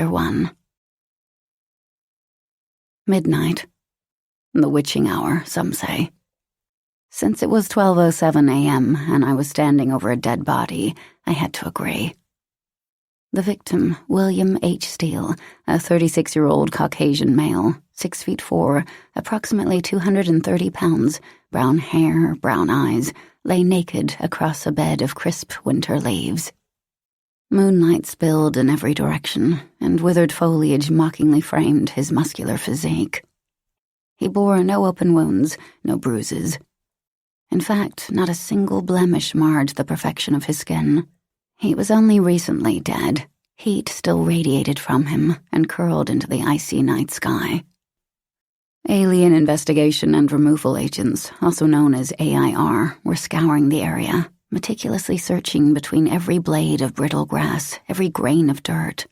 Chapter 1. Midnight. The witching hour, some say. Since it was 12:07 a.m. and I was standing over a dead body, I had to agree. The victim, William H. Steele, a 36-year-old Caucasian male, 6'4", approximately 230 pounds, brown hair, brown eyes, lay naked across a bed of crisp winter leaves. Moonlight spilled in every direction, and withered foliage mockingly framed his muscular physique. He bore no open wounds, no bruises. In fact, not a single blemish marred the perfection of his skin. He was only recently dead. Heat still radiated from him and curled into the icy night sky. Alien investigation and removal agents, also known as AIR, were scouring the area, meticulously searching between every blade of brittle grass, every grain of dirt.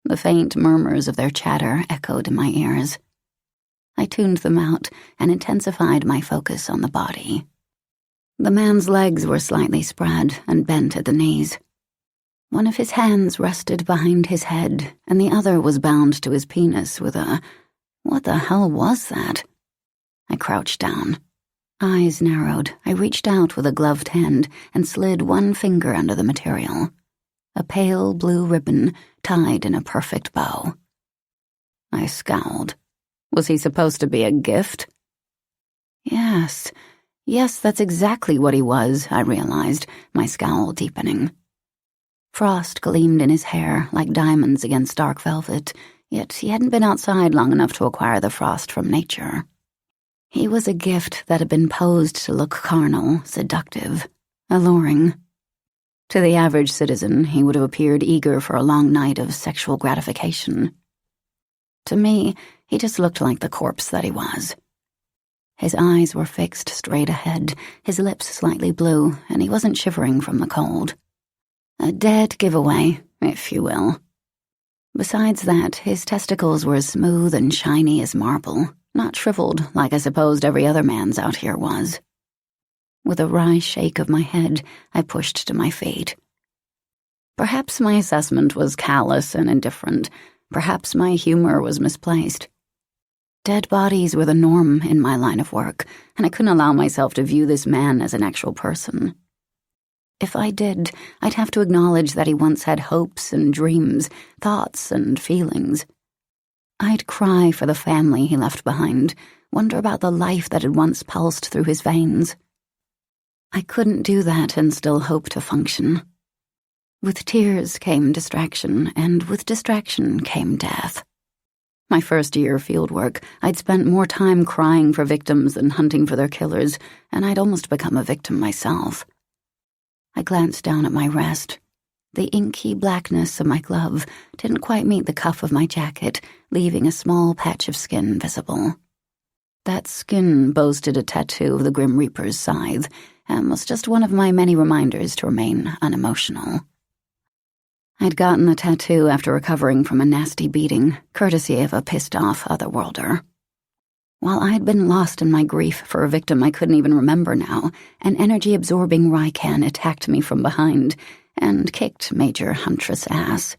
The faint murmurs of their chatter echoed in my ears. I tuned them out and intensified my focus on the body. The man's legs were slightly spread and bent at the knees. One of his hands rested behind his head, and the other was bound to his penis with a... What the hell was that? I crouched down. Eyes narrowed, I reached out with a gloved hand and slid one finger under the material. A pale blue ribbon tied in a perfect bow. I scowled. Was he supposed to be a gift? Yes, that's exactly what he was, I realized, my scowl deepening. Frost gleamed in his hair like diamonds against dark velvet, yet he hadn't been outside long enough to acquire the frost from nature. He was a gift that had been posed to look carnal, seductive, alluring. To the average citizen, he would have appeared eager for a long night of sexual gratification. To me, he just looked like the corpse that he was. His eyes were fixed straight ahead, his lips slightly blue, and he wasn't shivering from the cold. A dead giveaway, if you will. Besides that, his testicles were as smooth and shiny as marble, not shriveled like I supposed every other man's out here was. With a wry shake of my head, I pushed to my feet. Perhaps my assessment was callous and indifferent. Perhaps my humor was misplaced. Dead bodies were the norm in my line of work, and I couldn't allow myself to view this man as an actual person. If I did, I'd have to acknowledge that he once had hopes and dreams, thoughts and feelings. I'd cry for the family he left behind, wonder about the life that had once pulsed through his veins. I couldn't do that and still hope to function. With tears came distraction, and with distraction came death. My first year of fieldwork, I'd spent more time crying for victims than hunting for their killers, and I'd almost become a victim myself. I glanced down at my wrist. The inky blackness of my glove didn't quite meet the cuff of my jacket, leaving a small patch of skin visible. That skin boasted a tattoo of the Grim Reaper's scythe, and was just one of my many reminders to remain unemotional. I'd gotten the tattoo after recovering from a nasty beating, courtesy of a pissed-off otherworlder. While I'd been lost in my grief for a victim I couldn't even remember now, an energy-absorbing Rycan attacked me from behind and kicked Major Huntress' ass.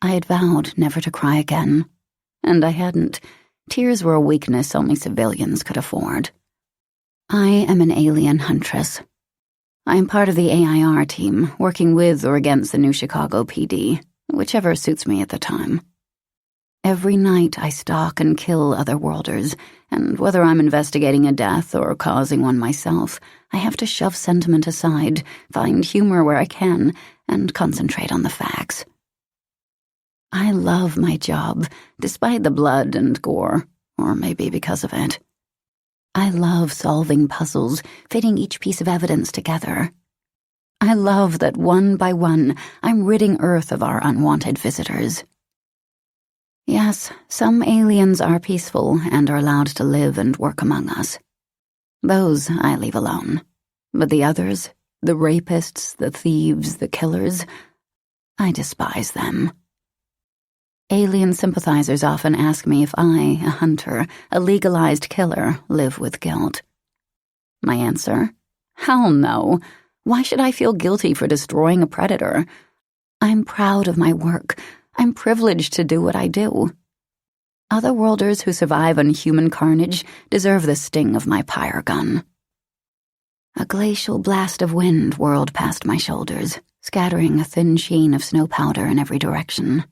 I had vowed never to cry again, and I hadn't. Tears were a weakness only civilians could afford. I am an alien huntress. I am part of the AIR team, working with or against the New Chicago PD, whichever suits me at the time. Every night I stalk and kill otherworlders, and whether I'm investigating a death or causing one myself, I have to shove sentiment aside, find humor where I can, and concentrate on the facts. I love my job, despite the blood and gore, or maybe because of it. I love solving puzzles, fitting each piece of evidence together. I love that one by one I'm ridding Earth of our unwanted visitors. Yes, some aliens are peaceful and are allowed to live and work among us. Those I leave alone. But the others, the rapists, the thieves, the killers, I despise them. Alien sympathizers often ask me if I, a hunter, a legalized killer, live with guilt. My answer? Hell no. Why should I feel guilty for destroying a predator? I'm proud of my work. I'm privileged to do what I do. Otherworlders who survive on human carnage deserve the sting of my pyre gun. A glacial blast of wind whirled past my shoulders, scattering a thin sheen of snow powder in every direction.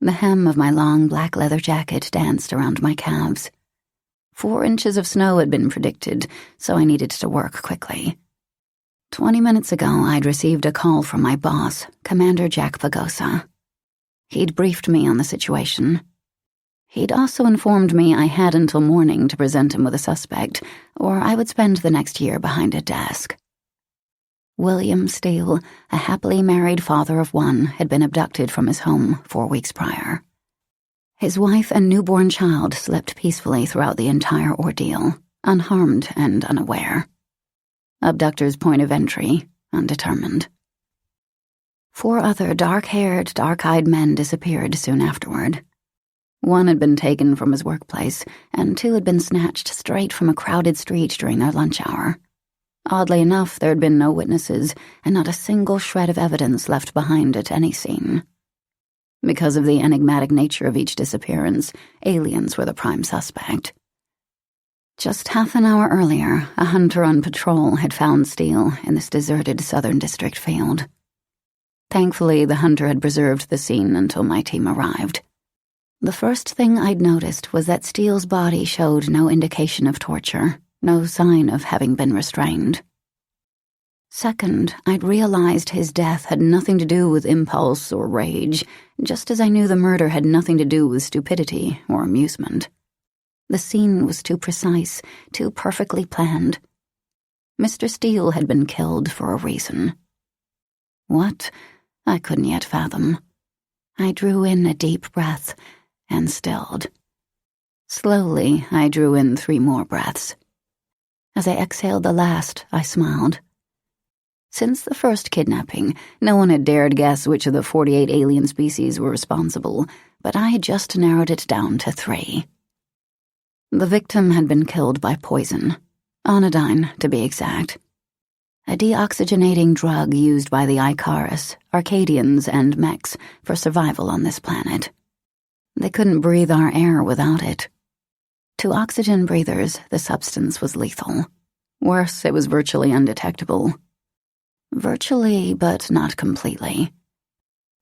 The hem of my long black leather jacket danced around my calves. 4 inches of snow had been predicted, so I needed to work quickly. 20 minutes ago, I'd received a call from my boss, Commander Jack Pagosa. He'd briefed me on the situation. He'd also informed me I had until morning to present him with a suspect, or I would spend the next year behind a desk. William Steele, a happily married father of 1, had been abducted from his home 4 weeks prior. His wife and newborn child slept peacefully throughout the entire ordeal, unharmed and unaware. Abductor's point of entry, undetermined. 4 other dark-haired, dark-eyed men disappeared soon afterward. 1 had been taken from his workplace, and 2 had been snatched straight from a crowded street during their lunch hour. Oddly enough, there had been no witnesses, and not a single shred of evidence left behind at any scene. Because of the enigmatic nature of each disappearance, aliens were the prime suspect. Just half an hour earlier, a hunter on patrol had found Steele in this deserted Southern District field. Thankfully, the hunter had preserved the scene until my team arrived. The first thing I'd noticed was that Steele's body showed no indication of torture, no sign of having been restrained. Second, I'd realized his death had nothing to do with impulse or rage, just as I knew the murder had nothing to do with stupidity or amusement. The scene was too precise, too perfectly planned. Mr. Steele had been killed for a reason. What? I couldn't yet fathom. I drew in a deep breath and stilled. Slowly, I drew in 3 more breaths. As I exhaled the last, I smiled. Since the first kidnapping, no one had dared guess which of the 48 alien species were responsible, but I had just narrowed it down to 3. The victim had been killed by poison, anodyne to be exact. A deoxygenating drug used by the Icarus, Arcadians, and mechs for survival on this planet. They couldn't breathe our air without it. To oxygen breathers, the substance was lethal. Worse, it was virtually undetectable. Virtually, but not completely.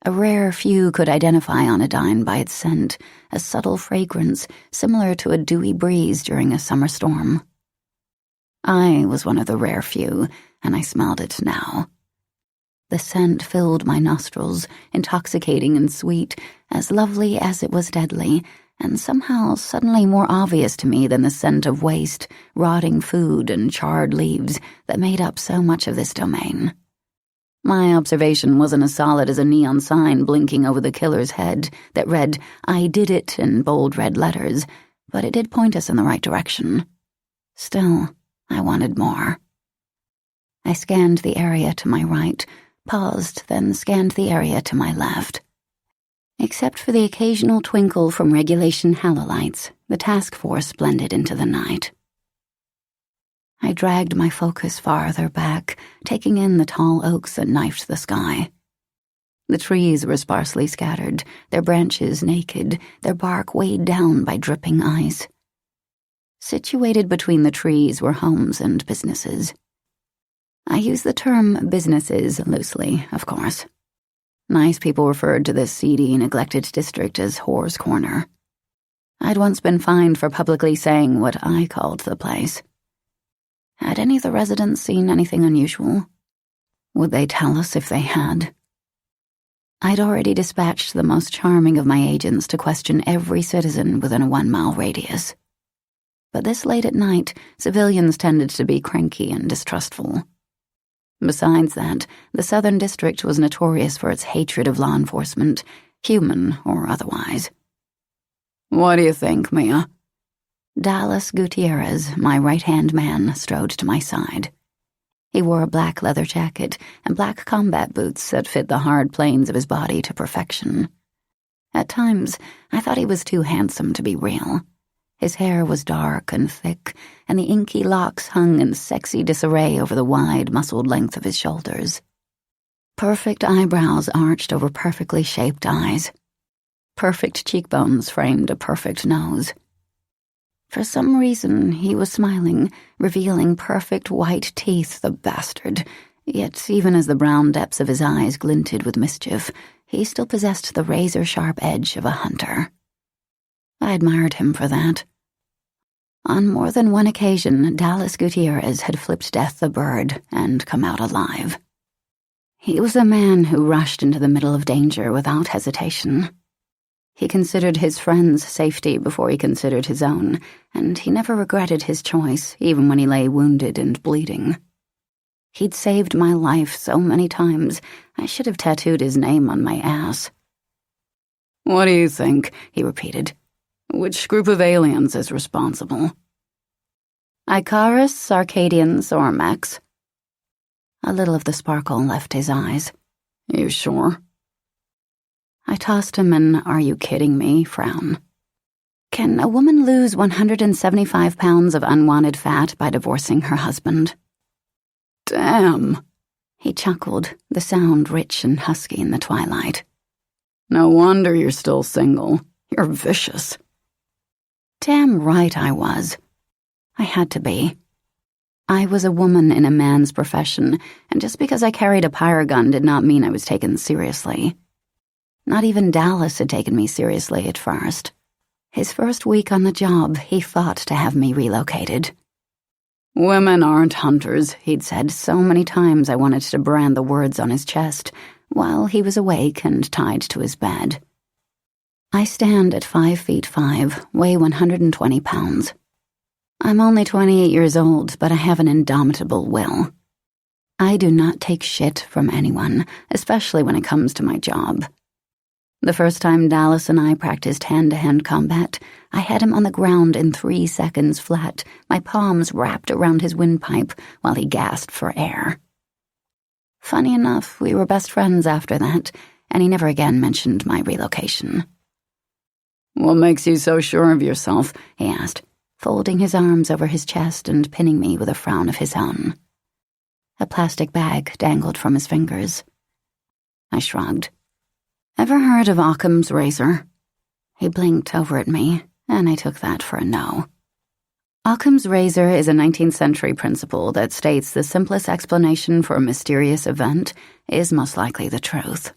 A rare few could identify anodyne by its scent, a subtle fragrance similar to a dewy breeze during a summer storm. I was one of the rare few, and I smelled it now. The scent filled my nostrils, intoxicating and sweet, as lovely as it was deadly, and somehow suddenly more obvious to me than the scent of waste, rotting food, and charred leaves that made up so much of this domain. My observation wasn't as solid as a neon sign blinking over the killer's head that read, "I did it," in bold red letters, but it did point us in the right direction. Still, I wanted more. I scanned the area to my right, paused, then scanned the area to my left. Except for the occasional twinkle from regulation halolites, the task force blended into the night. I dragged my focus farther back, taking in the tall oaks that knifed the sky. The trees were sparsely scattered, their branches naked, their bark weighed down by dripping ice. Situated between the trees were homes and businesses. I use the term businesses loosely, of course. Nice people referred to this seedy, neglected district as Whore's Corner. I'd once been fined for publicly saying what I called the place. Had any of the residents seen anything unusual? Would they tell us if they had? I'd already dispatched the most charming of my agents to question every citizen within a 1-mile radius. But this late at night, civilians tended to be cranky and distrustful. Besides that, the Southern District was notorious for its hatred of law enforcement, human or otherwise. "What do you think, Mia?" Dallas Gutierrez, my right-hand man, strode to my side. He wore a black leather jacket and black combat boots that fit the hard planes of his body to perfection. At times, I thought he was too handsome to be real. His hair was dark and thick, and the inky locks hung in sexy disarray over the wide, muscled length of his shoulders. Perfect eyebrows arched over perfectly shaped eyes, Perfect cheekbones framed a perfect nose. For some reason, he was smiling, revealing perfect white teeth, the bastard. Yet, even as the brown depths of his eyes glinted with mischief, he still possessed the razor-sharp edge of a hunter. I admired him for that. On more than one occasion, Dallas Gutierrez had flipped Death the bird and come out alive. He was a man who rushed into the middle of danger without hesitation. He considered his friends' safety before he considered his own, and he never regretted his choice, even when he lay wounded and bleeding. He'd saved my life so many times, I should have tattooed his name on my ass. "What do you think?" he repeated. "Which group of aliens is responsible?" "Icarus, Arcadians, or Max?" A little of the sparkle left his eyes. "You sure?" I tossed him an "are you kidding me" frown. Can a woman lose 175 pounds of unwanted fat by divorcing her husband? "Damn," he chuckled, the sound rich and husky in the twilight. "No wonder you're still single. You're vicious." Damn right I was. I had to be. I was a woman in a man's profession, and just because I carried a pyre gun did not mean I was taken seriously. Not even Dallas had taken me seriously at first. His first week on the job, he fought to have me relocated. "Women aren't hunters," he'd said so many times I wanted to brand the words on his chest, while he was awake and tied to his bed. I stand at 5'5", weigh 120 pounds. I'm only 28 years old, but I have an indomitable will. I do not take shit from anyone, especially when it comes to my job. The first time Dallas and I practiced hand-to-hand combat, I had him on the ground in 3 seconds flat, my palms wrapped around his windpipe while he gasped for air. Funny enough, we were best friends after that, and he never again mentioned my relocation. "What makes you so sure of yourself?" he asked, folding his arms over his chest and pinning me with a frown of his own. A plastic bag dangled from his fingers. I shrugged. "Ever heard of Occam's razor?" He blinked over at me, and I took that for a no. Occam's razor is a 19th century principle that states the simplest explanation for a mysterious event is most likely the truth.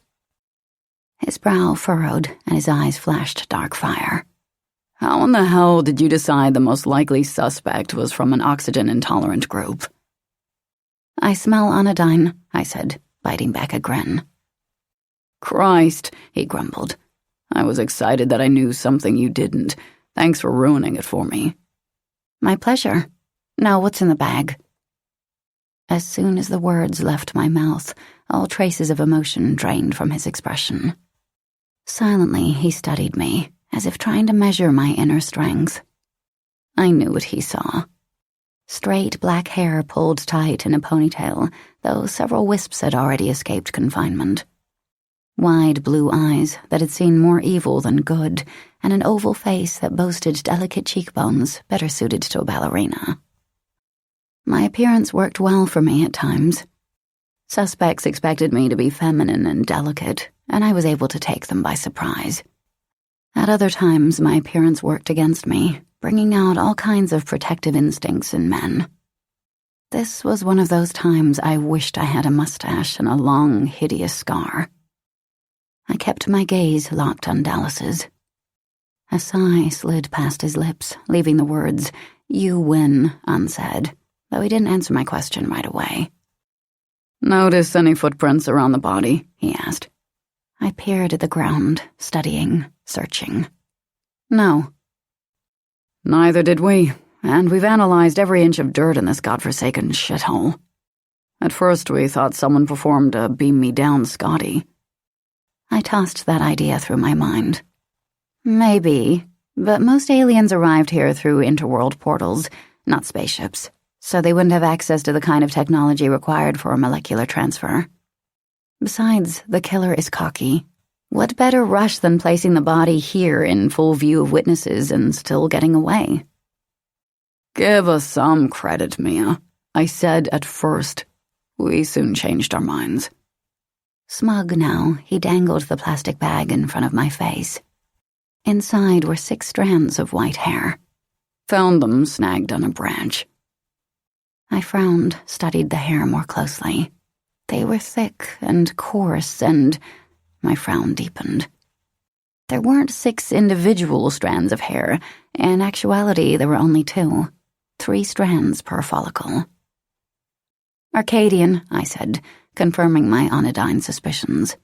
His brow furrowed, and his eyes flashed dark fire. "How in the hell did you decide the most likely suspect was from an oxygen-intolerant group?" "I smell anodyne," I said, biting back a grin. "Christ," he grumbled. "I was excited that I knew something you didn't. Thanks for ruining it for me." "My pleasure. Now what's in the bag?" As soon as the words left my mouth, all traces of emotion drained from his expression. Silently, he studied me, as if trying to measure my inner strength. I knew what he saw. Straight black hair pulled tight in a ponytail, though several wisps had already escaped confinement. Wide blue eyes that had seen more evil than good, and an oval face that boasted delicate cheekbones better suited to a ballerina. My appearance worked well for me at times. Suspects expected me to be feminine and delicate, and I was able to take them by surprise. At other times, my appearance worked against me, bringing out all kinds of protective instincts in men. This was one of those times I wished I had a mustache and a long, hideous scar. I kept my gaze locked on Dallas's. A sigh slid past his lips, leaving the words, "You win," unsaid, though he didn't answer my question right away. "Notice any footprints around the body?" he asked. I peered at the ground, studying, searching. "No." "Neither did we, and we've analyzed every inch of dirt in this godforsaken shithole. At first we thought someone performed a beam-me-down Scotty." I tossed that idea through my mind. Maybe, but most aliens arrived here through interworld portals, not spaceships, so they wouldn't have access to the kind of technology required for a molecular transfer. Besides, the killer is cocky. What better rush than placing the body here in full view of witnesses and still getting away? "Give us some credit, Mia," I said at first. We soon changed our minds. Smug now, he dangled the plastic bag in front of my face. Inside were 6 strands of white hair. Found them snagged on a branch. I frowned, studied the hair more closely. They were thick and coarse, and my frown deepened. There weren't 6 individual strands of hair. In actuality, there were only 2, 3 strands per follicle. Arcadian, I said, confirming my anodyne suspicions.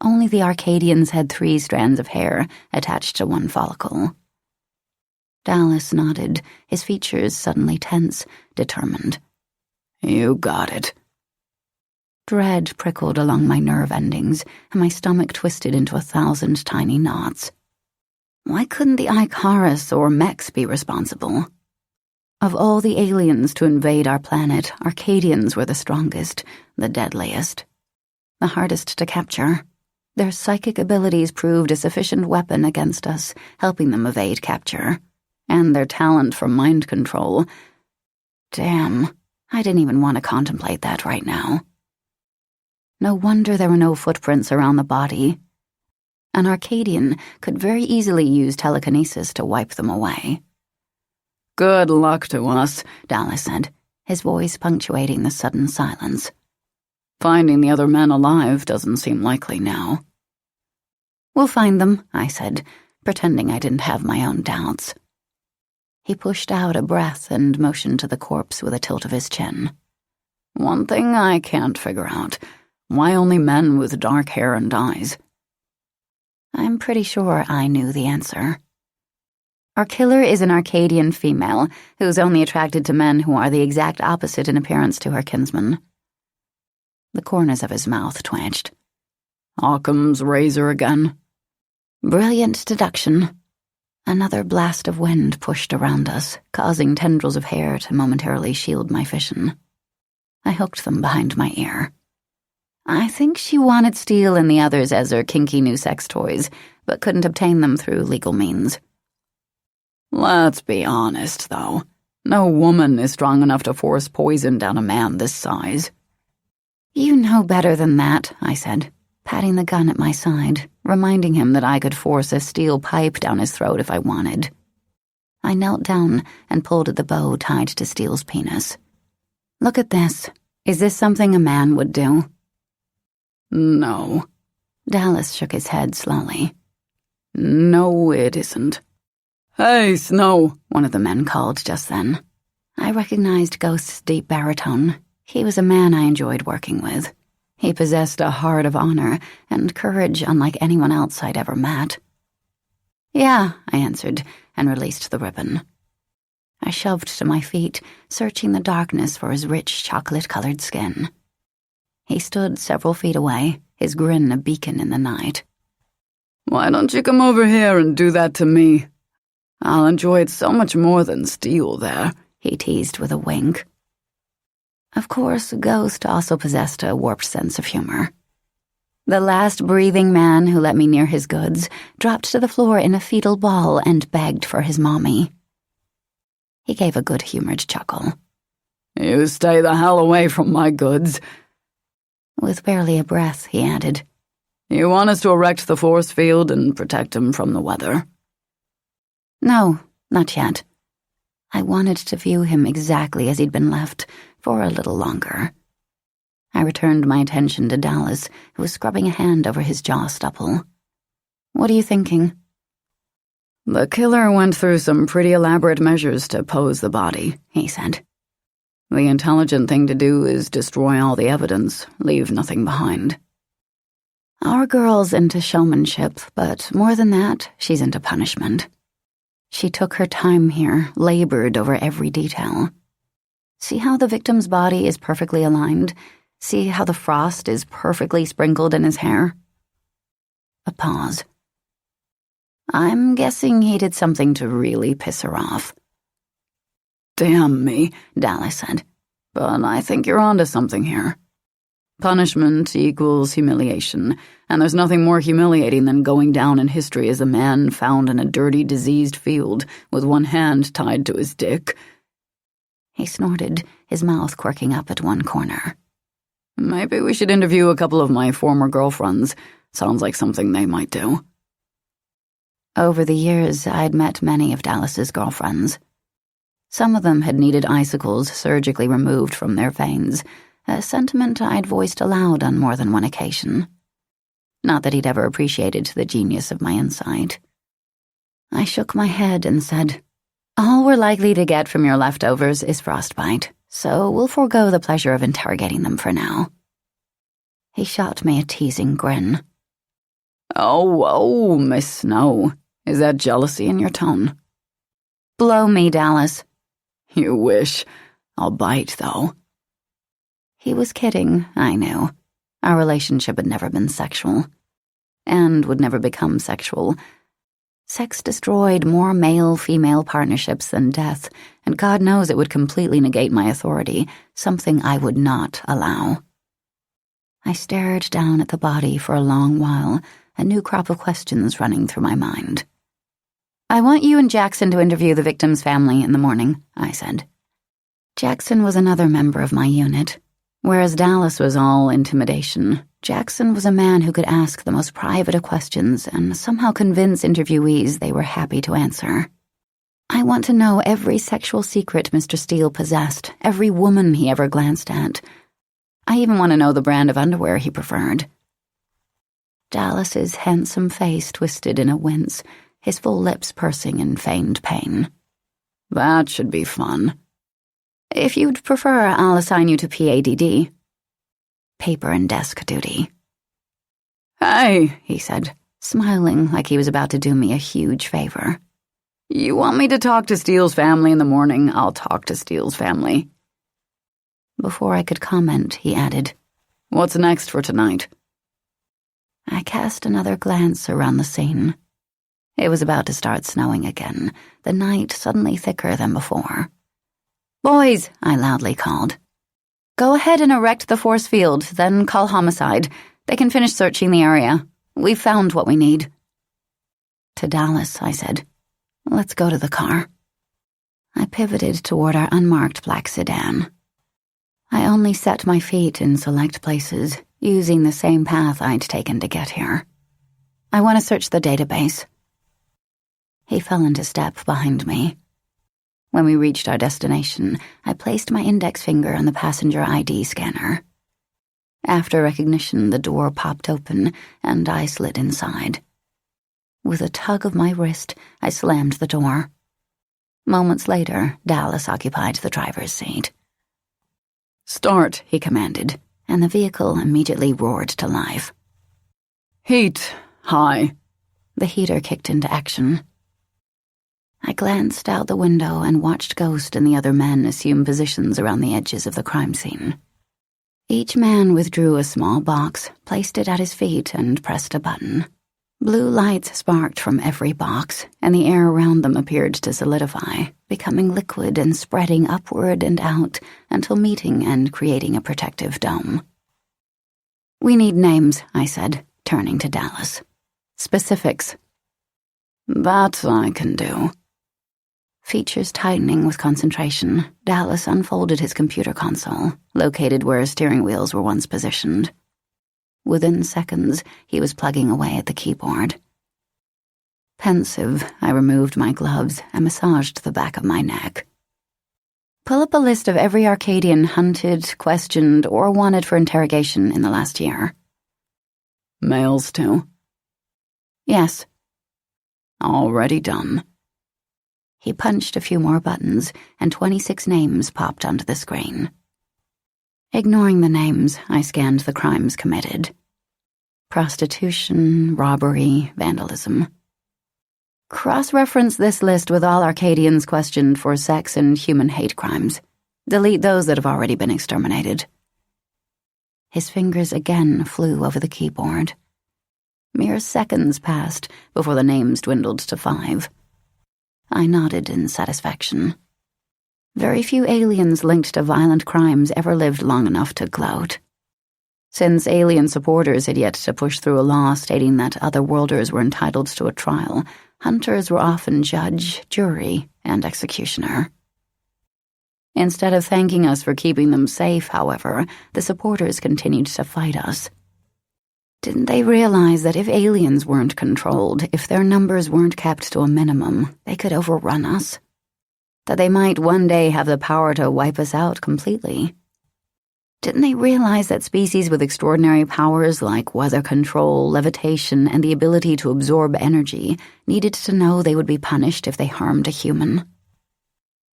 Only the Arcadians had 3 strands of hair attached to one follicle. Dallas nodded, his features suddenly tense, determined. You got it. Dread prickled along my nerve endings, and my stomach twisted into 1,000 tiny knots. Why couldn't the Ikaris or Mechs be responsible? Of all the aliens to invade our planet, Arcadians were the strongest, the deadliest, the hardest to capture. Their psychic abilities proved a sufficient weapon against us, helping them evade capture. And their talent for mind control. Damn, I didn't even want to contemplate that right now. No wonder there were no footprints around the body. An Arcadian could very easily use telekinesis to wipe them away. Good luck to us, Dallas said, his voice punctuating the sudden silence. Finding the other men alive doesn't seem likely now. We'll find them, I said, pretending I didn't have my own doubts. He pushed out a breath and motioned to the corpse with a tilt of his chin. One thing I can't figure out. Why only men with dark hair and eyes? I'm pretty sure I knew the answer. Our killer is an Arcadian female who's only attracted to men who are the exact opposite in appearance to her kinsman. The corners of his mouth twitched. Occam's razor again. Brilliant deduction. Another blast of wind pushed around us, causing tendrils of hair to momentarily shield my vision. I hooked them behind my ear. I think she wanted Steele and the others as her kinky new sex toys, but couldn't obtain them through legal means. Let's be honest, though. No woman is strong enough to force poison down a man this size. You know better than that, I said, patting the gun at my side, reminding him that I could force a steel pipe down his throat if I wanted. I knelt down and pulled at the bow tied to Steele's penis. Look at this. Is this something a man would do? No. Dallas shook his head slowly. No, it isn't. Hey, Snow, one of the men called just then. I recognized Ghost's deep baritone. He was a man I enjoyed working with. He possessed a heart of honor and courage unlike anyone else I'd ever met. Yeah, I answered, and released the ribbon. I shoved to my feet, searching the darkness for his rich chocolate-colored skin. He stood several feet away, his grin a beacon in the night. Why don't you come over here and do that to me? I'll enjoy it so much more than Steele there, he teased with a wink. Of course, Ghost also possessed a warped sense of humor. The last breathing man who let me near his goods dropped to the floor in a fetal ball and begged for his mommy. He gave a good-humored chuckle. You stay the hell away from my goods. With barely a breath, he added, You want us to erect the force field and protect him from the weather? No, not yet. I wanted to view him exactly as he'd been left, for a little longer. I returned my attention to Dallas, who was scrubbing a hand over his jaw stubble. What are you thinking? The killer went through some pretty elaborate measures to pose the body, he said. The intelligent thing to do is destroy all the evidence, leave nothing behind. Our girl's into showmanship, but more than that, she's into punishment. She took her time here, labored over every detail. See how the victim's body is perfectly aligned? See how the frost is perfectly sprinkled in his hair? A pause. I'm guessing he did something to really piss her off. Damn me, Dallas said. But I think you're onto something here. Punishment equals humiliation, and there's nothing more humiliating than going down in history as a man found in a dirty, diseased field with one hand tied to his dick. He snorted, his mouth quirking up at one corner. Maybe we should interview a couple of my former girlfriends. Sounds like something they might do. Over the years, I'd met many of Dallas's girlfriends. Some of them had needed icicles surgically removed from their veins, a sentiment I'd voiced aloud on more than one occasion. Not that he'd ever appreciated the genius of my insight. I shook my head and said, "All we're likely to get from your leftovers is frostbite, so we'll forego the pleasure of interrogating them for now." He shot me a teasing grin. Oh, Miss Snow, is that jealousy in your tone? "Blow me, Dallas." You wish. I'll bite, though. He was kidding, I knew. Our relationship had never been sexual, and would never become sexual. Sex destroyed more male-female partnerships than death, and God knows it would completely negate my authority, something I would not allow. I stared down at the body for a long while, a new crop of questions running through my mind. "I want you and Jackson to interview the victim's family in the morning," I said. Jackson was another member of my unit. Whereas Dallas was all intimidation, Jackson was a man who could ask the most private of questions and somehow convince interviewees they were happy to answer. I want to know every sexual secret Mr. Steele possessed, every woman he ever glanced at. I even want to know the brand of underwear he preferred. Dallas's handsome face twisted in a wince, his full lips pursing in feigned pain. That should be fun. If you'd prefer, I'll assign you to PADD. Paper and desk duty. Hey, he said, smiling like he was about to do me a huge favor. You want me to talk to Steele's family in the morning? I'll talk to Steele's family. Before I could comment, he added, What's next for tonight? I cast another glance around the scene. It was about to start snowing again, the night suddenly thicker than before. "Boys," I loudly called. "Go ahead and erect the force field, then call homicide. They can finish searching the area. We've found what we need." To Dallas, I said, "Let's go to the car." I pivoted toward our unmarked black sedan. I only set my feet in select places, using the same path I'd taken to get here. "I want to search the database." He fell into step behind me. When we reached our destination, I placed my index finger on the passenger ID scanner. After recognition, the door popped open, and I slid inside. With a tug of my wrist, I slammed the door. Moments later, Dallas occupied the driver's seat. "Start," he commanded, and the vehicle immediately roared to life. "Heat, high." The heater kicked into action. I glanced out the window and watched Ghost and the other men assume positions around the edges of the crime scene. Each man withdrew a small box, placed it at his feet, and pressed a button. Blue lights sparked from every box, and the air around them appeared to solidify, becoming liquid and spreading upward and out until meeting and creating a protective dome. "We need names," I said, turning to Dallas. "Specifics." "That I can do." Features tightening with concentration, Dallas unfolded his computer console, located where steering wheels were once positioned. Within seconds, he was plugging away at the keyboard. Pensive, I removed my gloves and massaged the back of my neck. "Pull up a list of every Arcadian hunted, questioned, or wanted for interrogation in the last year." "Males, too?" "Yes." "Already done." He punched a few more buttons, and 26 names popped onto the screen. Ignoring the names, I scanned the crimes committed. Prostitution, robbery, vandalism. Cross-reference this list with all Arcadians questioned for sex and human hate crimes. Delete those that have already been exterminated. His fingers again flew over the keyboard. Mere seconds passed before the names dwindled to 5. I nodded in satisfaction. Very few aliens linked to violent crimes ever lived long enough to gloat. Since alien supporters had yet to push through a law stating that otherworlders were entitled to a trial, hunters were often judge, jury, and executioner. Instead of thanking us for keeping them safe, however, the supporters continued to fight us. Didn't they realize that if aliens weren't controlled, if their numbers weren't kept to a minimum, they could overrun us? That they might one day have the power to wipe us out completely? Didn't they realize that species with extraordinary powers like weather control, levitation, and the ability to absorb energy needed to know they would be punished if they harmed a human?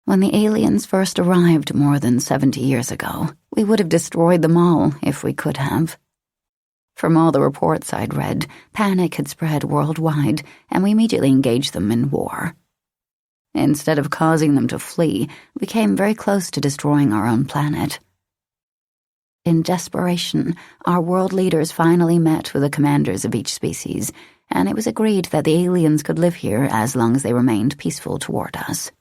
When the aliens first arrived more than 70 years ago, we would have destroyed them all if we could have. From all the reports I'd read, panic had spread worldwide, and we immediately engaged them in war. Instead of causing them to flee, we came very close to destroying our own planet. In desperation, our world leaders finally met with the commanders of each species, and it was agreed that the aliens could live here as long as they remained peaceful toward us.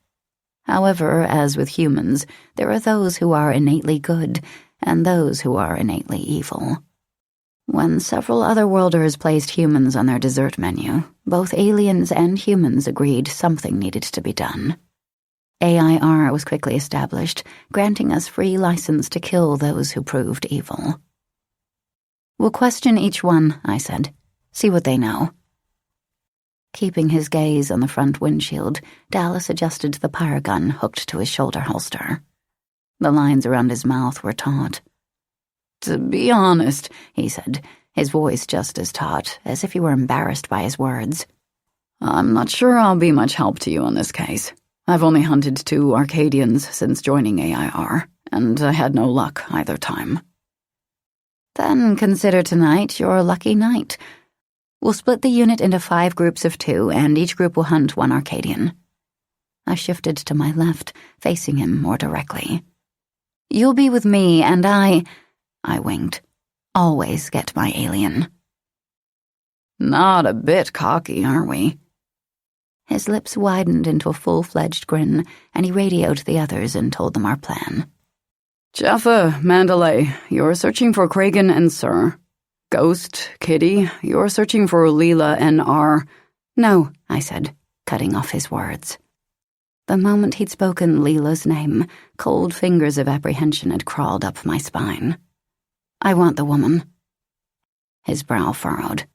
However, as with humans, there are those who are innately good, and those who are innately evil. When several other worlders placed humans on their dessert menu, both aliens and humans agreed something needed to be done. AIR was quickly established, granting us free license to kill those who proved evil. "We'll question each one," I said. "See what they know." Keeping his gaze on the front windshield, Dallas adjusted the pyre gun hooked to his shoulder holster. The lines around his mouth were taut. "To be honest," he said, his voice just as taut, as if he were embarrassed by his words, "I'm not sure I'll be much help to you in this case. I've only hunted 2 Arcadians since joining AIR, and I had no luck either time." "Then consider tonight your lucky night. We'll split the unit into 5 groups of 2, and each group will hunt 1 Arcadian." I shifted to my left, facing him more directly. "You'll be with me, and I winked. "Always get my alien." "Not a bit cocky, are we?" His lips widened into a full-fledged grin, and he radioed the others and told them our plan. "Jaffa, Mandalay, you're searching for Kragan and Sir. Ghost, Kitty, you're searching for Leela and R." "No," I said, cutting off his words. The moment he'd spoken Leela's name, cold fingers of apprehension had crawled up my spine. "I want the woman." His brow furrowed.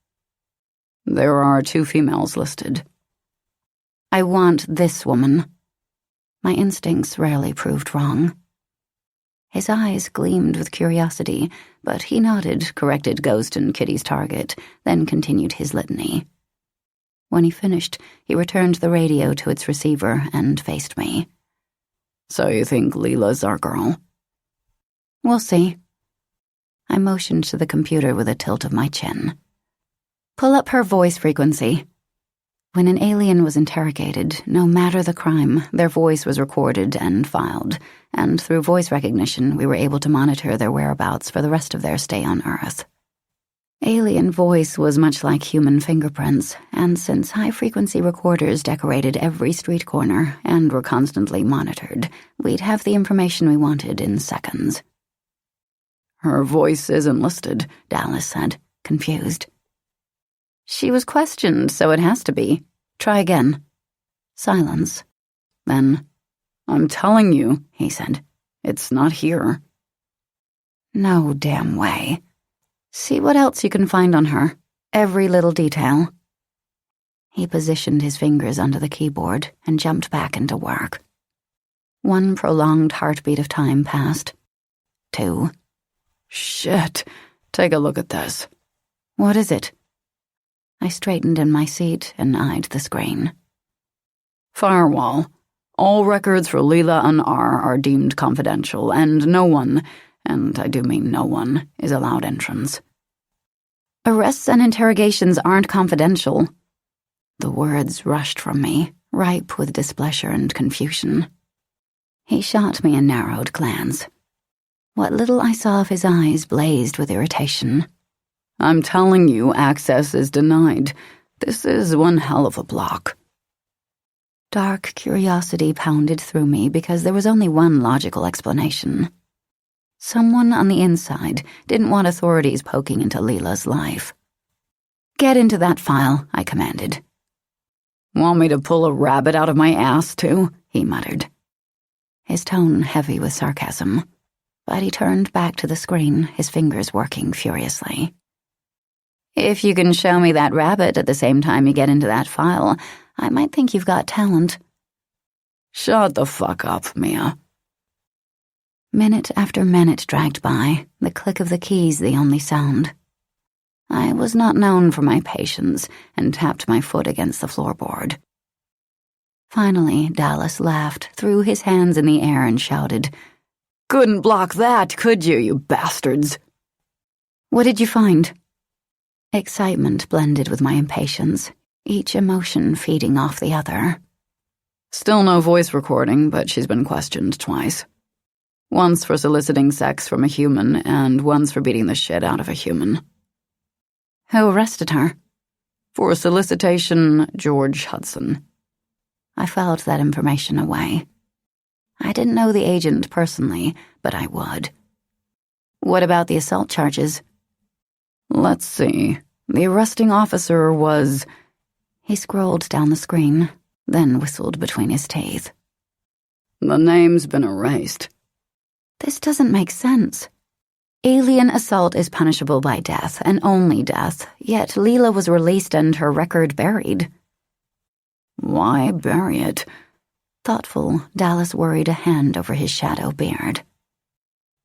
"There are 2 females listed." "I want this woman." My instincts rarely proved wrong. His eyes gleamed with curiosity, but he nodded, corrected Ghost and Kitty's target, then continued his litany. When he finished, he returned the radio to its receiver and faced me. "So you think Leela's our girl?" "We'll see." I motioned to the computer with a tilt of my chin. "Pull up her voice frequency." When an alien was interrogated, no matter the crime, their voice was recorded and filed, and through voice recognition we were able to monitor their whereabouts for the rest of their stay on Earth. Alien voice was much like human fingerprints, and since high-frequency recorders decorated every street corner and were constantly monitored, we'd have the information we wanted in seconds. "Her voice isn't listed," Dallas said, confused. "She was questioned, so it has to be. Try again." Silence. Then, "I'm telling you," he said, "it's not here." "No damn way. See what else you can find on her. Every little detail." He positioned his fingers under the keyboard and jumped back into work. 1 prolonged heartbeat of time passed. 2. "Shit. Take a look at this." "What is it?" I straightened in my seat and eyed the screen. "Firewall. All records for Leela and R are deemed confidential, and no one, and I do mean no one, is allowed entrance." "Arrests and interrogations aren't confidential." The words rushed from me, ripe with displeasure and confusion. He shot me a narrowed glance. What little I saw of his eyes blazed with irritation. "I'm telling you, access is denied. This is one hell of a block." Dark curiosity pounded through me because there was only one logical explanation. Someone on the inside didn't want authorities poking into Leela's life. "Get into that file," I commanded. "Want me to pull a rabbit out of my ass, too?" he muttered. His tone heavy with sarcasm. But he turned back to the screen, his fingers working furiously. If you can show me that rabbit at the same time you get into that file, I might think you've got talent. Shut the fuck up, Mia. Minute after minute dragged by, the click of the keys the only sound. I was not known for my patience and tapped my foot against the floorboard. Finally, Dallas laughed, threw his hands in the air and shouted, "Couldn't block that, could you, you bastards?" "What did you find?" Excitement blended with my impatience, each emotion feeding off the other. Still no voice recording, but she's been questioned twice. Once for soliciting sex from a human, and once for beating the shit out of a human. Who arrested her? For solicitation, George Hudson. I filed that information away. I didn't know the agent personally, but I would. What about the assault charges? Let's see. The arresting officer was... He scrolled down the screen, then whistled between his teeth. The name's been erased. This doesn't make sense. Alien assault is punishable by death, and only death, yet Leela was released and her record buried. Why bury it? Thoughtful, Dallas worried a hand over his shadow beard.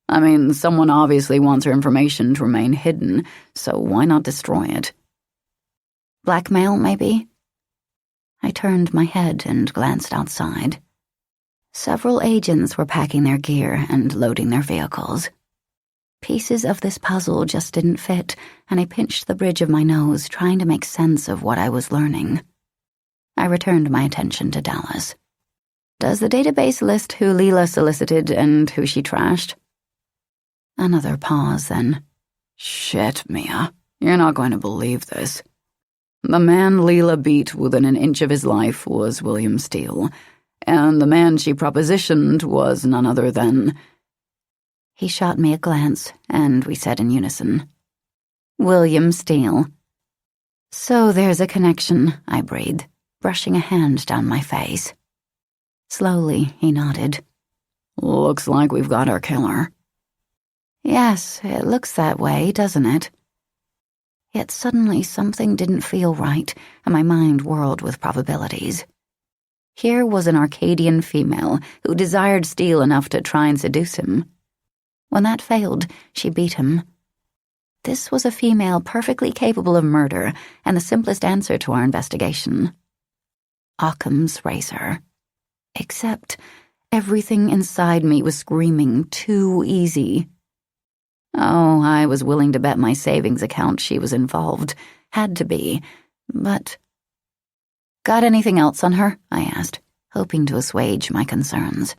I mean, someone obviously wants her information to remain hidden, so why not destroy it? Blackmail, maybe? I turned my head and glanced outside. Several agents were packing their gear and loading their vehicles. Pieces of this puzzle just didn't fit, and I pinched the bridge of my nose, trying to make sense of what I was learning. I returned my attention to Dallas. Does the database list who Leela solicited and who she trashed? Another pause, then. Shit, Mia. You're not going to believe this. The man Leela beat within an inch of his life was William Steele, and the man she propositioned was none other than... He shot me a glance, and we said in unison, William Steele. So there's a connection, I breathed, brushing a hand down my face. Slowly, he nodded. Looks like we've got our killer. Yes, it looks that way, doesn't it? Yet suddenly something didn't feel right, and my mind whirled with probabilities. Here was an Arcadian female who desired Steele enough to try and seduce him. When that failed, she beat him. This was a female perfectly capable of murder, and the simplest answer to our investigation. Occam's razor. Except everything inside me was screaming too easy. Oh, I was willing to bet my savings account she was involved. Had to be. But... Got anything else on her? I asked, hoping to assuage my concerns.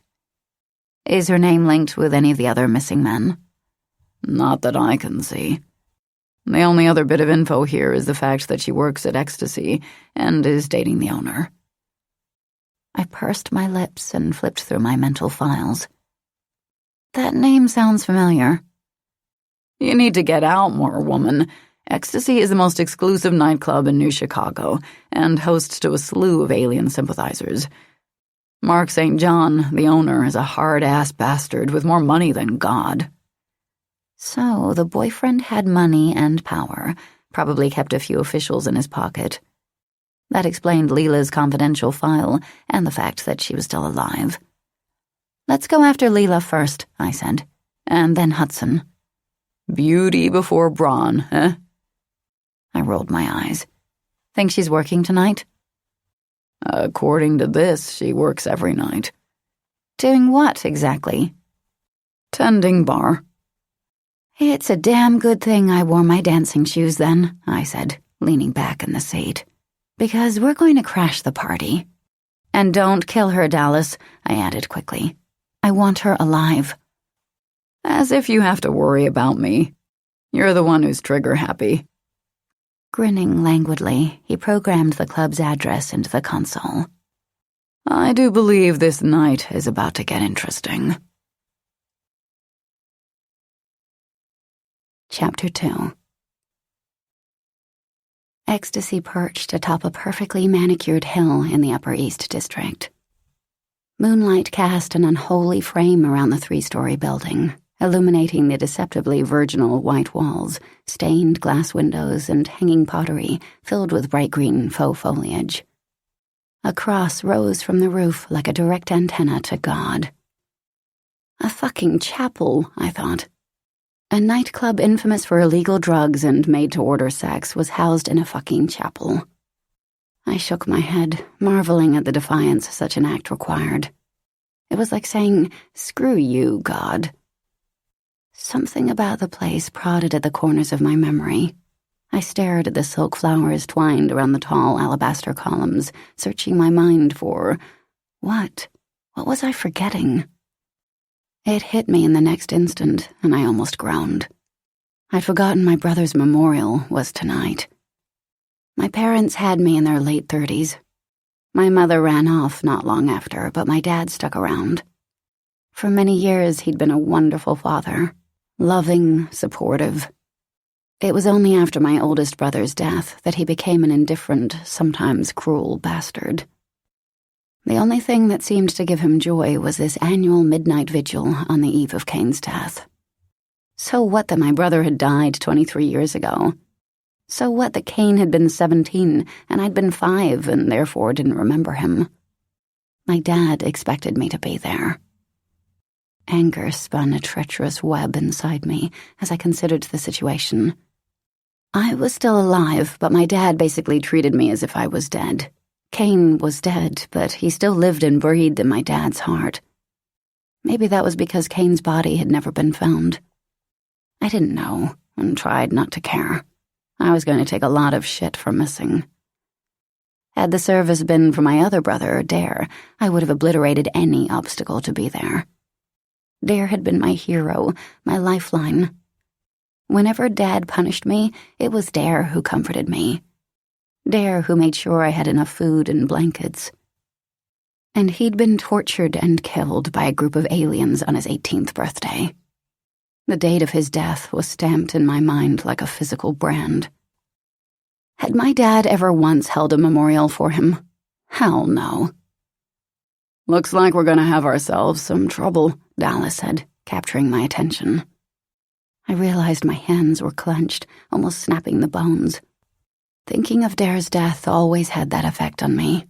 Is her name linked with any of the other missing men? Not that I can see. The only other bit of info here is the fact that she works at Ecstasy and is dating the owner. I pursed my lips and flipped through my mental files. That name sounds familiar. You need to get out more, woman. Ecstasy is the most exclusive nightclub in New Chicago and hosts to a slew of alien sympathizers. Mark St. John, the owner, is a hard-ass bastard with more money than God. So the boyfriend had money and power, probably kept a few officials in his pocket. That explained Leela's confidential file and the fact that she was still alive. Let's go after Leela first, I said, and then Hudson. Beauty before brawn, eh? I rolled my eyes. Think she's working tonight? According to this, she works every night. Doing what, exactly? Tending bar. It's a damn good thing I wore my dancing shoes then, I said, leaning back in the seat. Because we're going to crash the party. And don't kill her, Dallas, I added quickly. I want her alive. As if you have to worry about me. You're the one who's trigger-happy. Grinning languidly, he programmed the club's address into the console. I do believe this night is about to get interesting. Chapter 2. Ecstasy perched atop a perfectly manicured hill in the Upper East District. Moonlight cast an unholy frame around the 3-story building, illuminating the deceptively virginal white walls, stained glass windows, and hanging pottery filled with bright green faux foliage. A cross rose from the roof like a direct antenna to God. A fucking chapel, I thought. A nightclub infamous for illegal drugs and made-to-order sex was housed in a fucking chapel. I shook my head, marveling at the defiance such an act required. It was like saying, "Screw you, God." Something about the place prodded at the corners of my memory. I stared at the silk flowers twined around the tall alabaster columns, searching my mind for... What? What was I forgetting? It hit me in the next instant, and I almost groaned. I'd forgotten my brother's memorial was tonight. My parents had me in their late 30s. My mother ran off not long after, but my dad stuck around. For many years, he'd been a wonderful father, loving, supportive. It was only after my oldest brother's death that he became an indifferent, sometimes cruel bastard. The only thing that seemed to give him joy was this annual midnight vigil on the eve of Cain's death. So what that my brother had died 23 years ago? So what that Cain had been 17 and I'd been 5 and therefore didn't remember him? My dad expected me to be there. Anger spun a treacherous web inside me as I considered the situation. I was still alive, but my dad basically treated me as if I was dead. Cain was dead, but he still lived and breathed in my dad's heart. Maybe that was because Cain's body had never been found. I didn't know, and tried not to care. I was going to take a lot of shit for missing. Had the service been for my other brother, Dare, I would have obliterated any obstacle to be there. Dare had been my hero, my lifeline. Whenever Dad punished me, it was Dare who comforted me. Dare who made sure I had enough food and blankets. And he'd been tortured and killed by a group of aliens on his 18th birthday. The date of his death was stamped in my mind like a physical brand. Had my dad ever once held a memorial for him? Hell no. "Looks like we're gonna have ourselves some trouble," Dallas said, capturing my attention. I realized my hands were clenched, almost snapping the bones. Thinking of Dare's death always had that effect on me.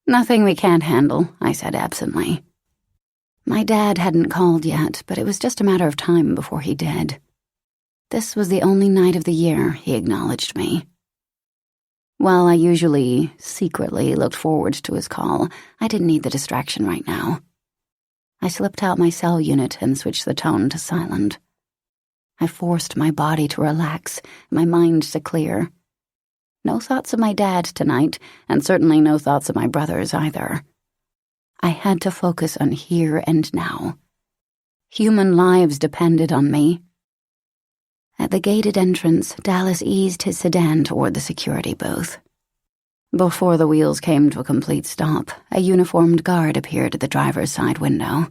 "Nothing we can't handle," I said absently. My dad hadn't called yet, but it was just a matter of time before he did. This was the only night of the year he acknowledged me. While I usually, secretly looked forward to his call, I didn't need the distraction right now. I slipped out my cell unit and switched the tone to silent. I forced my body to relax, my mind to clear. No thoughts of my dad tonight, and certainly no thoughts of my brothers either. I had to focus on here and now. Human lives depended on me. At the gated entrance, Dallas eased his sedan toward the security booth. Before the wheels came to a complete stop, a uniformed guard appeared at the driver's side window.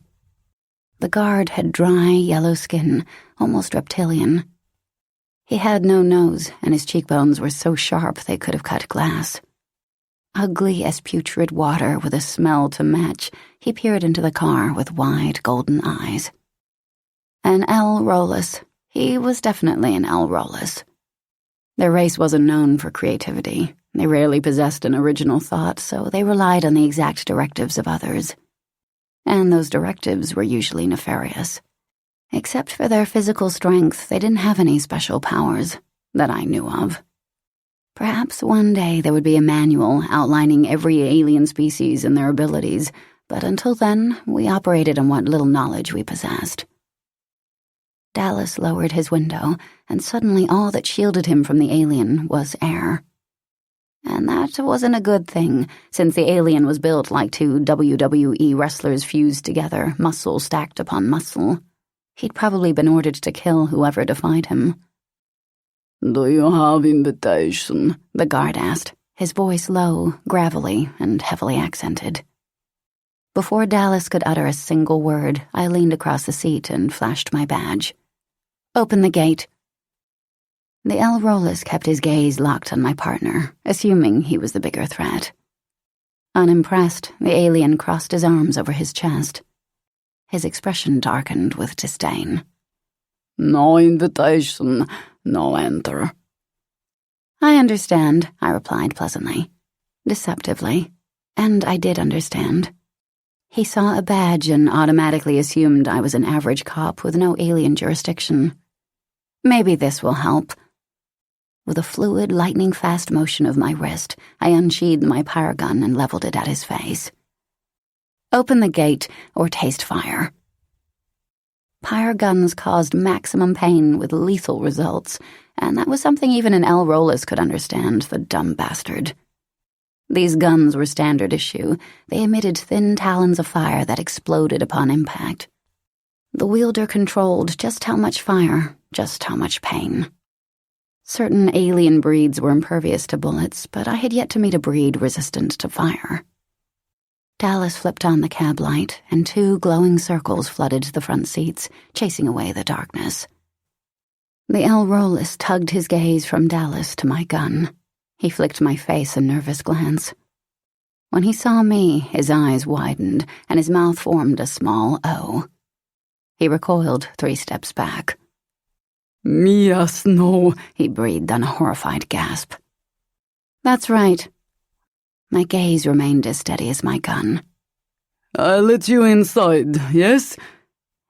The guard had dry, yellow skin, almost reptilian. He had no nose, and his cheekbones were so sharp they could have cut glass. Ugly as putrid water with a smell to match, he peered into the car with wide, golden eyes. An L. Rollis. He was definitely an L. Rollis. Their race wasn't known for creativity. They rarely possessed an original thought, so they relied on the exact directives of others. And those directives were usually nefarious. Except for their physical strength, they didn't have any special powers that I knew of. Perhaps one day there would be a manual outlining every alien species and their abilities, but until then, we operated on what little knowledge we possessed. Dallas lowered his window, and suddenly all that shielded him from the alien was air. And that wasn't a good thing, since the alien was built like two WWE wrestlers fused together, muscle stacked upon muscle. He'd probably been ordered to kill whoever defied him. "Do you have invitation?" the guard asked, his voice low, gravelly, and heavily accented. Before Dallas could utter a single word, I leaned across the seat and flashed my badge. "Open the gate." The El Rollis kept his gaze locked on my partner, assuming he was the bigger threat. Unimpressed, the alien crossed his arms over his chest. His expression darkened with disdain. "No invitation, no enter." "I understand," I replied pleasantly, deceptively, and I did understand. He saw a badge and automatically assumed I was an average cop with no alien jurisdiction. Maybe this will help. With a fluid, lightning-fast motion of my wrist, I unsheathed my pyre gun and leveled it at his face. "Open the gate or taste fire." Pyre guns caused maximum pain with lethal results, and that was something even an El Rolas could understand, the dumb bastard. These guns were standard issue. They emitted thin talons of fire that exploded upon impact. The wielder controlled just how much fire, just how much pain. Certain alien breeds were impervious to bullets, but I had yet to meet a breed resistant to fire. Dallas flipped on the cab light, and 2 glowing circles flooded the front seats, chasing away the darkness. The El Rolas tugged his gaze from Dallas to my gun. He flicked my face a nervous glance. When he saw me, his eyes widened, and his mouth formed a small O. He recoiled 3 steps back. "Mia Snow," he breathed on a horrified gasp. "That's right." My gaze remained as steady as my gun. "I let you inside, yes?"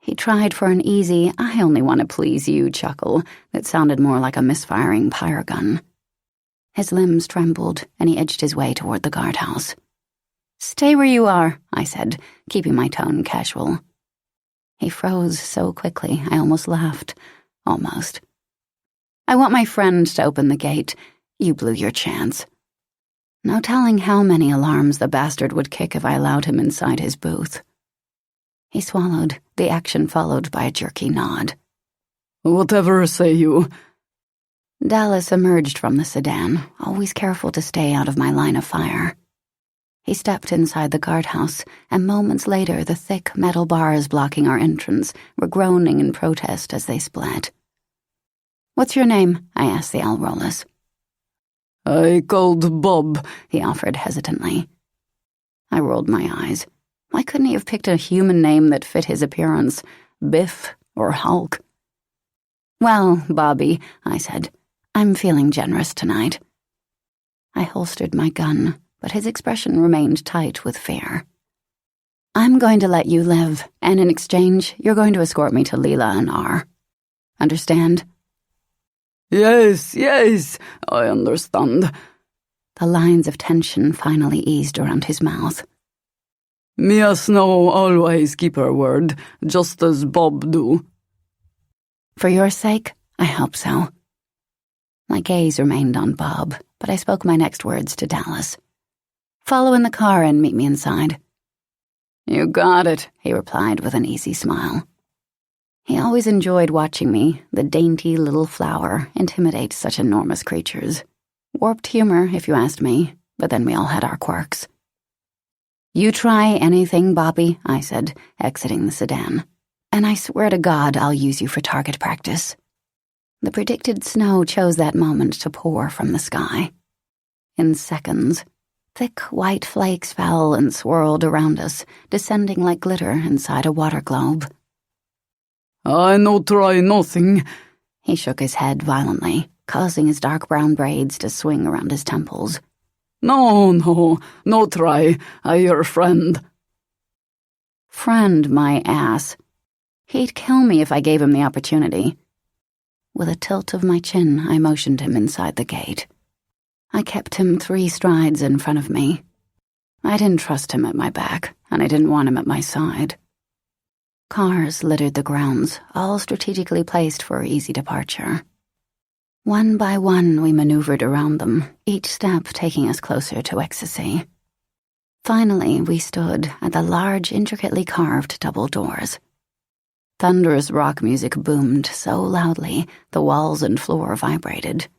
He tried for an easy, "I only want to please you" chuckle that sounded more like a misfiring pyre gun. His limbs trembled, and he edged his way toward the guardhouse. "Stay where you are," I said, keeping my tone casual. He froze so quickly, I almost laughed. Almost. "I want my friend to open the gate. You blew your chance." No telling how many alarms the bastard would kick if I allowed him inside his booth. He swallowed, the action followed by a jerky nod. "Whatever say you." Dallas emerged from the sedan, always careful to stay out of my line of fire. He stepped inside the guardhouse, and moments later the thick metal bars blocking our entrance were groaning in protest as they split. "What's your name?" I asked the El Rolas. "I called Bob," he offered hesitantly. I rolled my eyes. Why couldn't he have picked a human name that fit his appearance? Biff or Hulk? "Well, Bobby," I said, "I'm feeling generous tonight." I holstered my gun, but his expression remained tight with fear. "I'm going to let you live, and in exchange, you're going to escort me to Leela and R. Understand?" Yes, I understand." The lines of tension finally eased around his mouth. "Mia Snow always keep her word, just as Bob do." "For your sake, I hope so." My gaze remained on Bob, but I spoke my next words to Dallas. "Follow in the car and meet me inside." "You got it," he replied with an easy smile. He always enjoyed watching me, the dainty little flower, intimidate such enormous creatures. Warped humor, if you asked me, but then we all had our quirks. "You try anything, Bobby," I said, exiting the sedan, "and I swear to God I'll use you for target practice." The predicted snow chose that moment to pour from the sky. In seconds, thick white flakes fell and swirled around us, descending like glitter inside a water globe. "I no try nothing." He shook his head violently, causing his dark brown braids to swing around his temples. No try. I your friend." "Friend, my ass. He'd kill me if I gave him the opportunity." With a tilt of my chin, I motioned him inside the gate. I kept him 3 strides in front of me. I didn't trust him at my back, and I didn't want him at my side. Cars littered the grounds, all strategically placed for easy departure. One by one, we maneuvered around them, each step taking us closer to ecstasy. Finally, we stood at the large, intricately carved double doors. Thunderous rock music boomed so loudly, the walls and floor vibrated.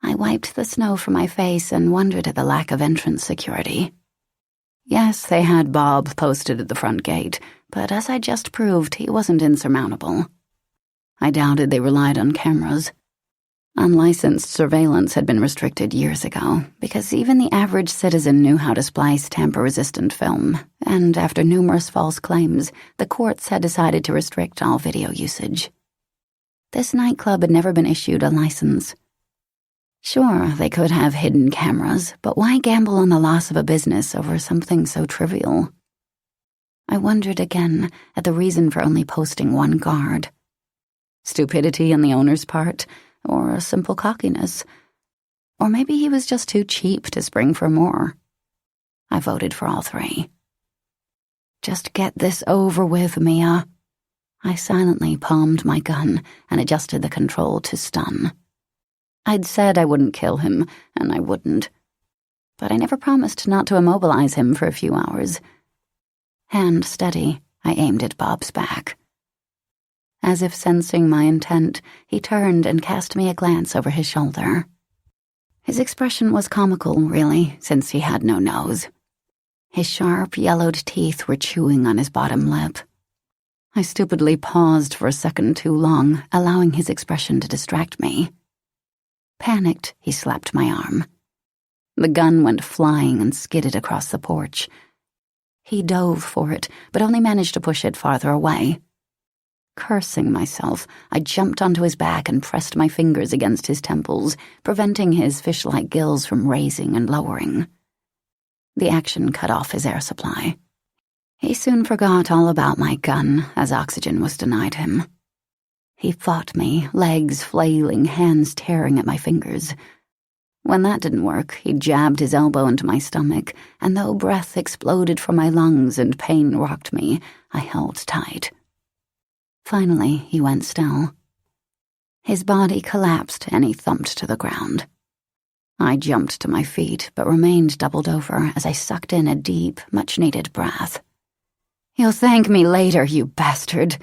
I wiped the snow from my face and wondered at the lack of entrance security. Yes, they had Bob posted at the front gate, but as I just proved, he wasn't insurmountable. I doubted they relied on cameras. Unlicensed surveillance had been restricted years ago, because even the average citizen knew how to splice tamper-resistant film, and after numerous false claims, the courts had decided to restrict all video usage. This nightclub had never been issued a license. Sure, they could have hidden cameras, but why gamble on the loss of a business over something so trivial? I wondered again at the reason for only posting one guard. Stupidity on the owner's part, or a simple cockiness. Or maybe he was just too cheap to spring for more. I voted for all three. Just get this over with, Mia. I silently palmed my gun and adjusted the control to stun. I'd said I wouldn't kill him, and I wouldn't. But I never promised not to immobilize him for a few hours. Hand steady, I aimed at Bob's back. As if sensing my intent, he turned and cast me a glance over his shoulder. His expression was comical, really, since he had no nose. His sharp, yellowed teeth were chewing on his bottom lip. I stupidly paused for a second too long, allowing his expression to distract me. Panicked, he slapped my arm. The gun went flying and skidded across the porch. He dove for it, but only managed to push it farther away. Cursing myself, I jumped onto his back and pressed my fingers against his temples, preventing his fish-like gills from raising and lowering. The action cut off his air supply. He soon forgot all about my gun as oxygen was denied him. He fought me, legs flailing, hands tearing at my fingers. When that didn't work, he jabbed his elbow into my stomach, and though breath exploded from my lungs and pain rocked me, I held tight. Finally, he went still. His body collapsed and he thumped to the ground. I jumped to my feet, but remained doubled over as I sucked in a deep, much-needed breath. "You'll thank me later, you bastard."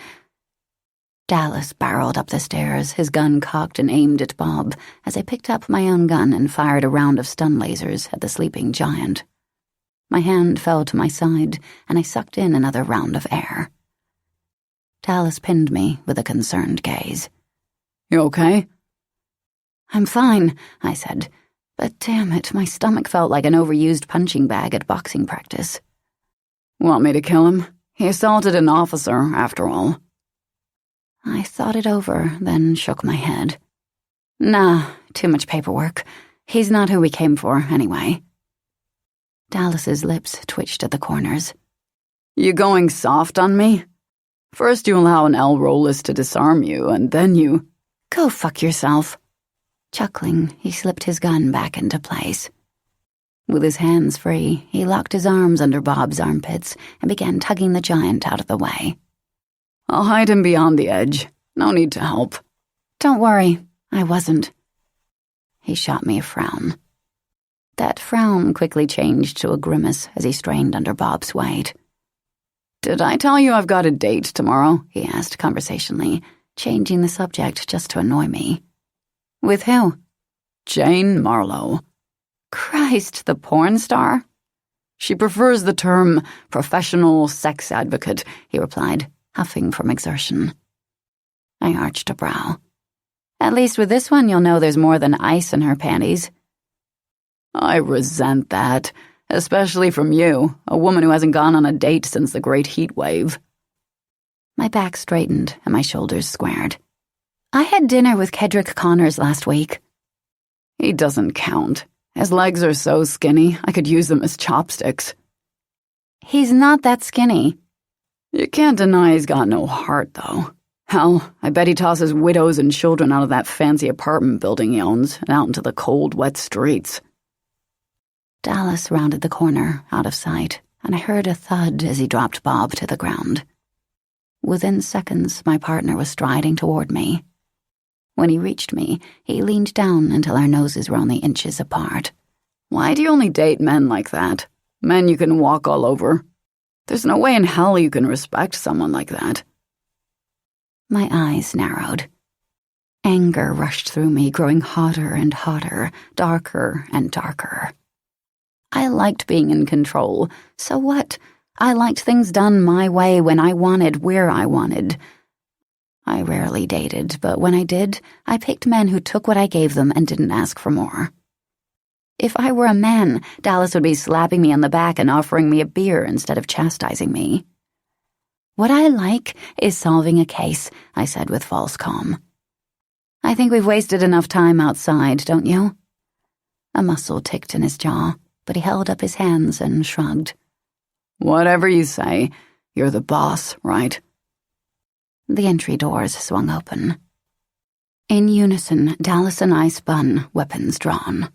Dallas barreled up the stairs, his gun cocked and aimed at Bob, as I picked up my own gun and fired a round of stun lasers at the sleeping giant. My hand fell to my side, and I sucked in another round of air. Dallas pinned me with a concerned gaze. "You okay?" "I'm fine," I said, but damn it, my stomach felt like an overused punching bag at boxing practice. "Want me to kill him? He assaulted an officer, after all." I thought it over, then shook my head. "Nah, too much paperwork. He's not who we came for, anyway." Dallas's lips twitched at the corners. "You going soft on me? First you allow an L-Rollis to disarm you, and then you—" "Go fuck yourself." Chuckling, he slipped his gun back into place. With his hands free, he locked his arms under Bob's armpits and began tugging the giant out of the way. "I'll hide him beyond the edge. No need to help." "Don't worry, I wasn't." He shot me a frown. That frown quickly changed to a grimace as he strained under Bob's weight. "Did I tell you I've got a date tomorrow?" he asked conversationally, changing the subject just to annoy me. "With who?" "Jane Marlowe." "Christ, the porn star?" "She prefers the term professional sex advocate," he replied, huffing from exertion. I arched a brow. "At least with this one you'll know there's more than ice in her panties." "I resent that. Especially from you, a woman who hasn't gone on a date since the great heat wave." My back straightened and my shoulders squared. "I had dinner with Kedrick Connors last week." "He doesn't count. His legs are so skinny, I could use them as chopsticks." "He's not that skinny." "You can't deny he's got no heart, though. Hell, I bet he tosses widows and children out of that fancy apartment building he owns and out into the cold, wet streets." Dallas rounded the corner, out of sight, and I heard a thud as he dropped Bob to the ground. Within seconds, my partner was striding toward me. When he reached me, he leaned down until our noses were only inches apart. "Why do you only date men like that? Men you can walk all over. There's no way in hell you can respect someone like that." My eyes narrowed. Anger rushed through me, growing hotter and hotter, darker and darker. I liked being in control. So what? I liked things done my way when I wanted, where I wanted. I rarely dated, but when I did, I picked men who took what I gave them and didn't ask for more. If I were a man, Dallas would be slapping me on the back and offering me a beer instead of chastising me. What I like is solving a case, I said with false calm. I think we've wasted enough time outside, don't you? A muscle ticked in his jaw, but he held up his hands and shrugged. Whatever you say, you're the boss, right? The entry doors swung open. In unison, Dallas and I spun, weapons drawn.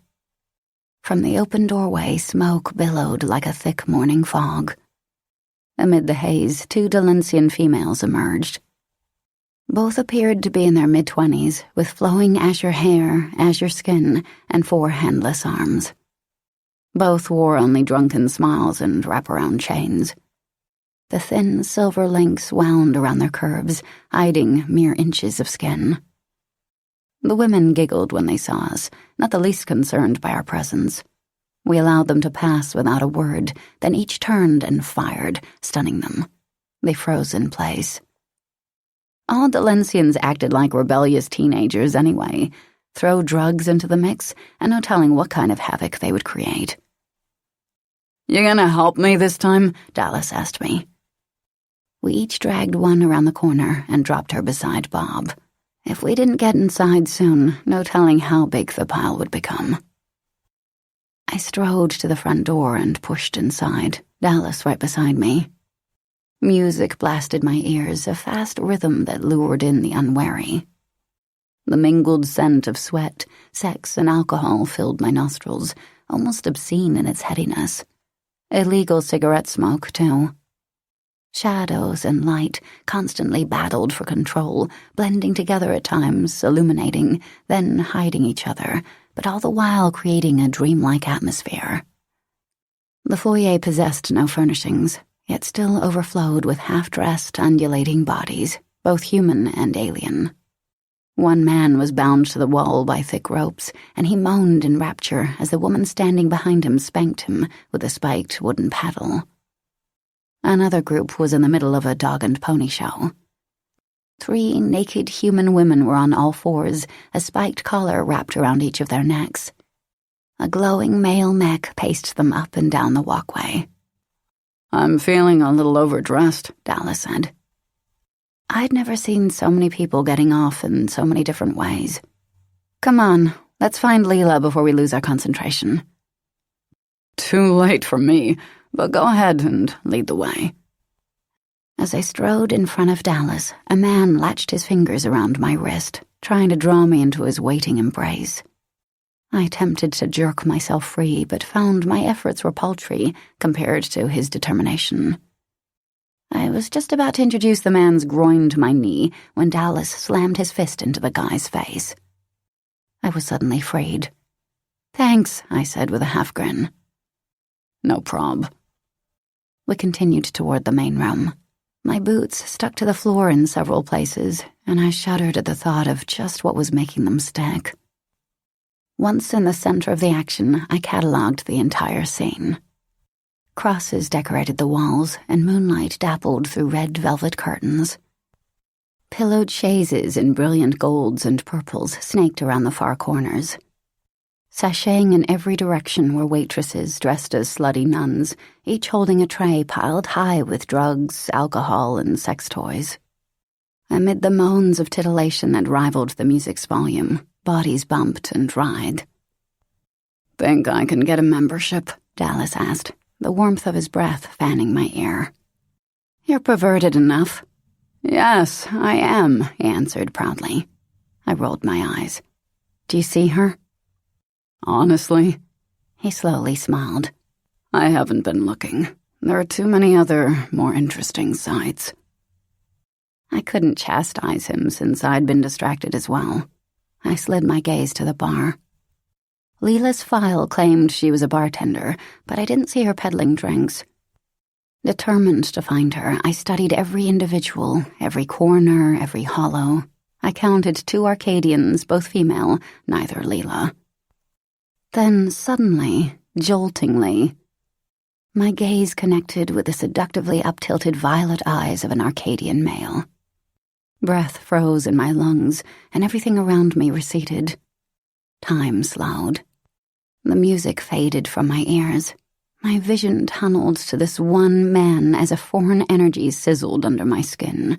From the open doorway, smoke billowed like a thick morning fog. Amid the haze, 2 Dalencian females emerged. Both appeared to be in their mid-20s, with flowing azure hair, azure skin, and 4 handless arms. Both wore only drunken smiles and wraparound chains. The thin silver links wound around their curves, hiding mere inches of skin. The women giggled when they saw us, not the least concerned by our presence. We allowed them to pass without a word, then each turned and fired, stunning them. They froze in place. All Dalencians acted like rebellious teenagers anyway. Throw drugs into the mix, and no telling what kind of havoc they would create. You gonna help me this time? Dallas asked me. We each dragged one around the corner and dropped her beside Bob. If we didn't get inside soon, no telling how big the pile would become. I strode to the front door and pushed inside, Dallas right beside me. Music blasted my ears, a fast rhythm that lured in the unwary. The mingled scent of sweat, sex, and alcohol filled my nostrils, almost obscene in its headiness. Illegal cigarette smoke, too. Shadows and light constantly battled for control, blending together at times, illuminating, then hiding each other, but all the while creating a dreamlike atmosphere. The foyer possessed no furnishings, yet still overflowed with half-dressed, undulating bodies, both human and alien. One man was bound to the wall by thick ropes, and he moaned in rapture as the woman standing behind him spanked him with a spiked wooden paddle. Another group was in the middle of a dog and pony show. 3 naked human women were on all fours, a spiked collar wrapped around each of their necks. A glowing male mech paced them up and down the walkway. I'm feeling a little overdressed, Dallas said. I'd never seen so many people getting off in so many different ways. Come on, let's find Leela before we lose our concentration. Too late for me, but go ahead and lead the way. As I strode in front of Dallas, a man latched his fingers around my wrist, trying to draw me into his waiting embrace. I attempted to jerk myself free, but found my efforts were paltry compared to his determination. I was just about to introduce the man's groin to my knee when Dallas slammed his fist into the guy's face. I was suddenly freed. Thanks, I said with a half-grin. No prob. We continued toward the main room. My boots stuck to the floor in several places, and I shuddered at the thought of just what was making them stick. Once in the center of the action, I catalogued the entire scene. Crosses decorated the walls, and moonlight dappled through red velvet curtains. Pillowed chaises in brilliant golds and purples snaked around the far corners. Sashaying in every direction were waitresses dressed as slutty nuns, each holding a tray piled high with drugs, alcohol, and sex toys. Amid the moans of titillation that rivaled the music's volume, bodies bumped and writhed. Think I can get a membership? Dallas asked, the warmth of his breath fanning my ear. You're perverted enough. Yes, I am, he answered proudly. I rolled my eyes. Do you see her? Honestly? He slowly smiled. I haven't been looking. There are too many other, more interesting sights. I couldn't chastise him since I'd been distracted as well. I slid my gaze to the bar. Leela's file claimed she was a bartender, but I didn't see her peddling drinks. Determined to find her, I studied every individual, every corner, every hollow. I counted 2 Arcadians, both female, neither Leela. Then suddenly, joltingly, my gaze connected with the seductively up-tilted violet eyes of an Arcadian male. Breath froze in my lungs, and everything around me receded. Time slowed. The music faded from my ears. My vision tunneled to this one man as a foreign energy sizzled under my skin.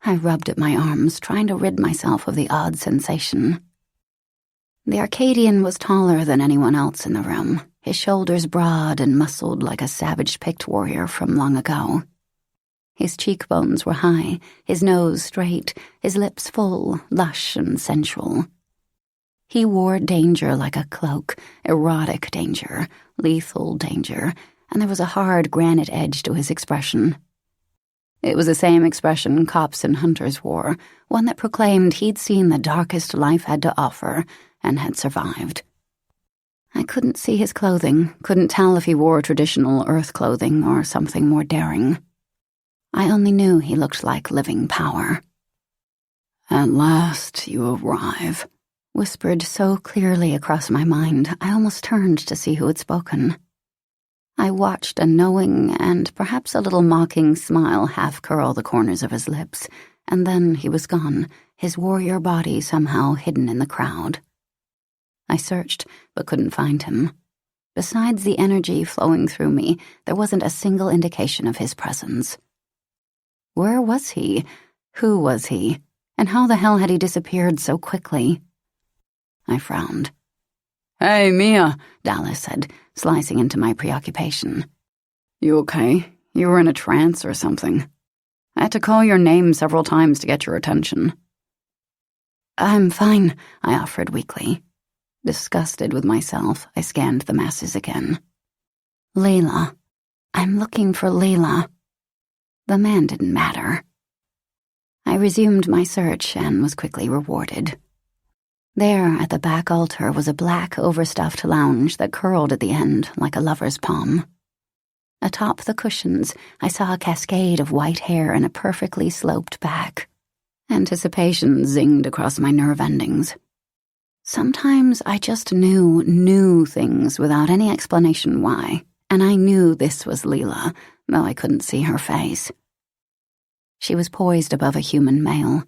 I rubbed at my arms, trying to rid myself of the odd sensation. The Arcadian was taller than anyone else in the room, his shoulders broad and muscled like a savage-picked warrior from long ago. His cheekbones were high, his nose straight, his lips full, lush and sensual. He wore danger like a cloak, erotic danger, lethal danger, and there was a hard granite edge to his expression. It was the same expression cops and hunters wore, one that proclaimed he'd seen the darkest life had to offer and had survived. I couldn't see his clothing, couldn't tell if he wore traditional earth clothing or something more daring. I only knew he looked like living power. "At last you arrive," whispered so clearly across my mind I almost turned to see who had spoken. I watched a knowing and perhaps a little mocking smile half curl the corners of his lips, and then he was gone, his warrior body somehow hidden in the crowd. I searched, but couldn't find him. Besides the energy flowing through me, there wasn't a single indication of his presence. Where was he? Who was he? And how the hell had he disappeared so quickly? I frowned. "Hey, Mia," Dallas said, slicing into my preoccupation. "You okay? You were in a trance or something. I had to call your name several times to get your attention." "I'm fine," I offered weakly. Disgusted with myself, I scanned the masses again. "Layla. I'm looking for Layla." The man didn't matter. I resumed my search and was quickly rewarded. There, at the back altar, was a black, overstuffed lounge that curled at the end like a lover's palm. Atop the cushions, I saw a cascade of white hair and a perfectly sloped back. Anticipation zinged across my nerve endings. Sometimes I just knew things without any explanation why, and I knew this was Leela, though I couldn't see her face. She was poised above a human male.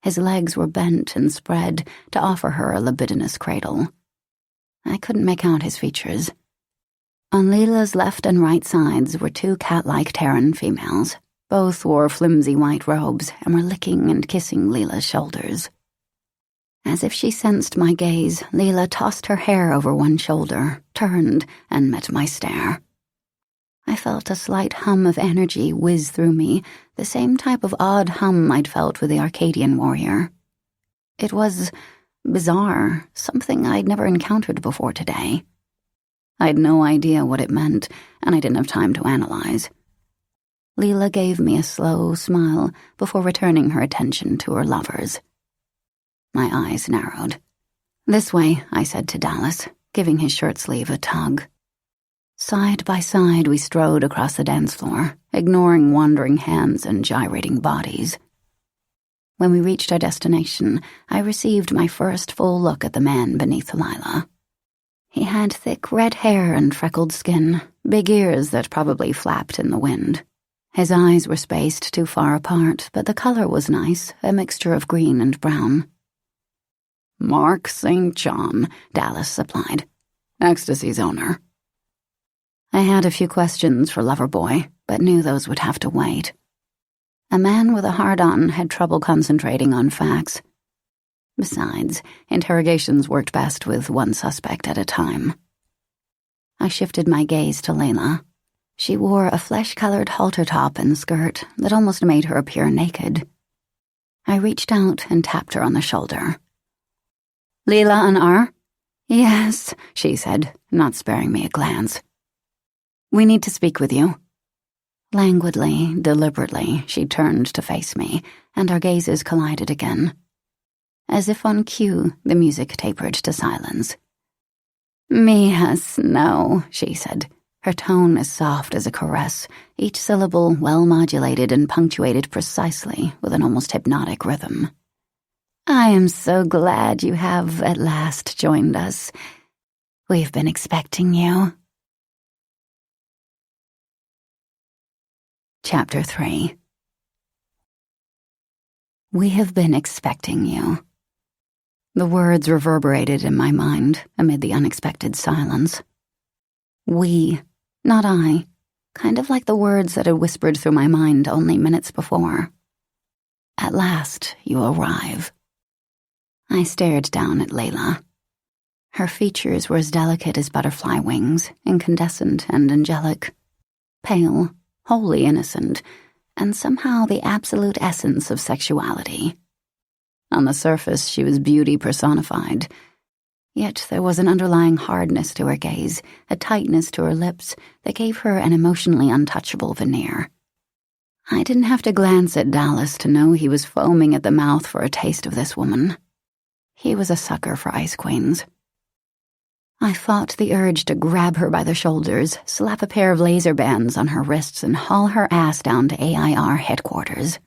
His legs were bent and spread to offer her a libidinous cradle. I couldn't make out his features. On Leela's left and right sides were two cat-like Terran females. Both wore flimsy white robes and were licking and kissing Leela's shoulders. As if she sensed my gaze, Leela tossed her hair over one shoulder, turned, and met my stare. I felt a slight hum of energy whiz through me, the same type of odd hum I'd felt with the Arcadian warrior. It was bizarre, something I'd never encountered before today. I'd no idea what it meant, and I didn't have time to analyze. Leela gave me a slow smile before returning her attention to her lovers. My eyes narrowed. "This way," I said to Dallas, giving his shirt sleeve a tug. Side by side we strode across the dance floor, ignoring wandering hands and gyrating bodies. When we reached our destination, I received my first full look at the man beneath Lila. He had thick red hair and freckled skin, big ears that probably flapped in the wind. His eyes were spaced too far apart, but the color was nice, a mixture of green and brown. "Mark St. John," Dallas supplied. "Ecstasy's owner." I had a few questions for Loverboy, but knew those would have to wait. A man with a hard-on had trouble concentrating on facts. Besides, interrogations worked best with one suspect at a time. I shifted my gaze to Layla. She wore a flesh-colored halter top and skirt that almost made her appear naked. I reached out and tapped her on the shoulder. "Leela and R?" "Yes," she said, not sparing me a glance. "We need to speak with you." Languidly, deliberately, she turned to face me, and our gazes collided again. As if on cue, the music tapered to silence. "Yes, no," she said, her tone as soft as a caress, each syllable well-modulated and punctuated precisely with an almost hypnotic rhythm. "I am so glad you have at last joined us. We've been expecting you." Chapter 3. We have been expecting you." The words reverberated in my mind amid the unexpected silence. We, not I, kind of like the words that had whispered through my mind only minutes before. "At last, you arrive." I stared down at Layla. Her features were as delicate as butterfly wings, incandescent and angelic, pale, wholly innocent, and somehow the absolute essence of sexuality. On the surface, she was beauty personified, yet there was an underlying hardness to her gaze, a tightness to her lips that gave her an emotionally untouchable veneer. I didn't have to glance at Dallas to know he was foaming at the mouth for a taste of this woman. He was a sucker for ice queens. I fought the urge to grab her by the shoulders, slap a pair of laser bands on her wrists, and haul her ass down to AIR headquarters.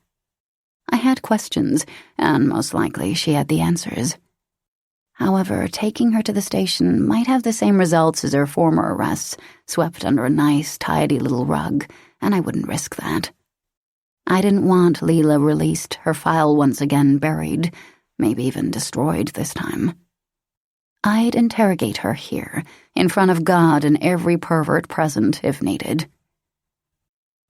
I had questions, and most likely she had the answers. However, taking her to the station might have the same results as her former arrests, swept under a nice, tidy little rug, and I wouldn't risk that. I didn't want Leela released, her file once again buried, maybe even destroyed this time. I'd interrogate her here, in front of God and every pervert present, if needed.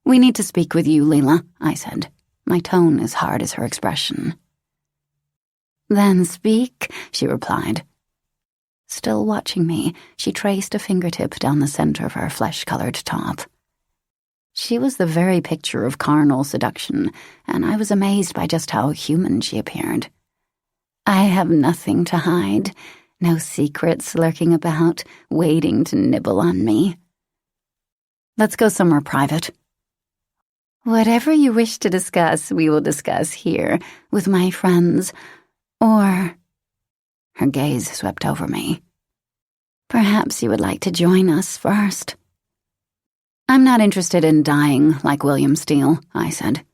"We need to speak with you, Leela," I said, my tone as hard as her expression. "Then speak," she replied. Still watching me, she traced a fingertip down the center of her flesh-colored top. She was the very picture of carnal seduction, and I was amazed by just how human she appeared. "I have nothing to hide. No secrets lurking about, waiting to nibble on me." "Let's go somewhere private." "Whatever you wish to discuss, we will discuss here, with my friends, or—" Her gaze swept over me. "Perhaps you would like to join us first." "I'm not interested in dying like William Steele," I said.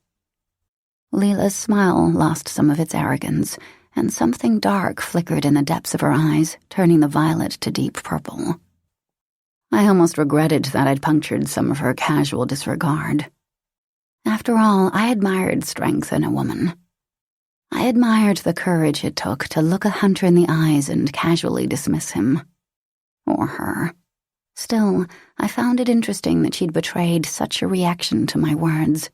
Leela's smile lost some of its arrogance, and something dark flickered in the depths of her eyes, turning the violet to deep purple. I almost regretted that I'd punctured some of her casual disregard. After all, I admired strength in a woman. I admired the courage it took to look a hunter in the eyes and casually dismiss him. Or her. Still, I found it interesting that she'd betrayed such a reaction to my words.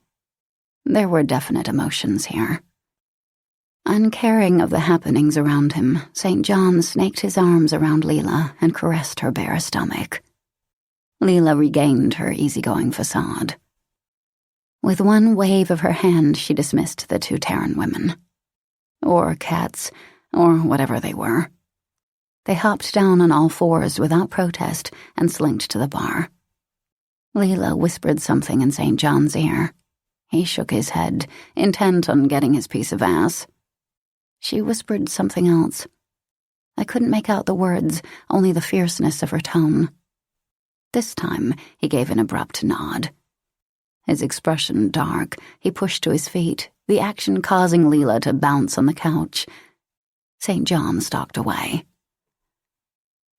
There were definite emotions here. Uncaring of the happenings around him, St. John snaked his arms around Leela and caressed her bare stomach. Leela regained her easygoing facade. With one wave of her hand, she dismissed the two Terran women. Or cats, or whatever they were. They hopped down on all fours without protest and slinked to the bar. Leela whispered something in St. John's ear. He shook his head, intent on getting his piece of ass. She whispered something else. I couldn't make out the words, only the fierceness of her tone. This time, he gave an abrupt nod. His expression dark, he pushed to his feet, the action causing Leela to bounce on the couch. St. John stalked away.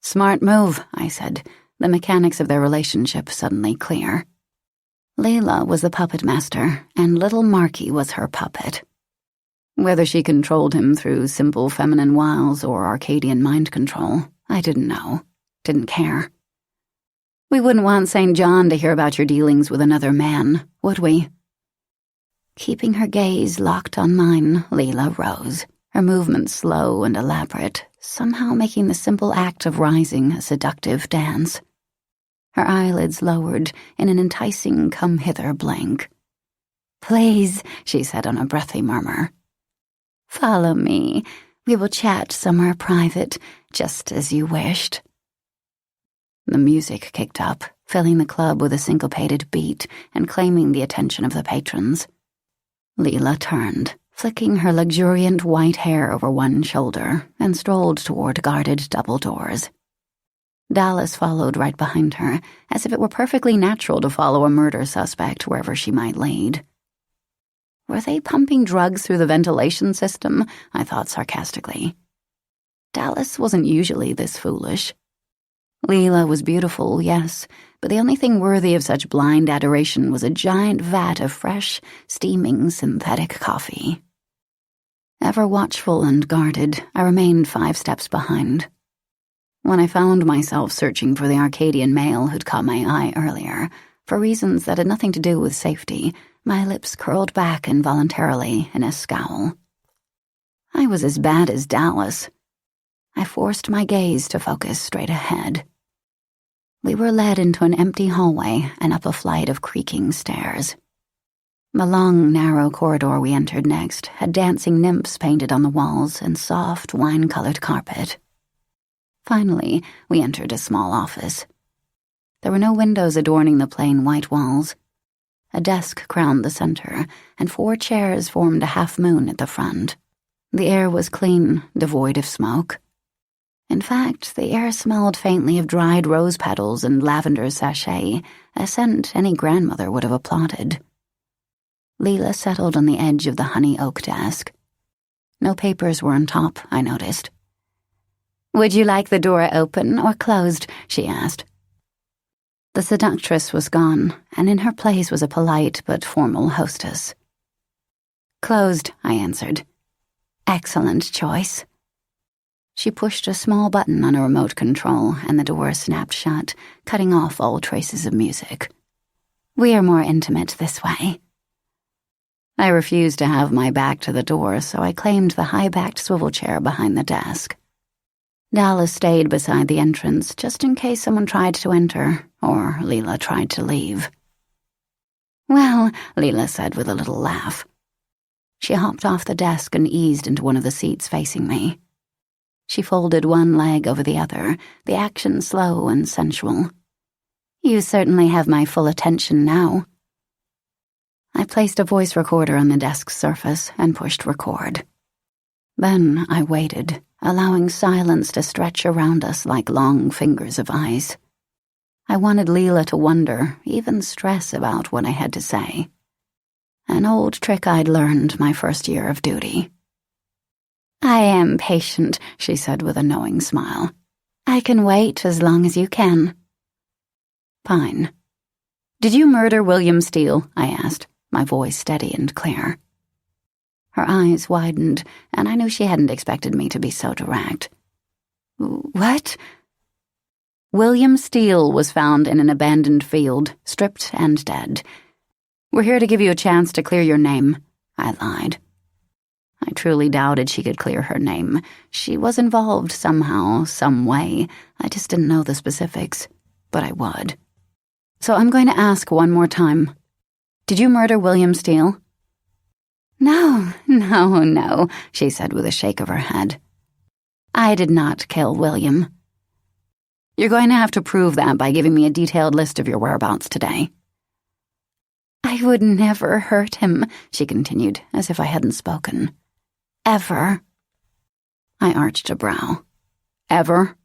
"Smart move," I said, the mechanics of their relationship suddenly clear. Leela was the puppet master, and little Marky was her puppet. Whether she controlled him through simple feminine wiles or Arcadian mind control, I didn't know, didn't care. "We wouldn't want St. John to hear about your dealings with another man, would we?" Keeping her gaze locked on mine, Leela rose, her movements slow and elaborate, somehow making the simple act of rising a seductive dance. Her eyelids lowered in an enticing come-hither blank. "Please," she said on a breathy murmur. "Follow me. We will chat somewhere private, just as you wished." The music kicked up, filling the club with a syncopated beat and claiming the attention of the patrons. Leela turned, flicking her luxuriant white hair over one shoulder, and strolled toward guarded double doors. Dallas followed right behind her, as if it were perfectly natural to follow a murder suspect wherever she might lead. Were they pumping drugs through the ventilation system? I thought sarcastically. Dallas wasn't usually this foolish. Leela was beautiful, yes, but the only thing worthy of such blind adoration was a giant vat of fresh, steaming synthetic coffee. Ever watchful and guarded, I remained 5 steps behind. When I found myself searching for the Arcadian male who'd caught my eye earlier, for reasons that had nothing to do with safety, my lips curled back involuntarily in a scowl. I was as bad as Dallas. I forced my gaze to focus straight ahead. We were led into an empty hallway and up a flight of creaking stairs. The long, narrow corridor we entered next had dancing nymphs painted on the walls and soft, wine-colored carpet. Finally, we entered a small office. There were no windows adorning the plain white walls. A desk crowned the center, and 4 chairs formed a half-moon at the front. The air was clean, devoid of smoke. In fact, the air smelled faintly of dried rose petals and lavender sachet, a scent any grandmother would have applauded. Leela settled on the edge of the honey oak desk. No papers were on top, I noticed. "Would you like the door open or closed?" she asked. The seductress was gone, and in her place was a polite but formal hostess. "Closed," I answered. "Excellent choice." She pushed a small button on a remote control, and the door snapped shut, cutting off all traces of music. "We are more intimate this way." I refused to have my back to the door, so I claimed the high-backed swivel chair behind the desk. Dallas stayed beside the entrance, just in case someone tried to enter, or Leela tried to leave. "Well," Leela said with a little laugh. She hopped off the desk and eased into one of the seats facing me. She folded one leg over the other, the action slow and sensual. "You certainly have my full attention now." I placed a voice recorder on the desk's surface and pushed record. Then I waited, allowing silence to stretch around us like long fingers of ice. I wanted Leela to wonder, even stress about what I had to say. An old trick I'd learned my first year of duty. "I am patient," she said with a knowing smile. "I can wait as long as you can." "Fine. Did you murder William Steele?" I asked, my voice steady and clear. Her eyes widened, and I knew she hadn't expected me to be so direct. "What?" "William Steele was found in an abandoned field, stripped and dead. We're here to give you a chance to clear your name," I lied. I truly doubted she could clear her name. She was involved somehow, some way. I just didn't know the specifics, but I would. "So I'm going to ask one more time. Did you murder William Steele?" No, she said with a shake of her head. "I did not kill William." "You're going to have to prove that by giving me a detailed list of your whereabouts today." "I would never hurt him," she continued, as if I hadn't spoken. "Ever." I arched a brow. "Ever?"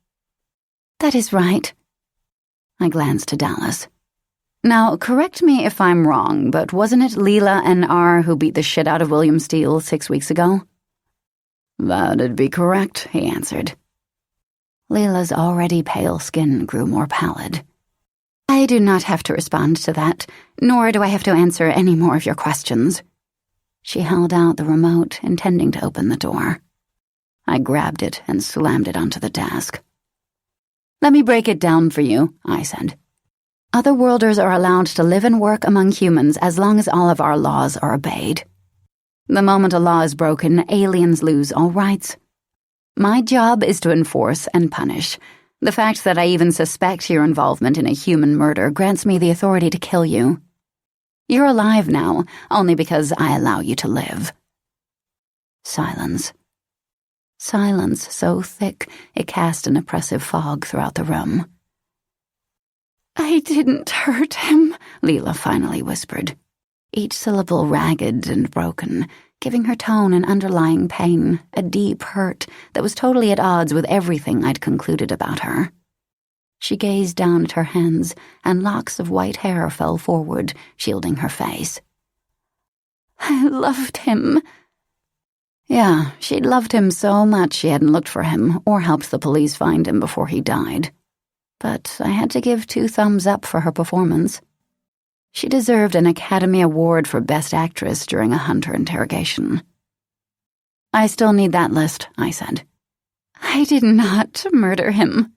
"That is right." I glanced to Dallas. "Now, correct me if I'm wrong, but wasn't it Leela and R who beat the shit out of William Steele 6 weeks ago?" "That'd be correct," he answered. Leela's already pale skin grew more pallid. "I do not have to respond to that, nor do I have to answer any more of your questions." She held out the remote, intending to open the door. I grabbed it and slammed it onto the desk. "Let me break it down for you," I said. "Otherworlders are allowed to live and work among humans as long as all of our laws are obeyed. The moment a law is broken, aliens lose all rights. My job is to enforce and punish. The fact that I even suspect your involvement in a human murder grants me the authority to kill you. You're alive now, only because I allow you to live." Silence. Silence so thick it cast an oppressive fog throughout the room. "I didn't hurt him," Leela finally whispered, each syllable ragged and broken, giving her tone an underlying pain, a deep hurt that was totally at odds with everything I'd concluded about her. She gazed down at her hands, and locks of white hair fell forward, shielding her face. "I loved him." Yeah, she'd loved him so much she hadn't looked for him or helped the police find him before he died. But I had to give 2 thumbs up for her performance. She deserved an Academy Award for Best Actress during a Hunter interrogation. I still need that list, I said. I did not murder him.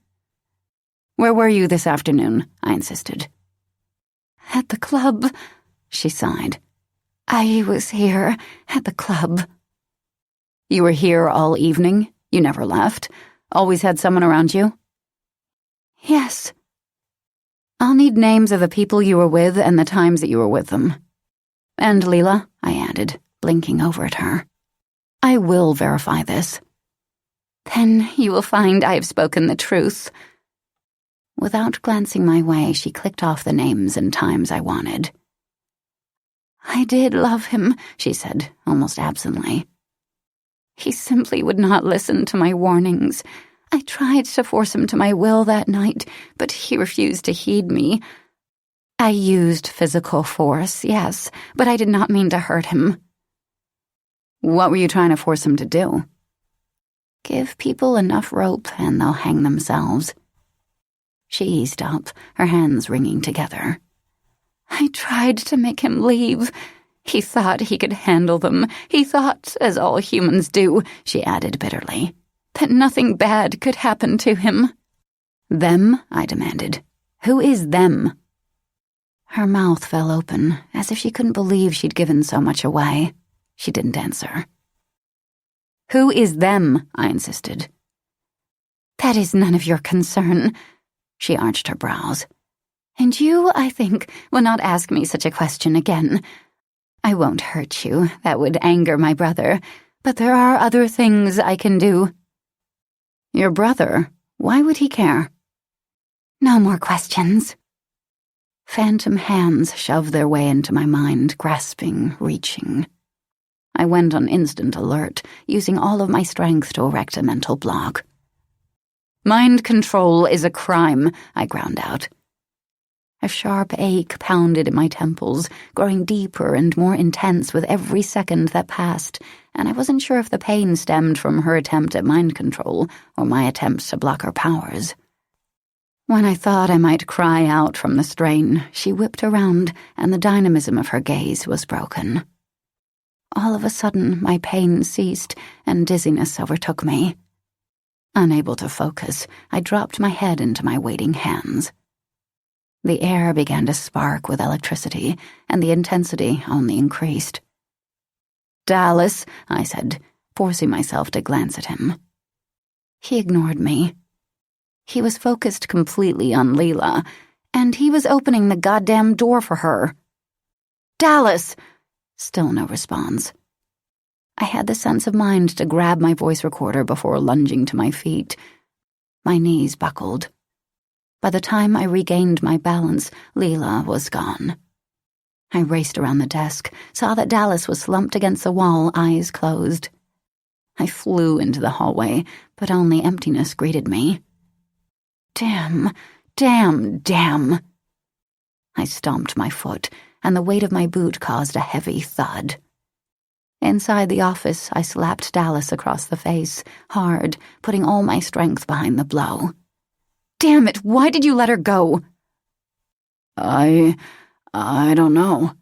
Where were you this afternoon? I insisted. At the club, she sighed. I was here at the club. You were here all evening? You never left? Always had someone around you? Yes. I'll need names of the people you were with and the times that you were with them. And Leela, I added, blinking over at her. I will verify this. Then you will find I have spoken the truth. Without glancing my way, she clicked off the names and times I wanted. I did love him, she said, almost absently. He simply would not listen to my warnings. I tried to force him to my will that night, but he refused to heed me. I used physical force, yes, but I did not mean to hurt him. What were you trying to force him to do? Give people enough rope and they'll hang themselves. She eased up, her hands wringing together. I tried to make him leave. He thought he could handle them. He thought, as all humans do, she added bitterly, that nothing bad could happen to him. Them? I demanded. Who is them? Her mouth fell open, as if she couldn't believe she'd given so much away. She didn't answer. Who is them? I insisted. That is none of your concern. She arched her brows. And you, I think, will not ask me such a question again. I won't hurt you. That would anger my brother. But there are other things I can do. Your brother? Why would he care? No more questions. Phantom hands shoved their way into my mind, grasping, reaching. I went on instant alert, using all of my strength to erect a mental block. Mind control is a crime, I ground out. A sharp ache pounded in my temples, growing deeper and more intense with every second that passed, and I wasn't sure if the pain stemmed from her attempt at mind control or my attempts to block her powers. When I thought I might cry out from the strain, she whipped around, and the dynamism of her gaze was broken. All of a sudden, my pain ceased, and dizziness overtook me. Unable to focus, I dropped my head into my waiting hands. The air began to spark with electricity, and the intensity only increased. Dallas, I said, forcing myself to glance at him. He ignored me. He was focused completely on Leela, and he was opening the goddamn door for her. Dallas! Still no response. I had the sense of mind to grab my voice recorder before lunging to my feet. My knees buckled. By the time I regained my balance, Leela was gone. I raced around the desk, saw that Dallas was slumped against the wall, eyes closed. I flew into the hallway, but only emptiness greeted me. Damn. I stomped my foot, and the weight of my boot caused a heavy thud. Inside the office, I slapped Dallas across the face, hard, putting all my strength behind the blow. Damn it, why did you let her go? I don't know.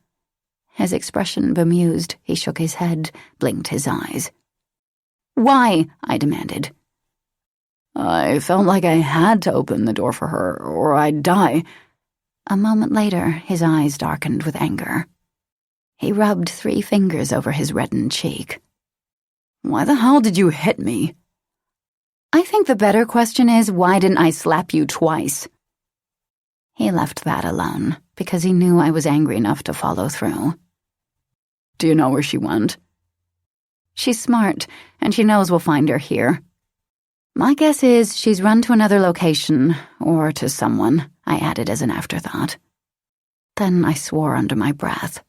His expression bemused, he shook his head, blinked his eyes. Why? I demanded. I felt like I had to open the door for her, or I'd die. A moment later, his eyes darkened with anger. He rubbed 3 fingers over his reddened cheek. Why the hell did you hit me? I think the better question is, why didn't I slap you twice? He left that alone, because he knew I was angry enough to follow through. Do you know where she went? She's smart, and she knows we'll find her here. My guess is she's run to another location, or to someone, I added as an afterthought. Then I swore under my breath.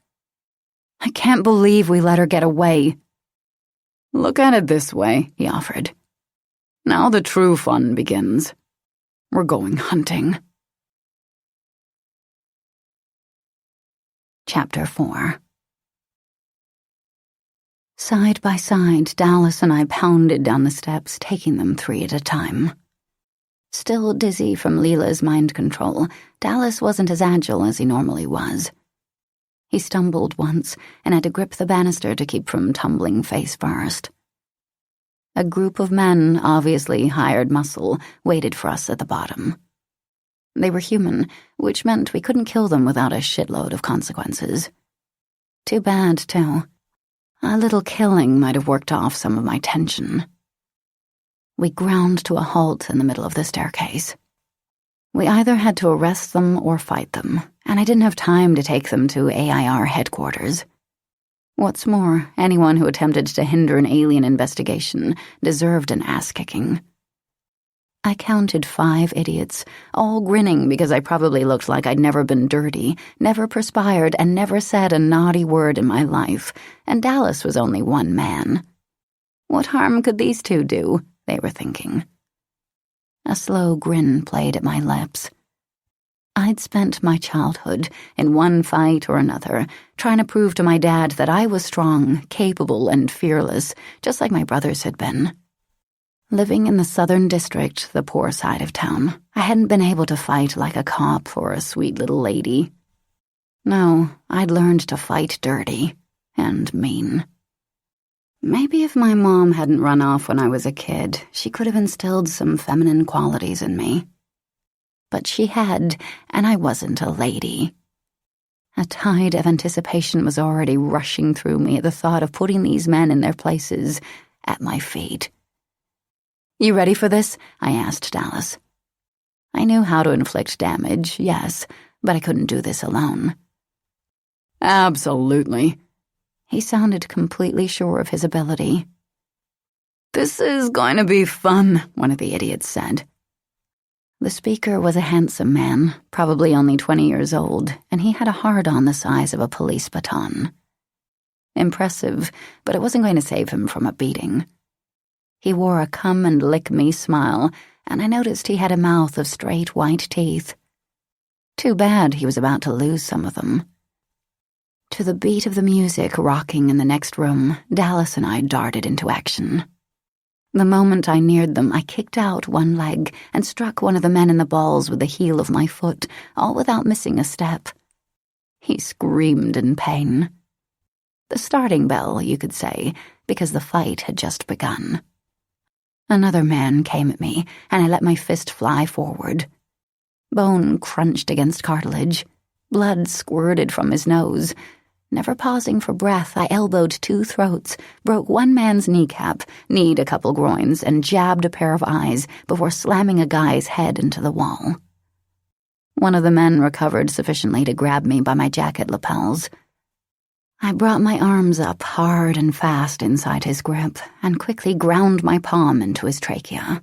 I can't believe we let her get away. Look at it this way, he offered. Now the true fun begins. We're going hunting. Chapter 4. Side by side, Dallas and I pounded down the steps, taking them 3 at a time. Still dizzy from Leela's mind control, Dallas wasn't as agile as he normally was. He stumbled once and had to grip the banister to keep from tumbling face first. A group of men, obviously hired muscle, waited for us at the bottom. They were human, which meant we couldn't kill them without a shitload of consequences. Too bad, too. A little killing might have worked off some of my tension. We ground to a halt in the middle of the staircase. We either had to arrest them or fight them, and I didn't have time to take them to AIR headquarters. What's more, anyone who attempted to hinder an alien investigation deserved an ass-kicking. I counted 5 idiots, all grinning because I probably looked like I'd never been dirty, never perspired, and never said a naughty word in my life, and Dallas was only one man. What harm could these two do? They were thinking. A slow grin played at my lips. I'd spent my childhood, in one fight or another, trying to prove to my dad that I was strong, capable, and fearless, just like my brothers had been. Living in the Southern District, the poor side of town, I hadn't been able to fight like a cop or a sweet little lady. No, I'd learned to fight dirty and mean. Maybe if my mom hadn't run off when I was a kid, she could have instilled some feminine qualities in me. But she had, and I wasn't a lady. A tide of anticipation was already rushing through me at the thought of putting these men in their places at my feet. "You ready for this?" I asked Dallas. I knew how to inflict damage, yes, but I couldn't do this alone. "Absolutely." He sounded completely sure of his ability. "This is going to be fun," one of the idiots said. The speaker was a handsome man, probably only 20 years old, and he had a hard-on the size of a police baton. Impressive, but it wasn't going to save him from a beating. He wore a come-and-lick-me smile, and I noticed he had a mouth of straight white teeth. Too bad he was about to lose some of them. To the beat of the music rocking in the next room, Dallas and I darted into action. The moment I neared them, I kicked out one leg and struck one of the men in the balls with the heel of my foot, all without missing a step. He screamed in pain. The starting bell, you could say, because the fight had just begun. Another man came at me, and I let my fist fly forward. Bone crunched against cartilage. Blood squirted from his nose. Never pausing for breath, I elbowed 2 throats, broke one man's kneecap, kneed a couple groins, and jabbed a pair of eyes before slamming a guy's head into the wall. One of the men recovered sufficiently to grab me by my jacket lapels. I brought my arms up hard and fast inside his grip and quickly ground my palm into his trachea.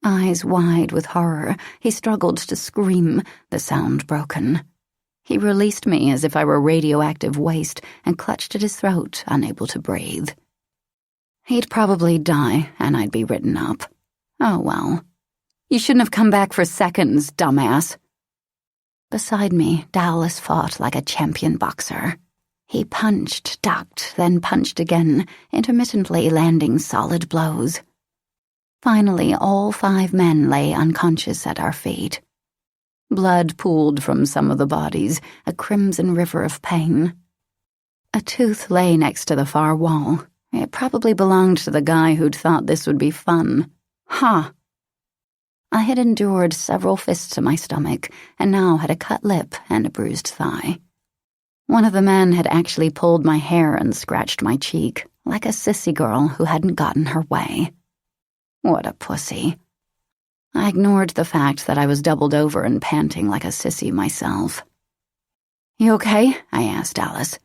Eyes wide with horror, he struggled to scream, the sound broken. He released me as if I were radioactive waste and clutched at his throat, unable to breathe. He'd probably die, and I'd be written up. Oh well. "You shouldn't have come back for seconds, dumbass." Beside me, Dallas fought like a champion boxer. He punched, ducked, then punched again, intermittently landing solid blows. Finally, all 5 men lay unconscious at our feet. Blood pooled from some of the bodies, a crimson river of pain. A tooth lay next to the far wall. It probably belonged to the guy who'd thought this would be fun. Ha! I had endured several fists to my stomach, and now had a cut lip and a bruised thigh. One of the men had actually pulled my hair and scratched my cheek, like a sissy girl who hadn't gotten her way. What a pussy. I ignored the fact that I was doubled over and panting like a sissy myself. "You okay?" I asked Dallas.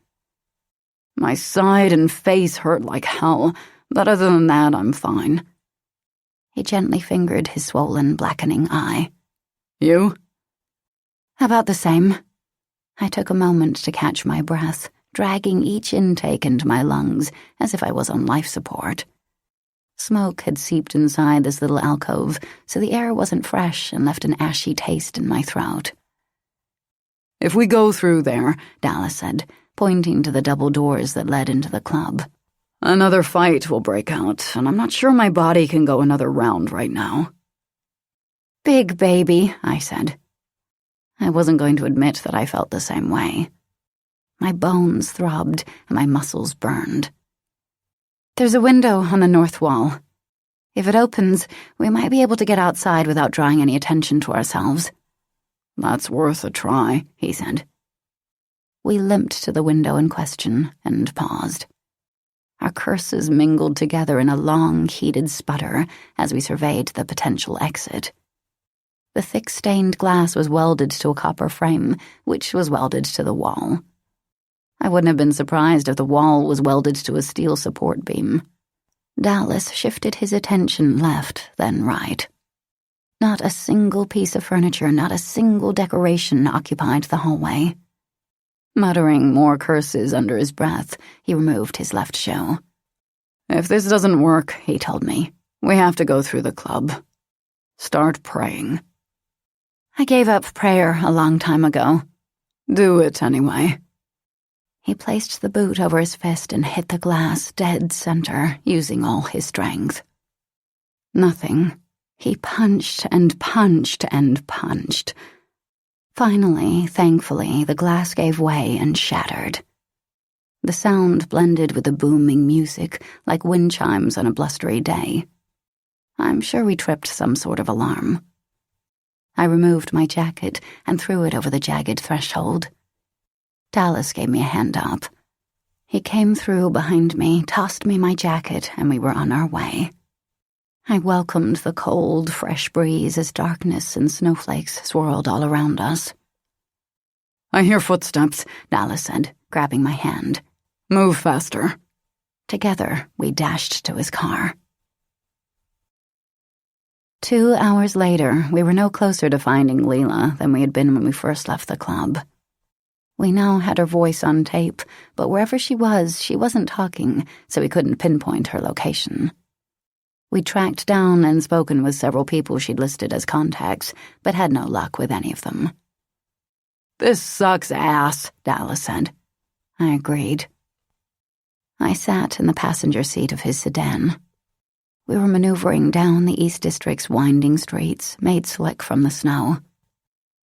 "My side and face hurt like hell, but other than that, I'm fine." He gently fingered his swollen, blackening eye. "You?" "About the same." I took a moment to catch my breath, dragging each intake into my lungs as if I was on life support. Smoke had seeped inside this little alcove, so the air wasn't fresh and left an ashy taste in my throat. "If we go through there," Dallas said, pointing to the double doors that led into the club, "another fight will break out, and I'm not sure my body can go another round right now." "Big baby," I said. I wasn't going to admit that I felt the same way. My bones throbbed and my muscles burned. There's a window on the north wall. If it opens, we might be able to get outside without drawing any attention to ourselves." "That's worth a try," he said. We limped to the window in question and paused. Our curses mingled together in a long, heated sputter as we surveyed the potential exit. The thick stained glass was welded to a copper frame, which was welded to the wall. I wouldn't have been surprised if the wall was welded to a steel support beam. Dallas shifted his attention left, then right. Not a single piece of furniture, not a single decoration occupied the hallway. Muttering more curses under his breath, he removed his left shoe. "If this doesn't work," he told me, "we have to go through the club. Start praying." I gave up prayer a long time ago. "Do it anyway." He placed the boot over his fist and hit the glass dead center, using all his strength. Nothing. He punched and punched and punched. Finally, thankfully, the glass gave way and shattered. The sound blended with the booming music like wind chimes on a blustery day. I'm sure we tripped some sort of alarm. I removed my jacket and threw it over the jagged threshold. Dallas gave me a hand up. He came through behind me, tossed me my jacket, and we were on our way. I welcomed the cold, fresh breeze as darkness and snowflakes swirled all around us. "I hear footsteps," Dallas said, grabbing my hand. "Move faster." Together, we dashed to his car. 2 hours later, we were no closer to finding Leela than we had been when we first left the club. We now had her voice on tape, but wherever she wasn't talking, so we couldn't pinpoint her location. We tracked down and spoken with several people she'd listed as contacts, but had no luck with any of them. "This sucks ass," Dallas said. I agreed. I sat in the passenger seat of his sedan. We were maneuvering down the East District's winding streets, made slick from the snow.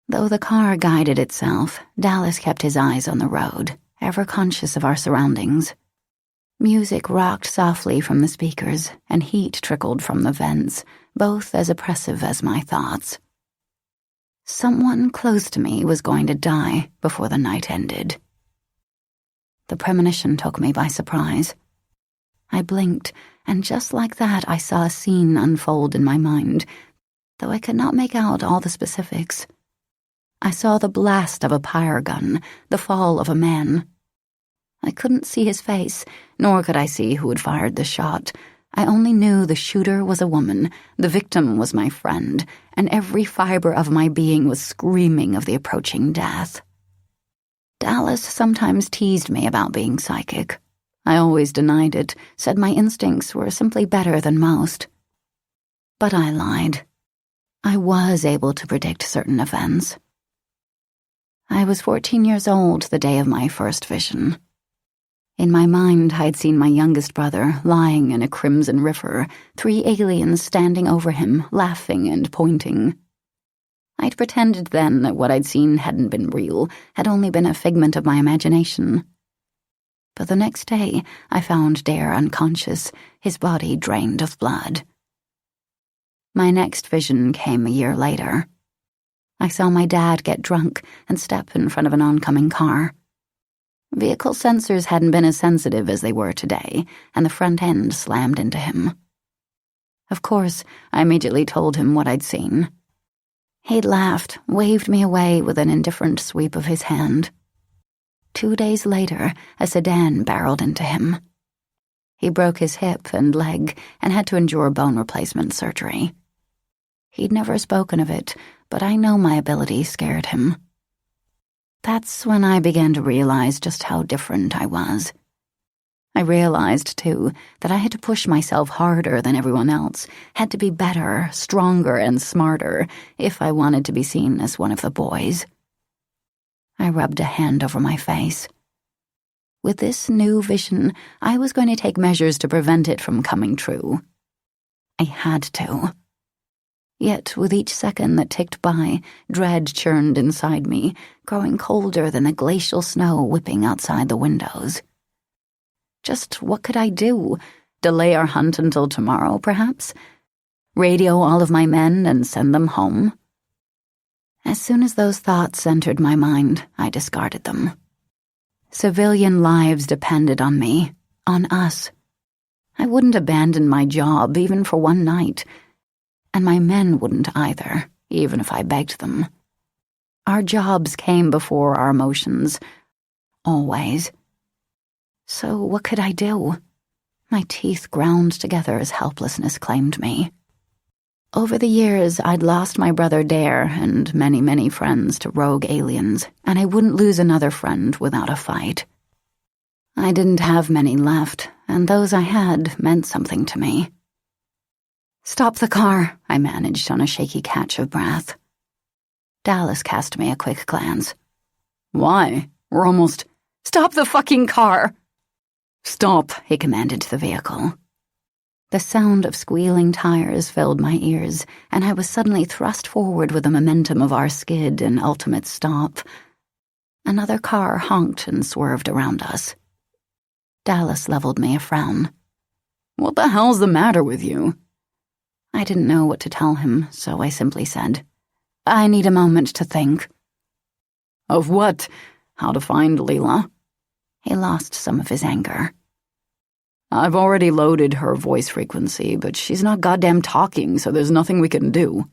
Though the car guided itself, Dallas kept his eyes on the road, ever conscious of our surroundings. Music rocked softly from the speakers, and heat trickled from the vents, both as oppressive as my thoughts. Someone close to me was going to die before the night ended. The premonition took me by surprise. I blinked, and just like that I saw a scene unfold in my mind, though I could not make out all the specifics. I saw the blast of a pyre gun, the fall of a man. I couldn't see his face, nor could I see who had fired the shot. I only knew the shooter was a woman, the victim was my friend, and every fiber of my being was screaming of the approaching death. Dallas sometimes teased me about being psychic. I always denied it, said my instincts were simply better than most. But I lied. I was able to predict certain events. I was 14 years old the day of my first vision. In my mind, I'd seen my youngest brother lying in a crimson river, 3 aliens standing over him, laughing and pointing. I'd pretended then that what I'd seen hadn't been real, had only been a figment of my imagination. But the next day, I found Dare unconscious, his body drained of blood. My next vision came a year later. I saw my dad get drunk and step in front of an oncoming car. Vehicle sensors hadn't been as sensitive as they were today, and the front end slammed into him. Of course, I immediately told him what I'd seen. He'd laughed, waved me away with an indifferent sweep of his hand. 2 days later, a sedan barreled into him. He broke his hip and leg and had to endure bone replacement surgery. He'd never spoken of it, but I know my ability scared him. That's when I began to realize just how different I was. I realized, too, that I had to push myself harder than everyone else, had to be better, stronger, and smarter if I wanted to be seen as one of the boys. I rubbed a hand over my face. With this new vision, I was going to take measures to prevent it from coming true. I had to. Yet, with each second that ticked by, dread churned inside me, growing colder than the glacial snow whipping outside the windows. Just what could I do? Delay our hunt until tomorrow, perhaps? Radio all of my men and send them home? As soon as those thoughts entered my mind, I discarded them. Civilian lives depended on me, on us. I wouldn't abandon my job even for one night, and my men wouldn't either, even if I begged them. Our jobs came before our emotions, always. So what could I do? My teeth ground together as helplessness claimed me. Over the years, I'd lost my brother Dare and many, many friends to rogue aliens, and I wouldn't lose another friend without a fight. I didn't have many left, and those I had meant something to me. "Stop the car," I managed on a shaky catch of breath. Dallas cast me a quick glance. "Why? We're almost—" "Stop the fucking car!" "Stop," he commanded to the vehicle. The sound of squealing tires filled my ears, and I was suddenly thrust forward with the momentum of our skid and ultimate stop. Another car honked and swerved around us. Dallas leveled me a frown. "What the hell's the matter with you?" I didn't know what to tell him, so I simply said, "I need a moment to think." "Of what? How to find Leela?" He lost some of his anger. "I've already loaded her voice frequency, but she's not goddamn talking, so there's nothing we can do."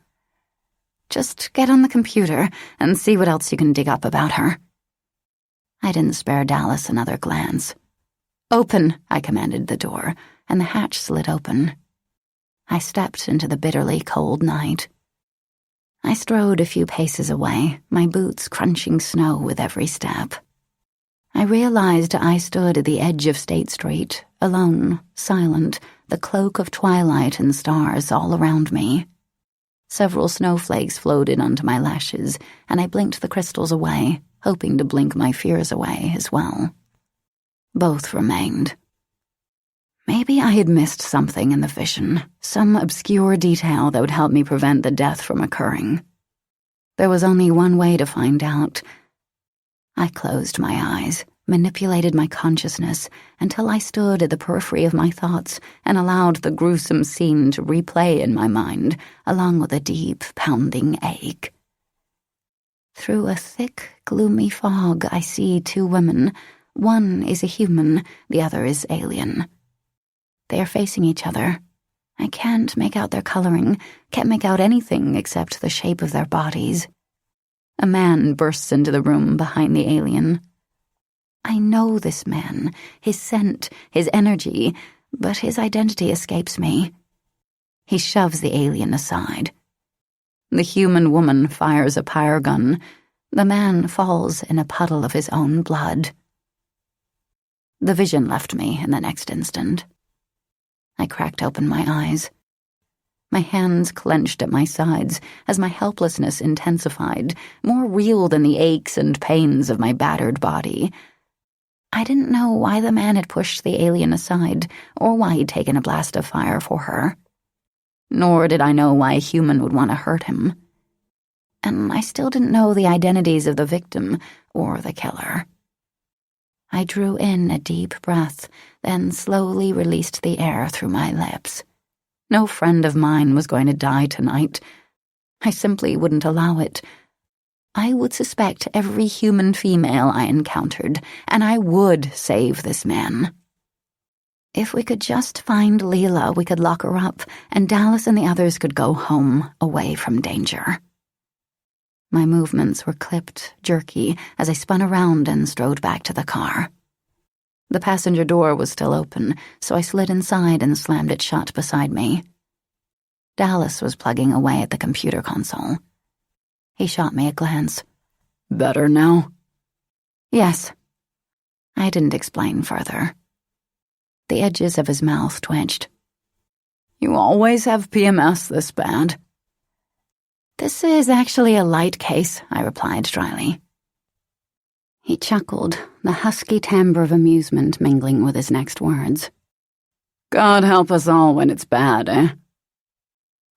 "Just get on the computer and see what else you can dig up about her." I didn't spare Dallas another glance. "Open," I commanded the door, and the hatch slid open. I stepped into the bitterly cold night. I strode a few paces away, my boots crunching snow with every step. I realized I stood at the edge of State Street, alone, silent, the cloak of twilight and stars all around me. Several snowflakes floated onto my lashes, and I blinked the crystals away, hoping to blink my fears away as well. Both remained. Maybe I had missed something in the vision, some obscure detail that would help me prevent the death from occurring. There was only one way to find out. I closed my eyes, manipulated my consciousness until I stood at the periphery of my thoughts and allowed the gruesome scene to replay in my mind, along with a deep, pounding ache. Through a thick, gloomy fog, I see two women. One is a human, the other is alien. They are facing each other. I can't make out their coloring, can't make out anything except the shape of their bodies. A man bursts into the room behind the alien. I know this man, his scent, his energy, but his identity escapes me. He shoves the alien aside. The human woman fires a pyre gun. The man falls in a puddle of his own blood. The vision left me in the next instant. I cracked open my eyes. My hands clenched at my sides as my helplessness intensified, more real than the aches and pains of my battered body. I didn't know why the man had pushed the alien aside, or why he'd taken a blast of fire for her. Nor did I know why a human would want to hurt him. And I still didn't know the identities of the victim or the killer. I drew in a deep breath, then slowly released the air through my lips. No friend of mine was going to die tonight. I simply wouldn't allow it. I would suspect every human female I encountered, and I would save this man. If we could just find Leela, we could lock her up, and Dallas and the others could go home, away from danger. My movements were clipped, jerky, as I spun around and strode back to the car. The passenger door was still open, so I slid inside and slammed it shut beside me. Dallas was plugging away at the computer console. He shot me a glance. "Better now?" "Yes." I didn't explain further. The edges of his mouth twitched. "You always have PMS this bad?" "This is actually a light case," I replied dryly. He chuckled, the husky timbre of amusement mingling with his next words. "God help us all when it's bad, eh?"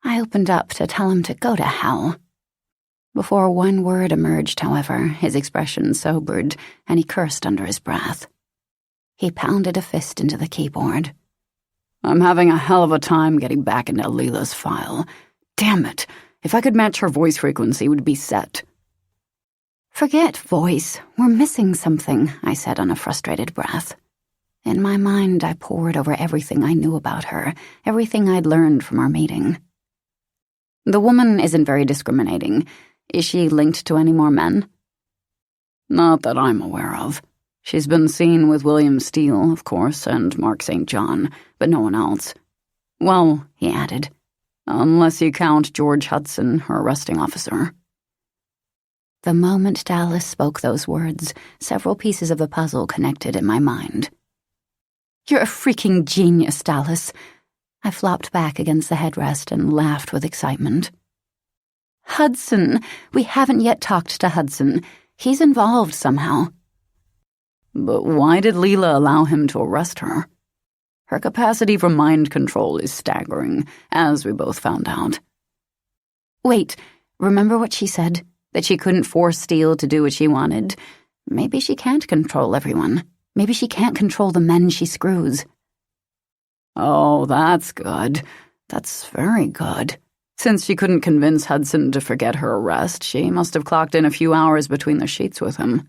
I opened up to tell him to go to hell. Before one word emerged, however, his expression sobered, and he cursed under his breath. He pounded a fist into the keyboard. I'm having a hell of a time getting back into Leela's file. Damn it. If I could match her voice frequency, we'd be set. Forget voice. We're missing something, I said on a frustrated breath. In my mind, I pored over everything I knew about her, everything I'd learned from our meeting. The woman isn't very discriminating. Is she linked to any more men? Not that I'm aware of. She's been seen with William Steele, of course, and Mark St. John, but no one else. Well, he added, unless you count George Hudson, her arresting officer. The moment Dallas spoke those words, several pieces of the puzzle connected in my mind. You're a freaking genius, Dallas. I flopped back against the headrest and laughed with excitement. Hudson! We haven't yet talked to Hudson. He's involved somehow. But why did Leela allow him to arrest her? Her capacity for mind control is staggering, as we both found out. Wait, remember what she said? That she couldn't force Steele to do what she wanted? Maybe she can't control everyone. Maybe she can't control the men she screws. Oh, that's good. That's very good. Since she couldn't convince Hudson to forget her arrest, she must have clocked in a few hours between the sheets with him.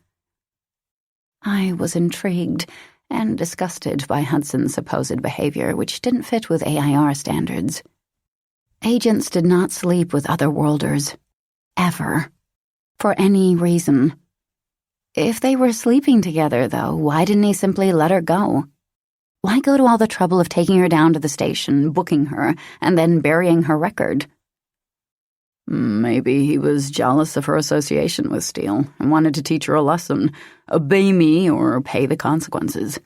I was intrigued and disgusted by Hudson's supposed behavior, which didn't fit with AIR standards. Agents did not sleep with other worlders. Ever. For any reason. If they were sleeping together, though, why didn't he simply let her go? Why go to all the trouble of taking her down to the station, booking her, and then burying her record? Maybe he was jealous of her association with Steele and wanted to teach her a lesson. Obey me or pay the consequences.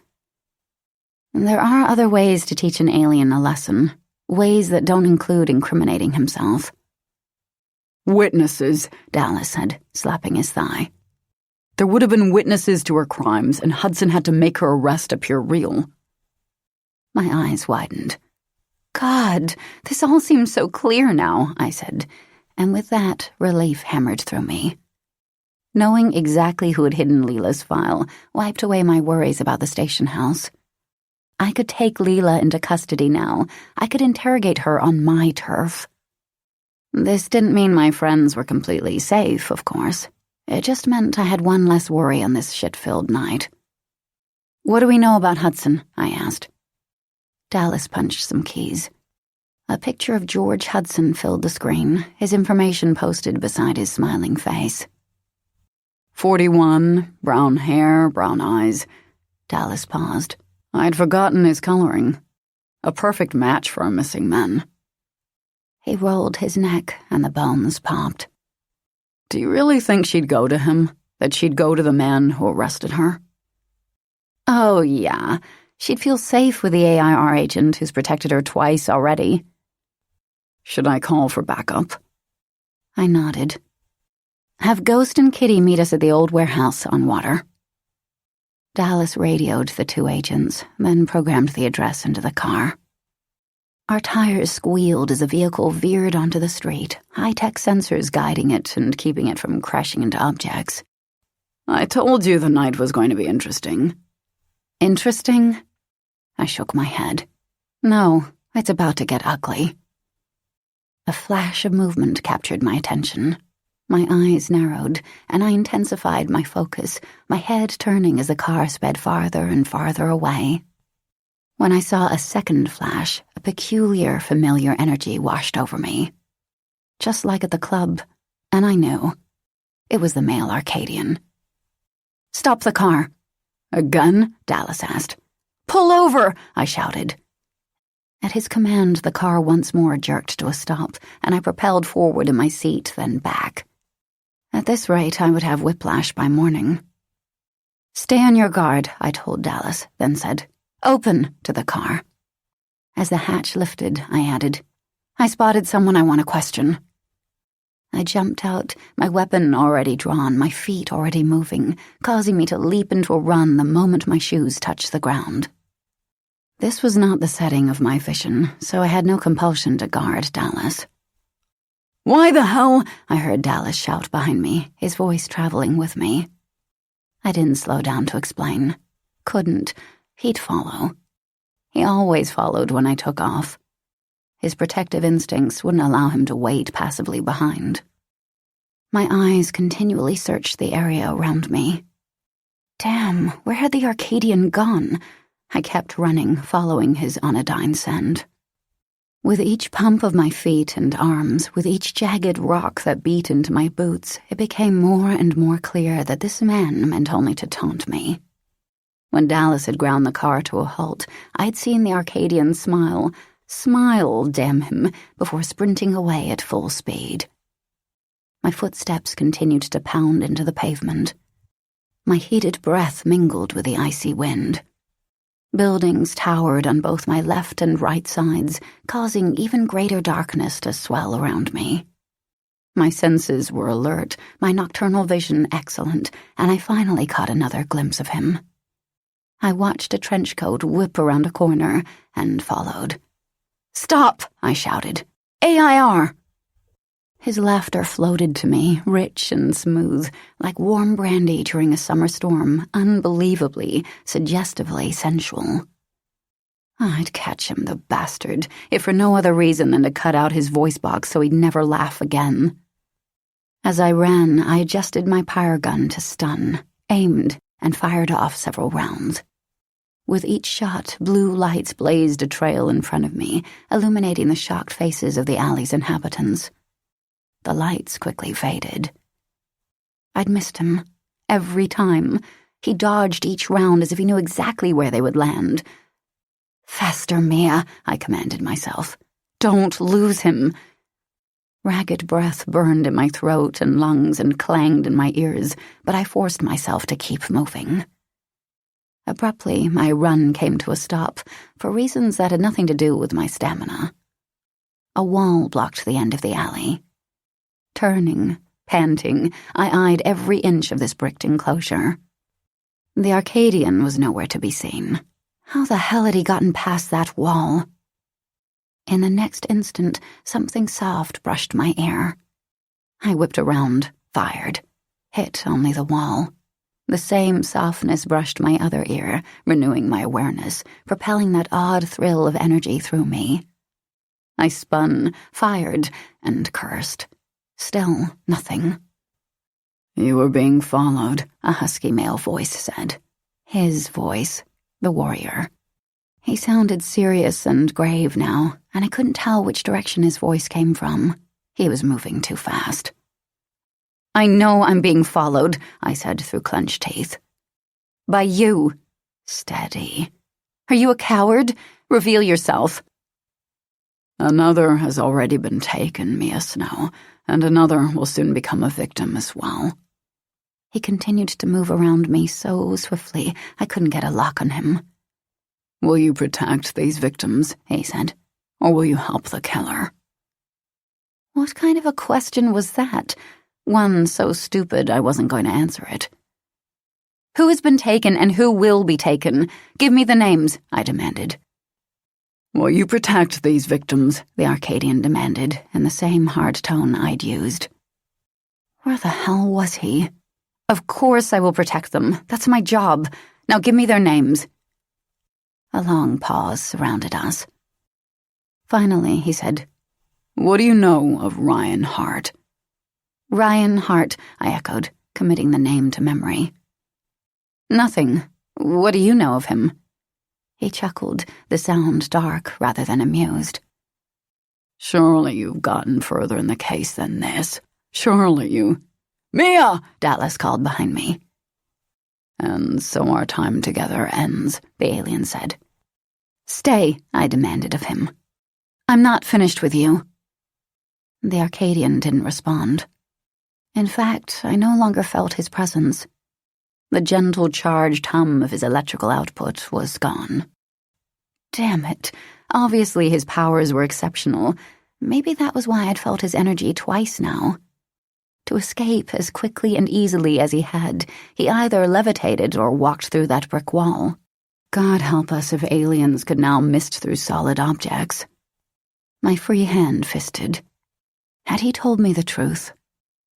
There are other ways to teach an alien a lesson. Ways that don't include incriminating himself. Witnesses, Dallas said, slapping his thigh. There would have been witnesses to her crimes, and Hudson had to make her arrest appear real. My eyes widened. God, this all seems so clear now, I said, and with that, relief hammered through me. Knowing exactly who had hidden Leela's file wiped away my worries about the station house. I could take Leela into custody now. I could interrogate her on my turf. This didn't mean my friends were completely safe, of course. It just meant I had one less worry on this shit-filled night. What do we know about Hudson? I asked. Dallas punched some keys. A picture of George Hudson filled the screen, his information posted beside his smiling face. 41, brown hair, brown eyes. Dallas paused. I'd forgotten his coloring. A perfect match for our missing men. He rolled his neck and the bones popped. Do you really think she'd go to him? That she'd go to the man who arrested her? Oh, yeah. She'd feel safe with the AIR agent who's protected her twice already. Should I call for backup? I nodded. Have Ghost and Kitty meet us at the old warehouse on Water. Dallas radioed the two agents, then programmed the address into the car. Our tires squealed as the vehicle veered onto the street, high-tech sensors guiding it and keeping it from crashing into objects. I told you the night was going to be interesting. Interesting? I shook my head. No, it's about to get ugly. A flash of movement captured my attention. My eyes narrowed, and I intensified my focus, my head turning as the car sped farther and farther away. When I saw a second flash, a peculiar, familiar energy washed over me. Just like at the club, and I knew. It was the male Arcadian. Stop the car. A gun? Dallas asked. Pull over, I shouted. At his command, the car once more jerked to a stop, and I propelled forward in my seat, then back. At this rate, I would have whiplash by morning. Stay on your guard, I told Dallas, then said, Open to the car. As the hatch lifted, I added, I spotted someone I want to question. I jumped out, my weapon already drawn, my feet already moving, causing me to leap into a run the moment my shoes touched the ground. This was not the setting of my vision, so I had no compulsion to guard Dallas. Why the hell? I heard Dallas shout behind me, his voice traveling with me. I didn't slow down to explain. Couldn't. He'd follow. He always followed when I took off. His protective instincts wouldn't allow him to wait passively behind. My eyes continually searched the area around me. Damn, where had the Arcadian gone? I kept running, following his anodyne scent. With each pump of my feet and arms, with each jagged rock that beat into my boots, it became more and more clear that this man meant only to taunt me. When Dallas had ground the car to a halt, I'd seen the Arcadian smile, damn him, before sprinting away at full speed. My footsteps continued to pound into the pavement. My heated breath mingled with the icy wind. Buildings towered on both my left and right sides, causing even greater darkness to swell around me. My senses were alert, my nocturnal vision excellent, and I finally caught another glimpse of him. I watched a trench coat whip around a corner and followed. "Stop!" I shouted. "AIR!" His laughter floated to me, rich and smooth, like warm brandy during a summer storm, unbelievably, suggestively sensual. I'd catch him, the bastard, if for no other reason than to cut out his voice box so he'd never laugh again. As I ran, I adjusted my pyre gun to stun, aimed, and fired off several rounds. With each shot, blue lights blazed a trail in front of me, illuminating the shocked faces of the alley's inhabitants. The lights quickly faded. I'd missed him. Every time. He dodged each round as if he knew exactly where they would land. "Faster, Mia," I commanded myself. "Don't lose him." Ragged breath burned in my throat and lungs and clanged in my ears, but I forced myself to keep moving. Abruptly, my run came to a stop, for reasons that had nothing to do with my stamina. A wall blocked the end of the alley. Turning, panting, I eyed every inch of this bricked enclosure. The Arcadian was nowhere to be seen. How the hell had he gotten past that wall? In the next instant, something soft brushed my ear. I whipped around, fired, hit only the wall. The same softness brushed my other ear, renewing my awareness, propelling that odd thrill of energy through me. I spun, fired, and cursed. Still nothing. "You were being followed," a husky male voice said. His voice, the warrior. He sounded serious and grave now, and I couldn't tell which direction his voice came from. He was moving too fast. "I know I'm being followed," I said through clenched teeth. "By you." Steady. "Are you a coward? Reveal yourself." "Another has already been taken, Mia Snow, and another will soon become a victim as well." He continued to move around me so swiftly I couldn't get a lock on him. "Will you protect these victims," he said, "or will you help the killer?" What kind of a question was that? One so stupid I wasn't going to answer it. "Who has been taken and who will be taken? Give me the names," I demanded. "Will you protect these victims?" the Arcadian demanded, in the same hard tone I'd used. Where the hell was he? "Of course I will protect them. That's my job. Now give me their names." A long pause surrounded us. Finally, he said, "What do you know of Ryan Hart?" "Ryan Hart," I echoed, committing the name to memory. "Nothing. What do you know of him?" He chuckled, the sound dark rather than amused. "Surely you've gotten further in the case than this. Surely you—" "Mia!" Dallas called behind me. "And so our time together ends," the alien said. "Stay," I demanded of him. "I'm not finished with you." The Arcadian didn't respond. In fact, I no longer felt his presence. The gentle charged hum of his electrical output was gone. Damn it. Obviously his powers were exceptional. Maybe that was why I'd felt his energy twice now. To escape as quickly and easily as he had, he either levitated or walked through that brick wall. God help us if aliens could now mist through solid objects. My free hand fisted. Had he told me the truth?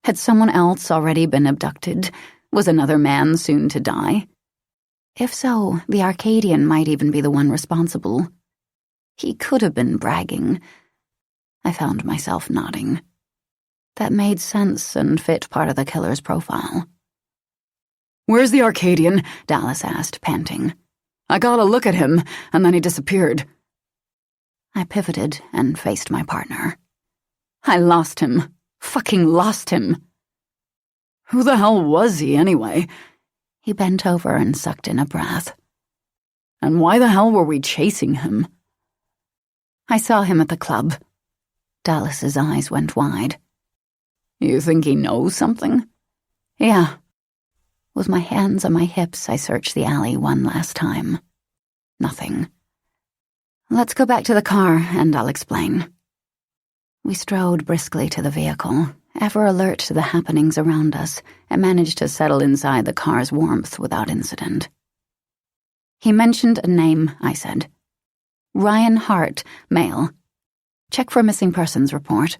Had someone else already been abducted? Was another man soon to die? If so, the Arcadian might even be the one responsible. He could have been bragging. I found myself nodding. That made sense and fit part of the killer's profile. "Where's the Arcadian?" Dallas asked, panting. "I got a look at him, and then he disappeared." I pivoted and faced my partner. "I lost him. Fucking lost him." "Who the hell was he, anyway?" He bent over and sucked in a breath. "And why the hell were we chasing him?" "I saw him at the club." Dallas's eyes went wide. "You think he knows something?" "Yeah." With my hands on my hips, I searched the alley one last time. Nothing. "Let's go back to the car, and I'll explain." We strode briskly to the vehicle, ever alert to the happenings around us, and managed to settle inside the car's warmth without incident. "He mentioned a name," I said. "Ryan Hart, male. Check for missing persons report."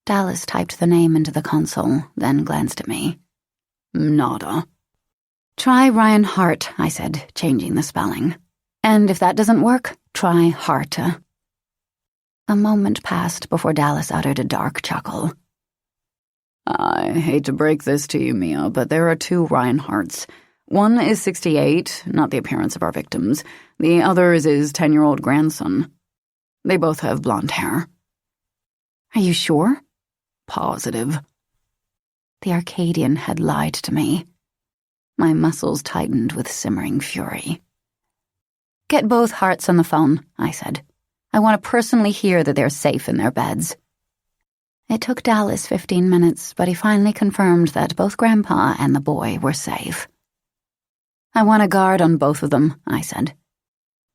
Dallas typed the name into the console, then glanced at me. "Nada." "Try Ryan Hart," I said, changing the spelling. "And if that doesn't work, try Harta." A moment passed before Dallas uttered a dark chuckle. "I hate to break this to you, Mia, but there are two Reinhardts. One is 68, not the appearance of our victims. The other is his 10-year-old grandson. They both have blonde hair." "Are you sure?" "Positive." The Arcadian had lied to me. My muscles tightened with simmering fury. "Get both Harts on the phone," I said. "I want to personally hear that they're safe in their beds." It took Dallas 15 minutes, but he finally confirmed that both Grandpa and the boy were safe. "I want a guard on both of them," I said.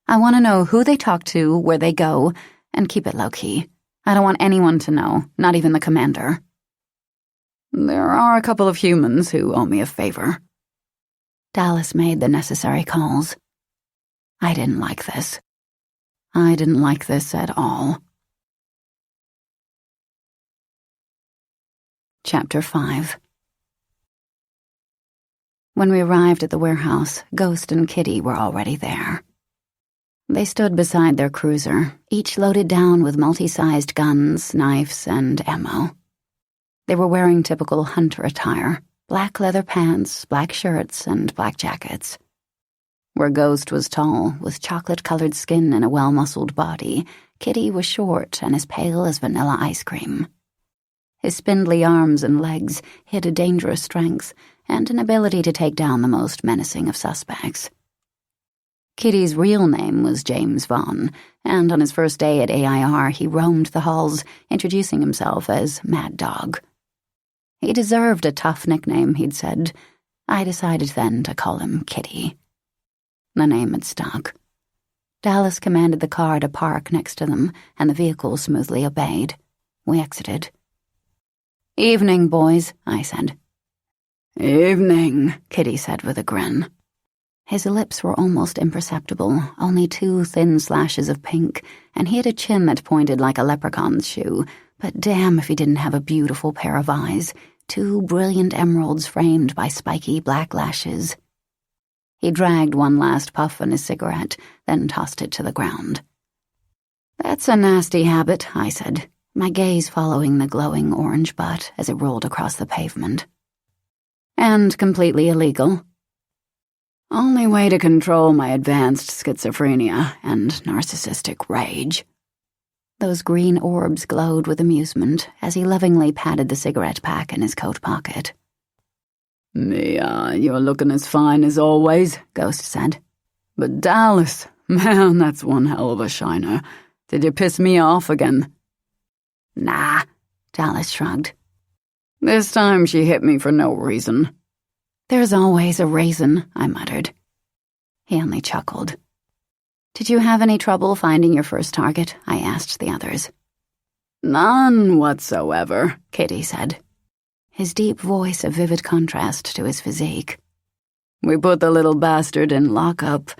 "I want to know who they talk to, where they go, and keep it low-key. I don't want anyone to know, not even the commander." "There are a couple of humans who owe me a favor." Dallas made the necessary calls. I didn't like this. I didn't like this at all. Chapter 5. When we arrived at the warehouse, Ghost and Kitty were already there. They stood beside their cruiser, each loaded down with multi-sized guns, knives, and ammo. They were wearing typical hunter attire, black leather pants, black shirts, and black jackets. Where Ghost was tall, with chocolate-colored skin and a well-muscled body, Kitty was short and as pale as vanilla ice cream. His spindly arms and legs hid a dangerous strength and an ability to take down the most menacing of suspects. Kitty's real name was James Vaughn, and on his first day at AIR he roamed the halls, introducing himself as Mad Dog. He deserved a tough nickname, he'd said. I decided then to call him Kitty. The name had stuck. Dallas commanded the car to park next to them, and the vehicle smoothly obeyed. We exited. "Evening, boys," I said. "Evening," Kitty said with a grin. His lips were almost imperceptible, only 2 thin slashes of pink, and he had a chin that pointed like a leprechaun's shoe, but damn if he didn't have a beautiful pair of eyes, 2 brilliant emeralds framed by spiky black lashes. He dragged one last puff on his cigarette, then tossed it to the ground. "That's a nasty habit," I said, my gaze following the glowing orange butt as it rolled across the pavement. "And completely illegal." "Only way to control my advanced schizophrenia and narcissistic rage." Those green orbs glowed with amusement as he lovingly patted the cigarette pack in his coat pocket. "Mia, you're looking as fine as always," Ghost said. "But Dallas, man, that's one hell of a shiner. Did you piss me off again?" "Nah," Dallas shrugged. "This time she hit me for no reason." "There's always a reason," I muttered. He only chuckled. "Did you have any trouble finding your first target?" I asked the others. "None whatsoever," Kitty said. His deep voice a vivid contrast to his physique. "We put the little bastard in lockup,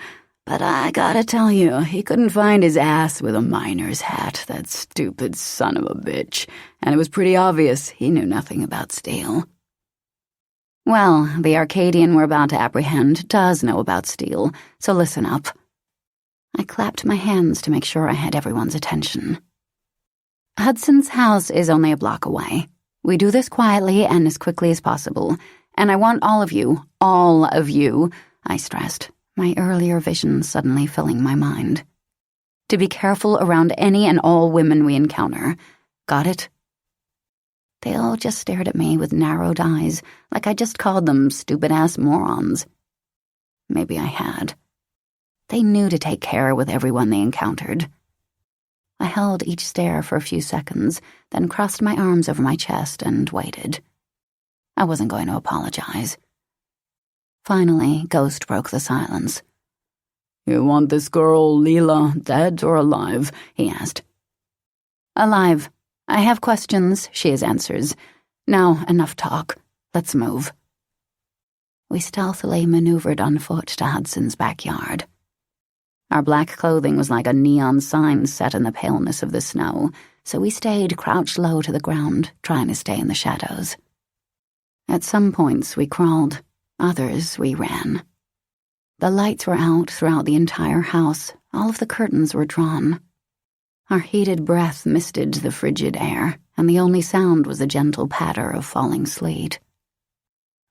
but I gotta tell you, he couldn't find his ass with a miner's hat, that stupid son of a bitch, and it was pretty obvious he knew nothing about steel." Well, the Arcadian we're about to apprehend does know about steel, so listen up. I clapped my hands to make sure I had everyone's attention. Hudson's house is only a block away. We do this quietly and as quickly as possible, and I want all of you, I stressed, my earlier visions suddenly filling my mind, to be careful around any and all women we encounter. Got it? They all just stared at me with narrowed eyes, like I just called them stupid-ass morons. Maybe I had. They knew to take care with everyone they encountered. I held each stare for a few seconds, then crossed my arms over my chest and waited. I wasn't going to apologize. Finally, Ghost broke the silence. You want this girl, Leela, dead or alive? He asked. Alive. I have questions, she has answers. Now, enough talk. Let's move. We stealthily maneuvered on foot to Hudson's backyard. Our black clothing was like a neon sign set in the paleness of the snow, so we stayed crouched low to the ground, trying to stay in the shadows. At some points we crawled, others we ran. The lights were out throughout the entire house, all of the curtains were drawn. Our heated breath misted the frigid air, and the only sound was the gentle patter of falling sleet.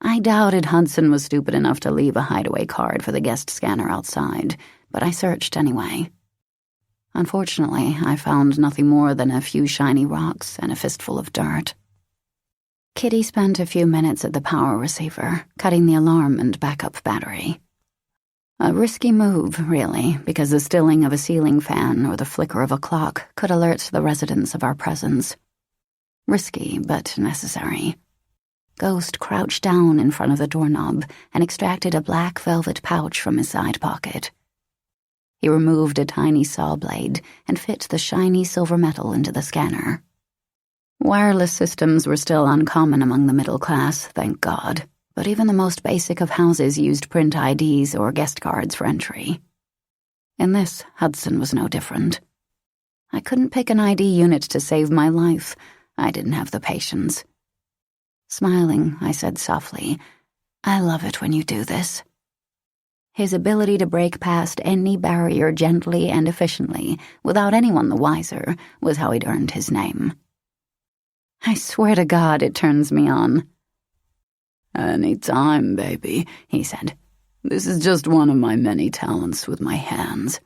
I doubted Hudson was stupid enough to leave a hideaway card for the guest scanner outside, but I searched anyway. Unfortunately, I found nothing more than a few shiny rocks and a fistful of dirt. Kitty spent a few minutes at the power receiver, cutting the alarm and backup battery. A risky move, really, because the stilling of a ceiling fan or the flicker of a clock could alert the residents of our presence. Risky, but necessary. Ghost crouched down in front of the doorknob and extracted a black velvet pouch from his side pocket. He removed a tiny saw blade and fit the shiny silver metal into the scanner. Wireless systems were still uncommon among the middle class, thank God, but even the most basic of houses used print IDs or guest cards for entry. In this, Hudson was no different. I couldn't pick an ID unit to save my life. I didn't have the patience. Smiling, I said softly, "I love it when you do this." His ability to break past any barrier gently and efficiently, without anyone the wiser, was how he'd earned his name. I swear to God it turns me on. "Any time, baby," he said. "This is just one of my many talents with my hands."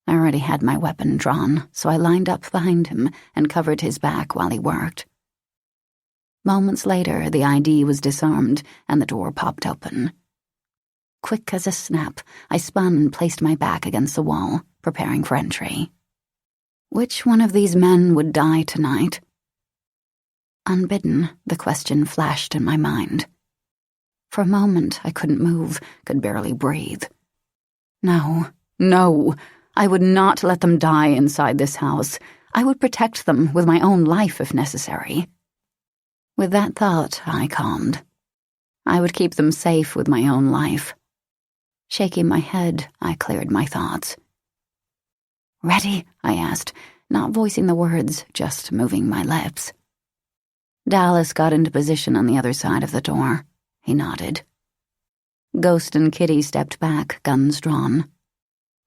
I already had my weapon drawn, so I lined up behind him and covered his back while he worked. Moments later, the ID was disarmed and the door popped open. Quick as a snap, I spun and placed my back against the wall, preparing for entry. Which one of these men would die tonight? Unbidden, the question flashed in my mind. For a moment, I couldn't move, could barely breathe. No, I would not let them die inside this house. I would protect them with my own life if necessary. With that thought, I calmed. I would keep them safe with my own life. Shaking my head, I cleared my thoughts. "Ready?" I asked, not voicing the words, just moving my lips. Dallas got into position on the other side of the door. He nodded. Ghost and Kitty stepped back, guns drawn.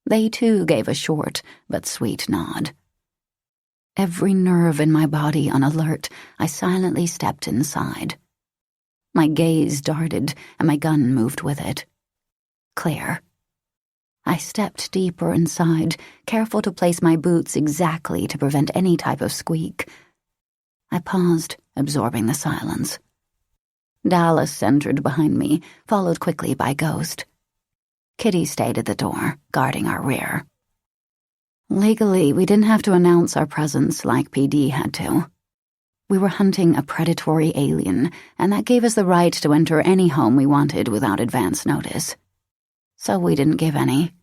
They too gave a short but sweet nod. Every nerve in my body on alert, I silently stepped inside. My gaze darted, and my gun moved with it. Clear. I stepped deeper inside, careful to place my boots exactly to prevent any type of squeak. I paused, absorbing the silence. Dallas entered behind me, followed quickly by Ghost. Kitty stayed at the door, guarding our rear. Legally, we didn't have to announce our presence like PD had to. We were hunting a predatory alien, and that gave us the right to enter any home we wanted without advance notice. So we didn't give any.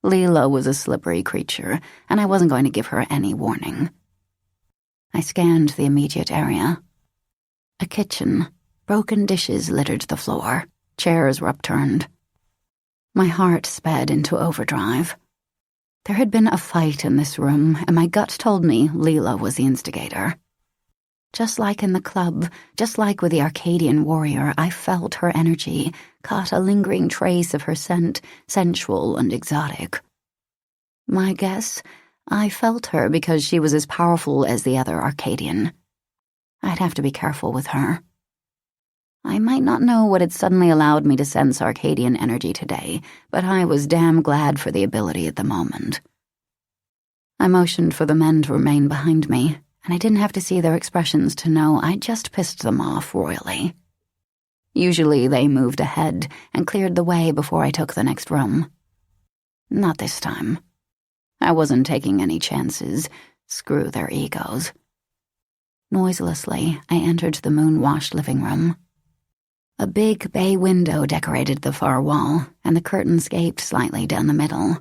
Leela was a slippery creature, and I wasn't going to give her any warning. I scanned the immediate area. A kitchen. Broken dishes littered the floor. Chairs were upturned. My heart sped into overdrive. There had been a fight in this room, and my gut told me Leela was the instigator. Just like in the club, just like with the Arcadian warrior, I felt her energy, caught a lingering trace of her scent, sensual and exotic. My guess, I felt her because she was as powerful as the other Arcadian. I'd have to be careful with her. I might not know what had suddenly allowed me to sense Arcadian energy today, but I was damn glad for the ability at the moment. I motioned for the men to remain behind me, and I didn't have to see their expressions to know I'd just pissed them off royally. Usually they moved ahead and cleared the way before I took the next room. Not this time. I wasn't taking any chances. Screw their egos. Noiselessly, I entered the moon-washed living room. A big bay window decorated the far wall, and the curtains gaped slightly down the middle.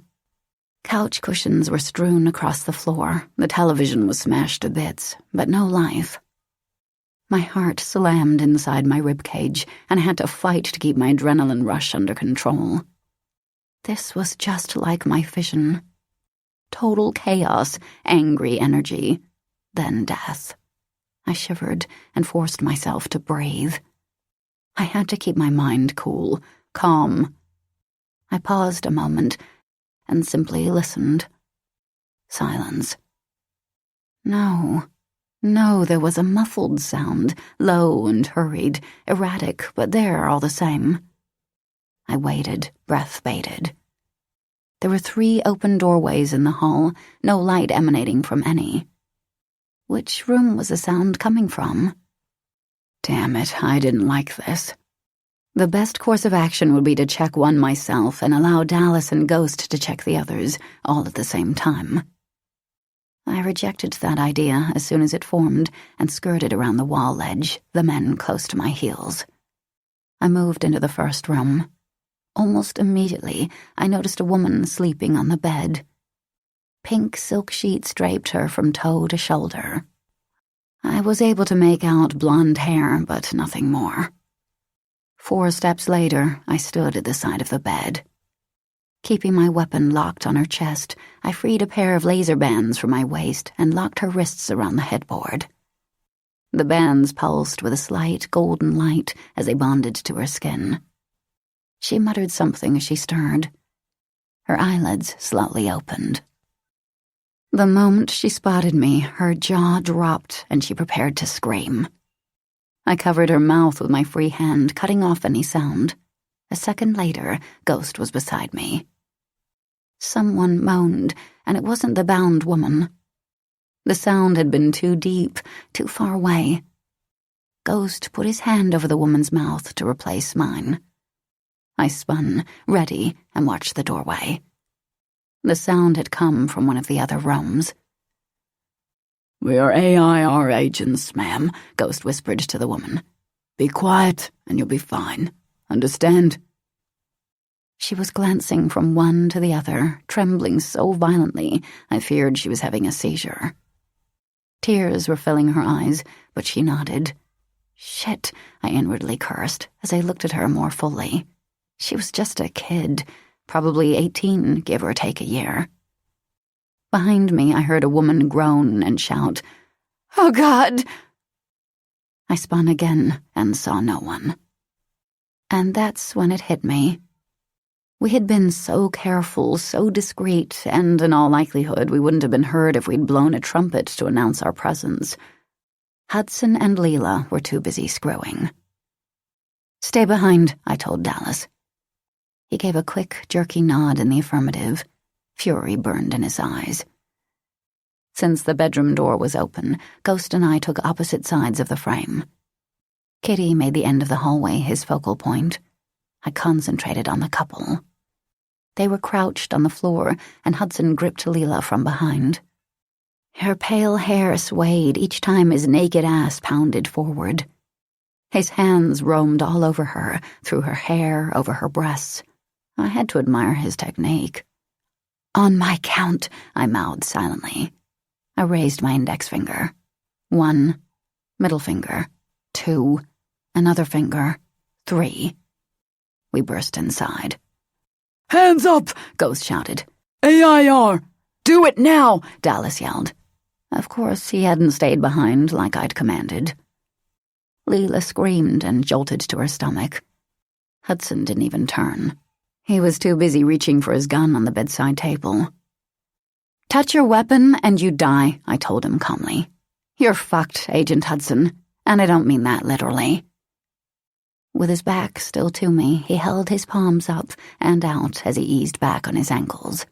Couch cushions were strewn across the floor, the television was smashed to bits, but no life. My heart slammed inside my ribcage, and I had to fight to keep my adrenaline rush under control. This was just like my vision. Total chaos, angry energy, then death. I shivered and forced myself to breathe. I had to keep my mind cool, calm. I paused a moment and simply listened. Silence. No, there was a muffled sound, low and hurried, erratic, but there all the same. I waited, breath bated. There were 3 open doorways in the hall, no light emanating from any. Which room was the sound coming from? Damn it, I didn't like this. The best course of action would be to check one myself and allow Dallas and Ghost to check the others, all at the same time. I rejected that idea as soon as it formed and skirted around the wall ledge, the men close to my heels. I moved into the first room. Almost immediately, I noticed a woman sleeping on the bed. Pink silk sheets draped her from toe to shoulder. I was able to make out blonde hair, but nothing more. 4 steps later, I stood at the side of the bed. Keeping my weapon locked on her chest, I freed a pair of laser bands from my waist and locked her wrists around the headboard. The bands pulsed with a slight golden light as they bonded to her skin. She muttered something as she stirred. Her eyelids slowly opened. The moment she spotted me, her jaw dropped and she prepared to scream. I covered her mouth with my free hand, cutting off any sound. A second later, Ghost was beside me. Someone moaned, and it wasn't the bound woman. The sound had been too deep, too far away. Ghost put his hand over the woman's mouth to replace mine. I spun, ready, and watched the doorway. The sound had come from one of the other rooms. "We are AIR agents, ma'am," Ghost whispered to the woman. "Be quiet, and you'll be fine. Understand?" She was glancing from one to the other, trembling so violently I feared she was having a seizure. Tears were filling her eyes, but she nodded. Shit, I inwardly cursed as I looked at her more fully. She was just a kid, probably 18, give or take a year. Behind me, I heard a woman groan and shout, "Oh, God!" I spun again and saw no one. And that's when it hit me. We had been so careful, so discreet, and in all likelihood we wouldn't have been heard if we'd blown a trumpet to announce our presence. Hudson and Leela were too busy screwing. "Stay behind," I told Dallas. He gave a quick, jerky nod in the affirmative. Fury burned in his eyes. Since the bedroom door was open, Ghost and I took opposite sides of the frame. Kitty made the end of the hallway his focal point. I concentrated on the couple. They were crouched on the floor, and Hudson gripped Leela from behind. Her pale hair swayed each time his naked ass pounded forward. His hands roamed all over her, through her hair, over her breasts. I had to admire his technique. "On my count," I mouthed silently. I raised my index finger. 1, middle finger, 2, another finger, 3. We burst inside. "Hands up!" Ghost shouted. "AIR! Do it now!" Dallas yelled. Of course, he hadn't stayed behind like I'd commanded. Leela screamed and jolted to her stomach. Hudson didn't even turn. He was too busy reaching for his gun on the bedside table. "Touch your weapon and you die," I told him calmly. "You're fucked, Agent Hudson, and I don't mean that literally." With his back still to me, he held his palms up and out as he eased back on his ankles.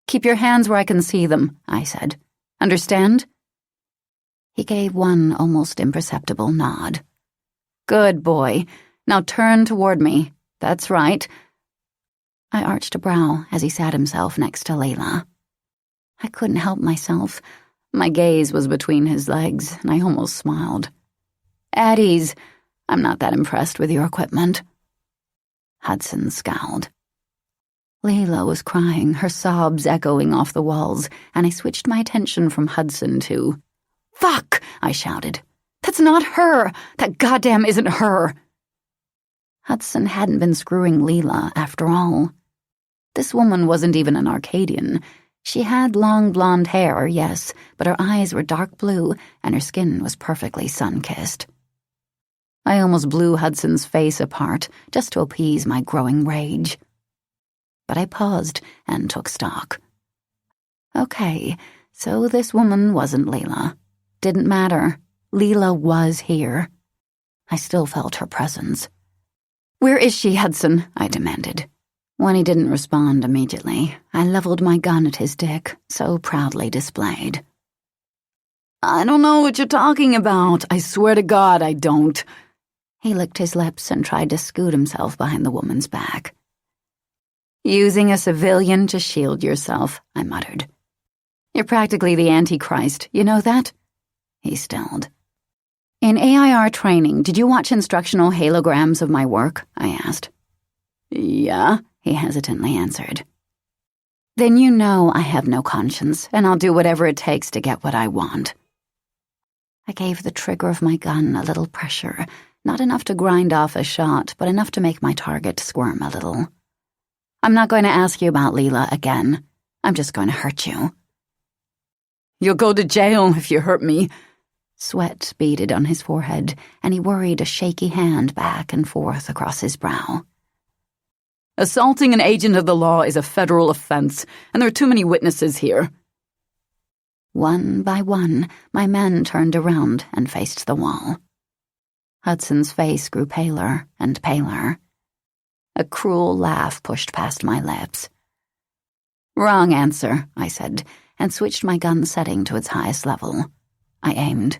"Keep your hands where I can see them," I said. "Understand?" He gave one almost imperceptible nod. "Good boy. Now turn toward me. That's right." I arched a brow as he sat himself next to Leela. I couldn't help myself. My gaze was between his legs, and I almost smiled. "At ease. I'm not that impressed with your equipment." Hudson scowled. Leela was crying, her sobs echoing off the walls, and I switched my attention from Hudson to... "Fuck!" I shouted. "That's not her! That goddamn isn't her!" Hudson hadn't been screwing Leela, after all. This woman wasn't even an Arcadian. She had long blonde hair, yes, but her eyes were dark blue, and her skin was perfectly sun-kissed. I almost blew Hudson's face apart, just to appease my growing rage. But I paused and took stock. Okay, so this woman wasn't Leela. Didn't matter. Leela was here. I still felt her presence. "Where is she, Hudson?" I demanded. When he didn't respond immediately, I leveled my gun at his dick, so proudly displayed. "I don't know what you're talking about. I swear to God I don't." He licked his lips and tried to scoot himself behind the woman's back. "Using a civilian to shield yourself," I muttered. "You're practically the Antichrist, you know that?" He stilled. "In AIR training, did you watch instructional halograms of my work?" I asked. "Yeah," he hesitantly answered. "Then you know I have no conscience, and I'll do whatever it takes to get what I want." I gave the trigger of my gun a little pressure, not enough to grind off a shot, but enough to make my target squirm a little. "I'm not going to ask you about Leela again. I'm just going to hurt you." "You'll go to jail if you hurt me." Sweat beaded on his forehead, and he worried a shaky hand back and forth across his brow. "Assaulting an agent of the law is a federal offense, and there are too many witnesses here." One by one, my men turned around and faced the wall. Hudson's face grew paler and paler. A cruel laugh pushed past my lips. "Wrong answer," I said, and switched my gun setting to its highest level. I aimed.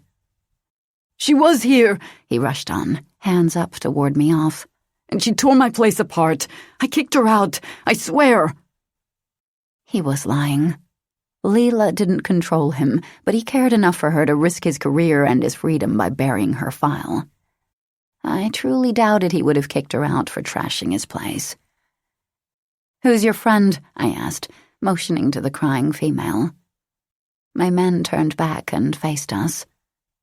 "She was here," he rushed on, hands up to ward me off. "And she tore my place apart. I kicked her out, I swear." He was lying. Leela didn't control him, but he cared enough for her to risk his career and his freedom by burying her file. I truly doubted he would have kicked her out for trashing his place. "Who's your friend?" I asked, motioning to the crying female. My men turned back and faced us.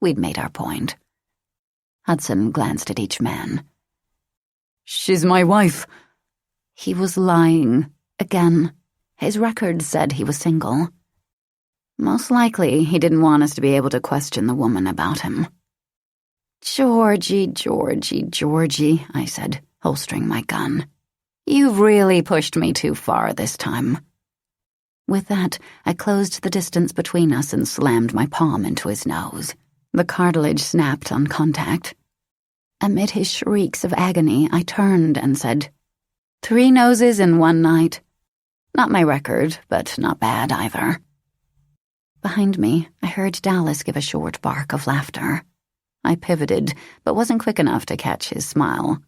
We'd made our point. Hudson glanced at each man. "She's my wife." He was lying. Again. His record said he was single. Most likely, he didn't want us to be able to question the woman about him. Georgie, I said, holstering my gun. "You've really pushed me too far this time." With that, I closed the distance between us and slammed my palm into his nose. The cartilage snapped on contact. Amid his shrieks of agony, I turned and said, 3 noses in one night. Not my record, but not bad either. Behind me, I heard Dallas give a short bark of laughter. I pivoted, but wasn't quick enough to catch his smile.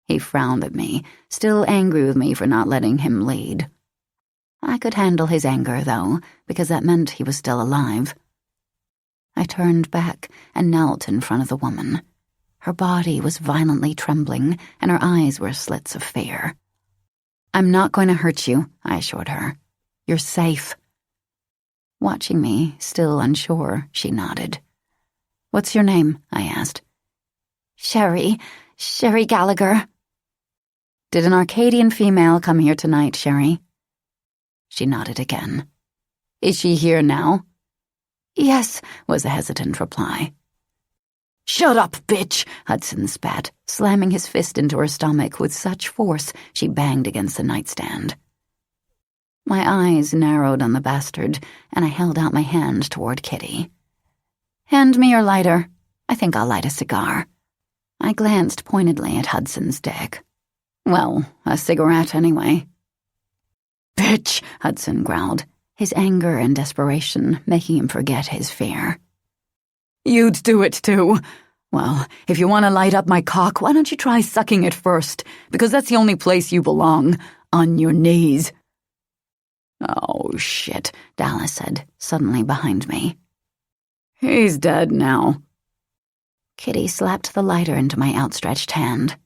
He frowned at me, still angry with me for not letting him lead. I could handle his anger, though, because that meant he was still alive. I turned back and knelt in front of the woman. Her body was violently trembling, and her eyes were slits of fear. "I'm not going to hurt you," I assured her. "You're safe." Watching me, still unsure, she nodded. "What's your name?" I asked. Sherry Gallagher." "Did an Arcadian female come here tonight, Sherry?" She nodded again. "Is she here now?" Yes, was the hesitant reply. Shut up, bitch, Hudson spat, slamming his fist into her stomach with such force she banged against the nightstand. My eyes narrowed on the bastard, and I held out my hand toward Kitty. Hand me your lighter. I think I'll light a cigar. I glanced pointedly at Hudson's dick. Well, a cigarette anyway. Bitch, Hudson growled, his anger and desperation making him forget his fear. You'd do it too. Well, if you want to light up my cock, why don't you try sucking it first? Because that's the only place you belong. On your knees. Oh, shit, Dallas said, suddenly behind me. He's dead now. Kitty slapped the lighter into my outstretched hand.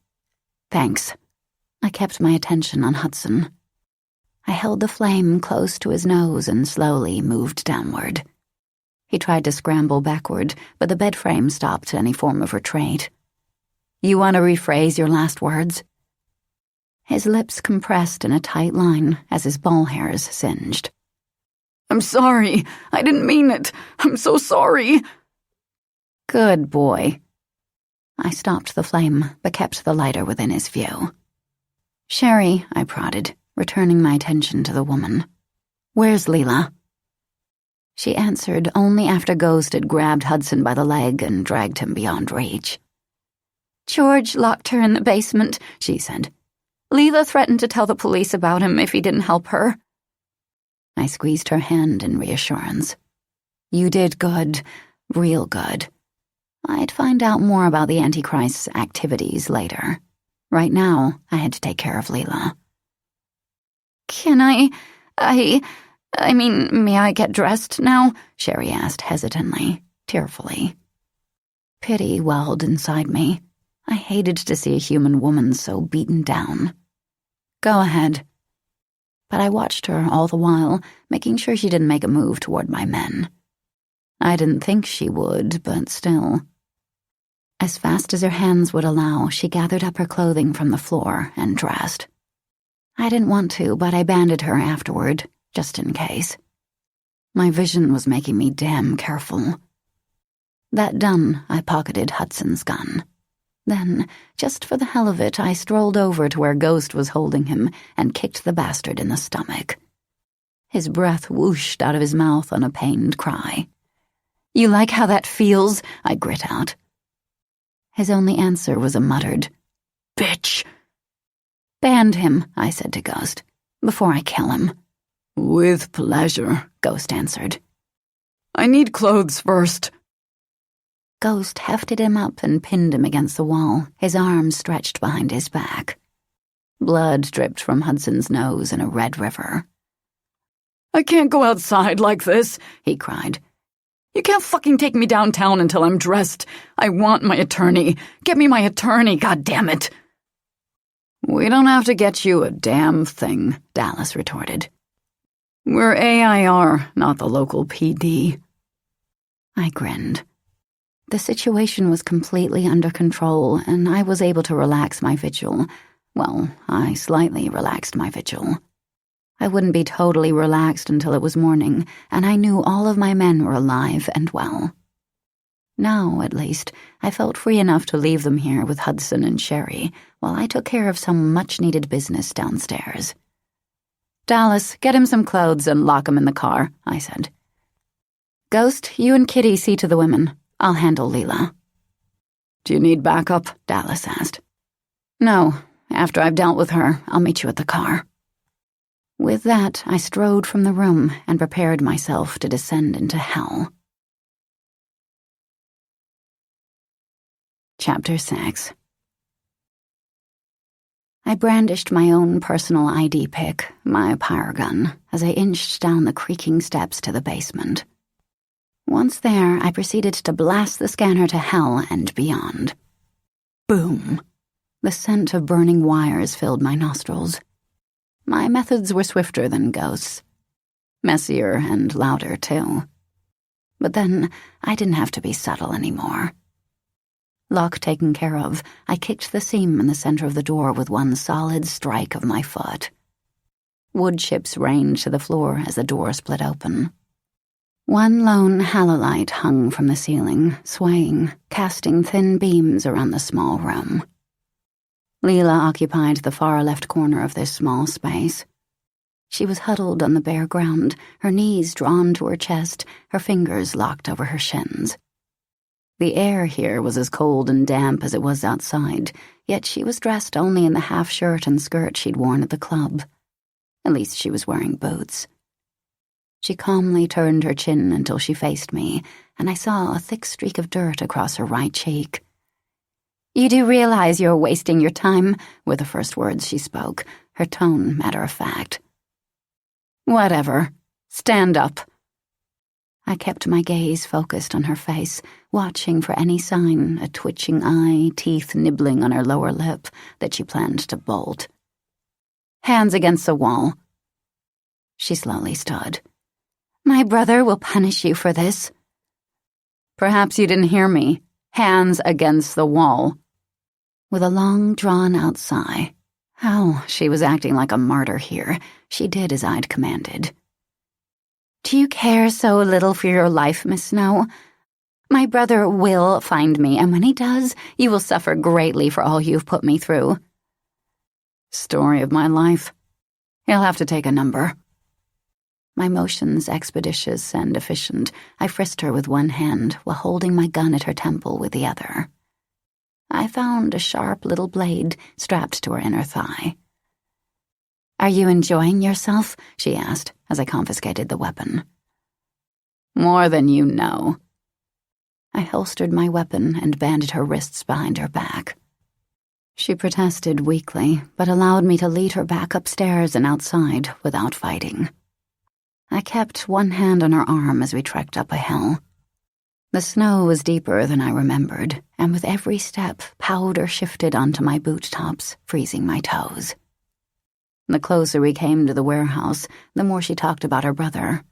Thanks. I kept my attention on Hudson. I held the flame close to his nose and slowly moved downward. He tried to scramble backward, but the bed frame stopped any form of retreat. You want to rephrase your last words? His lips compressed in a tight line as his ball hairs singed. I'm sorry. I didn't mean it. I'm so sorry. Good boy. I stopped the flame, but kept the lighter within his view. Sherry, I prodded, returning my attention to the woman. Where's Leela? She answered only after Ghost had grabbed Hudson by the leg and dragged him beyond reach. George locked her in the basement, she said. Leela threatened to tell the police about him if he didn't help her. I squeezed her hand in reassurance. You did good, real good. I'd find out more about the Antichrist's activities later. Right now, I had to take care of Leela. Can I mean, may I get dressed now? Sherry asked hesitantly, tearfully. Pity welled inside me. I hated to see a human woman so beaten down. Go ahead. But I watched her all the while, making sure she didn't make a move toward my men. I didn't think she would, but still. As fast as her hands would allow, she gathered up her clothing from the floor and dressed. I didn't want to, but I banded her afterward, just in case. My vision was making me damn careful. That done, I pocketed Hudson's gun. Then, just for the hell of it, I strolled over to where Ghost was holding him and kicked the bastard in the stomach. His breath whooshed out of his mouth on a pained cry. You like how that feels? I grit out. His only answer was a muttered, Bitch! Band him, I said to Ghost, before I kill him. With pleasure, Ghost answered. I need clothes first. Ghost hefted him up and pinned him against the wall, his arms stretched behind his back. Blood dripped from Hudson's nose in a red river. I can't go outside like this, he cried. You can't fucking take me downtown until I'm dressed. I want my attorney. Get me my attorney, goddammit. We don't have to get you a damn thing, Dallas retorted. We're AIR, not the local PD. I grinned. The situation was completely under control, and I was able to relax my vigil. Well, I slightly relaxed my vigil. I wouldn't be totally relaxed until it was morning, and I knew all of my men were alive and well. Now, at least, I felt free enough to leave them here with Hudson and Sherry while I took care of some much-needed business downstairs. Dallas, get him some clothes and lock him in the car, I said. Ghost, you and Kitty see to the women. I'll handle Leela. Do you need backup? Dallas asked. No, after I've dealt with her, I'll meet you at the car. With that, I strode from the room and prepared myself to descend into hell. Chapter 6. I brandished my own personal ID pick, my pyre gun, as I inched down the creaking steps to the basement. Once there, I proceeded to blast the scanner to hell and beyond. Boom! The scent of burning wires filled my nostrils. My methods were swifter than Ghost's. Messier and louder, too. But then, I didn't have to be subtle anymore. Lock taken care of, I kicked the seam in the center of the door with one solid strike of my foot. Wood chips rained to the floor as the door split open. One lone halolite hung from the ceiling, swaying, casting thin beams around the small room. Leela occupied the far left corner of this small space. She was huddled on the bare ground, her knees drawn to her chest, her fingers locked over her shins. The air here was as cold and damp as it was outside, yet she was dressed only in the half shirt and skirt she'd worn at the club. At least she was wearing boots. She calmly turned her chin until she faced me, and I saw a thick streak of dirt across her right cheek. "You do realize you're wasting your time," were the first words she spoke, her tone matter-of-fact. "Whatever. Stand up." I kept my gaze focused on her face, watching for any sign, a twitching eye, teeth nibbling on her lower lip, that she planned to bolt. "Hands against the wall." She slowly stood. "My brother will punish you for this." "Perhaps you didn't hear me. Hands against the wall." With a long, drawn-out sigh. Oh, she was acting like a martyr here. She did as I'd commanded. "Do you care so little for your life, Miss Snow? My brother will find me, and when he does, you will suffer greatly for all you've put me through." "Story of my life. He'll have to take a number." My motions expeditious and efficient, I frisked her with one hand while holding my gun at her temple with the other. I found a sharp little blade strapped to her inner thigh. "Are you enjoying yourself?" she asked as I confiscated the weapon. "More than you know." I holstered my weapon and banded her wrists behind her back. She protested weakly, but allowed me to lead her back upstairs and outside without fighting. I kept one hand on her arm as we trekked up a hill. The snow was deeper than I remembered, and with every step, powder shifted onto my boot tops, freezing my toes. The closer we came to the warehouse, the more she talked about her brother.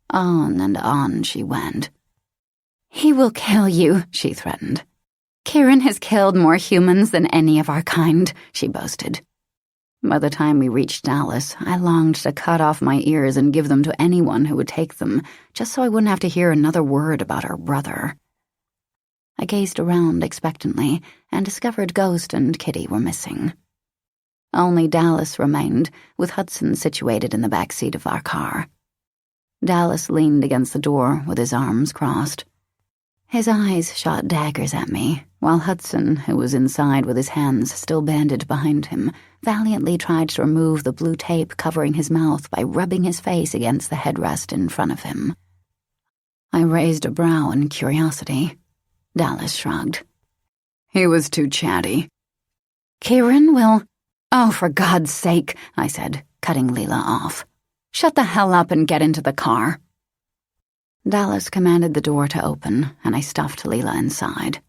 On and on she went. "He will kill you," she threatened. "Kieran has killed more humans than any of our kind," she boasted. By the time we reached Dallas, I longed to cut off my ears and give them to anyone who would take them, just so I wouldn't have to hear another word about her brother. I gazed around expectantly and discovered Ghost and Kitty were missing. Only Dallas remained, with Hudson situated in the back seat of our car. Dallas leaned against the door with his arms crossed. His eyes shot daggers at me, while Hudson, who was inside with his hands still banded behind him, valiantly tried to remove the blue tape covering his mouth by rubbing his face against the headrest in front of him. I raised a brow in curiosity. Dallas shrugged. "He was too chatty." "Kieran will—" "Oh, for God's sake," I said, cutting Leela off. "Shut the hell up and get into the car." Dallas commanded the door to open, and I stuffed Leela inside.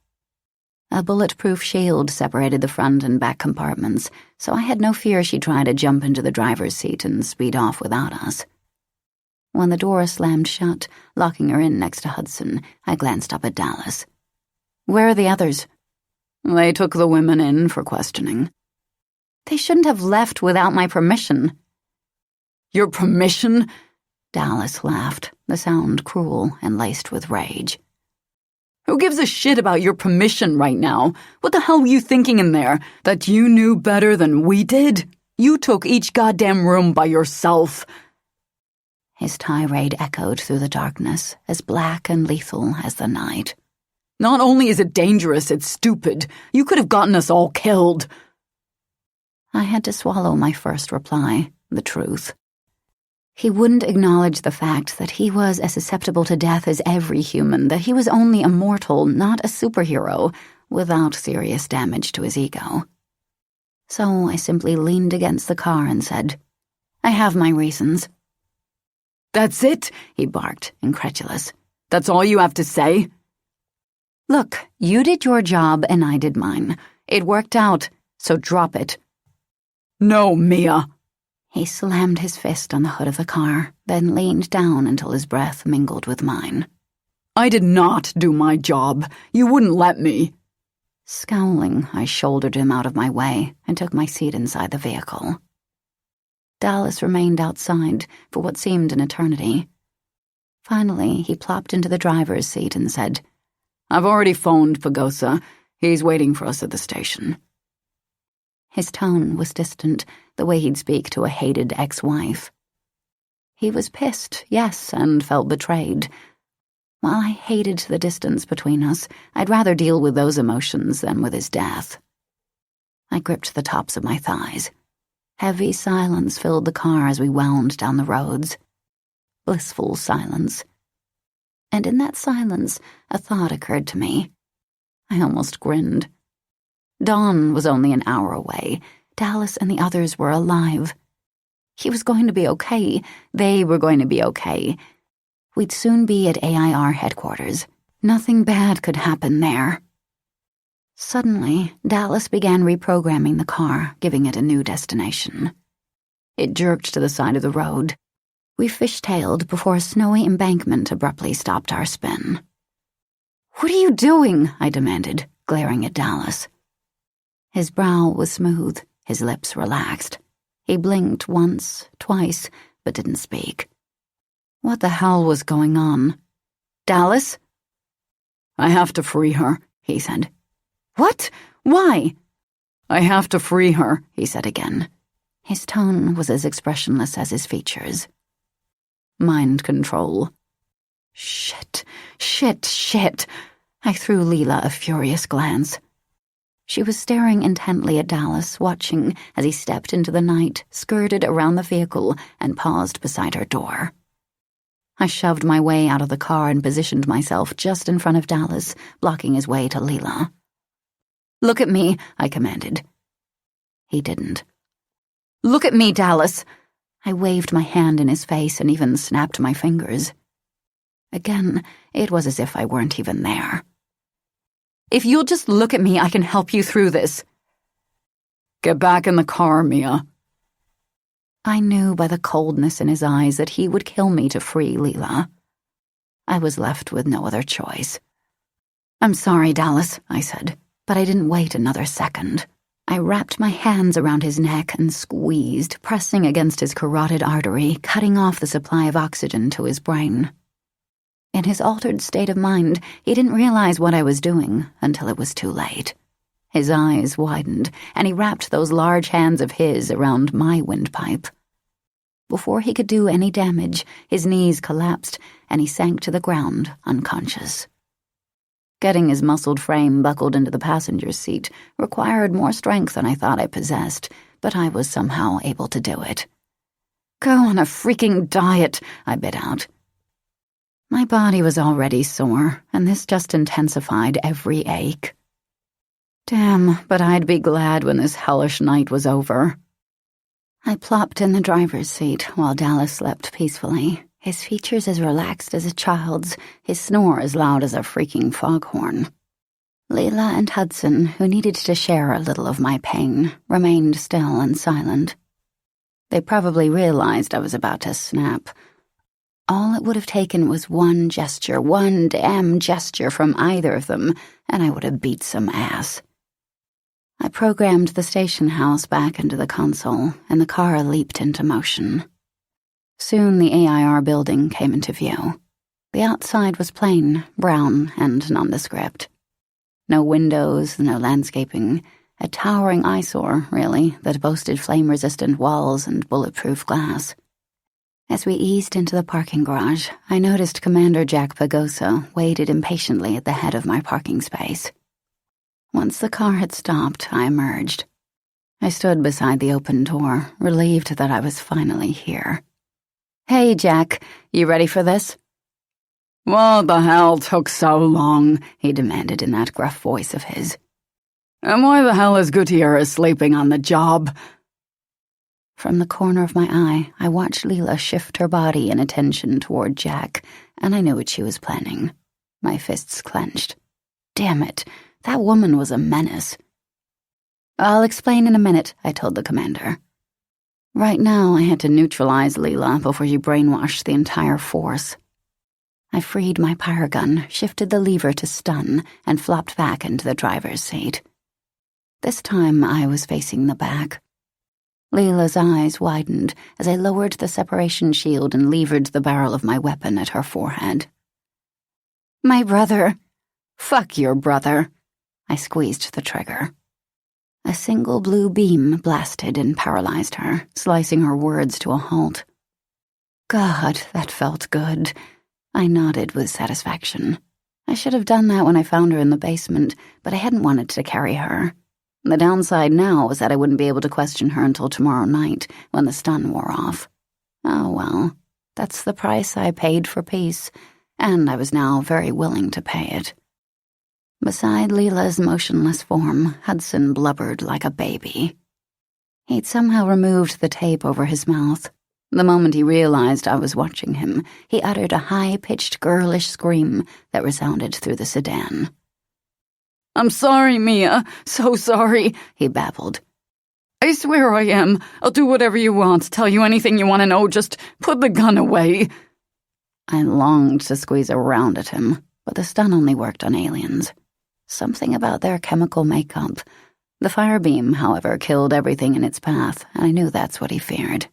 A bulletproof shield separated the front and back compartments, so I had no fear she'd try to jump into the driver's seat and speed off without us. When the door slammed shut, locking her in next to Hudson, I glanced up at Dallas. "Where are the others?" "They took the women in for questioning." "They shouldn't have left without my permission." "Your permission?" Dallas laughed, the sound cruel and laced with rage. "Who gives a shit about your permission right now? What the hell were you thinking in there? That you knew better than we did? You took each goddamn room by yourself." His tirade echoed through the darkness, as black and lethal as the night. "Not only is it dangerous, it's stupid. You could have gotten us all killed." I had to swallow my first reply, the truth. He wouldn't acknowledge the fact that he was as susceptible to death as every human, that he was only a mortal, not a superhero, without serious damage to his ego. So I simply leaned against the car and said, "I have my reasons." "That's it?" he barked, incredulous. "That's all you have to say?" "Look, you did your job and I did mine. It worked out, so drop it." "No, Mia." He slammed his fist on the hood of the car, then leaned down until his breath mingled with mine. "I did not do my job. You wouldn't let me." Scowling, I shouldered him out of my way and took my seat inside the vehicle. Dallas remained outside for what seemed an eternity. Finally, he plopped into the driver's seat and said, "I've already phoned Pagosa. He's waiting for us at the station." His tone was distant, the way he'd speak to a hated ex-wife. He was pissed, yes, and felt betrayed. While I hated the distance between us, I'd rather deal with those emotions than with his death. I gripped the tops of my thighs. Heavy silence filled the car as we wound down the roads. Blissful silence. And in that silence, a thought occurred to me. I almost grinned. Dawn was only an hour away. Dallas and the others were alive. He was going to be okay. They were going to be okay. We'd soon be at AIR headquarters. Nothing bad could happen there. Suddenly, Dallas began reprogramming the car, giving it a new destination. It jerked to the side of the road. We fishtailed before a snowy embankment abruptly stopped our spin. "What are you doing?" I demanded, glaring at Dallas. His brow was smooth, his lips relaxed. He blinked once, twice, but didn't speak. What the hell was going on? "Dallas?" "I have to free her," he said. "What? Why?" "I have to free her," he said again. His tone was as expressionless as his features. Mind control. Shit. I threw Leela a furious glance. She was staring intently at Dallas, watching as he stepped into the night, skirted around the vehicle, and paused beside her door. I shoved my way out of the car and positioned myself just in front of Dallas, blocking his way to Leela. "Look at me," I commanded. He didn't. "Look at me, Dallas." I waved my hand in his face and even snapped my fingers. Again, it was as if I weren't even there. "If you'll just look at me, I can help you through this." "Get back in the car, Mia." I knew by the coldness in his eyes that he would kill me to free Leela. I was left with no other choice. "I'm sorry, Dallas," I said, but I didn't wait another second. I wrapped my hands around his neck and squeezed, pressing against his carotid artery, cutting off the supply of oxygen to his brain. In his altered state of mind, he didn't realize what I was doing until it was too late. His eyes widened, and he wrapped those large hands of his around my windpipe. Before he could do any damage, his knees collapsed, and he sank to the ground, unconscious. Getting his muscled frame buckled into the passenger seat required more strength than I thought I possessed, but I was somehow able to do it. "Go on a freaking diet," I bit out. My body was already sore, and this just intensified every ache. Damn, but I'd be glad when this hellish night was over. I plopped in the driver's seat while Dallas slept peacefully, his features as relaxed as a child's, his snore as loud as a freaking foghorn. Leela and Hudson, who needed to share a little of my pain, remained still and silent. They probably realized I was about to snap. All it would have taken was one gesture, one damn gesture from either of them, and I would have beat some ass. I programmed the station house back into the console, and the car leaped into motion. Soon the AIR building came into view. The outside was plain, brown, and nondescript. No windows, no landscaping, a towering eyesore, really, that boasted flame-resistant walls and bulletproof glass. As we eased into the parking garage, I noticed Commander Jack Pagosa waited impatiently at the head of my parking space. Once the car had stopped, I emerged. I stood beside the open door, relieved that I was finally here. "Hey, Jack, you ready for this?" "What the hell took so long?" he demanded in that gruff voice of his. "And why the hell is Gutierrez sleeping on the job?" From the corner of my eye, I watched Leela shift her body in attention toward Jack, and I knew what she was planning. My fists clenched. Damn it, that woman was a menace. "I'll explain in a minute," I told the commander. Right now, I had to neutralize Leela before she brainwashed the entire force. I freed my pyre gun, shifted the lever to stun, and flopped back into the driver's seat. This time, I was facing the back. Leela's eyes widened as I lowered the separation shield and levered the barrel of my weapon at her forehead. My brother. Fuck your brother. I squeezed the trigger. A single blue beam blasted and paralyzed her, slicing her words to a halt. God, that felt good. I nodded with satisfaction. I should have done that when I found her in the basement, but I hadn't wanted to carry her. The downside now was that I wouldn't be able to question her until tomorrow night, when the stun wore off. Oh well, that's the price I paid for peace, and I was now very willing to pay it. Beside Leela's motionless form, Hudson blubbered like a baby. He'd somehow removed the tape over his mouth. The moment he realized I was watching him, he uttered a high-pitched girlish scream that resounded through the sedan. I'm sorry, Mia. So sorry, he babbled. I swear I am. I'll do whatever you want, tell you anything you want to know, just put the gun away. I longed to squeeze around at him, but the stun only worked on aliens. Something about their chemical makeup. The fire beam, however, killed everything in its path, and I knew that's what he feared.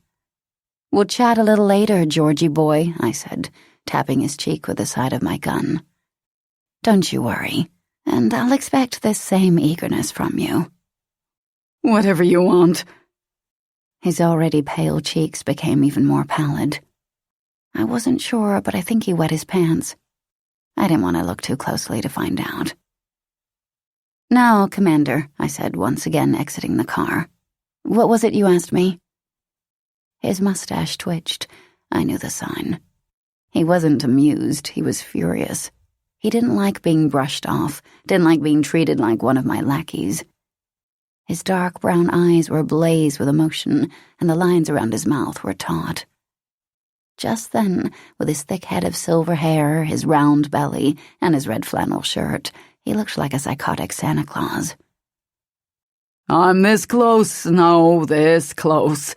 We'll chat a little later, Georgie boy, I said, tapping his cheek with the side of my gun. Don't you worry, and I'll expect this same eagerness from you. Whatever you want. His already pale cheeks became even more pallid. I wasn't sure, but I think he wet his pants. I didn't want to look too closely to find out. Now, Commander, I said, once again exiting the car. What was it you asked me? His mustache twitched. I knew the sign. He wasn't amused, he was furious. He didn't like being brushed off, didn't like being treated like one of my lackeys. His dark brown eyes were ablaze with emotion, and the lines around his mouth were taut. Just then, with his thick head of silver hair, his round belly, and his red flannel shirt, he looked like a psychotic Santa Claus. I'm this close, no, this close.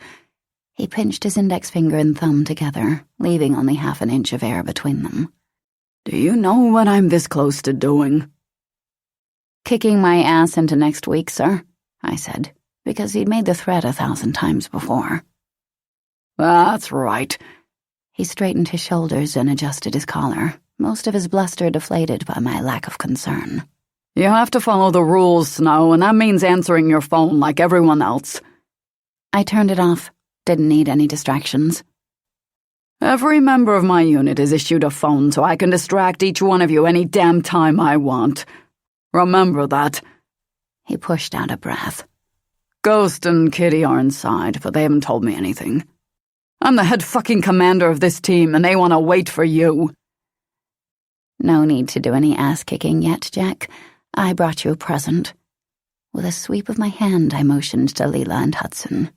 He pinched his index finger and thumb together, leaving only half an inch of air between them. Do you know what I'm this close to doing? Kicking my ass into next week, sir, I said, because he'd made the threat 1,000 times before. That's right. He straightened his shoulders and adjusted his collar, most of his bluster deflated by my lack of concern. You have to follow the rules, Snow, and that means answering your phone like everyone else. I turned it off. Didn't need any distractions. Every member of my unit is issued a phone so I can distract each one of you any damn time I want. Remember that. He pushed out a breath. Ghost and Kitty are inside, but they haven't told me anything. I'm the head fucking commander of this team, and they want to wait for you. No need to do any ass-kicking yet, Jack. I brought you a present. With a sweep of my hand, I motioned to Leela and Hudson.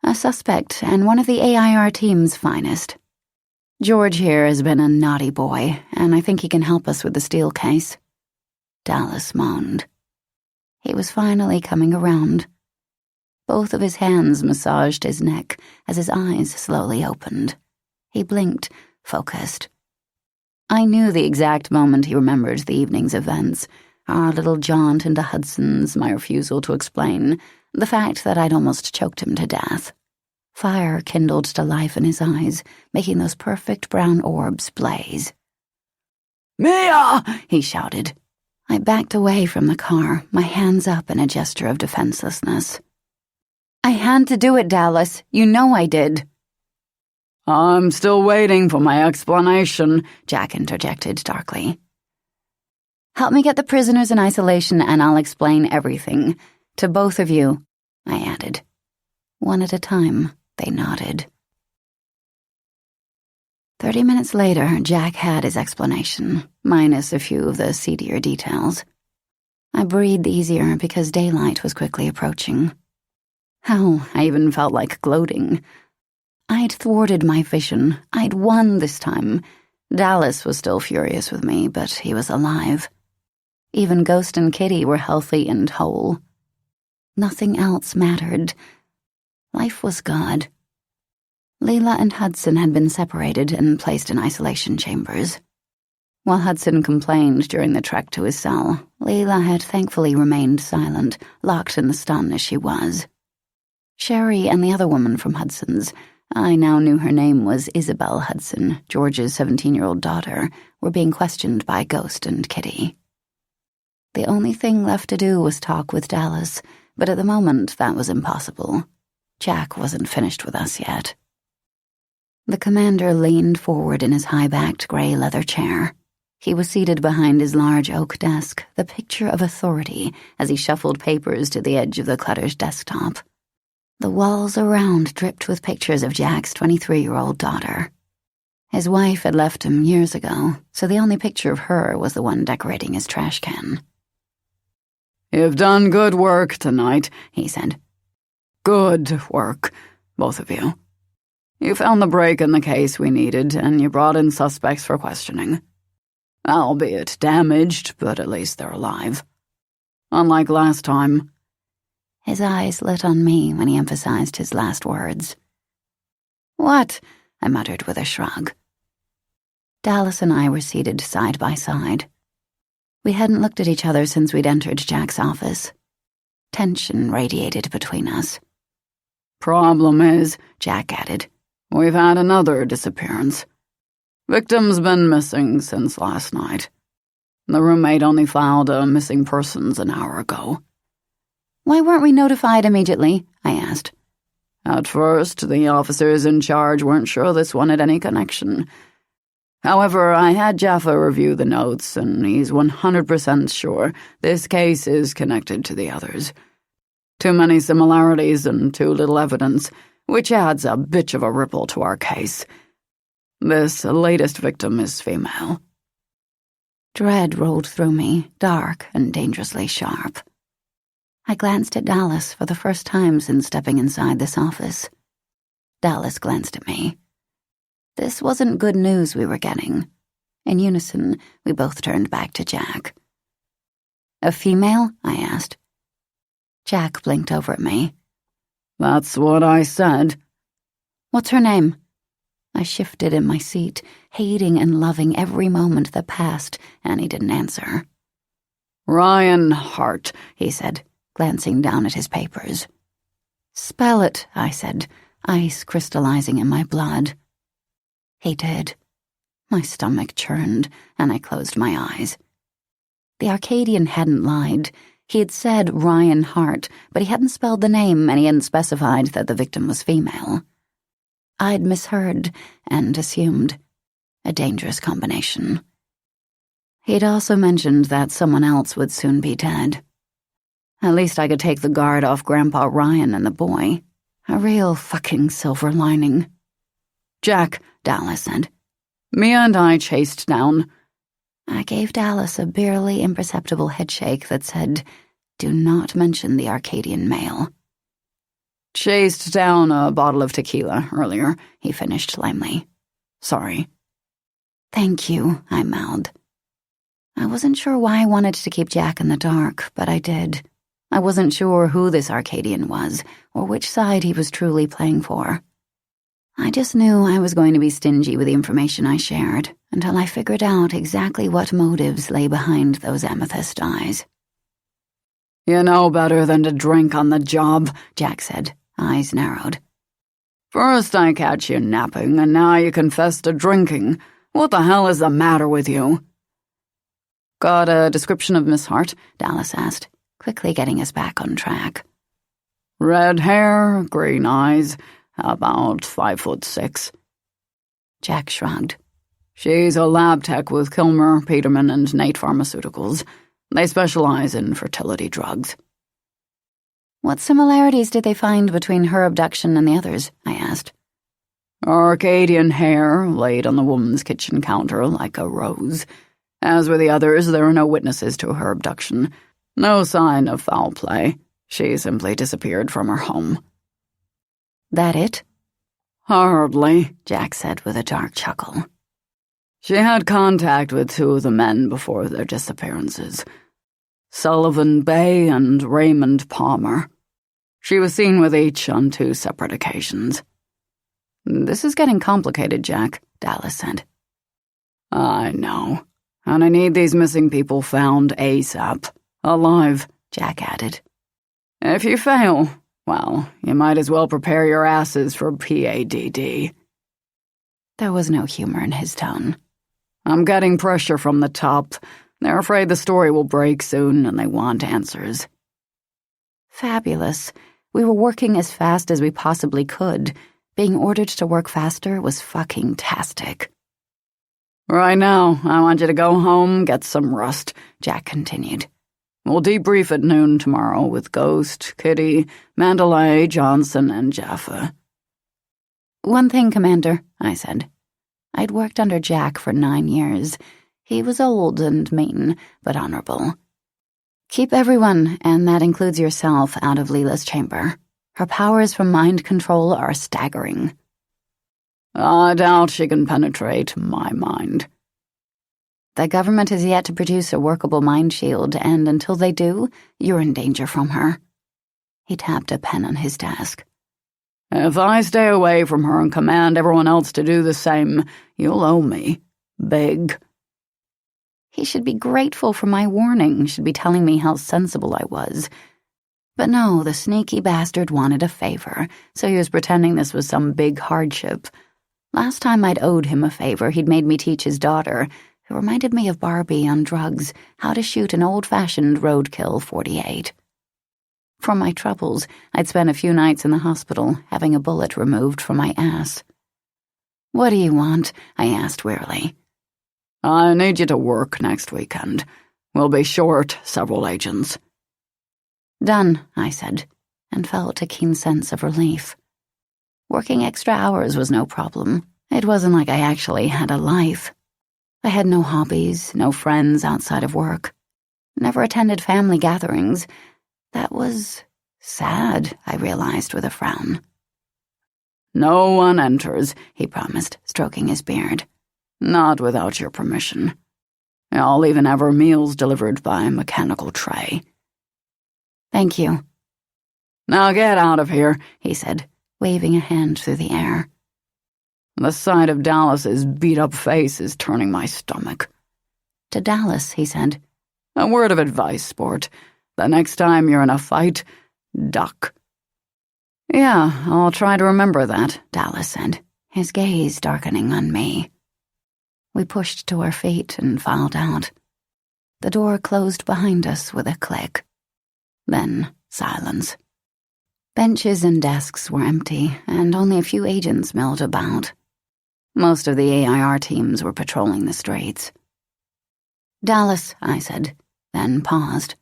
A suspect, and one of the AIR team's finest. George here has been a naughty boy, and I think he can help us with the steel case. Dallas moaned. He was finally coming around. Both of his hands massaged his neck as his eyes slowly opened. He blinked, focused. I knew the exact moment he remembered the evening's events, our little jaunt into Hudson's, my refusal to explain, the fact that I'd almost choked him to death. Fire kindled to life in his eyes, making those perfect brown orbs blaze. Mia! He shouted. I backed away from the car, my hands up in a gesture of defenselessness. I had to do it, Dallas. You know I did. I'm still waiting for my explanation, Jack interjected darkly. Help me get the prisoners in isolation and I'll explain everything. To both of you, I added. One at a time, they nodded. 30 minutes later, Jack had his explanation, minus a few of the seedier details. I breathed easier because daylight was quickly approaching. Hell, I even felt like gloating. I'd thwarted my vision. I'd won this time. Dallas was still furious with me, but he was alive. Even Ghost and Kitty were healthy and whole. Nothing else mattered. Life was good. Leela and Hudson had been separated and placed in isolation chambers. While Hudson complained during the trek to his cell, Leela had thankfully remained silent, locked in the stun as she was. Sherry and the other woman from Hudson's, I now knew her name was Isabel Hudson, George's 17-year-old daughter, were being questioned by Ghost and Kitty. The only thing left to do was talk with Dallas, but at the moment that was impossible. Jack wasn't finished with us yet. The commander leaned forward in his high-backed gray leather chair. He was seated behind his large oak desk, the picture of authority, as he shuffled papers to the edge of the cluttered desktop. The walls around dripped with pictures of Jack's 23-year-old daughter. His wife had left him years ago, so the only picture of her was the one decorating his trash can. "You've done good work tonight," he said. "Good work, both of you. You found the break in the case we needed, and you brought in suspects for questioning. Albeit damaged, but at least they're alive. Unlike last time." His eyes lit on me when he emphasized his last words. "What?" I muttered with a shrug. Dallas and I were seated side by side. We hadn't looked at each other since we'd entered Jack's office. Tension radiated between us. "Problem is," Jack added, "we've had another disappearance. Victim's been missing since last night. The roommate only filed a missing persons an hour ago." "Why weren't we notified immediately?" I asked. "At first, the officers in charge weren't sure this one had any connection. However, I had Jaffa review the notes, and he's 100% sure this case is connected to the others. Too many similarities and too little evidence, which adds a bitch of a ripple to our case. This latest victim is female." Dread rolled through me, dark and dangerously sharp. I glanced at Dallas for the first time since stepping inside this office. Dallas glanced at me. This wasn't good news we were getting. In unison, we both turned back to Jack. "A female?" I asked. Jack blinked over at me. "That's what I said." "What's her name?" I shifted in my seat, hating and loving every moment that passed, and he didn't answer. "Ryan Hart," he said, glancing down at his papers. "Spell it," I said, ice crystallizing in my blood. He did. My stomach churned, and I closed my eyes. The Arcadian hadn't lied. He had said Ryan Hart, but he hadn't spelled the name, and he hadn't specified that the victim was female. I'd misheard and assumed. A dangerous combination. He'd also mentioned that someone else would soon be dead. At least I could take the guard off Grandpa Ryan and the boy. A real fucking silver lining. "Jack," Dallas said. "Mia and I chased down—" I gave Dallas a barely imperceptible headshake that said, "Do not mention the Arcadian male." "Chased down a bottle of tequila earlier," he finished lamely. "Sorry." "Thank you," I mouthed. I wasn't sure why I wanted to keep Jack in the dark, but I did. I wasn't sure who this Arcadian was, or which side he was truly playing for. I just knew I was going to be stingy with the information I shared, until I figured out exactly what motives lay behind those amethyst eyes. "You know better than to drink on the job," Jack said, eyes narrowed. "First I catch you napping, and now you confess to drinking. What the hell is the matter with you?" "Got a description of Miss Hart?" Dallas asked, quickly getting us back on track. "Red hair, green eyes, about 5'6". Jack shrugged. "She's a lab tech with Kilmer, Peterman, and Nate Pharmaceuticals. They specialize in fertility drugs." "What similarities did they find between her abduction and the others?" I asked. "Arcadian hair laid on the woman's kitchen counter like a rose. As with the others, there are no witnesses to her abduction. No sign of foul play. She simply disappeared from her home." "That it?" "Hardly," Jack said with a dark chuckle. "She had contact with two of the men before their disappearances. Sullivan Bay and Raymond Palmer. She was seen with each on 2 separate occasions." "This is getting complicated, Jack," Dallas said. "I know. And I need these missing people found ASAP. Alive," Jack added. "If you fail, Well, you might as well prepare your asses for PADD. There was no humor in his tone. I'm getting pressure from the top. They're afraid the story will break soon, and they want answers. Fabulous. We were working as fast as we possibly could. Being ordered to work faster was fucking tastic. Right now, I want you to go home, get some rest, Jack continued. We'll debrief at noon tomorrow with Ghost, Kitty, Mandalay, Johnson, and Jaffa. One thing, Commander, I said. I'd worked under Jack for 9 years. He was old and mean, but honorable. Keep everyone, and that includes yourself, out of Leela's chamber. Her powers from mind control are staggering. I doubt she can penetrate my mind. The government has yet to produce a workable mind shield, and until they do, you're in danger from her. He tapped a pen on his desk. If I stay away from her and command everyone else to do the same, you'll owe me. Big. He should be grateful for my warning, should be telling me how sensible I was. But no, the sneaky bastard wanted a favor, so he was pretending this was some big hardship. Last time I'd owed him a favor, he'd made me teach his daughter, who reminded me of Barbie on drugs, how to shoot an old-fashioned roadkill .48. From my troubles, I'd spent a few nights in the hospital, having a bullet removed from my ass. What do you want? I asked wearily. I need you to work next weekend. We'll be short several agents. Done, I said, and felt a keen sense of relief. Working extra hours was no problem. It wasn't like I actually had a life. I had no hobbies, no friends outside of work. Never attended family gatherings. That was sad, I realized with a frown. No one enters, he promised, stroking his beard. Not without your permission. I'll even have our meals delivered by mechanical tray. Thank you. Now get out of here, he said, waving a hand through the air. The sight of Dallas's beat-up face is turning my stomach. To Dallas, he said. A word of advice, sport. The next time you're in a fight, duck. Yeah, I'll try to remember that, Dallas said, his gaze darkening on me. We pushed to our feet and filed out. The door closed behind us with a click. Then silence. Benches and desks were empty, and only a few agents milled about. Most of the AIR teams were patrolling the streets. Dallas, I said, then paused.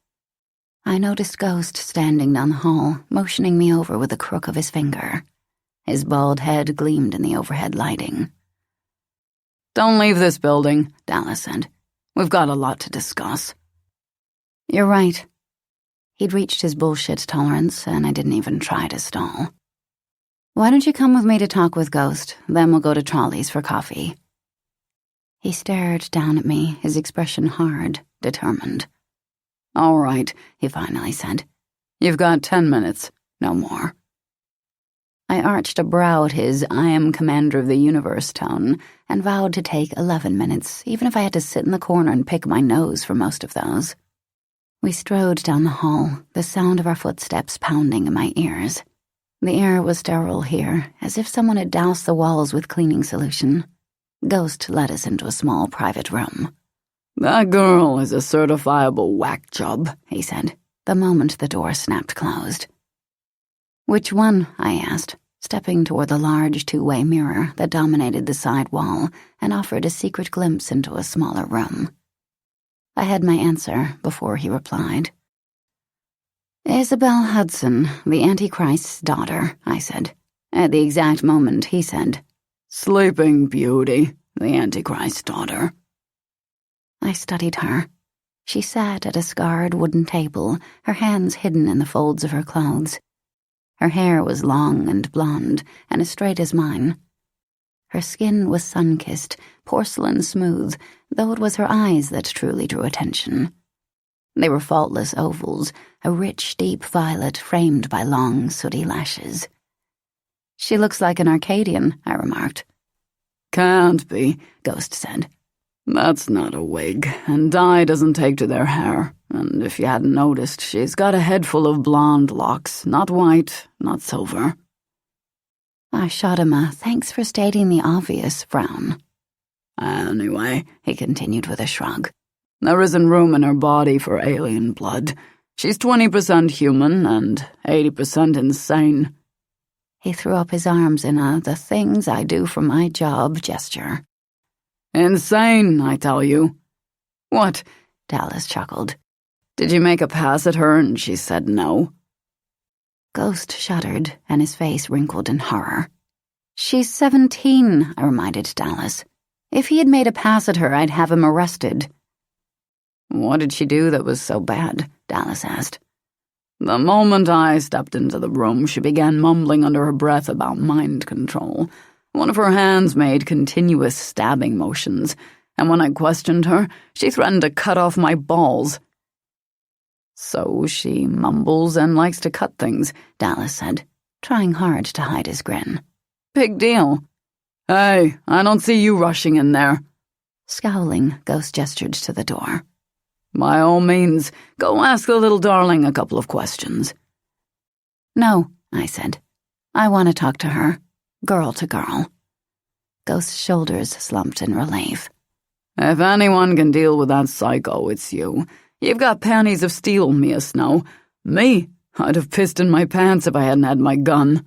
I noticed Ghost standing down the hall, motioning me over with the crook of his finger. His bald head gleamed in the overhead lighting. Don't leave this building, Dallas said. We've got a lot to discuss. You're right. He'd reached his bullshit tolerance, and I didn't even try to stall. Why don't you come with me to talk with Ghost, then we'll go to Trolley's for coffee. He stared down at me, his expression hard, determined. All right, he finally said. You've got 10 minutes, no more. I arched a brow at his I am commander of the universe tone and vowed to take 11 minutes, even if I had to sit in the corner and pick my nose for most of those. We strode down the hall, the sound of our footsteps pounding in my ears. The air was sterile here, as if someone had doused the walls with cleaning solution. Ghost led us into a small private room. That girl is a certifiable whack job, he said, the moment the door snapped closed. Which one? I asked, stepping toward the large two-way mirror that dominated the side wall and offered a secret glimpse into a smaller room. I had my answer before he replied. Isabel Hudson, the Antichrist's daughter, I said. At the exact moment, he said, Sleeping Beauty, the Antichrist's daughter. I studied her. She sat at a scarred wooden table, her hands hidden in the folds of her clothes. Her hair was long and blonde, and as straight as mine. Her skin was sun-kissed, porcelain smooth, though it was her eyes that truly drew attention. They were faultless ovals, a rich, deep violet framed by long, sooty lashes. She looks like an Arcadian, I remarked. Can't be, Ghost said. That's not a wig, and dye doesn't take to their hair. And if you hadn't noticed, she's got a head full of blonde locks, not white, not silver." I shot him a "thanks for stating the obvious" frown. "Anyway," he continued with a shrug, "there isn't room in her body for alien blood. She's 20% human and 80% insane." He threw up his arms in a "the things I do for my job" gesture. "Insane, I tell you." "What?" Dallas chuckled. "Did you make a pass at her and she said no?" Ghost shuddered, and his face wrinkled in horror. "She's 17, I reminded Dallas. If he had made a pass at her, I'd have him arrested. "What did she do that was so bad?" Dallas asked. "The moment I stepped into the room, she began mumbling under her breath about mind control. One of her hands made continuous stabbing motions, and when I questioned her, she threatened to cut off my balls." "So she mumbles and likes to cut things," Dallas said, trying hard to hide his grin. "Big deal." "Hey, I don't see you rushing in there." Scowling, Ghost gestured to the door. "By all means, go ask the little darling a couple of questions." "No," I said. "I want to talk to her. Girl to girl." Ghost's shoulders slumped in relief. "If anyone can deal with that psycho, it's you. You've got panties of steel, Mia Snow. Me? I'd have pissed in my pants if I hadn't had my gun."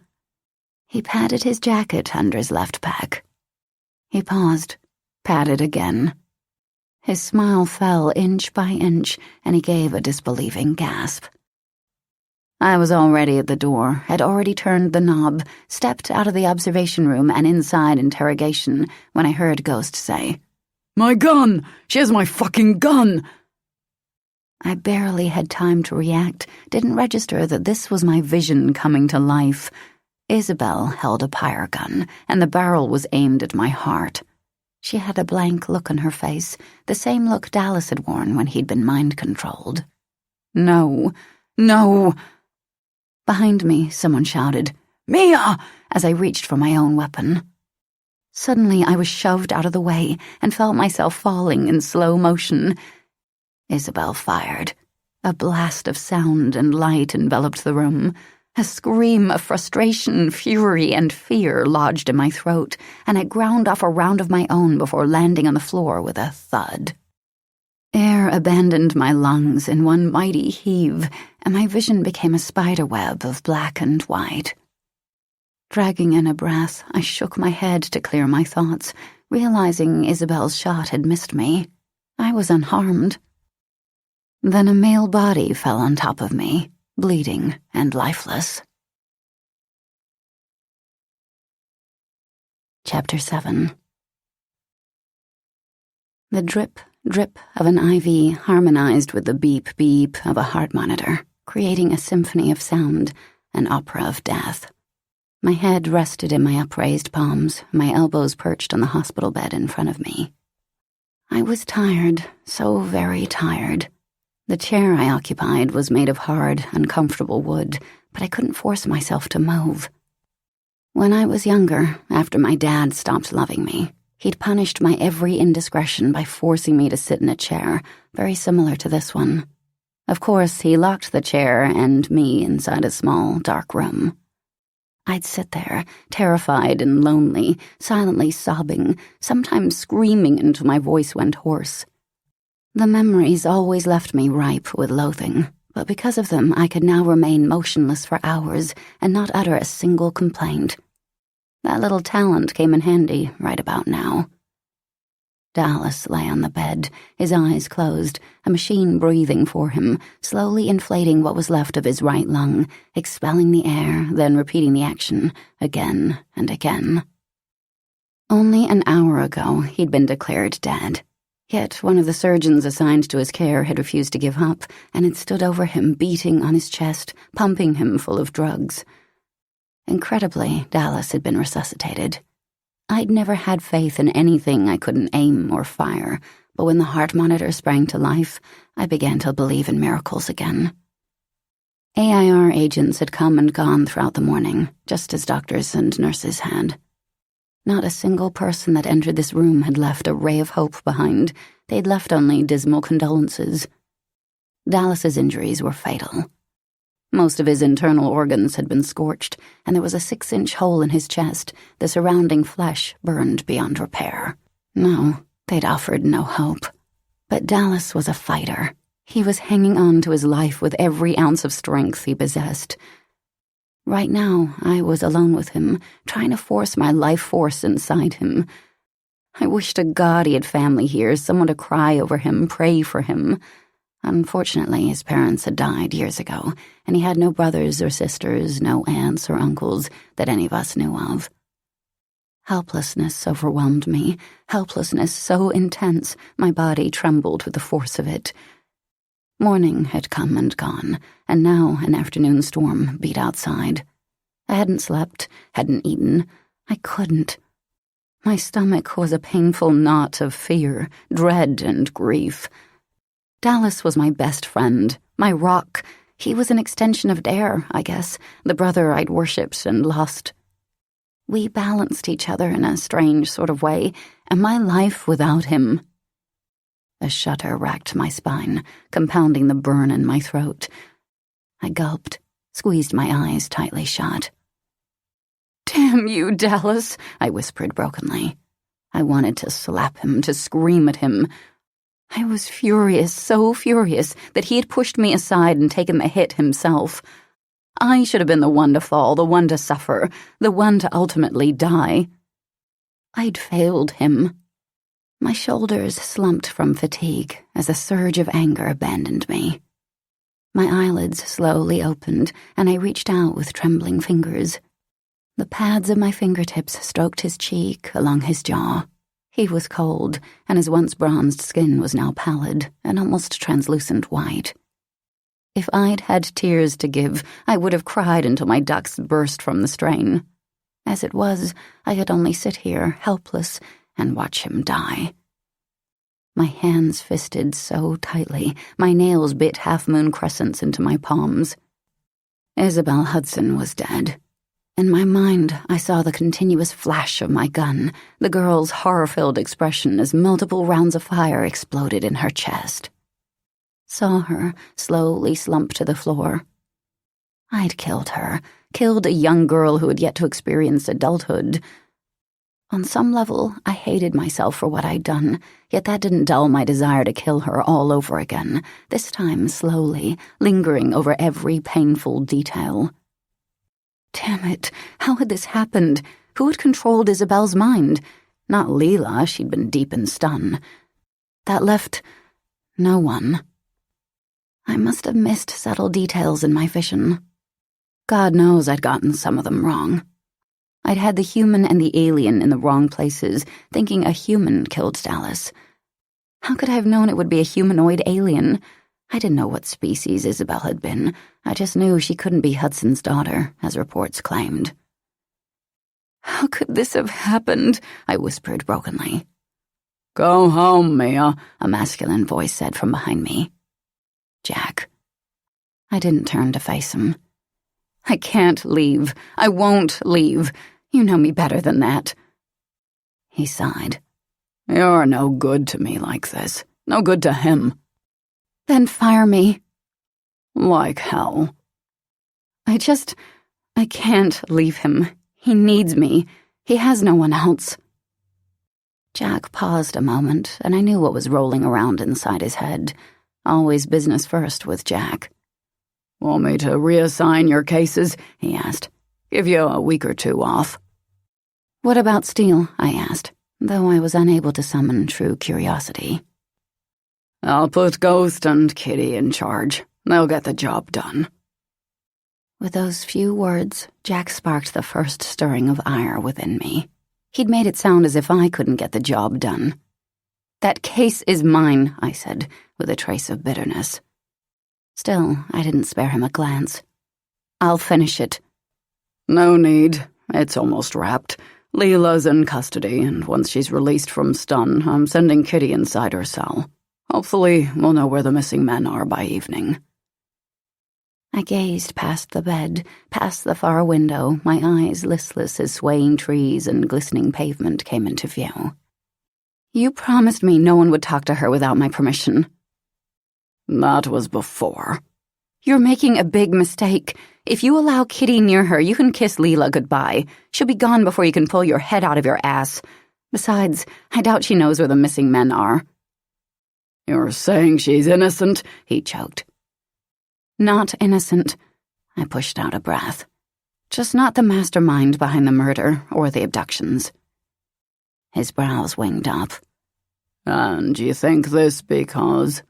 He patted his jacket under his left pack. He paused, patted again. His smile fell inch by inch, and he gave a disbelieving gasp. I was already at the door, had already turned the knob, stepped out of the observation room and inside interrogation when I heard Ghost say, "My gun! She has my fucking gun!" I barely had time to react, didn't register that this was my vision coming to life. Isabel held a pyre gun, and the barrel was aimed at my heart. She had a blank look on her face, the same look Dallas had worn when he'd been mind-controlled. "No, no!" Behind me, someone shouted, "Mia!" as I reached for my own weapon. Suddenly, I was shoved out of the way and felt myself falling in slow motion. Isabel fired. A blast of sound and light enveloped the room. A scream of frustration, fury, and fear lodged in my throat, and I ground off a round of my own before landing on the floor with a thud. Air abandoned my lungs in one mighty heave, and my vision became a spiderweb of black and white. Dragging in a breath, I shook my head to clear my thoughts, realizing Isabel's shot had missed me. I was unharmed. Then a male body fell on top of me, bleeding and lifeless. Chapter 7. The drip, drip of an IV harmonized with the beep, beep of a heart monitor, creating a symphony of sound, an opera of death. My head rested in my upraised palms, my elbows perched on the hospital bed in front of me. I was tired, so very tired. The chair I occupied was made of hard, uncomfortable wood, but I couldn't force myself to move. When I was younger, after my dad stopped loving me, he'd punished my every indiscretion by forcing me to sit in a chair, very similar to this one. Of course, he locked the chair and me inside a small, dark room. I'd sit there, terrified and lonely, silently sobbing, sometimes screaming until my voice went hoarse. The memories always left me ripe with loathing, but because of them I could now remain motionless for hours and not utter a single complaint. That little talent came in handy right about now. Dallas lay on the bed, his eyes closed, a machine breathing for him, slowly inflating what was left of his right lung, expelling the air, then repeating the action, again and again. Only an hour ago he'd been declared dead. Yet one of the surgeons assigned to his care had refused to give up and had stood over him, beating on his chest, pumping him full of drugs. Incredibly, Dallas had been resuscitated. I'd never had faith in anything I couldn't aim or fire, but when the heart monitor sprang to life, I began to believe in miracles again. AIR agents had come and gone throughout the morning, just as doctors and nurses had. Not a single person that entered this room had left a ray of hope behind. They'd left only dismal condolences. Dallas's injuries were fatal. Most of his internal organs had been scorched, and there was a 6-inch hole in his chest, the surrounding flesh burned beyond repair. No, they'd offered no hope. But Dallas was a fighter. He was hanging on to his life with every ounce of strength he possessed. Right now, I was alone with him, trying to force my life force inside him. I wished to God he had family here, someone to cry over him, pray for him. Unfortunately, his parents had died years ago, and he had no brothers or sisters, no aunts or uncles that any of us knew of. Helplessness overwhelmed me, helplessness so intense my body trembled with the force of it. Morning had come and gone, and now an afternoon storm beat outside. I hadn't slept, hadn't eaten. I couldn't. My stomach was a painful knot of fear, dread, and grief. Dallas was my best friend, my rock. He was an extension of Dare, I guess, the brother I'd worshipped and lost. We balanced each other in a strange sort of way, and my life without him. A shudder racked my spine, compounding the burn in my throat. I gulped, squeezed my eyes tightly shut. "Damn you, Dallas," I whispered brokenly. I wanted to slap him, to scream at him. I was furious, so furious, that he had pushed me aside and taken the hit himself. I should have been the one to fall, the one to suffer, the one to ultimately die. I'd failed him. My shoulders slumped from fatigue as a surge of anger abandoned me. My eyelids slowly opened, and I reached out with trembling fingers. The pads of my fingertips stroked his cheek, along his jaw. He was cold, and his once bronzed skin was now pallid, an almost translucent white. If I'd had tears to give, I would have cried until my ducts burst from the strain. As it was, I could only sit here, helpless, and watch him die. My hands fisted so tightly, my nails bit half-moon crescents into my palms. Isabel Hudson was dead. In my mind, I saw the continuous flash of my gun, the girl's horror-filled expression as multiple rounds of fire exploded in her chest. Saw her slowly slump to the floor. I'd killed her, killed a young girl who had yet to experience adulthood. On some level, I hated myself for what I'd done, yet that didn't dull my desire to kill her all over again, this time slowly, lingering over every painful detail. Damn it, how had this happened? Who had controlled Isabel's mind? Not Leela, she'd been deep in stun. That left no one. I must have missed subtle details in my vision. God knows I'd gotten some of them wrong. I'd had the human and the alien in the wrong places, thinking a human killed Dallas. How could I have known it would be a humanoid alien? I didn't know what species Isabel had been. I just knew she couldn't be Hudson's daughter, as reports claimed. "How could this have happened?" I whispered brokenly. "Go home, Mia," a masculine voice said from behind me. Jack. I didn't turn to face him. "I can't leave. I won't leave. You know me better than that." He sighed. "You're no good to me like this. No good to him." "Then fire me." "Like hell." I can't leave him. He needs me. He has no one else." Jack paused a moment, and I knew what was rolling around inside his head. Always business first with Jack. "Want me to reassign your cases?" he asked. "Give you a week or two off." "What about Steele?" I asked, though I was unable to summon true curiosity. "I'll put Ghost and Kitty in charge. They'll get the job done." With those few words, Jack sparked the first stirring of ire within me. He'd made it sound as if I couldn't get the job done. "That case is mine," I said, with a trace of bitterness. Still, I didn't spare him a glance. "I'll finish it." "No need. It's almost wrapped. Leela's in custody, and once she's released from stun, I'm sending Kitty inside her cell. Hopefully, we'll know where the missing men are by evening." I gazed past the bed, past the far window, my eyes listless as swaying trees and glistening pavement came into view. You promised me no one would talk to her without my permission. That was before. You're making a big mistake. If you allow Kitty near her, you can kiss Leela goodbye. She'll be gone before you can pull your head out of your ass. Besides, I doubt she knows where the missing men are. You're saying she's innocent? He choked. Not innocent. I pushed out a breath. Just not the mastermind behind the murder or the abductions. His brows winged up. And you think this because?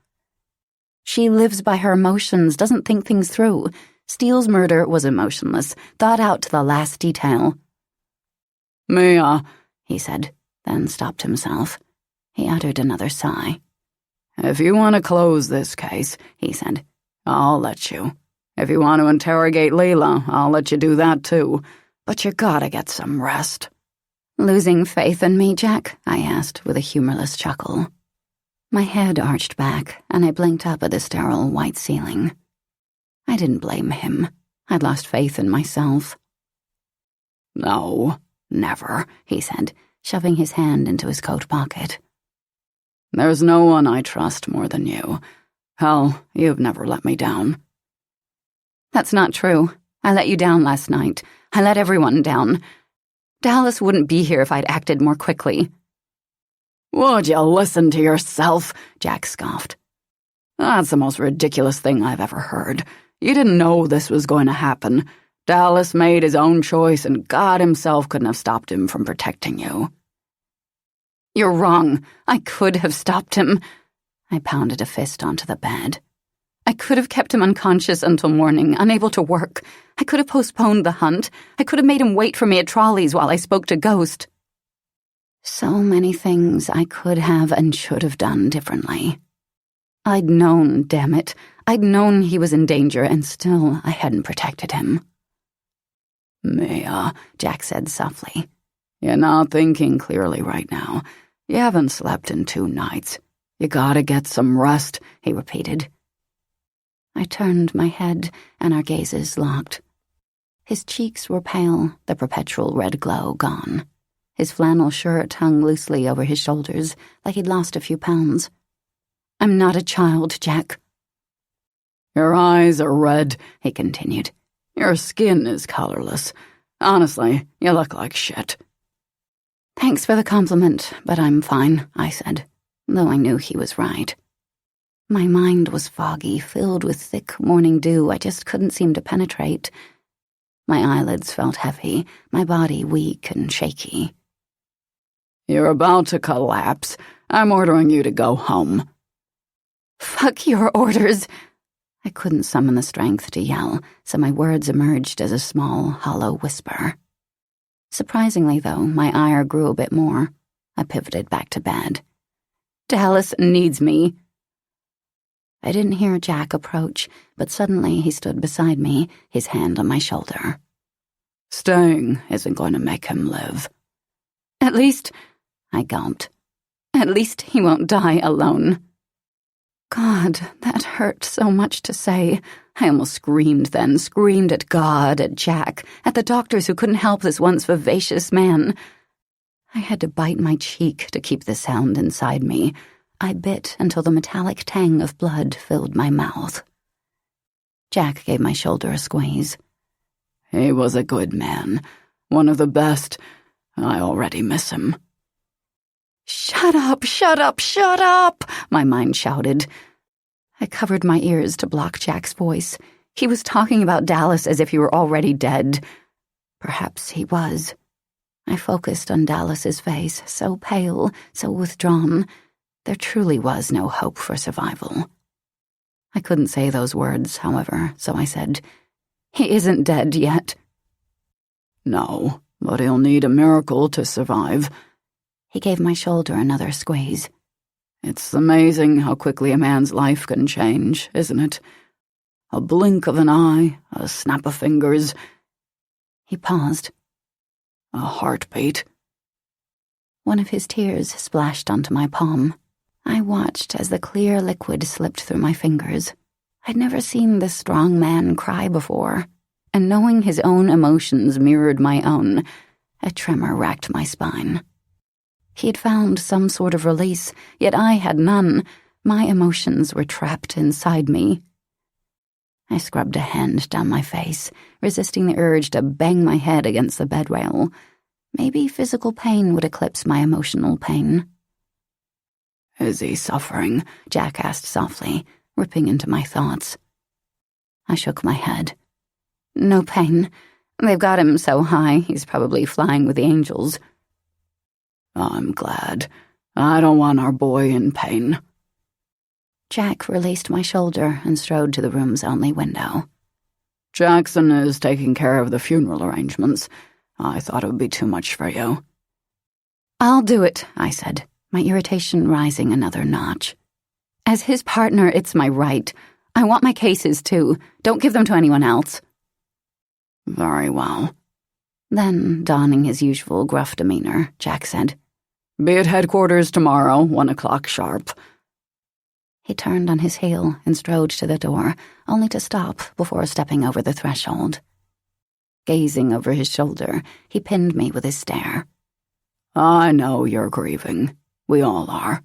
She lives by her emotions, doesn't think things through. Steele's murder was emotionless, thought out to the last detail. Mia, he said, then stopped himself. He uttered another sigh. If you want to close this case, he said, I'll let you. If you want to interrogate Leela, I'll let you do that too. But you gotta get some rest. Losing faith in me, Jack? I asked with a humorless chuckle. My head arched back, and I blinked up at the sterile white ceiling. I didn't blame him. I'd lost faith in myself. No, never, he said, shoving his hand into his coat pocket. There's no one I trust more than you. Hell, you've never let me down. That's not true. I let you down last night. I let everyone down. Dallas wouldn't be here if I'd acted more quickly. Would you listen to yourself? Jack scoffed. That's the most ridiculous thing I've ever heard. You didn't know this was going to happen. Dallas made his own choice, and God himself couldn't have stopped him from protecting you. You're wrong. I could have stopped him. I pounded a fist onto the bed. I could have kept him unconscious until morning, unable to work. I could have postponed the hunt. I could have made him wait for me at Trolley's while I spoke to Ghost. So many things I could have and should have done differently. I'd known, damn it. I'd known he was in danger, and still I hadn't protected him. Mia, Jack said softly. You're not thinking clearly right now. You haven't slept in 2 nights. You gotta get some rest, he repeated. I turned my head, and our gazes locked. His cheeks were pale, the perpetual red glow gone. His flannel shirt hung loosely over his shoulders, like he'd lost a few pounds. I'm not a child, Jack. Your eyes are red, he continued. Your skin is colorless. Honestly, you look like shit. Thanks for the compliment, but I'm fine, I said, though I knew he was right. My mind was foggy, filled with thick morning dew I just couldn't seem to penetrate. My eyelids felt heavy, my body weak and shaky. You're about to collapse. I'm ordering you to go home. Fuck your orders. I couldn't summon the strength to yell, so my words emerged as a small, hollow whisper. Surprisingly, though, my ire grew a bit more. I pivoted back to bed. Dallas needs me. I didn't hear Jack approach, but suddenly he stood beside me, his hand on my shoulder. Staying isn't going to make him live. At least, I gulped. At least he won't die alone. God, that hurt so much to say. I almost screamed then, screamed at God, at Jack, at the doctors who couldn't help this once vivacious man. I had to bite my cheek to keep the sound inside me. I bit until the metallic tang of blood filled my mouth. Jack gave my shoulder a squeeze. He was a good man, one of the best. I already miss him. Shut up, shut up, shut up, my mind shouted. I covered my ears to block Jack's voice. He was talking about Dallas as if he were already dead. Perhaps he was. I focused on Dallas's face, so pale, so withdrawn. There truly was no hope for survival. I couldn't say those words, however, so I said, He isn't dead yet. No, but he'll need a miracle to survive. He gave my shoulder another squeeze. It's amazing how quickly a man's life can change, isn't it? A blink of an eye, a snap of fingers. He paused. A heartbeat. One of his tears splashed onto my palm. I watched as the clear liquid slipped through my fingers. I'd never seen this strong man cry before, and knowing his own emotions mirrored my own, a tremor racked my spine. He had found some sort of release, yet I had none. My emotions were trapped inside me. I scrubbed a hand down my face, resisting the urge to bang my head against the bed rail. Maybe physical pain would eclipse my emotional pain. Is he suffering? Jack asked softly, ripping into my thoughts. I shook my head. No pain. They've got him so high, he's probably flying with the angels. I'm glad. I don't want our boy in pain. Jack released my shoulder and strode to the room's only window. Jackson is taking care of the funeral arrangements. I thought it would be too much for you. I'll do it, I said, my irritation rising another notch. As his partner, it's my right. I want my cases, too. Don't give them to anyone else. Very well. Then, donning his usual gruff demeanor, Jack said, Be at headquarters tomorrow, 1 o'clock sharp. He turned on his heel and strode to the door, only to stop before stepping over the threshold. Gazing over his shoulder, he pinned me with his stare. I know you're grieving. We all are.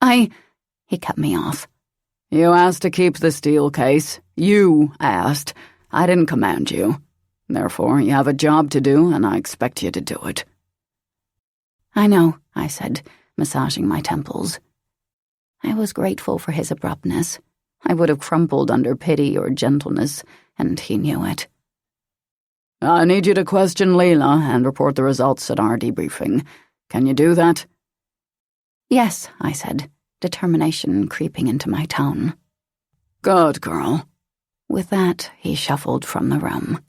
He cut me off. You asked to keep the steel case. You asked. I didn't command you. Therefore, you have a job to do, and I expect you to do it. I know, I said, massaging my temples. I was grateful for his abruptness. I would have crumpled under pity or gentleness, and he knew it. I need you to question Leela and report the results at our debriefing. Can you do that? Yes, I said, determination creeping into my tone. Good girl. With that, he shuffled from the room.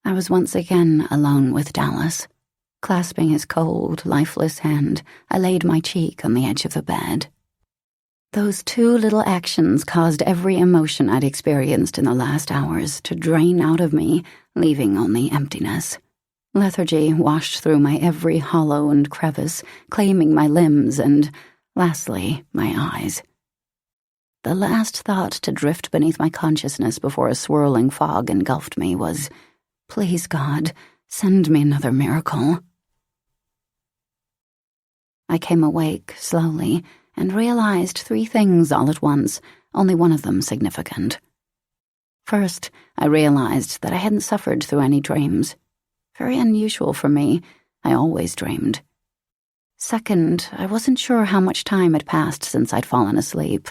I was once again alone with Dallas. Clasping his cold, lifeless hand, I laid my cheek on the edge of the bed. Those two little actions caused every emotion I'd experienced in the last hours to drain out of me, leaving only emptiness. Lethargy washed through my every hollow and crevice, claiming my limbs and, lastly, my eyes. The last thought to drift beneath my consciousness before a swirling fog engulfed me was, please, God, send me another miracle. I came awake slowly and realized 3 things all at once, only one of them significant. First, I realized that I hadn't suffered through any dreams. Very unusual for me. I always dreamed. Second, I wasn't sure how much time had passed since I'd fallen asleep.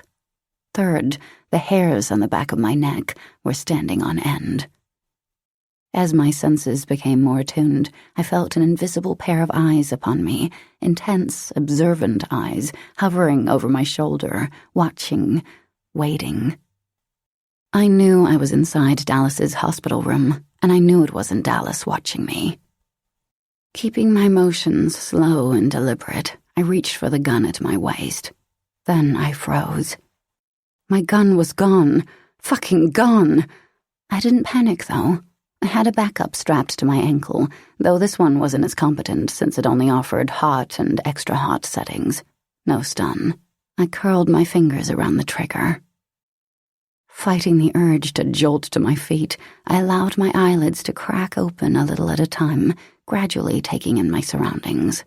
Third, the hairs on the back of my neck were standing on end. As my senses became more attuned, I felt an invisible pair of eyes upon me, intense, observant eyes, hovering over my shoulder, watching, waiting. I knew I was inside Dallas's hospital room, and I knew it wasn't Dallas watching me. Keeping my motions slow and deliberate, I reached for the gun at my waist. Then I froze. My gun was gone. Fucking gone. I didn't panic, though. I had a backup strapped to my ankle, though this one wasn't as competent since it only offered hot and extra hot settings. No stun. I curled my fingers around the trigger. Fighting the urge to jolt to my feet, I allowed my eyelids to crack open a little at a time, gradually taking in my surroundings.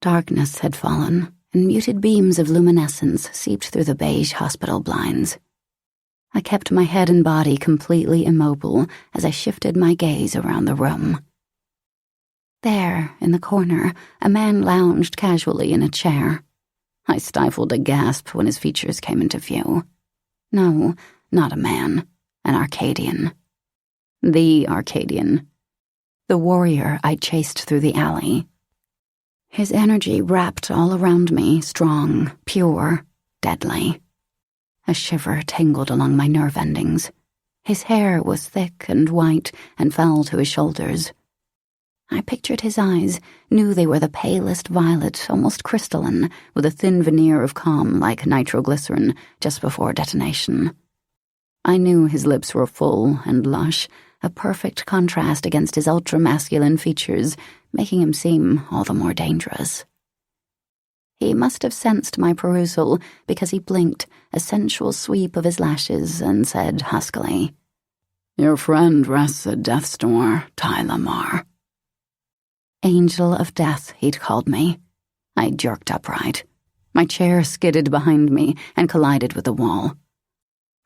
Darkness had fallen, and muted beams of luminescence seeped through the beige hospital blinds. I kept my head and body completely immobile as I shifted my gaze around the room. There, in the corner, a man lounged casually in a chair. I stifled a gasp when his features came into view. No, not a man. An Arcadian. The Arcadian. The warrior I'd chased through the alley. His energy wrapped all around me, strong, pure, deadly. A shiver tingled along my nerve endings. His hair was thick and white and fell to his shoulders. I pictured his eyes, knew they were the palest violet, almost crystalline, with a thin veneer of calm like nitroglycerin just before detonation. I knew his lips were full and lush, a perfect contrast against his ultra-masculine features, making him seem all the more dangerous. He must have sensed my perusal because he blinked, a sensual sweep of his lashes, and said huskily, "Your friend rests at death's door, Ty Lamar." Angel of Death, he'd called me. I jerked upright. My chair skidded behind me and collided with the wall.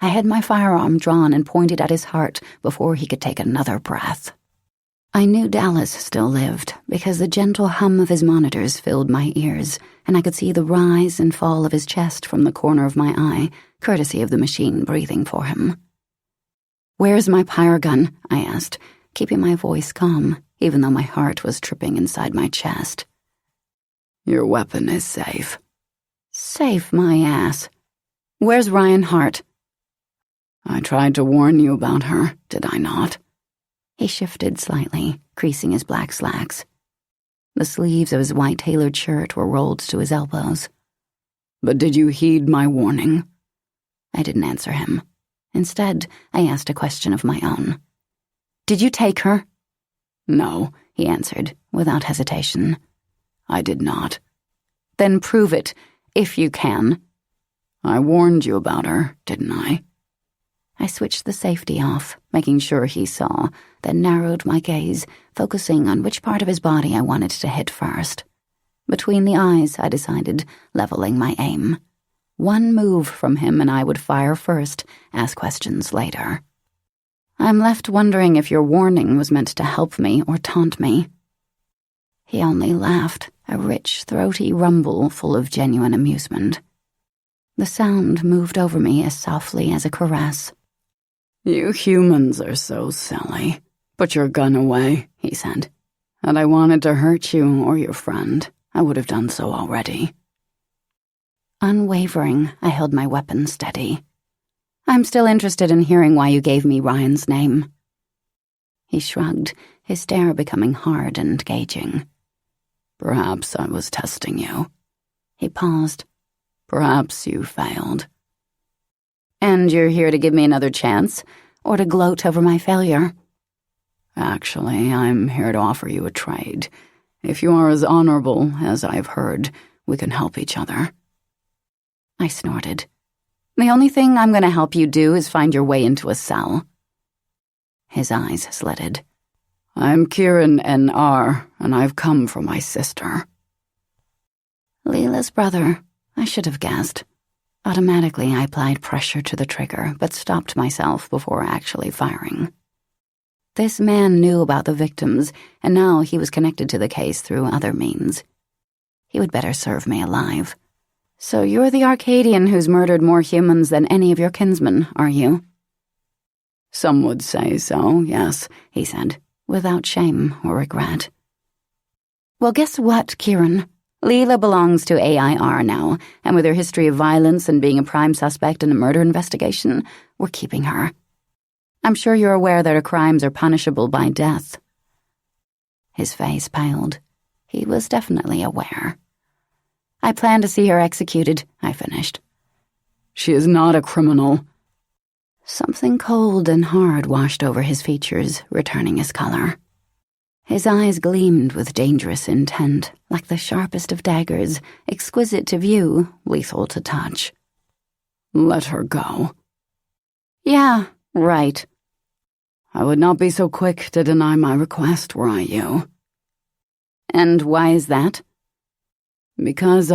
I had my firearm drawn and pointed at his heart before he could take another breath. I knew Dallas still lived because the gentle hum of his monitors filled my ears, and I could see the rise and fall of his chest from the corner of my eye, courtesy of the machine breathing for him. "Where's my pyre gun?" I asked, keeping my voice calm, even though my heart was tripping inside my chest. "Your weapon is safe." Safe my ass. Where's Ryan Hart? "I tried to warn you about her, did I not?" He shifted slightly, creasing his black slacks. The sleeves of his white tailored shirt were rolled to his elbows. "But did you heed my warning?" I didn't answer him. Instead, I asked a question of my own. "Did you take her?" "No," he answered, without hesitation. "I did not." "Then prove it, if you can." "I warned you about her, didn't I?" I switched the safety off, making sure he saw, then narrowed my gaze, focusing on which part of his body I wanted to hit first. Between the eyes, I decided, leveling my aim. One move from him and I would fire first, ask questions later. I'm left wondering if your warning was meant to help me or taunt me. He only laughed, a rich, throaty rumble full of genuine amusement. The sound moved over me as softly as a caress. "You humans are so silly. Put your gun away," he said. "Had I wanted to hurt you or your friend, I would have done so already." Unwavering, I held my weapon steady. "I'm still interested in hearing why you gave me Ryan's name." He shrugged, his stare becoming hard and gauging. "Perhaps I was testing you." He paused. "Perhaps you failed." "And you're here to give me another chance, or to gloat over my failure?" "Actually, I'm here to offer you a trade. If you are as honorable as I've heard, we can help each other." I snorted. "The only thing I'm going to help you do is find your way into a cell." His eyes slitted. "I'm Kieran N.R., and I've come for my sister." Leela's brother. I should have guessed. Automatically, I applied pressure to the trigger, but stopped myself before actually firing. This man knew about the victims, and now he was connected to the case through other means. He would better serve me alive. "So you're the Arcadian who's murdered more humans than any of your kinsmen, are you?" "Some would say so, yes," he said, without shame or regret. "Well, guess what, Kieran? Leela belongs to AIR now, and with her history of violence and being a prime suspect in a murder investigation, we're keeping her. I'm sure you're aware that her crimes are punishable by death." His face paled. He was definitely aware. "I plan to see her executed," I finished. "She is not a criminal." Something cold and hard washed over his features, returning his color. His eyes gleamed with dangerous intent, like the sharpest of daggers, exquisite to view, lethal to touch. "Let her go." "Yeah, right." "I would not be so quick to deny my request were I you." "And why is that?" "Because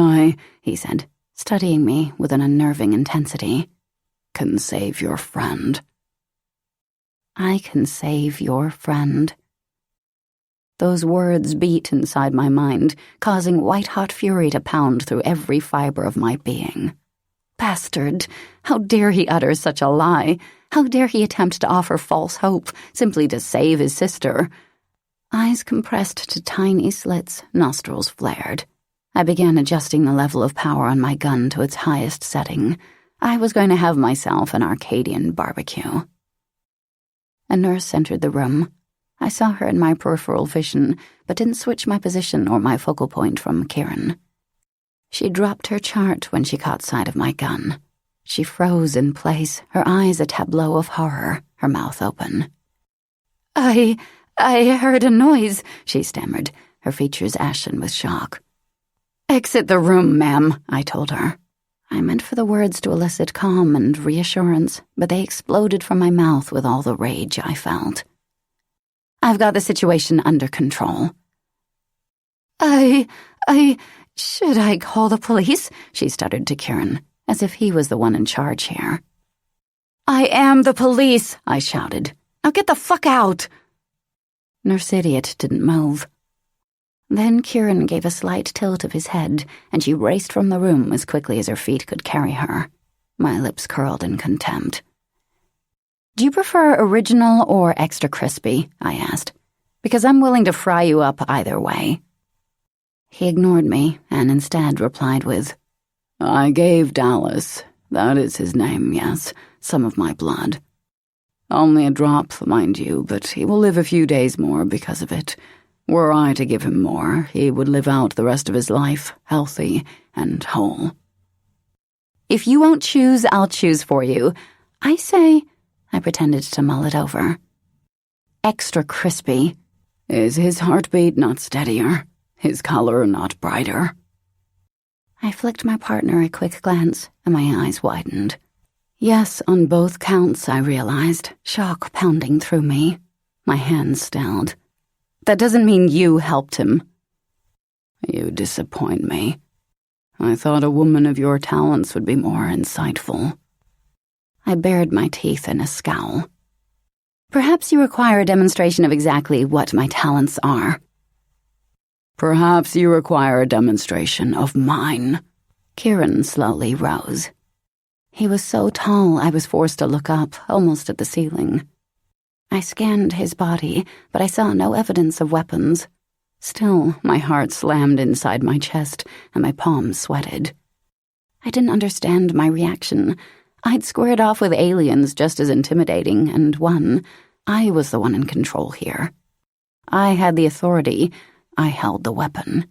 he said, studying me with an unnerving intensity, "can save your friend." "I can save your friend." Those words beat inside my mind, causing white-hot fury to pound through every fiber of my being. Bastard! How dare he utter such a lie? How dare he attempt to offer false hope, simply to save his sister? Eyes compressed to tiny slits, nostrils flared. I began adjusting the level of power on my gun to its highest setting. I was going to have myself an Arcadian barbecue. A nurse entered the room. I saw her in my peripheral vision, but didn't switch my position or my focal point from Kieran. She dropped her chart when she caught sight of my gun. She froze in place, her eyes a tableau of horror, her mouth open. I heard a noise," she stammered, her features ashen with shock. "Exit the room, ma'am," I told her. I meant for the words to elicit calm and reassurance, but they exploded from my mouth with all the rage I felt. "I've got the situation under control." Should I call the police?" she stuttered to Kieran, as if he was the one in charge here. "I am the police," I shouted. "Now get the fuck out!" Nurse Idiot didn't move. Then Kieran gave a slight tilt of his head, and she raced from the room as quickly as her feet could carry her. My lips curled in contempt. "Do you prefer original or extra crispy?" I asked. "Because I'm willing to fry you up either way." He ignored me and instead replied with, "I gave Dallas, that is his name, yes, some of my blood. Only a drop, mind you, but he will live a few days more because of it. Were I to give him more, he would live out the rest of his life, healthy and whole." "If you won't choose, I'll choose for you. I say," I pretended to mull it over, "extra crispy." "Is his heartbeat not steadier? His color not brighter?" I flicked my partner a quick glance, and my eyes widened. Yes, on both counts, I realized, shock pounding through me. My hands stilled. "That doesn't mean you helped him." "You disappoint me. I thought a woman of your talents would be more insightful." I bared my teeth in a scowl. "Perhaps you require a demonstration of exactly what my talents are." "Perhaps you require a demonstration of mine." Kieran slowly rose. He was so tall I was forced to look up, almost at the ceiling. I scanned his body, but I saw no evidence of weapons. Still, my heart slammed inside my chest, and my palms sweated. I didn't understand my reaction. I'd squared off with aliens just as intimidating, and won. I was the one in control here. I had the authority. I held the weapon.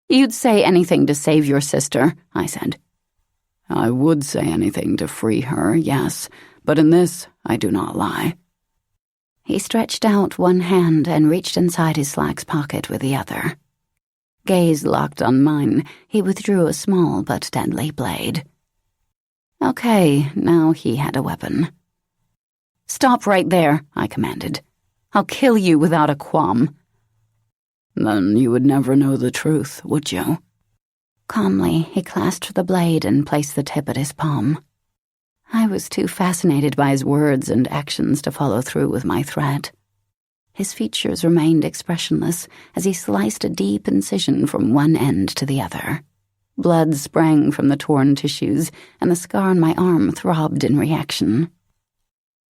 "You'd say anything to save your sister," I said. "I would say anything to free her, yes, but in this I do not lie." He stretched out one hand and reached inside his slacks pocket with the other. Gaze locked on mine, he withdrew a small but deadly blade. Okay, now he had a weapon. "Stop right there," I commanded. "I'll kill you without a qualm." "Then you would never know the truth, would you?" Calmly, he clasped the blade and placed the tip at his palm. I was too fascinated by his words and actions to follow through with my threat. His features remained expressionless as he sliced a deep incision from one end to the other. Blood sprang from the torn tissues, and the scar on my arm throbbed in reaction.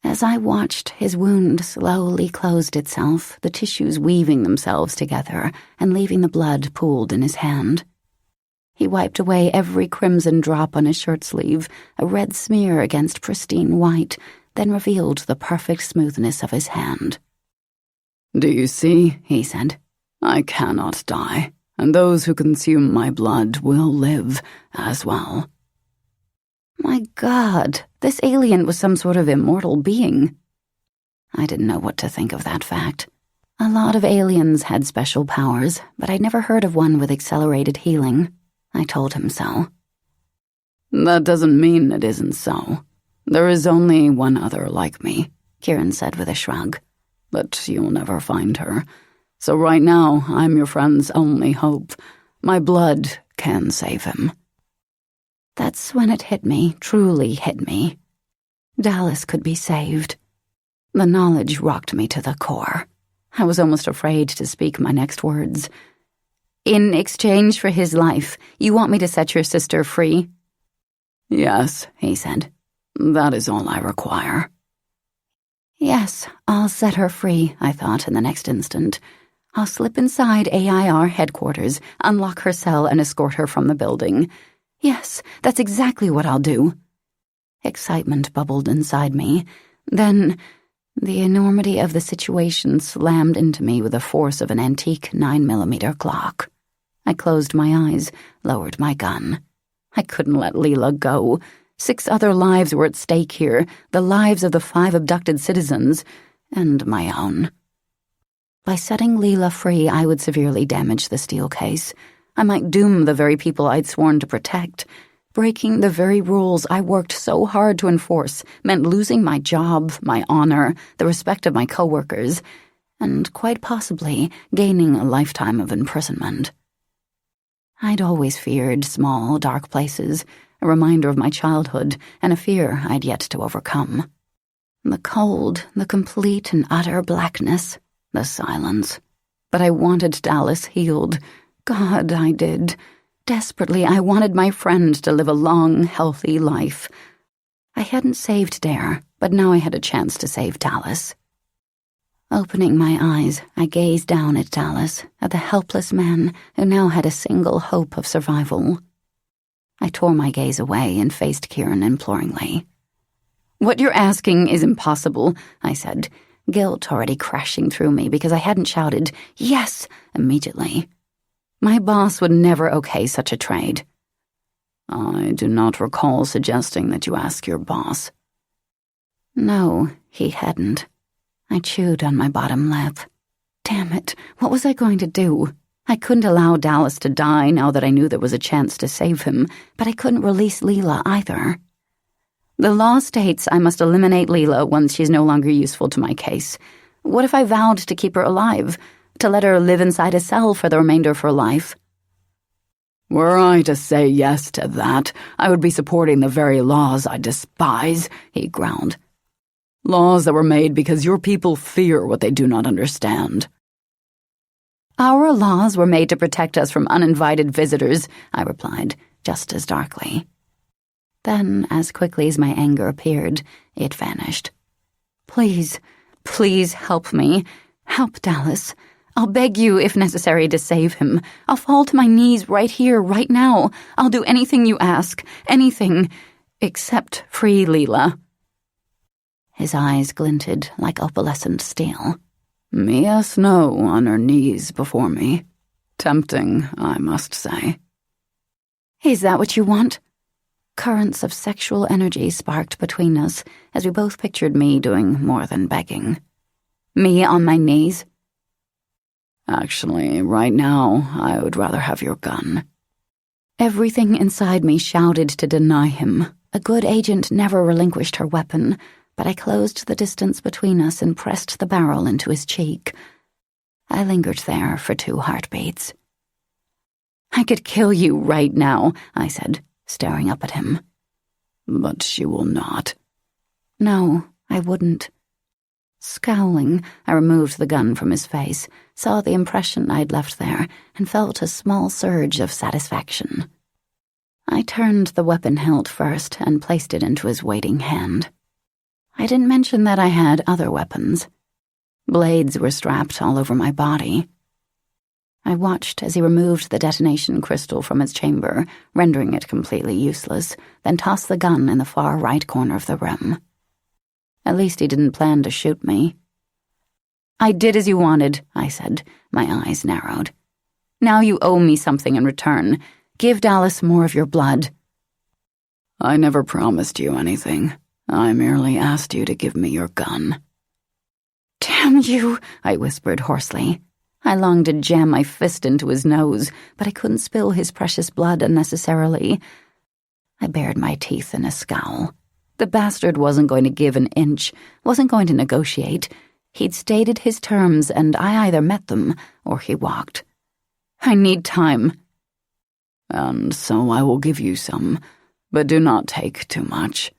As I watched, his wound slowly closed itself, the tissues weaving themselves together and leaving the blood pooled in his hand. He wiped away every crimson drop on his shirt sleeve, a red smear against pristine white, then revealed the perfect smoothness of his hand. "Do you see?" he said. "I cannot die, and those who consume my blood will live as well." My God, this alien was some sort of immortal being. I didn't know what to think of that fact. A lot of aliens had special powers, but I'd never heard of one with accelerated healing. I told him so. "That doesn't mean it isn't so. There is only one other like me," Kieran said with a shrug. "But you'll never find her. So right now, I'm your friend's only hope. My blood can save him." That's when it hit me, truly hit me. Dallas could be saved. The knowledge rocked me to the core. I was almost afraid to speak my next words. "In exchange for his life, you want me to set your sister free?" "Yes," he said. "That is all I require." Yes, I'll set her free, I thought in the next instant. I'll slip inside AIR headquarters, unlock her cell, and escort her from the building. Yes, that's exactly what I'll do. Excitement bubbled inside me. Then the enormity of the situation slammed into me with the force of an antique 9mm clock. I closed my eyes, lowered my gun. I couldn't let Leela go. 6 other lives were at stake here, the lives of the 5 abducted citizens, and my own. By setting Leela free, I would severely damage the steel case. I might doom the very people I'd sworn to protect. Breaking the very rules I worked so hard to enforce meant losing my job, my honor, the respect of my coworkers, and quite possibly gaining a lifetime of imprisonment. I'd always feared small, dark places, a reminder of my childhood and a fear I'd yet to overcome. The cold, the complete and utter blackness, the silence. But I wanted Dallas healed. God, I did. Desperately, I wanted my friend to live a long, healthy life. I hadn't saved Dare, but now I had a chance to save Dallas. Opening my eyes, I gazed down at Dallas, at the helpless man who now had a single hope of survival. I tore my gaze away and faced Kieran imploringly. "What you're asking is impossible," I said, guilt already crashing through me because I hadn't shouted, "Yes!" immediately. My boss would never okay such a trade. "I do not recall suggesting that you ask your boss." No, he hadn't. I chewed on my bottom lip. Damn it, what was I going to do? I couldn't allow Dallas to die now that I knew there was a chance to save him, but I couldn't release Leela either. The law states I must eliminate Leela once she's no longer useful to my case. What if I vowed to keep her alive? To let her live inside a cell for the remainder of her life? "Were I to say yes to that, I would be supporting the very laws I despise," he growled. "Laws that were made because your people fear what they do not understand." "Our laws were made to protect us from uninvited visitors," I replied, just as darkly. Then, as quickly as my anger appeared, it vanished. "Please, please help me. Help Dallas. I'll beg you, if necessary, to save him. I'll fall to my knees right here, right now. I'll do anything you ask. Anything. Except free Leela." His eyes glinted like opalescent steel. "Mia Snow on her knees before me. Tempting, I must say." "Is that what you want?" Currents of sexual energy sparked between us as we both pictured me doing more than begging. Me on my knees? "Actually, right now, I would rather have your gun." Everything inside me shouted to deny him. A good agent never relinquished her weapon, but I closed the distance between us and pressed the barrel into his cheek. I lingered there for 2 heartbeats. "I could kill you right now," I said, staring up at him. "But she will not." No, I wouldn't. Scowling, I removed the gun from his face, saw the impression I'd left there, and felt a small surge of satisfaction. I turned the weapon hilt first and placed it into his waiting hand. I didn't mention that I had other weapons. Blades were strapped all over my body. I watched as he removed the detonation crystal from its chamber, rendering it completely useless, then tossed the gun in the far right corner of the room. At least he didn't plan to shoot me. "I did as you wanted," I said, my eyes narrowed. "Now you owe me something in return. Give Dallas more of your blood." "I never promised you anything. I merely asked you to give me your gun." "Damn you," I whispered hoarsely. I longed to jam my fist into his nose, but I couldn't spill his precious blood unnecessarily. I bared my teeth in a scowl. The bastard wasn't going to give an inch, wasn't going to negotiate. He'd stated his terms, and I either met them or he walked. "I need time." "And so I will give you some, but do not take too much."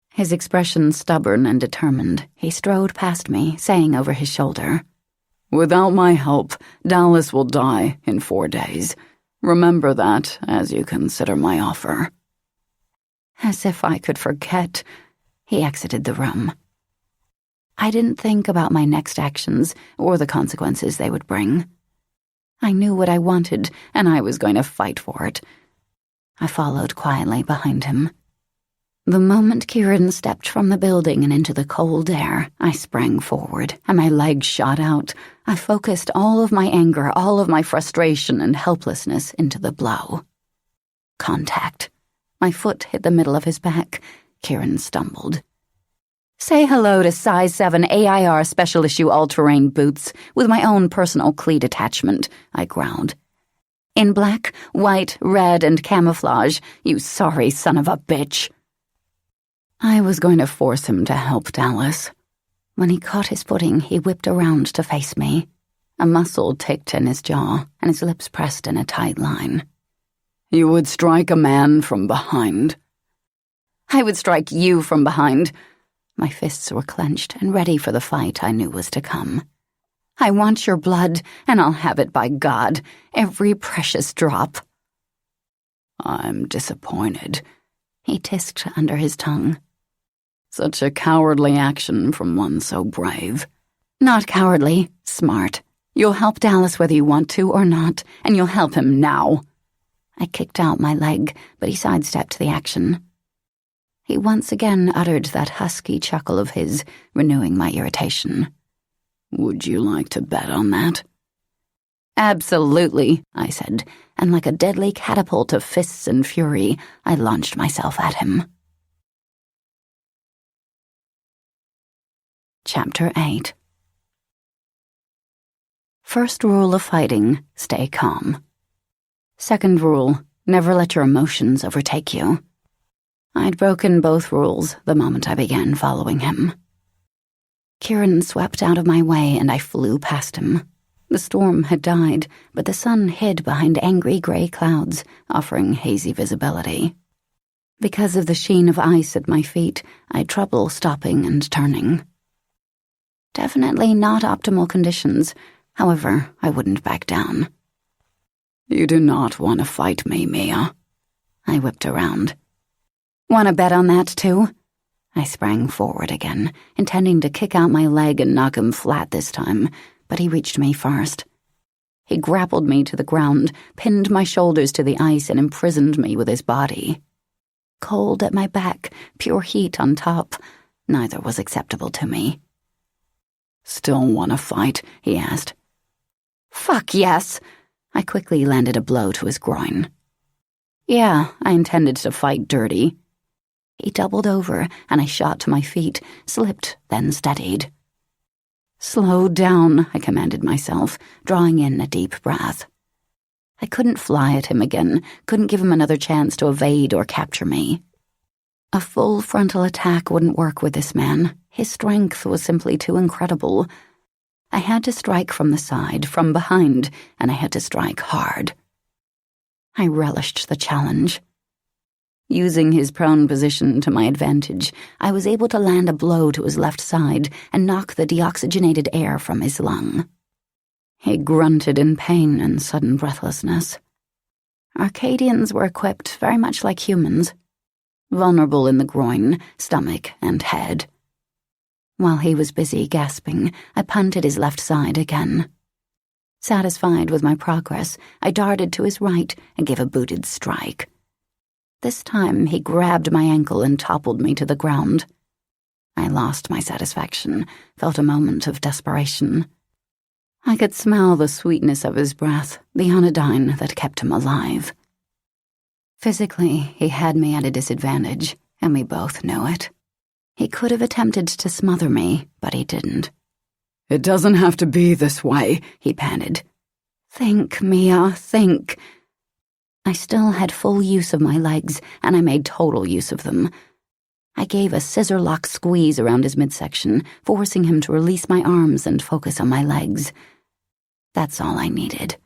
His expression stubborn and determined, he strode past me, saying over his shoulder, "Without my help, Dallas will die in 4 days. Remember that as you consider my offer." As if I could forget, he exited the room. I didn't think about my next actions or the consequences they would bring. I knew what I wanted, and I was going to fight for it. I followed quietly behind him. The moment Kieran stepped from the building and into the cold air, I sprang forward, and my legs shot out. I focused all of my anger, all of my frustration and helplessness into the blow. Contact. My foot hit the middle of his back. Kieran stumbled. "Say hello to size 7 AIR special issue all-terrain boots with my own personal cleat attachment," I growled. In black, white, red, and camouflage, you sorry son of a bitch. I was going to force him to help Dallas. When he caught his footing, he whipped around to face me. A muscle ticked in his jaw, and his lips pressed in a tight line. You would strike a man from behind. I would strike you from behind. My fists were clenched and ready for the fight I knew was to come. I want your blood, and I'll have it by God, every precious drop. I'm disappointed, he tisked under his tongue. Such a cowardly action from one so brave. Not cowardly, smart. You'll help Dallas whether you want to or not, and you'll help him now. I kicked out my leg, but he sidestepped the action. He once again uttered that husky chuckle of his, renewing my irritation. Would you like to bet on that? Absolutely, I said, and like a deadly catapult of fists and fury, I launched myself at him. Chapter 8. First rule of fighting, stay calm. Second rule, never let your emotions overtake you. I'd broken both rules the moment I began following him. Kieran swept out of my way and I flew past him. The storm had died, but the sun hid behind angry gray clouds, offering hazy visibility. Because of the sheen of ice at my feet, I had trouble stopping and turning. Definitely not optimal conditions. However, I wouldn't back down. You do not want to fight me, Mia. I whipped around. Want to bet on that, too? I sprang forward again, intending to kick out my leg and knock him flat this time, but he reached me first. He grappled me to the ground, pinned my shoulders to the ice, and imprisoned me with his body. Cold at my back, pure heat on top. Neither was acceptable to me. Still want to fight? He asked. Fuck yes! I quickly landed a blow to his groin. Yeah, I intended to fight dirty. He doubled over, and I shot to my feet, slipped, then steadied. Slow down, I commanded myself, drawing in a deep breath. I couldn't fly at him again, couldn't give him another chance to evade or capture me. A full frontal attack wouldn't work with this man. His strength was simply too incredible. I had to strike from the side, from behind, and I had to strike hard. I relished the challenge. Using his prone position to my advantage, I was able to land a blow to his left side and knock the deoxygenated air from his lung. He grunted in pain and sudden breathlessness. Arcadians were equipped very much like humans, vulnerable in the groin, stomach, and head. While he was busy gasping, I punted his left side again. Satisfied with my progress, I darted to his right and gave a booted strike. This time he grabbed my ankle and toppled me to the ground. I lost my satisfaction, felt a moment of desperation. I could smell the sweetness of his breath, the anodyne that kept him alive. Physically, he had me at a disadvantage, and we both knew it. He could have attempted to smother me, but he didn't. It doesn't have to be this way, he panted. Think, Mia, think. I still had full use of my legs, and I made total use of them. I gave a scissor-lock squeeze around his midsection, forcing him to release my arms and focus on my legs. That's all I needed.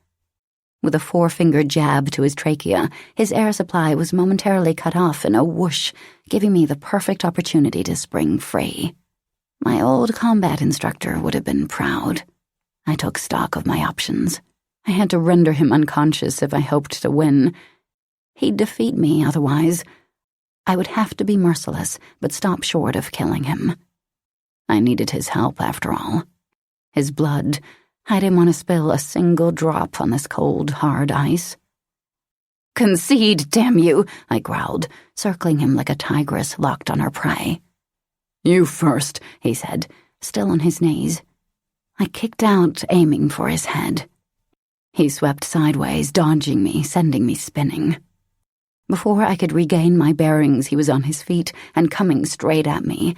With a four-finger jab to his trachea, his air supply was momentarily cut off in a whoosh, giving me the perfect opportunity to spring free. My old combat instructor would have been proud. I took stock of my options. I had to render him unconscious if I hoped to win. He'd defeat me otherwise. I would have to be merciless, but stop short of killing him. I needed his help, after all. His blood. I didn't want to spill a single drop on this cold, hard ice. Concede, damn you, I growled, circling him like a tigress locked on her prey. You first, he said, still on his knees. I kicked out, aiming for his head. He swept sideways, dodging me, sending me spinning. Before I could regain my bearings, he was on his feet and coming straight at me.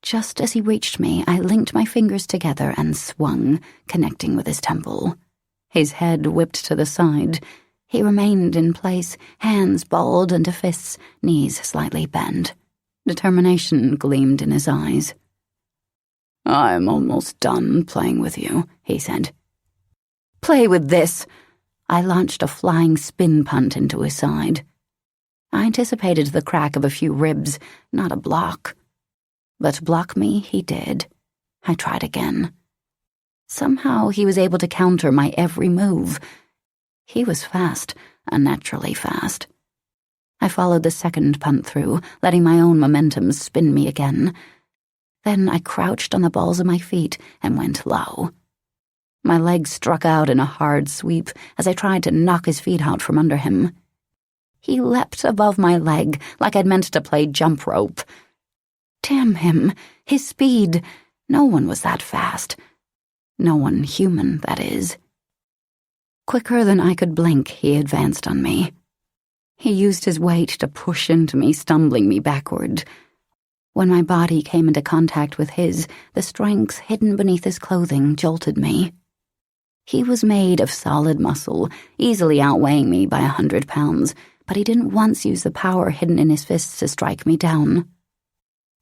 Just as he reached me, I linked my fingers together and swung, connecting with his temple. His head whipped to the side. He remained in place, hands balled into fists, knees slightly bent. Determination gleamed in his eyes. "I'm almost done playing with you," he said. "Play with this!" I launched a flying spin punt into his side. I anticipated the crack of a few ribs, not a block. But block me he did. I tried again. Somehow he was able to counter my every move. He was fast, unnaturally fast. I followed the second punt through, letting my own momentum spin me again. Then I crouched on the balls of my feet and went low. My legs struck out in a hard sweep as I tried to knock his feet out from under him. He leapt above my leg like I'd meant to play jump rope. Damn him, his speed. No one was that fast. No one human, that is. Quicker than I could blink, he advanced on me. He used his weight to push into me, stumbling me backward. When my body came into contact with his, the strength hidden beneath his clothing jolted me. He was made of solid muscle, easily outweighing me by 100 pounds, but he didn't once use the power hidden in his fists to strike me down.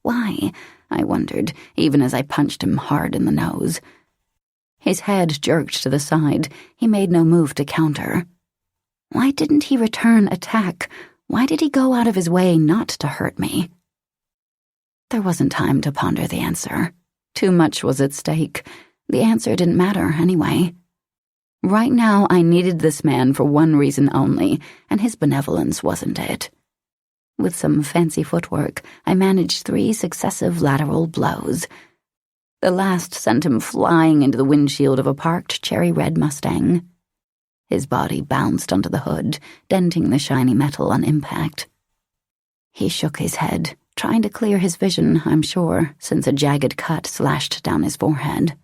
Why? I wondered, even as I punched him hard in the nose. His head jerked to the side. He made no move to counter. Why didn't he return attack? Why did he go out of his way not to hurt me? There wasn't time to ponder the answer. Too much was at stake. The answer didn't matter anyway. Right now, I needed this man for one reason only, and his benevolence wasn't it. With some fancy footwork, I managed 3 successive lateral blows. The last sent him flying into the windshield of a parked cherry-red Mustang. His body bounced onto the hood, denting the shiny metal on impact. He shook his head, trying to clear his vision, I'm sure, since a jagged cut slashed down his forehead.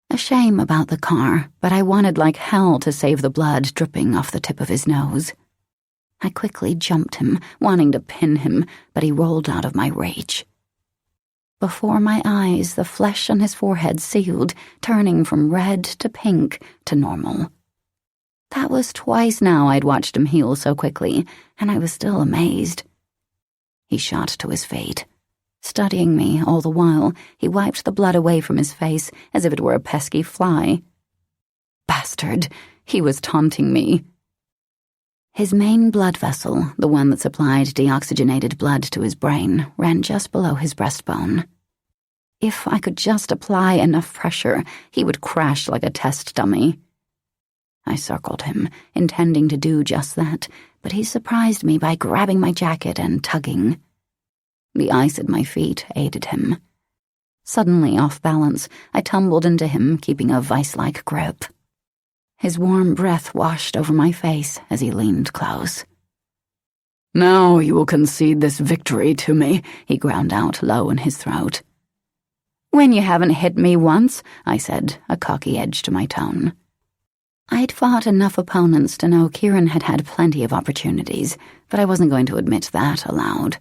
A shame about the car, but I wanted like hell to save the blood dripping off the tip of his nose. I quickly jumped him, wanting to pin him, but he rolled out of my reach. Before my eyes, the flesh on his forehead sealed, turning from red to pink to normal. That was twice now I'd watched him heal so quickly, and I was still amazed. He shot to his fate. Studying me all the while, he wiped the blood away from his face as if it were a pesky fly. Bastard! He was taunting me. His main blood vessel, the one that supplied deoxygenated blood to his brain, ran just below his breastbone. If I could just apply enough pressure, he would crash like a test dummy. I circled him, intending to do just that, but he surprised me by grabbing my jacket and tugging. The ice at my feet aided him. Suddenly off balance, I tumbled into him, keeping a vice-like grip. His warm breath washed over my face as he leaned close. "Now you will concede this victory to me," he ground out low in his throat. "When you haven't hit me once," I said, a cocky edge to my tone. I'd fought enough opponents to know Kieran had had plenty of opportunities, but I wasn't going to admit that aloud.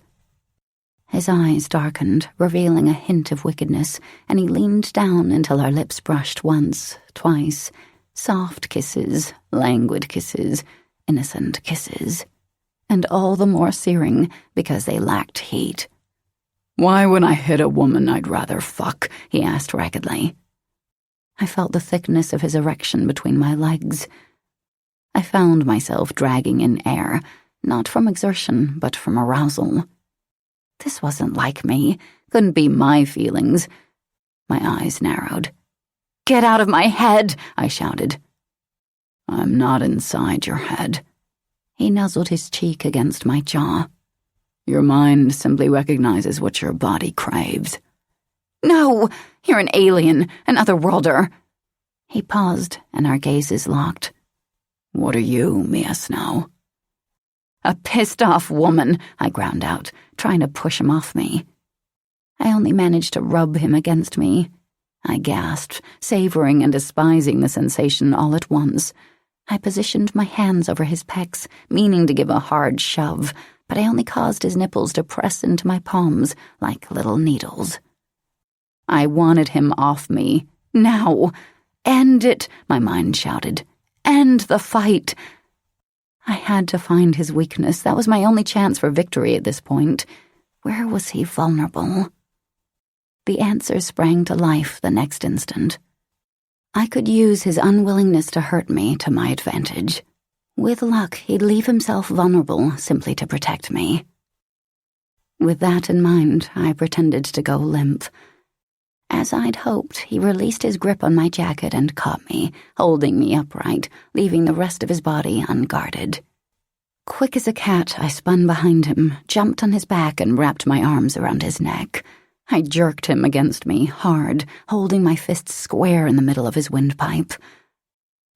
His eyes darkened, revealing a hint of wickedness, and he leaned down until our lips brushed once, twice. Soft kisses, languid kisses, innocent kisses. And all the more searing because they lacked heat. "Why, when I hit a woman, I'd rather fuck?" he asked raggedly. I felt the thickness of his erection between my legs. I found myself dragging in air, not from exertion, but from arousal. This wasn't like me, couldn't be my feelings. My eyes narrowed. "Get out of my head!" I shouted. "I'm not inside your head." He nuzzled his cheek against my jaw. "Your mind simply recognizes what your body craves." "No! You're an alien, an otherworlder." He paused, and our gazes locked. "What are you, Mia Snow?" "A pissed-off woman," I ground out, trying to push him off me. I only managed to rub him against me. I gasped, savoring and despising the sensation all at once. I positioned my hands over his pecs, meaning to give a hard shove, but I only caused his nipples to press into my palms like little needles. I wanted him off me, now. End it, my mind shouted. End the fight. I had to find his weakness. That was my only chance for victory at this point. Where was he vulnerable? The answer sprang to life the next instant. I could use his unwillingness to hurt me to my advantage. With luck, he'd leave himself vulnerable simply to protect me. With that in mind, I pretended to go limp. As I'd hoped, he released his grip on my jacket and caught me, holding me upright, leaving the rest of his body unguarded. Quick as a cat, I spun behind him, jumped on his back, and wrapped my arms around his neck. I jerked him against me, hard, holding my fists square in the middle of his windpipe.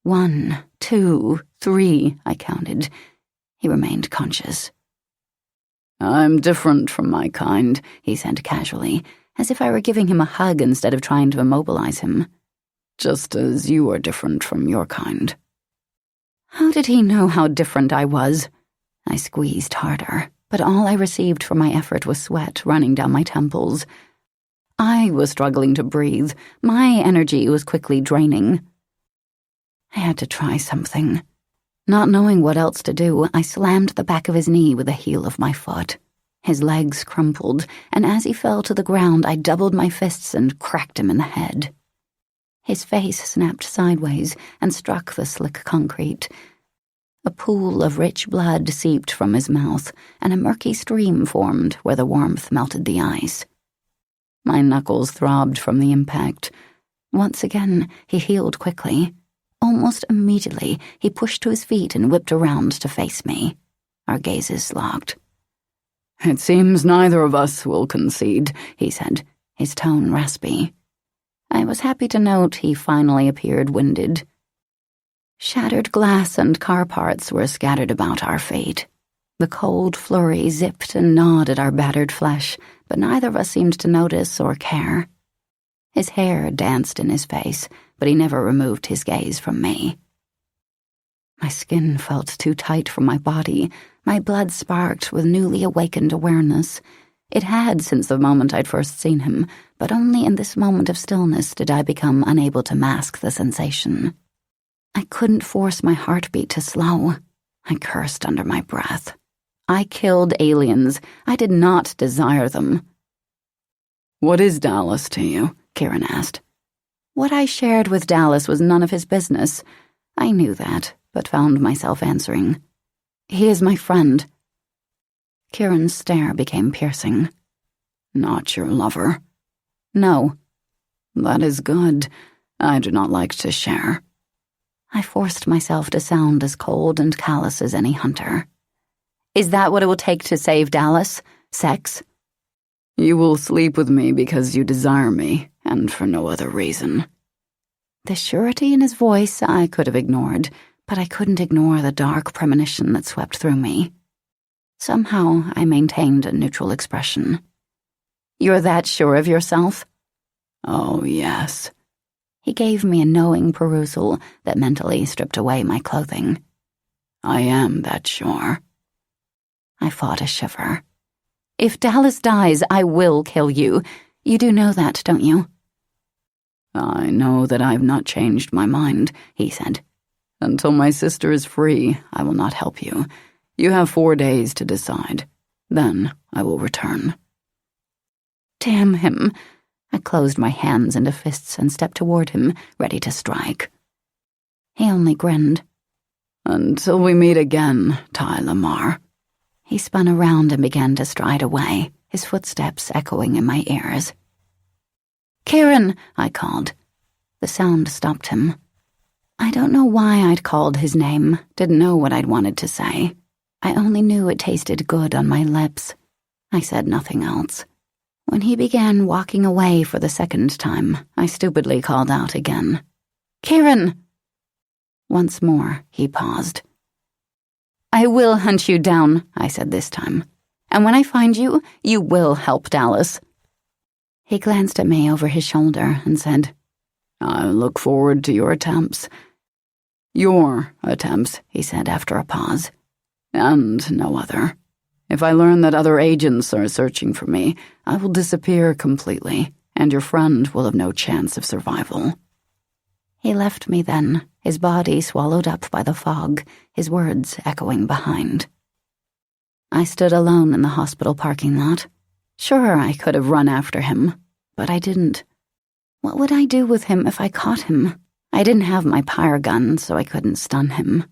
1, 2, 3, I counted. He remained conscious. I'm different from my kind, he said casually, as if I were giving him a hug instead of trying to immobilize him. Just as you are different from your kind. How did he know how different I was? I squeezed harder, but all I received for my effort was sweat running down my temples. I was struggling to breathe. My energy was quickly draining. I had to try something. Not knowing what else to do, I slammed the back of his knee with the heel of my foot. His legs crumpled, and as he fell to the ground, I doubled my fists and cracked him in the head. His face snapped sideways and struck the slick concrete. A pool of rich blood seeped from his mouth, and a murky stream formed where the warmth melted the ice. My knuckles throbbed from the impact. Once again, he healed quickly. Almost immediately, he pushed to his feet and whipped around to face me. Our gazes locked. It seems neither of us will concede, he said, his tone raspy. I was happy to note he finally appeared winded. Shattered glass and car parts were scattered about our fate. The cold flurry zipped and gnawed at our battered flesh, but neither of us seemed to notice or care. His hair danced in his face, but he never removed his gaze from me. My skin felt too tight for my body. My blood sparked with newly awakened awareness. It had since the moment I'd first seen him, but only in this moment of stillness did I become unable to mask the sensation. I couldn't force my heartbeat to slow. I cursed under my breath. I killed aliens. I did not desire them. What is Dallas to you? Kieran asked. What I shared with Dallas was none of his business. I knew that, but found myself answering. He is my friend. Kieran's stare became piercing. Not your lover? No. That is good. I do not like to share. I forced myself to sound as cold and callous as any hunter. Is that what it will take to save Dallas? Sex? You will sleep with me because you desire me, and for no other reason. The surety in his voice I could have ignored, but I couldn't ignore the dark premonition that swept through me. Somehow I maintained a neutral expression. You're that sure of yourself? Oh, yes. He gave me a knowing perusal that mentally stripped away my clothing. I am that sure. I fought a shiver. If Dallas dies, I will kill you. You do know that, don't you? I know that I have not changed my mind, he said. Until my sister is free, I will not help you. You have 4 days to decide. Then I will return. Damn him. I closed my hands into fists and stepped toward him, ready to strike. He only grinned. Until we meet again, Ty Lamar. He spun around and began to stride away, his footsteps echoing in my ears. Kieran, I called. The sound stopped him. I don't know why I'd called his name, didn't know what I'd wanted to say. I only knew it tasted good on my lips. I said nothing else. When he began walking away for the second time, I stupidly called out again. Kieran! Once more, he paused. I will hunt you down, I said this time. And when I find you, you will help Dallas. He glanced at me over his shoulder and said, I look forward to your attempts. Your attempts, he said after a pause. And no other. If I learn that other agents are searching for me, I will disappear completely, and your friend will have no chance of survival. He left me then, his body swallowed up by the fog, his words echoing behind. I stood alone in the hospital parking lot. Sure, I could have run after him, but I didn't. What would I do with him if I caught him? I didn't have my pyre gun, so I couldn't stun him.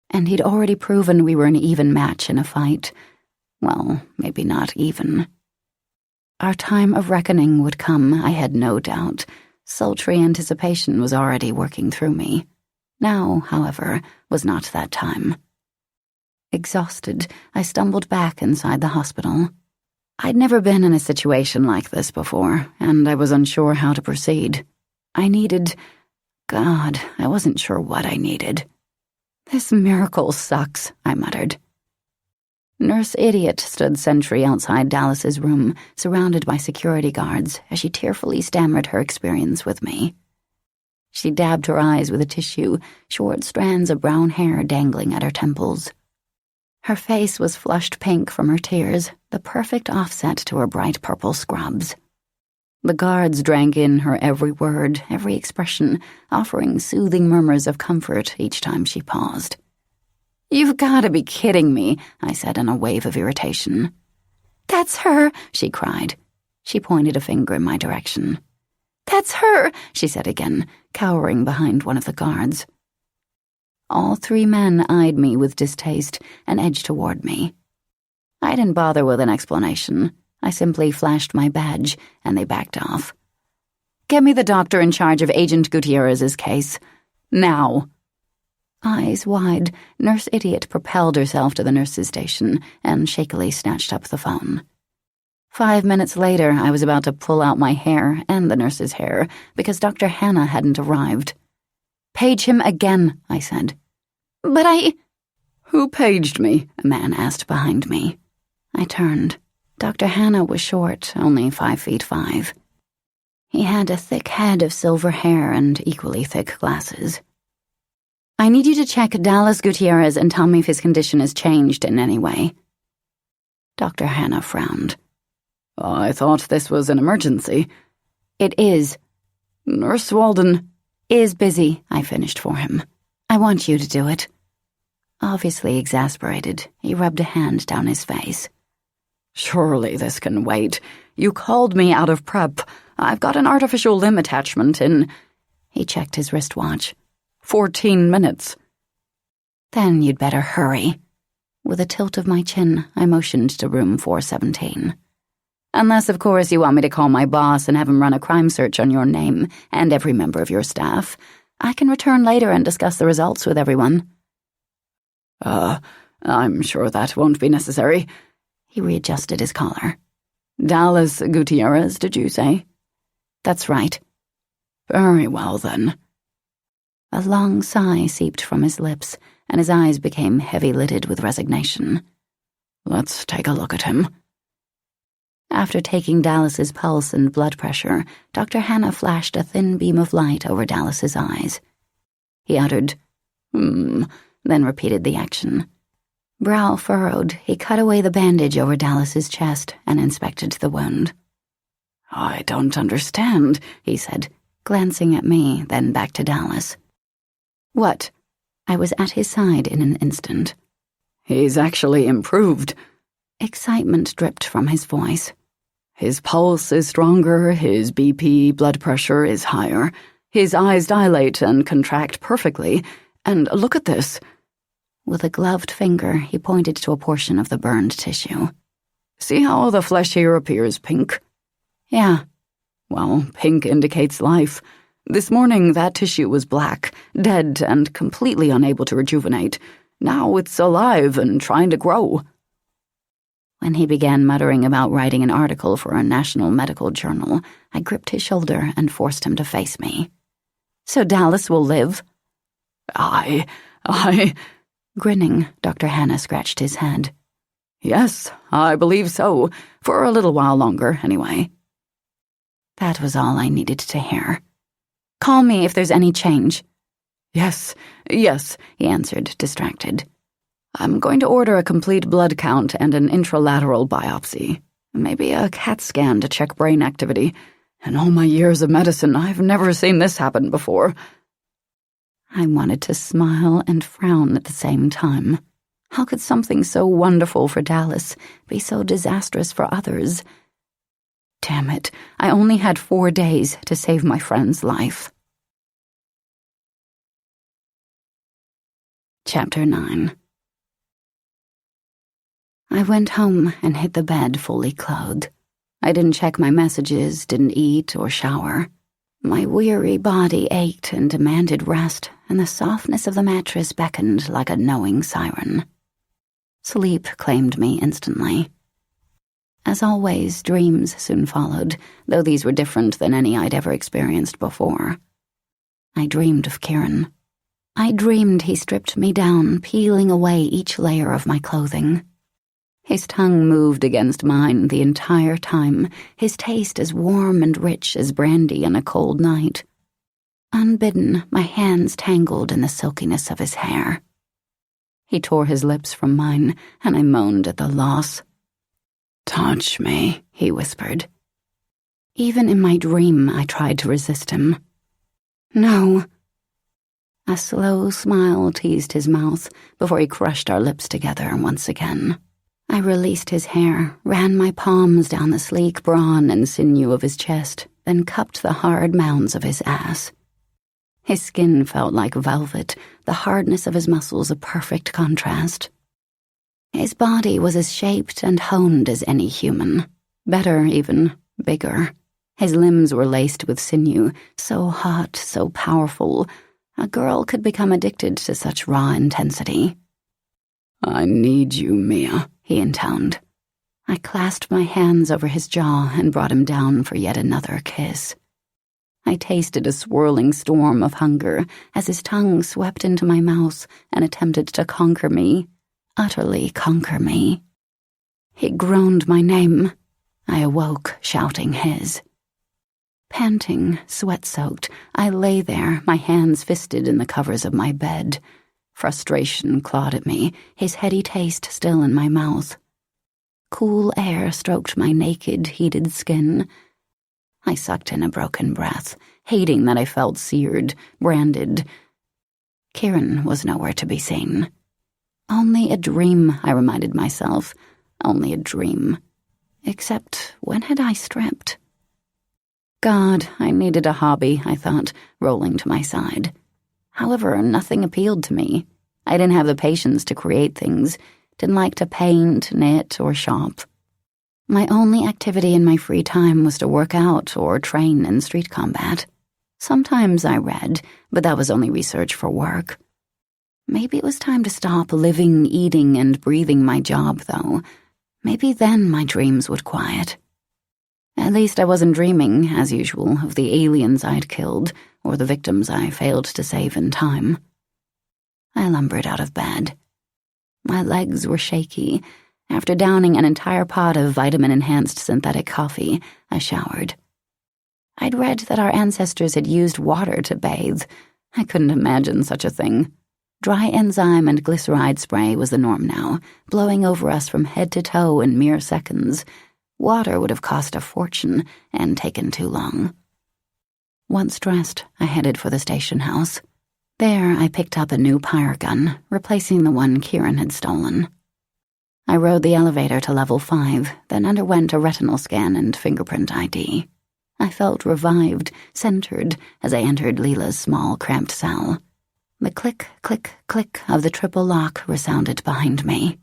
And he'd already proven we were an even match in a fight. Well, maybe not even. Our time of reckoning would come, I had no doubt. Sultry anticipation was already working through me. Now, however, was not that time. Exhausted, I stumbled back inside the hospital. I'd never been in a situation like this before, and I was unsure how to proceed. I needed... God, I wasn't sure what I needed. "This miracle sucks," I muttered. Nurse Idiot stood sentry outside Dallas's room, surrounded by security guards, as she tearfully stammered her experience with me. She dabbed her eyes with a tissue, short strands of brown hair dangling at her temples. Her face was flushed pink from her tears, the perfect offset to her bright purple scrubs. The guards drank in her every word, every expression, offering soothing murmurs of comfort each time she paused. "You've got to be kidding me," I said in a wave of irritation. "That's her," she cried. She pointed a finger in my direction. "That's her," she said again, cowering behind one of the guards. All three men eyed me with distaste and edged toward me. I didn't bother with an explanation. I simply flashed my badge, and they backed off. "Get me the doctor in charge of Agent Gutierrez's case. Now." Eyes wide, Nurse Idiot propelled herself to the nurse's station and shakily snatched up the phone. 5 minutes later, I was about to pull out my hair and the nurse's hair because Dr. Hannah hadn't arrived. "Page him again," I said. "But I—" "Who paged me?" a man asked behind me. I turned. Dr. Hannah was short, only 5'5". He had a thick head of silver hair and equally thick glasses. "I need you to check Dallas Gutierrez and tell me if his condition has changed in any way." Dr. Hannah frowned. "I thought this was an emergency." "It is." "Nurse Walden is busy," I finished for him. "I want you to do it." Obviously exasperated, he rubbed a hand down his face. "Surely this can wait. You called me out of prep. I've got an artificial limb attachment in—" He checked his wristwatch. 14 minutes. "Then you'd better hurry." With a tilt of my chin, I motioned to room 417. "Unless, of course, you want me to call my boss and have him run a crime search on your name and every member of your staff. I can return later and discuss the results with everyone." I'm sure that won't be necessary." He readjusted his collar. "Dallas Gutierrez, did you say?" "That's right." "Very well, then." A long sigh seeped from his lips, and his eyes became heavy-lidded with resignation. "Let's take a look at him." After taking Dallas's pulse and blood pressure, Dr. Hannah flashed a thin beam of light over Dallas's eyes. He uttered, then repeated the action. Brow furrowed, he cut away the bandage over Dallas's chest and inspected the wound. "I don't understand," he said, glancing at me, then back to Dallas. "What?" I was at his side in an instant. "He's actually improved." Excitement dripped from his voice. "His pulse is stronger, his BP, blood pressure, is higher. His eyes dilate and contract perfectly. And look at this." With a gloved finger, he pointed to a portion of the burned tissue. "See how the flesh here appears pink?" "Yeah." "Well, pink indicates life. This morning, that tissue was black, dead, and completely unable to rejuvenate. Now it's alive and trying to grow." When he began muttering about writing an article for a national medical journal, I gripped his shoulder and forced him to face me. "So Dallas will live?" I... Grinning, Dr. Hannah scratched his head. "Yes, I believe so. For a little while longer, anyway." That was all I needed to hear. "Call me if there's any change." Yes, he answered, distracted. "I'm going to order a complete blood count and an intralateral biopsy. Maybe a CAT scan to check brain activity. In all my years of medicine, I've never seen this happen before." I wanted to smile and frown at the same time. How could something so wonderful for Dallas be so disastrous for others? Damn it, I only had 4 days to save my friend's life. Chapter 9. I went home and hit the bed fully clothed. I didn't check my messages, didn't eat or shower. My weary body ached and demanded rest, and the softness of the mattress beckoned like a knowing siren. Sleep claimed me instantly. As always, dreams soon followed, though these were different than any I'd ever experienced before. I dreamed of Kieran. I dreamed he stripped me down, peeling away each layer of my clothing. His tongue moved against mine the entire time, his taste as warm and rich as brandy on a cold night. Unbidden, my hands tangled in the silkiness of his hair. He tore his lips from mine, and I moaned at the loss. "Touch me," he whispered. Even in my dream, I tried to resist him. "No." A slow smile teased his mouth before he crushed our lips together once again. I released his hair, ran my palms down the sleek brawn and sinew of his chest, then cupped the hard mounds of his ass. His skin felt like velvet, the hardness of his muscles a perfect contrast. His body was as shaped and honed as any human. Better, even, bigger. His limbs were laced with sinew, so hot, so powerful. A girl could become addicted to such raw intensity. "I need you, Mia," he intoned. I clasped my hands over his jaw and brought him down for yet another kiss. I tasted a swirling storm of hunger as his tongue swept into my mouth and attempted to conquer me, utterly conquer me. He groaned my name. I awoke, shouting his. Panting, sweat-soaked, I lay there, my hands fisted in the covers of my bed. Frustration clawed at me, his heady taste still in my mouth. Cool air stroked my naked, heated skin. I sucked in a broken breath, hating that I felt seared, branded. Kieran was nowhere to be seen. Only a dream, I reminded myself. Only a dream. Except, when had I stripped? God, I needed a hobby, I thought, rolling to my side. However, nothing appealed to me. I didn't have the patience to create things, didn't like to paint, knit, or shop. My only activity in my free time was to work out or train in street combat. Sometimes I read, but that was only research for work. Maybe it was time to stop living, eating, and breathing my job, though. Maybe then my dreams would quiet. At least I wasn't dreaming, as usual, of the aliens I'd killed or the victims I failed to save in time. I lumbered out of bed. My legs were shaky. After downing an entire pot of vitamin-enhanced synthetic coffee, I showered. I'd read that our ancestors had used water to bathe. I couldn't imagine such a thing. Dry enzyme and glyceride spray was the norm now, blowing over us from head to toe in mere seconds. Water would have cost a fortune and taken too long. Once dressed, I headed for the station house. There, I picked up a new pyre gun, replacing the one Kieran had stolen. I rode the elevator to level 5, then underwent a retinal scan and fingerprint ID. I felt revived, centered, as I entered Leela's small, cramped cell. The click, click, click of the triple lock resounded behind me.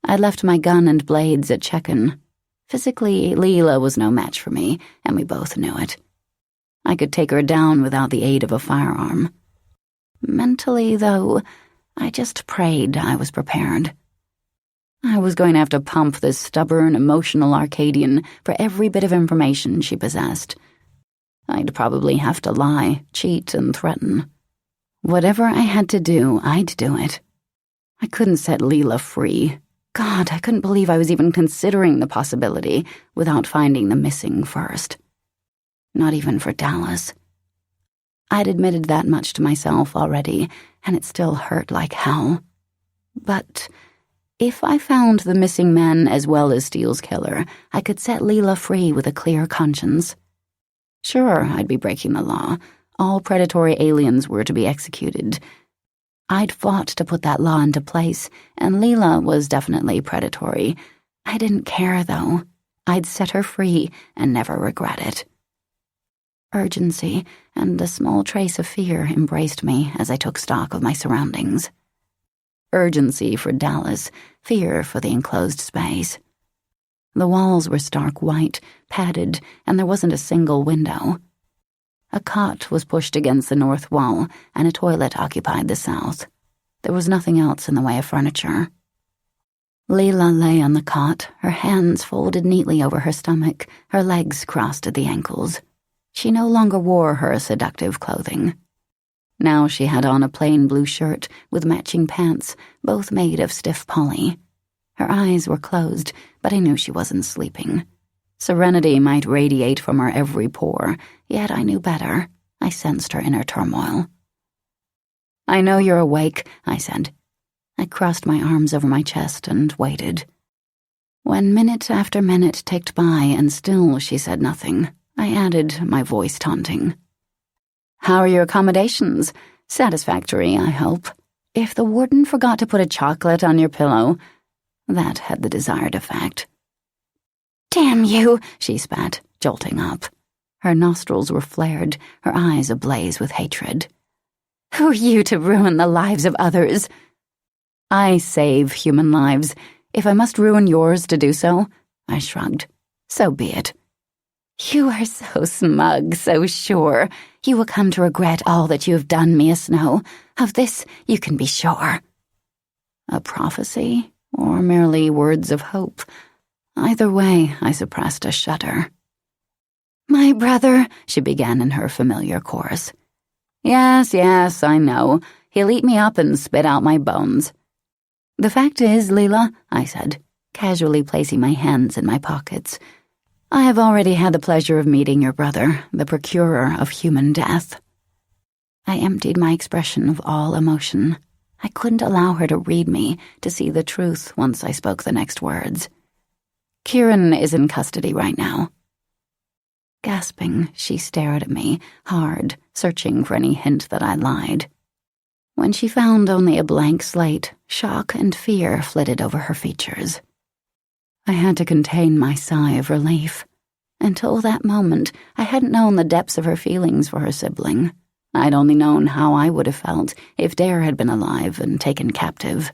I'd left my gun and blades at check-in. Physically, Leela was no match for me, and we both knew it. I could take her down without the aid of a firearm. Mentally, though, I just prayed I was prepared. I was going to have to pump this stubborn, emotional Arcadian for every bit of information she possessed. I'd probably have to lie, cheat, and threaten. Whatever I had to do, I'd do it. I couldn't set Leela free. God, I couldn't believe I was even considering the possibility without finding the missing first. Not even for Dallas. I'd admitted that much to myself already, and it still hurt like hell. But if I found the missing men as well as Steele's killer, I could set Leela free with a clear conscience. Sure, I'd be breaking the law, All predatory aliens were to be executed. I'd fought to put that law into place, and Leela was definitely predatory. I didn't care, though. I'd set her free and never regret it. Urgency and a small trace of fear embraced me as I took stock of my surroundings. Urgency for Dallas, fear for the enclosed space. The walls were stark white, padded, and there wasn't a single window. A cot was pushed against the north wall, and a toilet occupied the south. There was nothing else in the way of furniture. Leela lay on the cot, her hands folded neatly over her stomach, her legs crossed at the ankles. She no longer wore her seductive clothing. Now she had on a plain blue shirt with matching pants, both made of stiff poly. Her eyes were closed, but I knew she wasn't sleeping. Serenity might radiate from her every pore, yet I knew better. I sensed her inner turmoil. "I know you're awake," I said. I crossed my arms over my chest and waited. When minute after minute ticked by and still she said nothing, I added, my voice taunting. "How are your accommodations? Satisfactory, I hope. If the warden forgot to put a chocolate on your pillow..." That had the desired effect. "Damn you," she spat, jolting up. Her nostrils were flared, her eyes ablaze with hatred. "Who are you to ruin the lives of others?" "I save human lives. If I must ruin yours to do so," I shrugged. "So be it." "You are so smug, so sure. You will come to regret all that you have done, Mia Snow. Of this you can be sure." A prophecy, or merely words of hope? Either way, I suppressed a shudder. "My brother," she began in her familiar chorus. Yes, I know. He'll eat me up and spit out my bones." "The fact is, Leela," I said, casually placing my hands in my pockets, "I have already had the pleasure of meeting your brother, the procurer of human death." I emptied my expression of all emotion. I couldn't allow her to read me, to see the truth once I spoke the next words. "Kieran is in custody right now." Gasping, she stared at me, hard, searching for any hint that I lied. When she found only a blank slate, shock and fear flitted over her features. I had to contain my sigh of relief. Until that moment, I hadn't known the depths of her feelings for her sibling. I'd only known how I would have felt if Dare had been alive and taken captive.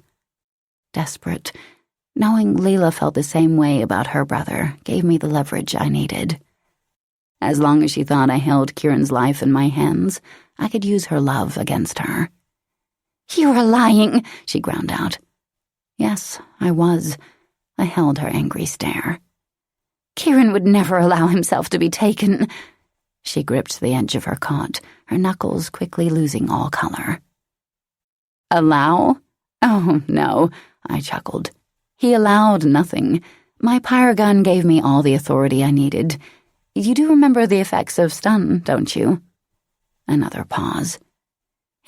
Desperate, knowing Leela felt the same way about her brother gave me the leverage I needed. As long as she thought I held Kieran's life in my hands, I could use her love against her. "You are lying," she ground out. Yes, I was. I held her angry stare. "Kieran would never allow himself to be taken." She gripped the edge of her cot, her knuckles quickly losing all color. "Allow? Oh, no," I chuckled. "He allowed nothing. My pyre gun gave me all the authority I needed. You do remember the effects of stun, don't you?" Another pause.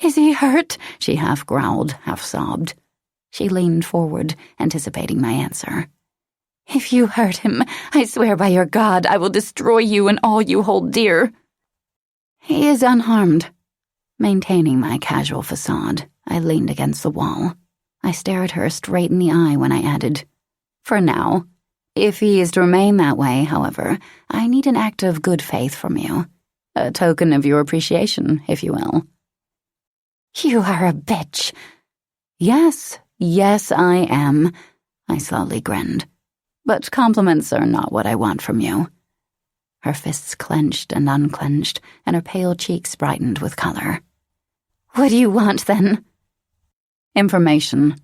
"Is he hurt?" she half growled, half sobbed. She leaned forward, anticipating my answer. "If you hurt him, I swear by your God I will destroy you and all you hold dear." "He is unharmed." Maintaining my casual facade, I leaned against the wall. I stared her straight in the eye when I added, "For now. If he is to remain that way, however, I need an act of good faith from you. A token of your appreciation, if you will." "You are a bitch." Yes, I am," I slowly grinned. "But compliments are not what I want from you." Her fists clenched and unclenched, and her pale cheeks brightened with color. "What do you want, then?" "Information."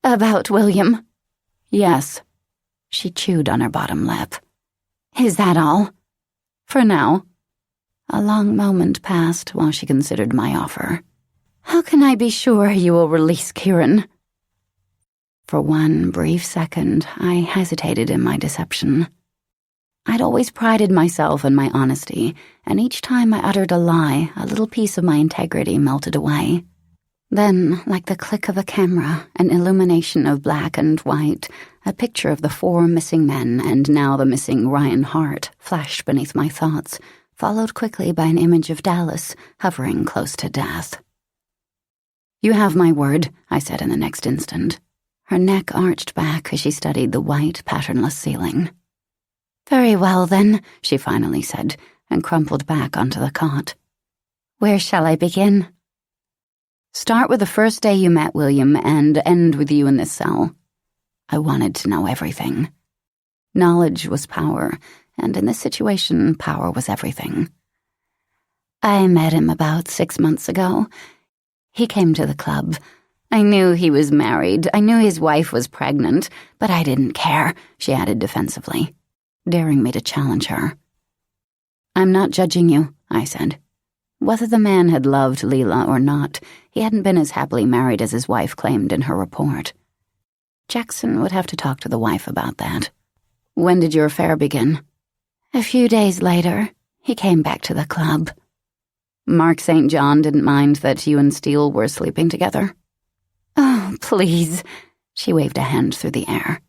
"About William?" "Yes." She chewed on her bottom lip. "Is that all?" "For now." A long moment passed while she considered my offer. "How can I be sure you will release Kieran?" For one brief second, I hesitated in my deception. I'd always prided myself in my honesty, and each time I uttered a lie, a little piece of my integrity melted away. Then, like the click of a camera, an illumination of black and white, a picture of the 4 missing men and now the missing Ryan Hart flashed beneath my thoughts, followed quickly by an image of Dallas hovering close to death. "You have my word," I said in the next instant. Her neck arched back as she studied the white, patternless ceiling. "Very well, then," she finally said, and crumpled back onto the cot. "Where shall I begin?" "Start with the first day you met William and end with you in this cell." I wanted to know everything. Knowledge was power, and in this situation, power was everything. "I met him about 6 months ago. He came to the club. I knew he was married. I knew his wife was pregnant, but I didn't care," she added defensively, daring me to challenge her. "I'm not judging you," I said. Whether the man had loved Leela or not, he hadn't been as happily married as his wife claimed in her report. Jackson would have to talk to the wife about that. "When did your affair begin?" "A few days later, he came back to the club." "Mark St. John didn't mind that you and Steele were sleeping together?" "Oh, please," she waved a hand through the air.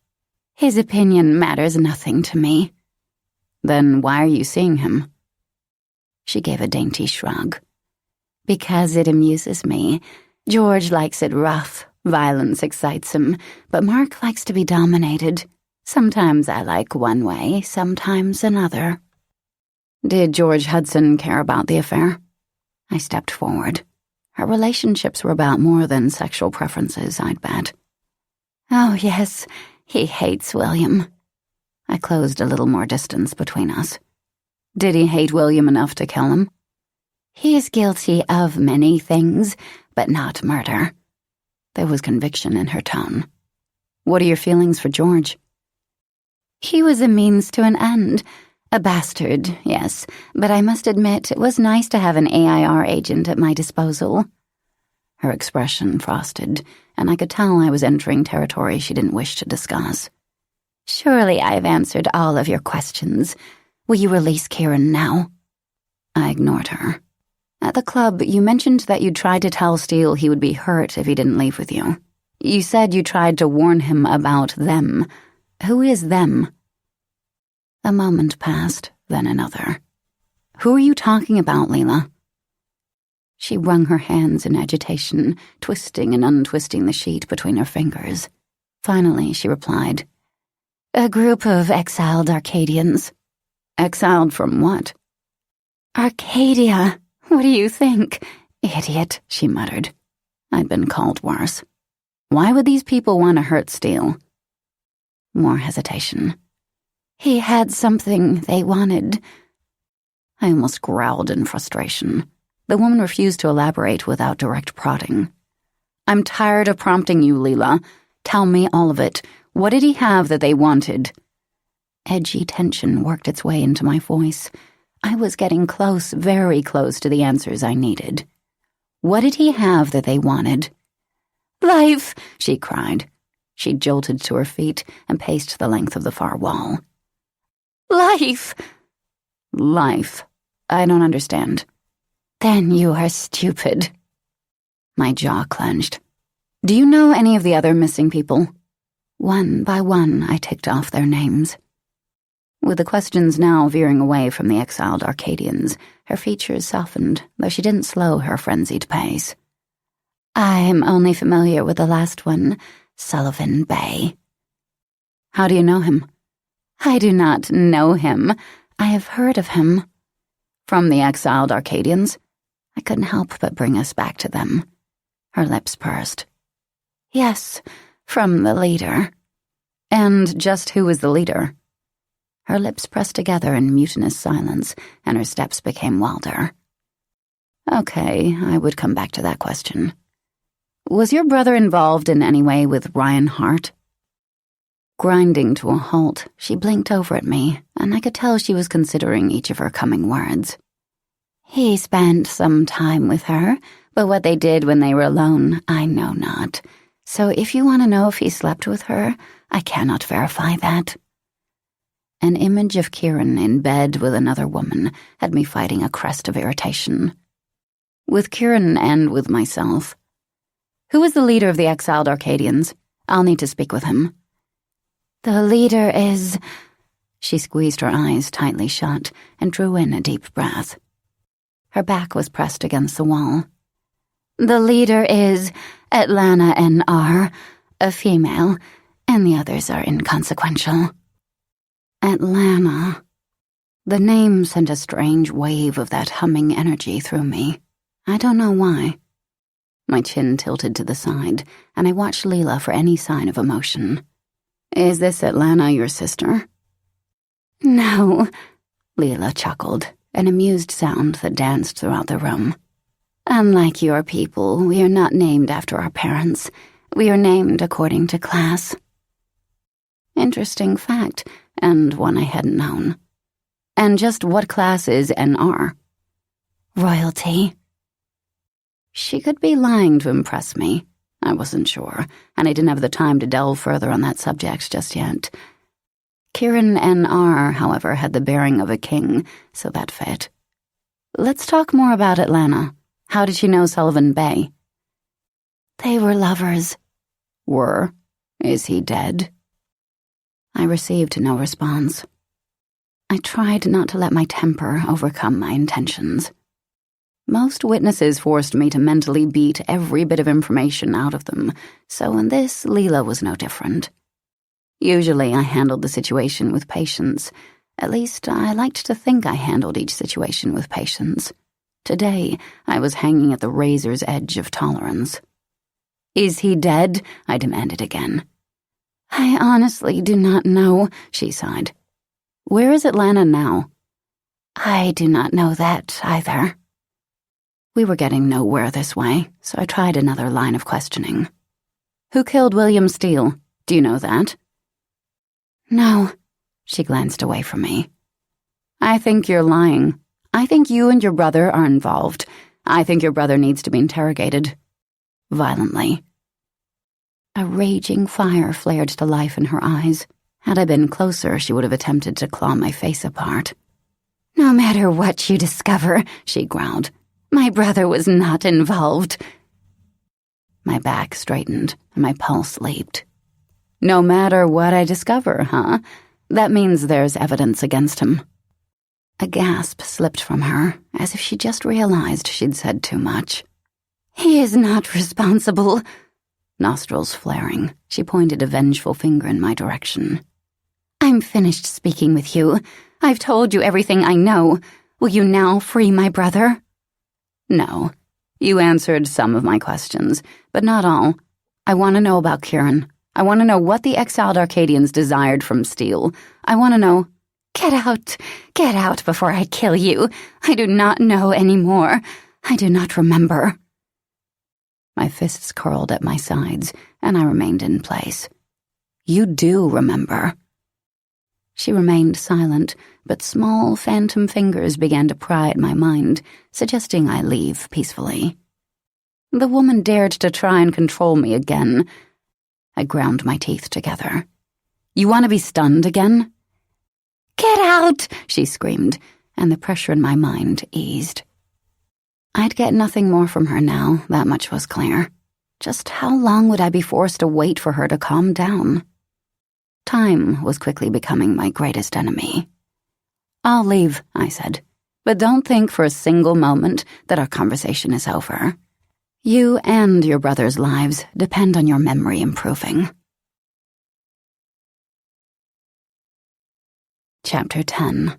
"His opinion matters nothing to me." "Then why are you seeing him?" She gave a dainty shrug. "Because it amuses me. George likes it rough. Violence excites him, but Mark likes to be dominated. Sometimes I like one way, sometimes another." "Did George Hudson care about the affair?" I stepped forward. Our relationships were about more than sexual preferences, I'd bet. "Oh, yes, he hates William." I closed a little more distance between us. "Did he hate William enough to kill him?" "He is guilty of many things, but not murder." There was conviction in her tone. "What are your feelings for George?" "He was a means to an end. A bastard, yes, but I must admit it was nice to have an AIR agent at my disposal." Her expression frosted, and I could tell I was entering territory she didn't wish to discuss. "Surely I've answered all of your questions. Will you release Kieran now?" I ignored her. "At the club, you mentioned that you'd tried to tell Steele he would be hurt if he didn't leave with you. You said you tried to warn him about them. Who is them?" A moment passed, then another. "Who are you talking about, Leela?" She wrung her hands in agitation, twisting and untwisting the sheet between her fingers. Finally, she replied, "A group of exiled Arcadians." "Exiled from what?" "Arcadia. What do you think? Idiot," she muttered. I'd been called worse. "Why would these people want to hurt Steele?" More hesitation. "He had something they wanted." I almost growled in frustration. The woman refused to elaborate without direct prodding. "I'm tired of prompting you, Leela. Tell me all of it. What did he have that they wanted?" Edgy tension worked its way into my voice. I was getting close, very close to the answers I needed. "What did he have that they wanted?" "Life!" she cried. She jolted to her feet and paced the length of the far wall. "Life!" "Life? I don't understand." "Then you are stupid." My jaw clenched. "Do you know any of the other missing people?" One by one, I ticked off their names. With the questions now veering away from the exiled Arcadians, her features softened, though she didn't slow her frenzied pace. "I'm only familiar with the last one, Sullivan Bay." "How do you know him?" "I do not know him. I have heard of him." "From the exiled Arcadians?" I couldn't help but bring us back to them. Her lips pursed. "Yes, from the leader." "And just who was the leader?" Her lips pressed together in mutinous silence, and her steps became wilder. "Okay, I would come back to that question. Was your brother involved in any way with Ryan Hart?" Grinding to a halt, she blinked over at me, and I could tell she was considering each of her coming words. "He spent some time with her, but what they did when they were alone, I know not. So if you want to know if he slept with her, I cannot verify that." An image of Kieran in bed with another woman had me fighting a crest of irritation. "With Kieran and with myself. Who was the leader of the exiled Arcadians? I'll need to speak with him." "The leader is..." She squeezed her eyes tightly shut and drew in a deep breath. Her back was pressed against the wall. The leader is Atlanta N.R., a female, and the others are inconsequential. Atlanta. The name sent a strange wave of that humming energy through me. I don't know why. My chin tilted to the side, and I watched Leela for any sign of emotion. Is this Atlanta your sister? No, Leela chuckled, an amused sound that danced throughout the room. Unlike your people, we are not named after our parents. We are named according to class. Interesting fact, and one I hadn't known. And just what class is NR? Royalty. She could be lying to impress me. I wasn't sure, and I didn't have the time to delve further on that subject just yet. Kieran NR, however, had the bearing of a king, so that fit. Let's talk more about Atlanta. How did she know Sullivan Bay? They were lovers. Were? Is he dead? I received no response. I tried not to let my temper overcome my intentions. Most witnesses forced me to mentally beat every bit of information out of them, so in this, Leela was no different. Usually I handled the situation with patience. At least I liked to think I handled each situation with patience. Today, I was hanging at the razor's edge of tolerance. Is he dead? I demanded again. I honestly do not know, she sighed. Where is Atlanta now? I do not know that either. We were getting nowhere this way, so I tried another line of questioning. Who killed William Steele? Do you know that? No, she glanced away from me. I think you're lying. I think you and your brother are involved. I think your brother needs to be interrogated. Violently. A raging fire flared to life in her eyes. Had I been closer, she would have attempted to claw my face apart. No matter what you discover, she growled, my brother was not involved. My back straightened and my pulse leaped. No matter what I discover, huh? That means there's evidence against him. A gasp slipped from her, as if she just realized she'd said too much. He is not responsible. Nostrils flaring, she pointed a vengeful finger in my direction. I'm finished speaking with you. I've told you everything I know. Will you now free my brother? No. You answered some of my questions, but not all. I want to know about Kieran. I want to know what the exiled Arcadians desired from Steele. I want to know... Get out before I kill you. I do not know anymore. I do not remember. My fists curled at my sides, and I remained in place. You do remember. She remained silent, but small phantom fingers began to pry at my mind, suggesting I leave peacefully. The woman dared to try and control me again. I ground my teeth together. You want to be stunned again? Get out, she screamed, and the pressure in my mind eased. I'd get nothing more from her now, that much was clear. Just how long would I be forced to wait for her to calm down? Time was quickly becoming my greatest enemy. I'll leave, I said, but don't think for a single moment that our conversation is over. You and your brother's lives depend on your memory improving. Chapter 10.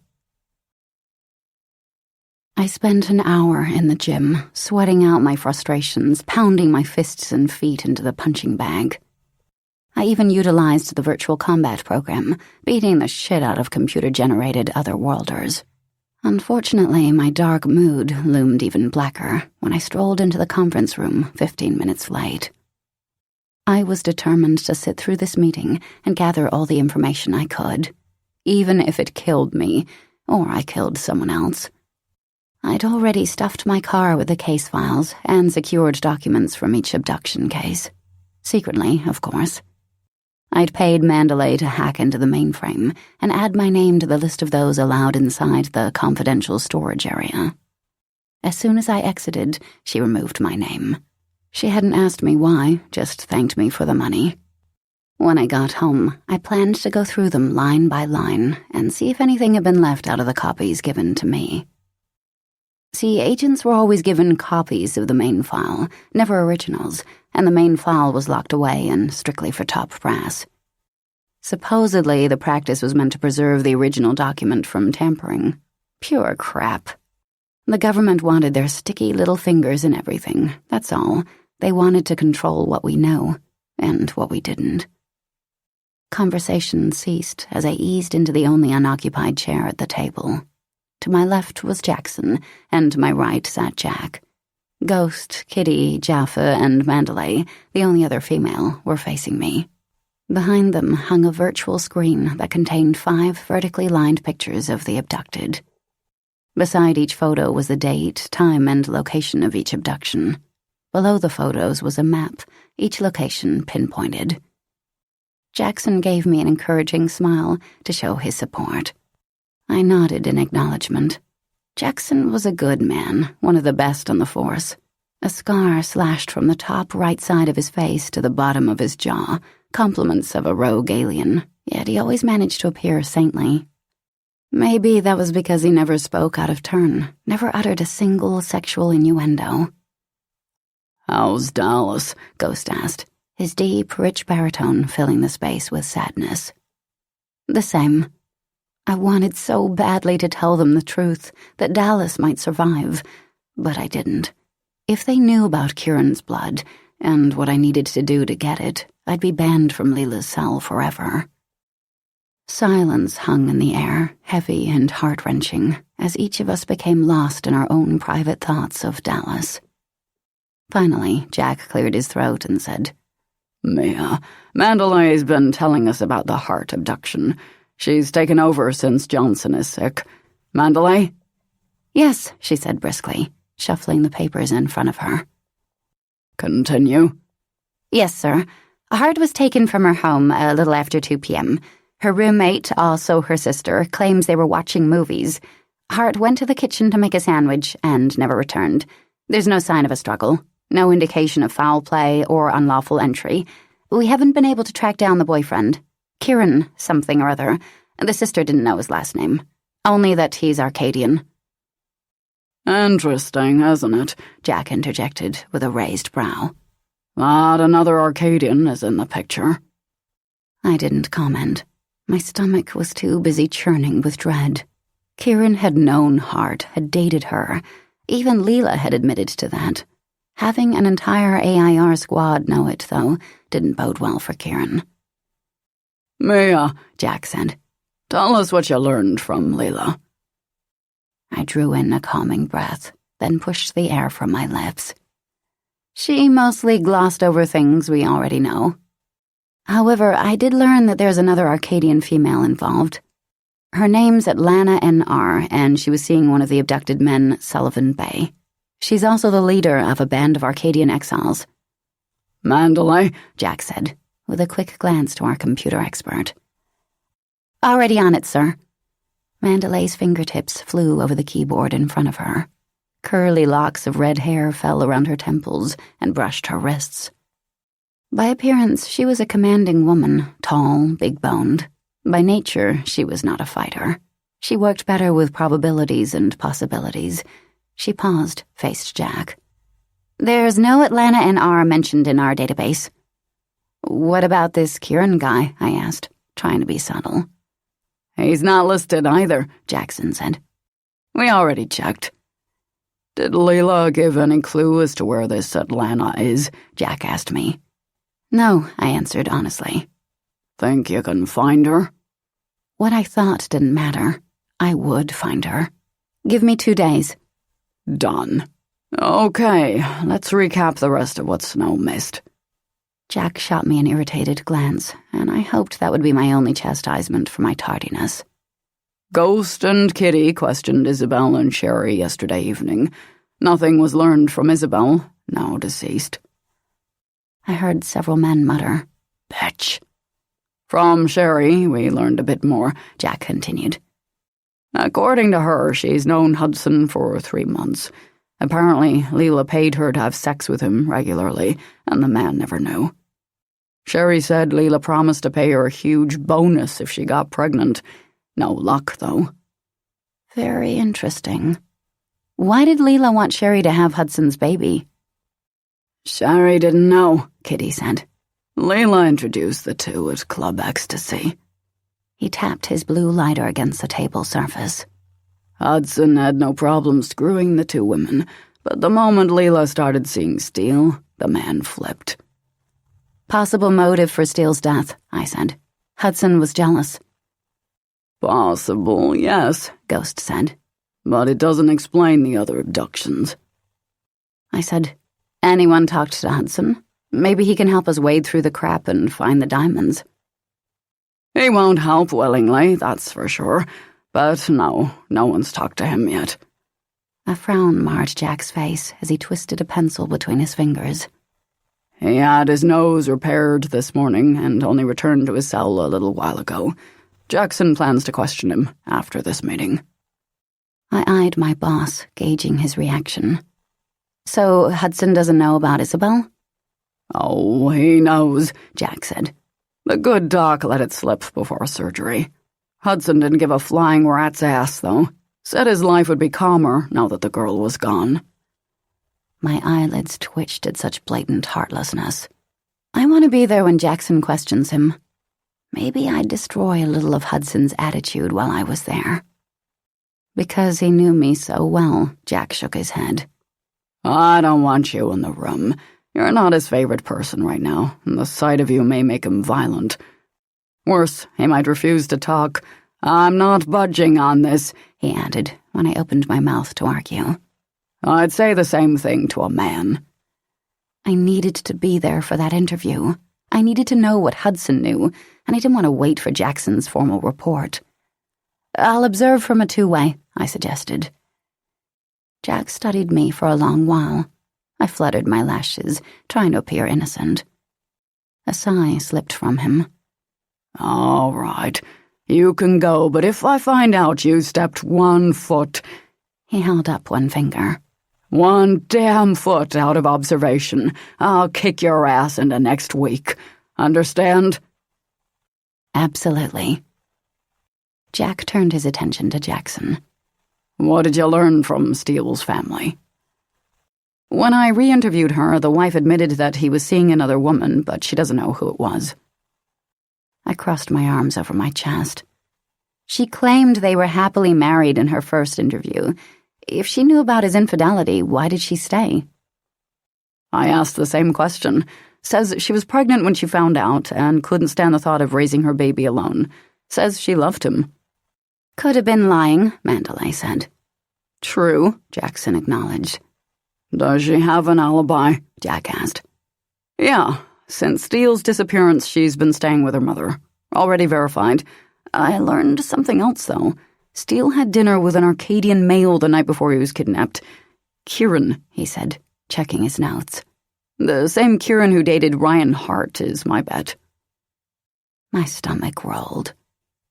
I spent an hour in the gym, sweating out my frustrations, pounding my fists and feet into the punching bag. I even utilized the virtual combat program, beating the shit out of computer-generated otherworlders. Unfortunately, my dark mood loomed even blacker when I strolled into the conference room 15 minutes late. I was determined to sit through this meeting and gather all the information I could, even if it killed me, or I killed someone else. I'd already stuffed my car with the case files and secured documents from each abduction case. Secretly, of course. I'd paid Mandalay to hack into the mainframe and add my name to the list of those allowed inside the confidential storage area. As soon as I exited, she removed my name. She hadn't asked me why, just thanked me for the money. When I got home, I planned to go through them line by line and see if anything had been left out of the copies given to me. See, agents were always given copies of the main file, never originals, and the main file was locked away and strictly for top brass. Supposedly, the practice was meant to preserve the original document from tampering. Pure crap. The government wanted their sticky little fingers in everything, that's all. They wanted to control what we know, and what we didn't. Conversation ceased as I eased into the only unoccupied chair at the table. To my left was Jackson, and to my right sat Jack. Ghost, Kitty, Jaffa, and Mandalay, the only other female, were facing me. Behind them hung a virtual screen that contained 5 vertically lined pictures of the abducted. Beside each photo was the date, time, and location of each abduction. Below the photos was a map, each location pinpointed. Jackson gave me an encouraging smile to show his support. I nodded in acknowledgement. Jackson was a good man, one of the best on the force. A scar slashed from the top right side of his face to the bottom of his jaw, compliments of a rogue alien, yet he always managed to appear saintly. Maybe that was because he never spoke out of turn, never uttered a single sexual innuendo. "How's Dallas?" Ghost asked, his deep, rich baritone filling the space with sadness. The same. I wanted so badly to tell them the truth, that Dallas might survive, but I didn't. If they knew about Kieran's blood, and what I needed to do to get it, I'd be banned from Leela's cell forever. Silence hung in the air, heavy and heart-wrenching, as each of us became lost in our own private thoughts of Dallas. Finally, Jack cleared his throat and said, "Mia, Mandalay's been telling us about the heart abduction. She's taken over since Johnson is sick. Mandalay?" "Yes," she said briskly, shuffling the papers in front of her. "Continue." "Yes, sir. Hart was taken from her home a little after 2 p.m. Her roommate, also her sister, claims they were watching movies. Hart went to the kitchen to make a sandwich and never returned. There's no sign of a struggle, no indication of foul play or unlawful entry. We haven't been able to track down the boyfriend. Kieran something or other. The sister didn't know his last name. Only that he's Arcadian." "Interesting, isn't it?" Jack interjected with a raised brow. "That another Arcadian is in the picture." I didn't comment. My stomach was too busy churning with dread. Kieran had known Hart, had dated her. Even Leela had admitted to that. Having an entire AIR squad know it, though, didn't bode well for Kieran. "Mia," Jack said, "tell us what you learned from Leela." I drew in a calming breath, then pushed the air from my lips. She mostly glossed over things we already know. However, I did learn that there's another Arcadian female involved. Her name's Atlana N.R., and she was seeing one of the abducted men, Sullivan Bay. She's also the leader of a band of Arcadian exiles. "Mandalay?" Jack said, with a quick glance to our computer expert. "Already on it, sir." Mandalay's fingertips flew over the keyboard in front of her. Curly locks of red hair fell around her temples and brushed her wrists. By appearance, she was a commanding woman, tall, big-boned. By nature, she was not a fighter. She worked better with probabilities and possibilities. She paused, faced Jack. "There's no Atlana N.R. mentioned in our database." "What about this Kieran guy?" I asked, trying to be subtle. "He's not listed either," Jackson said. "We already checked." "Did Leela give any clue as to where this Atlanta is?" Jack asked me. "No," I answered honestly. "Think you can find her?" What I thought didn't matter. I would find her. "Give me 2 days." "Done. Okay, let's recap the rest of what Snow missed." Jack shot me an irritated glance, and I hoped that would be my only chastisement for my tardiness. "Ghost and Kitty questioned Isabel and Sherry yesterday evening. Nothing was learned from Isabel, now deceased." I heard several men mutter, "Bitch." "From Sherry, we learned a bit more," Jack continued. "According to her, she's known Hudson for 3 months. Apparently, Leela paid her to have sex with him regularly, and the man never knew." Sherry said Leela promised to pay her a huge bonus if she got pregnant. No luck, though. Very interesting. Why did Leela want Sherry to have Hudson's baby? Sherry didn't know, Kitty said. Leela introduced the two at Club Ecstasy. He tapped his blue lighter against the table surface. Hudson had no problem screwing the two women, but the moment Leela started seeing Steele, the man flipped. Possible motive for Steele's death, I said. Hudson was jealous. Possible, yes, Ghost said. But it doesn't explain the other abductions. I said, anyone talked to Hudson? Maybe he can help us wade through the crap and find the diamonds. He won't help willingly, that's for sure. But no one's talked to him yet. A frown marred Jack's face as he twisted a pencil between his fingers. He had his nose repaired this morning and only returned to his cell a little while ago. Jackson plans to question him after this meeting. I eyed my boss, gauging his reaction. So Hudson doesn't know about Isabel? Oh, he knows, Jack said. The good doc let it slip before surgery. Hudson didn't give a flying rat's ass, though. Said his life would be calmer now that the girl was gone. My eyelids twitched at such blatant heartlessness. I want to be there when Jackson questions him. Maybe I'd destroy a little of Hudson's attitude while I was there. Because he knew me so well, Jack shook his head. I don't want you in the room. You're not his favorite person right now, and the sight of you may make him violent. Worse, he might refuse to talk. I'm not budging on this, he added when I opened my mouth to argue. I'd say the same thing to a man. I needed to be there for that interview. I needed to know what Hudson knew, and I didn't want to wait for Jackson's formal report. I'll observe from a two-way, I suggested. Jack studied me for a long while. I fluttered my lashes, trying to appear innocent. A sigh slipped from him. All right, you can go, but if I find out you stepped 1 foot... He held up one finger. 1 damn foot out of observation, I'll kick your ass into next week. Understand? Absolutely. Jack turned his attention to Jackson. What did you learn from Steele's family? When I re-interviewed her, the wife admitted that he was seeing another woman, but she doesn't know who it was. I crossed my arms over my chest. She claimed they were happily married in her first interview. If she knew about his infidelity, why did she stay? I asked the same question. Says she was pregnant when she found out and couldn't stand the thought of raising her baby alone. Says she loved him. Could have been lying, Mandalay said. True, Jackson acknowledged. Does she have an alibi? Jack asked. Yeah, since Steele's disappearance, she's been staying with her mother. Already verified. I learned something else, though. Steele had dinner with an Arcadian male the night before he was kidnapped. Kieran, he said, checking his notes. The same Kieran who dated Ryan Hart is my bet. My stomach rolled.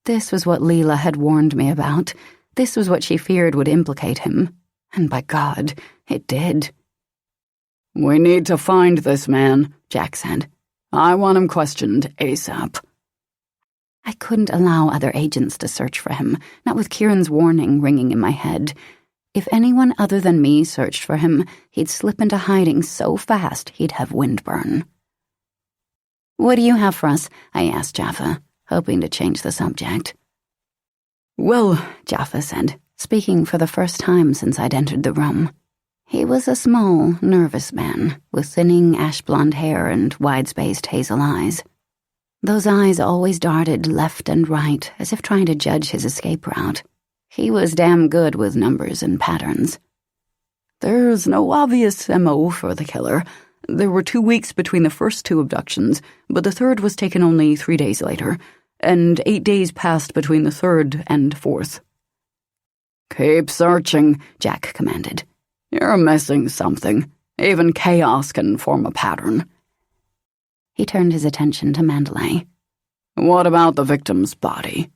This was what Leela had warned me about. This was what she feared would implicate him. And by God, it did. We need to find this man, Jack said. I want him questioned ASAP. I couldn't allow other agents to search for him, not with Kieran's warning ringing in my head. If anyone other than me searched for him, he'd slip into hiding so fast he'd have windburn. What do you have for us? I asked Jaffa, hoping to change the subject. Well, Jaffa said, speaking for the first time since I'd entered the room. He was a small, nervous man, with thinning ash-blonde hair and wide-spaced hazel eyes. Those eyes always darted left and right, as if trying to judge his escape route. He was damn good with numbers and patterns. There's no obvious MO for the killer. There were 2 weeks between the first 2 abductions, but the third was taken only 3 days later, and 8 days passed between the third and fourth. Keep searching, Jack commanded. You're missing something. Even chaos can form a pattern. He turned his attention to Mandalay. What about the victim's body?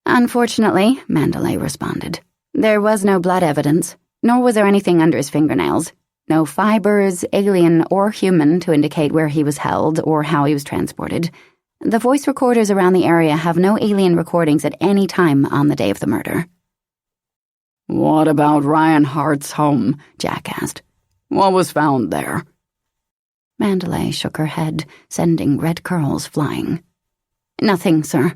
Unfortunately, Mandalay responded, there was no blood evidence, nor was there anything under his fingernails. No fibers, alien or human, to indicate where he was held or how he was transported. The voice recorders around the area have no alien recordings at any time on the day of the murder. What about Ryan Hart's home? Jack asked. What was found there? Mandalay shook her head, sending red curls flying. Nothing, sir.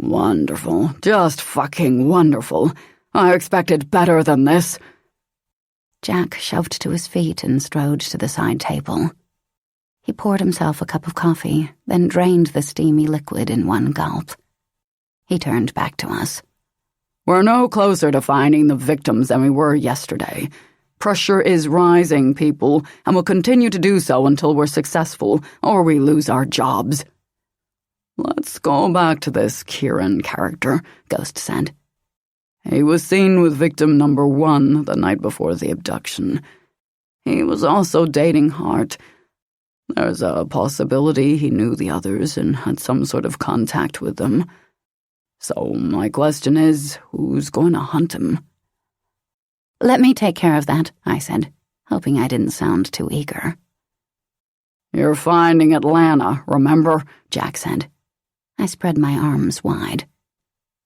Wonderful. Just fucking wonderful. I expected better than this. Jack shoved to his feet and strode to the side table. He poured himself a cup of coffee, then drained the steamy liquid in one gulp. He turned back to us. We're no closer to finding the victims than we were yesterday. Pressure is rising, people, and will continue to do so until we're successful, or we lose our jobs. Let's go back to this Kieran character, Ghost said. He was seen with victim number 1 the night before the abduction. He was also dating Hart. There's a possibility he knew the others and had some sort of contact with them. So my question is, who's going to hunt him? Let me take care of that, I said, hoping I didn't sound too eager. You're finding Atlanta, remember? Jack said. I spread my arms wide.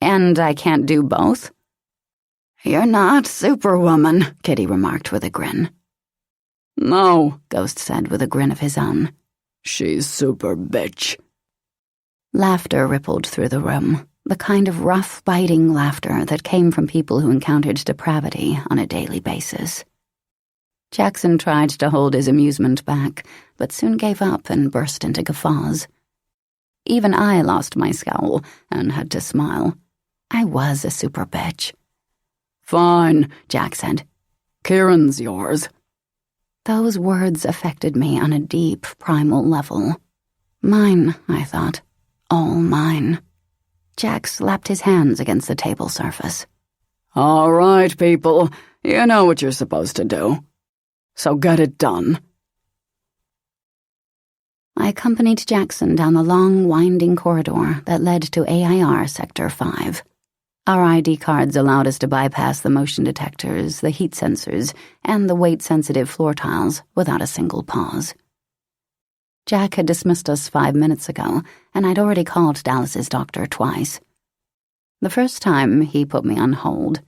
And I can't do both? You're not Superwoman, Kitty remarked with a grin. No, Ghost said with a grin of his own. She's super bitch. Laughter rippled through the room, the kind of rough, biting laughter that came from people who encountered depravity on a daily basis. Jackson tried to hold his amusement back, but soon gave up and burst into guffaws. Even I lost my scowl and had to smile. I was a super bitch. Fine, Jack said. Kieran's yours. Those words affected me on a deep, primal level. Mine, I thought. All mine. Jack slapped his hands against the table surface. All right, people. You know what you're supposed to do. So get it done. I accompanied Jackson down the long, winding corridor that led to AIR Sector 5. Our ID cards allowed us to bypass the motion detectors, the heat sensors, and the weight-sensitive floor tiles without a single pause. Jack had dismissed us 5 minutes ago, and I'd already called Dallas's doctor twice. The first time, he put me on hold.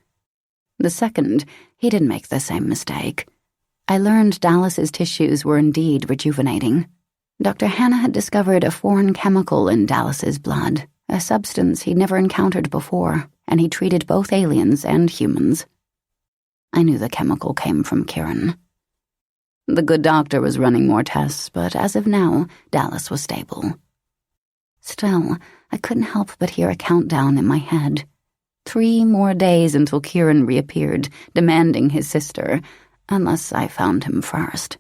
The second, he didn't make the same mistake. I learned Dallas's tissues were indeed rejuvenating. Dr. Hannah had discovered a foreign chemical in Dallas's blood, a substance he'd never encountered before, and he treated both aliens and humans. I knew the chemical came from Kieran. The good doctor was running more tests, but as of now, Dallas was stable. Still, I couldn't help but hear a countdown in my head. 3 more days until Kieran reappeared, demanding his sister, unless I found him first.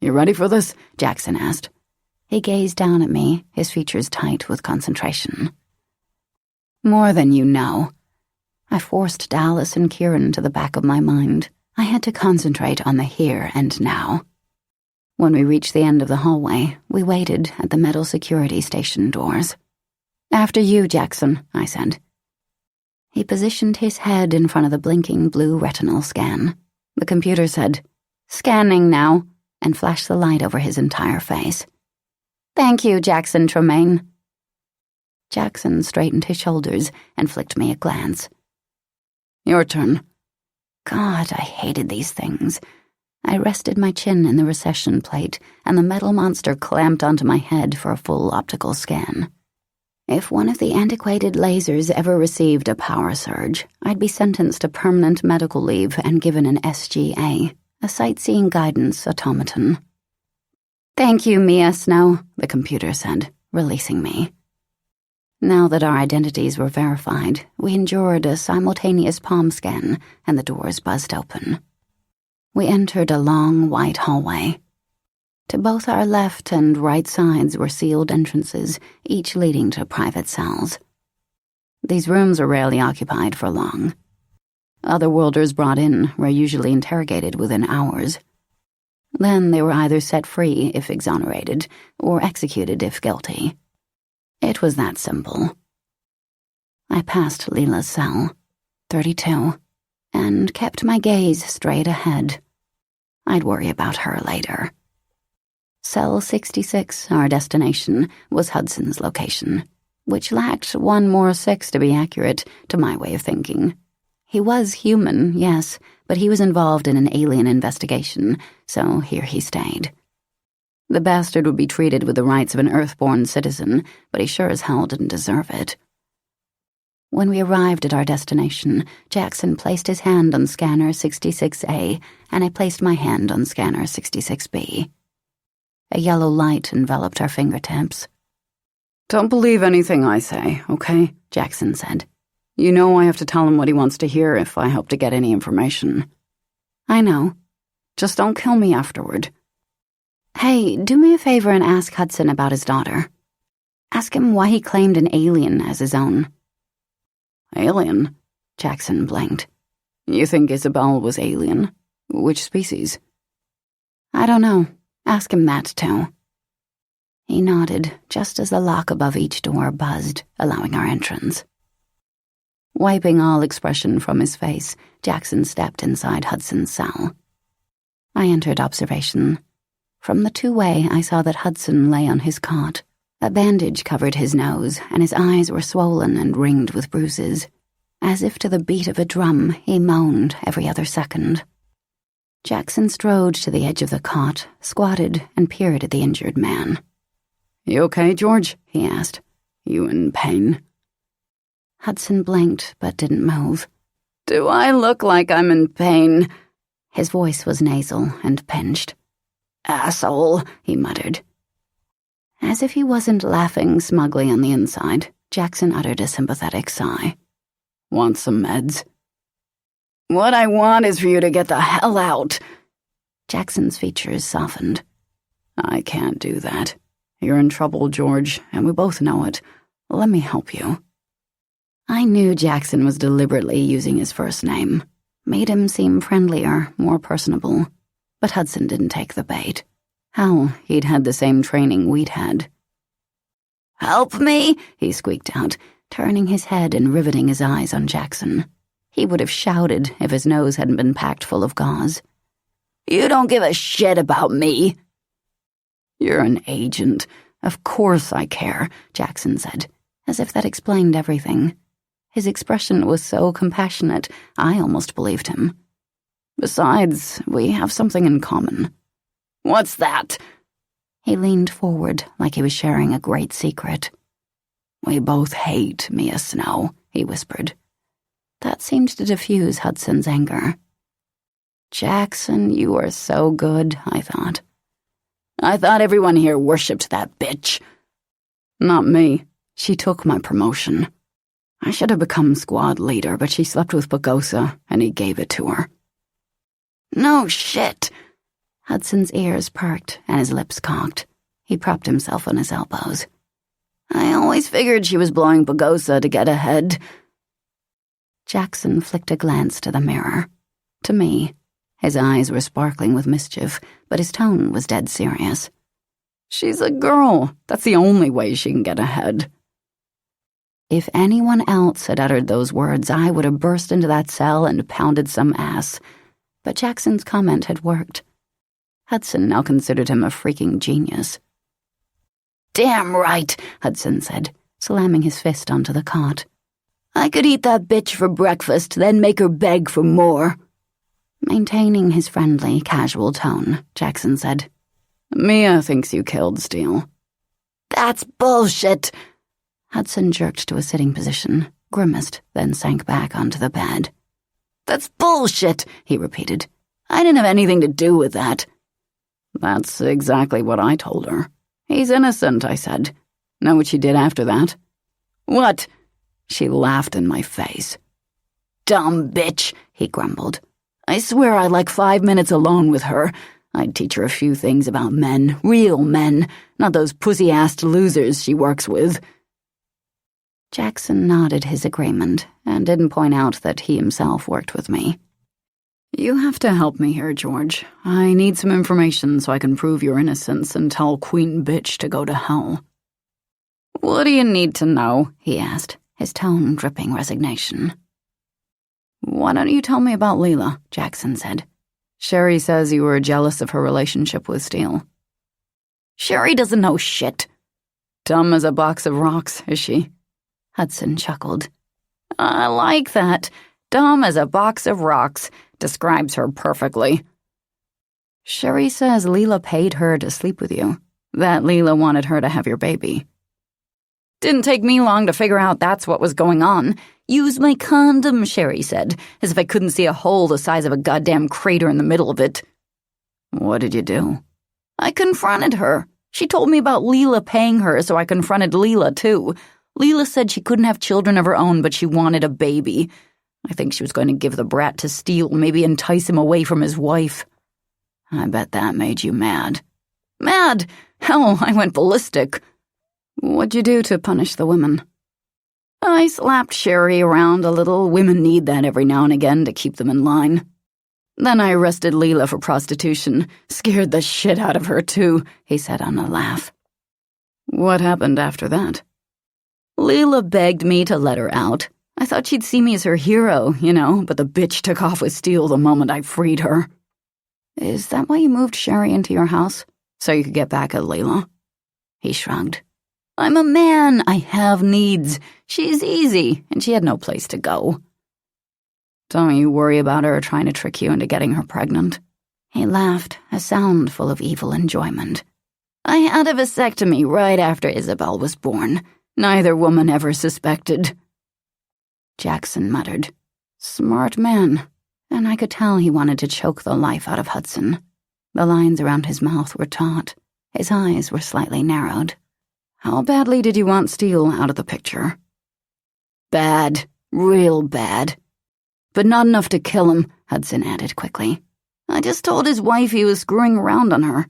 You ready for this? Jackson asked. He gazed down at me, his features tight with concentration. More than you know. I forced Dallas and Kieran to the back of my mind. I had to concentrate on the here and now. When we reached the end of the hallway, we waited at the metal security station doors. After you, Jackson, I said. He positioned his head in front of the blinking blue retinal scan. The computer said, "Scanning now," and flashed the light over his entire face. "Thank you, Jackson Tremaine." Jackson straightened his shoulders and flicked me a glance. Your turn. God, I hated these things. I rested my chin in the recession plate, and the metal monster clamped onto my head for a full optical scan. If one of the antiquated lasers ever received a power surge, I'd be sentenced to permanent medical leave and given an SGA, a sightseeing guidance automaton. "Thank you, Mia Snow," the computer said, releasing me. Now that our identities were verified, we endured a simultaneous palm scan, and the doors buzzed open. We entered a long, white hallway. To both our left and right sides were sealed entrances, each leading to private cells. These rooms were rarely occupied for long. Otherworlders brought in were usually interrogated within hours. Then they were either set free if exonerated, or executed if guilty. It was that simple. I passed Leela's cell, 32, and kept my gaze straight ahead, I'd worry about her later. Cell 66, our destination, was Hudson's location, which lacked one more 6 to be accurate, to my way of thinking. He was human, yes, but he was involved in an alien investigation, so here he stayed. The bastard would be treated with the rights of an Earthborn citizen, but he sure as hell didn't deserve it. When we arrived at our destination, Jackson placed his hand on scanner 66A, and I placed my hand on scanner 66B. A yellow light enveloped our fingertips. "Don't believe anything I say, okay?" Jackson said. "You know I have to tell him what he wants to hear if I hope to get any information." "I know. Just don't kill me afterward." "Hey, do me a favor and ask Hudson about his daughter. Ask him why he claimed an alien as his own." "Alien?" Jackson blinked. "You think Isabel was alien? Which species?" "I don't know. Ask him that, too." He nodded, just as the lock above each door buzzed, allowing our entrance. Wiping all expression from his face, Jackson stepped inside Hudson's cell. I entered observation. From the two-way, I saw that Hudson lay on his cot. A bandage covered his nose, and his eyes were swollen and ringed with bruises. As if to the beat of a drum, he moaned every other second. Jackson strode to the edge of the cot, squatted, and peered at the injured man. "You okay, George?" he asked. "You in pain?" Hudson blinked, but didn't move. "Do I look like I'm in pain?" His voice was nasal and pinched. "Asshole," he muttered. As if he wasn't laughing smugly on the inside, Jackson uttered a sympathetic sigh. "Want some meds?" "What I want is for you to get the hell out." Jackson's features softened. "I can't do that. You're in trouble, George, and we both know it. Let me help you." I knew Jackson was deliberately using his first name. Made him seem friendlier, more personable. But Hudson didn't take the bait. Hell, he'd had the same training we'd had. "Help me?" he squeaked out, turning his head and riveting his eyes on Jackson. He would have shouted if his nose hadn't been packed full of gauze. "You don't give a shit about me." "You're an agent. Of course I care," Jackson said, as if that explained everything. His expression was so compassionate, I almost believed him. "Besides, we have something in common." "What's that?" He leaned forward like he was sharing a great secret. "We both hate Mia Snow," he whispered. That seemed to diffuse Hudson's anger. "Jackson, you are so good," I thought. "I thought everyone here worshipped that bitch." "Not me. She took my promotion. I should have become squad leader, but she slept with Pagosa, and he gave it to her." "No shit." Hudson's ears perked and his lips cocked. He propped himself on his elbows. "I always figured she was blowing Pagosa to get ahead." Jackson flicked a glance to the mirror. To me. His eyes were sparkling with mischief, but his tone was dead serious. "She's a girl. That's the only way she can get ahead." If anyone else had uttered those words, I would have burst into that cell and pounded some ass. But Jackson's comment had worked. Hudson now considered him a freaking genius. "Damn right," Hudson said, slamming his fist onto the cot. "I could eat that bitch for breakfast, then make her beg for more." Maintaining his friendly, casual tone, Jackson said, "Mia thinks you killed Steele." "That's bullshit." Hudson jerked to a sitting position, grimaced, then sank back onto the bed. "That's bullshit," he repeated. "I didn't have anything to do with that." "That's exactly what I told her. He's innocent," I said. "Know what she did after that?" "What?" She laughed in my face. "Dumb bitch," he grumbled. "I swear I'd like 5 minutes alone with her. I'd teach her a few things about men, real men, not those pussy-assed losers she works with." Jackson nodded his agreement and didn't point out that he himself worked with me. "You have to help me here, George. I need some information so I can prove your innocence and tell Queen Bitch to go to hell." "What do you need to know?" he asked, his tone dripping resignation. "Why don't you tell me about Leela?" Jackson said. Sherry says you were jealous of her relationship with Steele. Sherry doesn't know shit. Dumb as a box of rocks, is she? Hudson chuckled. I like that. Dumb as a box of rocks. Describes her perfectly. Sherry says Leela paid her to sleep with you. That Leela wanted her to have your baby. Didn't take me long to figure out that's what was going on. Use my condom, Sherry said, as if I couldn't see a hole the size of a goddamn crater in the middle of it. What did you do? I confronted her. She told me about Leela paying her, so I confronted Leela, too. Leela said she couldn't have children of her own, but she wanted a baby. I think she was going to give the brat to Steele, maybe entice him away from his wife. I bet that made you mad. Mad? Hell, I went ballistic. What'd you do to punish the women? I slapped Sherry around a little. Women need that every now and again to keep them in line. Then I arrested Leela for prostitution. Scared the shit out of her, too, he said on a laugh. What happened after that? Leela begged me to let her out. I thought she'd see me as her hero, but the bitch took off with Steele the moment I freed her. Is that why you moved Sherry into your house? So you could get back at Leela? He shrugged. I'm a man. I have needs. She's easy, and she had no place to go. Don't you worry about her trying to trick you into getting her pregnant? He laughed, a sound full of evil enjoyment. I had a vasectomy right after Isabel was born. Neither woman ever suspected. Jackson muttered. Smart man. And I could tell he wanted to choke the life out of Hudson. The lines around his mouth were taut. His eyes were slightly narrowed. How badly did you want Steele out of the picture? Bad. Real bad. But not enough to kill him, Hudson added quickly. I just told his wife he was screwing around on her.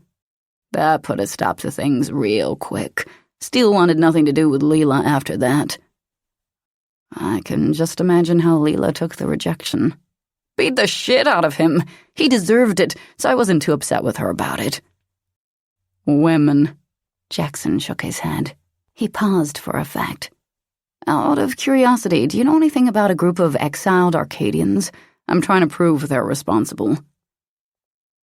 That put a stop to things real quick. Steele wanted nothing to do with Leela after that. I can just imagine how Leela took the rejection. Beat the shit out of him. He deserved it, so I wasn't too upset with her about it. Women. Jackson shook his head. He paused for effect. Out of curiosity, do you know anything about a group of exiled Arcadians? I'm trying to prove they're responsible.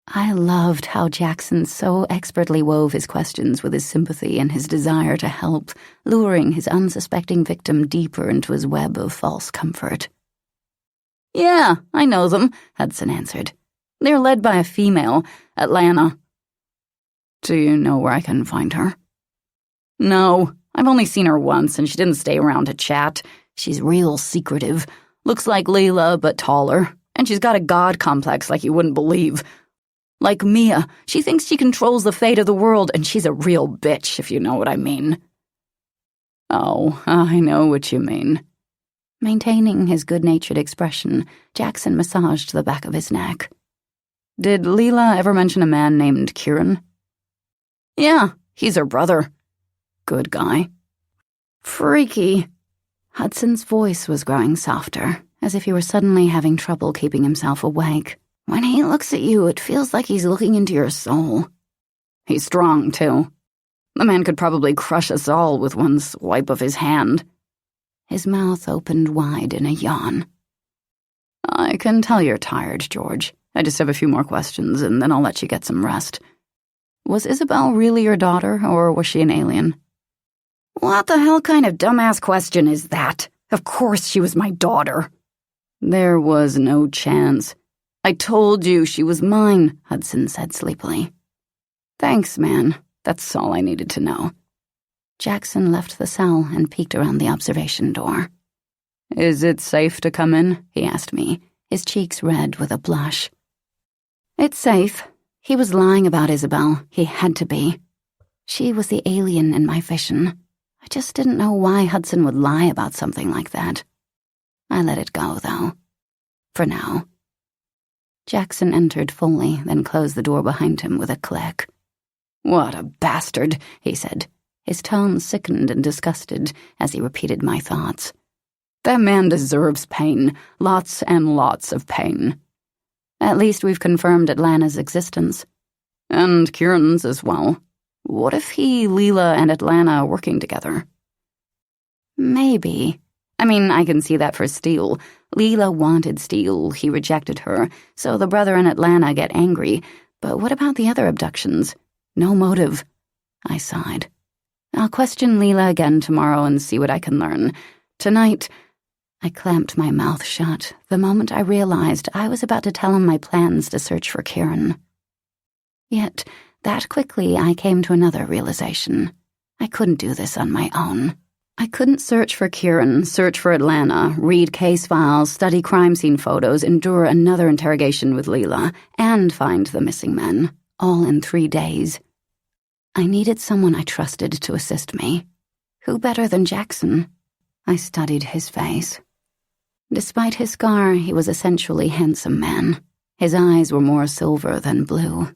I loved how Jackson so expertly wove his questions with his sympathy and his desire to help, luring his unsuspecting victim deeper into his web of false comfort. Yeah, I know them, Hudson answered. They're led by a female, Atlanta. Do you know where I can find her? No, I've only seen her once, and she didn't stay around to chat. She's real secretive. Looks like Leela, but taller. And she's got a god complex like you wouldn't believe. Like Mia, she thinks she controls the fate of the world, and she's a real bitch, if you know what I mean. Oh, I know what you mean. Maintaining his good-natured expression, Jackson massaged the back of his neck. Did Leela ever mention a man named Kieran? Yeah, he's her brother. Good guy. Freaky. Hudson's voice was growing softer, as if he were suddenly having trouble keeping himself awake. When he looks at you, it feels like he's looking into your soul. He's strong, too. The man could probably crush us all with one swipe of his hand. His mouth opened wide in a yawn. I can tell you're tired, George. I just have a few more questions, and then I'll let you get some rest. Was Isabel really your daughter, or was she an alien? What the hell kind of dumbass question is that? Of course she was my daughter. There was no chance. I told you she was mine, Hudson said sleepily. Thanks, man. That's all I needed to know. Jackson left the cell and peeked around the observation door. Is it safe to come in? He asked me, his cheeks red with a blush. It's safe. He was lying about Isabel. He had to be. She was the alien in my vision. I just didn't know why Hudson would lie about something like that. I let it go, though. For now. Jackson entered fully, then closed the door behind him with a click. What a bastard, he said. His tone sickened and disgusted as he repeated my thoughts. That man deserves pain. Lots and lots of pain. At least we've confirmed Atlanta's existence. And Kieran's as well. What if Leela, and Atlanta are working together? Maybe. I mean, I can see that for Steele. Leela wanted Steele, he rejected her, so the brother in Atlanta get angry. But what about the other abductions? No motive. I sighed. I'll question Leela again tomorrow and see what I can learn. Tonight, I clamped my mouth shut the moment I realized I was about to tell him my plans to search for Kieran. Yet, that quickly I came to another realization. I couldn't do this on my own. I couldn't search for Kieran, search for Atlanta, read case files, study crime scene photos, endure another interrogation with Leela, and find the missing men, all in 3 days. I needed someone I trusted to assist me. Who better than Jackson? I studied his face. Despite his scar, he was essentially a handsome man. His eyes were more silver than blue.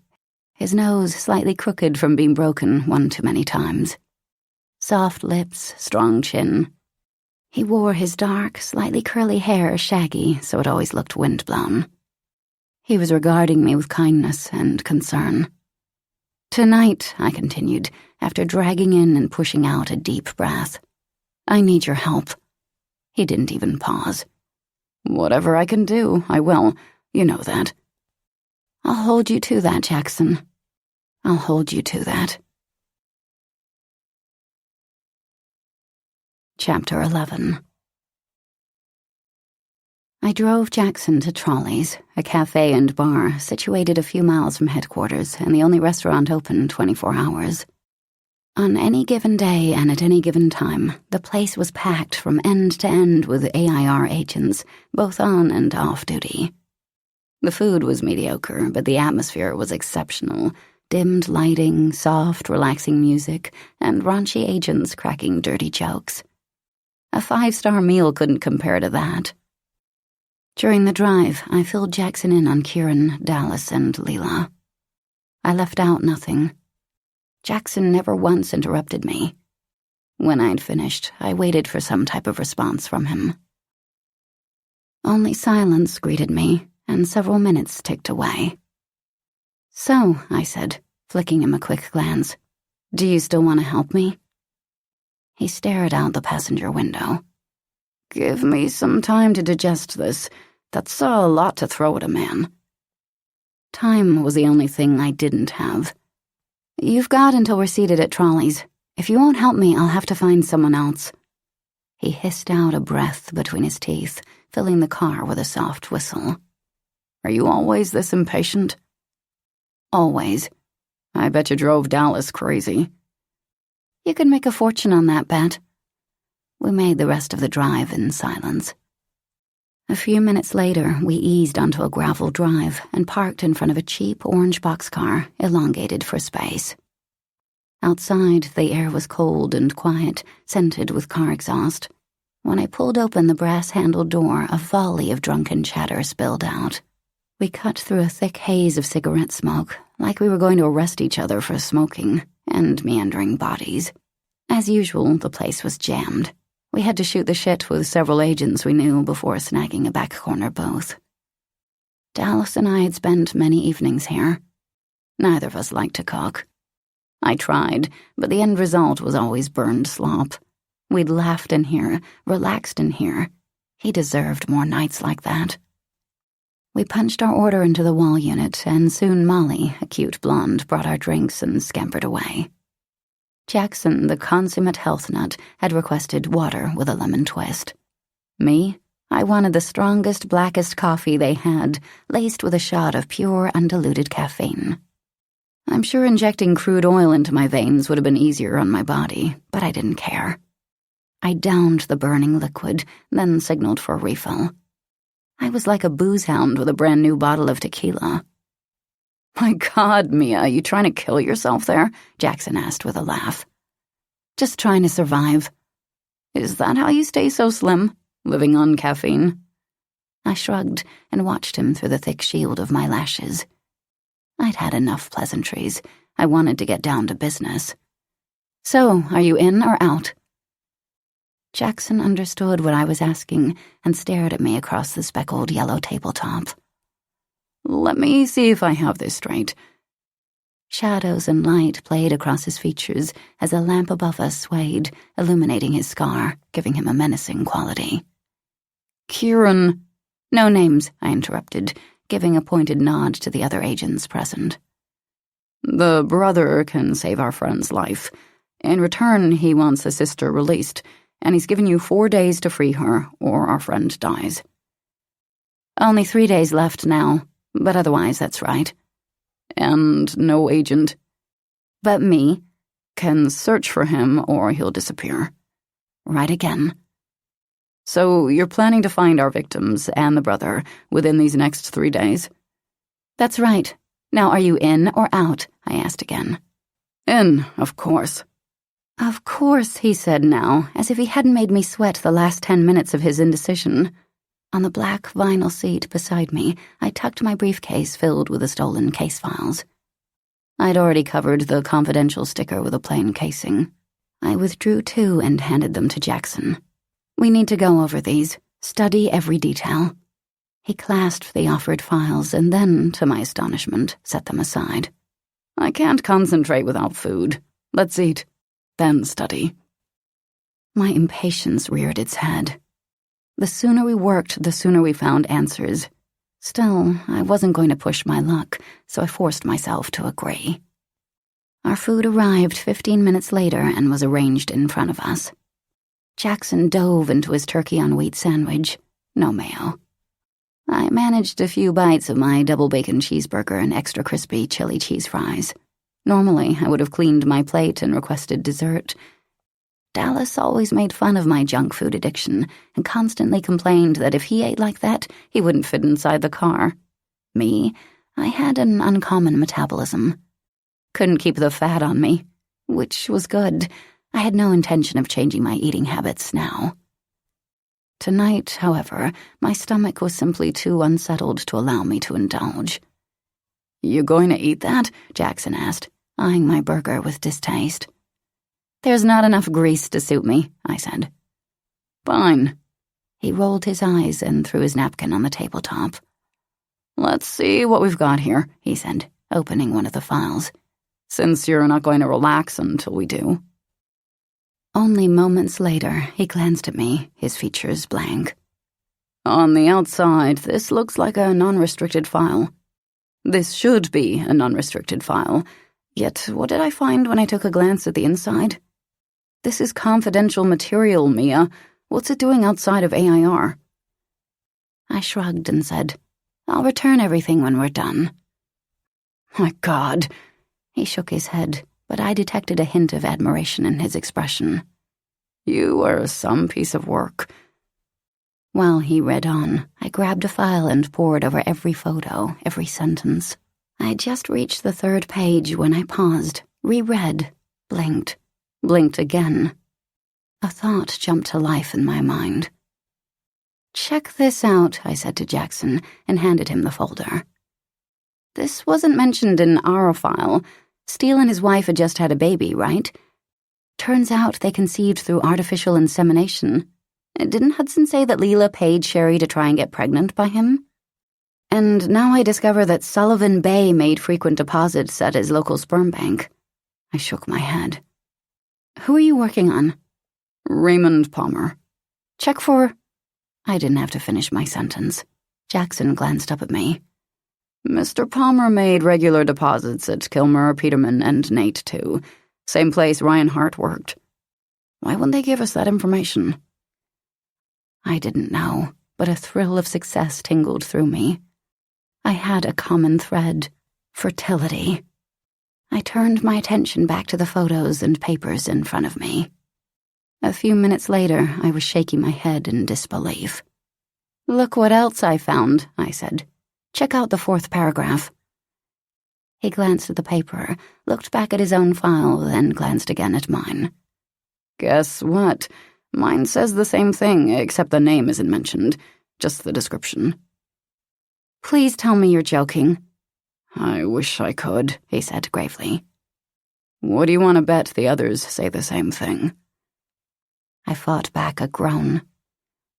His nose slightly crooked from being broken one too many times. Soft lips, strong chin. He wore his dark, slightly curly hair shaggy so it always looked windblown. He was regarding me with kindness and concern. Tonight, I continued, after dragging in and pushing out a deep breath. I need your help. He didn't even pause. Whatever I can do, I will. You know that. I'll hold you to that, Jackson. I'll hold you to that. Chapter 11. I drove Jackson to Trolley's, a cafe and bar situated a few miles from headquarters and the only restaurant open 24 hours. On any given day and at any given time, the place was packed from end to end with AIR agents, both on and off duty. The food was mediocre, but the atmosphere was exceptional. Dimmed lighting, soft, relaxing music, and raunchy agents cracking dirty jokes. A 5-star meal couldn't compare to that. During the drive, I filled Jackson in on Kieran, Dallas, and Leela. I left out nothing. Jackson never once interrupted me. When I'd finished, I waited for some type of response from him. Only silence greeted me, and several minutes ticked away. So, I said, flicking him a quick glance, do you still want to help me? He stared out the passenger window. Give me some time to digest this. That's a lot to throw at a man. Time was the only thing I didn't have. You've got until we're seated at Trolley's. If you won't help me, I'll have to find someone else. He hissed out a breath between his teeth, filling the car with a soft whistle. Are you always this impatient? Always. I bet you drove Dallas crazy. You could make a fortune on that bet. We made the rest of the drive in silence. A few minutes later, we eased onto a gravel drive and parked in front of a cheap orange boxcar, elongated for space. Outside, the air was cold and quiet, scented with car exhaust. When I pulled open the brass-handled door, a volley of drunken chatter spilled out. We cut through a thick haze of cigarette smoke, like we were going to arrest each other for smoking, and meandering bodies. As usual, the place was jammed. We had to shoot the shit with several agents we knew before snagging a back corner booth. Dallas and I had spent many evenings here. Neither of us liked to cook. I tried, but the end result was always burned slop. We'd laughed in here, relaxed in here. He deserved more nights like that. We punched our order into the wall unit, and soon Molly, a cute blonde, brought our drinks and scampered away. Jackson, the consummate health nut, had requested water with a lemon twist. Me? I wanted the strongest, blackest coffee they had, laced with a shot of pure, undiluted caffeine. I'm sure injecting crude oil into my veins would have been easier on my body, but I didn't care. I downed the burning liquid, then signaled for a refill. I was like a booze hound with a brand new bottle of tequila. My God, Mia, you trying to kill yourself there? Jackson asked with a laugh. Just trying to survive. Is that how you stay so slim, living on caffeine? I shrugged and watched him through the thick shield of my lashes. I'd had enough pleasantries. I wanted to get down to business. So, are you in or out? Jackson understood what I was asking and stared at me across the speckled yellow tabletop. Let me see if I have this straight. Shadows and light played across his features as a lamp above us swayed, illuminating his scar, giving him a menacing quality. Kieran, No names, I interrupted, giving a pointed nod to the other agents present. The brother can save our friend's life. In return, he wants his sister released, and he's given you 4 days to free her, or our friend dies. Only 3 days left now, but otherwise that's right. And no agent but me can search for him or he'll disappear. Right again. So you're planning to find our victims and the brother within these next 3 days? That's right. Now are you in or out? I asked again. In, of course. Of course, he said now, as if he hadn't made me sweat the last 10 minutes of his indecision. On the black vinyl seat beside me, I tucked my briefcase filled with the stolen case files. I'd already covered the confidential sticker with a plain casing. I withdrew 2 and handed them to Jackson. We need to go over these, study every detail. He clasped the offered files and then, to my astonishment, set them aside. I can't concentrate without food. Let's eat, then study. My impatience reared its head. The sooner we worked, the sooner we found answers. Still, I wasn't going to push my luck, so I forced myself to agree. Our food arrived 15 minutes later and was arranged in front of us. Jackson dove into his turkey-on-wheat sandwich. No mayo. I managed a few bites of my double bacon cheeseburger and extra crispy chili cheese fries. Normally, I would have cleaned my plate and requested dessert. Dallas always made fun of my junk food addiction and constantly complained that if he ate like that, he wouldn't fit inside the car. Me, I had an uncommon metabolism. Couldn't keep the fat on me, which was good. I had no intention of changing my eating habits now. Tonight, however, my stomach was simply too unsettled to allow me to indulge. You going to eat that? Jackson asked, eyeing my burger with distaste. There's not enough grease to suit me, I said. Fine. He rolled his eyes and threw his napkin on the tabletop. Let's see what we've got here, he said, opening one of the files. Since you're not going to relax until we do. Only moments later, he glanced at me, his features blank. On the outside, this looks like a non-restricted file. This should be a non-restricted file. Yet, what did I find when I took a glance at the inside? This is confidential material, Mia. What's it doing outside of AIR? I shrugged and said, I'll return everything when we're done. My God. He shook his head, but I detected a hint of admiration in his expression. You are some piece of work. While he read on, I grabbed a file and pored over every photo, every sentence. I had just reached the 3rd page when I paused, reread, blinked again. A thought jumped to life in my mind. Check this out, I said to Jackson, and handed him the folder. This wasn't mentioned in our file. Steele and his wife had just had a baby, right? Turns out they conceived through artificial insemination. Didn't Hudson say that Leela paid Sherry to try and get pregnant by him? And now I discover that Sullivan Bay made frequent deposits at his local sperm bank. I shook my head. Who are you working on? Raymond Palmer. Check for... I didn't have to finish my sentence. Jackson glanced up at me. Mr. Palmer made regular deposits at Kilmer, Peterman, and Nate, too. Same place Ryan Hart worked. Why wouldn't they give us that information? I didn't know, but a thrill of success tingled through me. I had a common thread: fertility. I turned my attention back to the photos and papers in front of me. A few minutes later, I was shaking my head in disbelief. Look what else I found, I said. Check out the 4th paragraph. He glanced at the paper, looked back at his own file, then glanced again at mine. Guess what? Mine says the same thing, except the name isn't mentioned, just the description. Please tell me you're joking. I wish I could, he said gravely. What do you want to bet the others say the same thing? I fought back a groan.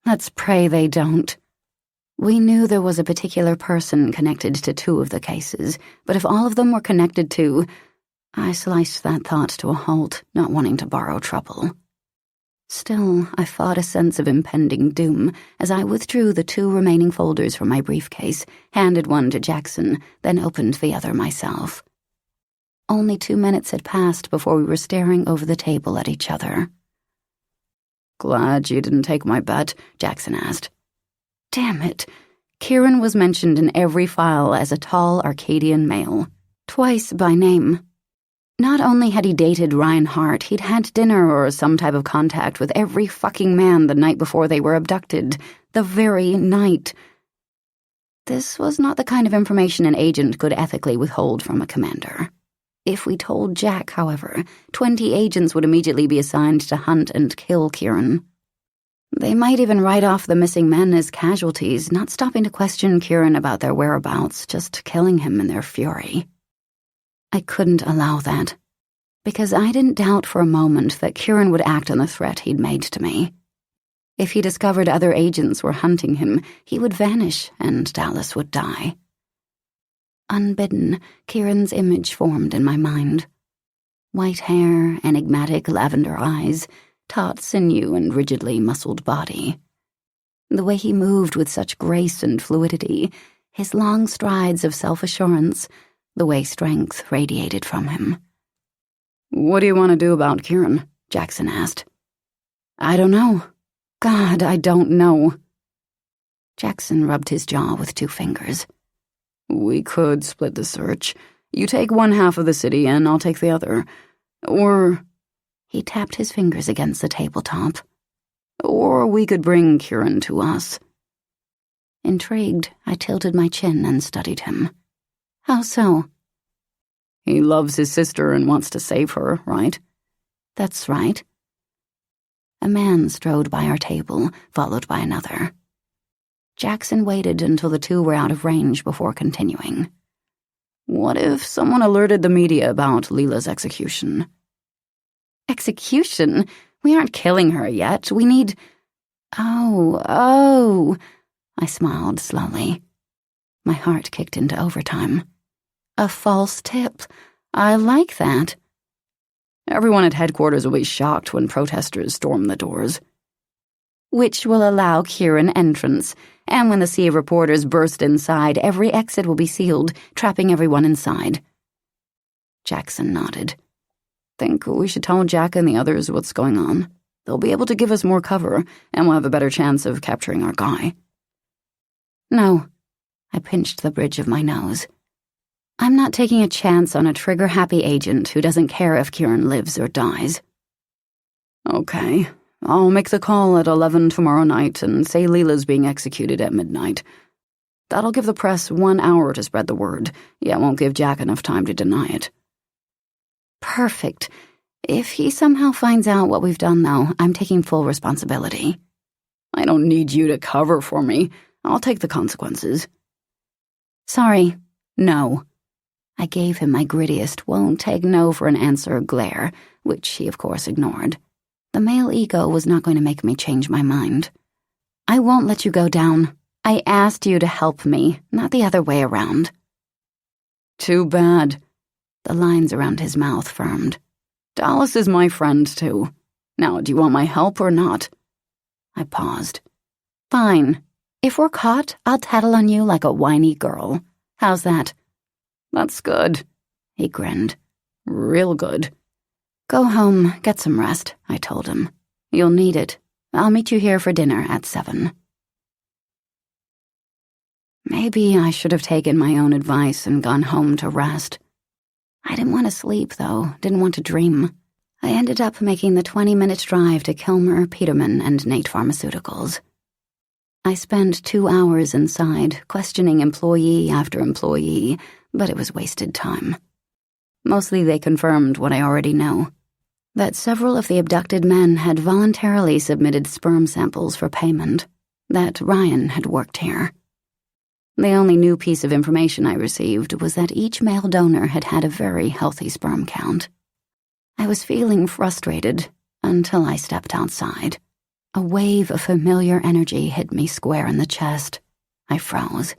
Let's pray they don't. We knew there was a particular person connected to 2 of the cases, but if all of them were connected to... I sliced that thought to a halt, not wanting to borrow trouble. Still, I fought a sense of impending doom as I withdrew the 2 remaining folders from my briefcase, handed one to Jackson, then opened the other myself. Only 2 minutes had passed before we were staring over the table at each other. "Glad you didn't take my bet?" Jackson asked. Damn it. Kieran was mentioned in every file as a tall Arcadian male, twice by name. Not only had he dated Ryan Hart, he'd had dinner or some type of contact with every fucking man the night before they were abducted. The very night. This was not the kind of information an agent could ethically withhold from a commander. If we told Jack, however, 20 agents would immediately be assigned to hunt and kill Kieran. They might even write off the missing men as casualties, not stopping to question Kieran about their whereabouts, just killing him in their fury. I couldn't allow that, because I didn't doubt for a moment that Kieran would act on the threat he'd made to me. If he discovered other agents were hunting him, he would vanish and Dallas would die. Unbidden, Kieran's image formed in my mind. White hair, enigmatic lavender eyes, taut sinew and rigidly muscled body. The way he moved with such grace and fluidity, his long strides of self-assurance, the way strength radiated from him. "What do you want to do about Kieran?" Jackson asked. "I don't know. God, I don't know." Jackson rubbed his jaw with 2 fingers. "We could split the search. You take one half of the city and I'll take the other. Or..." He tapped his fingers against the tabletop. "Or we could bring Kieran to us." Intrigued, I tilted my chin and studied him. "How so?" "He loves his sister and wants to save her, right?" "That's right." A man strode by our table, followed by another. Jackson waited until the 2 were out of range before continuing. "What if someone alerted the media about Leela's execution?" "Execution? We aren't killing her yet. We need..." Oh, I smiled slowly. My heart kicked into overtime. A false tip. I like that. "Everyone at headquarters will be shocked when protesters storm the doors." "Which will allow Kieran entrance, and when the sea of reporters burst inside, every exit will be sealed, trapping everyone inside." Jackson nodded. "Think we should tell Jack and the others what's going on. They'll be able to give us more cover, and we'll have a better chance of capturing our guy." "No." I pinched the bridge of my nose. "I'm not taking a chance on a trigger-happy agent who doesn't care if Kieran lives or dies." "Okay. I'll make the call at 11 tomorrow night and say Leela's being executed at midnight. That'll give the press 1 hour to spread the word, yet won't give Jack enough time to deny it." "Perfect. If he somehow finds out what we've done, though, I'm taking full responsibility." "I don't need you to cover for me. I'll take the consequences." "Sorry. No." I gave him my grittiest won't take no for an answer glare, which he of course ignored. The male ego was not going to make me change my mind. "I won't let you go down. I asked you to help me, not the other way around." "Too bad." The lines around his mouth firmed. "Dallas is my friend, too. Now, do you want my help or not?" I paused. "Fine. If we're caught, I'll tattle on you like a whiny girl. How's that?" "That's good." He grinned. "Real good." "Go home, get some rest," I told him. "You'll need it. I'll meet you here for dinner at 7. Maybe I should have taken my own advice and gone home to rest. I didn't want to sleep, though, didn't want to dream. I ended up making the 20-minute drive to Kilmer, Peterman, and Nate Pharmaceuticals. I spent 2 hours inside, questioning employee after employee, but it was wasted time. Mostly they confirmed what I already know, that several of the abducted men had voluntarily submitted sperm samples for payment, that Ryan had worked here. The only new piece of information I received was that each male donor had had a very healthy sperm count. I was feeling frustrated until I stepped outside. A wave of familiar energy hit me square in the chest. I froze.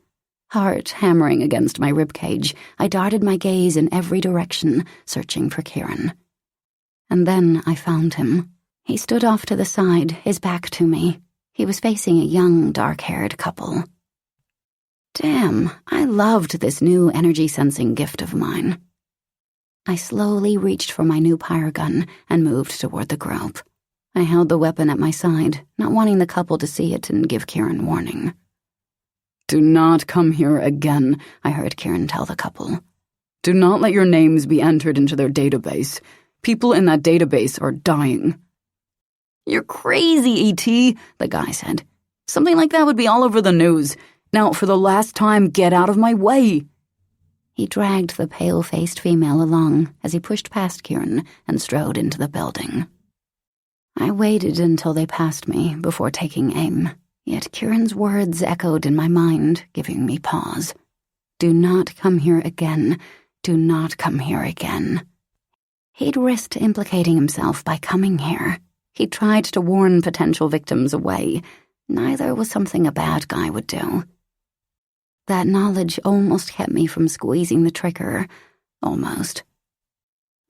Heart hammering against my ribcage, I darted my gaze in every direction, searching for Kieran. And then I found him. He stood off to the side, his back to me. He was facing a young, dark-haired couple. Damn, I loved this new energy-sensing gift of mine. I slowly reached for my new pyre gun and moved toward the group. I held the weapon at my side, not wanting the couple to see it and give Kieran warning. "Do not come here again," I heard Kieran tell the couple. "Do not let your names be entered into their database. People in that database are dying." "You're crazy, E.T., the guy said. "Something like that would be all over the news. Now, for the last time, get out of my way." He dragged the pale-faced female along as he pushed past Kieran and strode into the building. I waited until they passed me before taking aim, yet Kieran's words echoed in my mind, giving me pause. "Do not come here again. Do not come here again." He'd risked implicating himself by coming here. He tried to warn potential victims away. Neither was something a bad guy would do. That knowledge almost kept me from squeezing the trigger. Almost.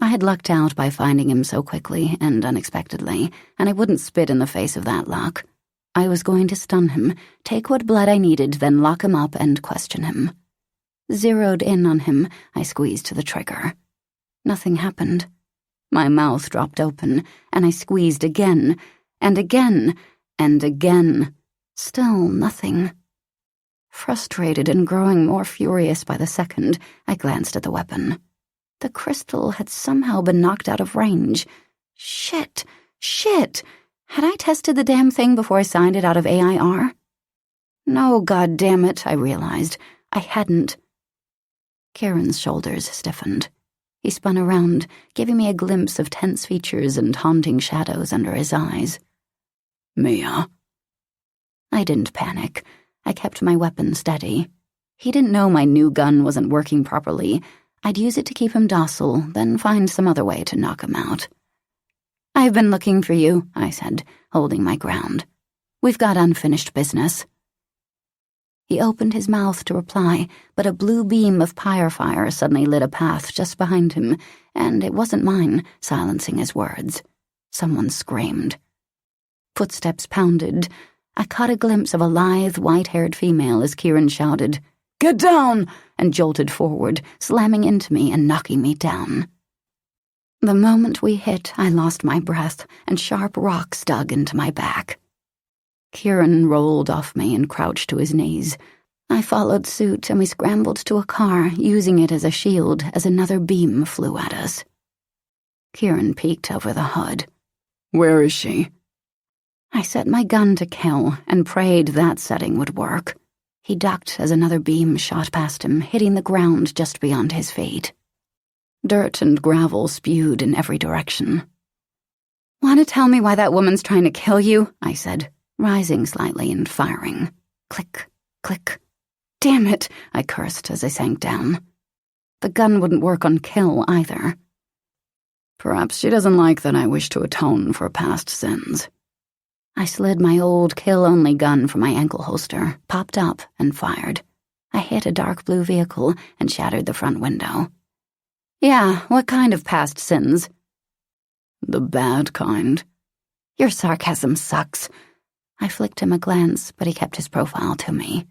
I had lucked out by finding him so quickly and unexpectedly, and I wouldn't spit in the face of that luck. I was going to stun him, take what blood I needed, then lock him up and question him. Zeroed in on him, I squeezed the trigger. Nothing happened. My mouth dropped open, and I squeezed again, and again, and again. Still nothing. Frustrated and growing more furious by the second, I glanced at the weapon. The crystal had somehow been knocked out of range. Shit! Had I tested the damn thing before I signed it out of AIR? No, goddammit, I realized. I hadn't. Kieran's shoulders stiffened. He spun around, giving me a glimpse of tense features and haunting shadows under his eyes. "Mia." I didn't panic. I kept my weapon steady. He didn't know my new gun wasn't working properly. I'd use it to keep him docile, then find some other way to knock him out. "I've been looking for you," I said, holding my ground. "We've got unfinished business." He opened his mouth to reply, but a blue beam of pyre fire suddenly lit a path just behind him, and it wasn't mine, silencing his words. Someone screamed. Footsteps pounded. I caught a glimpse of a lithe, white-haired female as Kieran shouted, "Get down!" and jolted forward, slamming into me and knocking me down. The moment we hit, I lost my breath, and sharp rocks dug into my back. Kieran rolled off me and crouched to his knees. I followed suit, and we scrambled to a car, using it as a shield as another beam flew at us. Kieran peeked over the hood. "Where is she?" I set my gun to kill and prayed that setting would work. He ducked as another beam shot past him, hitting the ground just beyond his feet. Dirt and gravel spewed in every direction. "Want to tell me why that woman's trying to kill you?" I said, rising slightly and firing. Click, click. "Damn it," I cursed as I sank down. The gun wouldn't work on kill either. "Perhaps she doesn't like that I wish to atone for past sins." I slid my old kill-only gun from my ankle holster, popped up, and fired. I hit a dark blue vehicle and shattered the front window. "Yeah, what kind of past sins?" "The bad kind." "Your sarcasm sucks." I flicked him a glance, but he kept his profile to me.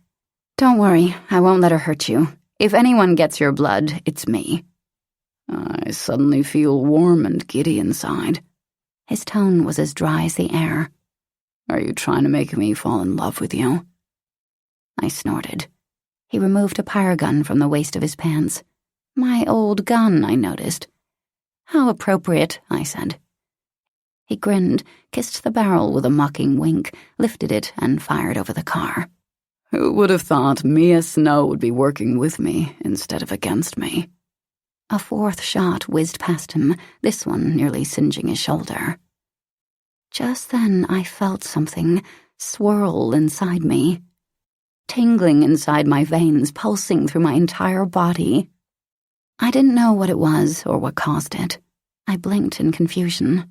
"Don't worry, I won't let her hurt you. If anyone gets your blood, it's me." I suddenly feel warm and giddy inside. His tone was as dry as the air. "Are you trying to make me fall in love with you?" I snorted. He removed a pyre gun from the waist of his pants. My old gun, I noticed. "How appropriate," I said. He grinned, kissed the barrel with a mocking wink, lifted it, and fired over the car. Who would have thought Mia Snow would be working with me instead of against me? A fourth shot whizzed past him, this one nearly singeing his shoulder. Just then I felt something swirl inside me, tingling inside my veins, pulsing through my entire body. I didn't know what it was or what caused it. I blinked in confusion.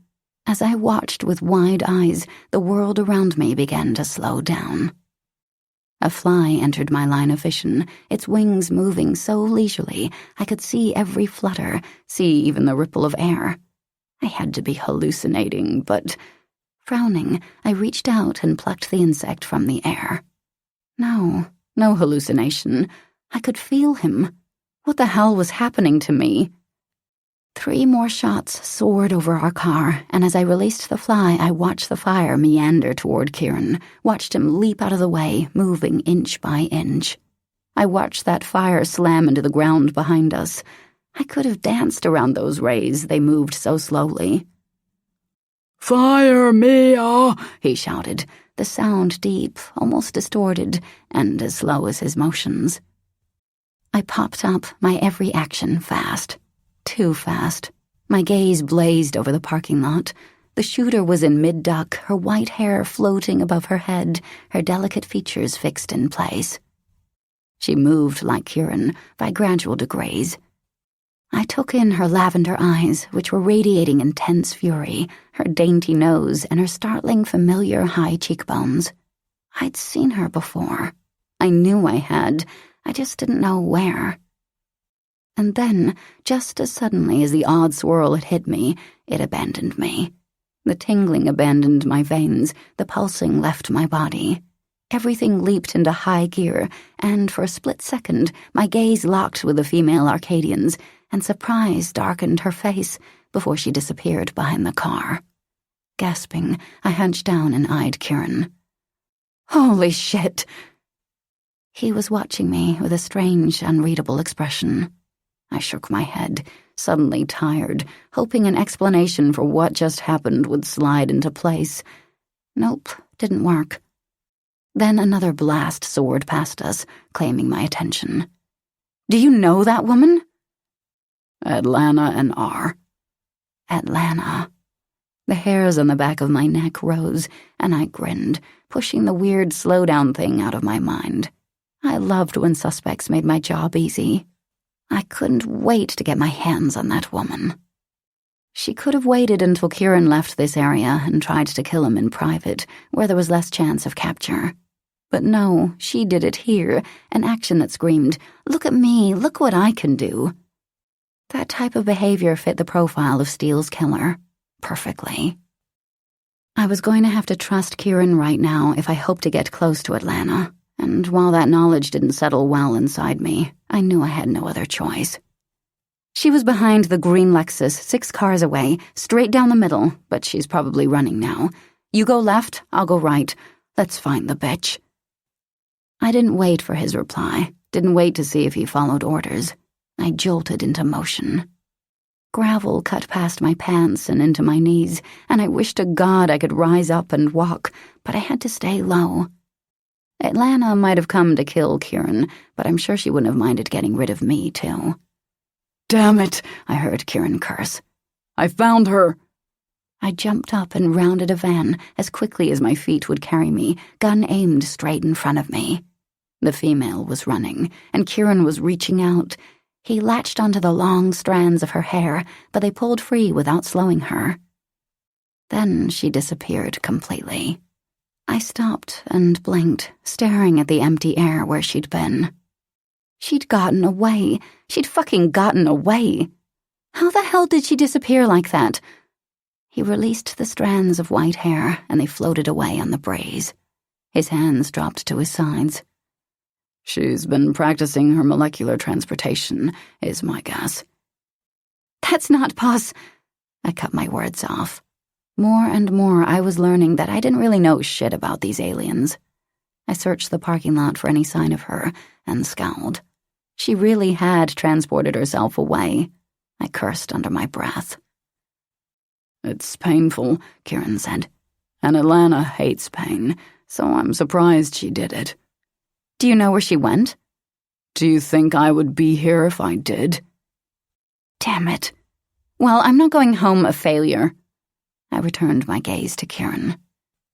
As I watched with wide eyes, the world around me began to slow down. A fly entered my line of vision, its wings moving so leisurely I could see every flutter, see even the ripple of air. I had to be hallucinating, but Frowning, I reached out and plucked the insect from the air. No hallucination. I could feel him. What the hell was happening to me? 3 more shots soared over our car, and as I released the fly, I watched the fire meander toward Kieran, watched him leap out of the way, moving inch by inch. I watched that fire slam into the ground behind us. I could have danced around those rays, they moved so slowly. "Fire, Mia!" he shouted, the sound deep, almost distorted, and as slow as his motions. I popped up, my every action fast. Too fast. My gaze blazed over the parking lot. The shooter was in mid-duck, her white hair floating above her head, her delicate features fixed in place. She moved like Kieran, by gradual degrees. I took in her lavender eyes, which were radiating intense fury, her dainty nose, and her startling familiar high cheekbones. I'd seen her before. I knew I had. I just didn't know where. And then, just as suddenly as the odd swirl had hit me, it abandoned me. The tingling abandoned my veins, the pulsing left my body. Everything leaped into high gear, and for a split second, my gaze locked with the female Arcadian's, and surprise darkened her face before she disappeared behind the car. Gasping, I hunched down and eyed Kieran. Holy shit! He was watching me with a strange, unreadable expression. I shook my head, suddenly tired, hoping an explanation for what just happened would slide into place. Nope, didn't work. Then another blast soared past us, claiming my attention. Do you know that woman? Atlanta and R. Atlanta. The hairs on the back of my neck rose, and I grinned, pushing the weird slow-down thing out of my mind. I loved when suspects made my job easy. I couldn't wait to get my hands on that woman. She could have waited until Kieran left this area and tried to kill him in private, where there was less chance of capture. But no, she did it here, an action that screamed, "Look at me, look what I can do." That type of behavior fit the profile of Steele's killer perfectly. I was going to have to trust Kieran right now if I hoped to get close to Atlanta. And while that knowledge didn't settle well inside me, I knew I had no other choice. She was behind the green Lexus, 6 cars away, straight down the middle, but she's probably running now. You go left, I'll go right. Let's find the bitch. I didn't wait for his reply, didn't wait to see if he followed orders. I jolted into motion. Gravel cut past my pants and into my knees, and I wished to God I could rise up and walk, but I had to stay low. Atlanta might have come to kill Kieran, but I'm sure she wouldn't have minded getting rid of me, too. Damn it, I heard Kieran curse. I found her. I jumped up and rounded a van as quickly as my feet would carry me, gun aimed straight in front of me. The female was running, and Kieran was reaching out. He latched onto the long strands of her hair, but they pulled free without slowing her. Then she disappeared completely. I stopped and blinked, staring at the empty air where she'd been. She'd gotten away. She'd fucking gotten away. How the hell did she disappear like that? He released the strands of white hair, and they floated away on the breeze. His hands dropped to his sides. She's been practicing her molecular transportation, is my guess. That's not I cut my words off. More and more, I was learning that I didn't really know shit about these aliens. I searched the parking lot for any sign of her, and scowled. She really had transported herself away. I cursed under my breath. It's painful, Kieran said. And Atlanta hates pain, so I'm surprised she did it. Do you know where she went? Do you think I would be here if I did? Damn it. Well, I'm not going home a failure. I returned my gaze to Kieran.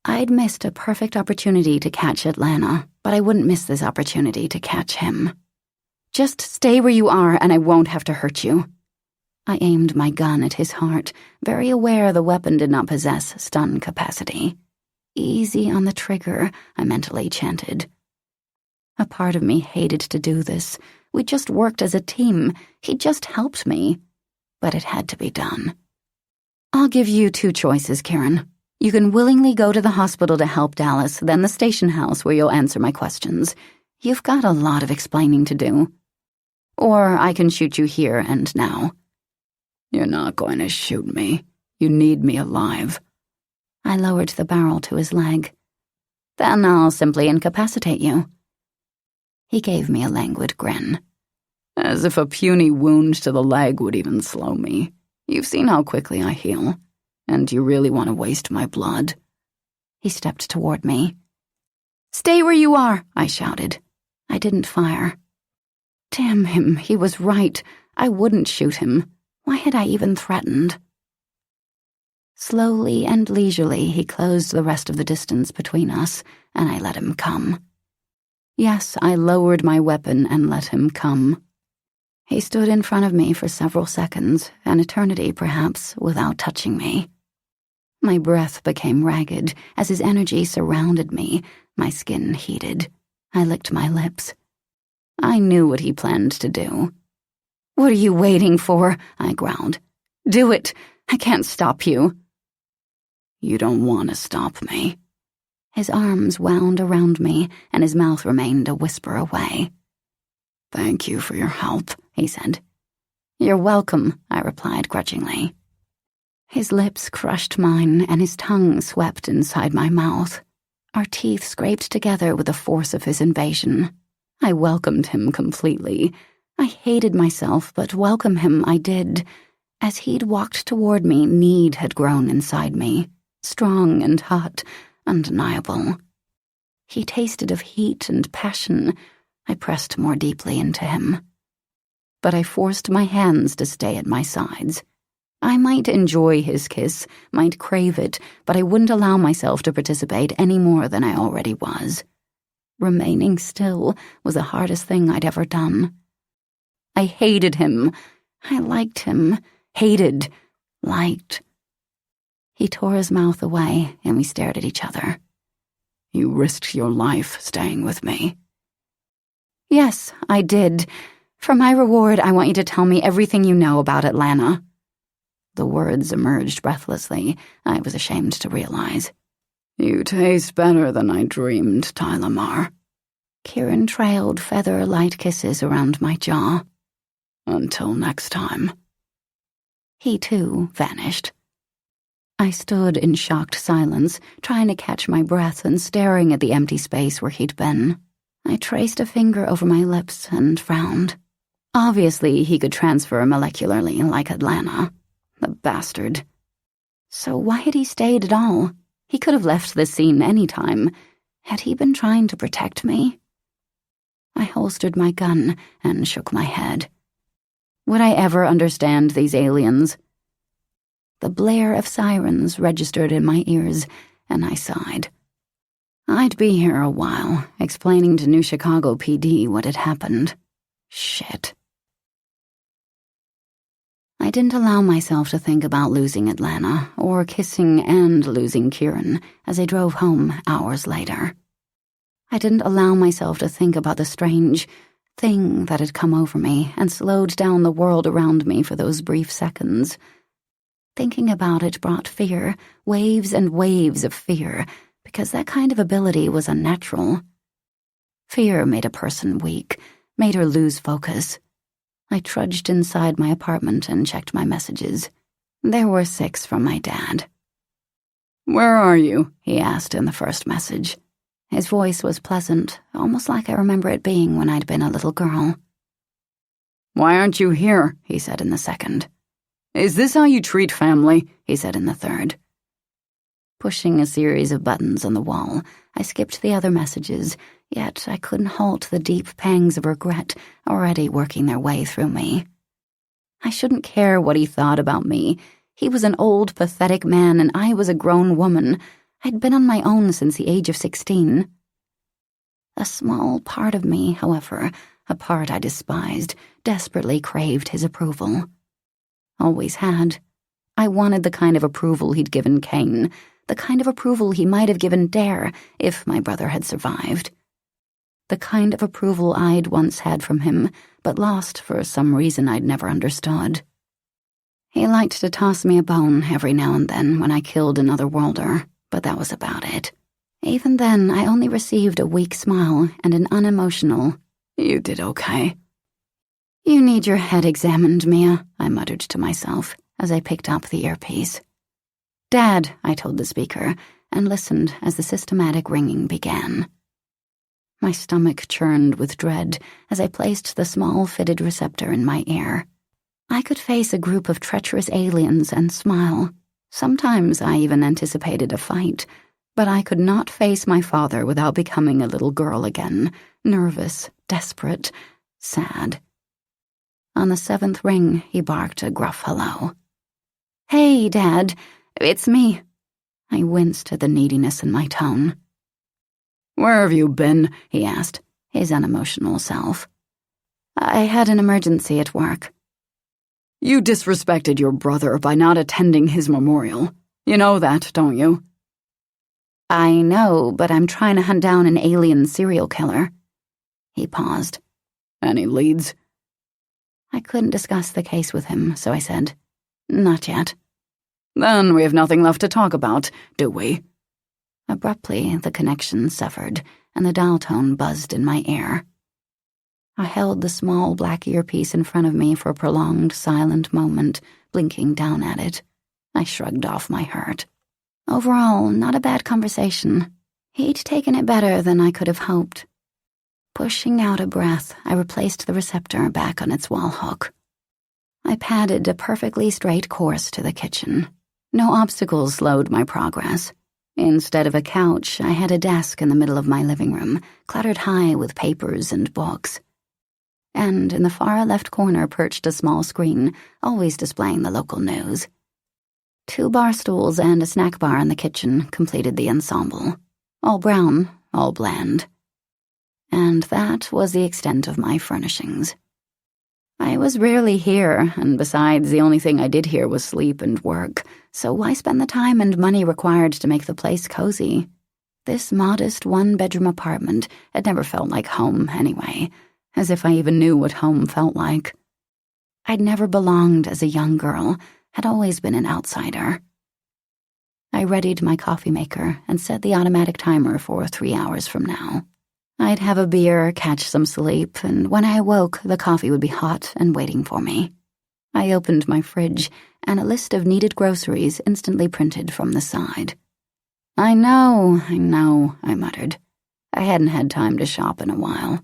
I'd missed a perfect opportunity to catch Atlanta, but I wouldn't miss this opportunity to catch him. Just stay where you are and I won't have to hurt you. I aimed my gun at his heart, very aware the weapon did not possess stun capacity. Easy on the trigger, I mentally chanted. A part of me hated to do this. We just worked as a team. He just helped me. But it had to be done. I'll give you 2 choices, Kieran. You can willingly go to the hospital to help Dallas, then the station house where you'll answer my questions. You've got a lot of explaining to do. Or I can shoot you here and now." "You're not going to shoot me. You need me alive." I lowered the barrel to his leg. "Then I'll simply incapacitate you." He gave me a languid grin. "As if a puny wound to the leg would even slow me. You've seen how quickly I heal. And you really want to waste my blood?" He stepped toward me. "Stay where you are," I shouted. I didn't fire. Damn him, he was right. I wouldn't shoot him. Why had I even threatened? Slowly and leisurely, he closed the rest of the distance between us, and I let him come. Yes, I lowered my weapon and let him come. He stood in front of me for several seconds, an eternity perhaps, without touching me. My breath became ragged as his energy surrounded me, my skin heated. I licked my lips. I knew what he planned to do. "What are you waiting for?" I growled. "Do it! I can't stop you." "You don't want to stop me." His arms wound around me, and his mouth remained a whisper away. "Thank you for your help," he said. "You're welcome," I replied grudgingly. His lips crushed mine, and his tongue swept inside my mouth. Our teeth scraped together with the force of his invasion. I welcomed him completely. I hated myself, but welcome him I did. As he'd walked toward me, need had grown inside me, strong and hot, undeniable. He tasted of heat and passion. I pressed more deeply into him. But I forced my hands to stay at my sides. I might enjoy his kiss, might crave it, but I wouldn't allow myself to participate any more than I already was. Remaining still was the hardest thing I'd ever done. I hated him. I liked him. Hated. Liked. He tore his mouth away, and we stared at each other. "You risked your life staying with me." "Yes, I did. For my reward, I want you to tell me everything you know about Atlanta." The words emerged breathlessly. I was ashamed to realize. "You taste better than I dreamed, Tylamar." Kieran trailed feather-light kisses around my jaw. "Until next time." He, too, vanished. I stood in shocked silence, trying to catch my breath and staring at the empty space where he'd been. I traced a finger over my lips and frowned. Obviously, he could transfer molecularly like Atlanta. The bastard. So why had he stayed at all? He could have left the scene any time. Had he been trying to protect me? I holstered my gun and shook my head. Would I ever understand these aliens? The blare of sirens registered in my ears, and I sighed. I'd be here a while, explaining to New Chicago PD what had happened. Shit. I didn't allow myself to think about losing Atlanta, or kissing and losing Kieran as I drove home hours later. I didn't allow myself to think about the strange thing that had come over me and slowed down the world around me for those brief seconds. Thinking about it brought fear, waves and waves of fear, because that kind of ability was unnatural. Fear made a person weak, made her lose focus. I trudged inside my apartment and checked my messages. There were 6 from my dad. "Where are you?" he asked in the first message. His voice was pleasant, almost like I remember it being when I'd been a little girl. "Why aren't you here?" he said in the second. "Is this how you treat family?" he said in the third. Pushing a series of buttons on the wall, I skipped the other messages, yet I couldn't halt the deep pangs of regret already working their way through me. I shouldn't care what he thought about me. He was an old, pathetic man, and I was a grown woman. I'd been on my own since the age of 16. A small part of me, however, a part I despised, desperately craved his approval. Always had. I wanted the kind of approval he'd given Cain, the kind of approval he might have given Dare if my brother had survived. The kind of approval I'd once had from him, but lost for some reason I'd never understood. He liked to toss me a bone every now and then when I killed another worlder, but that was about it. Even then, I only received a weak smile and an unemotional, "You did okay." "You need your head examined, Mia," I muttered to myself as I picked up the earpiece. "Dad," I told the speaker, and listened as the systematic ringing began. My stomach churned with dread as I placed the small fitted receptor in my ear. I could face a group of treacherous aliens and smile. Sometimes I even anticipated a fight, but I could not face my father without becoming a little girl again, nervous, desperate, sad. On the 7th ring, he barked a gruff hello. "Hey, Dad, it's me." I winced at the neediness in my tone. "Where have you been?" he asked, his unemotional self. "I had an emergency at work." "You disrespected your brother by not attending his memorial. You know that, don't you?" "I know, but I'm trying to hunt down an alien serial killer." He paused. "Any leads?" I couldn't discuss the case with him, so I said, "Not yet." "Then we have nothing left to talk about, do we?" Abruptly, the connection severed, and the dial tone buzzed in my ear. I held the small black earpiece in front of me for a prolonged, silent moment, blinking down at it. I shrugged off my hurt. Overall, not a bad conversation. He'd taken it better than I could have hoped. Pushing out a breath, I replaced the receptor back on its wall hook. I padded a perfectly straight course to the kitchen. No obstacles slowed my progress. Instead of a couch, I had a desk in the middle of my living room, cluttered high with papers and books. And in the far left corner perched a small screen, always displaying the local news. 2 bar stools and a snack bar in the kitchen completed the ensemble. All brown, all bland. And that was the extent of my furnishings. I was rarely here, and besides, the only thing I did here was sleep and work, so why spend the time and money required to make the place cozy? This modest 1-bedroom apartment had never felt like home anyway, as if I even knew what home felt like. I'd never belonged as a young girl, had always been an outsider. I readied my coffee maker and set the automatic timer for 3 hours from now. I'd have a beer, catch some sleep, and when I awoke, the coffee would be hot and waiting for me. I opened my fridge, and a list of needed groceries instantly printed from the side. I know, I muttered. I hadn't had time to shop in a while.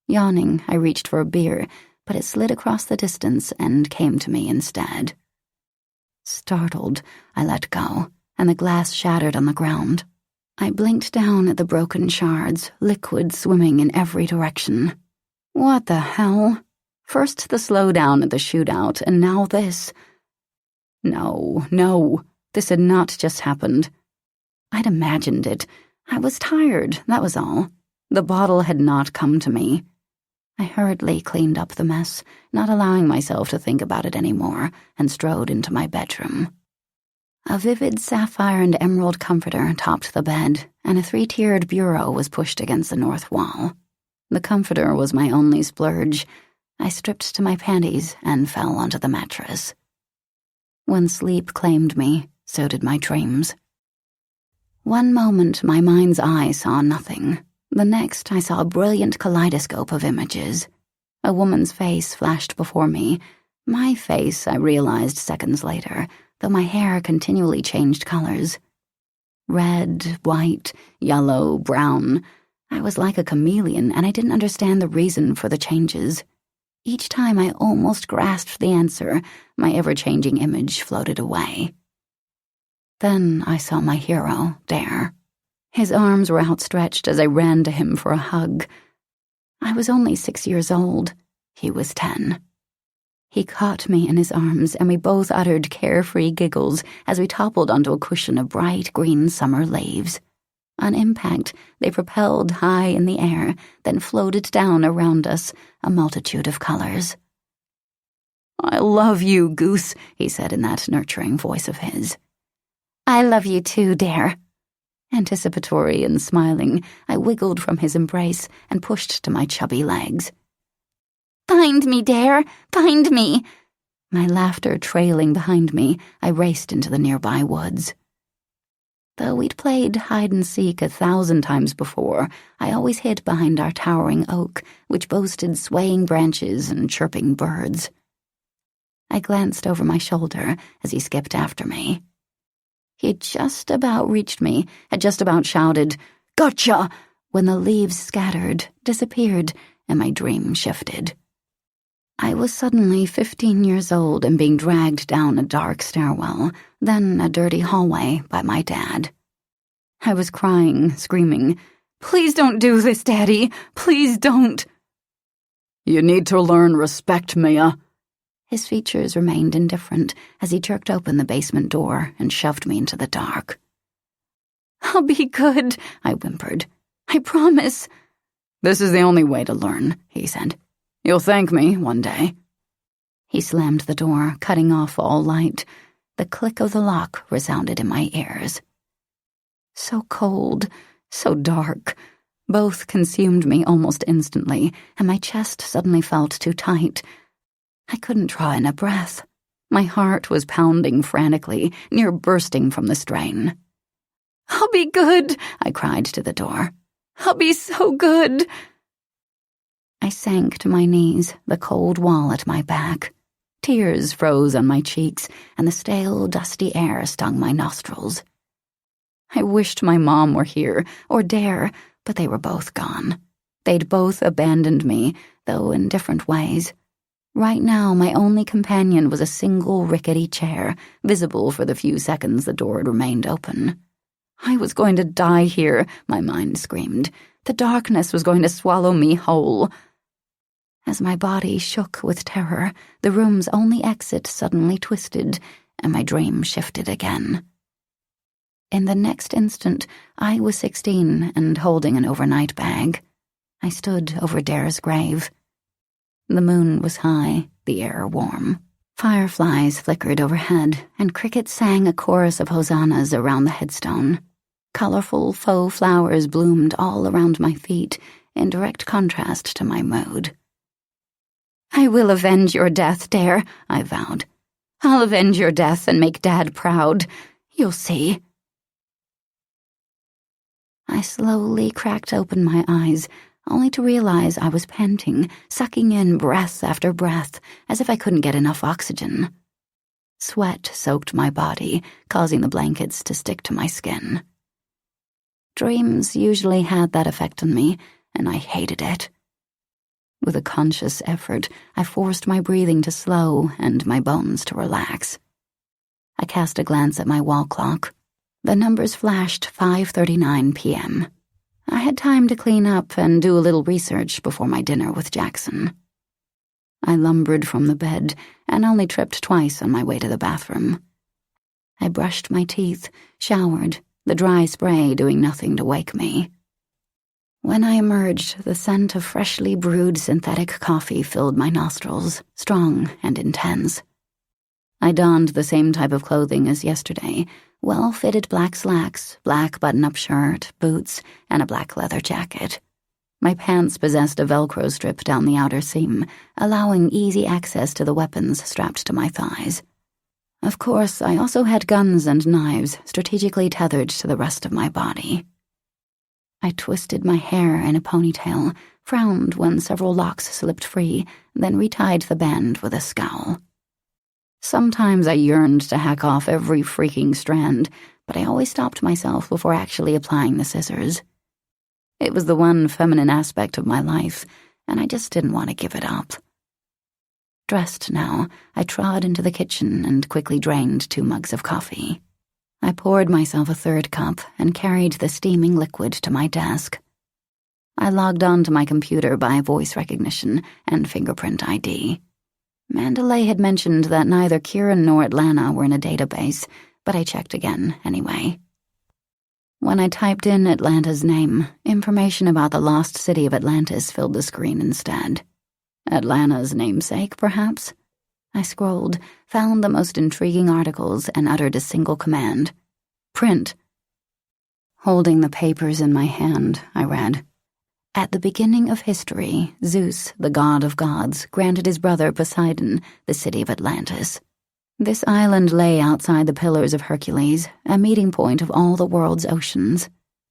Yawning, I reached for a beer, but it slid across the distance and came to me instead. Startled, I let go, and the glass shattered on the ground. I blinked down at the broken shards, liquid swimming in every direction. What the hell? First the slowdown at the shootout, and now this. No, this had not just happened. I'd imagined it. I was tired, that was all. The bottle had not come to me. I hurriedly cleaned up the mess, not allowing myself to think about it anymore, and strode into my bedroom. A vivid sapphire and emerald comforter topped the bed, and a 3-tiered bureau was pushed against the north wall. The comforter was my only splurge. I stripped to my panties and fell onto the mattress. When sleep claimed me, so did my dreams. One moment my mind's eye saw nothing. The next I saw a brilliant kaleidoscope of images. A woman's face flashed before me. My face, I realized seconds later, though my hair continually changed colors. Red, white, yellow, brown. I was like a chameleon, and I didn't understand the reason for the changes. Each time I almost grasped the answer, my ever-changing image floated away. Then I saw my hero, Dare. His arms were outstretched as I ran to him for a hug. I was only 6 years old. He was 10. He caught me in his arms, and we both uttered carefree giggles as we toppled onto a cushion of bright green summer leaves. On impact, they propelled high in the air, then floated down around us, a multitude of colors. "I love you, Goose," he said in that nurturing voice of his. "I love you too, Dare." Anticipatory and smiling, I wiggled from his embrace and pushed to my chubby legs. "Find me, Dare! Find me!" My laughter trailing behind me, I raced into the nearby woods. Though we'd played hide-and-seek 1,000 times before, I always hid behind our towering oak, which boasted swaying branches and chirping birds. I glanced over my shoulder as he skipped after me. He'd just about reached me, had just about shouted, "Gotcha!" when the leaves scattered, disappeared, and my dream shifted. I was suddenly 15 years old and being dragged down a dark stairwell, then a dirty hallway by my dad. I was crying, screaming, "Please don't do this, Daddy! Please don't!" "You need to learn respect, Mia." His features remained indifferent as he jerked open the basement door and shoved me into the dark. "I'll be good," I whimpered. "I promise." "This is the only way to learn," he said. "You'll thank me one day." He slammed the door, cutting off all light. The click of the lock resounded in my ears. So cold, so dark. Both consumed me almost instantly, and my chest suddenly felt too tight. I couldn't draw in a breath. My heart was pounding frantically, near bursting from the strain. "I'll be good," I cried to the door. "I'll be so good." I sank to my knees, the cold wall at my back. Tears froze on my cheeks, and the stale, dusty air stung my nostrils. I wished my mom were here, or Dare, but they were both gone. They'd both abandoned me, though in different ways. Right now, my only companion was a single rickety chair, visible for the few seconds the door had remained open. I was going to die here, my mind screamed. The darkness was going to swallow me whole. As my body shook with terror, the room's only exit suddenly twisted, and my dream shifted again. In the next instant, I was 16 and holding an overnight bag. I stood over Dare's grave. The moon was high, the air warm. Fireflies flickered overhead, and crickets sang a chorus of hosannas around the headstone. Colorful faux flowers bloomed all around my feet, in direct contrast to my mood. "I will avenge your death, Dare," I vowed. "I'll avenge your death and make Dad proud. You'll see." I slowly cracked open my eyes, only to realize I was panting, sucking in breath after breath, as if I couldn't get enough oxygen. Sweat soaked my body, causing the blankets to stick to my skin. Dreams usually had that effect on me, and I hated it. With a conscious effort, I forced my breathing to slow and my bones to relax. I cast a glance at my wall clock. The numbers flashed 5:39 p.m. I had time to clean up and do a little research before my dinner with Jackson. I lumbered from the bed and only tripped twice on my way to the bathroom. I brushed my teeth, showered, the dry spray doing nothing to wake me. When I emerged, the scent of freshly brewed synthetic coffee filled my nostrils, strong and intense. I donned the same type of clothing as yesterday, well-fitted black slacks, black button-up shirt, boots, and a black leather jacket. My pants possessed a Velcro strip down the outer seam, allowing easy access to the weapons strapped to my thighs. Of course, I also had guns and knives strategically tethered to the rest of my body. I twisted my hair in a ponytail, frowned when several locks slipped free, then retied the band with a scowl. Sometimes I yearned to hack off every freaking strand, but I always stopped myself before actually applying the scissors. It was the one feminine aspect of my life, and I just didn't want to give it up. Dressed now, I trod into the kitchen and quickly drained 2 mugs of coffee. I poured myself a 3rd cup and carried the steaming liquid to my desk. I logged on to my computer by voice recognition and fingerprint ID. Mandalay had mentioned that neither Kieran nor Atlanta were in a database, but I checked again anyway. When I typed in Atlanta's name, information about the lost city of Atlantis filled the screen instead. Atlanta's namesake, perhaps? I scrolled, found the most intriguing articles, and uttered a single command. Print. Holding the papers in my hand, I read, "At the beginning of history, Zeus, the god of gods, granted his brother Poseidon the city of Atlantis. This island lay outside the Pillars of Hercules, a meeting point of all the world's oceans.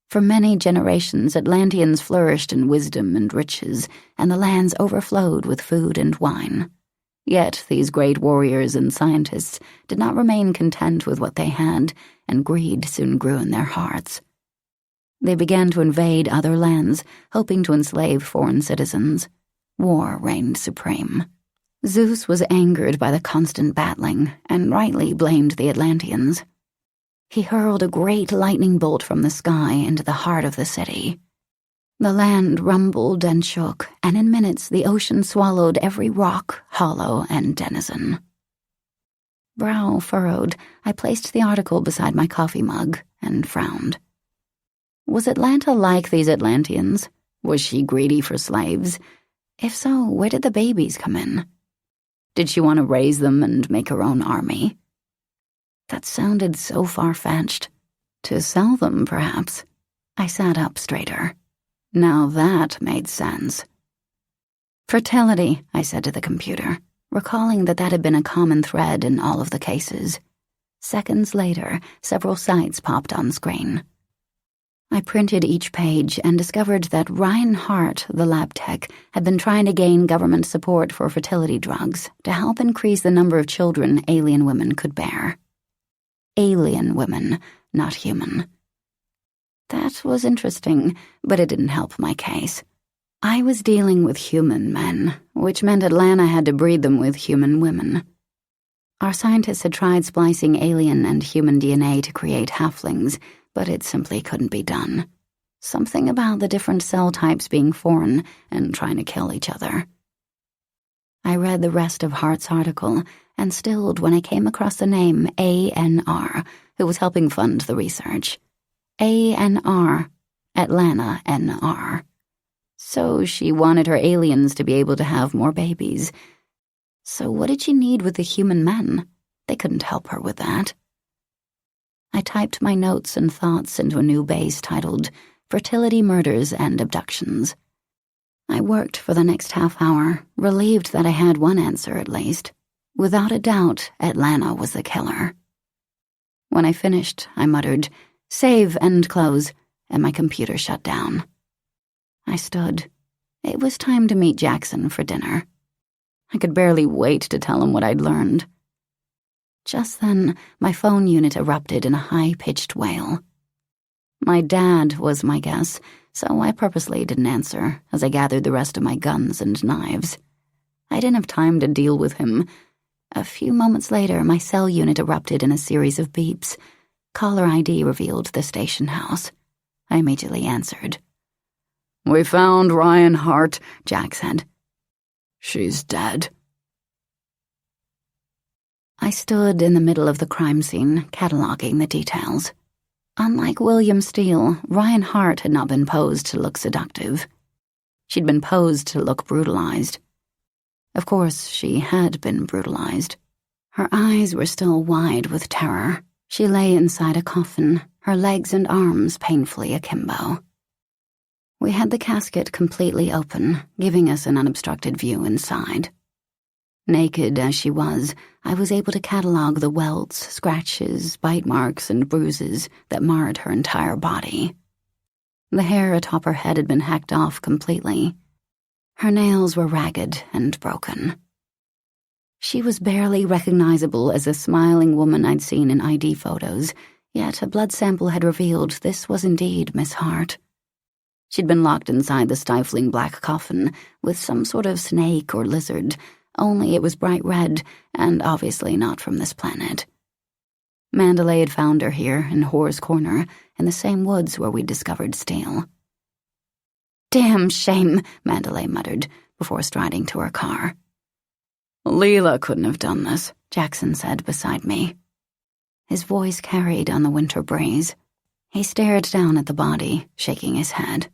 For many generations, Atlanteans flourished in wisdom and riches, and the lands overflowed with food and wine. Yet these great warriors and scientists did not remain content with what they had, and greed soon grew in their hearts. They began to invade other lands, hoping to enslave foreign citizens. War reigned supreme. Zeus was angered by the constant battling, and rightly blamed the Atlanteans. He hurled a great lightning bolt from the sky into the heart of the city. The land rumbled and shook, and in minutes the ocean swallowed every rock, hollow, and denizen. Brow furrowed, I placed the article beside my coffee mug and frowned. Was Atlanta like these Atlanteans? Was she greedy for slaves? If so, where did the babies come in? Did she want to raise them and make her own army? That sounded so far-fetched. To sell them, perhaps. I sat up straighter. Now that made sense. Fertility, I said to the computer, recalling that had been a common thread in all of the cases. Seconds later, several sites popped on screen. I printed each page and discovered that Ryan Hart, the lab tech, had been trying to gain government support for fertility drugs to help increase the number of children alien women could bear. Alien women, not human. That was interesting, but it didn't help my case. I was dealing with human men, which meant Atlanta had to breed them with human women. Our scientists had tried splicing alien and human DNA to create halflings, but it simply couldn't be done. Something about the different cell types being foreign and trying to kill each other. I read the rest of Hart's article and stilled when I came across the name ANR, who was helping fund the research. ANR, Atlanta NR. So she wanted her aliens to be able to have more babies. So what did she need with the human men? They couldn't help her with that. I typed my notes and thoughts into a new base titled Fertility Murders and Abductions. I worked for the next half hour, relieved that I had one answer at least. Without a doubt, Atlanta was the killer. When I finished, I muttered, "Save and close," and my computer shut down. I stood. It was time to meet Jackson for dinner. I could barely wait to tell him what I'd learned. Just then, my phone unit erupted in a high-pitched wail. My dad was my guess, so I purposely didn't answer as I gathered the rest of my guns and knives. I didn't have time to deal with him. A few moments later, my cell unit erupted in a series of beeps. Caller ID revealed the station house. I immediately answered. "We found Ryan Hart," Jack said. "She's dead." I stood in the middle of the crime scene, cataloging the details. Unlike William Steele, Ryan Hart had not been posed to look seductive. She'd been posed to look brutalized. Of course, she had been brutalized. Her eyes were still wide with terror. She lay inside a coffin, her legs and arms painfully akimbo. We had the casket completely open, giving us an unobstructed view inside. Naked as she was, I was able to catalog the welts, scratches, bite marks, and bruises that marred her entire body. The hair atop her head had been hacked off completely. Her nails were ragged and broken. She was barely recognizable as a smiling woman I'd seen in ID photos, yet a blood sample had revealed this was indeed Miss Hart. She'd been locked inside the stifling black coffin with some sort of snake or lizard, only it was bright red and obviously not from this planet. Mandalay had found her here in Whore's Corner, in the same woods where we'd discovered Steele. "Damn shame," Mandalay muttered, before striding to her car. "Leela couldn't have done this," Jackson said beside me. His voice carried on the winter breeze. He stared down at the body, shaking his head.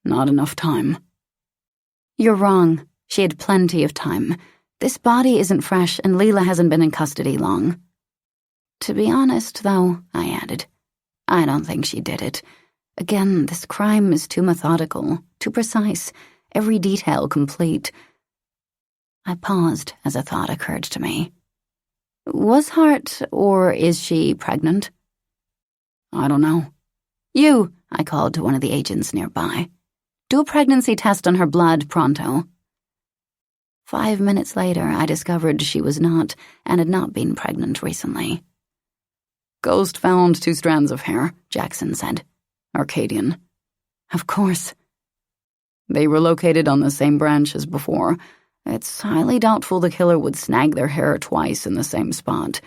"Not enough time." "You're wrong. She had plenty of time. This body isn't fresh, and Leela hasn't been in custody long." "To be honest, though," I added, "I don't think she did it. Again, this crime is too methodical, too precise, every detail complete." I paused as a thought occurred to me. Was Hart, or is she pregnant? I don't know. You, I called to one of the agents nearby. Do a pregnancy test on her blood pronto. 5 minutes later, I discovered she was not, and had not been pregnant recently. Ghost found 2 strands of hair, Jackson said. Arcadian. Of course. They were located on the same branch as before. It's highly doubtful the killer would snag their hair twice in the same spot.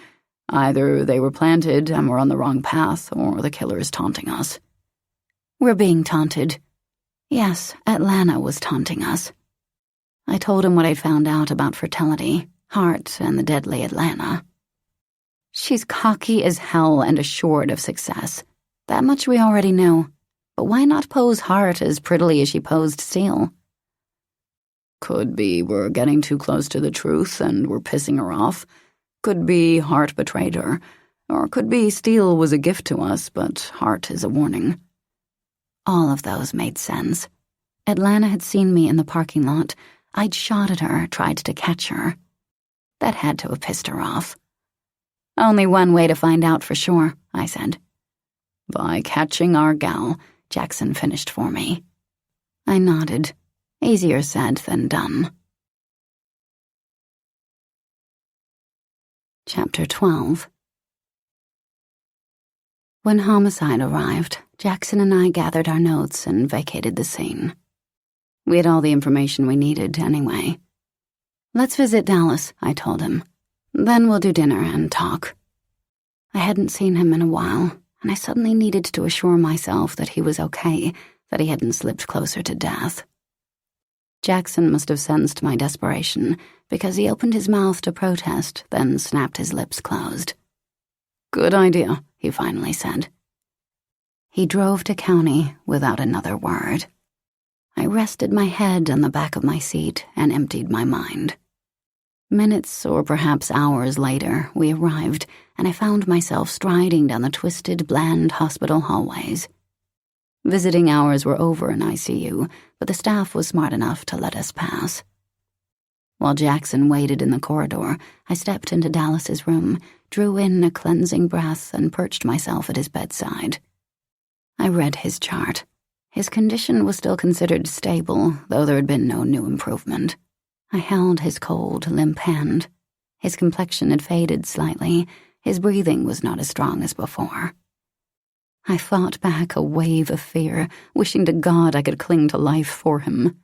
Either they were planted and were on the wrong path, or the killer is taunting us. We're being taunted. Yes, Atlanta was taunting us. I told him what I'd found out about fertility, Hart, and the deadly Atlanta. She's cocky as hell and assured of success. That much we already knew. But why not pose Hart as prettily as she posed Steele? Could be we're getting too close to the truth and we're pissing her off. Could be Hart betrayed her. Or could be Steele was a gift to us, but Hart is a warning. All of those made sense. Atlanta had seen me in the parking lot. I'd shot at her, tried to catch her. That had to have pissed her off. Only one way to find out for sure, I said. By catching our gal, Jackson finished for me. I nodded. Easier said than done. Chapter 12. When homicide arrived, Jackson and I gathered our notes and vacated the scene. We had all the information we needed anyway. Let's visit Dallas, I told him. Then we'll do dinner and talk. I hadn't seen him in a while, and I suddenly needed to assure myself that he was okay, that he hadn't slipped closer to death. Jackson must have sensed my desperation, because he opened his mouth to protest, then snapped his lips closed. Good idea, he finally said. He drove to County without another word. I rested my head on the back of my seat and emptied my mind. Minutes or perhaps hours later, we arrived, and I found myself striding down the twisted, bland hospital hallways. Visiting hours were over in ICU, but the staff was smart enough to let us pass. While Jackson waited in the corridor, I stepped into Dallas's room, drew in a cleansing breath, and perched myself at his bedside. I read his chart. His condition was still considered stable, though there had been no new improvement. I held his cold, limp hand. His complexion had faded slightly. His breathing was not as strong as before. I fought back a wave of fear, wishing to God I could cling to life for him.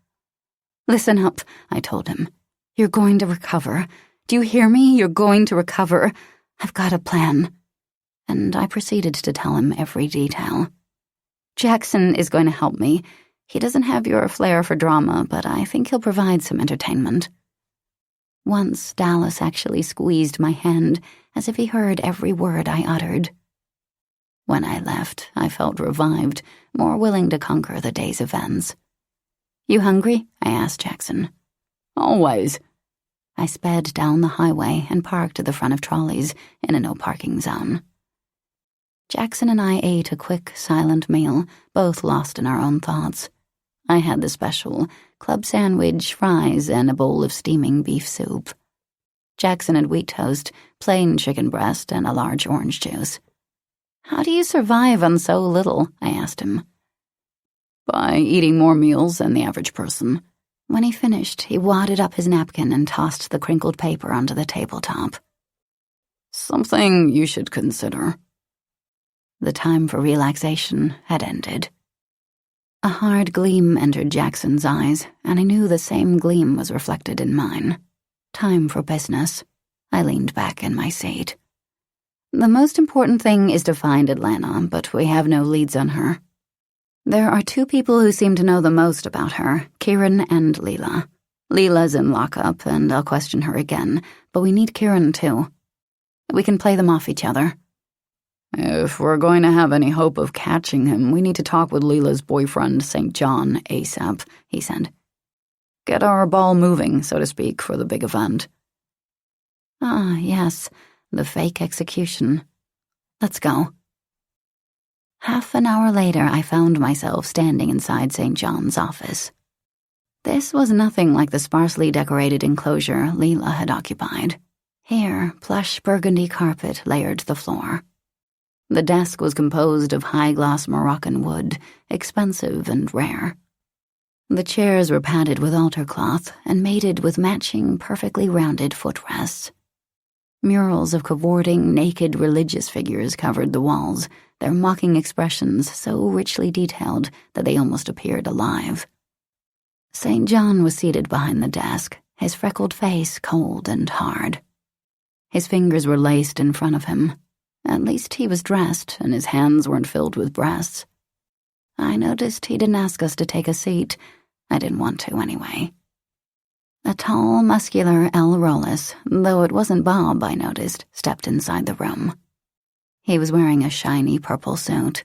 Listen up, I told him. You're going to recover. Do you hear me? You're going to recover. I've got a plan. And I proceeded to tell him every detail. Jackson is going to help me. He doesn't have your flair for drama, but I think he'll provide some entertainment. Once Dallas actually squeezed my hand, as if he heard every word I uttered. When I left, I felt revived, more willing to conquer the day's events. You hungry? I asked Jackson. Always. I sped down the highway and parked at the front of Trolley's in a no-parking zone. Jackson and I ate a quick, silent meal, both lost in our own thoughts. I had the special club sandwich, fries, and a bowl of steaming beef soup. Jackson had wheat toast, plain chicken breast, and a large orange juice. How do you survive on so little? I asked him. By eating more meals than the average person. When he finished, he wadded up his napkin and tossed the crinkled paper onto the tabletop. Something you should consider. The time for relaxation had ended. A hard gleam entered Jackson's eyes, and I knew the same gleam was reflected in mine. Time for business. I leaned back in my seat. The most important thing is to find Atlanta, but we have no leads on her. There are 2 people who seem to know the most about her, Kieran and Leela. Leela's in lockup, and I'll question her again, but we need Kieran too. We can play them off each other. If we're going to have any hope of catching him, we need to talk with Leela's boyfriend, St. John, ASAP, he said. Get our ball moving, so to speak, for the big event. Ah, yes, the fake execution. Let's go. Half an hour later, I found myself standing inside St. John's office. This was nothing like the sparsely decorated enclosure Leela had occupied. Here, plush burgundy carpet layered the floor. The desk was composed of high-gloss Moroccan wood, expensive and rare. The chairs were padded with altar cloth and mated with matching, perfectly rounded footrests. Murals of cavorting, naked religious figures covered the walls, their mocking expressions so richly detailed that they almost appeared alive. St. John was seated behind the desk, his freckled face cold and hard. His fingers were laced in front of him. At least he was dressed, and his hands weren't filled with breasts. I noticed he didn't ask us to take a seat. I didn't want to anyway. A tall, muscular El Rollis, though it wasn't Bob, I noticed, stepped inside the room. He was wearing a shiny purple suit.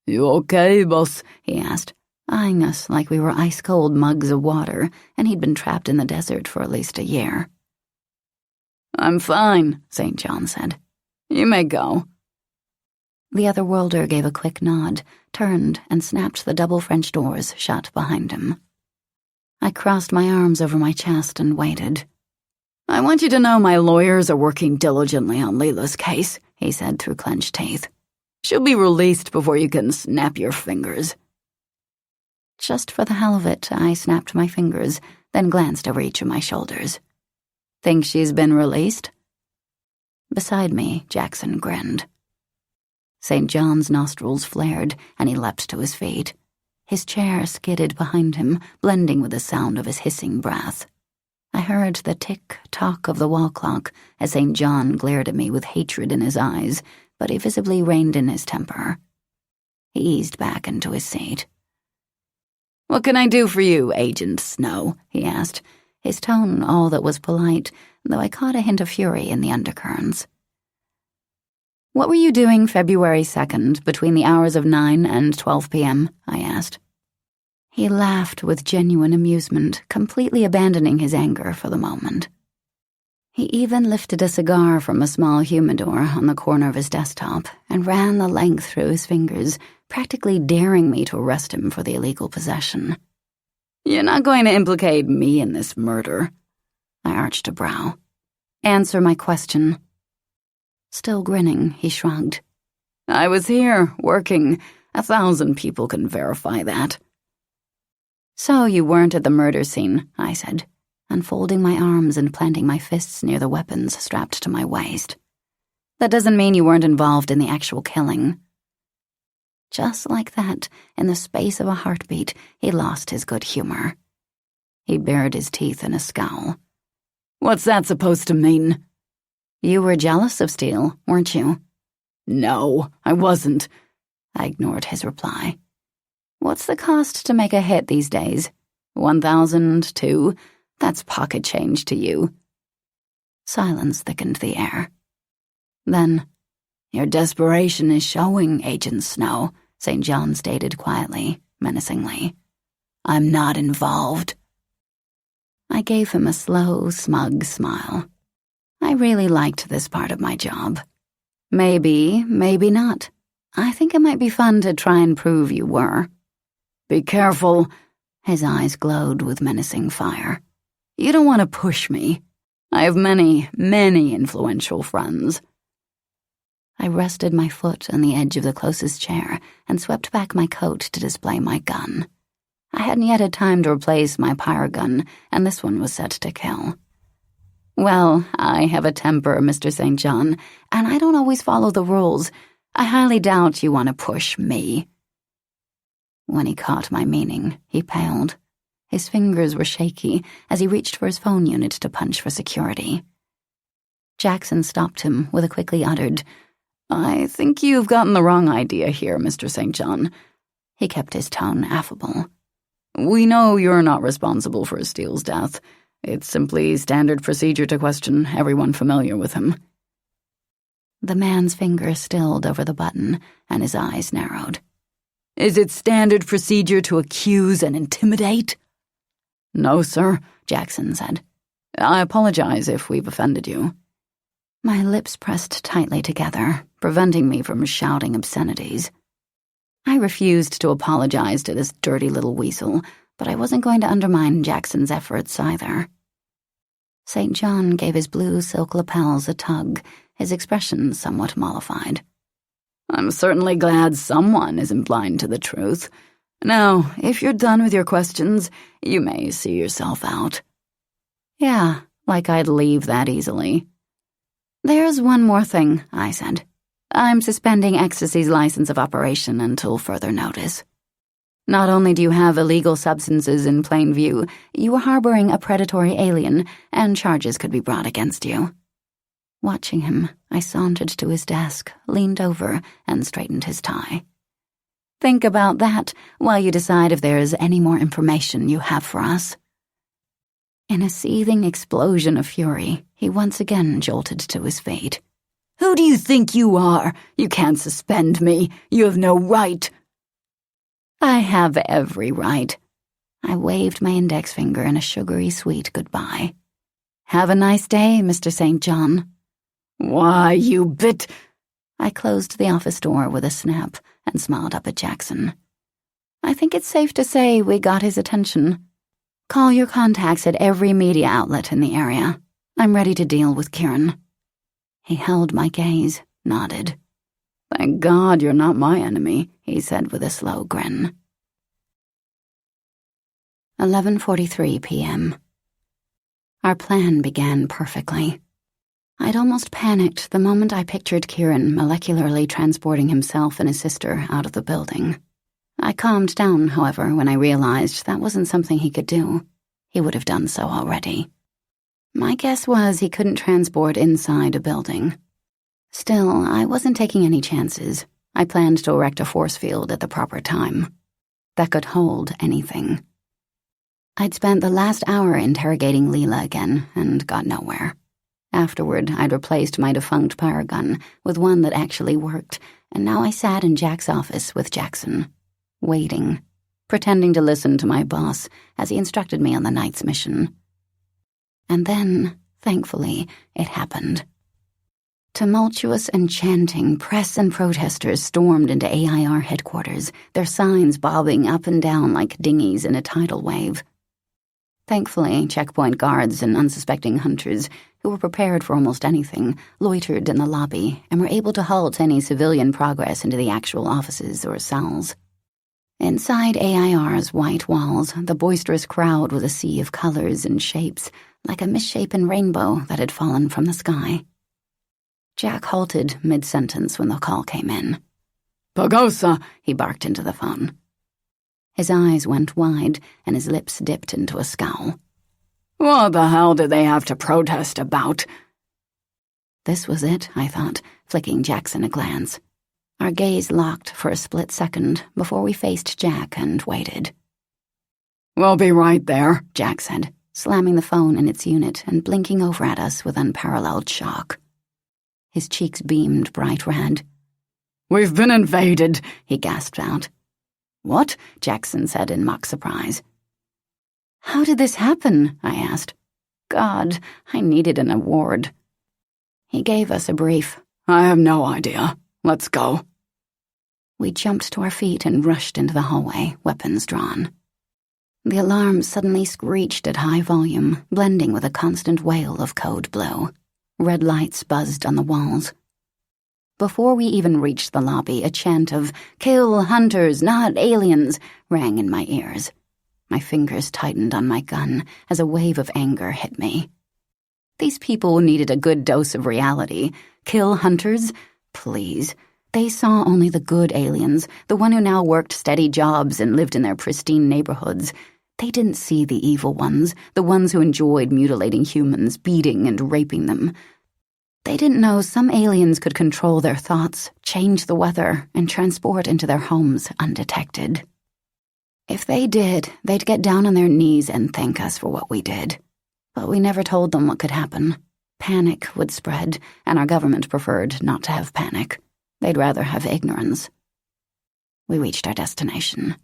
"You okay, boss?" he asked, eyeing us like we were ice-cold mugs of water, and he'd been trapped in the desert for at least a year. "I'm fine," St. John said. "You may go." The other worlder gave a quick nod, turned, and snapped the double French doors shut behind him. I crossed my arms over my chest and waited. "I want you to know my lawyers are working diligently on Leela's case," he said through clenched teeth. "She'll be released before you can snap your fingers." Just for the hell of it, I snapped my fingers, then glanced over each of my shoulders. "Think she's been released?" Beside me, Jackson grinned. St. John's nostrils flared, and he leapt to his feet. His chair skidded behind him, blending with the sound of his hissing breath. I heard the tick-tock of the wall clock as St. John glared at me with hatred in his eyes, but he visibly reined in his temper. He eased back into his seat. "What can I do for you, Agent Snow?" he asked, his tone all that was polite, though I caught a hint of fury in the undercurrents. "What were you doing February 2nd between the hours of 9 and 12 p.m.? I asked. He laughed with genuine amusement, completely abandoning his anger for the moment. He even lifted a cigar from a small humidor on the corner of his desktop and ran the length through his fingers, practically daring me to arrest him for the illegal possession. "You're not going to implicate me in this murder?" I arched a brow. "Answer my question." Still grinning, he shrugged. "I was here, working. 1,000 people can verify that." "So you weren't at the murder scene," I said, unfolding my arms and planting my fists near the weapons strapped to my waist. "That doesn't mean you weren't involved in the actual killing." Just like that, in the space of a heartbeat, he lost his good humor. He bared his teeth in a scowl. "What's that supposed to mean?" "You were jealous of Steele, weren't you?" "No, I wasn't." I ignored his reply. "What's the cost to make a hit these days? 1,000, 2? That's pocket change to you." Silence thickened the air. Then, "Your desperation is showing, Agent Snow," St. John stated quietly, menacingly. "I'm not involved." I gave him a slow, smug smile. I really liked this part of my job. Maybe, maybe not. I think it might be fun to try and prove you were. "Be careful." His eyes glowed with menacing fire. "You don't want to push me. I have many, many influential friends." I rested my foot on the edge of the closest chair and swept back my coat to display my gun. I hadn't yet had time to replace my pyre gun, and this one was set to kill. "Well, I have a temper, Mr. St. John, and I don't always follow the rules. I highly doubt you want to push me." When he caught my meaning, he paled. His fingers were shaky as he reached for his phone unit to punch for security. Jackson stopped him with a quickly uttered, "I think you've gotten the wrong idea here, Mr. St. John." He kept his tone affable. "We know you're not responsible for Steele's death. It's simply standard procedure to question everyone familiar with him." The man's finger stilled over the button, and his eyes narrowed. "Is it standard procedure to accuse and intimidate?" "No, sir," Jackson said. "I apologize if we've offended you." My lips pressed tightly together, preventing me from shouting obscenities. I refused to apologize to this dirty little weasel, but I wasn't going to undermine Jackson's efforts either. St. John gave his blue silk lapels a tug, his expression somewhat mollified. I'm certainly glad someone isn't blind to the truth. Now, if you're done with your questions, you may see yourself out. Yeah, like I'd leave that easily. There's one more thing, I said. I'm suspending Ecstasy's license of operation until further notice. Not only do you have illegal substances in plain view, you are harboring a predatory alien, and charges could be brought against you. Watching him, I sauntered to his desk, leaned over, and straightened his tie. Think about that while you decide if there is any more information you have for us. In a seething explosion of fury, he once again jolted to his feet. Who do you think you are? You can't suspend me. You have no right. I have every right. I waved my index finger in a sugary sweet goodbye. Have a nice day, Mr. St. John. Why, you bit... I closed the office door with a snap and smiled up at Jackson. I think it's safe to say we got his attention. Call your contacts at every media outlet in the area. I'm ready to deal with Kieran. He held my gaze, nodded. Thank God you're not my enemy, he said with a slow grin. 11:43 p.m. Our plan began perfectly. I'd almost panicked the moment I pictured Kieran molecularly transporting himself and his sister out of the building. I calmed down, however, when I realized that wasn't something he could do. He would have done so already. My guess was he couldn't transport inside a building. Still, I wasn't taking any chances. I planned to erect a force field at the proper time. That could hold anything. I'd spent the last hour interrogating Leela again and got nowhere. Afterward, I'd replaced my defunct power gun with one that actually worked, and now I sat in Jack's office with Jackson, waiting, pretending to listen to my boss as he instructed me on the night's mission. And then, thankfully, it happened. Tumultuous and chanting, press and protesters stormed into AIR headquarters, their signs bobbing up and down like dinghies in a tidal wave. Thankfully, checkpoint guards and unsuspecting hunters, who were prepared for almost anything, loitered in the lobby and were able to halt any civilian progress into the actual offices or cells. Inside AIR's white walls, the boisterous crowd was a sea of colors and shapes, like a misshapen rainbow that had fallen from the sky. Jack halted mid-sentence when the call came in. Pagosa, he barked into the phone. His eyes went wide, and his lips dipped into a scowl. What the hell did they have to protest about? This was it, I thought, flicking Jackson a glance. Our gaze locked for a split second before we faced Jack and waited. We'll be right there, Jack said, slamming the phone in its unit and blinking over at us with unparalleled shock. His cheeks beamed bright red. We've been invaded, he gasped out. What? Jackson said in mock surprise. How did this happen? I asked. God, I needed an award. He gave us a brief. I have no idea. Let's go. We jumped to our feet and rushed into the hallway, weapons drawn. The alarm suddenly screeched at high volume, blending with a constant wail of code blue. Red lights buzzed on the walls. Before we even reached the lobby, a chant of, "Kill hunters, not aliens," rang in my ears. My fingers tightened on my gun as a wave of anger hit me. These people needed a good dose of reality. Kill hunters? Please. They saw only the good aliens, the one who now worked steady jobs and lived in their pristine neighborhoods. They didn't see the evil ones, the ones who enjoyed mutilating humans, beating and raping them. They didn't know some aliens could control their thoughts, change the weather, and transport into their homes undetected. If they did, they'd get down on their knees and thank us for what we did. But we never told them what could happen. Panic would spread, and our government preferred not to have panic. They'd rather have ignorance. We reached our destination.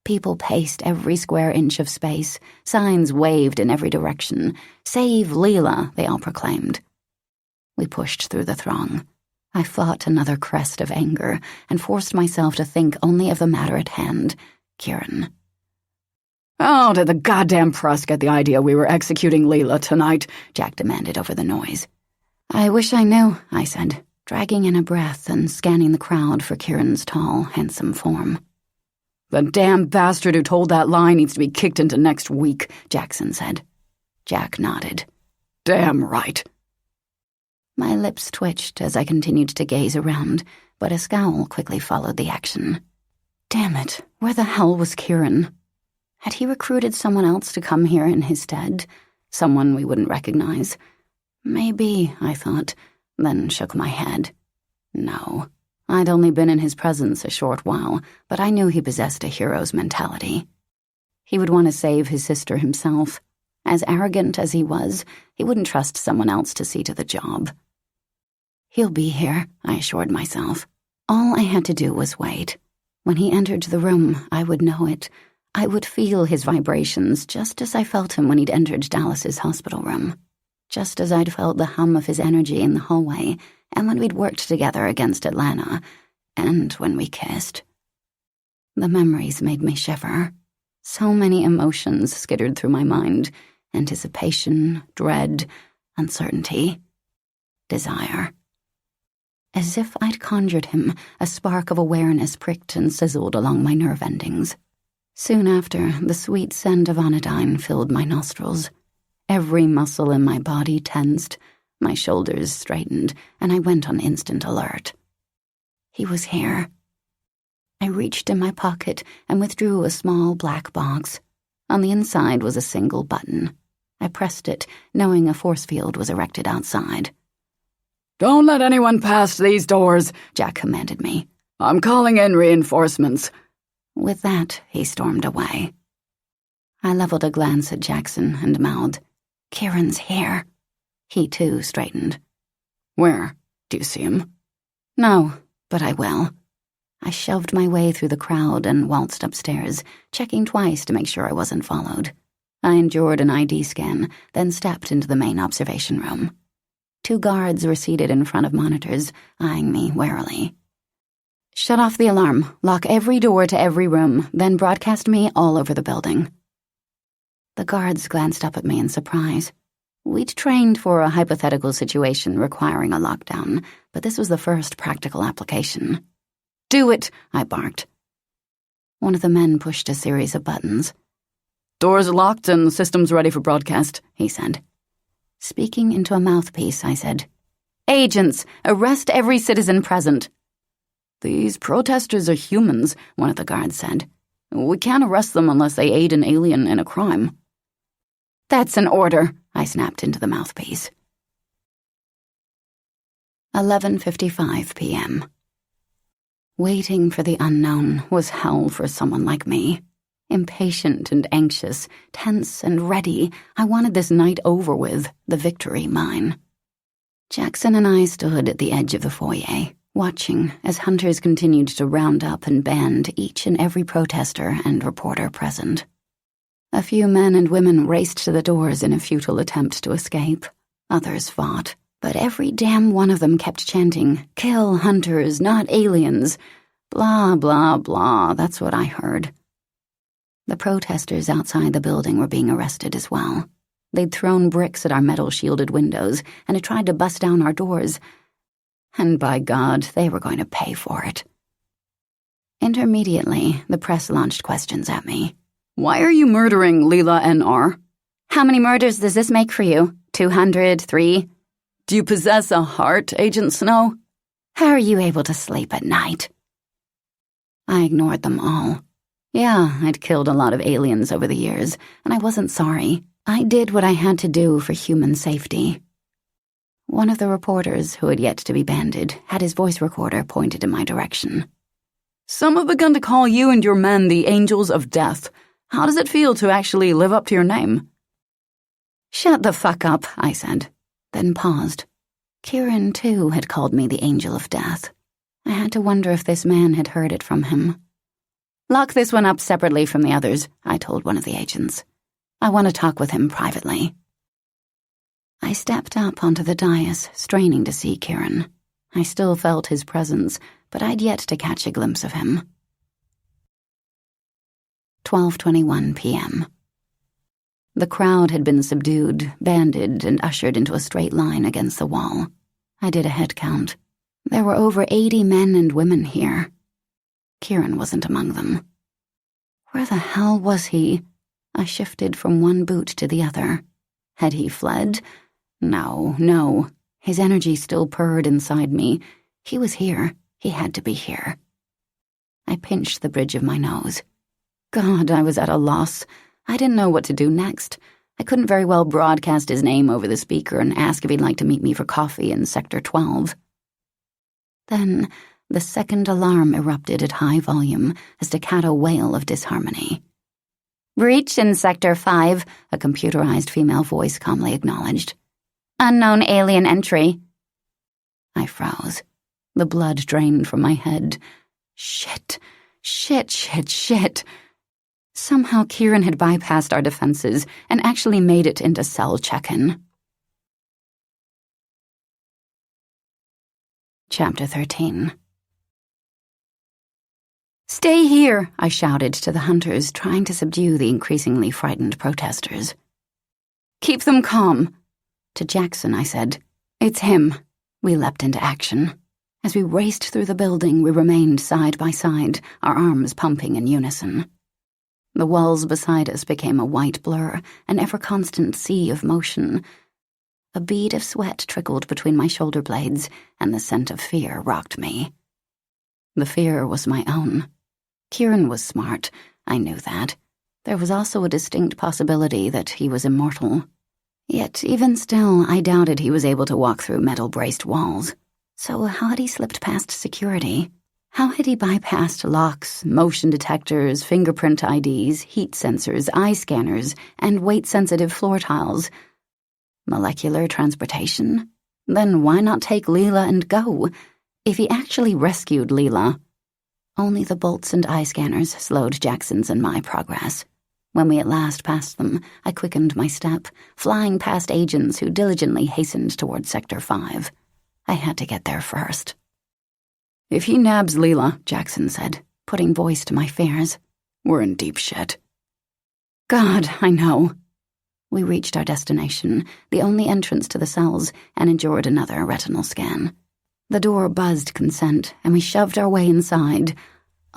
People paced every square inch of space. Signs waved in every direction. "Save Leela," they all proclaimed. We pushed through the throng. I fought another crest of anger and forced myself to think only of the matter at hand, Kieran. How did the goddamn press get the idea we were executing Leela tonight? Jack demanded over the noise. I wish I knew, I said, dragging in a breath and scanning the crowd for Kieran's tall, handsome form. The damn bastard who told that lie needs to be kicked into next week, Jackson said. Jack nodded. Damn right. My lips twitched as I continued to gaze around, but a scowl quickly followed the action. Damn it, where the hell was Kieran? Had he recruited someone else to come here in his stead? Someone we wouldn't recognize? Maybe, I thought, then shook my head. No, I'd only been in his presence a short while, but I knew he possessed a hero's mentality. He would want to save his sister himself. As arrogant as he was, he wouldn't trust someone else to see to the job. He'll be here, I assured myself. All I had to do was wait. When he entered the room, I would know it. I would feel his vibrations just as I felt him when he'd entered Dallas's hospital room. Just as I'd felt the hum of his energy in the hallway, and when we'd worked together against Atlanta, and when we kissed. The memories made me shiver. So many emotions skittered through my mind. Anticipation, dread, uncertainty, desire. As if I'd conjured him, a spark of awareness pricked and sizzled along my nerve endings. Soon after, the sweet scent of anodyne filled my nostrils. Every muscle in my body tensed, my shoulders straightened, and I went on instant alert. He was here. I reached in my pocket and withdrew a small black box. On the inside was a single button. I pressed it, knowing a force field was erected outside. Don't let anyone past these doors, Jack commanded me. I'm calling in reinforcements. With that, he stormed away. I leveled a glance at Jackson and mouthed, Kieran's here. He, too, straightened. Where? Do you see him? No, but I will. I shoved my way through the crowd and waltzed upstairs, checking twice to make sure I wasn't followed. I endured an ID scan, then stepped into the main observation room. 2 guards were seated in front of monitors, eyeing me warily. Shut off the alarm, lock every door to every room, then broadcast me all over the building. The guards glanced up at me in surprise. We'd trained for a hypothetical situation requiring a lockdown, but this was the first practical application. Do it, I barked. One of the men pushed a series of buttons. Doors locked and systems ready for broadcast, he said. Speaking into a mouthpiece, I said, Agents, arrest every citizen present. These protesters are humans, one of the guards said. We can't arrest them unless they aid an alien in a crime. That's an order, I snapped into the mouthpiece. 11:55 p.m. Waiting for the unknown was hell for someone like me. Impatient and anxious, tense and ready, I wanted this night over with, the victory mine. Jackson and I stood at the edge of the foyer, watching as hunters continued to round up and band each and every protester and reporter present. A few men and women raced to the doors in a futile attempt to escape. Others fought, but every damn one of them kept chanting, "Kill hunters, not aliens." Blah, blah, blah, that's what I heard. The protesters outside the building were being arrested as well. They'd thrown bricks at our metal-shielded windows and had tried to bust down our doors. And by God, they were going to pay for it. Intermediately, the press launched questions at me. Why are you murdering Leela N.R.? How many murders does this make for you? 200, 3? Do you possess a heart, Agent Snow? How are you able to sleep at night? I ignored them all. Yeah, I'd killed a lot of aliens over the years, and I wasn't sorry. I did what I had to do for human safety. One of the reporters, who had yet to be banded, had his voice recorder pointed in my direction. Some have begun to call you and your men the Angels of Death. How does it feel to actually live up to your name? Shut the fuck up, I said, then paused. Kieran, too, had called me the Angel of Death. I had to wonder if this man had heard it from him. Lock this one up separately from the others, I told one of the agents. I want to talk with him privately. I stepped up onto the dais, straining to see Kieran. I still felt his presence, but I'd yet to catch a glimpse of him. 12:21 p.m. The crowd had been subdued, banded, and ushered into a straight line against the wall. I did a head count. There were over 80 men and women here. Kieran wasn't among them. Where the hell was he? I shifted from one boot to the other. Had he fled? No. His energy still purred inside me. He was here. He had to be here. I pinched the bridge of my nose. God, I was at a loss. I didn't know what to do next. I couldn't very well broadcast his name over the speaker and ask if he'd like to meet me for coffee in Sector 12. Then, the second alarm erupted at high volume, a staccato wail of disharmony. "Breach in Sector 5, a computerized female voice calmly acknowledged. "Unknown alien entry." I froze. The blood drained from my head. Shit. Somehow Kieran had bypassed our defenses and actually made it into cell check-in. Chapter 13. "Stay here," I shouted to the hunters, trying to subdue the increasingly frightened protesters. "Keep them calm." To Jackson, I said, "It's him." We leapt into action. As we raced through the building, we remained side by side, our arms pumping in unison. The walls beside us became a white blur, an ever-constant sea of motion. A bead of sweat trickled between my shoulder blades, and the scent of fear rocked me. The fear was my own. Kieran was smart, I knew that. There was also a distinct possibility that he was immortal. Yet, even still, I doubted he was able to walk through metal-braced walls. So how had he slipped past security? How had he bypassed locks, motion detectors, fingerprint IDs, heat sensors, eye scanners, and weight-sensitive floor tiles? Molecular transportation? Then why not take Leela and go? If he actually rescued Leela... Only the bolts and eye scanners slowed Jackson's and my progress. When we at last passed them, I quickened my step, flying past agents who diligently hastened toward Sector 5. I had to get there first. "If he nabs Leela," Jackson said, putting voice to my fears, "we're in deep shit." God, I know. We reached our destination, the only entrance to the cells, and endured another retinal scan. The door buzzed consent, and we shoved our way inside,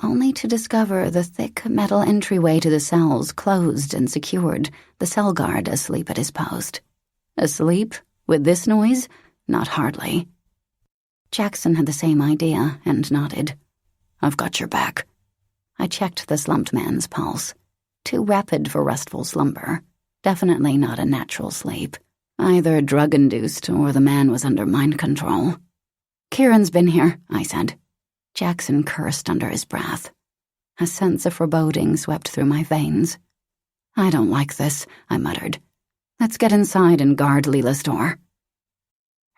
only to discover the thick metal entryway to the cells closed and secured, the cell guard asleep at his post. Asleep? With this noise? Not hardly. Jackson had the same idea and nodded. "I've got your back." I checked the slumped man's pulse. Too rapid for restful slumber. Definitely not a natural sleep. Either drug-induced or the man was under mind control. "Kieran's been here," I said. Jackson cursed under his breath. A sense of foreboding swept through my veins. "I don't like this," I muttered. "Let's get inside and guard Leela's door."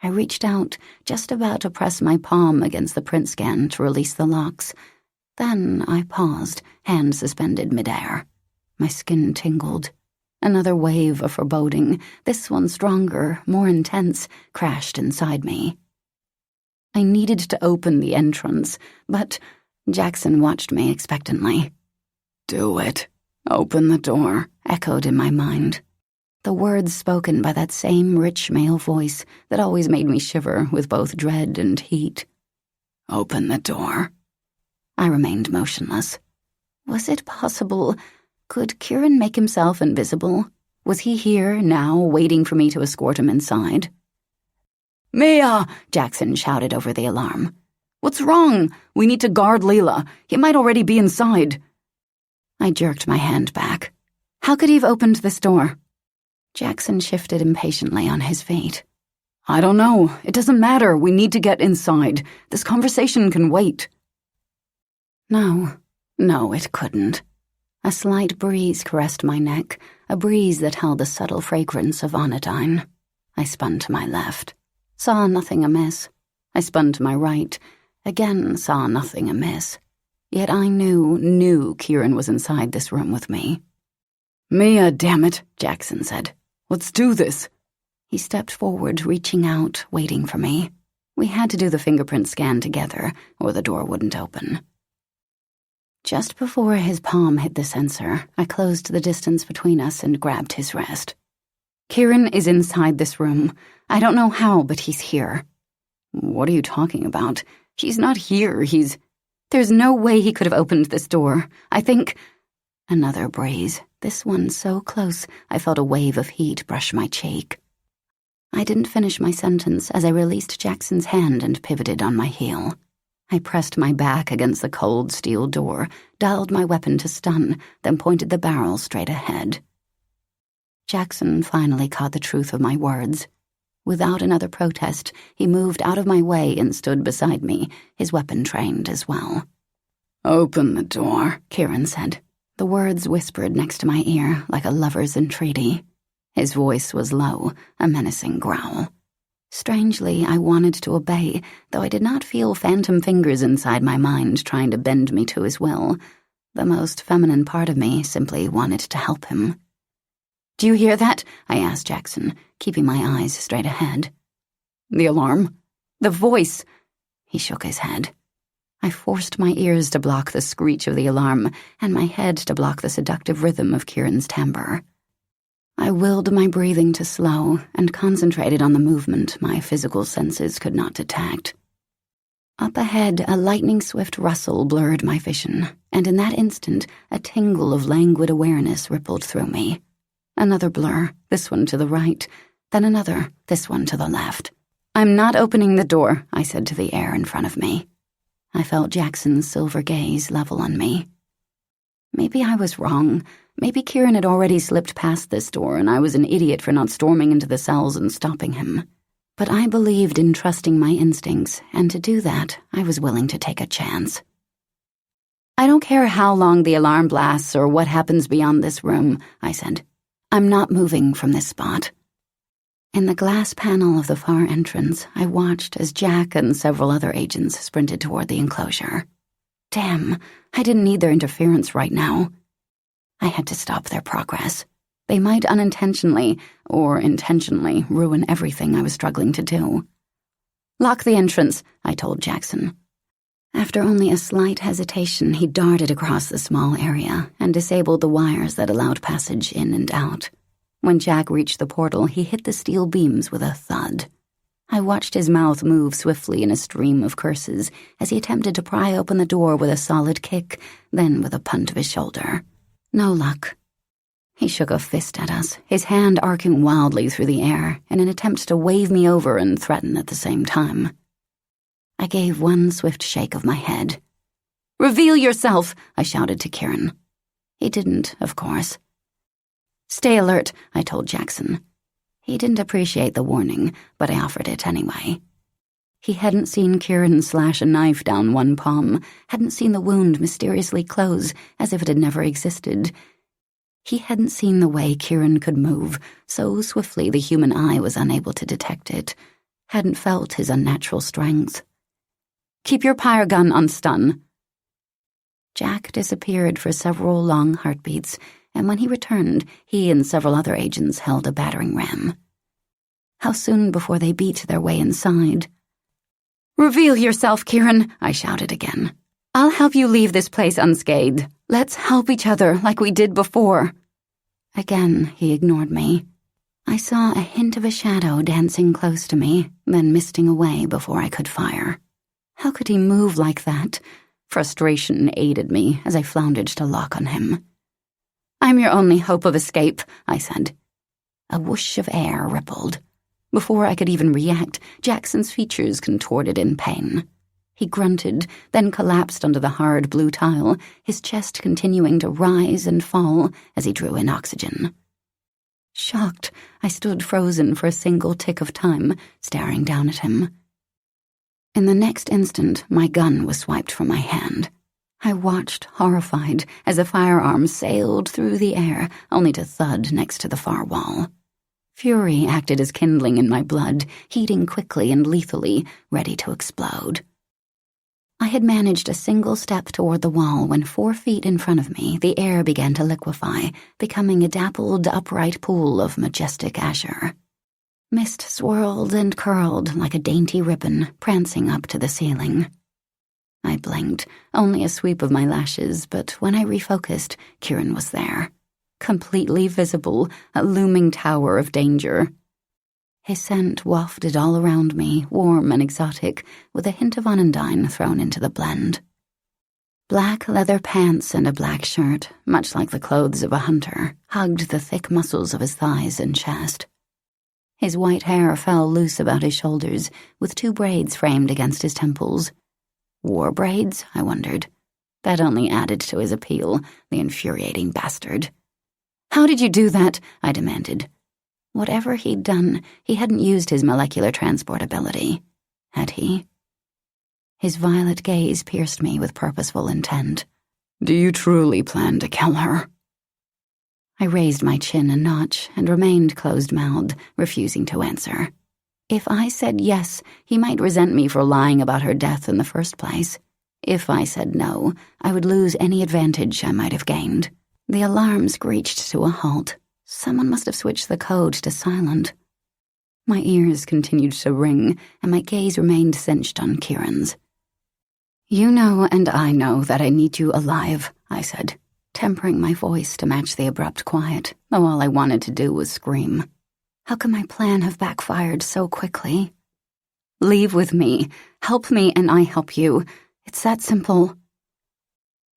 I reached out, just about to press my palm against the print scan to release the locks. Then I paused, hand suspended midair. My skin tingled. Another wave of foreboding, this one stronger, more intense, crashed inside me. I needed to open the entrance, but Jackson watched me expectantly. "Do it. Open the door," echoed in my mind. The words spoken by that same rich male voice that always made me shiver with both dread and heat. "Open the door." I remained motionless. Was it possible? Could Kieran make himself invisible? Was he here, now, waiting for me to escort him inside? "Mia!" Jackson shouted over the alarm. "What's wrong? We need to guard Leela. He might already be inside." I jerked my hand back. How could he have opened this door? Jackson shifted impatiently on his feet. "I don't know. It doesn't matter. We need to get inside. This conversation can wait." No, it couldn't. A slight breeze caressed my neck, a breeze that held a subtle fragrance of anodyne. I spun to my left. Saw nothing amiss. I spun to my right. Again saw nothing amiss. Yet I knew Kieran was inside this room with me. "Mia, damn it," Jackson said. "Let's do this." He stepped forward, reaching out, waiting for me. We had to do the fingerprint scan together, or the door wouldn't open. Just before his palm hit the sensor, I closed the distance between us and grabbed his wrist. "Kieran is inside this room. I don't know how, but he's here." "What are you talking about? He's not here, There's no way he could have opened this door. I think—" Another breeze, this one so close I felt a wave of heat brush my cheek. I didn't finish my sentence as I released Jackson's hand and pivoted on my heel. I pressed my back against the cold steel door, dialed my weapon to stun, then pointed the barrel straight ahead. Jackson finally caught the truth of my words. Without another protest, he moved out of my way and stood beside me, his weapon trained as well. "Open the door," Kieran said. The words whispered next to my ear like a lover's entreaty. His voice was low, a menacing growl. Strangely, I wanted to obey, though I did not feel phantom fingers inside my mind trying to bend me to his will. The most feminine part of me simply wanted to help him. "Do you hear that?" I asked Jackson, keeping my eyes straight ahead. "The alarm? The voice?" He shook his head. I forced my ears to block the screech of the alarm and my head to block the seductive rhythm of Kieran's timbre. I willed my breathing to slow and concentrated on the movement my physical senses could not detect. Up ahead, a lightning-swift rustle blurred my vision, and in that instant, a tingle of languid awareness rippled through me. Another blur, this one to the right, then another, this one to the left. "I'm not opening the door," I said to the air in front of me. I felt Jackson's silver gaze level on me. Maybe I was wrong. Maybe Kieran had already slipped past this door and I was an idiot for not storming into the cells and stopping him. But I believed in trusting my instincts, and to do that, I was willing to take a chance. "I don't care how long the alarm blasts or what happens beyond this room," I said. "I'm not moving from this spot." In the glass panel of the far entrance, I watched as Jack and several other agents sprinted toward the enclosure. Damn, I didn't need their interference right now. I had to stop their progress. They might unintentionally, or intentionally, ruin everything I was struggling to do. "Lock the entrance," I told Jackson. After only a slight hesitation, he darted across the small area and disabled the wires that allowed passage in and out. When Jack reached the portal, he hit the steel beams with a thud. I watched his mouth move swiftly in a stream of curses as he attempted to pry open the door with a solid kick, then with a punt of his shoulder. No luck. He shook a fist at us, his hand arcing wildly through the air in an attempt to wave me over and threaten at the same time. I gave one swift shake of my head. "Reveal yourself," I shouted to Kieran. He didn't, of course. "Stay alert," I told Jackson. He didn't appreciate the warning, but I offered it anyway. He hadn't seen Kieran slash a knife down one palm, hadn't seen the wound mysteriously close as if it had never existed. He hadn't seen the way Kieran could move, so swiftly the human eye was unable to detect it, hadn't felt his unnatural strength. "Keep your pyre gun on stun." Jack disappeared for several long heartbeats, and when he returned, he and several other agents held a battering ram. How soon before they beat their way inside? "Reveal yourself, Kieran," I shouted again. "I'll help you leave this place unscathed. Let's help each other like we did before." Again, he ignored me. I saw a hint of a shadow dancing close to me, then misting away before I could fire. How could he move like that? Frustration aided me as I floundered to lock on him. "I'm your only hope of escape," I said. A whoosh of air rippled. Before I could even react, Jackson's features contorted in pain. He grunted, then collapsed under the hard blue tile, his chest continuing to rise and fall as he drew in oxygen. Shocked, I stood frozen for a single tick of time, staring down at him. In the next instant, my gun was swiped from my hand. I watched, horrified, as the firearm sailed through the air, only to thud next to the far wall. Fury acted as kindling in my blood, heating quickly and lethally, ready to explode. I had managed a single step toward the wall when 4 feet in front of me, the air began to liquefy, becoming a dappled, upright pool of majestic azure. Mist swirled and curled like a dainty ribbon, prancing up to the ceiling. I blinked, only a sweep of my lashes, but when I refocused, Kieran was there. Completely visible, a looming tower of danger. His scent wafted all around me, warm and exotic, with a hint of onandine thrown into the blend. Black leather pants and a black shirt, much like the clothes of a hunter, hugged the thick muscles of his thighs and chest. His white hair fell loose about his shoulders, with 2 braids framed against his temples. War braids, I wondered. That only added to his appeal, the infuriating bastard. "How did you do that?" I demanded. Whatever he'd done, he hadn't used his molecular transport ability. Had he? His violet gaze pierced me with purposeful intent. "Do you truly plan to kill her?" I raised my chin a notch and remained closed-mouthed, refusing to answer. If I said yes, he might resent me for lying about her death in the first place. If I said no, I would lose any advantage I might have gained. The alarm screeched to a halt. Someone must have switched the code to silent. My ears continued to ring, and my gaze remained cinched on Kieran's. "You know and I know that I need you alive," I said, tempering my voice to match the abrupt quiet, though all I wanted to do was scream. How could my plan have backfired so quickly? "Leave with me. Help me and I help you. It's that simple."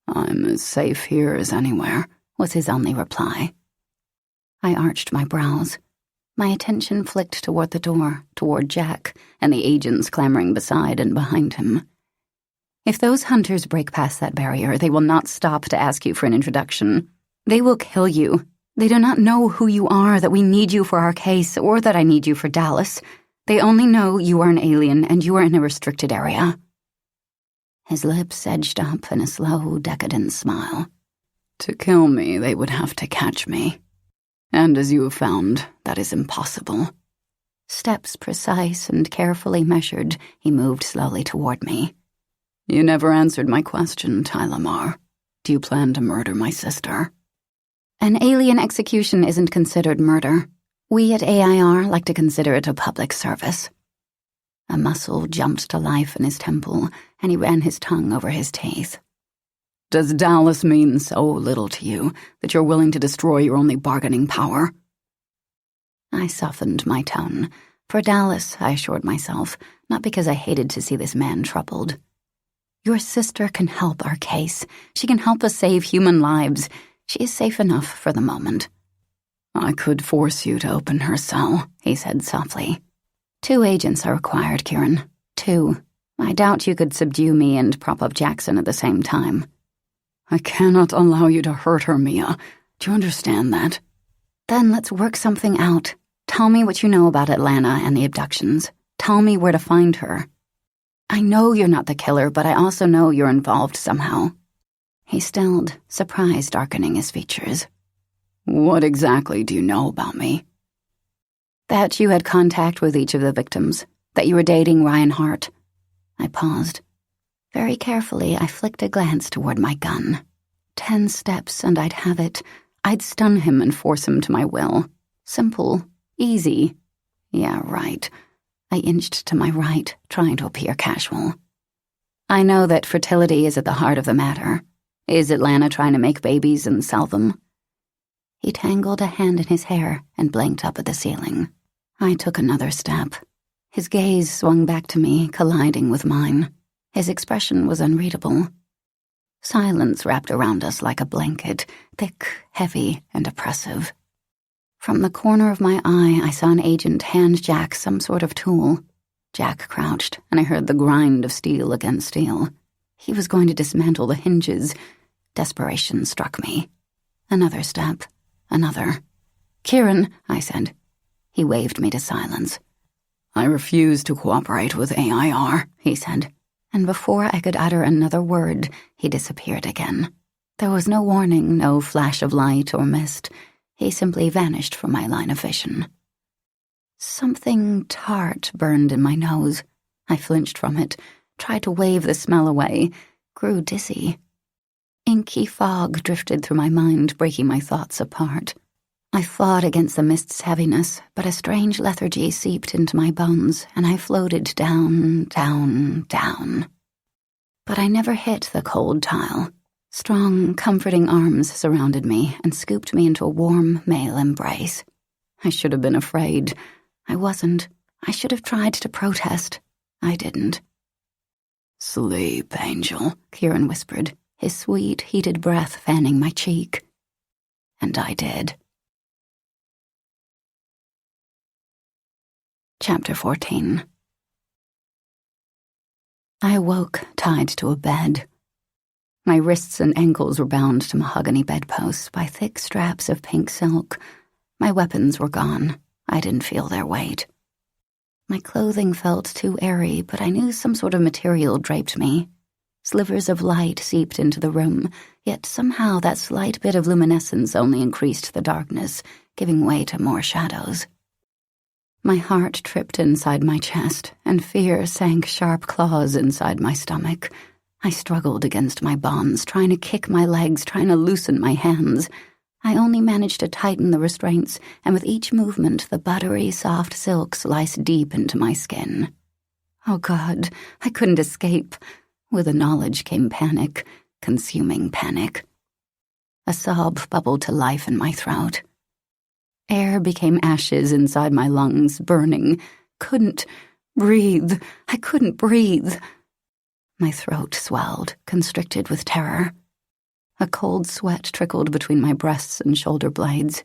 "I'm as safe here as anywhere," was his only reply. I arched my brows. My attention flicked toward the door, toward Jack, and the agents clamoring beside and behind him. If those hunters break past that barrier, they will not stop to ask you for an introduction. They will kill you. They do not know who you are, that we need you for our case, or that I need you for Dallas. They only know you are an alien and you are in a restricted area. His lips edged up in a slow, decadent smile. "To kill me, they would have to catch me. And as you have found, that is impossible." Steps precise and carefully measured, he moved slowly toward me. "You never answered my question, Tylamar. Do you plan to murder my sister?" An alien execution isn't considered murder. We at AIR like to consider it a public service. A muscle jumped to life in his temple, and he ran his tongue over his teeth. "Does Dallas mean so little to you that you're willing to destroy your only bargaining power?" I softened my tone. For Dallas, I assured myself, not because I hated to see this man troubled. Your sister can help our case. She can help us save human lives. She is safe enough for the moment. "I could force you to open her cell," he said softly. 2 agents are required, Kieran. 2. I doubt you could subdue me and prop up Jackson at the same time. "I cannot allow you to hurt her, Mia. Do you understand that?" Then let's work something out. Tell me what you know about Atlanta and the abductions. Tell me where to find her. I know you're not the killer, but I also know you're involved somehow. He stilled, surprise darkening his features. "What exactly do you know about me?" That you had contact with each of the victims. That you were dating Ryan Hart. I paused. Very carefully, I flicked a glance toward my gun. 10 steps and I'd have it. I'd stun him and force him to my will. Simple. Easy. Yeah, right. I inched to my right, trying to appear casual. I know that fertility is at the heart of the matter. Is Atlanta trying to make babies and sell them? He tangled a hand in his hair and blinked up at the ceiling. I took another step. His gaze swung back to me, colliding with mine. His expression was unreadable. Silence wrapped around us like a blanket, thick, heavy, and oppressive. From the corner of my eye, I saw an agent hand Jack some sort of tool. Jack crouched, and I heard the grind of steel against steel. He was going to dismantle the hinges. Desperation struck me. Another step. Another. "Kieran," I said. He waved me to silence. "I refuse to cooperate with AIR, he said, and before I could utter another word, he disappeared again. There was no warning, no flash of light or mist. He simply vanished from my line of vision. Something tart burned in my nose. I flinched from it, tried to wave the smell away, grew dizzy. Inky fog drifted through my mind, breaking my thoughts apart. I fought against the mist's heaviness, but a strange lethargy seeped into my bones, and I floated down, down, down. But I never hit the cold tile. Strong, comforting arms surrounded me and scooped me into a warm male embrace. I should have been afraid. I wasn't. I should have tried to protest. I didn't. "Sleep, angel," Kieran whispered, his sweet, heated breath fanning my cheek. And I did. Chapter 14. I awoke tied to a bed. My wrists and ankles were bound to mahogany bedposts by thick straps of pink silk. My weapons were gone. I didn't feel their weight. My clothing felt too airy, but I knew some sort of material draped me. Slivers of light seeped into the room, yet somehow that slight bit of luminescence only increased the darkness, giving way to more shadows. My heart tripped inside my chest, and fear sank sharp claws inside my stomach. I struggled against my bonds, trying to kick my legs, trying to loosen my hands. I only managed to tighten the restraints, and with each movement the buttery, soft silk sliced deep into my skin. Oh God, I couldn't escape. With the knowledge came panic, consuming panic. A sob bubbled to life in my throat. Air became ashes inside my lungs, burning. Couldn't breathe. I couldn't breathe. My throat swelled, constricted with terror. A cold sweat trickled between my breasts and shoulder blades.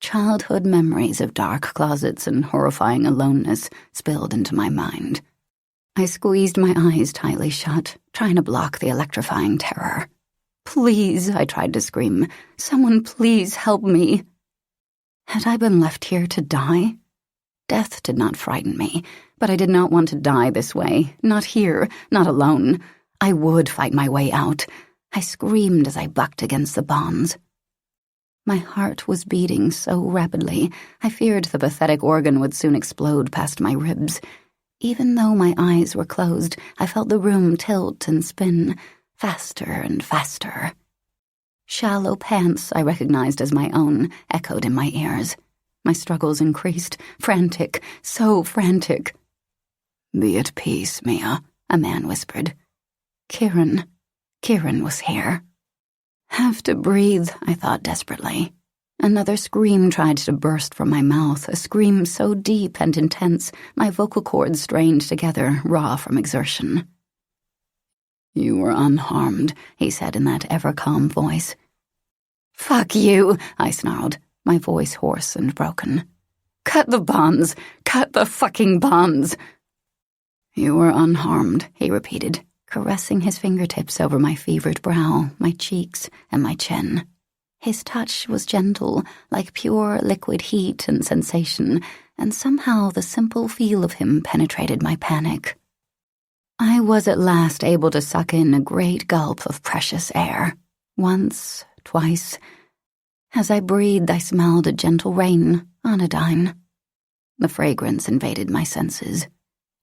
Childhood memories of dark closets and horrifying aloneness spilled into my mind. I squeezed my eyes tightly shut, trying to block the electrifying terror. Please, I tried to scream. Someone please help me. Had I been left here to die? Death did not frighten me, but I did not want to die this way. Not here, not alone. I would fight my way out. I screamed as I bucked against the bonds. My heart was beating so rapidly, I feared the pathetic organ would soon explode past my ribs. Even though my eyes were closed, I felt the room tilt and spin, faster and faster. Shallow pants I recognized as my own echoed in my ears. My struggles increased, frantic, so frantic. "Be at peace, Mia," a man whispered. Kieran was here. Have to breathe, I thought desperately. Another scream tried to burst from my mouth, a scream so deep and intense, my vocal cords strained together, raw from exertion. "You were unharmed," he said in that ever-calm voice. "Fuck you," I snarled, my voice hoarse and broken. "Cut the bonds! Cut the fucking bonds!" "You were unharmed," he repeated, caressing his fingertips over my fevered brow, my cheeks, and my chin. His touch was gentle, like pure liquid heat and sensation, and somehow the simple feel of him penetrated my panic. I was at last able to suck in a great gulp of precious air. Once, twice. As I breathed, I smelled a gentle rain, anodyne. The fragrance invaded my senses.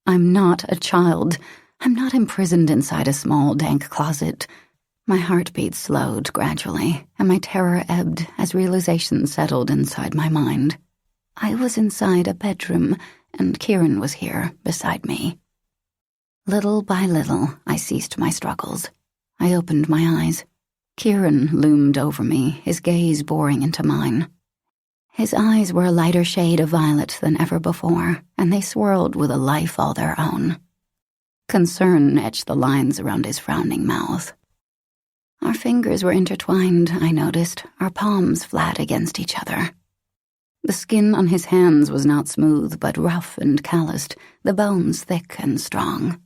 I'm not a child. I'm not imprisoned inside a small, dank closet. My heartbeat slowed gradually, and my terror ebbed as realization settled inside my mind. I was inside a bedroom, and Kieran was here beside me. Little by little, I ceased my struggles. I opened my eyes. Kieran loomed over me, his gaze boring into mine. His eyes were a lighter shade of violet than ever before, and they swirled with a life all their own. Concern etched the lines around his frowning mouth. Our fingers were intertwined, I noticed, our palms flat against each other. The skin on his hands was not smooth, but rough and calloused, the bones thick and strong.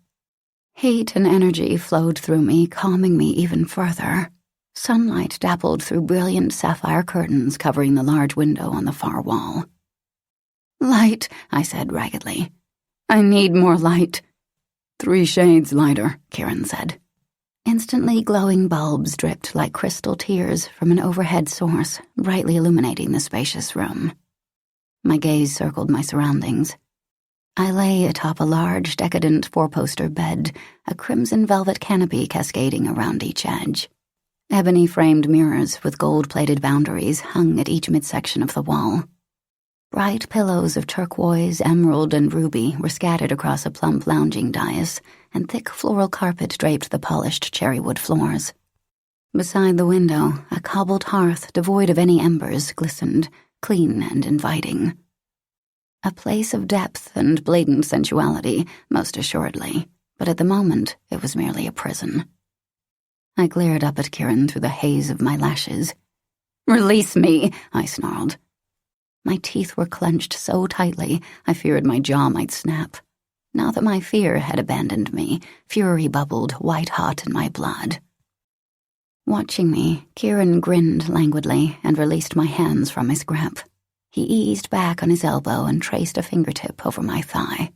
Heat and energy flowed through me, calming me even further. Sunlight dappled through brilliant sapphire curtains covering the large window on the far wall. "Light," I said raggedly. "I need more light." "3 shades lighter," Kieran said. Instantly glowing bulbs dripped like crystal tears from an overhead source, brightly illuminating the spacious room. My gaze circled my surroundings. I lay atop a large, decadent 4-poster bed, a crimson velvet canopy cascading around each edge. Ebony-framed mirrors with gold-plated boundaries hung at each midsection of the wall. Bright pillows of turquoise, emerald, and ruby were scattered across a plump lounging dais, and thick floral carpet draped the polished cherrywood floors. Beside the window, a cobbled hearth devoid of any embers glistened, clean and inviting. A place of depth and blatant sensuality, most assuredly, but at the moment it was merely a prison. I glared up at Kieran through the haze of my lashes. "Release me," I snarled. My teeth were clenched so tightly I feared my jaw might snap. Now that my fear had abandoned me, fury bubbled white-hot in my blood. Watching me, Kieran grinned languidly and released my hands from his grip. He eased back on his elbow and traced a fingertip over my thigh.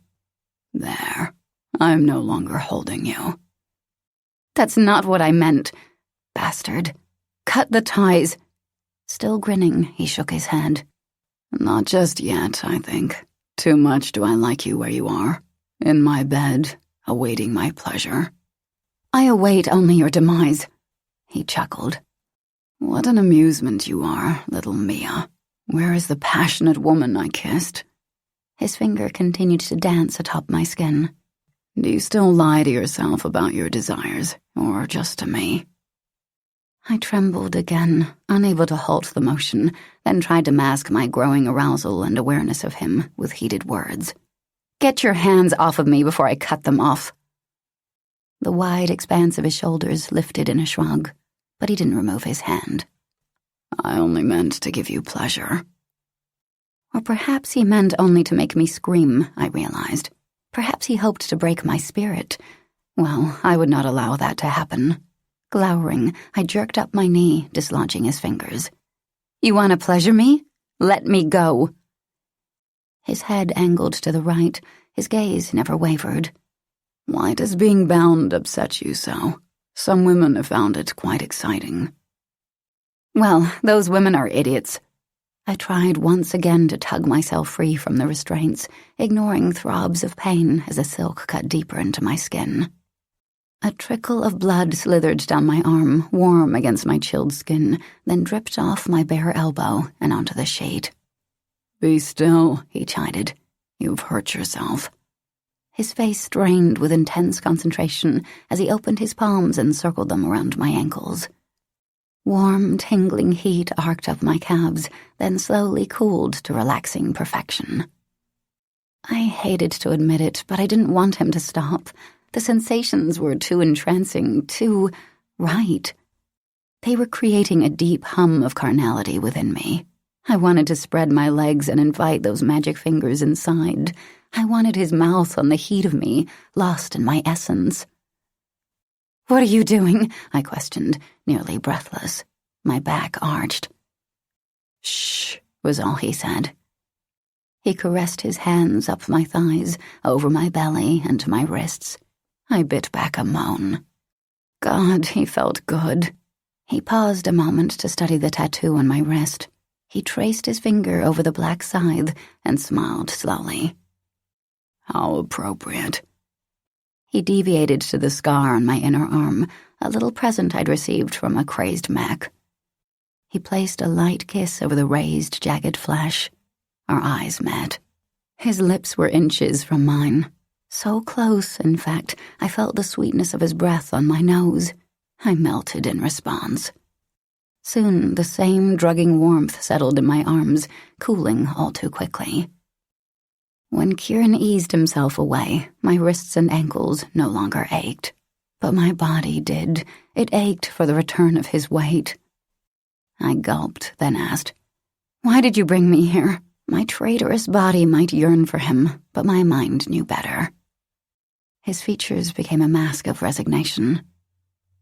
"There, I'm no longer holding you." "That's not what I meant, bastard. Cut the ties." Still grinning, he shook his head. "Not just yet, I think. Too much do I like you where you are, in my bed, awaiting my pleasure." "I await only your demise," he chuckled. "What an amusement you are, little Mia. Where is the passionate woman I kissed?" His finger continued to dance atop my skin. "Do you still lie to yourself about your desires, or just to me?" I trembled again, unable to halt the motion, then tried to mask my growing arousal and awareness of him with heated words. "Get your hands off of me before I cut them off." The wide expanse of his shoulders lifted in a shrug, but he didn't remove his hand. "I only meant to give you pleasure." Or perhaps he meant only to make me scream, I realized. Perhaps he hoped to break my spirit. Well, I would not allow that to happen. Glowering, I jerked up my knee, dislodging his fingers. "You want to pleasure me? Let me go." His head angled to the right, his gaze never wavered. "Why does being bound upset you so? Some women have found it quite exciting." "Well, those women are idiots." I tried once again to tug myself free from the restraints, ignoring throbs of pain as the silk cut deeper into my skin. A trickle of blood slithered down my arm, warm against my chilled skin, then dripped off my bare elbow and onto the sheet. "Be still," he chided. "You've hurt yourself." His face strained with intense concentration as he opened his palms and circled them around my ankles. Warm, tingling heat arced up my calves, then slowly cooled to relaxing perfection. I hated to admit it, but I didn't want him to stop. The sensations were too entrancing, too right. They were creating a deep hum of carnality within me. I wanted to spread my legs and invite those magic fingers inside. I wanted his mouth on the heat of me, lost in my essence. "What are you doing?" I questioned, nearly breathless. My back arched. "Shh," was all he said. He caressed his hands up my thighs, over my belly and to my wrists. I bit back a moan. God, he felt good. He paused a moment to study the tattoo on my wrist. He traced his finger over the black scythe and smiled slowly. "How appropriate." He deviated to the scar on my inner arm, a little present I'd received from a crazed mech. He placed a light kiss over the raised, jagged flesh. Our eyes met. His lips were inches from mine. So close, in fact, I felt the sweetness of his breath on my nose. I melted in response. Soon, the same drugging warmth settled in my arms, cooling all too quickly. When Kieran eased himself away, my wrists and ankles no longer ached. But my body did. It ached for the return of his weight. I gulped, then asked, "Why did you bring me here?" My traitorous body might yearn for him, but my mind knew better. His features became a mask of resignation.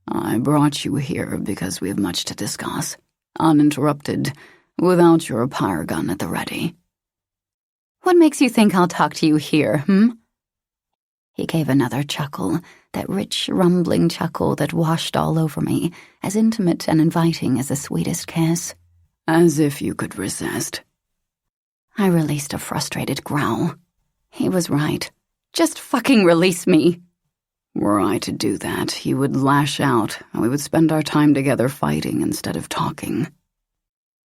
"I brought you here because we have much to discuss, uninterrupted, without your pyre gun at the ready." "What makes you think I'll talk to you here, He gave another chuckle, that rich, rumbling chuckle that washed all over me, as intimate and inviting as the sweetest kiss. "As if you could resist." I released a frustrated growl. He was right. Just fucking release me. Were I to do that, he would lash out, and we would spend our time together fighting instead of talking.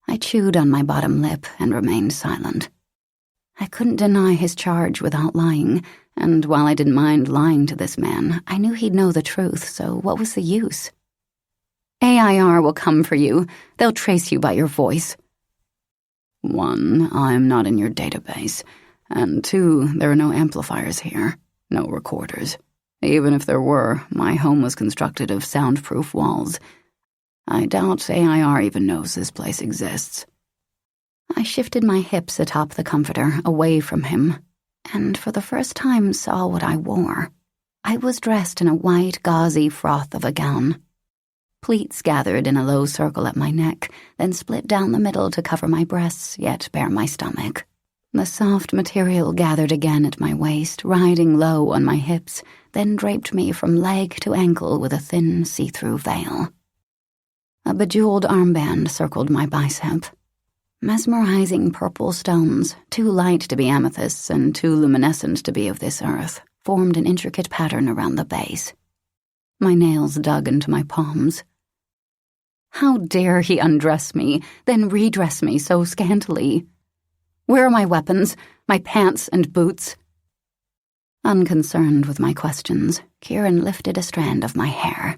I chewed on my bottom lip and remained silent. I couldn't deny his charge without lying, and while I didn't mind lying to this man, I knew he'd know the truth, so what was the use? AIR will come for you. They'll trace you by your voice. 1, I'm not in your database, and 2, there are no amplifiers here, no recorders. Even if there were, my home was constructed of soundproof walls. I doubt AIR even knows this place exists. I shifted my hips atop the comforter, away from him, and for the first time saw what I wore. I was dressed in a white, gauzy froth of a gown. Pleats gathered in a low circle at my neck, then split down the middle to cover my breasts, yet bare my stomach. The soft material gathered again at my waist, riding low on my hips, then draped me from leg to ankle with a thin, see-through veil. A bejeweled armband circled my bicep. Mesmerizing purple stones, too light to be amethysts and too luminescent to be of this earth, formed an intricate pattern around the base. My nails dug into my palms. How dare he undress me, then redress me so scantily? Where are my weapons, my pants and boots? Unconcerned with my questions, Kieran lifted a strand of my hair.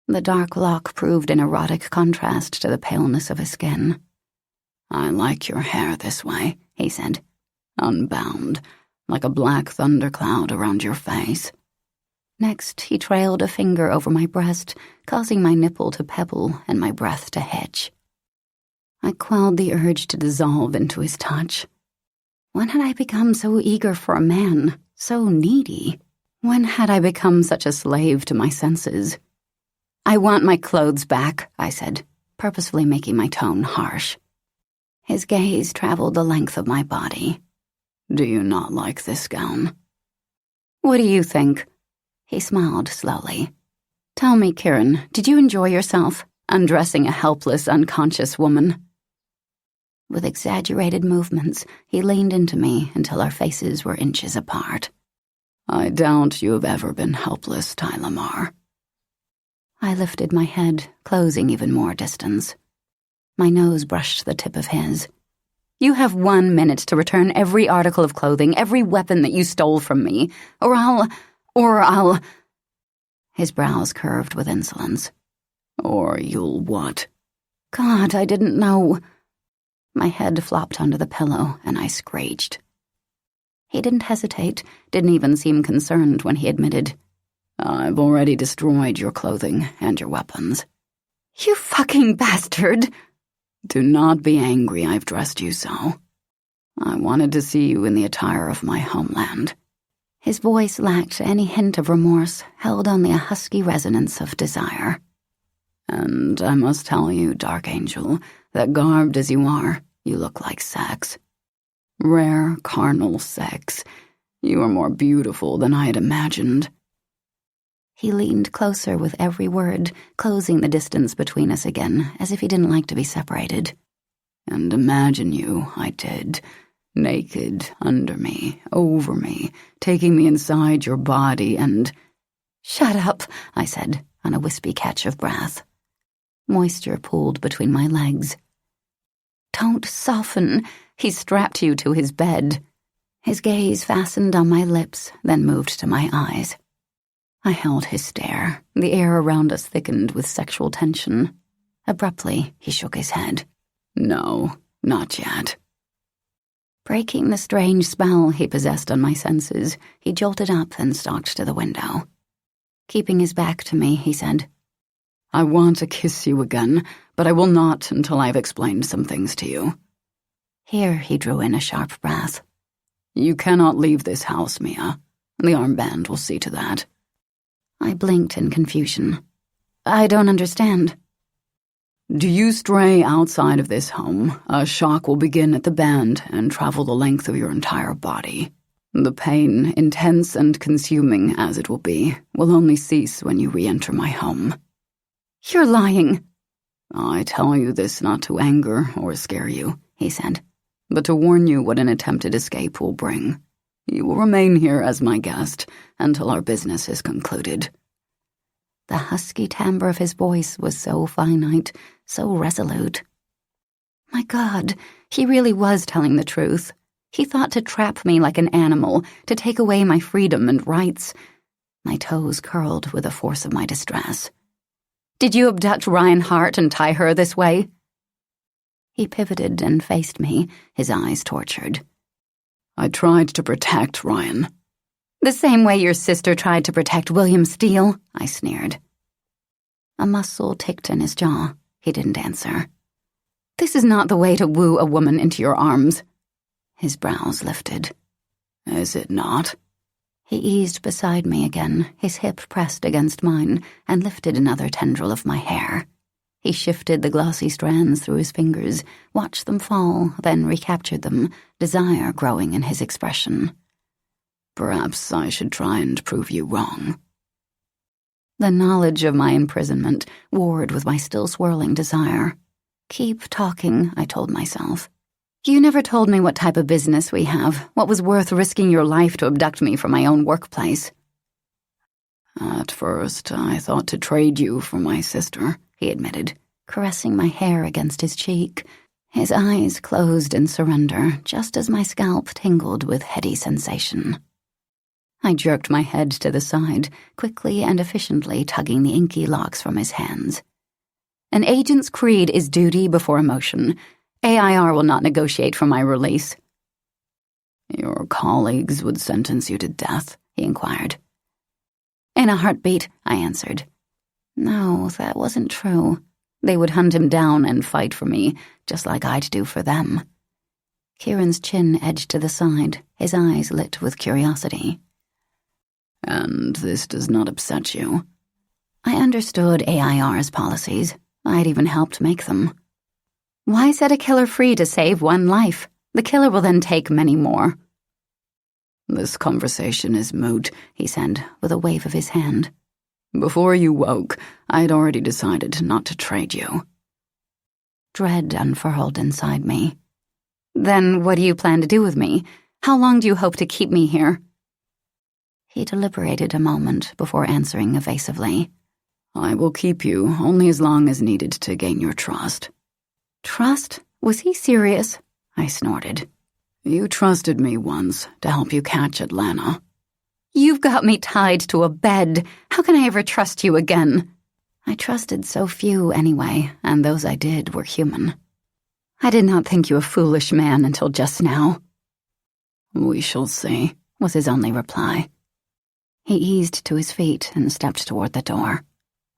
The dark lock proved an erotic contrast to the paleness of his skin. I like your hair this way, he said. Unbound, like a black thundercloud around your face. Next, he trailed a finger over my breast, causing my nipple to pebble and my breath to hitch. I quelled the urge to dissolve into his touch. When had I become so eager for a man, so needy? When had I become such a slave to my senses? I want my clothes back, I said, purposefully making my tone harsh. His gaze traveled the length of my body. Do you not like this gown? What do you think? He smiled slowly. Tell me, Kieran, did you enjoy yourself, undressing a helpless, unconscious woman? With exaggerated movements, he leaned into me until our faces were inches apart. I doubt you have ever been helpless, Tylamar. I lifted my head, closing even more distance. My nose brushed the tip of his. You have 1 minute to return every article of clothing, every weapon that you stole from me, or I'll... His brows curved with insolence. Or you'll what? God, I didn't know. My head flopped onto the pillow, and I screeched. He didn't hesitate, didn't even seem concerned when he admitted, I've already destroyed your clothing and your weapons. You fucking bastard! Do not be angry I've dressed you so. I wanted to see you in the attire of my homeland. His voice lacked any hint of remorse, held only a husky resonance of desire. And I must tell you, Dark Angel, that garbed as you are, you look like sex. Rare, carnal sex. You are more beautiful than I had imagined. He leaned closer with every word, closing the distance between us again, as if he didn't like to be separated. And imagine you, I did, naked, under me, over me, taking me inside your body and... Shut up, I said, on a wispy catch of breath. Moisture pooled between my legs. Don't soften. He strapped you to his bed. His gaze fastened on my lips, then moved to my eyes. I held his stare. The air around us thickened with sexual tension. Abruptly, he shook his head. No, not yet. Breaking the strange spell he possessed on my senses, he jolted up and stalked to the window. Keeping his back to me, he said, I want to kiss you again, but I will not until I've explained some things to you. Here he drew in a sharp breath. You cannot leave this house, Mia. The armband will see to that. I blinked in confusion. I don't understand. Do you stray outside of this home, a shock will begin at the band and travel the length of your entire body. The pain, intense and consuming as it will be, will only cease when you re-enter my home. You're lying. I tell you this not to anger or scare you, he said, but to warn you what an attempted escape will bring. You will remain here as my guest until our business is concluded. The husky timbre of his voice was so finite, so resolute. My God, he really was telling the truth. He thought to trap me like an animal, to take away my freedom and rights. My toes curled with the force of my distress. Did you abduct Ryan Hart and tie her this way? He pivoted and faced me, his eyes tortured. I tried to protect Ryan. The same way your sister tried to protect William Steele, I sneered. A muscle ticked in his jaw. He didn't answer. This is not the way to woo a woman into your arms. His brows lifted. Is it not? He eased beside me again, his hip pressed against mine, and lifted another tendril of my hair. He shifted the glossy strands through his fingers, watched them fall, then recaptured them, desire growing in his expression. Perhaps I should try and prove you wrong. The knowledge of my imprisonment warred with my still swirling desire. Keep talking, I told myself. You never told me what type of business we have, what was worth risking your life to abduct me from my own workplace. At first, I thought to trade you for my sister, he admitted, caressing my hair against his cheek. His eyes closed in surrender, just as my scalp tingled with heady sensation. I jerked my head to the side, quickly and efficiently tugging the inky locks from his hands. An agent's creed is duty before emotion. AIR will not negotiate for my release. Your colleagues would sentence you to death, he inquired. In a heartbeat, I answered. No, that wasn't true. They would hunt him down and fight for me, just like I'd do for them. Kieran's chin edged to the side, his eyes lit with curiosity. And this does not upset you? I understood AIR's policies. I'd even helped make them. Why set a killer free to save one life? The killer will then take many more. This conversation is moot, he said, with a wave of his hand. Before you woke, I'd already decided not to trade you. Dread unfurled inside me. Then what do you plan to do with me? How long do you hope to keep me here? He deliberated a moment before answering evasively. I will keep you only as long as needed to gain your trust. Trust? Was he serious? I snorted. You trusted me once to help you catch Atlanta. You've got me tied to a bed. How can I ever trust you again? I trusted so few anyway, and those I did were human. I did not think you a foolish man until just now. We shall see, was his only reply. He eased to his feet and stepped toward the door.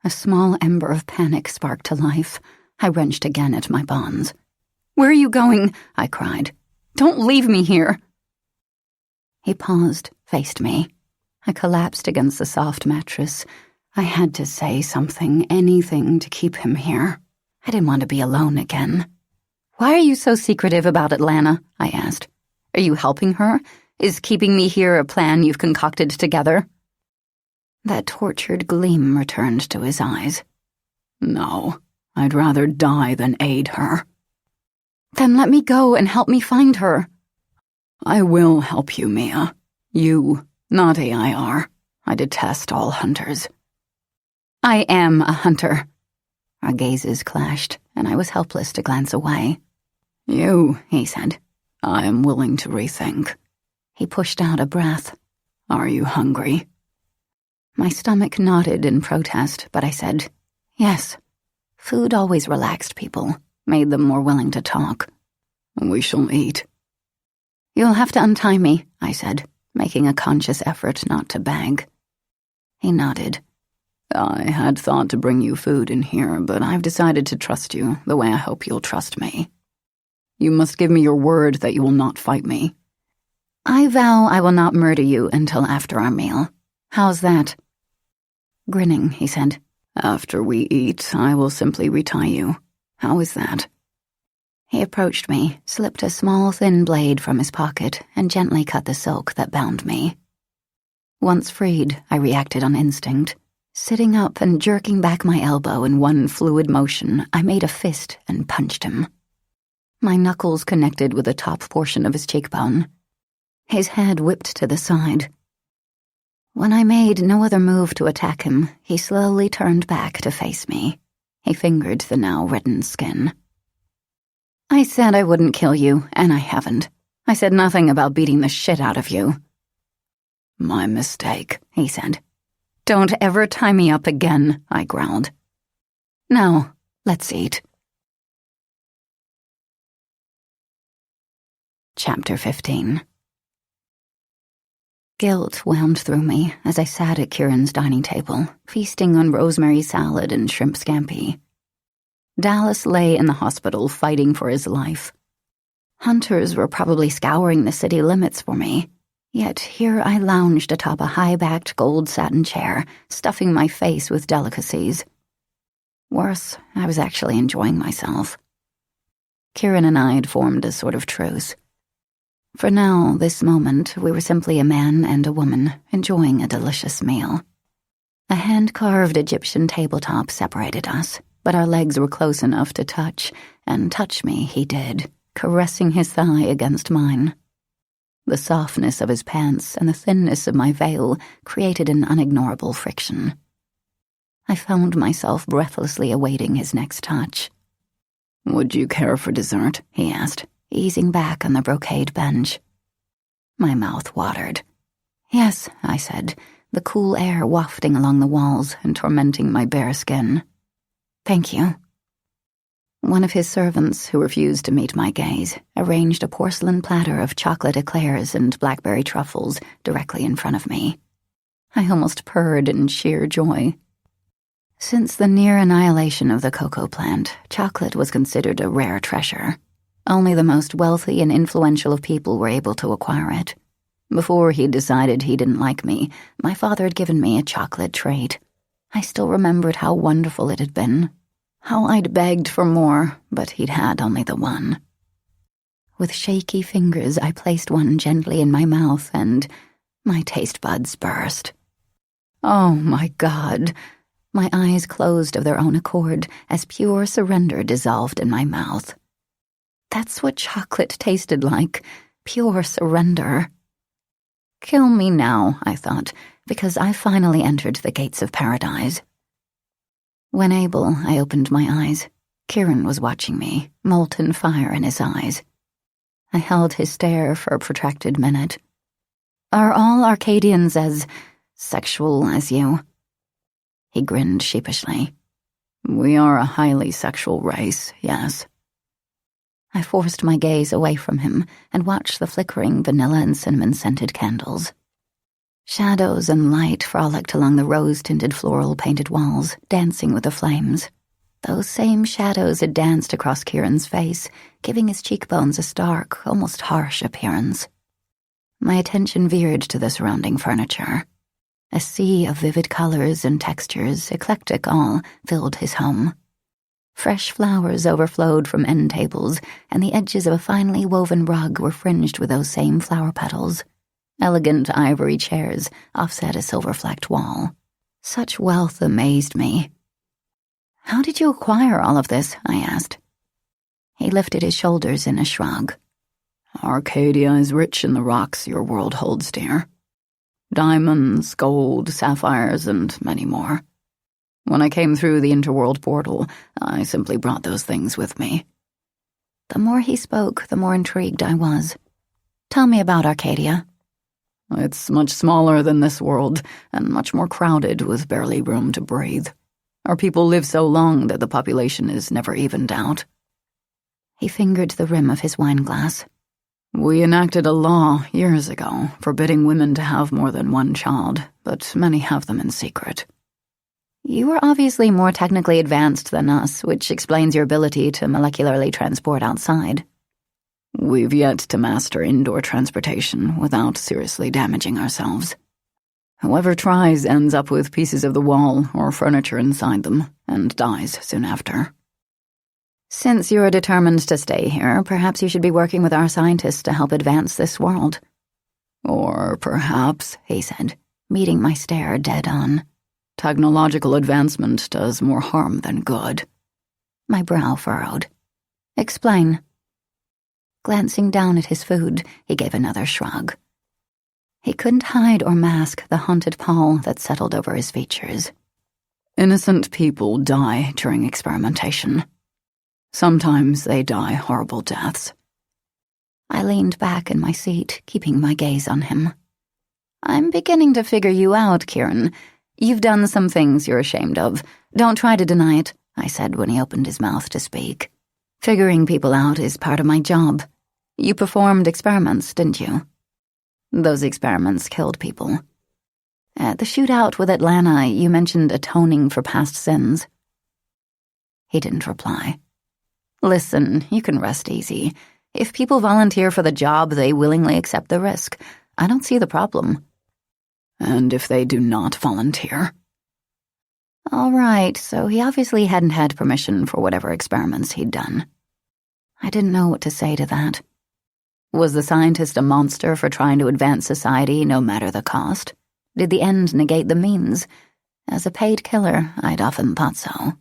A small ember of panic sparked to life. I wrenched again at my bonds. Where are you going? I cried. Don't leave me here. He paused, faced me. I collapsed against the soft mattress. I had to say something, anything to keep him here. I didn't want to be alone again. Why are you so secretive about Atlanta? I asked. Are you helping her? Is keeping me here a plan you've concocted together? That tortured gleam returned to his eyes. No, I'd rather die than aid her. Then let me go and help me find her. I will help you, Mia. You, not AIR. I detest all hunters. I am a hunter. Our gazes clashed, and I was helpless to glance away. You, he said. I am willing to rethink. He pushed out a breath. Are you hungry? My stomach nodded in protest, but I said, yes. Food always relaxed people, made them more willing to talk. We shall eat. You'll have to untie me, I said, making a conscious effort not to beg. He nodded. I had thought to bring you food in here, but I've decided to trust you the way I hope you'll trust me. You must give me your word that you will not fight me. I vow I will not murder you until after our meal. How's that? Grinning, he said. After we eat, I will simply retie you. How is that? He approached me, slipped a small thin blade from his pocket, and gently cut the silk that bound me. Once freed, I reacted on instinct. Sitting up and jerking back my elbow in one fluid motion, I made a fist and punched him. My knuckles connected with the top portion of his cheekbone. His head whipped to the side. When I made no other move to attack him, he slowly turned back to face me. He fingered the now reddened skin. I said I wouldn't kill you, and I haven't. I said nothing about beating the shit out of you." "My mistake," he said. "Don't ever tie me up again," I growled. "Now, let's eat." Chapter 15. Guilt wound through me as I sat at Kieran's dining table, feasting on rosemary salad and shrimp scampi. Dallas lay in the hospital fighting for his life. Hunters were probably scouring the city limits for me, yet here I lounged atop a high-backed gold satin chair, stuffing my face with delicacies. Worse, I was actually enjoying myself. Kieran and I had formed a sort of truce. For now, this moment, we were simply a man and a woman enjoying a delicious meal. A hand-carved Egyptian tabletop separated us, but our legs were close enough to touch, and touch me he did, caressing his thigh against mine. The softness of his pants and the thinness of my veil created an unignorable friction. I found myself breathlessly awaiting his next touch. "Would you care for dessert?" he asked, easing back on the brocade bench. My mouth watered. "Yes," I said, the cool air wafting along the walls and tormenting my bare skin. "Thank you." One of his servants, who refused to meet my gaze, arranged a porcelain platter of chocolate eclairs and blackberry truffles directly in front of me. I almost purred in sheer joy. Since the near annihilation of the cocoa plant, chocolate was considered a rare treasure. Only the most wealthy and influential of people were able to acquire it. Before he decided he didn't like me, my father had given me a chocolate treat. I still remembered how wonderful it had been, how I'd begged for more, but he'd had only the one. With shaky fingers, I placed one gently in my mouth, and my taste buds burst. Oh my God! My eyes closed of their own accord as pure surrender dissolved in my mouth. That's what chocolate tasted like, pure surrender. Kill me now, I thought, because I finally entered the gates of paradise. When able, I opened my eyes. Kieran was watching me, molten fire in his eyes. I held his stare for a protracted minute. "Are all Arcadians as sexual as you?" He grinned sheepishly. "We are a highly sexual race, yes." I forced my gaze away from him and watched the flickering vanilla and cinnamon-scented candles. Shadows and light frolicked along the rose-tinted floral-painted walls, dancing with the flames. Those same shadows had danced across Kieran's face, giving his cheekbones a stark, almost harsh appearance. My attention veered to the surrounding furniture. A sea of vivid colors and textures, eclectic all, filled his home. Fresh flowers overflowed from end tables, and the edges of a finely woven rug were fringed with those same flower petals. Elegant ivory chairs offset a silver-flecked wall. Such wealth amazed me. "How did you acquire all of this?" I asked. He lifted his shoulders in a shrug. "Arcadia is rich in the rocks your world holds dear. Diamonds, gold, sapphires, and many more. When I came through the interworld portal, I simply brought those things with me." The more he spoke, the more intrigued I was. "Tell me about Arcadia." "It's much smaller than this world, and much more crowded with barely room to breathe. Our people live so long that the population is never evened out." He fingered the rim of his wineglass. "We enacted a law years ago forbidding women to have more than one child, but many have them in secret." "You are obviously more technically advanced than us, which explains your ability to molecularly transport outside." "We've yet to master indoor transportation without seriously damaging ourselves. Whoever tries ends up with pieces of the wall or furniture inside them, and dies soon after." "Since you're determined to stay here, perhaps you should be working with our scientists to help advance this world." "Or perhaps," he said, meeting my stare dead on, "technological advancement does more harm than good." My brow furrowed. "Explain." Glancing down at his food, he gave another shrug. He couldn't hide or mask the haunted pall that settled over his features. "Innocent people die during experimentation. Sometimes they die horrible deaths." I leaned back in my seat, keeping my gaze on him. I'm beginning to figure you out, Kieran. You've done some things you're ashamed of. Don't try to deny it, I said when he opened his mouth to speak. Figuring people out is part of my job. You performed experiments, didn't you? Those experiments killed people. At the shootout with Atlanta, you mentioned atoning for past sins. He didn't reply. Listen, you can rest easy. If people volunteer for the job, they willingly accept the risk. I don't see the problem. And if they do not volunteer? All right, so he obviously hadn't had permission for whatever experiments he'd done. I didn't know what to say to that. Was the scientist a monster for trying to advance society no matter the cost? Did the end negate the means? As a paid killer, I'd often thought so.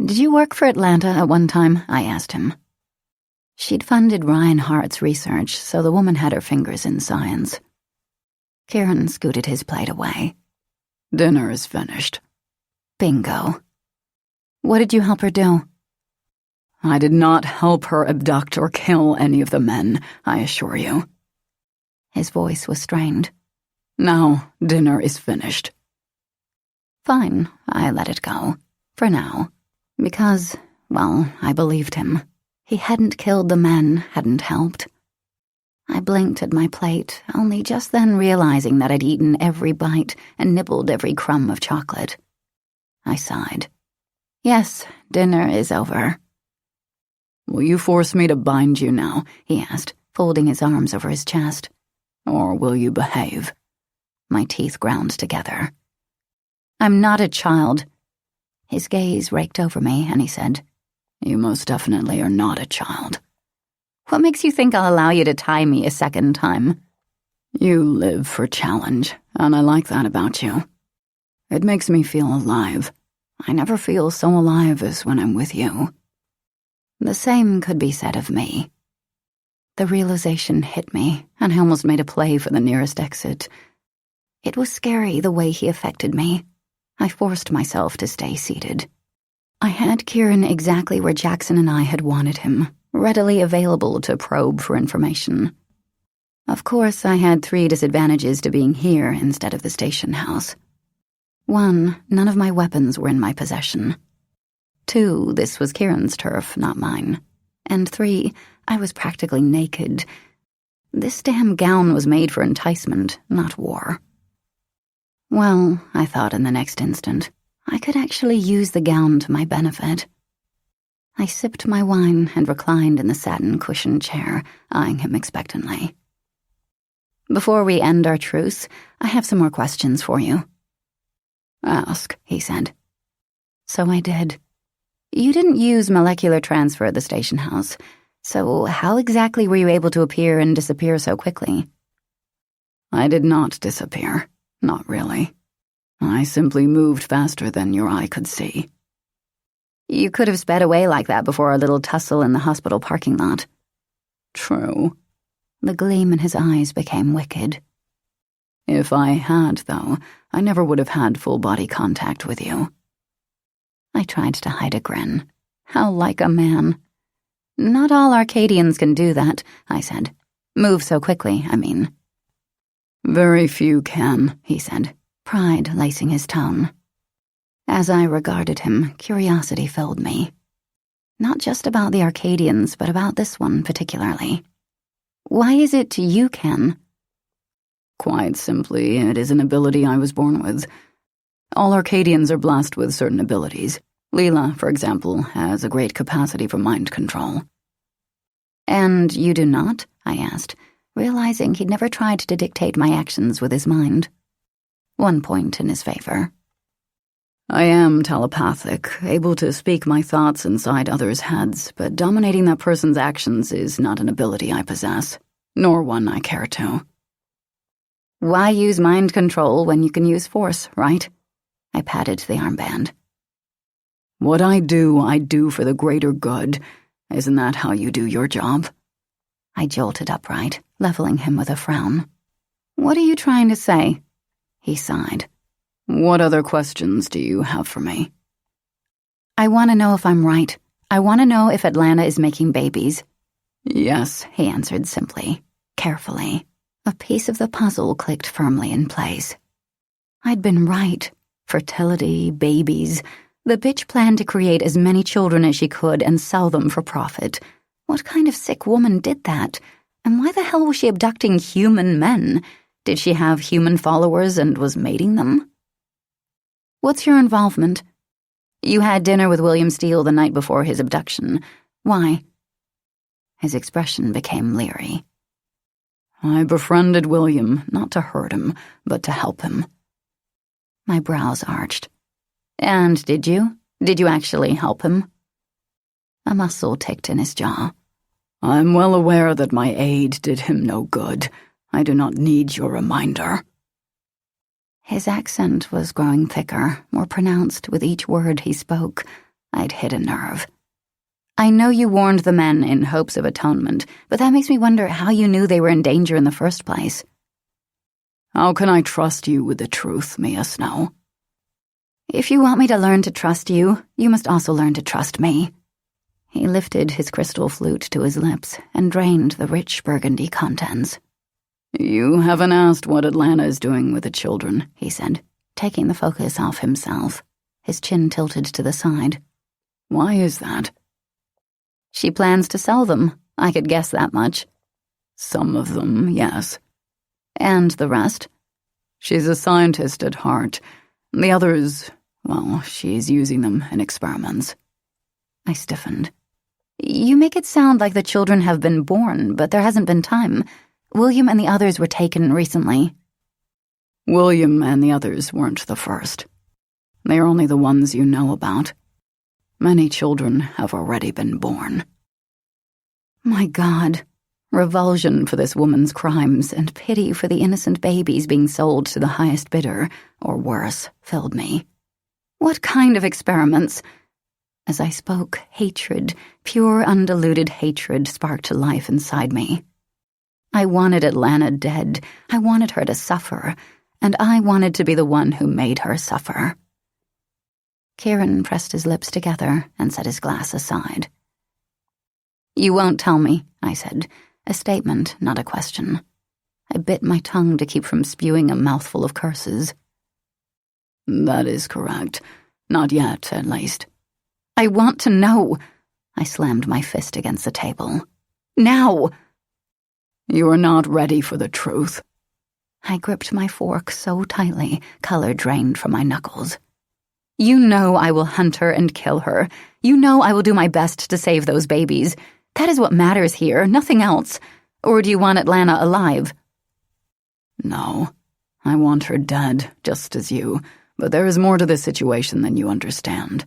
Did you work for Atlanta at one time? I asked him. She'd funded Reinhardt's research, so the woman had her fingers in science. Kieran scooted his plate away. Dinner is finished. Bingo. What did you help her do? I did not help her abduct or kill any of the men, I assure you. His voice was strained. Now, dinner is finished. Fine, I let it go. For now. Because, well, I believed him. He hadn't killed the men, hadn't helped. I blinked at my plate, only just then realizing that I'd eaten every bite and nibbled every crumb of chocolate. I sighed. Yes, dinner is over. Will you force me to bind you now? He asked, folding his arms over his chest. Or will you behave? My teeth ground together. I'm not a child. His gaze raked over me, and he said, You most definitely are not a child. What makes you think I'll allow you to tie me a second time? You live for challenge, and I like that about you. It makes me feel alive. I never feel so alive as when I'm with you. The same could be said of me. The realization hit me, and I almost made a play for the nearest exit. It was scary the way he affected me. I forced myself to stay seated. I had Kieran exactly where Jackson and I had wanted him, readily available to probe for information. Of course, I had 3 disadvantages to being here instead of the station house. 1, none of my weapons were in my possession. 2, this was Kieran's turf, not mine. And 3, I was practically naked. This damn gown was made for enticement, not war. Well, I thought in the next instant, I could actually use the gown to my benefit. I sipped my wine and reclined in the satin-cushioned chair, eyeing him expectantly. Before we end our truce, I have some more questions for you. Ask, he said. So I did. You didn't use molecular transfer at the station house, so how exactly were you able to appear and disappear so quickly? I did not disappear. Not really. I simply moved faster than your eye could see. You could have sped away like that before our little tussle in the hospital parking lot. True. The gleam in his eyes became wicked. If I had, though, I never would have had full-body contact with you. I tried to hide a grin. How like a man. Not all Arcadians can do that, I said. Move so quickly, I mean. Very few can, he said, pride lacing his tone. As I regarded him, curiosity filled me. Not just about the Arcadians, but about this one particularly. Why is it you can? Quite simply, it is an ability I was born with. All Arcadians are blessed with certain abilities. Leela, for example, has a great capacity for mind control. And you do not? I asked, realizing he'd never tried to dictate my actions with his mind. 1 point in his favor. I am telepathic, able to speak my thoughts inside others' heads, but dominating that person's actions is not an ability I possess, nor one I care to. Why use mind control when you can use force, right? I patted the armband. What I do for the greater good. Isn't that how you do your job? I jolted upright, leveling him with a frown. What are you trying to say? He sighed. What other questions do you have for me? I want to know if I'm right. I want to know if Atlanta is making babies. Yes, he answered simply, carefully. A piece of the puzzle clicked firmly in place. I'd been right. Fertility, babies. The bitch planned to create as many children as she could and sell them for profit. What kind of sick woman did that? And why the hell was she abducting human men? Did she have human followers and was mating them? What's your involvement? You had dinner with William Steele the night before his abduction. Why? His expression became leery. I befriended William, not to hurt him, but to help him. My brows arched. And did you? Did you actually help him? A muscle ticked in his jaw. I'm well aware that my aid did him no good. I do not need your reminder. His accent was growing thicker, more pronounced with each word he spoke. I'd hit a nerve. I know you warned the men in hopes of atonement, but that makes me wonder how you knew they were in danger in the first place. How can I trust you with the truth, Mia Snow? If you want me to learn to trust you, you must also learn to trust me. He lifted his crystal flute to his lips and drained the rich burgundy contents. You haven't asked what Atlanta is doing with the children, he said, taking the focus off himself, his chin tilted to the side. Why is that? She plans to sell them. I could guess that much. Some of them, yes. And the rest? She's a scientist at heart. The others, well, she's using them in experiments. I stiffened. You make it sound like the children have been born, but there hasn't been time. William and the others were taken recently. William and the others weren't the first. They are only the ones you know about. Many children have already been born. My God. Revulsion for this woman's crimes and pity for the innocent babies being sold to the highest bidder, or worse, filled me. What kind of experiments? As I spoke, hatred, pure undiluted hatred, sparked to life inside me. I wanted Atlanta dead. I wanted her to suffer, and I wanted to be the one who made her suffer. Kieran pressed his lips together and set his glass aside. You won't tell me, I said, a statement, not a question. I bit my tongue to keep from spewing a mouthful of curses. That is correct. Not yet, at least. I want to know. I slammed my fist against the table. Now! You are not ready for the truth. I gripped my fork so tightly, color drained from my knuckles. You know I will hunt her and kill her. You know I will do my best to save those babies. That is what matters here, nothing else. Or do you want Atlanta alive? No, I want her dead, just as you, but there is more to this situation than you understand.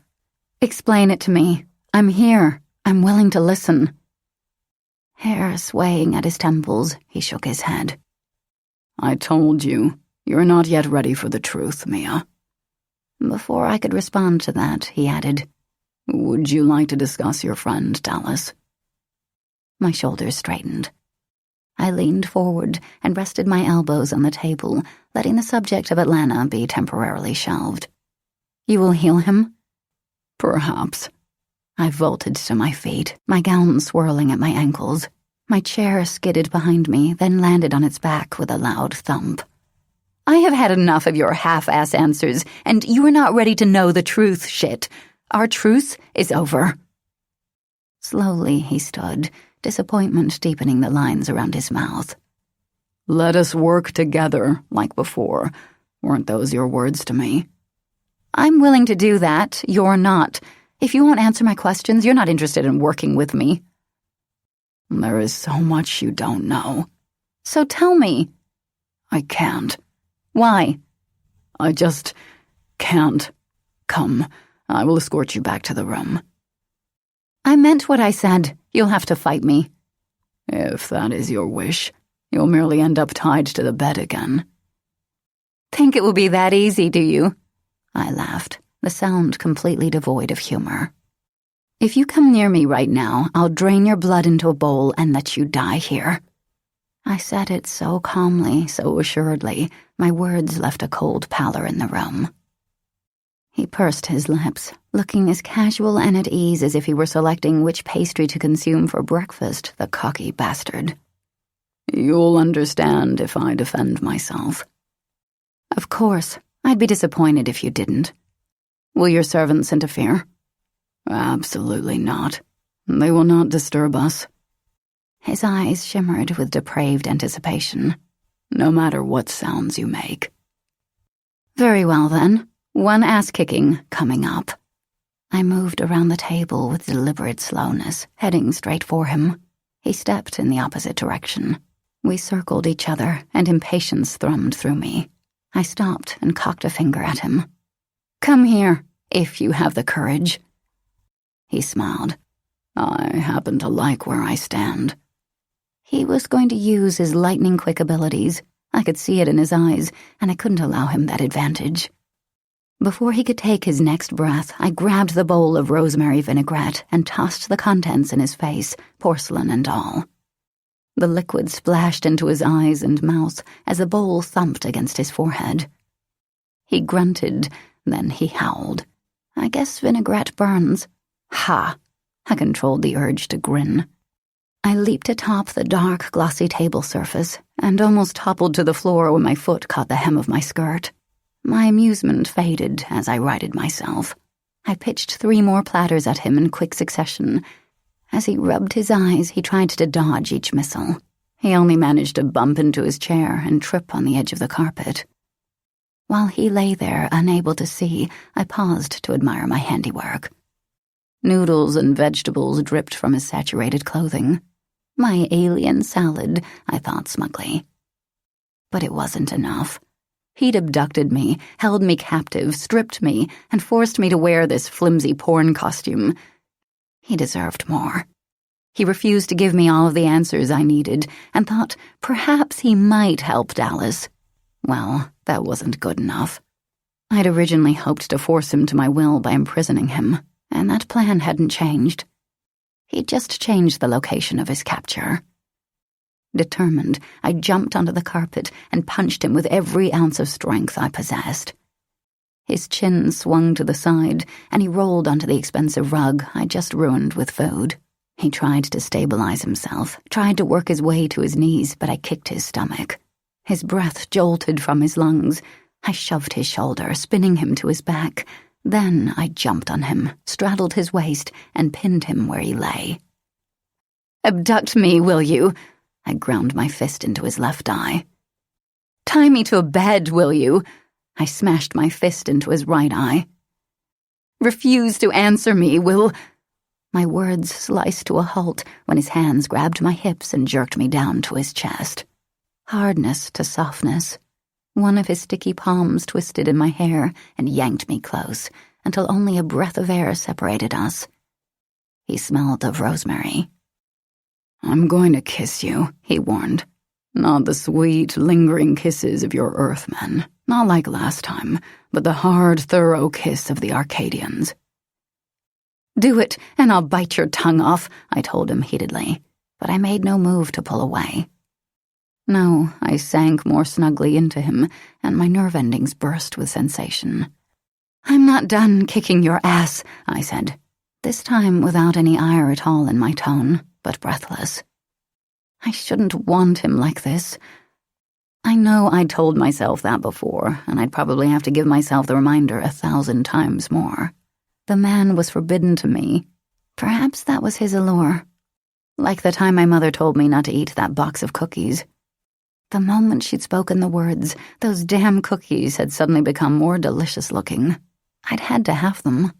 Explain it to me. I'm here. I'm willing to listen. Hair swaying at his temples, he shook his head. I told you, you're not yet ready for the truth, Mia. Before I could respond to that, he added, Would you like to discuss your friend, Dallas? My shoulders straightened. I leaned forward and rested my elbows on the table, letting the subject of Atlanta be temporarily shelved. You will heal him? Perhaps. I vaulted to my feet, my gown swirling at my ankles. My chair skidded behind me, then landed on its back with a loud thump. I have had enough of your half-ass answers, and you are not ready to know the truth, shit. Our truce is over. Slowly he stood, disappointment deepening the lines around his mouth. Let us work together, like before. Weren't those your words to me? I'm willing to do that. You're not. If you won't answer my questions, you're not interested in working with me. There is so much you don't know. So tell me. I can't. Why? I just can't. Come, I will escort you back to the room. I meant what I said. You'll have to fight me. If that is your wish, you'll merely end up tied to the bed again. Think it will be that easy, do you? I laughed, the sound completely devoid of humor. If you come near me right now, I'll drain your blood into a bowl and let you die here. I said it so calmly, so assuredly, my words left a cold pallor in the room. He pursed his lips, looking as casual and at ease as if he were selecting which pastry to consume for breakfast, the cocky bastard. You'll understand if I defend myself. Of course. I'd be disappointed if you didn't. Will your servants interfere? Absolutely not. They will not disturb us. His eyes shimmered with depraved anticipation. No matter what sounds you make. Very well, then. One ass-kicking coming up. I moved around the table with deliberate slowness, heading straight for him. He stepped in the opposite direction. We circled each other, and impatience thrummed through me. I stopped and cocked a finger at him. Come here, if you have the courage. He smiled. I happen to like where I stand. He was going to use his lightning-quick abilities. I could see it in his eyes, and I couldn't allow him that advantage. Before he could take his next breath, I grabbed the bowl of rosemary vinaigrette and tossed the contents in his face, porcelain and all. The liquid splashed into his eyes and mouth as the bowl thumped against his forehead. He grunted, then he howled. I guess vinaigrette burns. Ha! I controlled the urge to grin. I leaped atop the dark, glossy table surface and almost toppled to the floor when my foot caught the hem of my skirt. My amusement faded as I righted myself. I pitched 3 more platters at him in quick succession. As he rubbed his eyes, he tried to dodge each missile. He only managed to bump into his chair and trip on the edge of the carpet. While he lay there, unable to see, I paused to admire my handiwork. Noodles and vegetables dripped from his saturated clothing. My alien salad, I thought smugly. But it wasn't enough. He'd abducted me, held me captive, stripped me, and forced me to wear this flimsy porn costume. He deserved more. He refused to give me all of the answers I needed, and thought perhaps he might help Dallas. Well, that wasn't good enough. I'd originally hoped to force him to my will by imprisoning him, and that plan hadn't changed. He'd just changed the location of his capture. Determined, I jumped onto the carpet and punched him with every ounce of strength I possessed. His chin swung to the side, and he rolled onto the expensive rug I'd just ruined with food. He tried to stabilize himself, tried to work his way to his knees, but I kicked his stomach. His breath jolted from his lungs. I shoved his shoulder, spinning him to his back. Then I jumped on him, straddled his waist, and pinned him where he lay. "Abduct me, will you?" I ground my fist into his left eye. "Tie me to a bed, will you?" I smashed my fist into his right eye. "Refuse to answer me, will—" My words sliced to a halt when his hands grabbed my hips and jerked me down to his chest. Hardness to softness. One of his sticky palms twisted in my hair and yanked me close until only a breath of air separated us. He smelled of rosemary. "I'm going to kiss you," he warned. "Not the sweet, lingering kisses of your Earthmen, not like last time, but the hard, thorough kiss of the Arcadians." "Do it, and I'll bite your tongue off," I told him heatedly, but I made no move to pull away. No, I sank more snugly into him, and my nerve endings burst with sensation. "I'm not done kicking your ass," I said, this time without any ire at all in my tone, but breathless. I shouldn't want him like this. I know I'd told myself that before, and I'd probably have to give myself the reminder 1,000 times more. The man was forbidden to me. Perhaps that was his allure. Like the time my mother told me not to eat that box of cookies. The moment she'd spoken the words, those damn cookies had suddenly become more delicious-looking. I'd had to have them.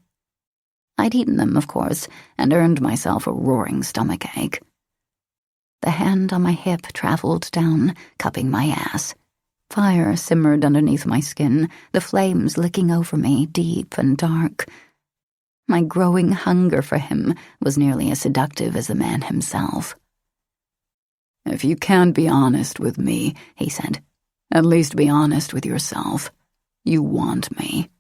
I'd eaten them, of course, and earned myself a roaring stomachache. The hand on my hip traveled down, cupping my ass. Fire simmered underneath my skin, the flames licking over me, deep and dark. My growing hunger for him was nearly as seductive as the man himself. "If you can't be honest with me," he said, "at least be honest with yourself. You want me.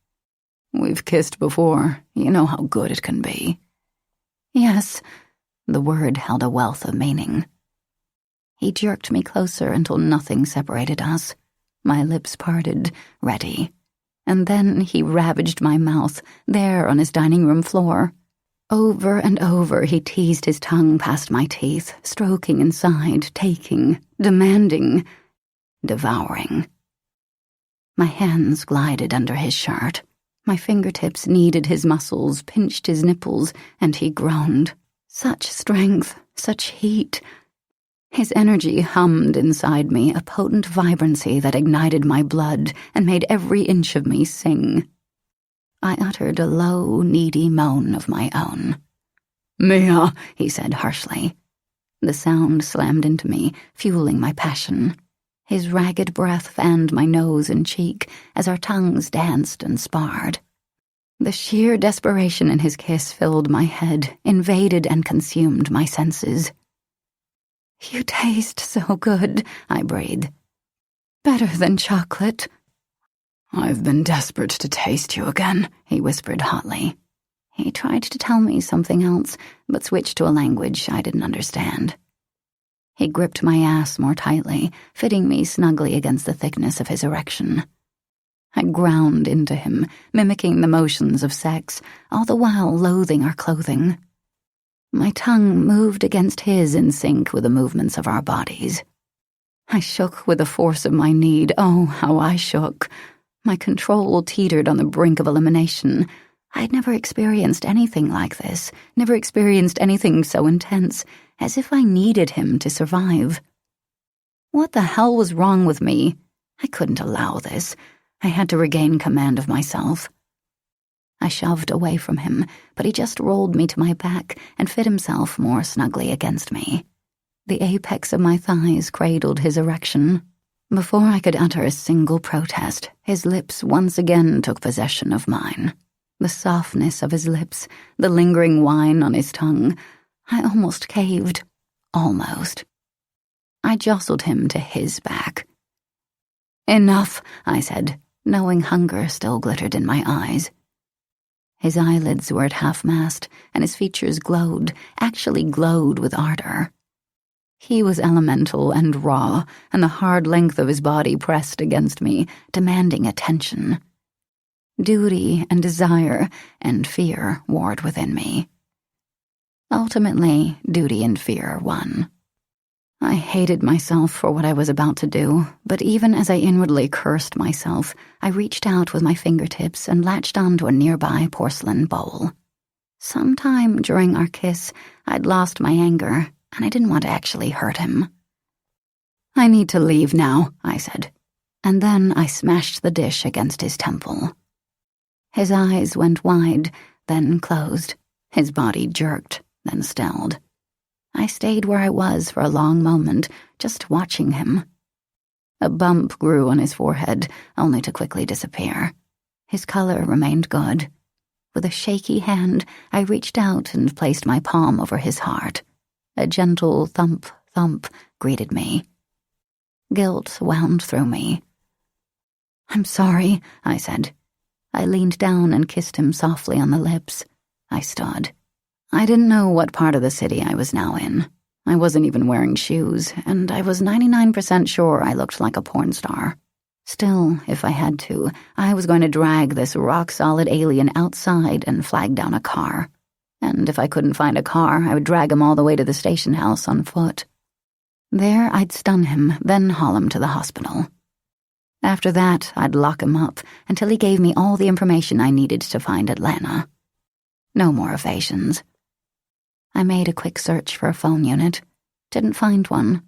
We've kissed before. You know how good it can be." "Yes." The word held a wealth of meaning. He jerked me closer until nothing separated us. My lips parted, ready. And then he ravaged my mouth, there on his dining room floor. Over and over he teased his tongue past my teeth, stroking inside, taking, demanding, devouring. My hands glided under his shirt. My fingertips kneaded his muscles, pinched his nipples, and he groaned. Such strength, such heat. His energy hummed inside me, a potent vibrancy that ignited my blood and made every inch of me sing. I uttered a low, needy moan of my own. "Mia," he said harshly. The sound slammed into me, fueling my passion. His ragged breath fanned my nose and cheek as our tongues danced and sparred. The sheer desperation in his kiss filled my head, invaded and consumed my senses. "You taste so good," I breathed. "Better than chocolate." "I've been desperate to taste you again," he whispered hotly. He tried to tell me something else, but switched to a language I didn't understand. He gripped my ass more tightly, fitting me snugly against the thickness of his erection. I ground into him, mimicking the motions of sex, all the while loathing our clothing. My tongue moved against his in sync with the movements of our bodies. I shook with the force of my need. Oh, how I shook. My control teetered on the brink of elimination. I had never experienced anything like this, never experienced anything so intense, as if I needed him to survive. What the hell was wrong with me? I couldn't allow this. I had to regain command of myself. I shoved away from him, but he just rolled me to my back and fit himself more snugly against me. The apex of my thighs cradled his erection. Before I could utter a single protest, his lips once again took possession of mine. The softness of his lips, the lingering wine on his tongue. I almost caved. Almost. I jostled him to his back. "Enough," I said, knowing hunger still glittered in my eyes. His eyelids were at half-mast, and his features glowed, actually glowed with ardor. He was elemental and raw, and the hard length of his body pressed against me, demanding attention. Duty and desire and fear warred within me. Ultimately, duty and fear won. I hated myself for what I was about to do, but even as I inwardly cursed myself, I reached out with my fingertips and latched onto a nearby porcelain bowl. Sometime during our kiss, I'd lost my anger, and I didn't want to actually hurt him. "I need to leave now," I said, and then I smashed the dish against his temple. His eyes went wide, then closed. His body jerked, then stilled. I stayed where I was for a long moment, just watching him. A bump grew on his forehead, only to quickly disappear. His color remained good. With a shaky hand, I reached out and placed my palm over his heart. A gentle thump, thump greeted me. Guilt wound through me. "I'm sorry," I said. I leaned down and kissed him softly on the lips. I stood. I didn't know what part of the city I was now in. I wasn't even wearing shoes, and I was 99% sure I looked like a porn star. Still, if I had to, I was going to drag this rock-solid alien outside and flag down a car. And if I couldn't find a car, I would drag him all the way to the station house on foot. There, I'd stun him, then haul him to the hospital. After that, I'd lock him up until he gave me all the information I needed to find Atlanta. No more evasions. I made a quick search for a phone unit. Didn't find one.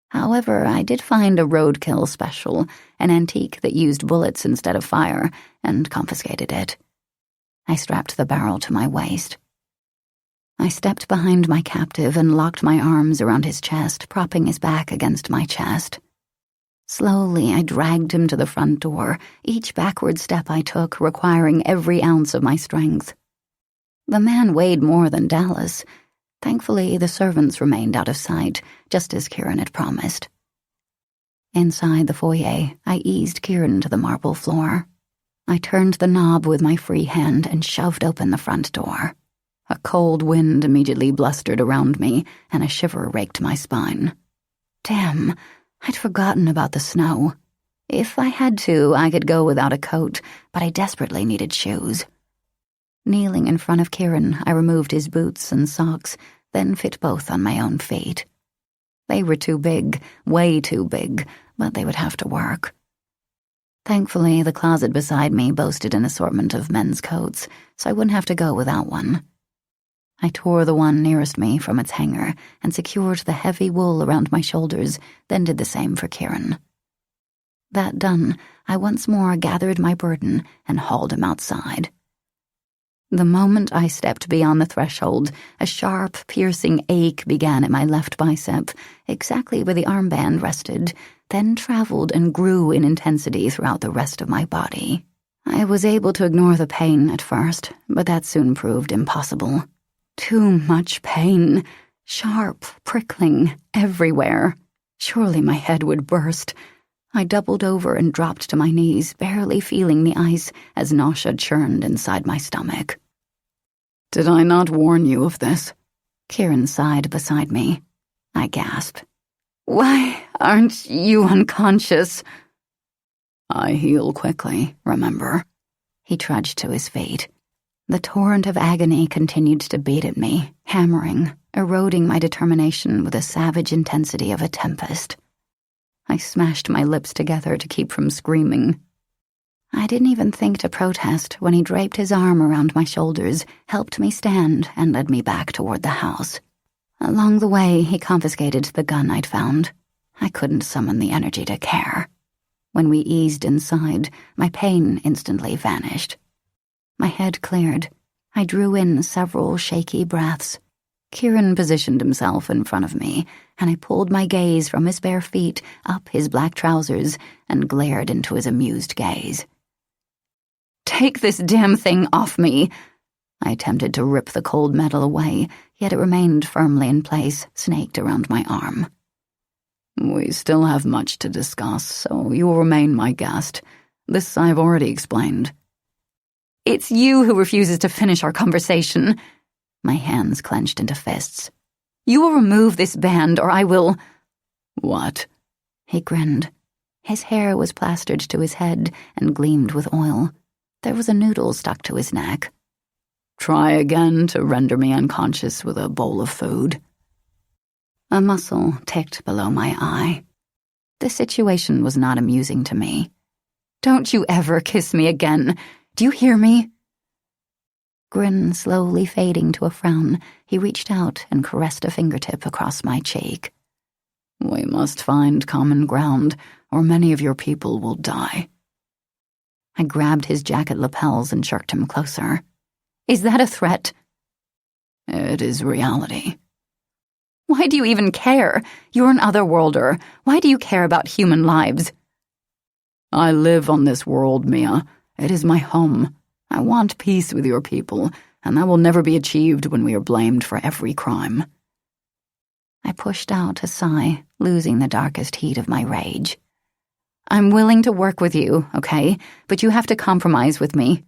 However, I did find a roadkill special, an antique that used bullets instead of fire, and confiscated it. I strapped the barrel to my waist. I stepped behind my captive and locked my arms around his chest, propping his back against my chest. Slowly, I dragged him to the front door, each backward step I took requiring every ounce of my strength. The man weighed more than Dallas. Thankfully, the servants remained out of sight, just as Kieran had promised. Inside the foyer, I eased Kieran to the marble floor. I turned the knob with my free hand and shoved open the front door. A cold wind immediately blustered around me, and a shiver raked my spine. Damn, I'd forgotten about the snow. If I had to, I could go without a coat, but I desperately needed shoes. Kneeling in front of Kieran, I removed his boots and socks, then fit both on my own feet. They were too big, way too big, but they would have to work. Thankfully, the closet beside me boasted an assortment of men's coats, so I wouldn't have to go without one. I tore the one nearest me from its hanger and secured the heavy wool around my shoulders, then did the same for Kieran. That done, I once more gathered my burden and hauled him outside. The moment I stepped beyond the threshold, a sharp, piercing ache began at my left bicep, exactly where the armband rested, then traveled and grew in intensity throughout the rest of my body. I was able to ignore the pain at first, but that soon proved impossible. Too much pain, sharp, prickling, everywhere. Surely my head would burst. I doubled over and dropped to my knees, barely feeling the ice as nausea churned inside my stomach. Did I not warn you of this? Kieran sighed beside me. I gasped. Why aren't you unconscious? I heal quickly, remember? He trudged to his feet. The torrent of agony continued to beat at me, hammering, eroding my determination with the savage intensity of a tempest. I smashed my lips together to keep from screaming. I didn't even think to protest when he draped his arm around my shoulders, helped me stand, and led me back toward the house. Along the way, he confiscated the gun I'd found. I couldn't summon the energy to care. When we eased inside, my pain instantly vanished. My head cleared. I drew in several shaky breaths. Kieran positioned himself in front of me, and I pulled my gaze from his bare feet up his black trousers and glared into his amused gaze. Take this damn thing off me! I attempted to rip the cold metal away, yet it remained firmly in place, snaked around my arm. We still have much to discuss, so you will remain my guest. This I've already explained. It's you who refuses to finish our conversation. My hands clenched into fists. You will remove this band, or I will... What? He grinned. His hair was plastered to his head and gleamed with oil. There was a noodle stuck to his neck. Try again to render me unconscious with a bowl of food. A muscle ticked below my eye. The situation was not amusing to me. Don't you ever kiss me again. Do you hear me? Grin slowly fading to a frown, he reached out and caressed a fingertip across my cheek. We must find common ground, or many of your people will die. I grabbed his jacket lapels and jerked him closer. Is that a threat? It is reality. Why do you even care? You're an otherworlder. Why do you care about human lives? I live on this world, Mia. It is my home. I want peace with your people, and that will never be achieved when we are blamed for every crime. I pushed out a sigh, losing the darkest heat of my rage. I'm willing to work with you, okay? But you have to compromise with me.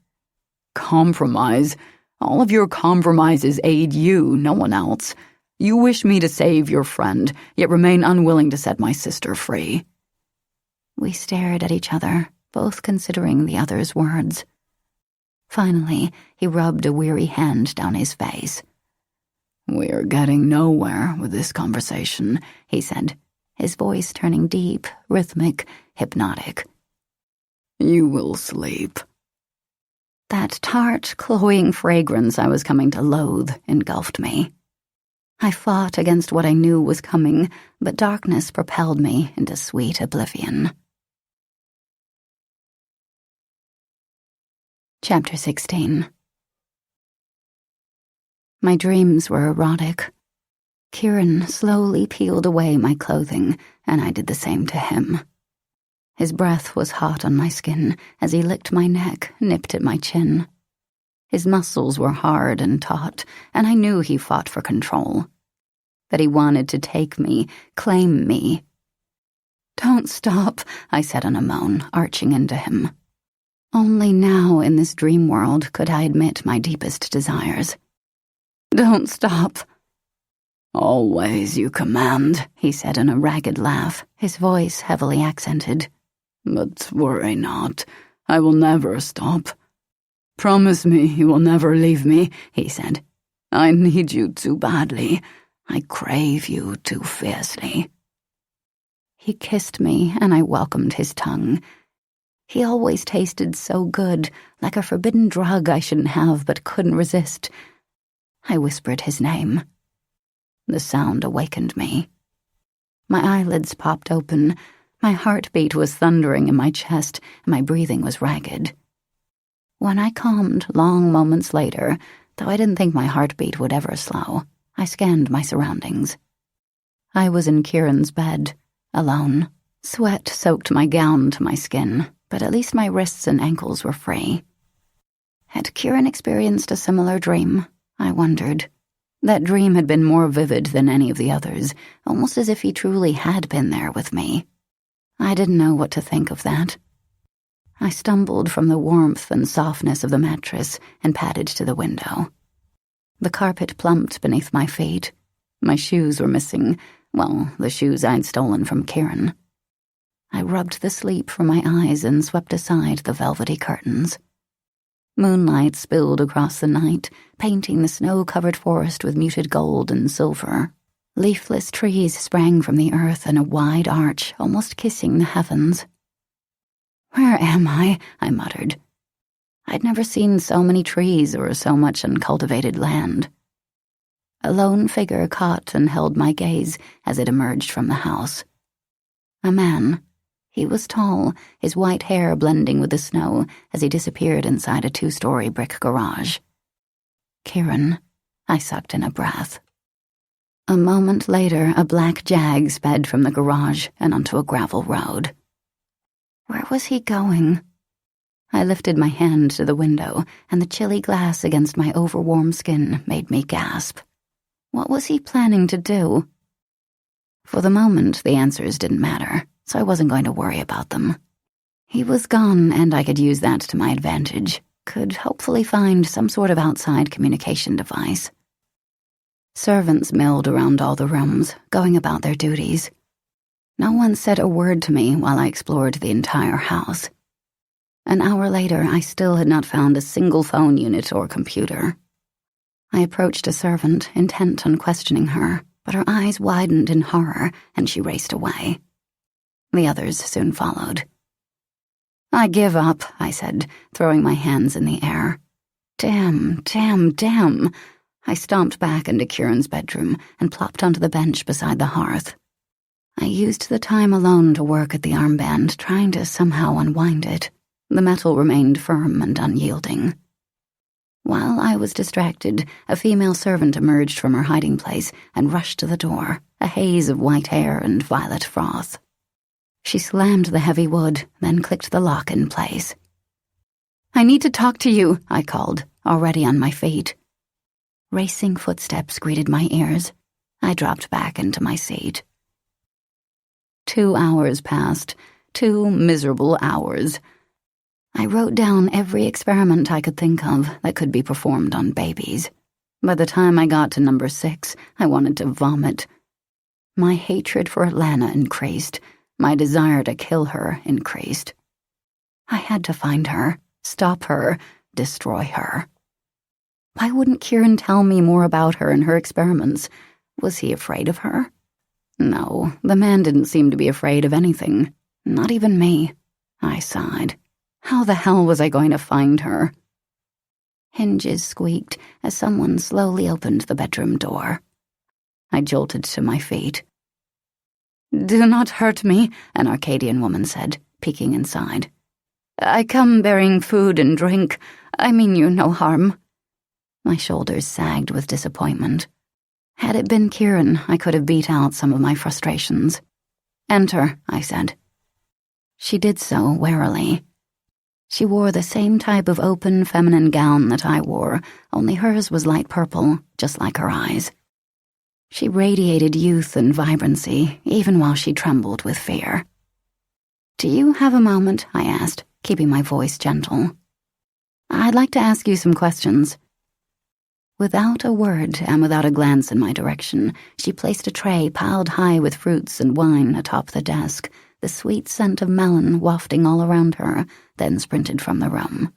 Compromise? All of your compromises aid you, no one else. You wish me to save your friend, yet remain unwilling to set my sister free. We stared at each other, both considering the other's words. Finally, he rubbed a weary hand down his face. We are getting nowhere with this conversation, he said, his voice turning deep, rhythmic, hypnotic. You will sleep. That tart, cloying fragrance I was coming to loathe engulfed me. I fought against what I knew was coming, but darkness propelled me into sweet oblivion. Chapter 16. My dreams were erotic. Kieran slowly peeled away my clothing, and I did the same to him. His breath was hot on my skin as he licked my neck, nipped at my chin. His muscles were hard and taut, and I knew he fought for control. That he wanted to take me, claim me. Don't stop, I said in a moan, arching into him. Only now in this dream world could I admit my deepest desires. Don't stop. Always you command, he said in a ragged laugh, his voice heavily accented. But worry not. I will never stop. Promise me you will never leave me, he said. I need you too badly. I crave you too fiercely. He kissed me, and I welcomed his tongue. He always tasted so good, like a forbidden drug I shouldn't have but couldn't resist. I whispered his name. The sound awakened me. My eyelids popped open. My heartbeat was thundering in my chest, and my breathing was ragged. When I calmed long moments later, though I didn't think my heartbeat would ever slow, I scanned my surroundings. I was in Kieran's bed, alone. Sweat soaked my gown to my skin, but at least my wrists and ankles were free. Had Kieran experienced a similar dream? I wondered. That dream had been more vivid than any of the others, almost as if he truly had been there with me. I didn't know what to think of that. I stumbled from the warmth and softness of the mattress and padded to the window. The carpet plumped beneath my feet. My shoes were missing, well, the shoes I'd stolen from Kieran. I rubbed the sleep from my eyes and swept aside the velvety curtains. Moonlight spilled across the night, painting the snow-covered forest with muted gold and silver. Leafless trees sprang from the earth in a wide arch, almost kissing the heavens. "Where am I?" I muttered. I'd never seen so many trees or so much uncultivated land. A lone figure caught and held my gaze as it emerged from the house. A man. He was tall, his white hair blending with the snow as he disappeared inside a 2-story brick garage. Kieran. I sucked in a breath. A moment later, a black Jag sped from the garage and onto a gravel road. Where was he going? I lifted my hand to the window, and the chilly glass against my overwarm skin made me gasp. What was he planning to do? For the moment, the answers didn't matter, so I wasn't going to worry about them. He was gone, and I could use that to my advantage. Could hopefully find some sort of outside communication device. Servants milled around all the rooms, going about their duties. No one said a word to me while I explored the entire house. An hour later, I still had not found a single phone unit or computer. I approached a servant, intent on questioning her, but her eyes widened in horror, and she raced away. The others soon followed. "I give up," I said, throwing my hands in the air. Damn. I stomped back into Kieran's bedroom and plopped onto the bench beside the hearth. I used the time alone to work at the armband, trying to somehow unwind it. The metal remained firm and unyielding. While I was distracted, a female servant emerged from her hiding place and rushed to the door, a haze of white hair and violet froth. She slammed the heavy wood, then clicked the lock in place. "I need to talk to you," I called, already on my feet. Racing footsteps greeted my ears. I dropped back into my seat. 2 hours passed, 2 miserable hours. I wrote down every experiment I could think of that could be performed on babies. By the time I got to number 6, I wanted to vomit. My hatred for Atlanta increased. My desire to kill her increased. I had to find her, stop her, destroy her. Why wouldn't Kieran tell me more about her and her experiments? Was he afraid of her? No, the man didn't seem to be afraid of anything. Not even me. I sighed. How the hell was I going to find her? Hinges squeaked as someone slowly opened the bedroom door. I jolted to my feet. "Do not hurt me," an Arcadian woman said, peeking inside. "I come bearing food and drink. I mean you no harm." My shoulders sagged with disappointment. Had it been Kieran, I could have beat out some of my frustrations. "Enter," I said. She did so warily. She wore the same type of open feminine gown that I wore, only hers was light purple, just like her eyes. She radiated youth and vibrancy, even while she trembled with fear. "Do you have a moment?" I asked, keeping my voice gentle. "I'd like to ask you some questions." Without a word and without a glance in my direction, she placed a tray piled high with fruits and wine atop the desk, the sweet scent of melon wafting all around her, then sprinted from the room.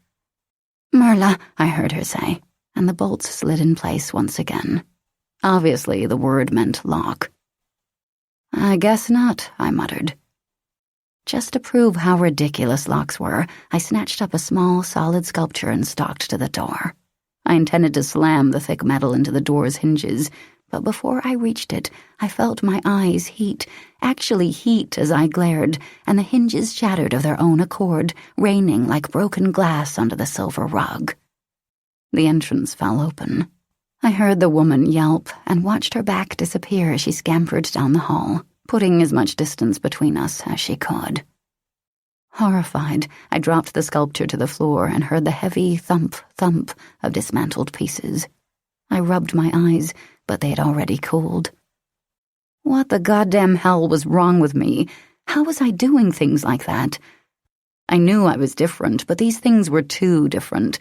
"Marla," I heard her say, and the bolts slid in place once again. Obviously, the word meant lock. "I guess not," I muttered. Just to prove how ridiculous locks were, I snatched up a small, solid sculpture and stalked to the door. I intended to slam the thick metal into the door's hinges, but before I reached it, I felt my eyes heat, actually heat as I glared, and the hinges shattered of their own accord, raining like broken glass onto the silver rug. The entrance fell open. I heard the woman yelp and watched her back disappear as she scampered down the hall, putting as much distance between us as she could. Horrified, I dropped the sculpture to the floor and heard the heavy thump, thump of dismantled pieces. I rubbed my eyes, but they had already cooled. What the goddamn hell was wrong with me? How was I doing things like that? I knew I was different, but these things were too different.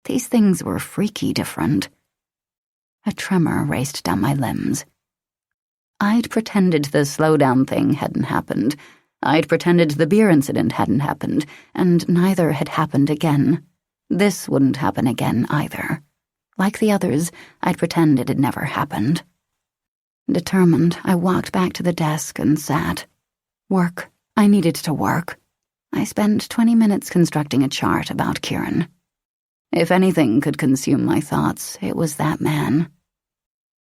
These things were freaky different. A tremor raced down my limbs. I'd pretended the slowdown thing hadn't happened. I'd pretended the beer incident hadn't happened, and neither had happened again. This wouldn't happen again either. Like the others, I'd pretend it had never happened. Determined, I walked back to the desk and sat. Work. I needed to work. I spent 20 minutes constructing a chart about Kieran. If anything could consume my thoughts, it was that man.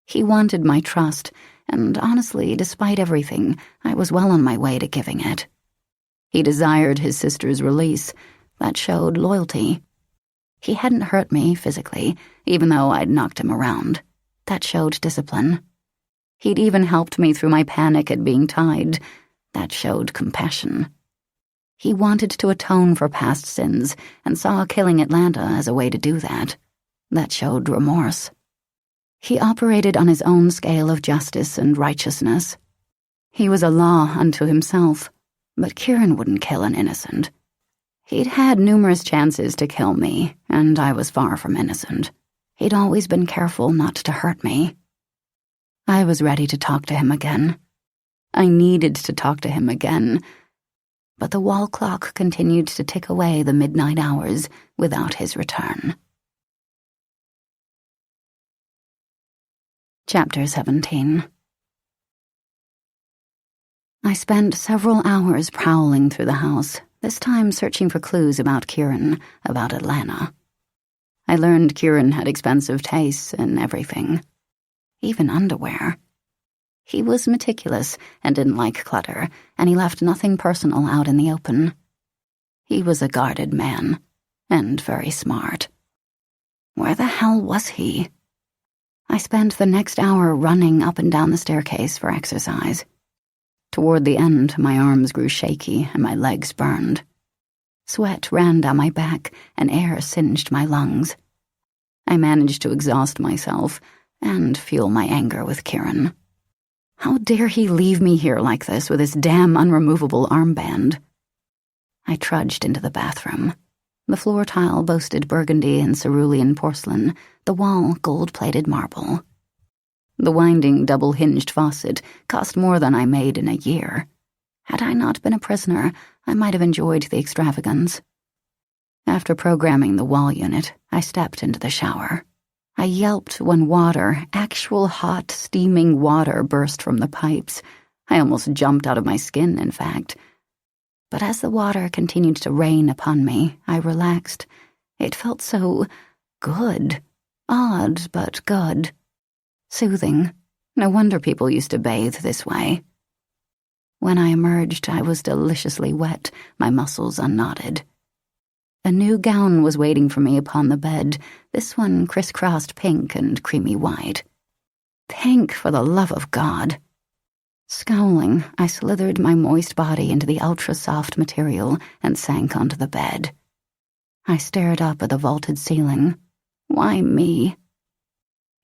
He wanted my trust, and honestly, despite everything, I was well on my way to giving it. He desired his sister's release. That showed loyalty. He hadn't hurt me physically, even though I'd knocked him around. That showed discipline. He'd even helped me through my panic at being tied. That showed compassion. He wanted to atone for past sins and saw killing Atlanta as a way to do that. That showed remorse. He operated on his own scale of justice and righteousness. He was a law unto himself, but Kieran wouldn't kill an innocent. He'd had numerous chances to kill me, and I was far from innocent. He'd always been careful not to hurt me. I was ready to talk to him again. I needed to talk to him again, but the wall clock continued to tick away the midnight hours without his return. Chapter 17. I spent several hours prowling through the house, this time searching for clues about Kieran, about Atlanta. I learned Kieran had expensive tastes in everything, even underwear. He was meticulous and didn't like clutter, and he left nothing personal out in the open. He was a guarded man, and very smart. Where the hell was he? I spent the next hour running up and down the staircase for exercise. Toward the end, my arms grew shaky and my legs burned. Sweat ran down my back and air singed my lungs. I managed to exhaust myself and fuel my anger with Kieran. How dare he leave me here like this with his damn unremovable armband? I trudged into the bathroom. The floor tile boasted burgundy and cerulean porcelain, the wall gold-plated marble. The winding double-hinged faucet cost more than I made in a year. Had I not been a prisoner, I might have enjoyed the extravagance. After programming the wall unit, I stepped into the shower. I yelped when water, actual hot, steaming water, burst from the pipes. I almost jumped out of my skin, in fact. But as the water continued to rain upon me, I relaxed. It felt so good. Odd, but good. Soothing. No wonder people used to bathe this way. When I emerged, I was deliciously wet, my muscles unknotted. A new gown was waiting for me upon the bed, this one crisscrossed pink and creamy white. Pink, for the love of God. Scowling, I slithered my moist body into the ultra-soft material and sank onto the bed. I stared up at the vaulted ceiling. Why me?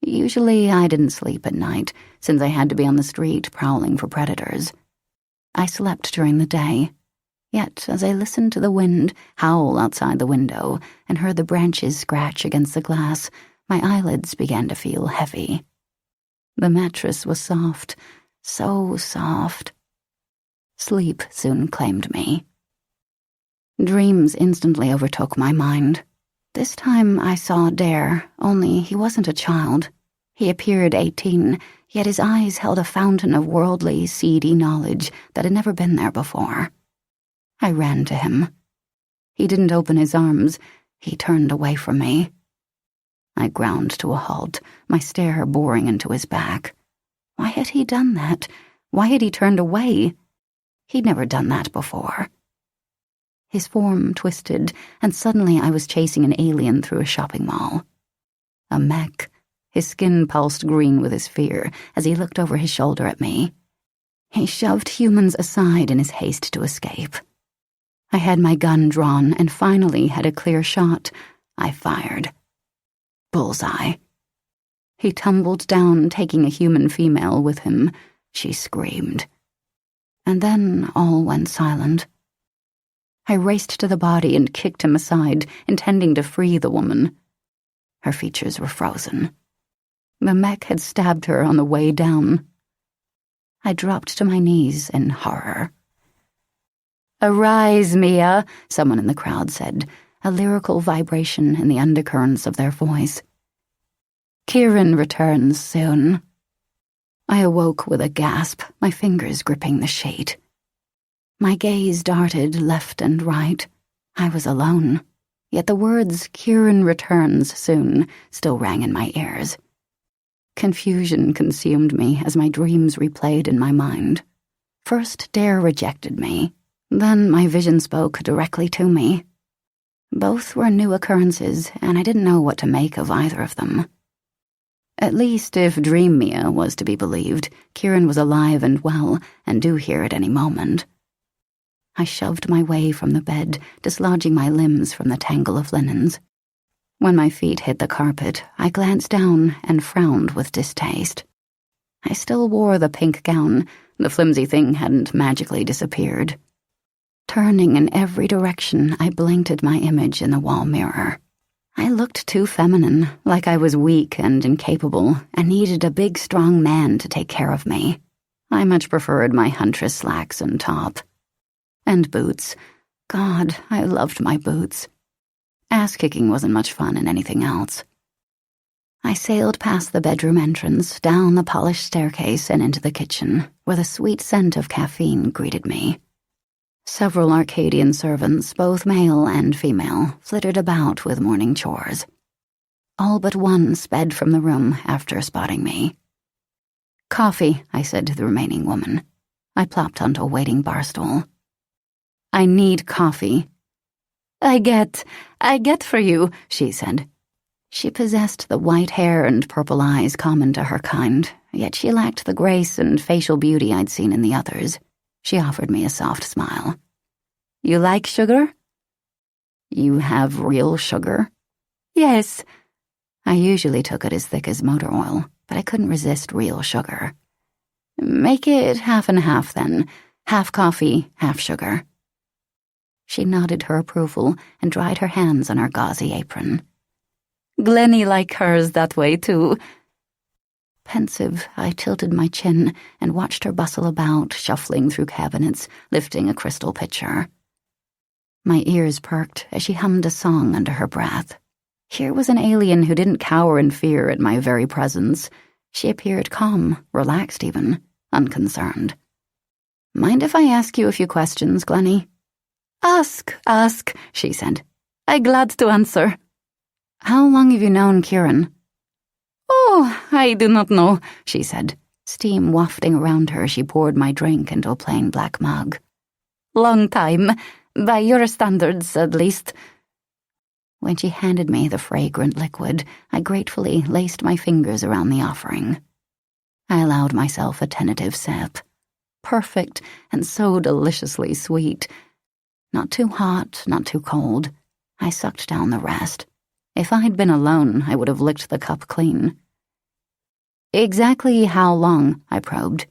Usually I didn't sleep at night, since I had to be on the street prowling for predators. I slept during the day. Yet, as I listened to the wind howl outside the window and heard the branches scratch against the glass, my eyelids began to feel heavy. The mattress was soft, so soft. Sleep soon claimed me. Dreams instantly overtook my mind. This time I saw Dare, only he wasn't a child. He appeared 18, yet his eyes held a fountain of worldly, seedy knowledge that had never been there before. I ran to him. He didn't open his arms. He turned away from me. I ground to a halt, my stare boring into his back. Why had he done that? Why had he turned away? He'd never done that before. His form twisted, and suddenly I was chasing an alien through a shopping mall. A mech. His skin pulsed green with his fear as he looked over his shoulder at me. He shoved humans aside in his haste to escape. I had my gun drawn and finally had a clear shot. I fired. Bullseye. He tumbled down, taking a human female with him. She screamed. And then all went silent. I raced to the body and kicked him aside, intending to free the woman. Her features were frozen. The mech had stabbed her on the way down. I dropped to my knees in horror. "Arise, Mia," someone in the crowd said, a lyrical vibration in the undercurrents of their voice. "Kieran returns soon." I awoke with a gasp, my fingers gripping the sheet. My gaze darted left and right. I was alone, yet the words "Kieran returns soon" still rang in my ears. Confusion consumed me as my dreams replayed in my mind. First, Dare rejected me. Then my vision spoke directly to me. Both were new occurrences, and I didn't know what to make of either of them. At least, if Dream Mia was to be believed, Kieran was alive and well, and due here at any moment. I shoved my way from the bed, dislodging my limbs from the tangle of linens. When my feet hit the carpet, I glanced down and frowned with distaste. I still wore the pink gown. The flimsy thing hadn't magically disappeared. Turning in every direction, I blinked at my image in the wall mirror. I looked too feminine, like I was weak and incapable, and needed a big, strong man to take care of me. I much preferred my huntress slacks and top. And boots. God, I loved my boots. Ass-kicking wasn't much fun in anything else. I sailed past the bedroom entrance, down the polished staircase, and into the kitchen, where the sweet scent of caffeine greeted me. Several Arcadian servants, both male and female, flittered about with morning chores. All but one sped from the room after spotting me. "Coffee," I said to the remaining woman. I plopped onto a waiting bar stool. "I need coffee." I get for you," she said. She possessed the white hair and purple eyes common to her kind, yet she lacked the grace and facial beauty I'd seen in the others. She offered me a soft smile. "You like sugar?" "You have real sugar?" "Yes." I usually took it as thick as motor oil, but I couldn't resist real sugar. "Make it half and half, then. Half coffee, half sugar." She nodded her approval and dried her hands on her gauzy apron. "Glennie like hers that way, too." Pensive, I tilted my chin and watched her bustle about, shuffling through cabinets, lifting a crystal pitcher. My ears perked as she hummed a song under her breath. Here was an alien who didn't cower in fear at my very presence. She appeared calm, relaxed even, unconcerned. "Mind if I ask you a few questions, Glennie?" Ask, she said. "I glad to answer." "How long have you known Kieran?" "Oh, I do not know," she said, steam wafting around her as she poured my drink into a plain black mug. "Long time, by your standards, at least." When she handed me the fragrant liquid, I gratefully laced my fingers around the offering. I allowed myself a tentative sip. Perfect and so deliciously sweet. Not too hot, not too cold. I sucked down the rest. If I'd been alone, I would have licked the cup clean. "Exactly how long?" I probed.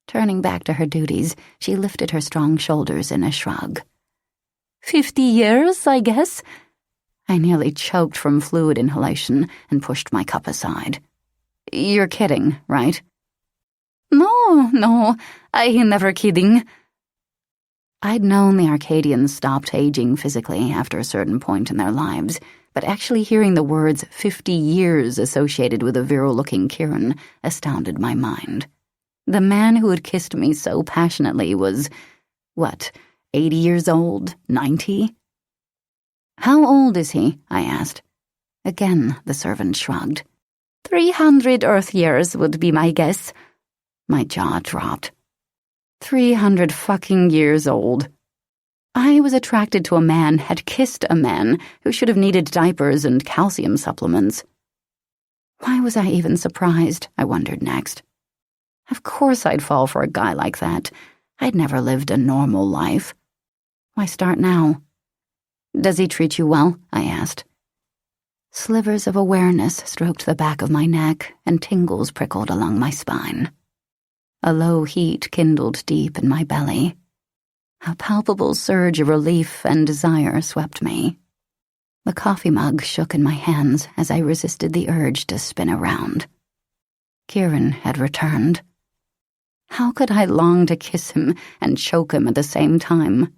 Turning back to her duties, she lifted her strong shoulders in a shrug. 50 years, I guess." I nearly choked from fluid inhalation and pushed my cup aside. "You're kidding, right?" No, I never kidding." I'd known the Arcadians stopped aging physically after a certain point in their lives, but actually hearing the words 50 years associated with a virile-looking Kieran astounded my mind. The man who had kissed me so passionately was, 80 years old? 90? "How old is he?" I asked. Again, the servant shrugged. 300 Earth years would be my guess. My jaw dropped. 300 fucking years old. I was attracted to a man, had kissed a man who should have needed diapers and calcium supplements. Why was I even surprised, I wondered next. Of course I'd fall for a guy like that. I'd never lived a normal life. Why start now? "Does he treat you well?" I asked. Slivers of awareness stroked the back of my neck, and tingles prickled along my spine. A low heat kindled deep in my belly. A palpable surge of relief and desire swept me. The coffee mug shook in my hands as I resisted the urge to spin around. Kieran had returned. How could I long to kiss him and choke him at the same time?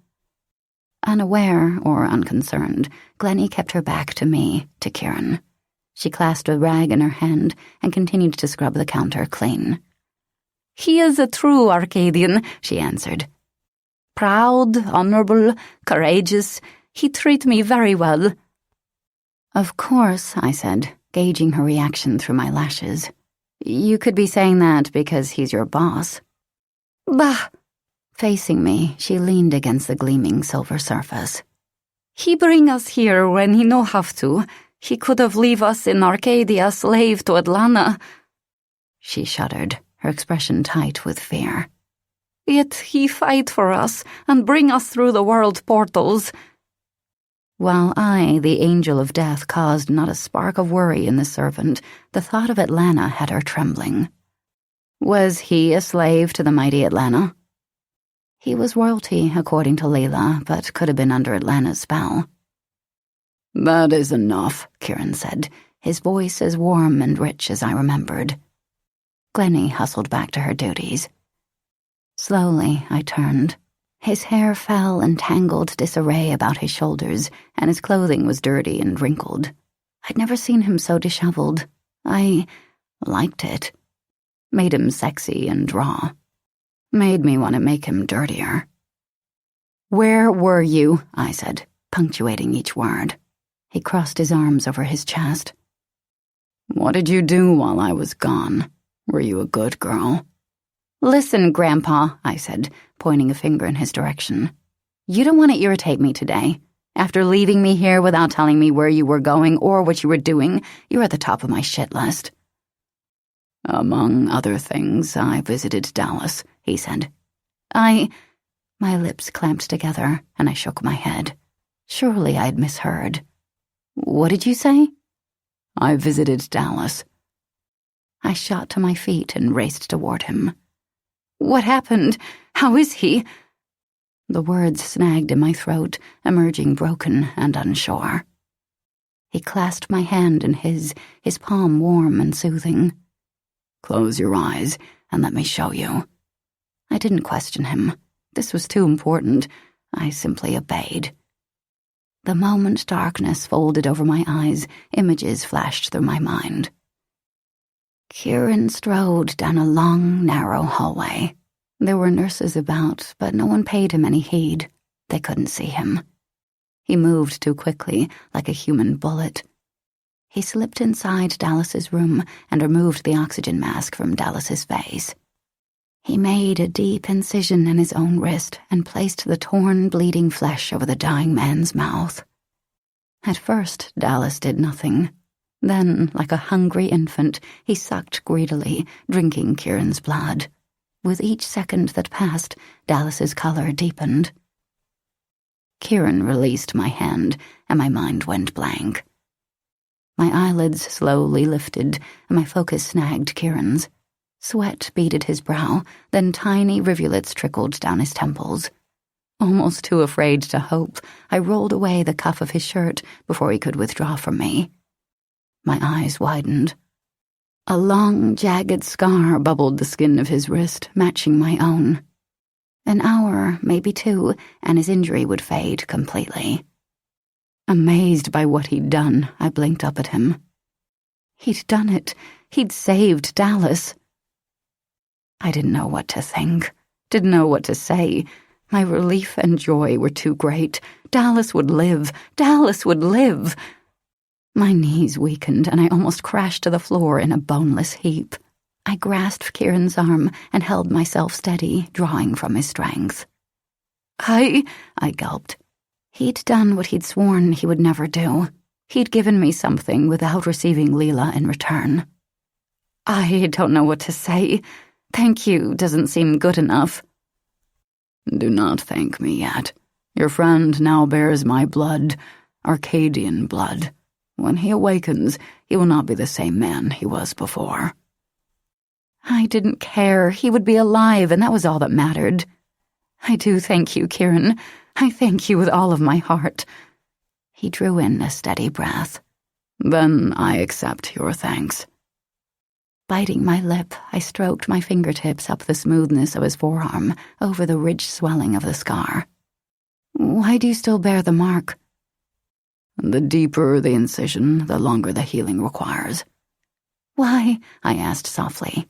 Unaware or unconcerned, Glennie kept her back to me, to Kieran. She clasped a rag in her hand and continued to scrub the counter clean. "He is a true Arcadian," she answered. "Proud, honorable, courageous. He treat me very well." "Of course," I said, gauging her reaction through my lashes. "You could be saying that because he's your boss." "Bah!" Facing me, she leaned against the gleaming silver surface. "He bring us here when he no have to. He could have leave us in Arcadia slave to Atlanta." She shuddered, her expression tight with fear. "Yet he fight for us and bring us through the world portals." While I, the angel of death, caused not a spark of worry in the servant, the thought of Atlanta had her trembling. Was he a slave to the mighty Atlanta? He was royalty, according to Layla, but could have been under Atlanta's spell. "That is enough," Kieran said, his voice as warm and rich as I remembered. Glennie hustled back to her duties. Slowly, I turned. His hair fell in tangled disarray about his shoulders, and his clothing was dirty and wrinkled. I'd never seen him so disheveled. I liked it. Made him sexy and raw. Made me want to make him dirtier. "Where were you?" I said, punctuating each word. He crossed his arms over his chest. "What did you do while I was gone? Were you a good girl?" "Listen, Grandpa," I said, pointing a finger in his direction. "You don't want to irritate me today. After leaving me here without telling me where you were going or what you were doing, you're at the top of my shit list." "Among other things, I visited Dallas," he said. My lips clamped together, and I shook my head. Surely I'd misheard. "What did you say?" "I visited Dallas." I shot to my feet and raced toward him. "What happened? How is he?" The words snagged in my throat, emerging broken and unsure. He clasped my hand in his palm warm and soothing. "Close your eyes and let me show you." I didn't question him. This was too important. I simply obeyed. The moment darkness folded over my eyes, images flashed through my mind. Kieran strode down a long, narrow hallway. There were nurses about, but no one paid him any heed. They couldn't see him. He moved too quickly, like a human bullet. He slipped inside Dallas's room and removed the oxygen mask from Dallas's face. He made a deep incision in his own wrist and placed the torn, bleeding flesh over the dying man's mouth. At first, Dallas did nothing. Then, like a hungry infant, he sucked greedily, drinking Kieran's blood. With each second that passed, Dallas's color deepened. Kieran released my hand, and my mind went blank. My eyelids slowly lifted, and my focus snagged Kieran's. Sweat beaded his brow, then tiny rivulets trickled down his temples. Almost too afraid to hope, I rolled away the cuff of his shirt before he could withdraw from me. My eyes widened. A long, jagged scar bubbled the skin of his wrist, matching my own. An hour, maybe 2, and his injury would fade completely. Amazed by what he'd done, I blinked up at him. He'd done it. He'd saved Dallas. I didn't know what to think, didn't know what to say. My relief and joy were too great. Dallas would live. Dallas would live. My knees weakened, and I almost crashed to the floor in a boneless heap. I grasped Kieran's arm and held myself steady, drawing from his strength. I gulped. He'd done what he'd sworn he would never do. He'd given me something without receiving Leela in return. I don't know what to say. Thank you doesn't seem good enough. Do not thank me yet. Your friend now bears my blood, Arcadian blood. When he awakens, he will not be the same man he was before. I didn't care. He would be alive, and that was all that mattered. I do thank you, Kieran. I thank you with all of my heart. He drew in a steady breath. Then I accept your thanks. Biting my lip, I stroked my fingertips up the smoothness of his forearm, over the ridge swelling of the scar. Why do you still bear the mark? The deeper the incision, the longer the healing requires. Why? I asked softly.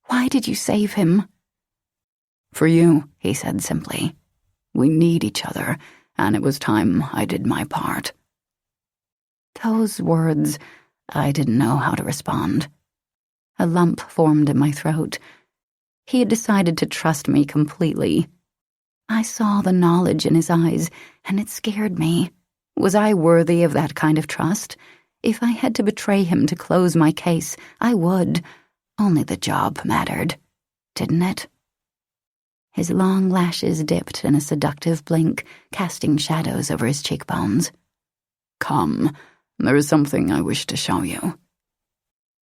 Why did you save him? For you, he said simply. We need each other, and it was time I did my part. Those words, I didn't know how to respond. A lump formed in my throat. He had decided to trust me completely. I saw the knowledge in his eyes, and it scared me. Was I worthy of that kind of trust? If I had to betray him to close my case, I would. Only the job mattered, didn't it? His long lashes dipped in a seductive blink, casting shadows over his cheekbones. Come, there is something I wish to show you.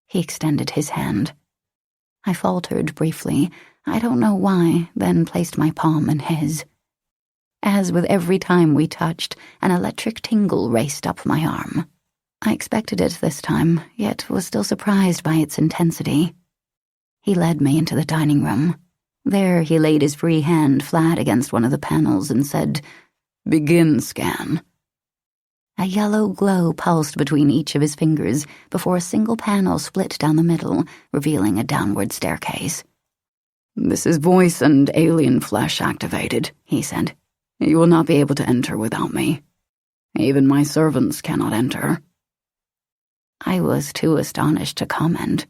He extended his hand. I faltered briefly, I don't know why, then placed my palm in his. As with every time we touched, an electric tingle raced up my arm. I expected it this time, yet was still surprised by its intensity. He led me into the dining room. There he laid his free hand flat against one of the panels and said, "Begin scan." A yellow glow pulsed between each of his fingers before a single panel split down the middle, revealing a downward staircase. "This is voice and alien flesh activated," he said. "You will not be able to enter without me. Even my servants cannot enter." I was too astonished to comment.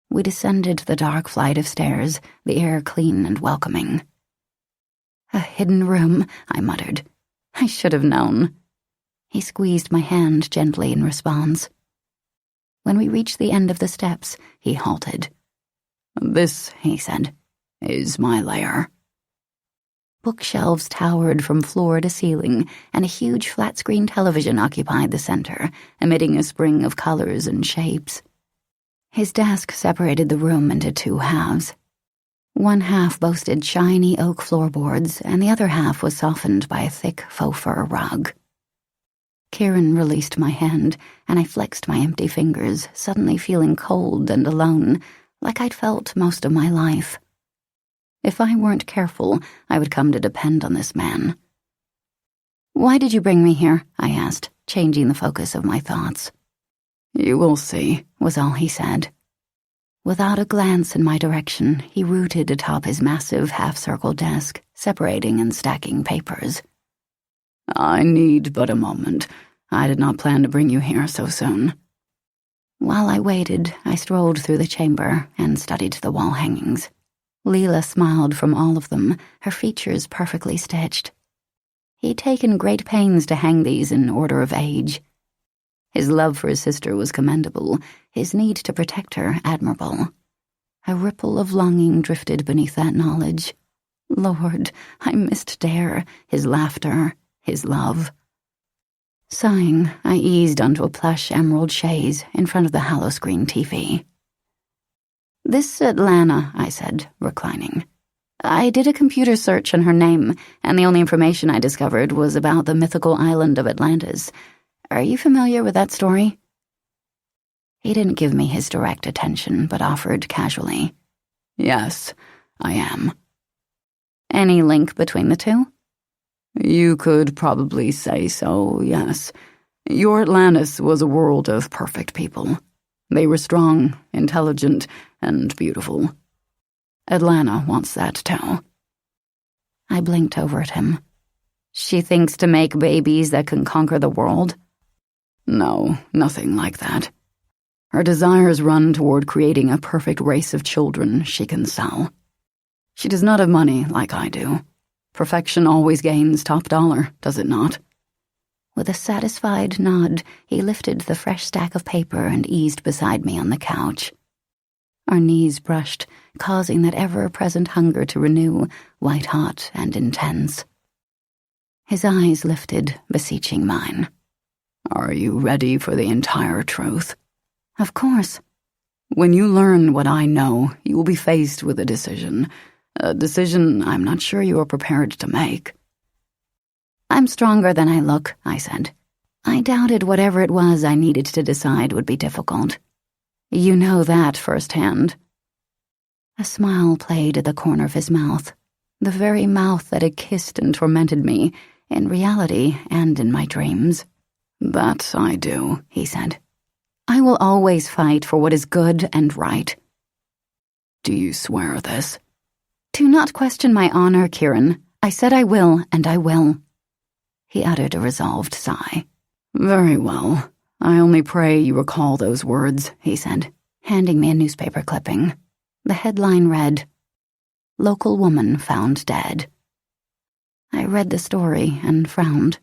We descended the dark flight of stairs, the air clean and welcoming. "A hidden room," I muttered. "I should have known." He squeezed my hand gently in response. When we reached the end of the steps, he halted. "This," he said, "is my lair." Bookshelves towered from floor to ceiling, and a huge flat-screen television occupied the center, emitting a spring of colors and shapes. His desk separated the room into 2 halves. One half boasted shiny oak floorboards, and the other half was softened by a thick faux fur rug. Kieran released my hand, and I flexed my empty fingers, suddenly feeling cold and alone, like I'd felt most of my life. If I weren't careful, I would come to depend on this man. "Why did you bring me here?" I asked, changing the focus of my thoughts. "You will see," was all he said. Without a glance in my direction, he rooted atop his massive half-circle desk, separating and stacking papers. "I need but a moment. I did not plan to bring you here so soon." While I waited, I strolled through the chamber and studied the wall hangings. Leela smiled from all of them, her features perfectly stitched. He'd taken great pains to hang these in order of age. His love for his sister was commendable, his need to protect her admirable. A ripple of longing drifted beneath that knowledge. Lord, I missed Dare, his laughter, his love. Sighing, I eased onto a plush emerald chaise in front of the hollow-screen TV. "This Atlanta," I said, reclining. "I did a computer search on her name, and the only information I discovered was about the mythical island of Atlantis. Are you familiar with that story?" He didn't give me his direct attention, but offered casually, "Yes, I am." Any link between the two? You could probably say so, yes. Your Atlantis was a world of perfect people. They were strong, intelligent, and beautiful. Atlanta wants that too. I blinked over at him. She thinks to make babies that can conquer the world? No, nothing like that. Her desires run toward creating a perfect race of children she can sell. She does not have money like I do. Perfection always gains top dollar, does it not? With a satisfied nod, he lifted the fresh stack of paper and eased beside me on the couch. Our knees brushed, causing that ever-present hunger to renew, white-hot and intense. His eyes lifted, beseeching mine. Are you ready for the entire truth? Of course. When you learn what I know, you will be faced with a decision I'm not sure you are prepared to make. I'm stronger than I look, I said. I doubted whatever it was I needed to decide would be difficult. You know that firsthand. A smile played at the corner of his mouth, the very mouth that had kissed and tormented me, in reality and in my dreams. That I do, he said. I will always fight for what is good and right. Do you swear this? Do not question my honor, Kieran. I said I will, and I will. He uttered a resolved sigh. Very well. I only pray you recall those words, he said, handing me a newspaper clipping. The headline read, Local woman found dead. I read the story and frowned.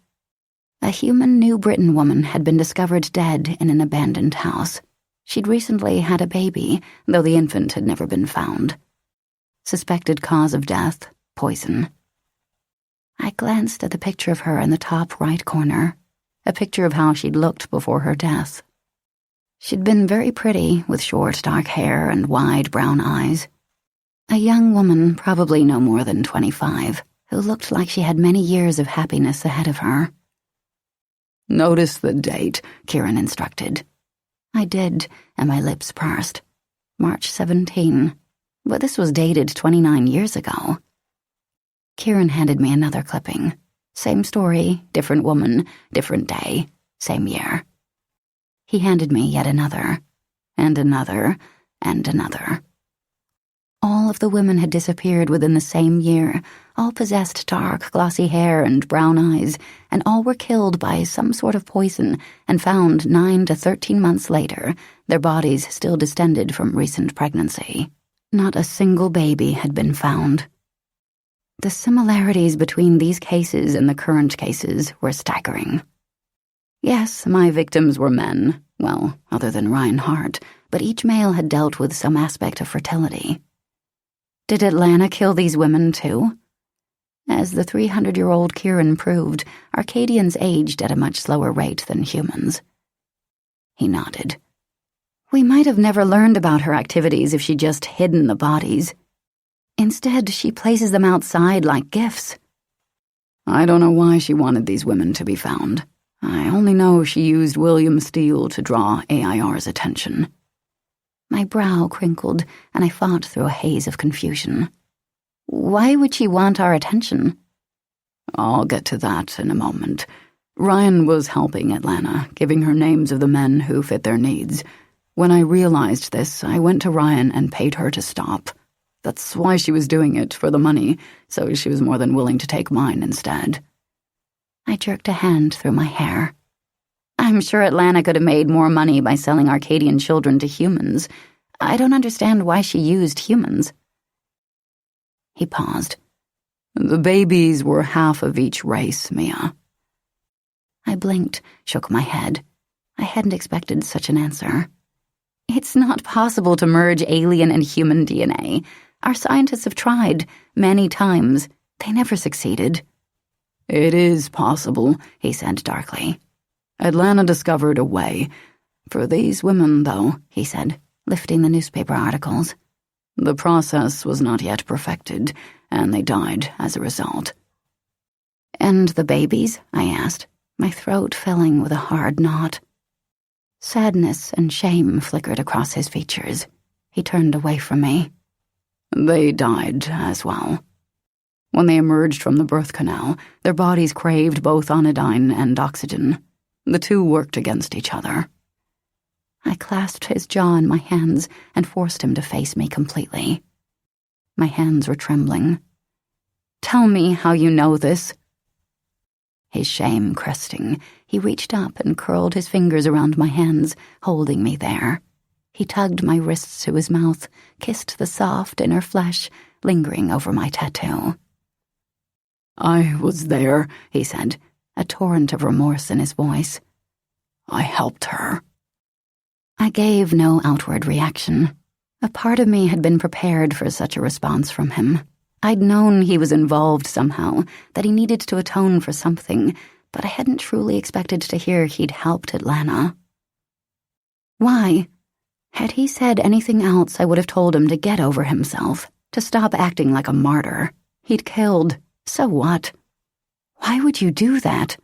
A human New Britain woman had been discovered dead in an abandoned house. She'd recently had a baby, though the infant had never been found. Suspected cause of death, poison. I glanced at the picture of her in the top right corner, a picture of how she'd looked before her death. She'd been very pretty, with short dark hair and wide brown eyes. A young woman, probably no more than 25, who looked like she had many years of happiness ahead of her. Notice the date, Kieran instructed. I did, and my lips pursed. March 17. But this was dated 29 years ago. Kieran handed me another clipping. Same story, different woman, different day, same year. He handed me yet another, and another, and another. All of the women had disappeared within the same year. All possessed dark, glossy hair and brown eyes, and all were killed by some sort of poison and found 9 to 13 months later, their bodies still distended from recent pregnancy. Not a single baby had been found. The similarities between these cases and the current cases were staggering. Yes, my victims were men, well, other than Reinhardt, but each male had dealt with some aspect of fertility. Did Atlanta kill these women too? As the 300-year-old Kieran proved, Arcadians aged at a much slower rate than humans. He nodded. We might have never learned about her activities if she'd just hidden the bodies. Instead, she places them outside like gifts. I don't know why she wanted these women to be found. I only know she used William Steele to draw AIR's attention. My brow crinkled, and I fought through a haze of confusion. Why would she want our attention? I'll get to that in a moment. Ryan was helping Atlanta, giving her names of the men who fit their needs. When I realized this, I went to Ryan and paid her to stop. That's why she was doing it, for the money, so she was more than willing to take mine instead. I jerked a hand through my hair. I'm sure Atlanta could have made more money by selling Arcadian children to humans. I don't understand why she used humans. He paused. The babies were half of each race, Mia. I blinked, shook my head. I hadn't expected such an answer. It's not possible to merge alien and human DNA. Our scientists have tried many times. They never succeeded. It is possible, he said darkly. Atlanta discovered a way. For these women, though, he said, lifting the newspaper articles. The process was not yet perfected, and they died as a result. And the babies? I asked, my throat filling with a hard knot. Sadness and shame flickered across his features. He turned away from me. They died as well. When they emerged from the birth canal, their bodies craved both anodyne and oxygen. The two worked against each other. I clasped his jaw in my hands and forced him to face me completely. My hands were trembling. "Tell me how you know this." His shame cresting, he reached up and curled his fingers around my hands, holding me there. He tugged my wrists to his mouth, kissed the soft inner flesh, lingering over my tattoo. "I was there," he said, a torrent of remorse in his voice. "I helped her." I gave no outward reaction. A part of me had been prepared for such a response from him. I'd known he was involved somehow, that he needed to atone for something, but I hadn't truly expected to hear he'd helped Atlanta. Why? Had he said anything else, I would have told him to get over himself, to stop acting like a martyr. He'd killed. So what? Why would you do that?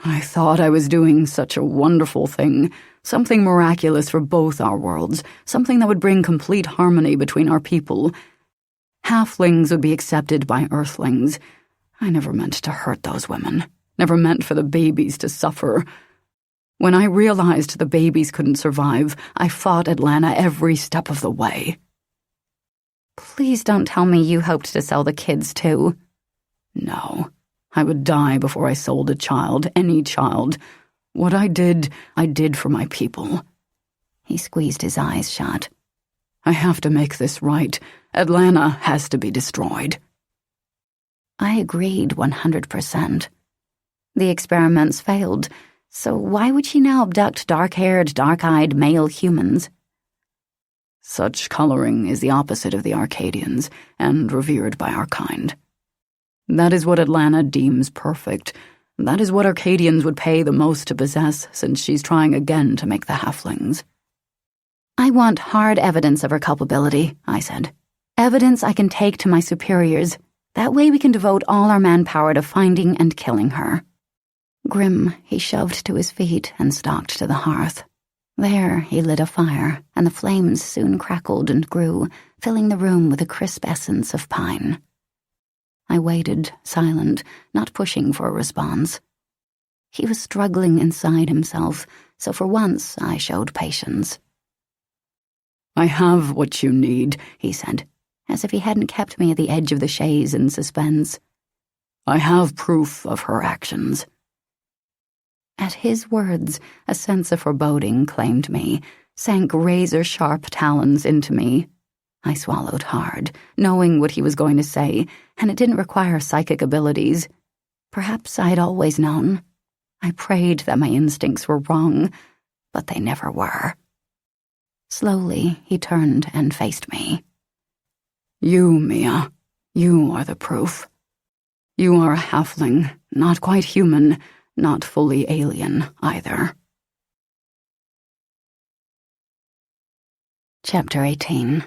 "I thought I was doing such a wonderful thing, something miraculous for both our worlds, something that would bring complete harmony between our people. Halflings would be accepted by Earthlings. I never meant to hurt those women, never meant for the babies to suffer. When I realized the babies couldn't survive, I fought Atlanta every step of the way." Please don't tell me you hoped to sell the kids too. No, I would die before I sold a child, any child. What I did for my people. He squeezed his eyes shut. I have to make this right. Atlanta has to be destroyed. I agreed 100%. The experiments failed, so why would she now abduct dark-haired, dark-eyed male humans? Such coloring is the opposite of the Arcadians, and revered by our kind. That is what Atlanta deems perfect. That is what Arcadians would pay the most to possess, since she's trying again to make the halflings. I want hard evidence of her culpability, I said. Evidence I can take to my superiors. That way we can devote all our manpower to finding and killing her. Grim, he shoved to his feet and stalked to the hearth. There he lit a fire, and the flames soon crackled and grew, filling the room with a crisp essence of pine. I waited, silent, not pushing for a response. He was struggling inside himself, so for once I showed patience. I have what you need, he said, as if he hadn't kept me at the edge of the chaise in suspense. I have proof of her actions. At his words, a sense of foreboding claimed me, sank razor-sharp talons into me. I swallowed hard, knowing what he was going to say, and it didn't require psychic abilities. Perhaps I'd always known. I prayed that my instincts were wrong, but they never were. Slowly, he turned and faced me. You, Mia, you are the proof. You are a halfling, not quite human, not fully alien either. Chapter 18.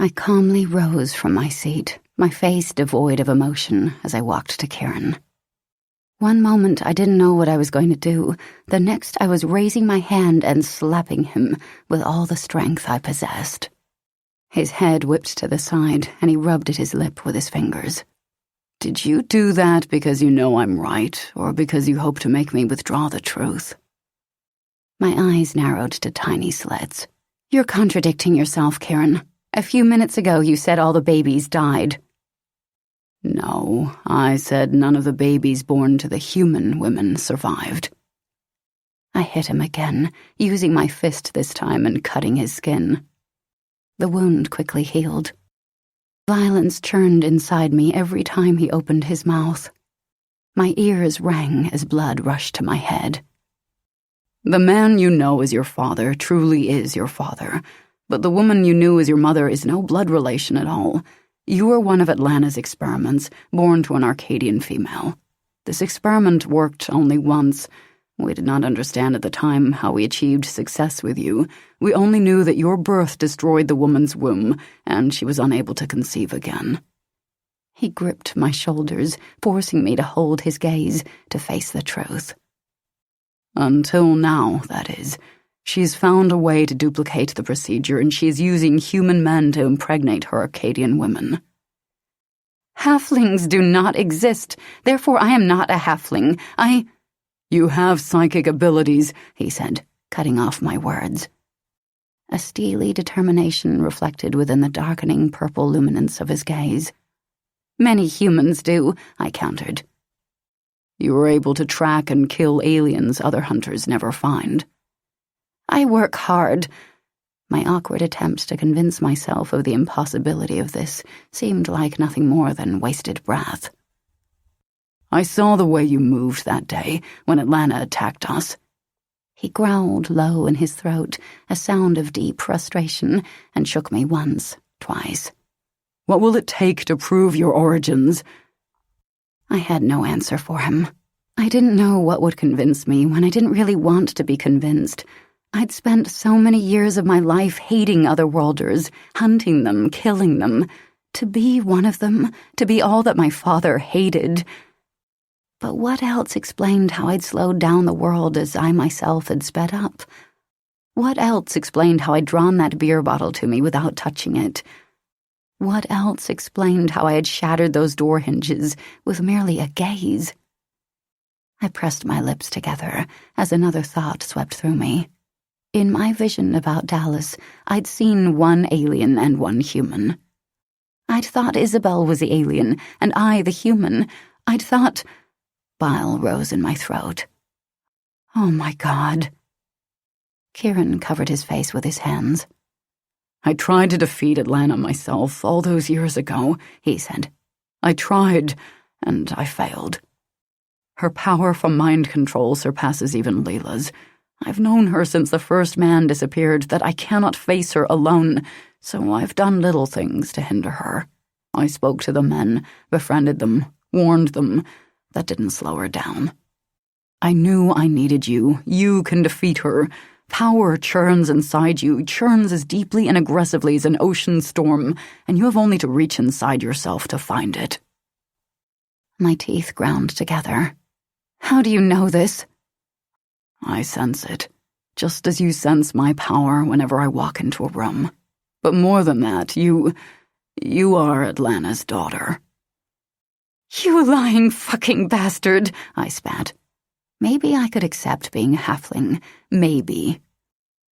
I calmly rose from my seat, my face devoid of emotion as I walked to Kieran. One moment I didn't know what I was going to do, the next I was raising my hand and slapping him with all the strength I possessed. His head whipped to the side, and he rubbed at his lip with his fingers. Did you do that because you know I'm right, or because you hope to make me withdraw the truth? My eyes narrowed to tiny slits. You're contradicting yourself, Kieran. A few minutes ago you said all the babies died. No, I said none of the babies born to the human women survived. I hit him again, using my fist this time and cutting his skin. The wound quickly healed. Violence churned inside me every time he opened his mouth. My ears rang as blood rushed to my head. The man you know as your father truly is your father, but the woman you knew as your mother is no blood relation at all. You were one of Atlanta's experiments, born to an Arcadian female. This experiment worked only once. We did not understand at the time how we achieved success with you. We only knew that your birth destroyed the woman's womb, and she was unable to conceive again. He gripped my shoulders, forcing me to hold his gaze, to face the truth. Until now, that is. She's found a way to duplicate the procedure, and she's using human men to impregnate her Arcadian women. Halflings do not exist. Therefore, I am not a halfling. You have psychic abilities, he said, cutting off my words. A steely determination reflected within the darkening purple luminance of his gaze. Many humans do, I countered. You were able to track and kill aliens other hunters never find. I work hard. My awkward attempt to convince myself of the impossibility of this seemed like nothing more than wasted breath. I saw the way you moved that day when Atlanta attacked us. He growled low in his throat, a sound of deep frustration, and shook me once, twice. What will it take to prove your origins? I had no answer for him. I didn't know what would convince me when I didn't really want to be convinced. I'd spent so many years of my life hating otherworlders, hunting them, killing them. To be one of them, to be all that my father hated. But what else explained how I'd slowed down the world as I myself had sped up? What else explained how I'd drawn that beer bottle to me without touching it? What else explained how I had shattered those door hinges with merely a gaze? I pressed my lips together as another thought swept through me. In my vision about Dallas, I'd seen one alien and one human. I'd thought Isabel was the alien, and I the human. I'd thought... Bile rose in my throat. Oh my God. Kieran covered his face with his hands. I tried to defeat Atlanta myself all those years ago, he said. I tried, and I failed. Her power from mind control surpasses even Leela's. I've known her since the first man disappeared that I cannot face her alone, so I've done little things to hinder her. I spoke to the men, befriended them, warned them. That didn't slow her down. I knew I needed you. You can defeat her. Power churns inside you, churns as deeply and aggressively as an ocean storm, and you have only to reach inside yourself to find it. My teeth ground together. How do you know this? I sense it, just as you sense my power whenever I walk into a room. But more than that, you are Atlanta's daughter. You lying fucking bastard, I spat. Maybe I could accept being a halfling. Maybe.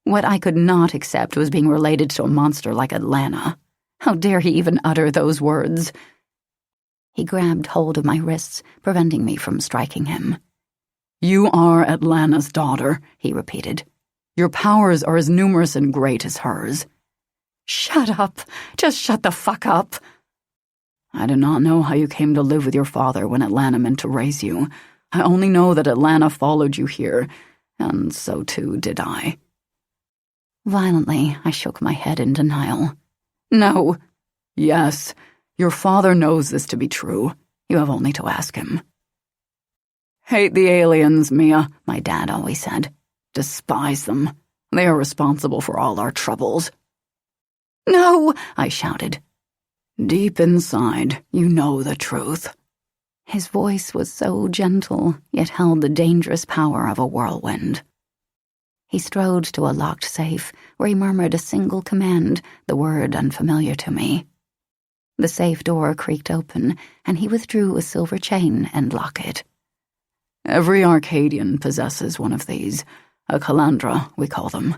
What I could not accept was being related to a monster like Atlanta. How dare he even utter those words? He grabbed hold of my wrists, preventing me from striking him. You are Atlanta's daughter, he repeated. Your powers are as numerous and great as hers. Shut up. Just shut the fuck up. I do not know how you came to live with your father when Atlanta meant to raise you. I only know that Atlanta followed you here, and so too did I. Violently, I shook my head in denial. No. Yes, your father knows this to be true. You have only to ask him. Hate the aliens, Mia, my dad always said. Despise them. They are responsible for all our troubles. No, I shouted. Deep inside, you know the truth. His voice was so gentle, yet held the dangerous power of a whirlwind. He strode to a locked safe, where he murmured a single command, the word unfamiliar to me. The safe door creaked open, and he withdrew a silver chain and locket. Every Arcadian possesses one of these, a calandra, we call them.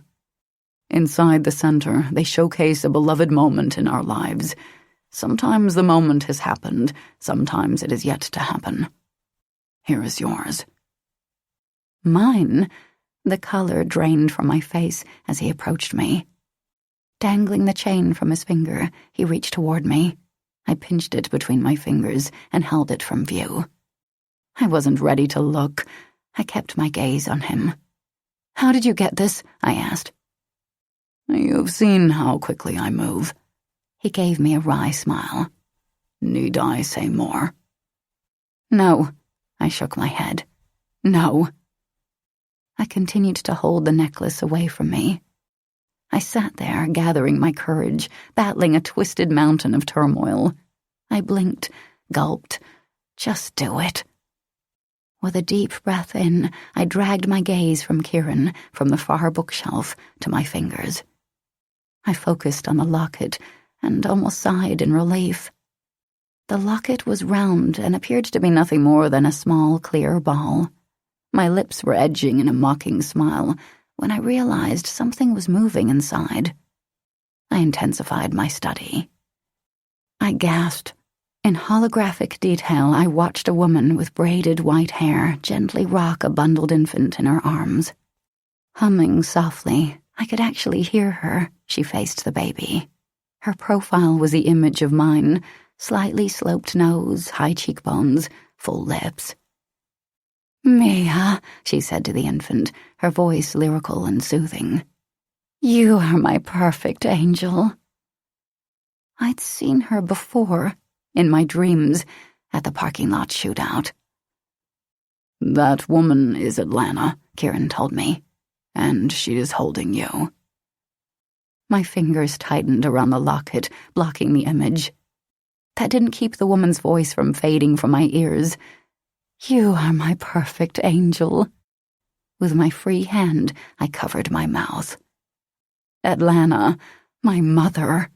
Inside the center, they showcase a beloved moment in our lives. Sometimes the moment has happened, sometimes it is yet to happen. Here is yours. Mine? The color drained from my face as he approached me. Dangling the chain from his finger, he reached toward me. I pinched it between my fingers and held it from view. I wasn't ready to look. I kept my gaze on him. How did you get this? I asked. You've seen how quickly I move. He gave me a wry smile. Need I say more? No. I shook my head. No. I continued to hold the necklace away from me. I sat there, gathering my courage, battling a twisted mountain of turmoil. I blinked, gulped. Just do it. With a deep breath in, I dragged my gaze from Kieran, from the far bookshelf, to my fingers. I focused on the locket and almost sighed in relief. The locket was round and appeared to be nothing more than a small, clear ball. My lips were edging in a mocking smile when I realized something was moving inside. I intensified my study. I gasped. In holographic detail, I watched a woman with braided white hair gently rock a bundled infant in her arms. Humming softly, I could actually hear her. She faced the baby. Her profile was the image of mine, slightly sloped nose, high cheekbones, full lips. "Mia," she said to the infant, her voice lyrical and soothing. "You are my perfect angel." I'd seen her before, in my dreams, at the parking lot shootout. "That woman is Atlanta," Kieran told me, "and she is holding you." My fingers tightened around the locket, blocking the image. That didn't keep the woman's voice from fading from my ears. "You are my perfect angel." With my free hand, I covered my mouth. Atlanta, my mother.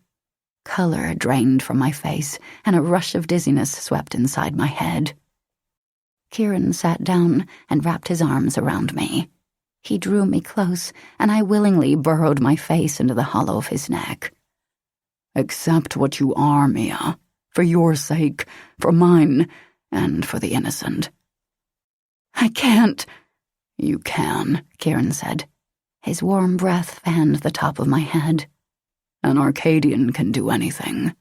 Color drained from my face, and a rush of dizziness swept inside my head. Kieran sat down and wrapped his arms around me. He drew me close, and I willingly burrowed my face into the hollow of his neck. "Accept what you are, Mia, for your sake, for mine, and for the innocent." "I can't." "You can," Kieran said. His warm breath fanned the top of my head. "An Arcadian can do anything."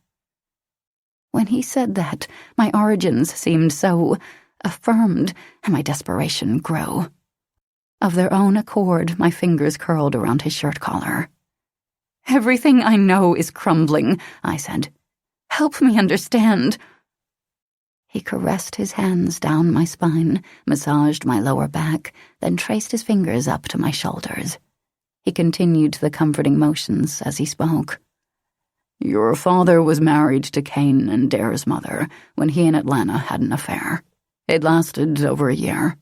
When he said that, my origins seemed so affirmed, and my desperation grew. Of their own accord, my fingers curled around his shirt collar. "Everything I know is crumbling," I said. "Help me understand." He caressed his hands down my spine, massaged my lower back, then traced his fingers up to my shoulders. He continued the comforting motions as he spoke. "Your father was married to Kane and Dare's mother when he and Atlanta had an affair. It lasted over a year.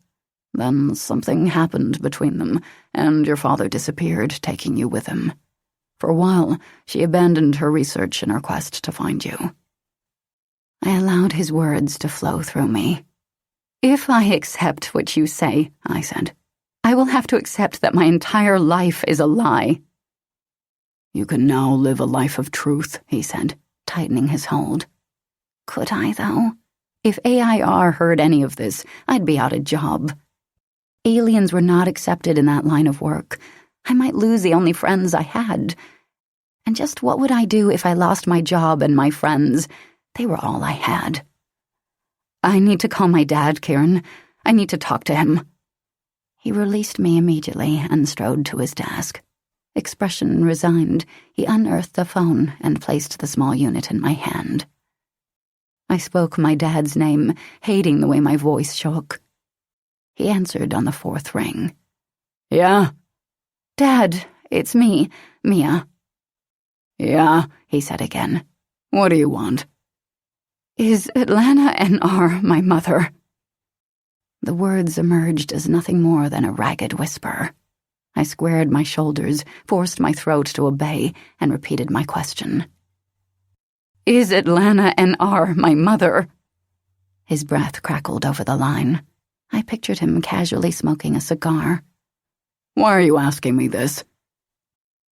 Then something happened between them, and your father disappeared, taking you with him. For a while, she abandoned her research in her quest to find you." I allowed his words to flow through me. "If I accept what you say," I said, "I will have to accept that my entire life is a lie." "You can now live a life of truth," he said, tightening his hold. Could I, though? If AIR heard any of this, I'd be out of job. Aliens were not accepted in that line of work. I might lose the only friends I had. And just what would I do if I lost my job and my friends? They were all I had. "I need to call my dad, Kieran. I need to talk to him." He released me immediately and strode to his desk. Expression resigned, he unearthed the phone and placed the small unit in my hand. I spoke my dad's name, hating the way my voice shook. He answered on the fourth ring. "Yeah?" "Dad, it's me, Mia." "Yeah," he said again. "What do you want?" "Is Atlanta NR my mother?" The words emerged as nothing more than a ragged whisper. I squared my shoulders, forced my throat to obey, and repeated my question. "Is Atlanta NR my mother?" His breath crackled over the line. I pictured him casually smoking a cigar. "Why are you asking me this?"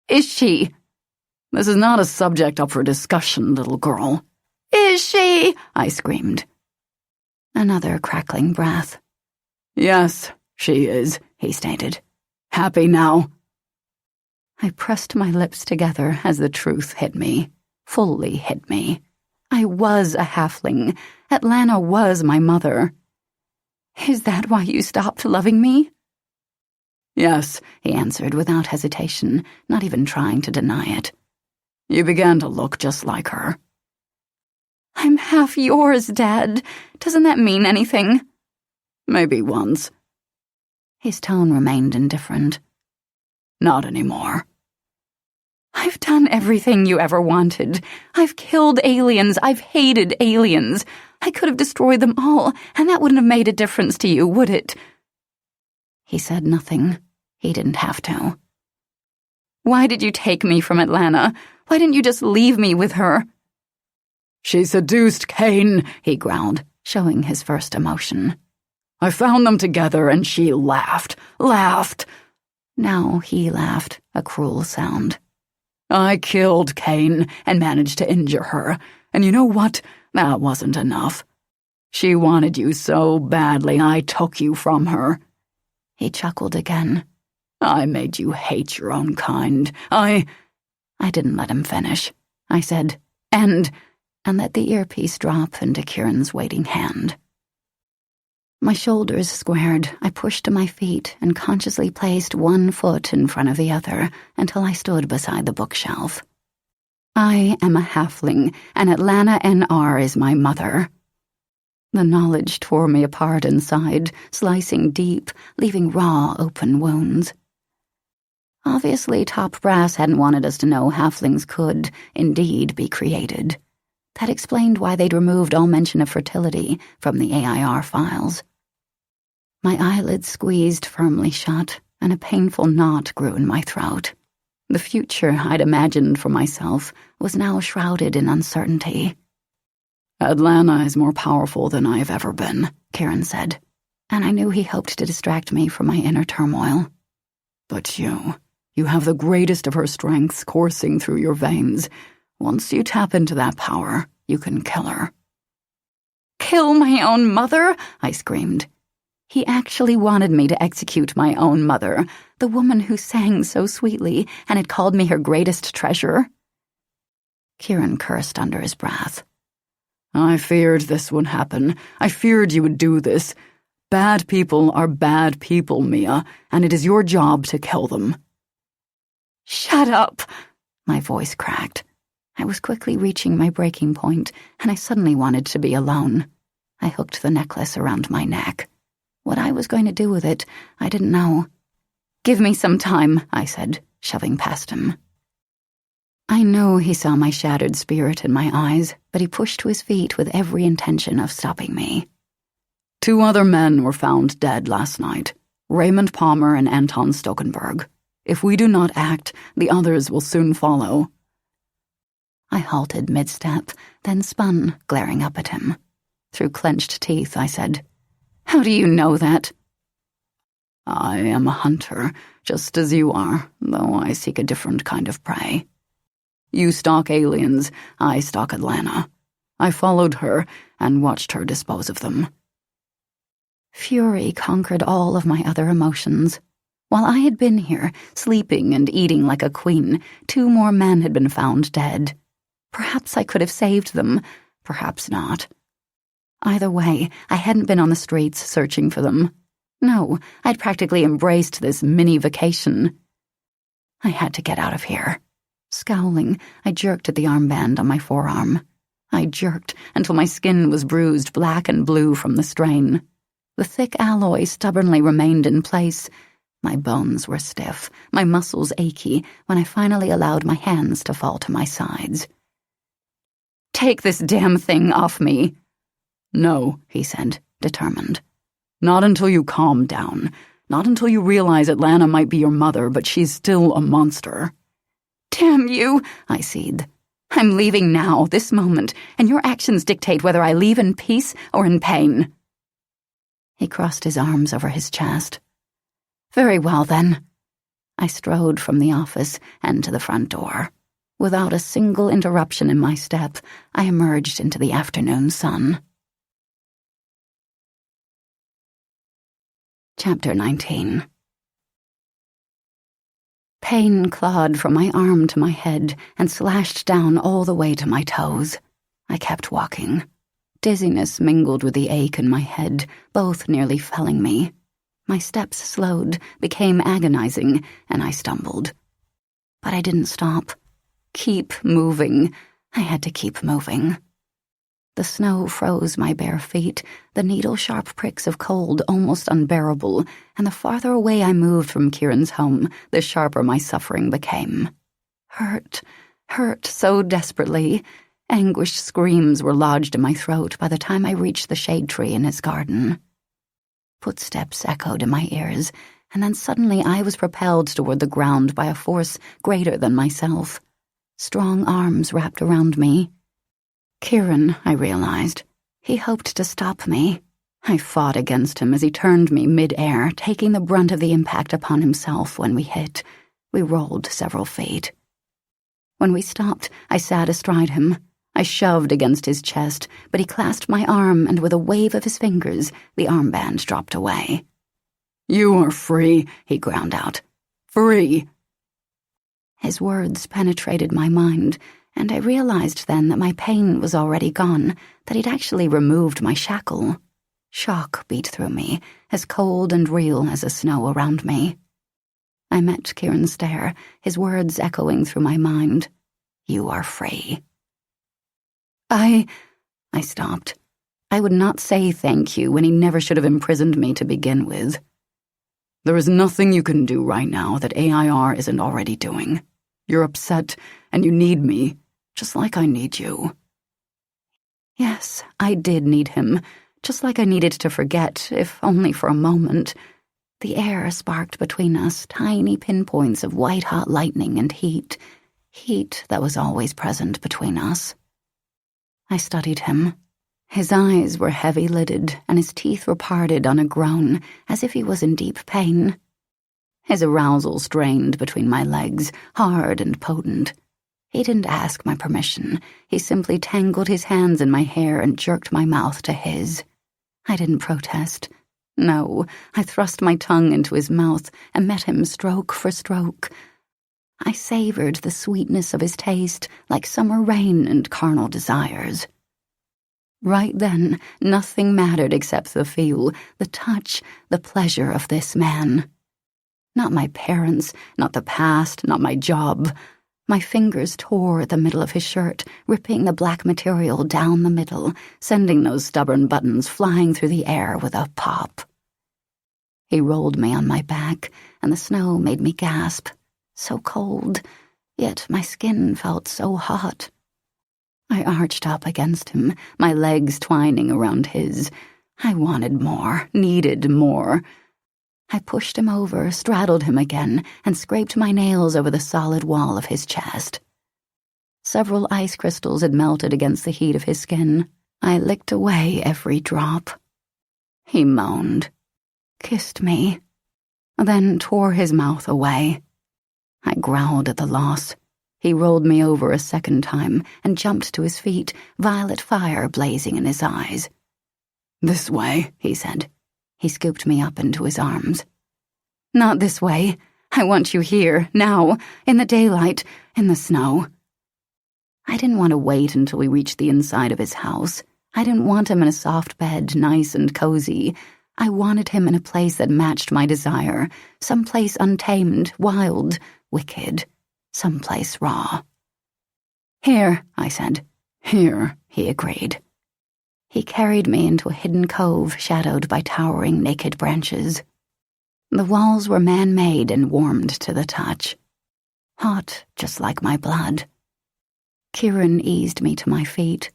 "Is she?" "This is not a subject up for discussion, little girl." "Is she?" I screamed. Another crackling breath. "Yes, she is," he stated. "Happy now?" I pressed my lips together as the truth hit me, fully hit me. I was a halfling. Atlanta was my mother. "Is that why you stopped loving me?" "Yes," he answered without hesitation, not even trying to deny it. "You began to look just like her." "I'm half yours, Dad. Doesn't that mean anything?" "Maybe once." His tone remained indifferent. "Not anymore." I've done everything you ever wanted. I've killed aliens. I've hated aliens. I could have destroyed them all, and that wouldn't have made a difference to you, would it?" He said nothing. He didn't have to. "Why did you take me from Atlanta? Why didn't you just leave me with her?" "She seduced Kane," he growled, showing his first emotion. "I found them together and she laughed. Now he laughed, a cruel sound. "I killed Kane and managed to injure her. And you know what? That wasn't enough. She wanted you so badly I took you from her." He chuckled again. "I made you hate your own kind. I didn't let him finish. I said, and let the earpiece drop into Kieran's waiting hand. My shoulders squared. I pushed to my feet and consciously placed one foot in front of the other until I stood beside the bookshelf. I am a halfling, and Atlanta NR is my mother. The knowledge tore me apart inside, slicing deep, leaving raw, open wounds. Obviously, top brass hadn't wanted us to know halflings could, indeed, be created. That explained why they'd removed all mention of fertility from the AIR files. My eyelids squeezed firmly shut, and a painful knot grew in my throat. The future I'd imagined for myself was now shrouded in uncertainty. "Atlanta is more powerful than I have ever been," Kieran said, and I knew he hoped to distract me from my inner turmoil. "But you have the greatest of her strengths coursing through your veins. Once you tap into that power, you can kill her." "Kill my own mother?" I screamed. He actually wanted me to execute my own mother, the woman who sang so sweetly and had called me her greatest treasure. Kieran cursed under his breath. "I feared this would happen. I feared you would do this. Bad people are bad people, Mia, and it is your job to kill them." "Shut up!" My voice cracked. I was quickly reaching my breaking point, and I suddenly wanted to be alone. I hooked the necklace around my neck. What I was going to do with it, I didn't know. "Give me some time," I said, shoving past him. I know he saw my shattered spirit in my eyes, but he pushed to his feet with every intention of stopping me. 2 other men were found dead last night, Raymond Palmer and Anton Stokenberg. If we do not act, the others will soon follow." I halted mid-step, then spun, glaring up at him. Through clenched teeth, I said, "How do you know that?" "I am a hunter, just as you are, though I seek a different kind of prey. You stalk aliens, I stalk Atlanta. I followed her and watched her dispose of them." Fury conquered all of my other emotions. While I had been here, sleeping and eating like a queen, 2 more men had been found dead. Perhaps I could have saved them, perhaps not. Either way, I hadn't been on the streets searching for them. No, I'd practically embraced this mini-vacation. I had to get out of here. Scowling, I jerked at the armband on my forearm. I jerked until my skin was bruised black and blue from the strain. The thick alloy stubbornly remained in place. My bones were stiff, my muscles achy, when I finally allowed my hands to fall to my sides. "Take this damn thing off me." "No," he said, determined. "Not until you calm down. Not until you realize Atlanta might be your mother, but she's still a monster." "Damn you," I seethed. "I'm leaving now, this moment, and your actions dictate whether I leave in peace or in pain." He crossed his arms over his chest. "Very well, then." I strode from the office and to the front door. Without a single interruption in my step, I emerged into the afternoon sun. Chapter 19. Pain clawed from my arm to my head and slashed down all the way to my toes. I kept walking. Dizziness mingled with the ache in my head, both nearly felling me. My steps slowed, became agonizing, and I stumbled. But I didn't stop. Keep moving. I had to keep moving. The snow froze my bare feet, the needle-sharp pricks of cold almost unbearable, and the farther away I moved from Kieran's home, the sharper my suffering became. hurt so desperately. Anguished screams were lodged in my throat by the time I reached the shade tree in his garden. Footsteps echoed in my ears, and then suddenly I was propelled toward the ground by a force greater than myself. Strong arms wrapped around me. Kieran, I realized. He hoped to stop me. I fought against him as he turned me mid-air, taking the brunt of the impact upon himself when we hit. We rolled several feet. When we stopped, I sat astride him. I shoved against his chest, but he clasped my arm, and with a wave of his fingers, the armband dropped away. "You are free," he ground out. "Free." His words penetrated my mind, and I realized then that my pain was already gone, that he'd actually removed my shackle. Shock beat through me, as cold and real as the snow around me. I met Kieran's stare, his words echoing through my mind. "You are free." I stopped. I would not say thank you when he never should have imprisoned me to begin with. "There is nothing you can do right now that AIR isn't already doing. You're upset, and you need me, just like I need you." Yes, I did need him, just like I needed to forget, if only for a moment. The air sparked between us, tiny pinpoints of white-hot lightning and heat that was always present between us. I studied him. His eyes were heavy-lidded, and his teeth were parted on a groan, as if he was in deep pain. His arousal strained between my legs, hard and potent. He didn't ask my permission. He simply tangled his hands in my hair and jerked my mouth to his. I didn't protest. No, I thrust my tongue into his mouth and met him stroke for stroke. I savored the sweetness of his taste like summer rain and carnal desires. Right then, nothing mattered except the feel, the touch, the pleasure of this man. Not my parents, not the past, not my job. My fingers tore at the middle of his shirt, ripping the black material down the middle, sending those stubborn buttons flying through the air with a pop. He rolled me on my back, and the snow made me gasp. So cold, yet my skin felt so hot. I arched up against him, my legs twining around his. I wanted more, needed more. I pushed him over, straddled him again, and scraped my nails over the solid wall of his chest. Several ice crystals had melted against the heat of his skin. I licked away every drop. He moaned, kissed me, then tore his mouth away. I growled at the loss. He rolled me over a second time and jumped to his feet, violet fire blazing in his eyes. "This way," he said. He scooped me up into his arms. "Not this way. I want you here, now, in the daylight, in the snow." I didn't want to wait until we reached the inside of his house. I didn't want him in a soft bed, nice and cozy. I wanted him in a place that matched my desire, some place untamed, wild, wicked, someplace raw. "Here," I said. "Here," he agreed. He carried me into a hidden cove shadowed by towering naked branches. The walls were man-made and warmed to the touch. Hot, just like my blood. Kieran eased me to my feet.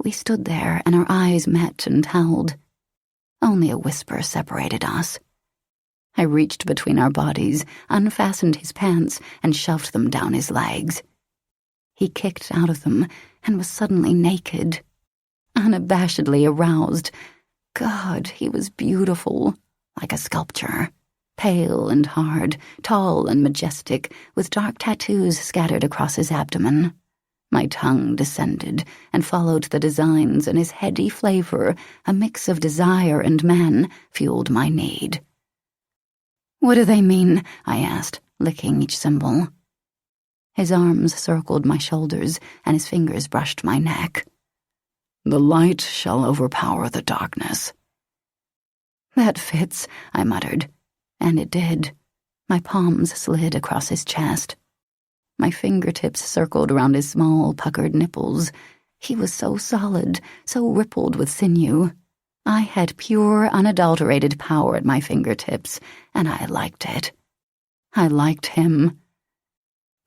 We stood there, and our eyes met and held. Only a whisper separated us. I reached between our bodies, unfastened his pants, and shoved them down his legs. He kicked out of them and was suddenly naked, unabashedly aroused. God, he was beautiful, like a sculpture, pale and hard, tall and majestic, with dark tattoos scattered across his abdomen. My tongue descended and followed the designs, and his heady flavor, a mix of desire and man, fueled my need. "What do they mean?" I asked, licking each symbol. His arms circled my shoulders, and his fingers brushed my neck. "The light shall overpower the darkness." "That fits," I muttered, and it did. My palms slid across his chest. My fingertips circled around his small, puckered nipples. He was so solid, so rippled with sinew. I had pure, unadulterated power at my fingertips, and I liked it. I liked him.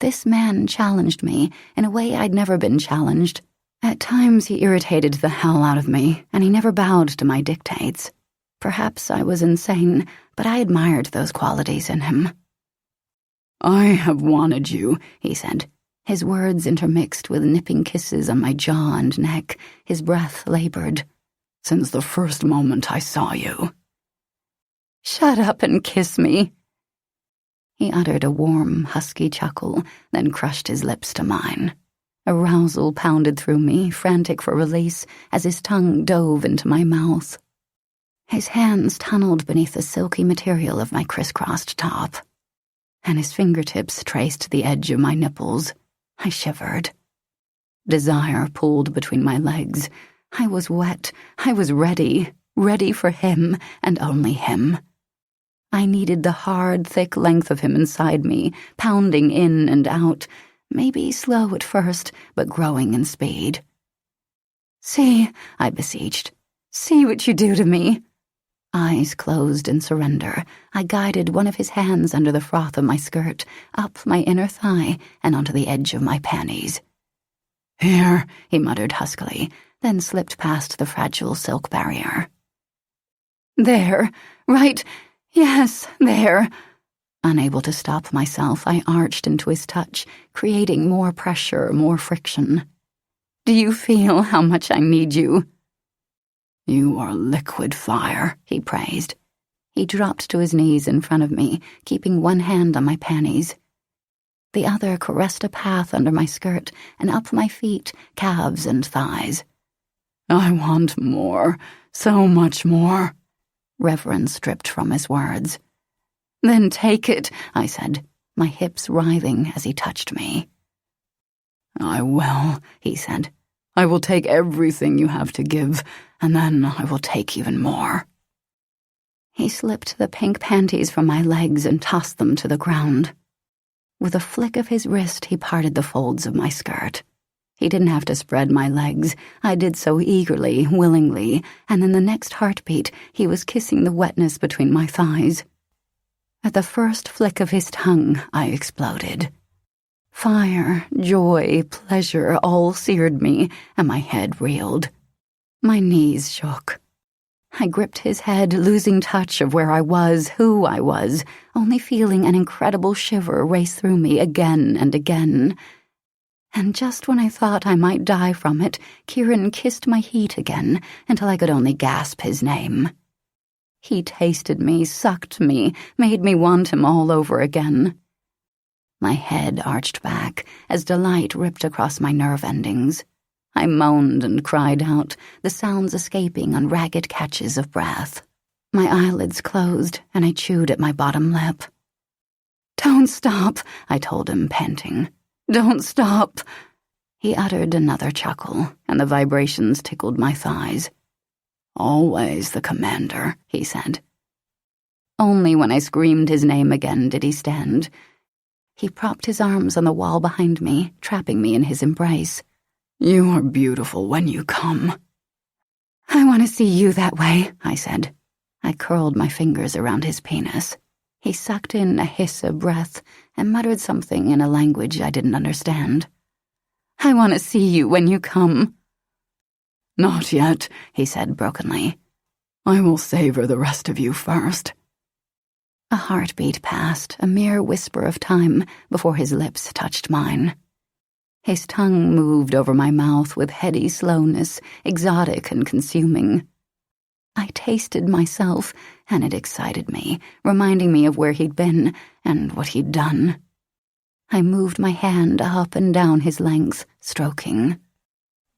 This man challenged me in a way I'd never been challenged. At times he irritated the hell out of me, and he never bowed to my dictates. Perhaps I was insane, but I admired those qualities in him. "I have wanted you," he said, his words intermixed with nipping kisses on my jaw and neck, his breath labored. "Since the first moment I saw you." "Shut up and kiss me." He uttered a warm, husky chuckle, then crushed his lips to mine. Arousal pounded through me, frantic for release, as his tongue dove into my mouth. His hands tunneled beneath the silky material of my crisscrossed top, and his fingertips traced the edge of my nipples. I shivered. Desire pulled between my legs. I was wet. I was ready for him, and only him. I needed the hard, thick length of him inside me, pounding in and out, maybe slow at first, but growing in speed. "See," I beseeched. "See what you do to me." Eyes closed in surrender, I guided one of his hands under the froth of my skirt, up my inner thigh, and onto the edge of my panties. "Here," he muttered huskily, then slipped past the fragile silk barrier. "There, right, yes, there." Unable to stop myself, I arched into his touch, creating more pressure, more friction. "Do you feel how much I need you?" "You are liquid fire," he praised. He dropped to his knees in front of me, keeping one hand on my panties. The other caressed a path under my skirt and up my feet, calves and thighs. "I want more, so much more." Reverence dripped from his words. "Then take it," I said, my hips writhing as he touched me. "I will," he said. "I will take everything you have to give, and then I will take even more." He slipped the pink panties from my legs and tossed them to the ground. With a flick of his wrist, he parted the folds of my skirt. He didn't have to spread my legs. I did so eagerly, willingly, and in the next heartbeat, he was kissing the wetness between my thighs. At the first flick of his tongue, I exploded. Fire, joy, pleasure all seared me, and my head reeled. My knees shook. I gripped his head, losing touch of where I was, who I was, only feeling an incredible shiver race through me again and again. And just when I thought I might die from it, Kieran kissed my heat again until I could only gasp his name. He tasted me, sucked me, made me want him all over again. My head arched back as delight ripped across my nerve endings. I moaned and cried out, the sounds escaping on ragged catches of breath. My eyelids closed, and I chewed at my bottom lip. "Don't stop," I told him, panting. "Don't stop." He uttered another chuckle, and the vibrations tickled my thighs. "Always the commander," he said. Only when I screamed his name again did he stand. He propped his arms on the wall behind me, trapping me in his embrace. "You are beautiful when you come." "I want to see you that way," I said. I curled my fingers around his penis. He sucked in a hiss of breath and muttered something in a language I didn't understand. "I want to see you when you come." "Not yet," he said brokenly. "I will savor the rest of you first." A heartbeat passed, a mere whisper of time, before his lips touched mine. His tongue moved over my mouth with heady slowness, exotic and consuming. I tasted myself, and it excited me, reminding me of where he'd been and what he'd done. I moved my hand up and down his length, stroking.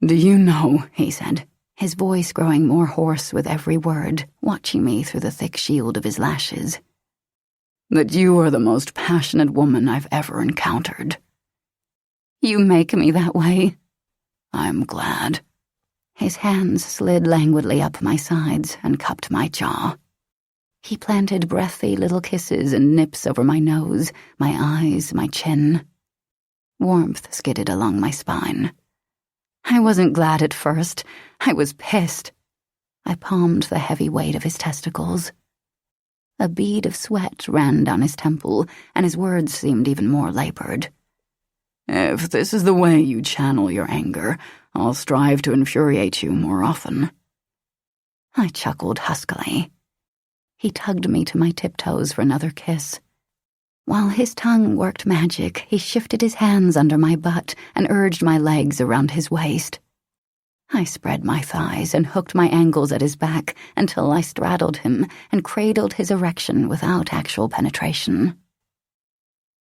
"Do you know," he said, his voice growing more hoarse with every word, watching me through the thick shield of his lashes, "that you are the most passionate woman I've ever encountered?" "You make me that way." "I'm glad." His hands slid languidly up my sides and cupped my jaw. He planted breathy little kisses and nips over my nose, my eyes, my chin. Warmth skidded along my spine. I wasn't glad at first. I was pissed. I palmed the heavy weight of his testicles. A bead of sweat ran down his temple, and his words seemed even more labored. If this is the way you channel your anger, I'll strive to infuriate you more often." I chuckled huskily. He tugged me to my tiptoes for another kiss. While his tongue worked magic, he shifted his hands under my butt and urged my legs around his waist. I spread my thighs and hooked my ankles at his back until I straddled him and cradled his erection without actual penetration.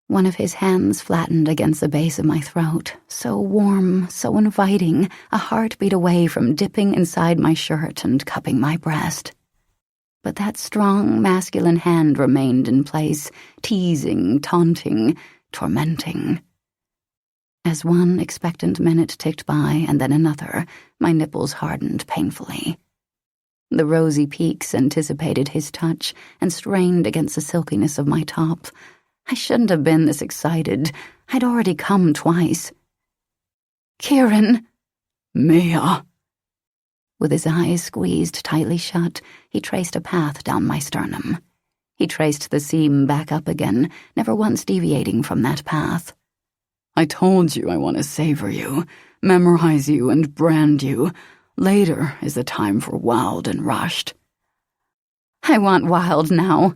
One of his hands flattened against the base of my throat, so warm, so inviting, a heartbeat away from dipping inside my shirt and cupping my breast. But that strong, masculine hand remained in place, teasing, taunting, tormenting. As one expectant minute ticked by and then another, my nipples hardened painfully. The rosy peaks anticipated his touch and strained against the silkiness of my top. I shouldn't have been this excited. I'd already come twice. "Kieran!" "Mia!" With his eyes squeezed tightly shut, he traced a path down my sternum. He traced the seam back up again, never once deviating from that path. "I told you I want to savor you, memorize you and brand you. Later is the time for wild and rushed." "I want wild now."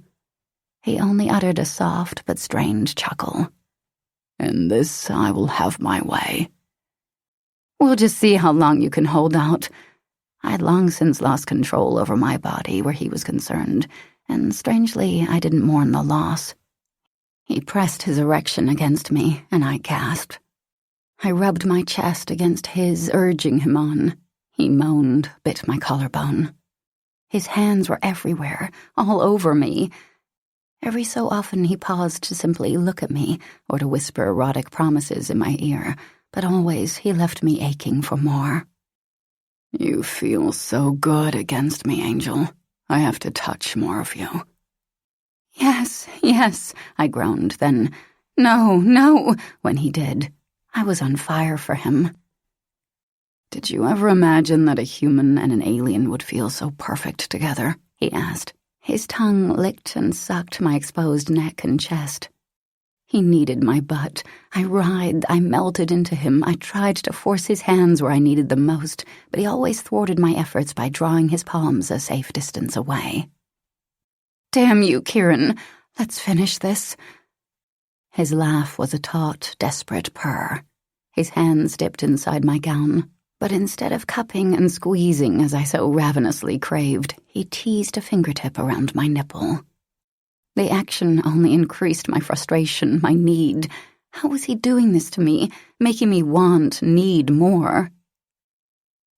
He only uttered a soft but strained chuckle. "In this I will have my way." "We'll just see how long you can hold out." I'd long since lost control over my body where he was concerned, and strangely I didn't mourn the loss. He pressed his erection against me, and I gasped. I rubbed my chest against his, urging him on. He moaned, bit my collarbone. His hands were everywhere, all over me. Every so often he paused to simply look at me or to whisper erotic promises in my ear, but always he left me aching for more. "You feel so good against me, Angel. I have to touch more of you." Yes, yes, I groaned then. No, no, when he did. I was on fire for him. "Did you ever imagine that a human and an alien would feel so perfect together?" he asked. His tongue licked and sucked my exposed neck and chest. He kneaded my butt. I writhed, I melted into him. I tried to force his hands where I needed them most, but he always thwarted my efforts by drawing his palms a safe distance away. "Damn you, Kieran. Let's finish this." His laugh was a taut, desperate purr. His hands dipped inside my gown. But instead of cupping and squeezing as I so ravenously craved, he teased a fingertip around my nipple. The action only increased my frustration, my need. How was he doing this to me, making me want, need more?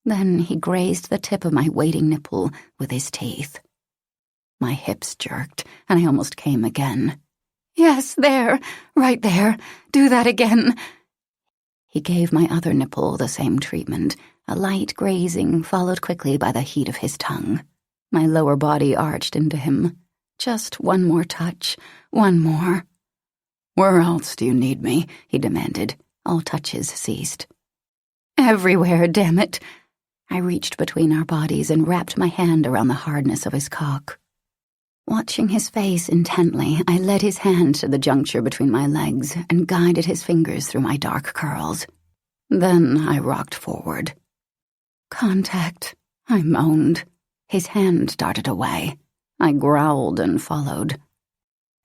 Then he grazed the tip of my waiting nipple with his teeth. My hips jerked, and I almost came again. "Yes, there, right there. Do that again." He gave my other nipple the same treatment, a light grazing followed quickly by the heat of his tongue. My lower body arched into him. Just one more touch, one more. "Where else do you need me?" he demanded. All touches ceased. "Everywhere, damn it." I reached between our bodies and wrapped my hand around the hardness of his cock. Watching his face intently, I led his hand to the juncture between my legs and guided his fingers through my dark curls. Then I rocked forward. "Contact," I moaned. His hand darted away. I growled and followed.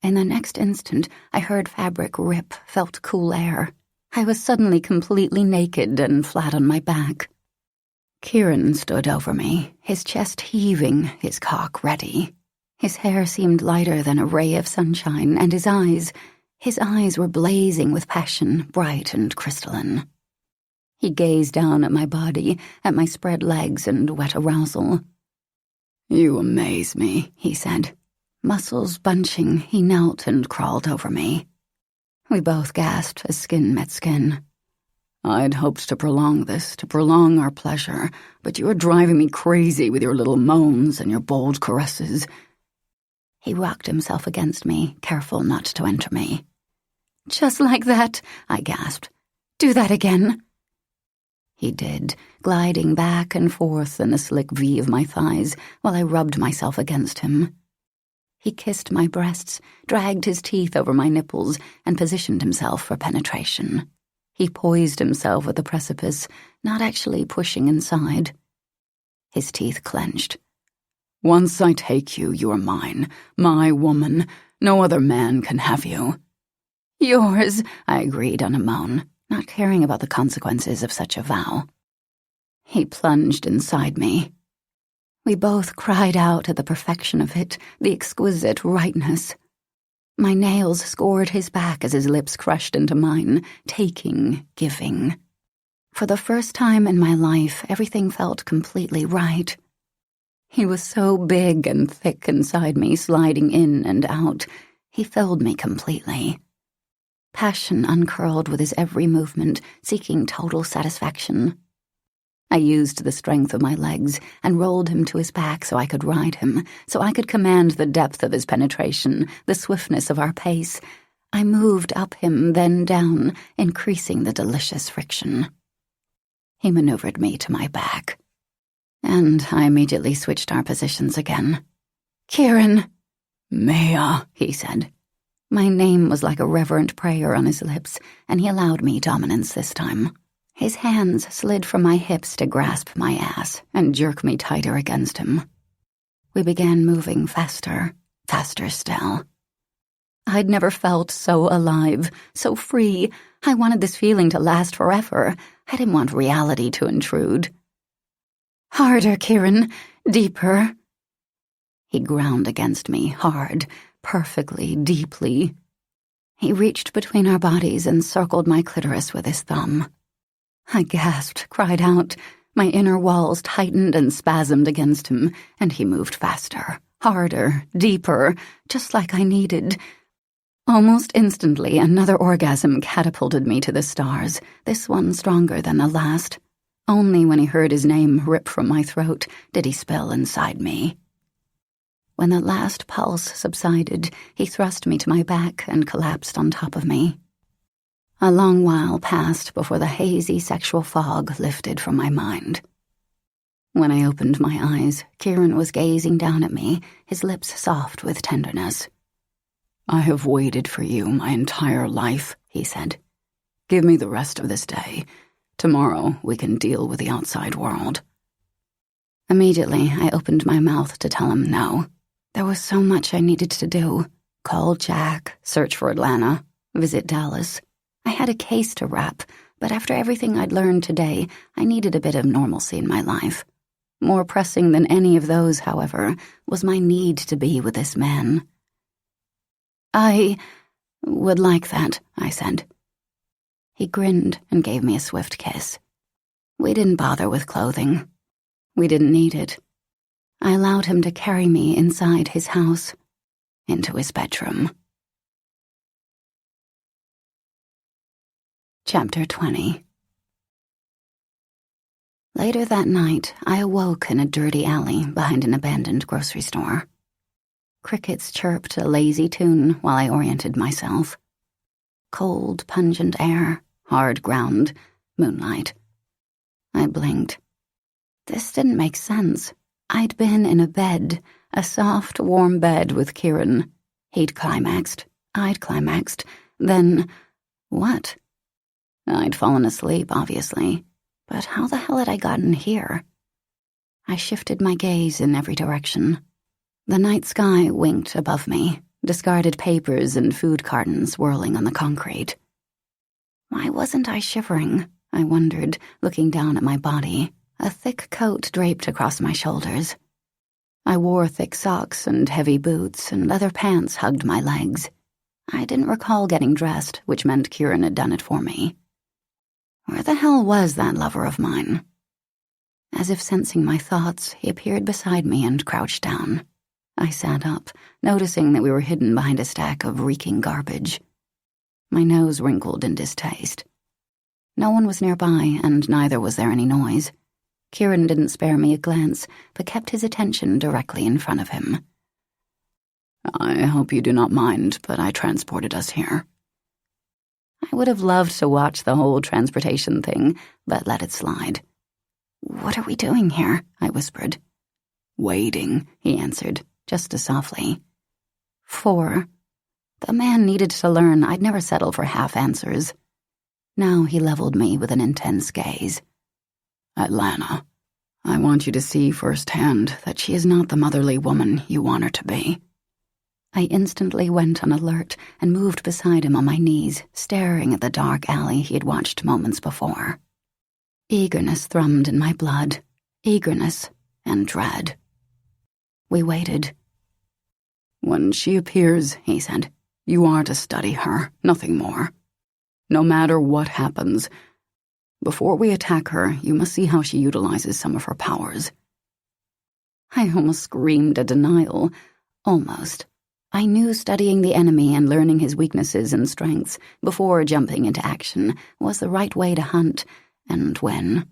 In the next instant, I heard fabric rip, felt cool air. I was suddenly completely naked and flat on my back. Kieran stood over me, his chest heaving, his cock ready. His hair seemed lighter than a ray of sunshine, and his eyes were blazing with passion, bright and crystalline. He gazed down at my body, at my spread legs and wet arousal. "You amaze me," he said. Muscles bunching, he knelt and crawled over me. We both gasped as skin met skin. "I'd hoped to prolong this, to prolong our pleasure, but you are driving me crazy with your little moans and your bold caresses." He rocked himself against me, careful not to enter me. "Just like that," I gasped. "Do that again." He did, gliding back and forth in the slick V of my thighs while I rubbed myself against him. He kissed my breasts, dragged his teeth over my nipples, and positioned himself for penetration. He poised himself at the precipice, not actually pushing inside. His teeth clenched. "Once I take you, you are mine, my woman. No other man can have you." "Yours," I agreed on a moan, not caring about the consequences of such a vow. He plunged inside me. We both cried out at the perfection of it, the exquisite rightness. My nails scored his back as his lips crushed into mine, taking, giving. For the first time in my life, everything felt completely right. He was so big and thick inside me, sliding in and out. He filled me completely. Passion uncurled with his every movement, seeking total satisfaction. I used the strength of my legs and rolled him to his back so I could ride him, so I could command the depth of his penetration, the swiftness of our pace. I moved up him, then down, increasing the delicious friction. He maneuvered me to my back, and I immediately switched our positions again. "Kieran!" "Maya," he said. My name was like a reverent prayer on his lips, and he allowed me dominance this time. His hands slid from my hips to grasp my ass and jerk me tighter against him. We began moving faster, faster still. I'd never felt so alive, so free. I wanted this feeling to last forever. I didn't want reality to intrude. "Harder, Kieran, deeper." He ground against me, hard, perfectly, deeply. He reached between our bodies and circled my clitoris with his thumb. I gasped, cried out. My inner walls tightened and spasmed against him, and he moved faster, harder, deeper, just like I needed. Almost instantly, another orgasm catapulted me to the stars, this one stronger than the last. Only when he heard his name rip from my throat did he spill inside me. When the last pulse subsided, he thrust me to my back and collapsed on top of me. A long while passed before the hazy sexual fog lifted from my mind. When I opened my eyes, Kieran was gazing down at me, his lips soft with tenderness. "I have waited for you my entire life," he said. "Give me the rest of this day. Tomorrow we can deal with the outside world." Immediately, I opened my mouth to tell him no. There was so much I needed to do. Call Jack, search for Atlanta, visit Dallas. I had a case to wrap, but after everything I'd learned today, I needed a bit of normalcy in my life. More pressing than any of those, however, was my need to be with this man. "I would like that," I said. He grinned and gave me a swift kiss. We didn't bother with clothing. We didn't need it. I allowed him to carry me inside his house, into his bedroom. Chapter 20. Later that night, I awoke in a dirty alley behind an abandoned grocery store. Crickets chirped a lazy tune while I oriented myself. Cold, pungent air, hard ground, moonlight. I blinked. This didn't make sense. I'd been in a bed, a soft, warm bed with Kieran. He'd climaxed. I'd climaxed. Then, what? I'd fallen asleep, obviously. But how the hell had I gotten here? I shifted my gaze in every direction. The night sky winked above me, discarded papers and food cartons whirling on the concrete. Why wasn't I shivering? I wondered, looking down at my body, a thick coat draped across my shoulders. I wore thick socks and heavy boots, and leather pants hugged my legs. I didn't recall getting dressed, which meant Kieran had done it for me. Where the hell was that lover of mine? As if sensing my thoughts, he appeared beside me and crouched down. I sat up, noticing that we were hidden behind a stack of reeking garbage. My nose wrinkled in distaste. No one was nearby, and neither was there any noise. Kieran didn't spare me a glance, but kept his attention directly in front of him. "I hope you do not mind, but I transported us here." I would have loved to watch the whole transportation thing, but let it slide. "What are we doing here?" I whispered. "Waiting," he answered, just as softly. "For?" The man needed to learn I'd never settle for half answers. Now he leveled me with an intense gaze. Atlanta, I want you to see firsthand that she is not the motherly woman you want her to be. I instantly went on alert and moved beside him on my knees, staring at the dark alley he had watched moments before. Eagerness thrummed in my blood, eagerness and dread. We waited. When she appears, he said, you are to study her, nothing more. No matter what happens, before we attack her, you must see how she utilizes some of her powers. I almost screamed a denial. Almost. I knew studying the enemy and learning his weaknesses and strengths before jumping into action was the right way to hunt and win.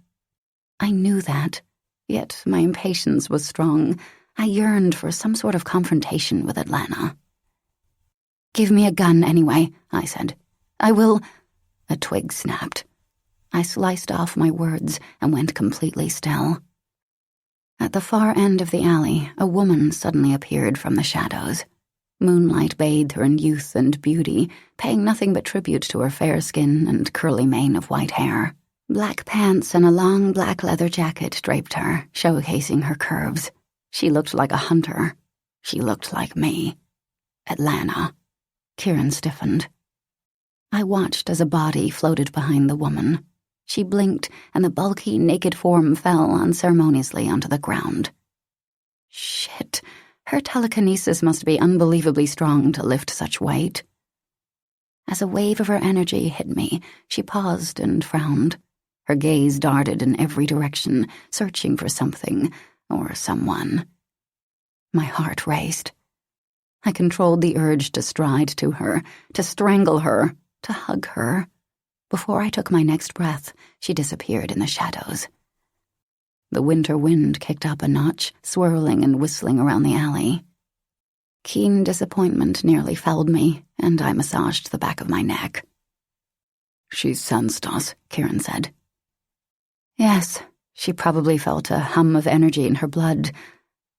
I knew that, yet my impatience was strong. I yearned for some sort of confrontation with Atlanta. "Give me a gun anyway," I said. "I will—" A twig snapped. I sliced off my words and went completely still. At the far end of the alley, a woman suddenly appeared from the shadows. Moonlight bathed her in youth and beauty, paying nothing but tribute to her fair skin and curly mane of white hair. Black pants and a long black leather jacket draped her, showcasing her curves. She looked like a hunter. She looked like me. Atlanta. Kieran stiffened. I watched as a body floated behind the woman. She blinked, and the bulky, naked form fell unceremoniously onto the ground. Shit. Her telekinesis must be unbelievably strong to lift such weight. As a wave of her energy hit me, she paused and frowned. Her gaze darted in every direction, searching for something or someone. My heart raced. I controlled the urge to stride to her, to strangle her, to hug her. Before I took my next breath, she disappeared in the shadows. The winter wind kicked up a notch, swirling and whistling around the alley. Keen disappointment nearly felled me, and I massaged the back of my neck. "She sensed us," Kieran said. Yes, she probably felt a hum of energy in her blood,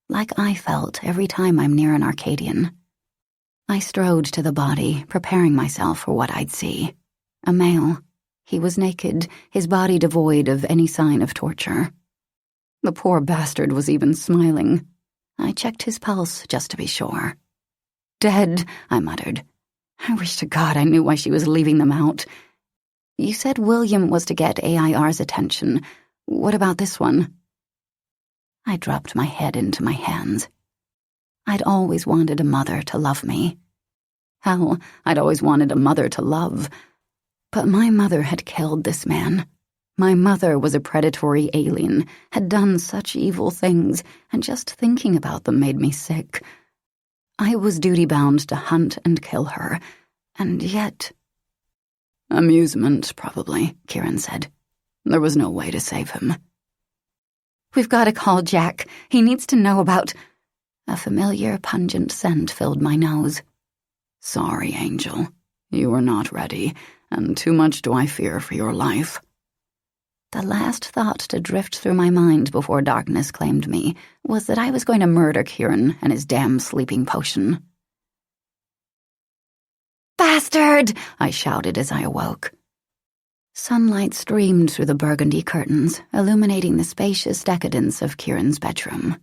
like I felt every time I'm near an Arcadian. I strode to the body, preparing myself for what I'd see. A male. He was naked, his body devoid of any sign of torture. The poor bastard was even smiling. I checked his pulse just to be sure. "Dead," I muttered. I wish to God I knew why she was leaving them out. "You said William was to get AIR's attention. What about this one?" I dropped my head into my hands. I'd always wanted a mother to love me. Hell, I'd always wanted a mother to love. But my mother had killed this man. My mother was a predatory alien, had done such evil things, and just thinking about them made me sick. I was duty-bound to hunt and kill her, and yet... "Amusement, probably," Kieran said. "There was no way to save him." "We've got to call Jack. He needs to know about..." A familiar, pungent scent filled my nose. "Sorry, Angel. You were not ready, and too much do I fear for your life." The last thought to drift through my mind before darkness claimed me was that I was going to murder Kieran and his damn sleeping potion. "Bastard!" I shouted as I awoke. Sunlight streamed through the burgundy curtains, illuminating the spacious decadence of Kieran's bedroom.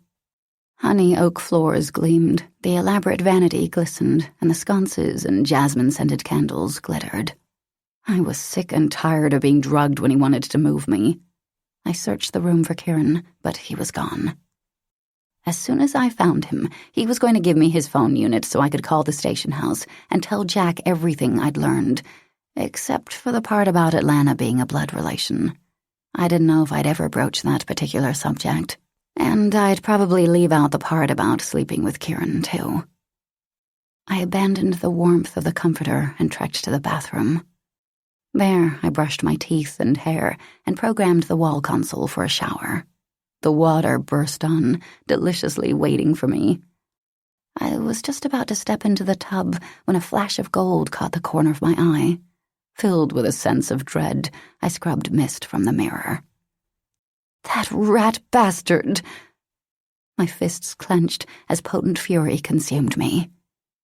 Honey oak floors gleamed, the elaborate vanity glistened, and the sconces and jasmine-scented candles glittered. I was sick and tired of being drugged when he wanted to move me. I searched the room for Kieran, but he was gone. As soon as I found him, he was going to give me his phone unit so I could call the station house and tell Jack everything I'd learned, except for the part about Atlanta being a blood relation. I didn't know if I'd ever broach that particular subject, and I'd probably leave out the part about sleeping with Kieran, too. I abandoned the warmth of the comforter and trekked to the bathroom. There, I brushed my teeth and hair and programmed the wall console for a shower. The water burst on, deliciously waiting for me. I was just about to step into the tub when a flash of gold caught the corner of my eye. Filled with a sense of dread, I scrubbed mist from the mirror. That rat bastard! My fists clenched as potent fury consumed me.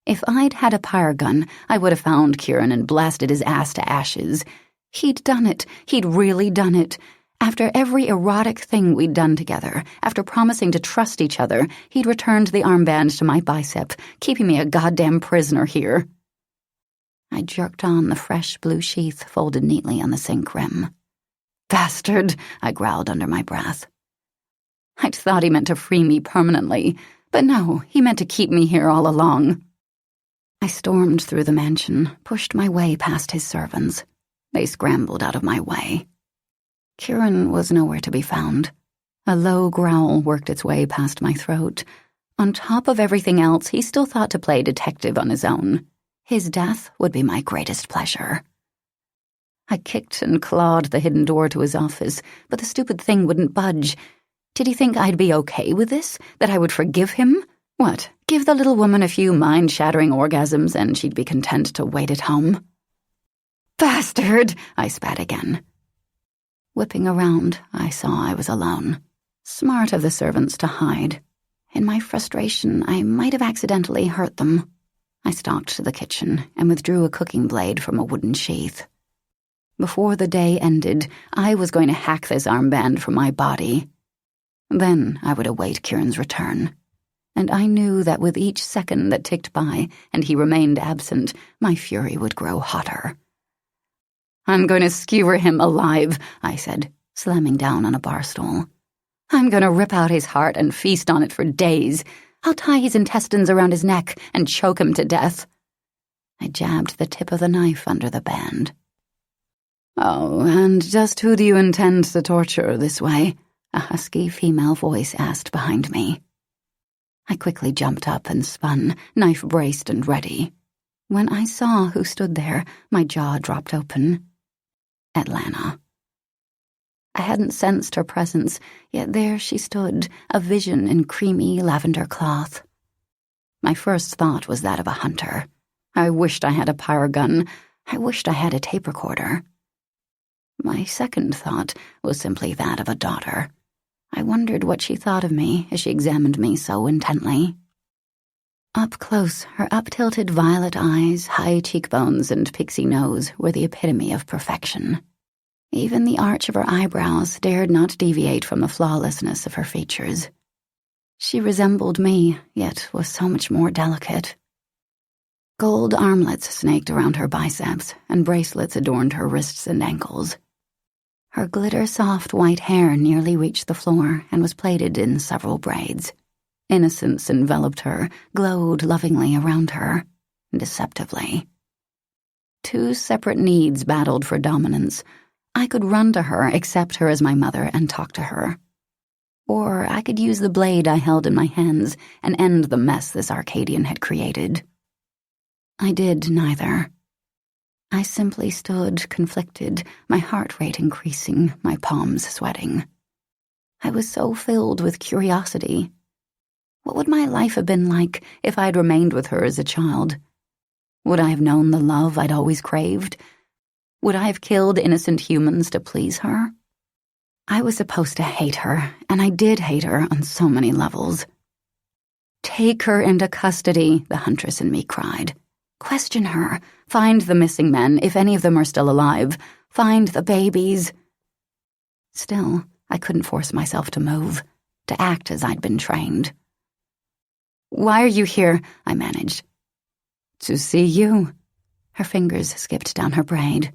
If I'd had a pyre gun, I would have found Kieran and blasted his ass to ashes. He'd done it. He'd really done it. After every erotic thing we'd done together, after promising to trust each other, he'd returned the armband to my bicep, keeping me a goddamn prisoner here. I jerked on the fresh blue sheath folded neatly on the sink rim. Bastard, I growled under my breath. I'd thought he meant to free me permanently, but no, he meant to keep me here all along. I stormed through the mansion, pushed my way past his servants. They scrambled out of my way. Kieran was nowhere to be found. A low growl worked its way past my throat. On top of everything else, he still thought to play detective on his own. His death would be my greatest pleasure. I kicked and clawed the hidden door to his office, but the stupid thing wouldn't budge. Did he think I'd be okay with this? That I would forgive him? What, give the little woman a few mind-shattering orgasms and she'd be content to wait at home? Bastard! I spat again. Whipping around, I saw I was alone. Smart of the servants to hide. In my frustration, I might have accidentally hurt them. I stalked to the kitchen and withdrew a cooking blade from a wooden sheath. Before the day ended, I was going to hack this armband from my body. Then I would await Kieran's return. And I knew that with each second that ticked by and he remained absent, my fury would grow hotter. I'm going to skewer him alive, I said, slamming down on a bar stool. I'm going to rip out his heart and feast on it for days. I'll tie his intestines around his neck and choke him to death. I jabbed the tip of the knife under the band. Oh, and just who do you intend to torture this way? A husky female voice asked behind me. I quickly jumped up and spun, knife braced and ready. When I saw who stood there, my jaw dropped open. Atlanta. I hadn't sensed her presence, yet there she stood, a vision in creamy lavender cloth. My first thought was that of a hunter. I wished I had a pyro gun. I wished I had a tape recorder. My second thought was simply that of a daughter. I wondered what she thought of me as she examined me so intently. Up close, her up-tilted violet eyes, high cheekbones, and pixie nose were the epitome of perfection. Even the arch of her eyebrows dared not deviate from the flawlessness of her features. She resembled me, yet was so much more delicate. Gold armlets snaked around her biceps, and bracelets adorned her wrists and ankles. Her glitter-soft white hair nearly reached the floor and was plaited in several braids. Innocence enveloped her, glowed lovingly around her, deceptively. Two separate needs battled for dominance. I could run to her, accept her as my mother, and talk to her. Or I could use the blade I held in my hands and end the mess this Arcadian had created. I did neither. I simply stood, conflicted, my heart rate increasing, my palms sweating. I was so filled with curiosity. What would my life have been like if I'd remained with her as a child? Would I have known the love I'd always craved? Would I have killed innocent humans to please her? I was supposed to hate her, and I did hate her on so many levels. Take her into custody, the huntress in me cried. Question her. Find the missing men, if any of them are still alive. Find the babies. Still, I couldn't force myself to move, to act as I'd been trained. Why are you here? I managed. To see you. Her fingers skipped down her braid.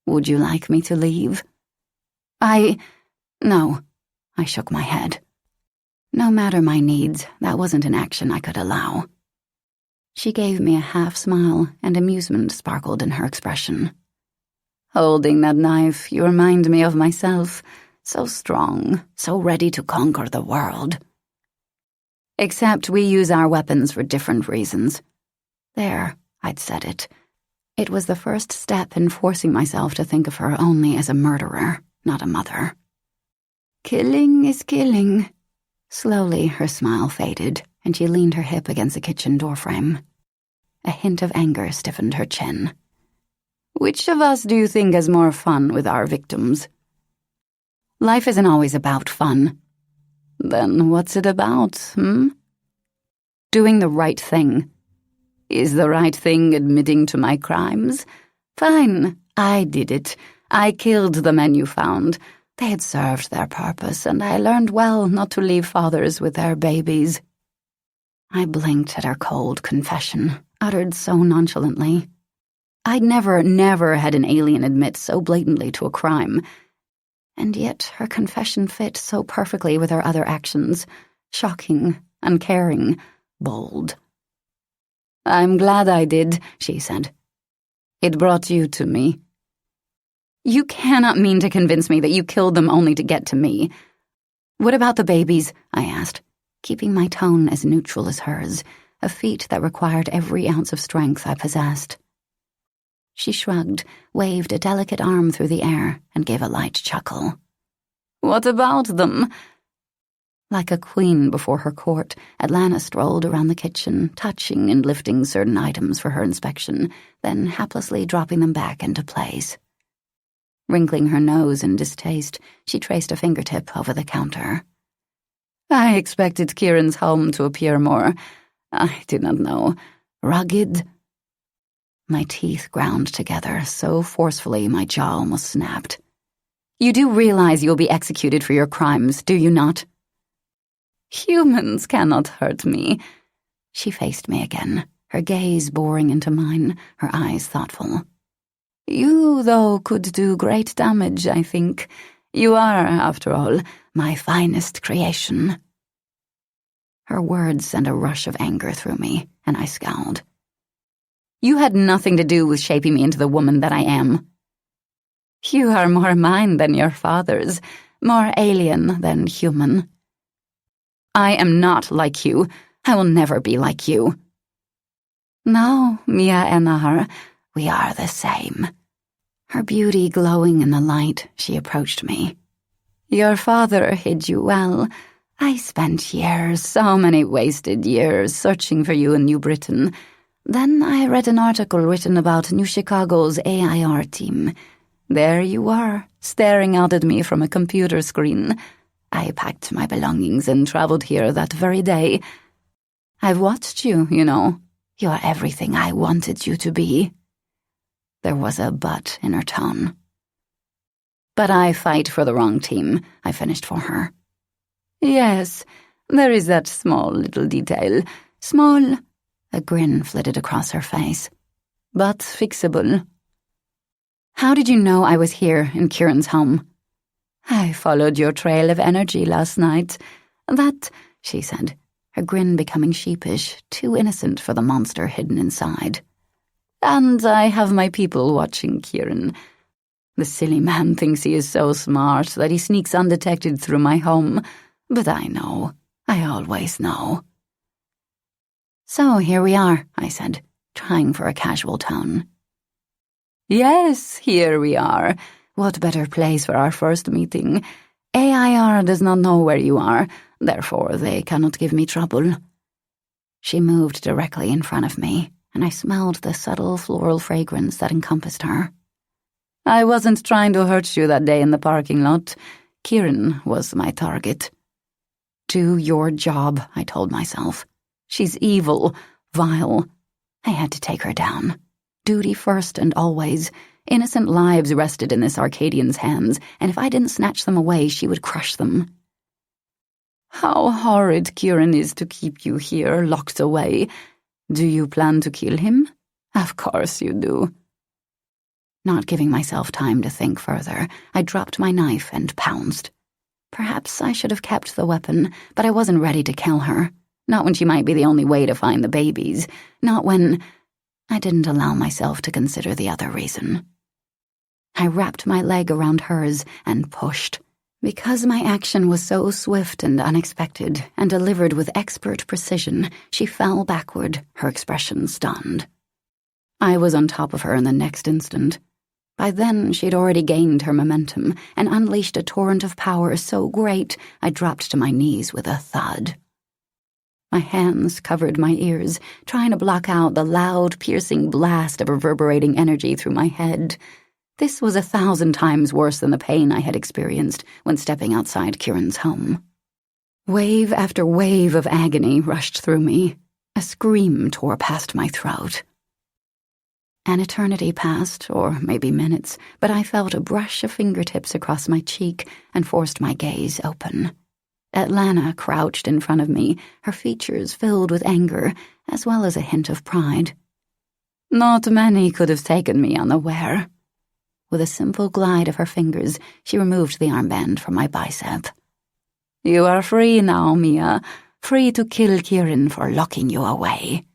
Would you like me to leave? No. I shook my head. No matter my needs, that wasn't an action I could allow. She gave me a half smile, and amusement sparkled in her expression. Holding that knife, you remind me of myself, so strong, so ready to conquer the world. Except we use our weapons for different reasons. There, I'd said it. It was the first step in forcing myself to think of her only as a murderer, not a mother. Killing is killing. Slowly, her smile faded, and she leaned her hip against the kitchen doorframe. A hint of anger stiffened her chin. Which of us do you think has more fun with our victims? Life isn't always about fun. Then what's it about, Doing the right thing. Is the right thing admitting to my crimes? Fine, I did it. I killed the men you found. They had served their purpose, and I learned well not to leave fathers with their babies." I blinked at her cold confession, uttered so nonchalantly. I'd never had an alien admit so blatantly to a crime. And yet her confession fit so perfectly with her other actions. Shocking, uncaring, bold. "I'm glad I did," she said. "It brought you to me." "You cannot mean to convince me that you killed them only to get to me." "What about the babies?" I asked, keeping my tone as neutral as hers, a feat that required every ounce of strength I possessed. She shrugged, waved a delicate arm through the air, and gave a light chuckle. "What about them?" Like a queen before her court, Atlanta strolled around the kitchen, touching and lifting certain items for her inspection, then haplessly dropping them back into place. Wrinkling her nose in distaste, she traced a fingertip over the counter. "I expected Kieran's home to appear more, I do not know, rugged." My teeth ground together so forcefully my jaw almost snapped. "You do realize you'll be executed for your crimes, do you not?" "Humans cannot hurt me." She faced me again, her gaze boring into mine, her eyes thoughtful. "You, though, could do great damage, I think. You are, after all, my finest creation." Her words sent a rush of anger through me, and I scowled. "You had nothing to do with shaping me into the woman that I am." "You are more mine than your father's, more alien than human." "I am not like you. I will never be like you." "No, Mia Enahar, we are the same." Her beauty glowing in the light, she approached me. "Your father hid you well. I spent years, so many wasted years, searching for you in New Britain. Then I read an article written about New Chicago's AIR team. There you were, staring out at me from a computer screen. I packed my belongings and traveled here that very day. I've watched you, you know. You're everything I wanted you to be." There was a but in her tone. "But I fight for the wrong team," I finished for her. "Yes, there is that small little detail. Small," a grin flitted across her face, "but fixable." "How did you know I was here in Kieran's home?" "I followed your trail of energy last night. That," she said, her grin becoming sheepish, too innocent for the monster hidden inside. "And I have my people watching Kieran. The silly man thinks he is so smart that he sneaks undetected through my home, but I know. I always know." "So here we are," I said, trying for a casual tone. "Yes, here we are. What better place for our first meeting? AIR does not know where you are, therefore they cannot give me trouble." She moved directly in front of me, and I smelled the subtle floral fragrance that encompassed her. "I wasn't trying to hurt you that day in the parking lot. Kieran was my target." "Do your job," I told myself. "She's evil, vile. I had to take her down. Duty first and always. Innocent lives rested in this Arcadian's hands, and if I didn't snatch them away, she would crush them." "How horrid Kieran is to keep you here, locked away. Do you plan to kill him? Of course you do." Not giving myself time to think further, I dropped my knife and pounced. Perhaps I should have kept the weapon, but I wasn't ready to kill her. Not when she might be the only way to find the babies. Not when... I didn't allow myself to consider the other reason. I wrapped my leg around hers and pushed. Because my action was so swift and unexpected, and delivered with expert precision, she fell backward, her expression stunned. I was on top of her in the next instant. By then, she'd already gained her momentum and unleashed a torrent of power so great I dropped to my knees with a thud. My hands covered my ears, trying to block out the loud, piercing blast of reverberating energy through my head. This was 1,000 times worse than the pain I had experienced when stepping outside Kieran's home. Wave after wave of agony rushed through me. A scream tore past my throat. An eternity passed, or maybe minutes, but I felt a brush of fingertips across my cheek and forced my gaze open. Atlanta crouched in front of me, her features filled with anger, as well as a hint of pride. Not many could have taken me unaware. With a simple glide of her fingers, she removed the armband from my bicep. You are free now, Mia, free to kill Kieran for locking you away.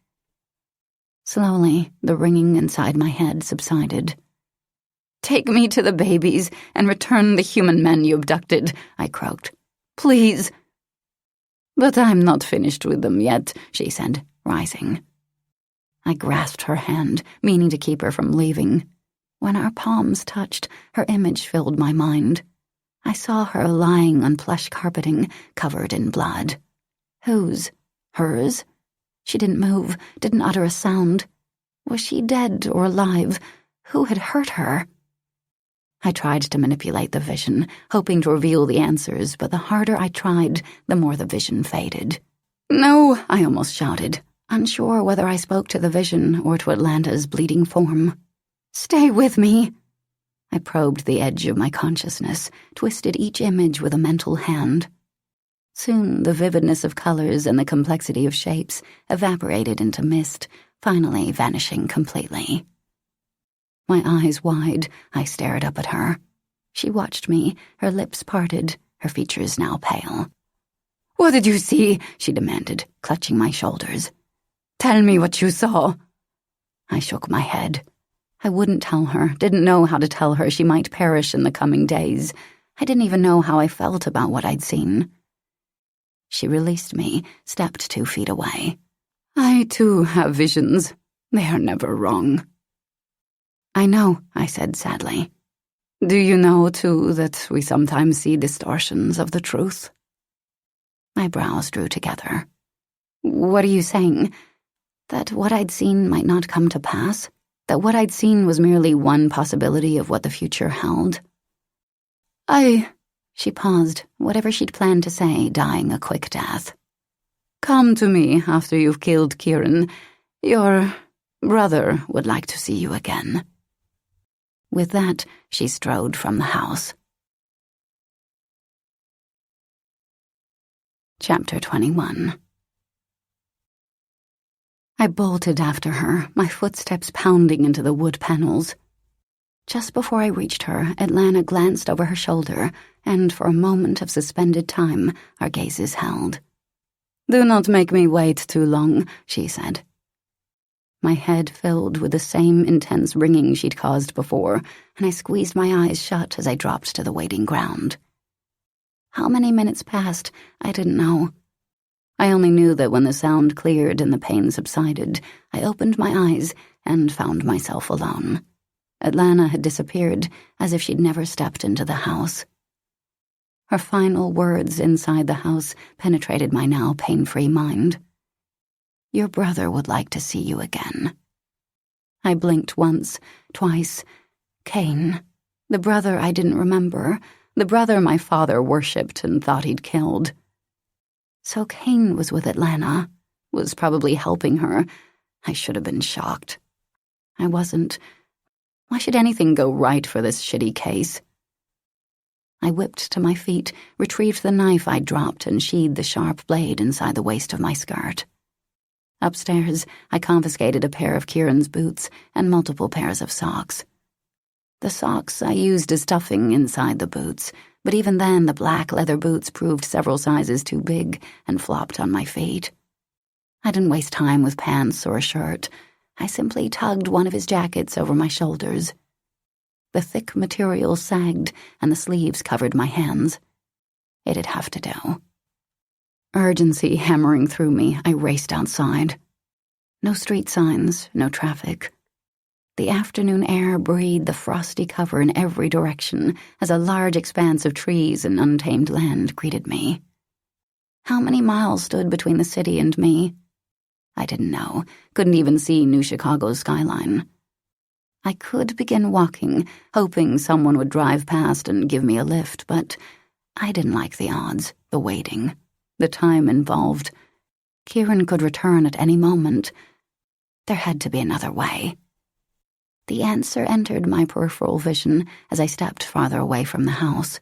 Slowly, the ringing inside my head subsided. Take me to the babies and return the human men you abducted, I croaked. Please. But I'm not finished with them yet, she said, rising. I grasped her hand, meaning to keep her from leaving. When our palms touched, her image filled my mind. I saw her lying on plush carpeting, covered in blood. Whose? Hers? She didn't move, didn't utter a sound. Was she dead or alive? Who had hurt her? I tried to manipulate the vision, hoping to reveal the answers, but the harder I tried, the more the vision faded. No, I almost shouted, unsure whether I spoke to the vision or to Atlanta's bleeding form. Stay with me. I probed the edge of my consciousness, twisted each image with a mental hand. Soon the vividness of colors and the complexity of shapes evaporated into mist, finally vanishing completely. My eyes wide, I stared up at her. She watched me, her lips parted, her features now pale. What did you see? She demanded, clutching my shoulders. Tell me what you saw. I shook my head. I wouldn't tell her, didn't know how to tell her she might perish in the coming days. I didn't even know how I felt about what I'd seen. She released me, stepped 2 feet away. I, too, have visions. They are never wrong. I know, I said sadly. Do you know, too, that we sometimes see distortions of the truth? My brows drew together. What are you saying? That what I'd seen might not come to pass? That what I'd seen was merely one possibility of what the future held? She paused, whatever she'd planned to say dying a quick death. Come to me after you've killed Kieran. Your brother would like to see you again. With that, she strode from the house. Chapter 21. I bolted after her, my footsteps pounding into the wood panels. Just before I reached her, Atlanta glanced over her shoulder, and for a moment of suspended time, our gazes held. Do not make me wait too long, she said. My head filled with the same intense ringing she'd caused before, and I squeezed my eyes shut as I dropped to the waiting ground. How many minutes passed, I didn't know. I only knew that when the sound cleared and the pain subsided, I opened my eyes and found myself alone. Atlanta had disappeared, as if she'd never stepped into the house. Her final words inside the house penetrated my now pain-free mind. Your brother would like to see you again. I blinked once, twice. Cain, the brother I didn't remember, the brother my father worshipped and thought he'd killed. So Cain was with Atlanta, was probably helping her. I should have been shocked. I wasn't. Why should anything go right for this shitty case? I whipped to my feet, retrieved the knife I'd dropped, and sheathed the sharp blade inside the waist of my skirt. Upstairs, I confiscated a pair of Kieran's boots and multiple pairs of socks. The socks I used as stuffing inside the boots, but even then the black leather boots proved several sizes too big and flopped on my feet. I didn't waste time with pants or a shirt. I simply tugged one of his jackets over my shoulders. The thick material sagged, and the sleeves covered my hands. It'd have to do. Urgency hammering through me, I raced outside. No street signs, no traffic. The afternoon air breathed the frosty cover in every direction as a large expanse of trees and untamed land greeted me. How many miles stood between the city and me? I didn't know, couldn't even see New Chicago's skyline. I could begin walking, hoping someone would drive past and give me a lift, but I didn't like the odds, the waiting, the time involved. Kieran could return at any moment. There had to be another way. The answer entered my peripheral vision as I stepped farther away from the house.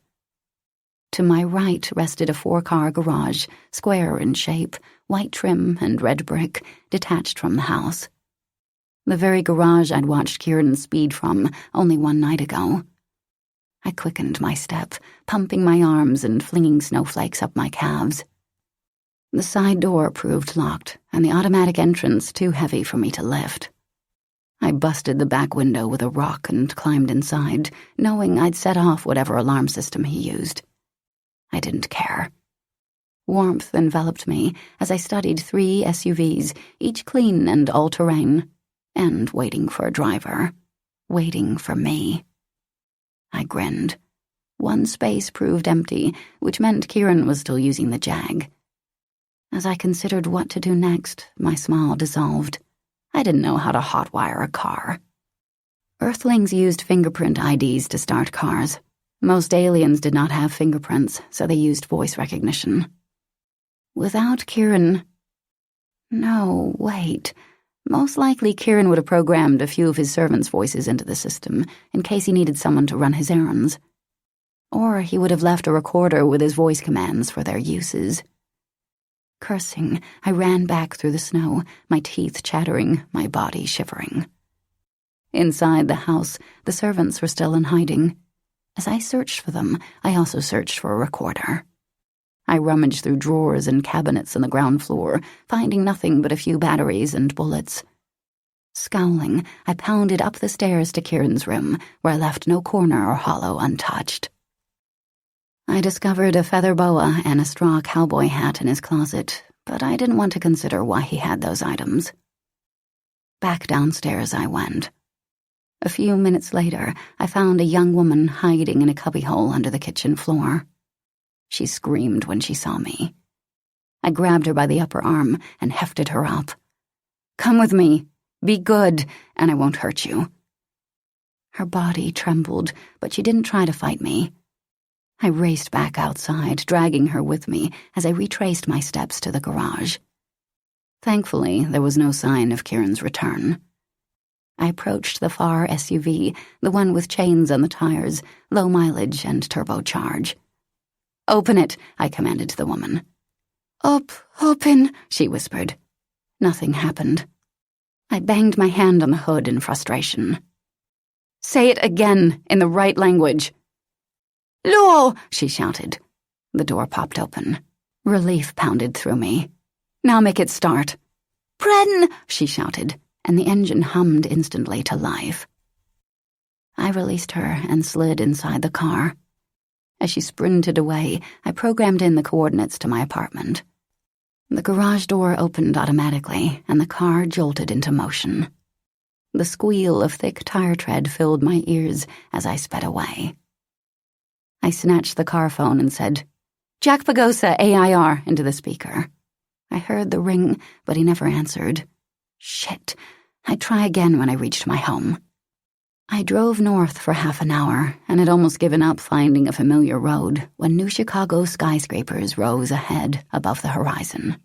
To my right rested a 4-car garage, square in shape, white trim and red brick, detached from the house. The very garage I'd watched Kieran speed from only one night ago. I quickened my step, pumping my arms and flinging snowflakes up my calves. The side door proved locked, and the automatic entrance too heavy for me to lift. I busted the back window with a rock and climbed inside, knowing I'd set off whatever alarm system he used. I didn't care. Warmth enveloped me as I studied 3 SUVs, each clean and all-terrain, and waiting for a driver, waiting for me. I grinned. One space proved empty, which meant Kieran was still using the Jag. As I considered what to do next, my smile dissolved. I didn't know how to hotwire a car. Earthlings used fingerprint IDs to start cars. Most aliens did not have fingerprints, so they used voice recognition. Without Kieran... No, wait. Most likely Kieran would have programmed a few of his servants' voices into the system in case he needed someone to run his errands. Or he would have left a recorder with his voice commands for their uses. Cursing, I ran back through the snow, my teeth chattering, my body shivering. Inside the house, the servants were still in hiding. As I searched for them, I also searched for a recorder. I rummaged through drawers and cabinets on the ground floor, finding nothing but a few batteries and bullets. Scowling, I pounded up the stairs to Kieran's room, where I left no corner or hollow untouched. I discovered a feather boa and a straw cowboy hat in his closet, but I didn't want to consider why he had those items. Back downstairs I went. A few minutes later, I found a young woman hiding in a cubbyhole under the kitchen floor. She screamed when she saw me. I grabbed her by the upper arm and hefted her up. "Come with me. Be good, and I won't hurt you." Her body trembled, but she didn't try to fight me. I raced back outside, dragging her with me as I retraced my steps to the garage. Thankfully, there was no sign of Kieran's return. I approached the far SUV, the one with chains on the tires, low mileage and turbocharge. "Open it," I commanded to the woman. Open," she whispered. Nothing happened. I banged my hand on the hood in frustration. "Say it again, in the right language." "Luo," she shouted. The door popped open. Relief pounded through me. "Now make it start." "Pren," she shouted, and the engine hummed instantly to life. I released her and slid inside the car. As she sprinted away, I programmed in the coordinates to my apartment. The garage door opened automatically, and the car jolted into motion. The squeal of thick tire tread filled my ears as I sped away. I snatched the car phone and said, "Jack Pagosa, AIR," into the speaker. I heard the ring, but he never answered. Shit. I'd try again when I reached my home. I drove north for half an hour and had almost given up finding a familiar road when New Chicago skyscrapers rose ahead above the horizon.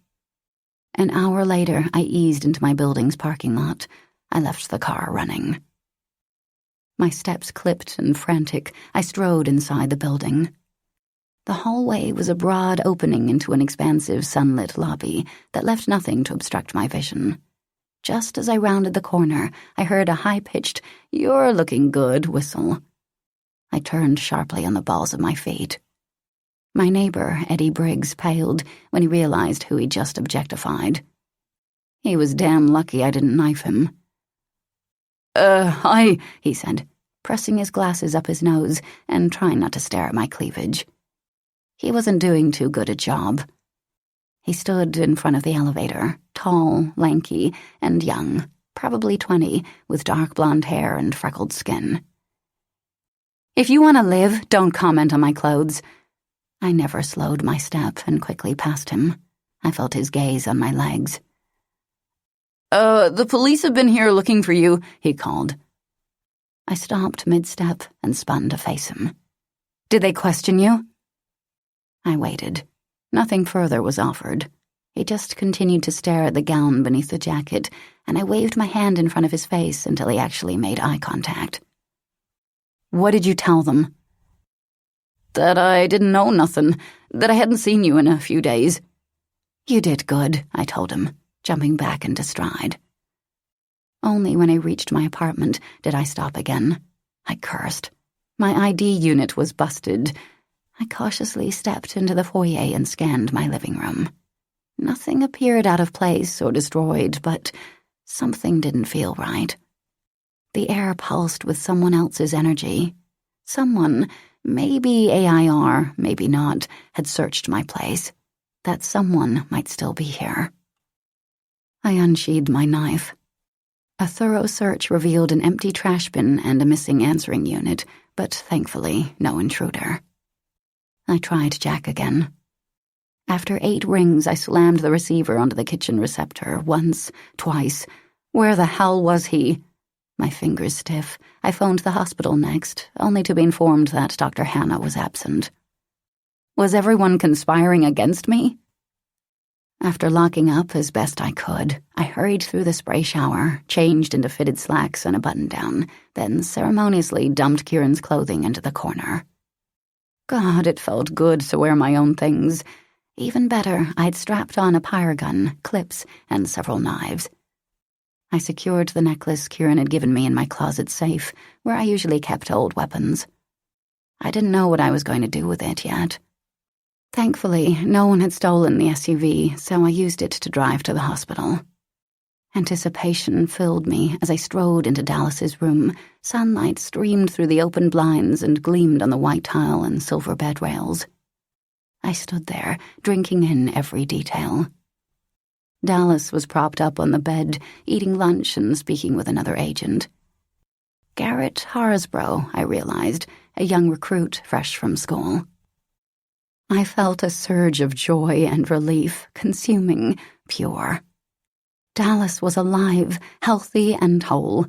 An hour later, I eased into my building's parking lot. I left the car running. My steps clipped and frantic, I strode inside the building. The hallway was a broad opening into an expansive sunlit lobby that left nothing to obstruct my vision. Just as I rounded the corner, I heard a high-pitched, "You're looking good," whistle. I turned sharply on the balls of my feet. My neighbor, Eddie Briggs, paled when he realized who he'd just objectified. He was damn lucky I didn't knife him. Hi," he said, pressing his glasses up his nose and trying not to stare at my cleavage. He wasn't doing too good a job. He stood in front of the elevator, tall, lanky, and young, probably 20, with dark blonde hair and freckled skin. "If you want to live, don't comment on my clothes." I never slowed my step and quickly passed him. I felt his gaze on my legs. The police have been here looking for you," he called. I stopped mid-step and spun to face him. "Did they question you?" I waited. Nothing further was offered. He just continued to stare at the gown beneath the jacket, and I waved my hand in front of his face until he actually made eye contact. "What did you tell them?" "That I didn't know nothing, that I hadn't seen you in a few days." "You did good," I told him, jumping back into stride. Only when I reached my apartment did I stop again. I cursed. My ID unit was busted. I cautiously stepped into the foyer and scanned my living room. Nothing appeared out of place or destroyed, but something didn't feel right. The air pulsed with someone else's energy. Someone, maybe AIR, maybe not, had searched my place. That someone might still be here. I unsheathed my knife. A thorough search revealed an empty trash bin and a missing answering unit, but thankfully no intruder. I tried Jack again. After 8 rings, I slammed the receiver onto the kitchen receptor once, twice. Where the hell was he? My fingers stiff, I phoned the hospital next, only to be informed that Dr. Hannah was absent. Was everyone conspiring against me? After locking up as best I could, I hurried through the spray shower, changed into fitted slacks and a button-down, then ceremoniously dumped Kieran's clothing into the corner. God, it felt good to wear my own things. Even better, I'd strapped on a pyre gun, clips, and several knives. I secured the necklace Kieran had given me in my closet safe, where I usually kept old weapons. I didn't know what I was going to do with it yet. Thankfully, no one had stolen the SUV, so I used it to drive to the hospital. Anticipation filled me as I strode into Dallas's room. Sunlight streamed through the open blinds and gleamed on the white tile and silver bed rails. I stood there, drinking in every detail. Dallas was propped up on the bed, eating lunch and speaking with another agent. Garrett Harsbrough, I realized, a young recruit fresh from school. I felt a surge of joy and relief, consuming, pure. Dallas was alive, healthy and whole.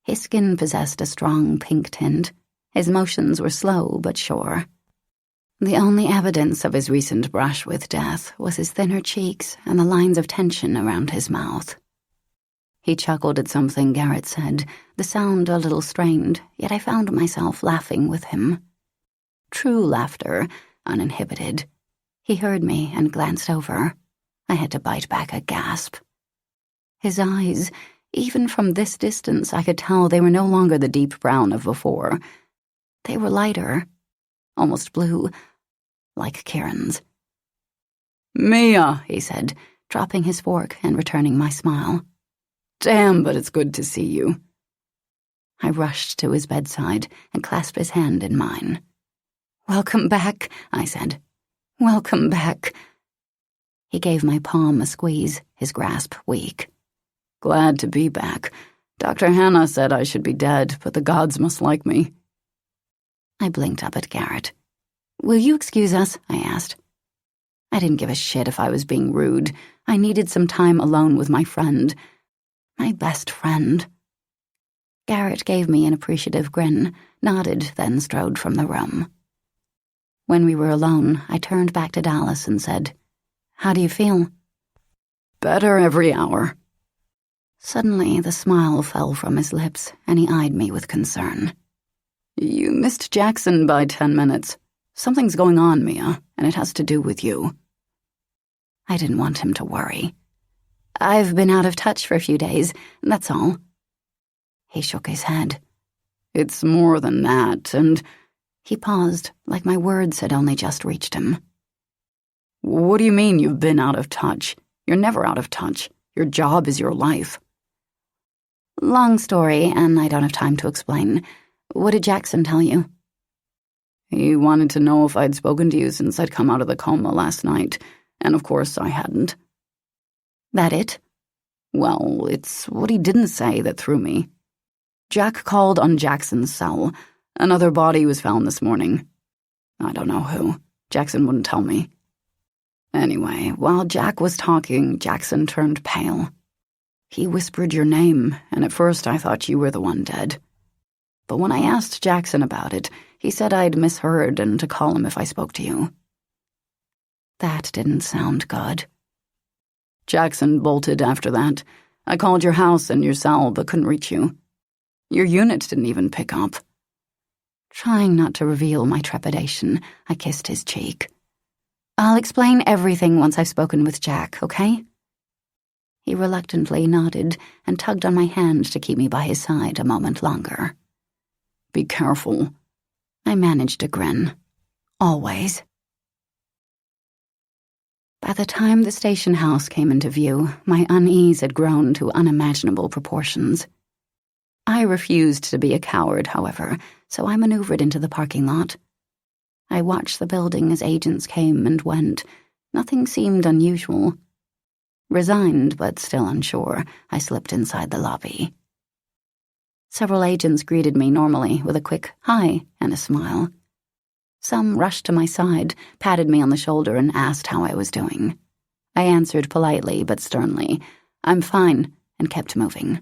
His skin possessed a strong pink tint. His motions were slow but sure. The only evidence of his recent brush with death was his thinner cheeks and the lines of tension around his mouth. He chuckled at something Garrett said, the sound a little strained, yet I found myself laughing with him. True laughter, uninhibited. He heard me and glanced over. I had to bite back a gasp. His eyes, even from this distance, I could tell they were no longer the deep brown of before. They were lighter, almost blue, like Kieran's. "Mia," he said, dropping his fork and returning my smile. "Damn, but it's good to see you." I rushed to his bedside and clasped his hand in mine. "Welcome back," I said. "Welcome back." He gave my palm a squeeze, his grasp weak. "Glad to be back. Dr. Hannah said I should be dead, but the gods must like me." I blinked up at Garrett. "Will you excuse us?" I asked. I didn't give a shit if I was being rude. I needed some time alone with my friend. My best friend. Garrett gave me an appreciative grin, nodded, then strode from the room. When we were alone, I turned back to Dallas and said, "How do you feel?" "Better every hour." Suddenly, the smile fell from his lips, and he eyed me with concern. "You missed Jackson by 10 minutes. Something's going on, Mia, and it has to do with you." I didn't want him to worry. "I've been out of touch for a few days, that's all." He shook his head. "It's more than that, and—" He paused, like my words had only just reached him. "What do you mean you've been out of touch? You're never out of touch. Your job is your life." "Long story, and I don't have time to explain. What did Jackson tell you?" "He wanted to know if I'd spoken to you since I'd come out of the coma last night, and of course I hadn't." "That it?" "Well, it's what he didn't say that threw me. Jack called on Jackson's cell. Another body was found this morning. I don't know who. Jackson wouldn't tell me. Anyway, while Jack was talking, Jackson turned pale. He whispered your name, and at first I thought you were the one dead. But when I asked Jackson about it, he said I'd misheard and to call him if I spoke to you." That didn't sound good. Jackson bolted after that. I called your house and your cell, but couldn't reach you. Your unit didn't even pick up. Trying not to reveal my trepidation, I kissed his cheek. I'll explain everything once I've spoken with Jack, okay? He reluctantly nodded and tugged on my hand to keep me by his side a moment longer. Be careful. I managed a grin. Always. By the time the station house came into view, my unease had grown to unimaginable proportions. I refused to be a coward, however, so I maneuvered into the parking lot. I watched the building as agents came and went. Nothing seemed unusual. Resigned, but still unsure, I slipped inside the lobby. Several agents greeted me normally with a quick hi and a smile. Some rushed to my side, patted me on the shoulder, and asked how I was doing. I answered politely but sternly, "I'm fine," and kept moving.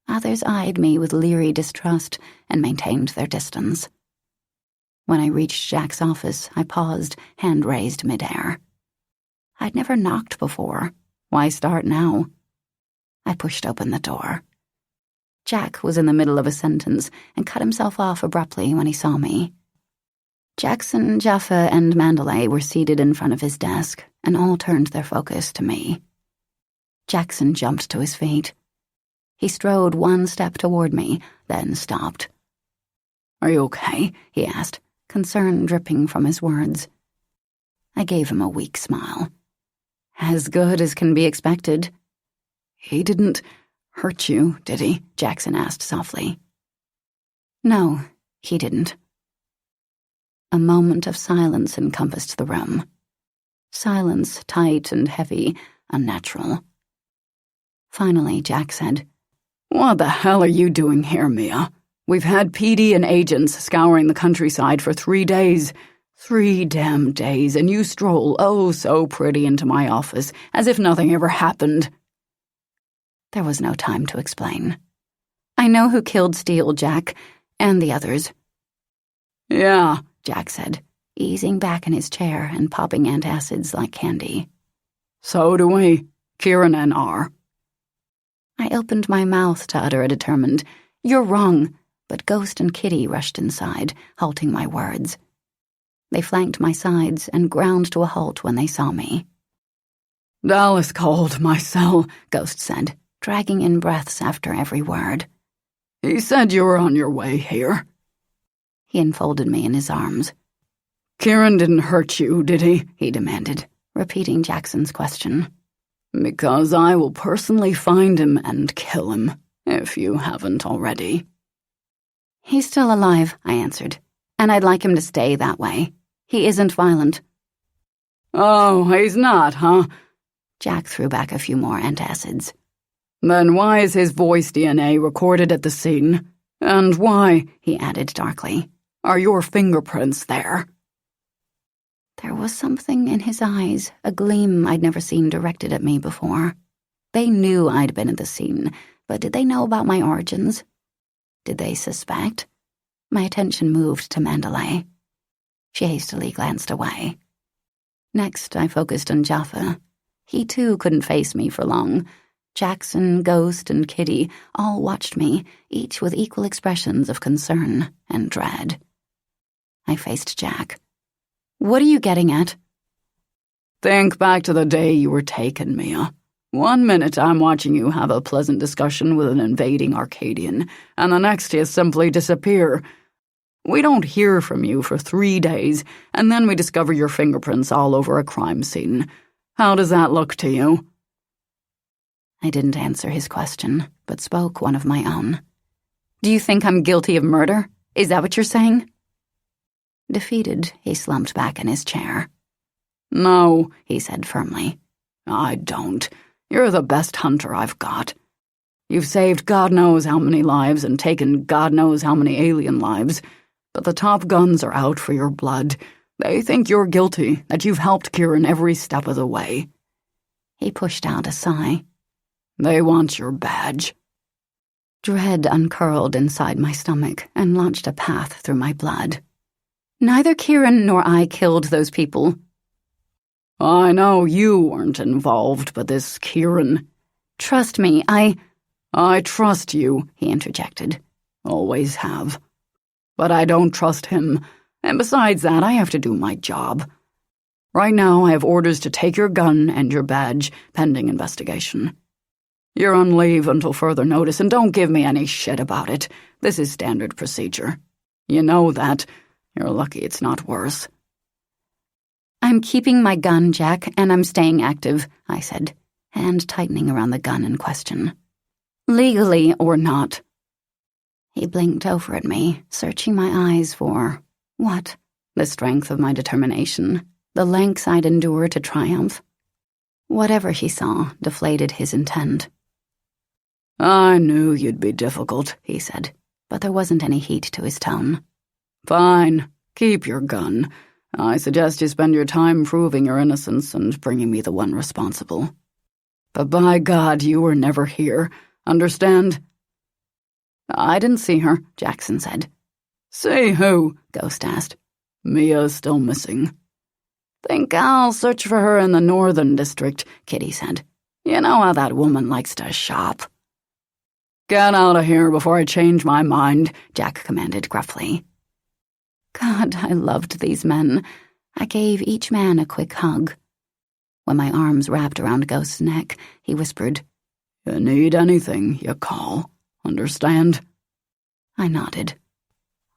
Others eyed me with leery distrust and maintained their distance. When I reached Jack's office, I paused, hand raised midair. I'd never knocked before. Why start now? I pushed open the door. Jack was in the middle of a sentence and cut himself off abruptly when he saw me. Jackson, Jaffa, and Mandalay were seated in front of his desk, and all turned their focus to me. Jackson jumped to his feet. He strode one step toward me, then stopped. "Are you okay?" he asked, concern dripping from his words. I gave him a weak smile. As good as can be expected. "He didn't hurt you, did he?" Jackson asked softly. No, he didn't. A moment of silence encompassed the room. Silence tight and heavy, unnatural. Finally, Jack said, "What the hell are you doing here, Mia? We've had PD and agents scouring the countryside for 3 days. 3 damn days, and you stroll oh so pretty into my office, as if nothing ever happened." There was no time to explain. I know who killed Steele, Jack, and the others. "Yeah," Jack said, easing back in his chair and popping antacids like candy. "So do we. Kieran and R." I opened my mouth to utter a determined, "You're wrong," but Ghost and Kitty rushed inside, halting my words. They flanked my sides and ground to a halt when they saw me. "Dallas called my cell," Ghost said, dragging in breaths after every word. "He said you were on your way here." He enfolded me in his arms. "Kieran didn't hurt you, did he?" demanded, repeating Jackson's question. "Because I will personally find him and kill him, if you haven't already." "He's still alive," I answered, "and I'd like him to stay that way. He isn't violent." "Oh, he's not, huh?" Jack threw back a few more antacids. "Then why is his voice DNA recorded at the scene? And why," he added darkly, "are your fingerprints there?" There was something in his eyes, a gleam I'd never seen directed at me before. They knew I'd been at the scene, but did they know about my origins? Did they suspect? My attention moved to Mandalay. She hastily glanced away. Next, I focused on Jaffa. He too couldn't face me for long. Jackson, Ghost, and Kitty all watched me, each with equal expressions of concern and dread. I faced Jack. "What are you getting at?" "Think back to the day you were taken, Mia. 1 minute I'm watching you have a pleasant discussion with an invading Arcadian, and the next you simply disappear. We don't hear from you for 3 days, and then we discover your fingerprints all over a crime scene. How does that look to you?" I didn't answer his question, but spoke one of my own. "Do you think I'm guilty of murder? Is that what you're saying?" Defeated, he slumped back in his chair. "No," he said firmly. "I don't. You're the best hunter I've got. You've saved God knows how many lives and taken God knows how many alien lives, but the top guns are out for your blood. They think you're guilty, that you've helped Kieran every step of the way." He pushed out a sigh. "They want your badge." Dread uncurled inside my stomach and launched a path through my blood. "Neither Kieran nor I killed those people." I know you weren't involved, but this Kieran... Trust me, I trust you, he interjected. Always have. But I don't trust him, and besides that, I have to do my job. Right now, I have orders to take your gun and your badge, pending investigation. You're on leave until further notice, and don't give me any shit about it. This is standard procedure. You know that. You're lucky it's not worse. I'm keeping my gun, Jack, and I'm staying active, I said, hand tightening around the gun in question. Legally or not. He blinked over at me, searching my eyes for... what? The strength of my determination, the lengths I'd endure to triumph. Whatever he saw deflated his intent. I knew you'd be difficult, he said, but there wasn't any heat to his tone. Fine, keep your gun. I suggest you spend your time proving your innocence and bringing me the one responsible. But by God, you were never here. Understand? I didn't see her, Jackson said. See who? Ghost asked. Mia's still missing. Think I'll search for her in the Northern District, Kitty said. You know how that woman likes to shop. Get out of here before I change my mind, Jack commanded gruffly. God, I loved these men. I gave each man a quick hug. When my arms wrapped around Ghost's neck, he whispered, You need anything, you call. Understand? I nodded.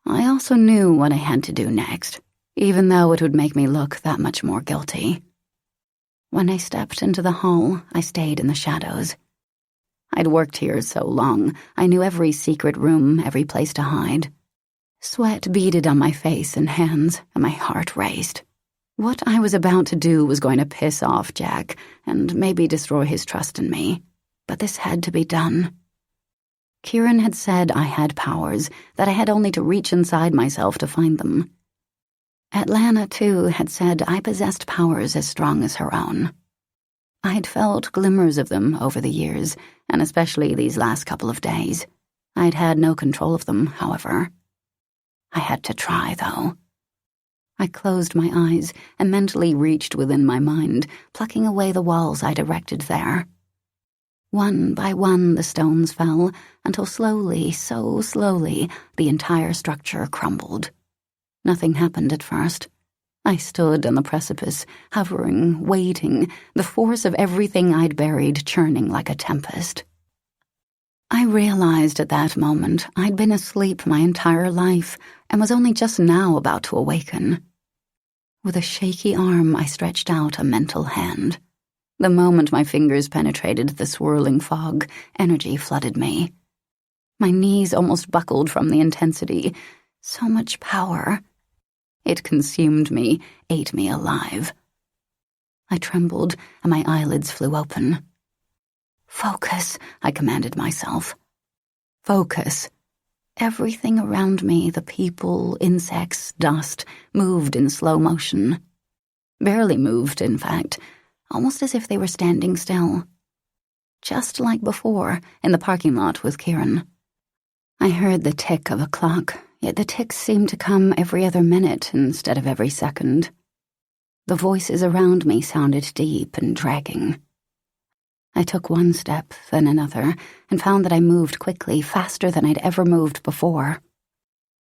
I also knew what I had to do next, even though it would make me look that much more guilty. When I stepped into the hall, I stayed in the shadows. I'd worked here so long, I knew every secret room, every place to hide. Sweat beaded on my face and hands, and my heart raced. What I was about to do was going to piss off Jack and maybe destroy his trust in me, but this had to be done. Kieran had said I had powers, that I had only to reach inside myself to find them. Atlanta, too, had said I possessed powers as strong as her own. I'd felt glimmers of them over the years, and especially these last couple of days. I'd had no control of them, however. I had to try, though. I closed my eyes and mentally reached within my mind, plucking away the walls I'd erected there. One by one the stones fell, until slowly, so slowly, the entire structure crumbled. Nothing happened at first. I stood on the precipice, hovering, waiting, the force of everything I'd buried churning like a tempest. I realized at that moment I'd been asleep my entire life and was only just now about to awaken. With a shaky arm, I stretched out a mental hand. The moment my fingers penetrated the swirling fog, energy flooded me. My knees almost buckled from the intensity. So much power. It consumed me, ate me alive. I trembled, and my eyelids flew open. Focus, I commanded myself. Focus. Everything around me, the people, insects, dust, moved in slow motion. Barely moved, in fact, almost as if they were standing still. Just like before, in the parking lot with Kieran. I heard the tick of a clock, yet the ticks seemed to come every other minute instead of every second. The voices around me sounded deep and dragging. I took one step, then another, and found that I moved quickly, faster than I'd ever moved before.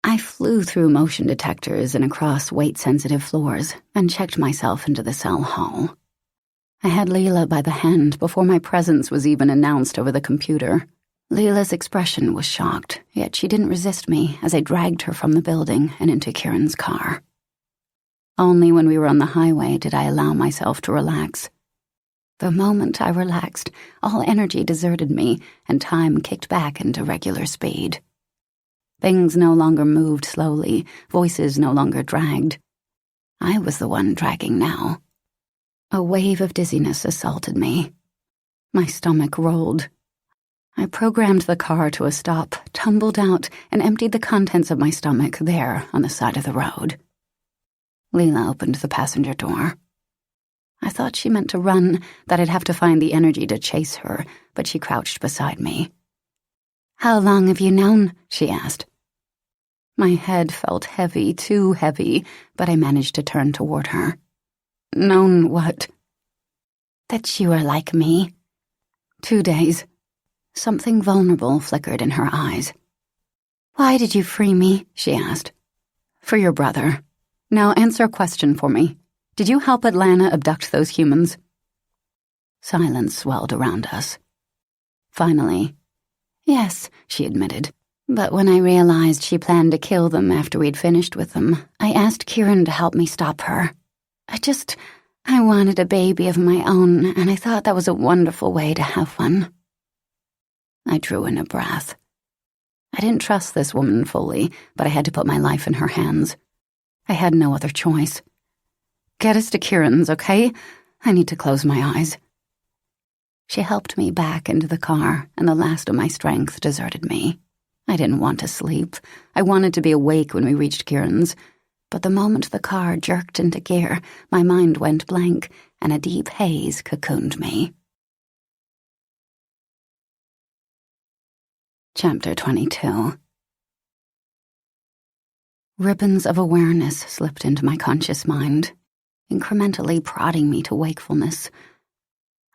I flew through motion detectors and across weight-sensitive floors, and checked myself into the cell hall. I had Leela by the hand before my presence was even announced over the computer. Leela's expression was shocked, yet she didn't resist me as I dragged her from the building and into Kieran's car. Only when we were on the highway did I allow myself to relax. The moment I relaxed, all energy deserted me, and time kicked back into regular speed. Things no longer moved slowly, voices no longer dragged. I was the one dragging now. A wave of dizziness assaulted me. My stomach rolled. I programmed the car to a stop, tumbled out, and emptied the contents of my stomach there on the side of the road. Leela opened the passenger door. I thought she meant to run, that I'd have to find the energy to chase her, but she crouched beside me. "How long have you known?" she asked. My head felt heavy, too heavy, but I managed to turn toward her. "Known what?" that you are like me." 2 days. Something vulnerable flickered in her eyes. "Why did you free me?" she asked. For your brother. Now answer a question for me. Did you help Atlanta abduct those humans? Silence swelled around us. Finally, "Yes," she admitted. "But when I realized she planned to kill them after we'd finished with them, I asked Kieran to help me stop her. I wanted a baby of my own, and I thought that was a wonderful way to have one." I drew in a breath. I didn't trust this woman fully, but I had to put my life in her hands. I had no other choice. "Get us to Kieran's, okay? I need to close my eyes." She helped me back into the car, and the last of my strength deserted me. I didn't want to sleep. I wanted to be awake when we reached Kieran's. But the moment the car jerked into gear, my mind went blank, and a deep haze cocooned me. Chapter 22. Ribbons of awareness slipped into my conscious mind, incrementally prodding me to wakefulness.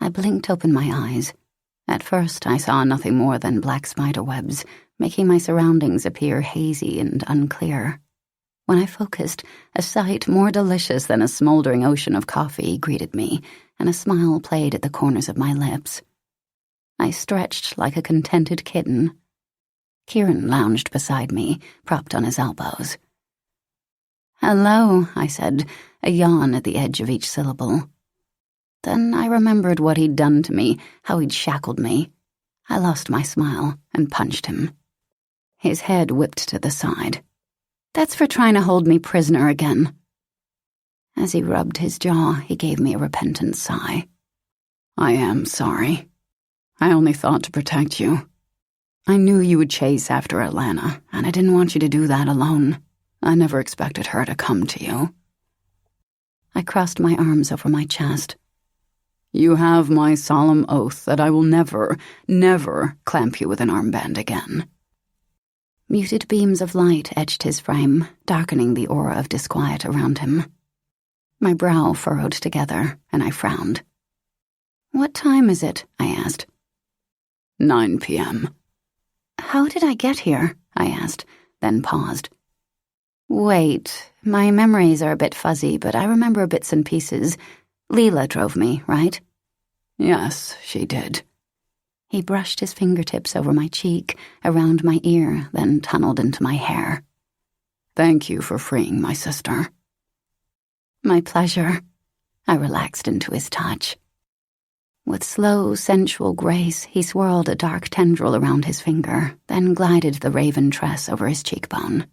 I blinked open my eyes. At first, I saw nothing more than black spider webs, making my surroundings appear hazy and unclear. When I focused, a sight more delicious than a smoldering ocean of coffee greeted me, and a smile played at the corners of my lips. I stretched like a contented kitten. Kieran lounged beside me, propped on his elbows. "Hello," I said, a yawn at the edge of each syllable. Then I remembered what he'd done to me, how he'd shackled me. I lost my smile and punched him. His head whipped to the side. "That's for trying to hold me prisoner again." As he rubbed his jaw, he gave me a repentant sigh. "I am sorry. I only thought to protect you. I knew you would chase after Atlanta, and I didn't want you to do that alone. I never expected her to come to you." I crossed my arms over my chest. "You have my solemn oath that I will never, never clamp you with an armband again." Muted beams of light etched his frame, darkening the aura of disquiet around him. My brow furrowed together, and I frowned. "What time is it?" I asked. 9 p.m. "How did I get here?" I asked, then paused. "Wait, my memories are a bit fuzzy, but I remember bits and pieces. Leela drove me, right?" "Yes, she did." He brushed his fingertips over my cheek, around my ear, then tunneled into my hair. "Thank you for freeing my sister." "My pleasure." I relaxed into his touch. With slow, sensual grace, he swirled a dark tendril around his finger, then glided the raven tress over his cheekbone.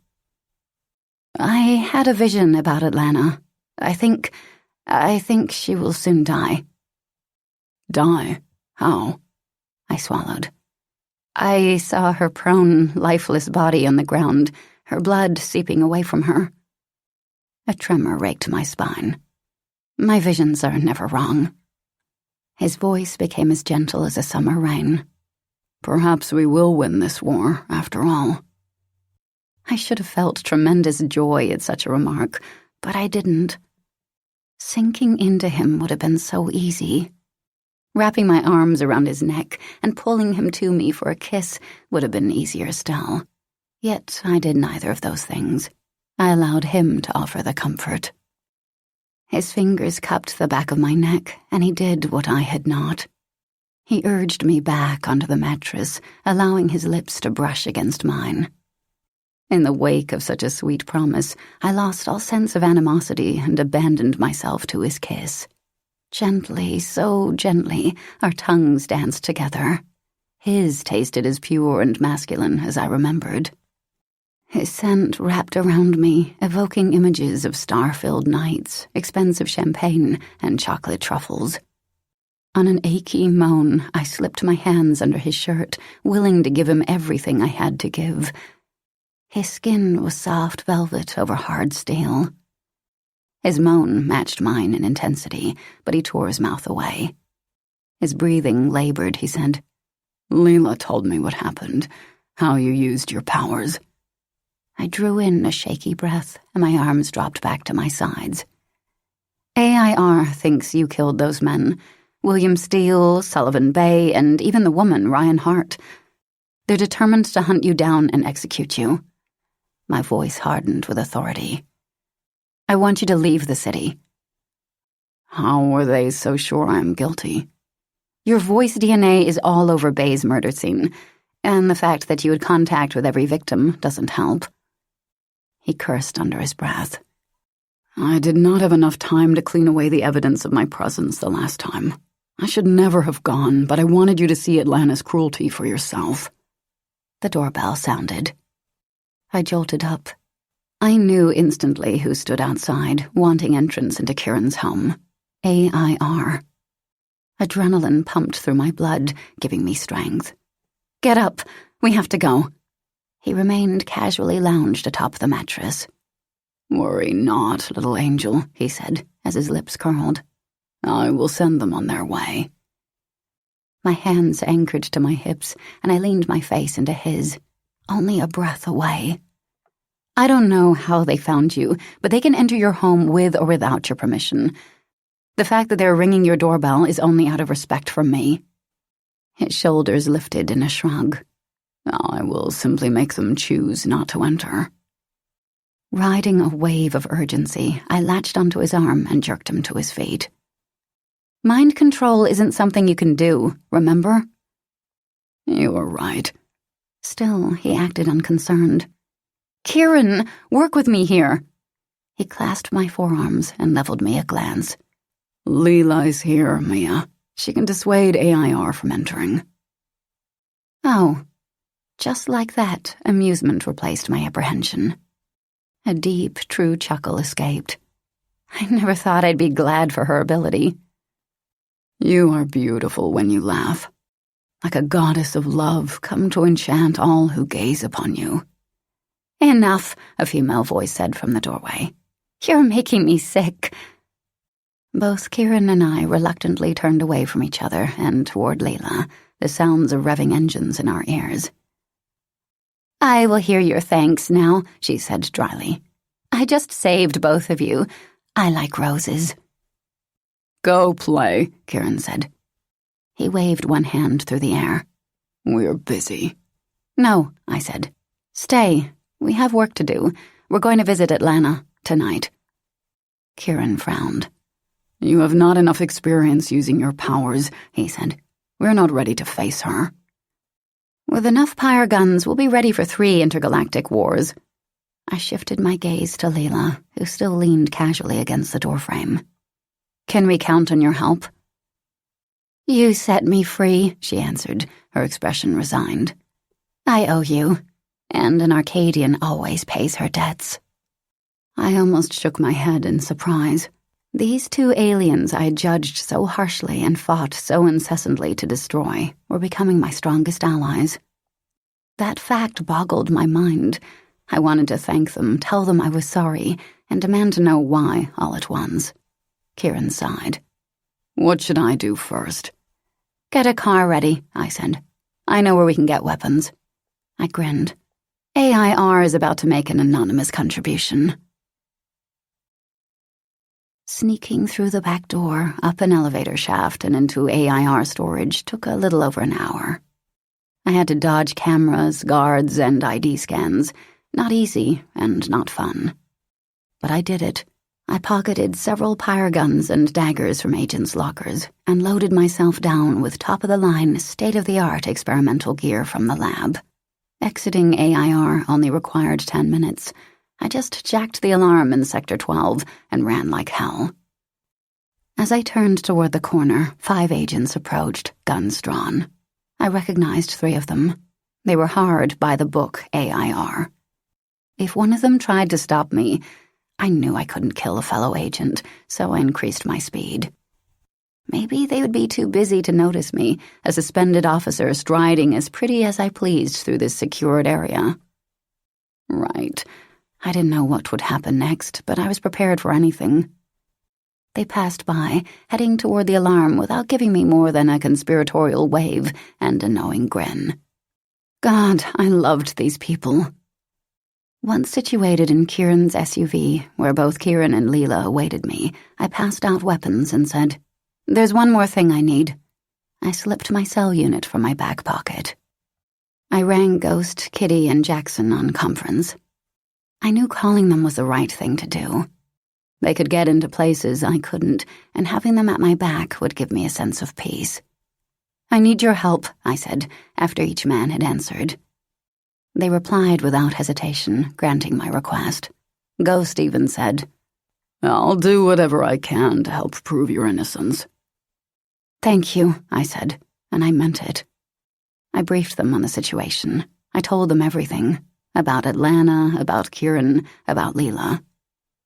"I had a vision about Atlanta. I think she will soon die." "Die? How?" I swallowed. "I saw her prone, lifeless body on the ground, her blood seeping away from her." A tremor raked my spine. My visions are never wrong. His voice became as gentle as a summer rain. "Perhaps we will win this war, after all." I should have felt tremendous joy at such a remark, but I didn't. Sinking into him would have been so easy. Wrapping my arms around his neck and pulling him to me for a kiss would have been easier still. Yet I did neither of those things. I allowed him to offer the comfort. His fingers cupped the back of my neck, and he did what I had not. He urged me back onto the mattress, allowing his lips to brush against mine. In the wake of such a sweet promise, I lost all sense of animosity and abandoned myself to his kiss. Gently, so gently, our tongues danced together. His tasted as pure and masculine as I remembered. His scent wrapped around me, evoking images of star-filled nights, expensive champagne, and chocolate truffles. On an achy moan, I slipped my hands under his shirt, willing to give him everything I had to give. His skin was soft velvet over hard steel. His moan matched mine in intensity, but he tore his mouth away. His breathing labored, he said. "Leela told me what happened, how you used your powers." I drew in a shaky breath, and my arms dropped back to my sides. "AIR thinks you killed those men. William Steele, Sullivan Bay, and even the woman, Ryan Hart. They're determined to hunt you down and execute you. My voice hardened with authority. I want you to leave the city. How are they so sure I'm guilty? Your voice DNA is all over Bay's murder scene, and the fact that you had contact with every victim doesn't help. He cursed under his breath. I did not have enough time to clean away the evidence of my presence the last time. I should never have gone, but I wanted you to see Atlanta's cruelty for yourself. The doorbell sounded. I jolted up. I knew instantly who stood outside, wanting entrance into Kieran's home. AIR. Adrenaline pumped through my blood, giving me strength. Get up. We have to go. He remained casually lounged atop the mattress. Worry not, little angel, he said, as his lips curled. I will send them on their way. My hands anchored to my hips, and I leaned my face into his, only a breath away. I don't know how they found you, but they can enter your home with or without your permission. The fact that they're ringing your doorbell is only out of respect for me. His shoulders lifted in a shrug. I will simply make them choose not to enter. Riding a wave of urgency, I latched onto his arm and jerked him to his feet. Mind control isn't something you can do, remember? You are right. Still, he acted unconcerned. Kieran, work with me here. He clasped my forearms and leveled me a glance. Leela is here, Mia. She can dissuade AIR from entering. Oh, just like that, amusement replaced my apprehension. A deep, true chuckle escaped. I never thought I'd be glad for her ability. You are beautiful when you laugh. Like a goddess of love come to enchant all who gaze upon you. Enough, a female voice said from the doorway. You're making me sick. Both Kieran and I reluctantly turned away from each other and toward Leela, the sounds of revving engines in our ears. I will hear your thanks now, she said dryly. I just saved both of you. I like roses. Go play, Kieran said. He waved one hand through the air. We're busy. No, I said. Stay. We have work to do. We're going to visit Atlanta tonight. Kieran frowned. You have not enough experience using your powers, he said. We're not ready to face her. With enough pyre guns, we'll be ready for 3 intergalactic wars. I shifted my gaze to Leela, who still leaned casually against the doorframe. Can we count on your help? You set me free, she answered, her expression resigned. I owe you, and an Arcadian always pays her debts. I almost shook my head in surprise. These 2 aliens I judged so harshly and fought so incessantly to destroy were becoming my strongest allies. That fact boggled my mind. I wanted to thank them, tell them I was sorry, and demand to know why all at once. Kieran sighed. What should I do first? Get a car ready, I said. I know where we can get weapons. I grinned. AIR is about to make an anonymous contribution. Sneaking through the back door, up an elevator shaft, and into AIR storage took a little over an hour. I had to dodge cameras, guards, and ID scans. Not easy and not fun. But I did it. I pocketed several pyre guns and daggers from agents' lockers and loaded myself down with top-of-the-line, state-of-the-art experimental gear from the lab. Exiting AIR only required 10 minutes. I just jacked the alarm in Sector 12 and ran like hell. As I turned toward the corner, 5 agents approached, guns drawn. I recognized 3 of them. They were hard by the book AIR. If one of them tried to stop me, I knew I couldn't kill a fellow agent, so I increased my speed. Maybe they would be too busy to notice me, a suspended officer striding as pretty as I pleased through this secured area. Right. I didn't know what would happen next, but I was prepared for anything. They passed by, heading toward the alarm without giving me more than a conspiratorial wave and a knowing grin. God, I loved these people. Once situated in Kieran's SUV, where both Kieran and Leela awaited me, I passed out weapons and said, There's one more thing I need. I slipped my cell unit from my back pocket. I rang Ghost, Kitty, and Jackson on conference. I knew calling them was the right thing to do. They could get into places I couldn't, and having them at my back would give me a sense of peace. I need your help, I said, after each man had answered. They replied without hesitation, granting my request. Ghost even said, I'll do whatever I can to help prove your innocence. Thank you, I said, and I meant it. I briefed them on the situation. I told them everything. About Atlanta, about Kieran, about Leela.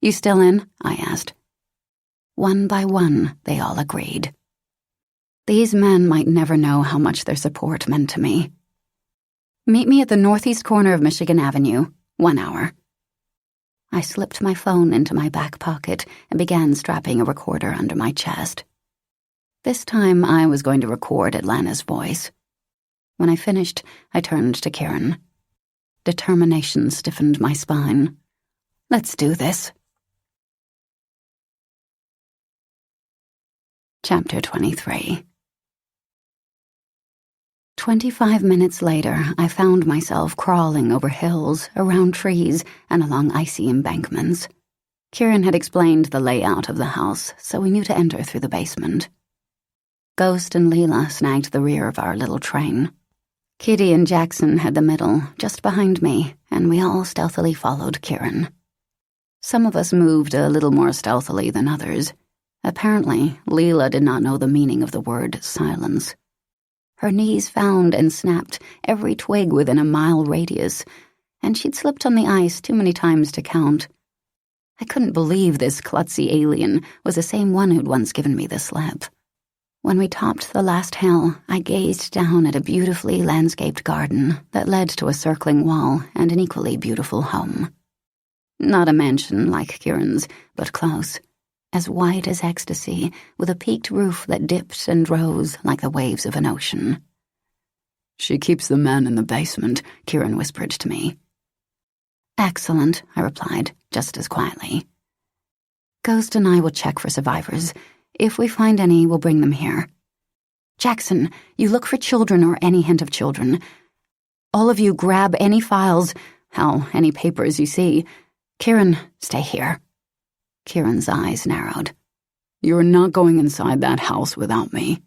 You still in? I asked. One by one, they all agreed. These men might never know how much their support meant to me. Meet me at the northeast corner of Michigan Avenue, 1 hour. I slipped my phone into my back pocket and began strapping a recorder under my chest. This time I was going to record Atlanta's voice. When I finished, I turned to Kieran. Determination stiffened my spine. Let's do this. Chapter 23. 25 minutes later, I found myself crawling over hills, around trees, and along icy embankments. Kieran had explained the layout of the house, so we knew to enter through the basement. Ghost and Leela snagged the rear of our little train. Kitty and Jackson had the middle, just behind me, and we all stealthily followed Kieran. Some of us moved a little more stealthily than others. Apparently, Leela did not know the meaning of the word silence. Her knees found and snapped every twig within a mile radius, and she'd slipped on the ice too many times to count. I couldn't believe this klutzy alien was the same one who'd once given me the slip. When we topped the last hill, I gazed down at a beautifully landscaped garden that led to a circling wall and an equally beautiful home. Not a mansion like Kieran's, but close. As white as ecstasy, with a peaked roof that dipped and rose like the waves of an ocean. She keeps the men in the basement, Kieran whispered to me. Excellent, I replied, just as quietly. Ghost and I will check for survivors. If we find any, we'll bring them here. Jackson, you look for children or any hint of children. All of you grab any files, hell, any papers you see. Kieran, stay here. Kieran's eyes narrowed. You're not going inside that house without me.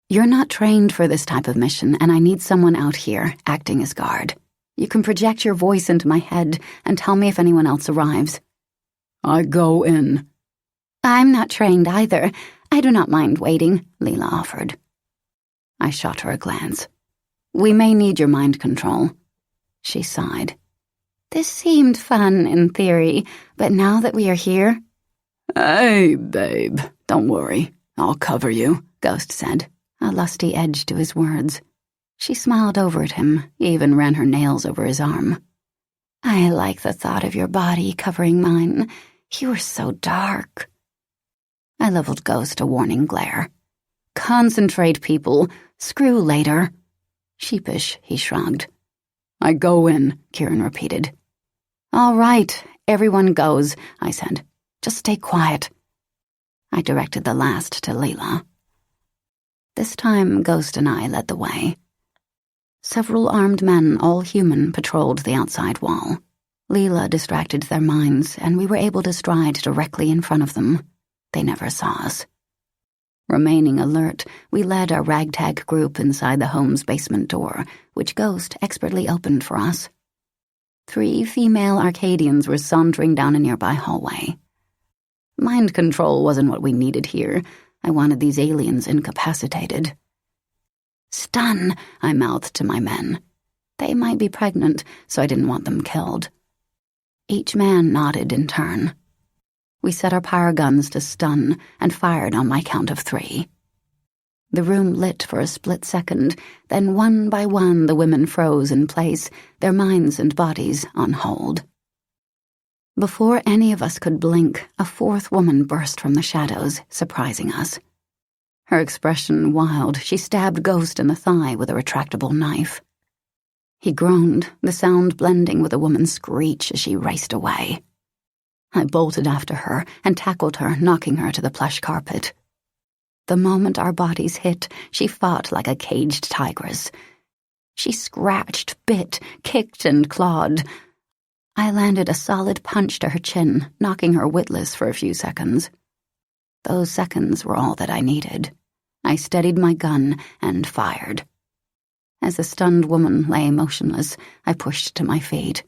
You're not trained for this type of mission, and I need someone out here acting as guard. You can project your voice into my head and tell me if anyone else arrives. I go in. I'm not trained either. I do not mind waiting, Leela offered. I shot her a glance. We may need your mind control. She sighed. This seemed fun in theory, but now that we are here... Hey, babe, don't worry. I'll cover you, Ghost said, a lusty edge to his words. She smiled over at him, even ran her nails over his arm. I like the thought of your body covering mine. You are so dark. I leveled Ghost a warning glare. Concentrate, people. Screw later. Sheepish, he shrugged. I go in, Kieran repeated. All right, everyone goes, I said. Just stay quiet. I directed the last to Leela. This time, Ghost and I led the way. Several armed men, all human, patrolled the outside wall. Leela distracted their minds, and we were able to stride directly in front of them. They never saw us. Remaining alert, we led our ragtag group inside the home's basement door, which Ghost expertly opened for us. 3 female Arcadians were sauntering down a nearby hallway. Mind control wasn't what we needed here. I wanted these aliens incapacitated. Stun, I mouthed to my men. They might be pregnant, so I didn't want them killed. Each man nodded in turn. We set our power guns to stun and fired on my count of 3. The room lit for a split second, then one by one the women froze in place, their minds and bodies on hold. Before any of us could blink, a 4th woman burst from the shadows, surprising us. Her expression wild, she stabbed Ghost in the thigh with a retractable knife. He groaned, the sound blending with a woman's screech as she raced away. I bolted after her and tackled her, knocking her to the plush carpet. The moment our bodies hit, she fought like a caged tigress. She scratched, bit, kicked, and clawed. I landed a solid punch to her chin, knocking her witless for a few seconds. Those seconds were all that I needed. I steadied my gun and fired. As the stunned woman lay motionless, I pushed to my feet.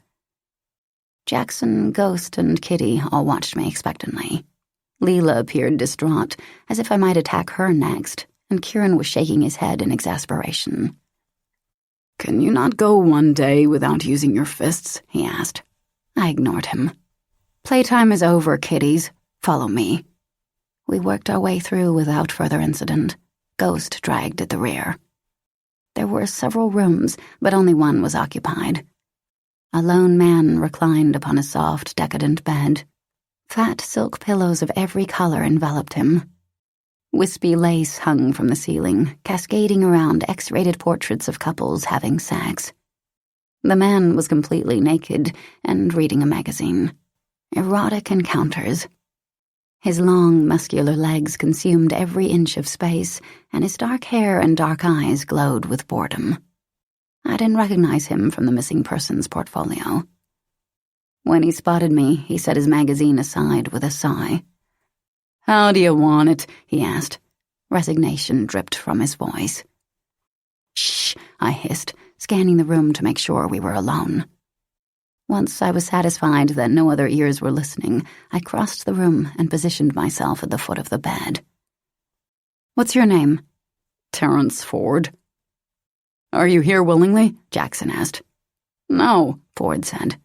Jackson, Ghost, and Kitty all watched me expectantly. Leela appeared distraught, as if I might attack her next, and Kieran was shaking his head in exasperation. "Can you not go one day without using your fists?" he asked. I ignored him. "Playtime is over, kiddies. Follow me." We worked our way through without further incident. Ghost dragged at the rear. There were several rooms, but only one was occupied. A lone man reclined upon a soft, decadent bed. Fat silk pillows of every color enveloped him. Wispy lace hung from the ceiling, cascading around X-rated portraits of couples having sex. The man was completely naked and reading a magazine. Erotic encounters. His long, muscular legs consumed every inch of space, and his dark hair and dark eyes glowed with boredom. I didn't recognize him from the missing persons portfolio. When he spotted me, he set his magazine aside with a sigh. "How do you want it?" he asked. Resignation dripped from his voice. "Shh," I hissed, scanning the room to make sure we were alone. Once I was satisfied that no other ears were listening, I crossed the room and positioned myself at the foot of the bed. "What's your name?" "Terrence Ford." "Are you here willingly?" Jackson asked. "No," Ford said.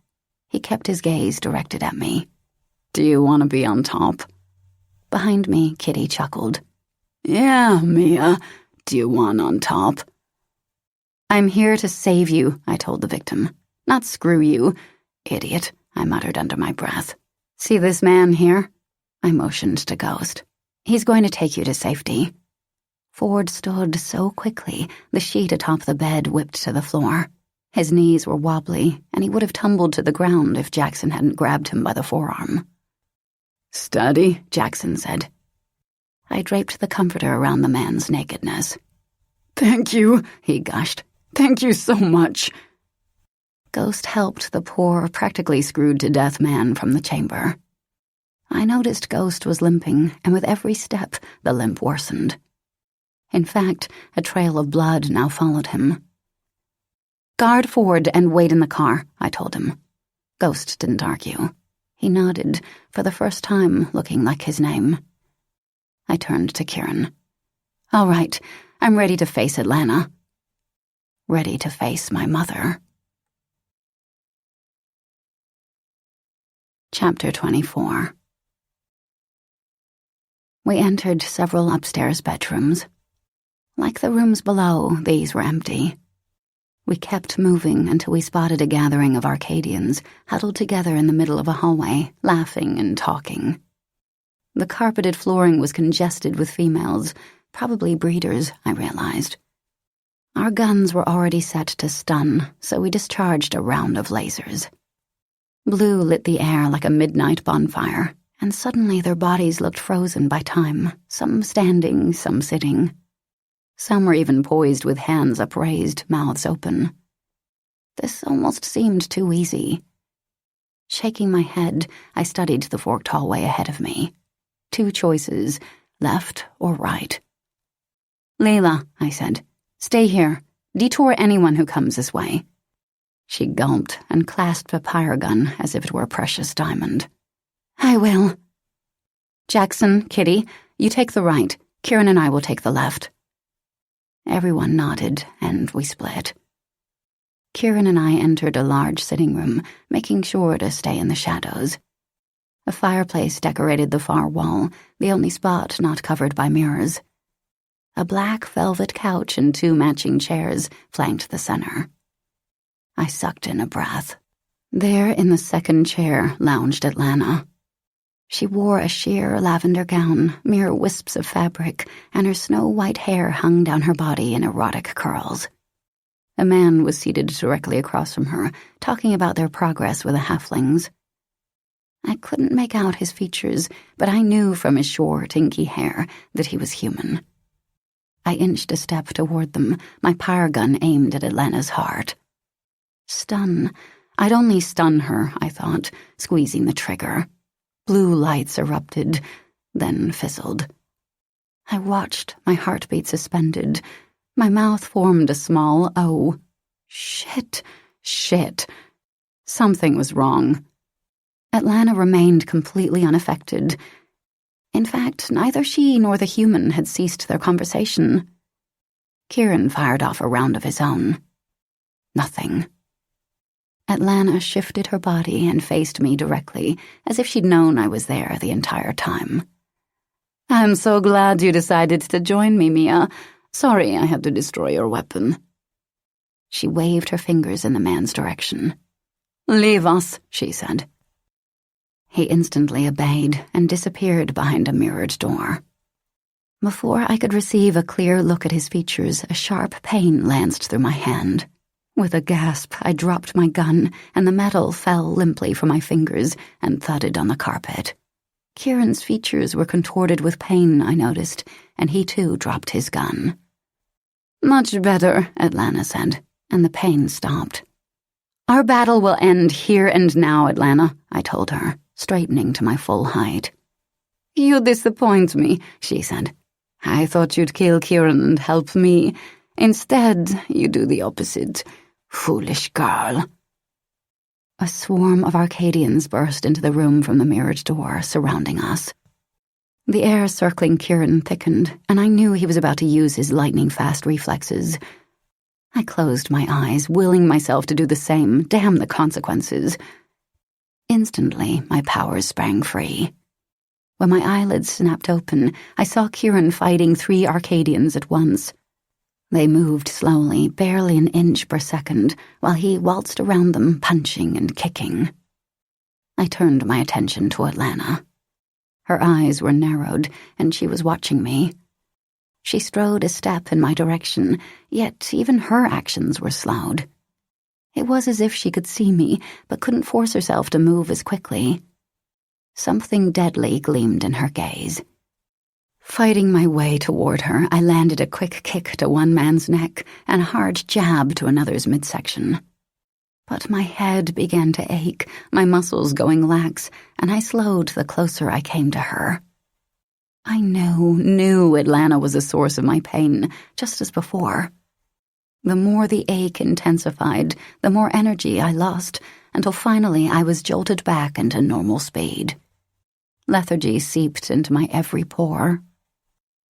He kept his gaze directed at me. "Do you want to be on top?" Behind me, Kitty chuckled. "Yeah, Mia, do you want on top?" "I'm here to save you," I told the victim. "Not screw you." "Idiot," I muttered under my breath. "See this man here?" I motioned to Ghost. "He's going to take you to safety." Ford stood so quickly, the sheet atop the bed whipped to the floor. His knees were wobbly, and he would have tumbled to the ground if Jackson hadn't grabbed him by the forearm. "Steady," Jackson said. I draped the comforter around the man's nakedness. "Thank you," he gushed. "Thank you so much." Ghost helped the poor, practically screwed-to-death man from the chamber. I noticed Ghost was limping, and with every step, the limp worsened. In fact, a trail of blood now followed him. "Guard Ford and wait in the car," I told him. Ghost didn't argue. He nodded, for the first time looking like his name. I turned to Kieran. "All right, I'm ready to face Atlanta. Ready to face my mother." Chapter 24. We entered several upstairs bedrooms. Like the rooms below, these were empty. We kept moving until we spotted a gathering of Arcadians huddled together in the middle of a hallway, laughing and talking. The carpeted flooring was congested with females, probably breeders, I realized. Our guns were already set to stun, so we discharged a round of lasers. Blue lit the air like a midnight bonfire, and suddenly their bodies looked frozen by time, some standing, some sitting. Some were even poised with hands upraised, mouths open. This almost seemed too easy. Shaking my head, I studied the forked hallway ahead of me. 2 choices, left or right. "Layla," I said, "stay here. Detour anyone who comes this way." She gulped and clasped a pyre gun as if it were a precious diamond. "I will." "Jackson, Kitty, you take the right. Kieran and I will take the left." Everyone nodded, and we split. Kieran and I entered a large sitting room, making sure to stay in the shadows. A fireplace decorated the far wall, the only spot not covered by mirrors. A black velvet couch and 2 matching chairs flanked the center. I sucked in a breath. There, in the second chair, lounged Atlanta. She wore a sheer lavender gown, mere wisps of fabric, and her snow-white hair hung down her body in erotic curls. A man was seated directly across from her, talking about their progress with the halflings. I couldn't make out his features, but I knew from his short, inky hair that he was human. I inched a step toward them, my power gun aimed at Atlanta's heart. Stun. I'd only stun her, I thought, squeezing the trigger. Blue lights erupted, then fizzled. I watched, my heartbeat suspended. My mouth formed a small O. Shit. Something was wrong. Atlanta remained completely unaffected. In fact, neither she nor the human had ceased their conversation. Kieran fired off a round of his own. Nothing. Atlanta shifted her body and faced me directly, as if she'd known I was there the entire time. "I'm so glad you decided to join me, Mia. Sorry I had to destroy your weapon." She waved her fingers in the man's direction. "Leave us," she said. He instantly obeyed and disappeared behind a mirrored door. Before I could receive a clear look at his features, a sharp pain lanced through my hand. With a gasp, I dropped my gun, and the metal fell limply from my fingers and thudded on the carpet. Kieran's features were contorted with pain, I noticed, and he too dropped his gun. "Much better," Atlanta said, and the pain stopped. "Our battle will end here and now, Atlanta," I told her, straightening to my full height. "You disappoint me," she said. "I thought you'd kill Kieran and help me. Instead, you do the opposite. Foolish girl." A swarm of Arcadians burst into the room from the mirrored door, surrounding us. The air circling Kieran thickened, and I knew he was about to use his lightning-fast reflexes. I closed my eyes, willing myself to do the same. Damn the consequences. Instantly, my powers sprang free. When my eyelids snapped open, I saw Kieran fighting 3 Arcadians at once. They moved slowly, barely an inch per second, while he waltzed around them, punching and kicking. I turned my attention to Atlanta. Her eyes were narrowed, and she was watching me. She strode a step in my direction, yet even her actions were slowed. It was as if she could see me, but couldn't force herself to move as quickly. Something deadly gleamed in her gaze. Fighting my way toward her, I landed a quick kick to one man's neck and a hard jab to another's midsection. But my head began to ache, my muscles going lax, and I slowed the closer I came to her. I knew Atlanta was a source of my pain, just as before. The more the ache intensified, the more energy I lost, until finally I was jolted back into normal speed. Lethargy seeped into my every pore.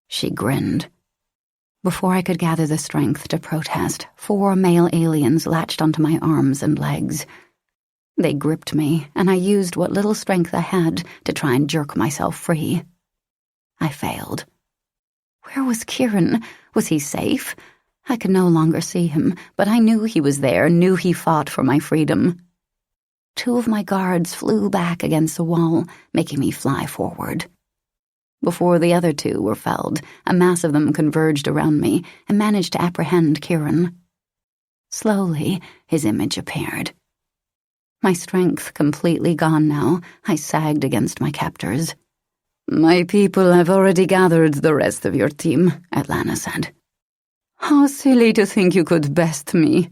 She grinned. Before I could gather the strength to protest, 4 male aliens latched onto my arms and legs. They gripped me, and I used what little strength I had to try and jerk myself free. I failed. Where was Kieran? Was he safe? I could no longer see him, but I knew he was there, knew he fought for my freedom. 2 of my guards flew back against the wall, making me fly forward. Before the other 2 were felled, a mass of them converged around me and managed to apprehend Kieran. Slowly, his image appeared. My strength completely gone now, I sagged against my captors. "My people have already gathered the rest of your team," Atlanta said. "How silly to think you could best me."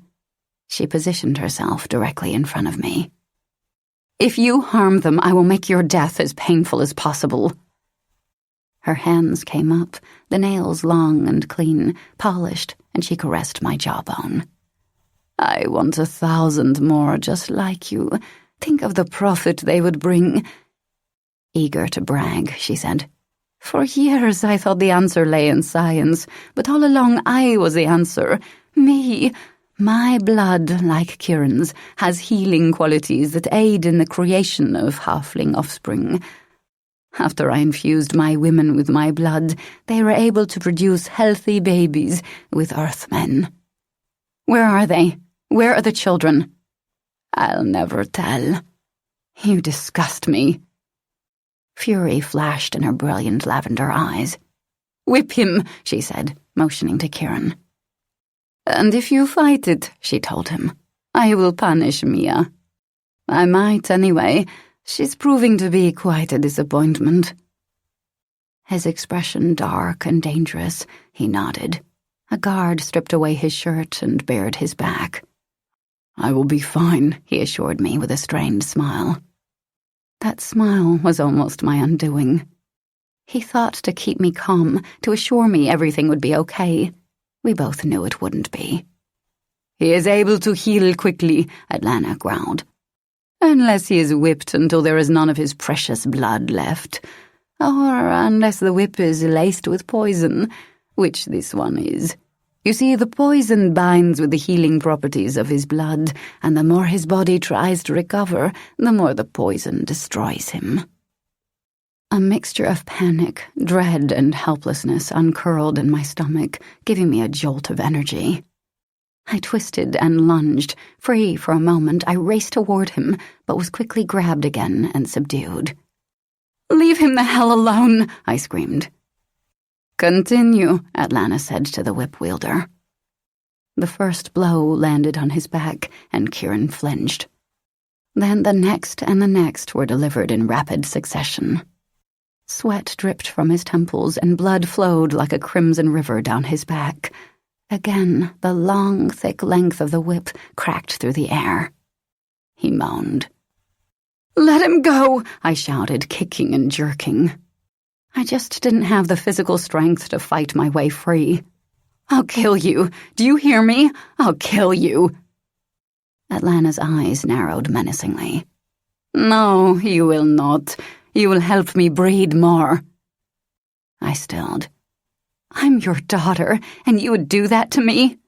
She positioned herself directly in front of me. "If you harm them, I will make your death as painful as possible." Her hands came up, the nails long and clean, polished, and she caressed my jawbone. "I want 1,000 more just like you. Think of the profit they would bring." Eager to brag, she said, "For years I thought the answer lay in science, but all along I was the answer. Me. My blood, like Kieran's, has healing qualities that aid in the creation of halfling offspring. After I infused my women with my blood, they were able to produce healthy babies with Earthmen." "Where are they? Where are the children?" "I'll never tell." "You disgust me." Fury flashed in her brilliant lavender eyes. "Whip him," she said, motioning to Kieran. "And if you fight it," she told him, "I will punish Mia. I might anyway. She's proving to be quite a disappointment." His expression dark and dangerous, he nodded. A guard stripped away his shirt and bared his back. "I will be fine," he assured me with a strained smile. That smile was almost my undoing. He thought to keep me calm, to assure me everything would be okay. We both knew it wouldn't be. "He is able to heal quickly," Atlanta growled. "Unless he is whipped until there is none of his precious blood left. Or unless the whip is laced with poison, which this one is. You see, the poison binds with the healing properties of his blood, and the more his body tries to recover, the more the poison destroys him." A mixture of panic, dread, and helplessness uncurled in my stomach, giving me a jolt of energy. I twisted and lunged. Free for a moment, I raced toward him, but was quickly grabbed again and subdued. "Leave him the hell alone," I screamed. "Continue," Atlanta said to the whip wielder. The first blow landed on his back, and Kieran flinched. Then the next and the next were delivered in rapid succession. Sweat dripped from his temples, and blood flowed like a crimson river down his back. Again, the long, thick length of the whip cracked through the air. He moaned. "Let him go," I shouted, kicking and jerking. I just didn't have the physical strength to fight my way free. "I'll kill you. Do you hear me? I'll kill you." Atlanta's eyes narrowed menacingly. "No, you will not. You will help me breed more." I stilled. "I'm your daughter, and you would do that to me?"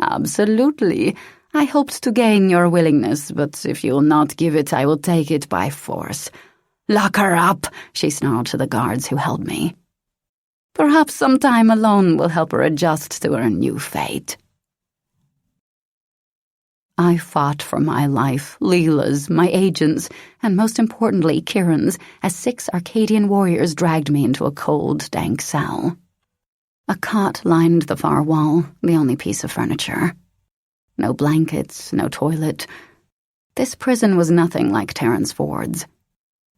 "Absolutely. I hoped to gain your willingness, but if you will not give it, I will take it by force." "Lock her up," she snarled to the guards who held me. "Perhaps some time alone will help her adjust to her new fate." I fought for my life, Leela's, my agent's, and most importantly, Kieran's, as 6 Arcadian warriors dragged me into a cold, dank cell. A cot lined the far wall, the only piece of furniture. No blankets, no toilet. This prison was nothing like Terence Ford's.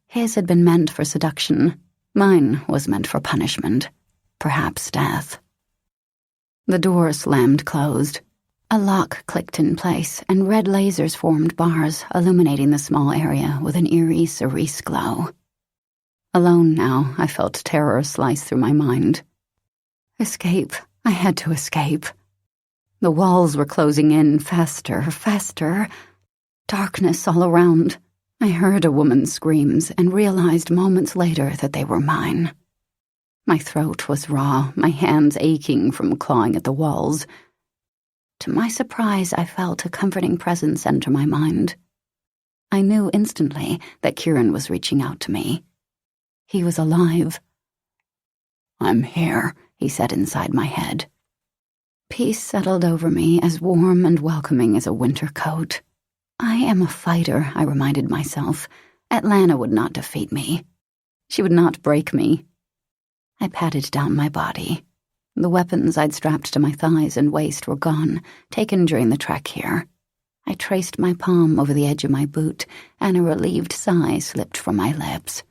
His had been meant for seduction. Mine was meant for punishment, perhaps death. The door slammed closed. A lock clicked in place, and red lasers formed bars, illuminating the small area with an eerie cerise glow. Alone now, I felt terror slice through my mind. Escape. I had to escape. The walls were closing in faster, faster. Darkness all around. I heard a woman's screams and realized moments later that they were mine. My throat was raw, my hands aching from clawing at the walls. To my surprise, I felt a comforting presence enter my mind. I knew instantly that Kieran was reaching out to me. He was alive. "I'm here," he said inside my head. Peace settled over me, as warm and welcoming as a winter coat. I am a fighter, I reminded myself. Atlanta would not defeat me. She would not break me. I patted down my body. The weapons I'd strapped to my thighs and waist were gone, taken during the trek here. I traced my palm over the edge of my boot, and a relieved sigh slipped from my lips.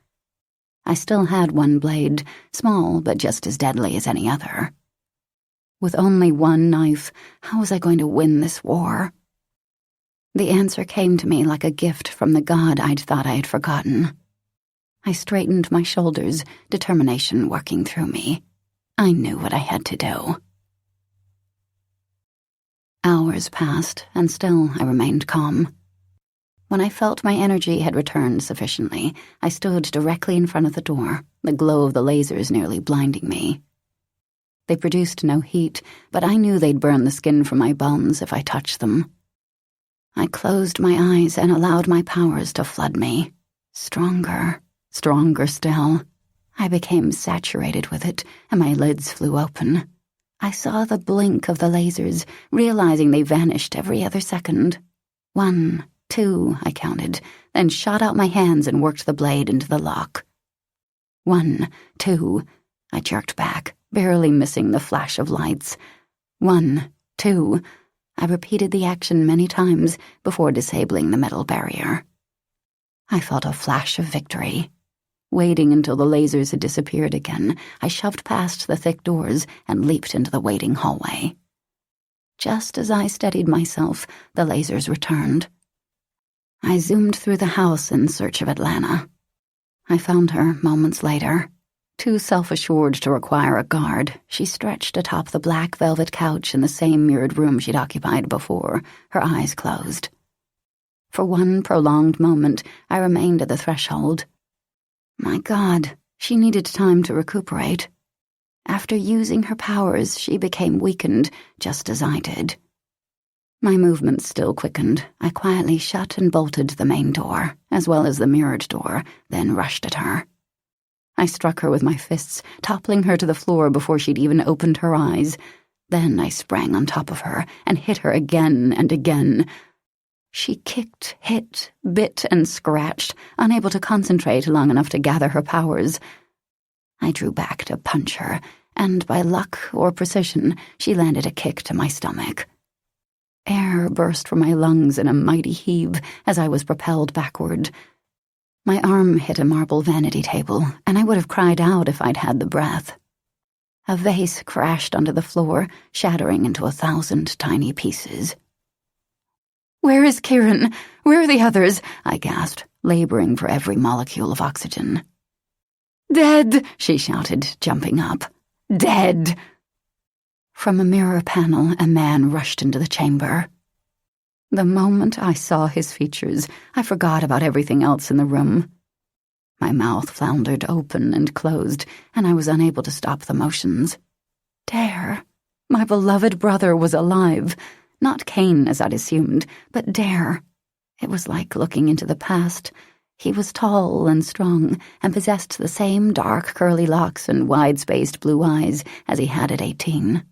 I still had one blade, small but just as deadly as any other. With only one knife, how was I going to win this war? The answer came to me like a gift from the god I'd thought I had forgotten. I straightened my shoulders, determination working through me. I knew what I had to do. Hours passed, and still I remained calm. When I felt my energy had returned sufficiently, I stood directly in front of the door, the glow of the lasers nearly blinding me. They produced no heat, but I knew they'd burn the skin from my bones if I touched them. I closed my eyes and allowed my powers to flood me. Stronger, stronger still. I became saturated with it, and my lids flew open. I saw the blink of the lasers, realizing they vanished every other second. 1, 2, I counted, then shot out my hands and worked the blade into the lock. 1, 2, I jerked back, barely missing the flash of lights. 1, 2, I repeated the action many times before disabling the metal barrier. I felt a flash of victory. Waiting until the lasers had disappeared again, I shoved past the thick doors and leaped into the waiting hallway. Just as I steadied myself, the lasers returned. I zoomed through the house in search of Atlanta. I found her moments later. Too self-assured to require a guard, she stretched atop the black velvet couch in the same mirrored room she'd occupied before, her eyes closed. For one prolonged moment, I remained at the threshold. My God, she needed time to recuperate. After using her powers, she became weakened, just as I did. My movements still quickened. I quietly shut and bolted the main door, as well as the mirrored door, then rushed at her. I struck her with my fists, toppling her to the floor before she'd even opened her eyes. Then I sprang on top of her and hit her again and again. She kicked, hit, bit, and scratched, unable to concentrate long enough to gather her powers. I drew back to punch her, and by luck or precision, she landed a kick to my stomach. Air burst from my lungs in a mighty heave as I was propelled backward. My arm hit a marble vanity table, and I would have cried out if I'd had the breath. A vase crashed onto the floor, shattering into 1,000 tiny pieces. "Where is Kieran? Where are the others?" I gasped, laboring for every molecule of oxygen. "Dead!" she shouted, jumping up. "Dead!" From a mirror panel, a man rushed into the chamber. The moment I saw his features, I forgot about everything else in the room. My mouth floundered open and closed, and I was unable to stop the motions. Dare. My beloved brother was alive. Not Cain, as I'd assumed, but Dare. It was like looking into the past. He was tall and strong, and possessed the same dark curly locks and wide-spaced blue eyes as he had at 18.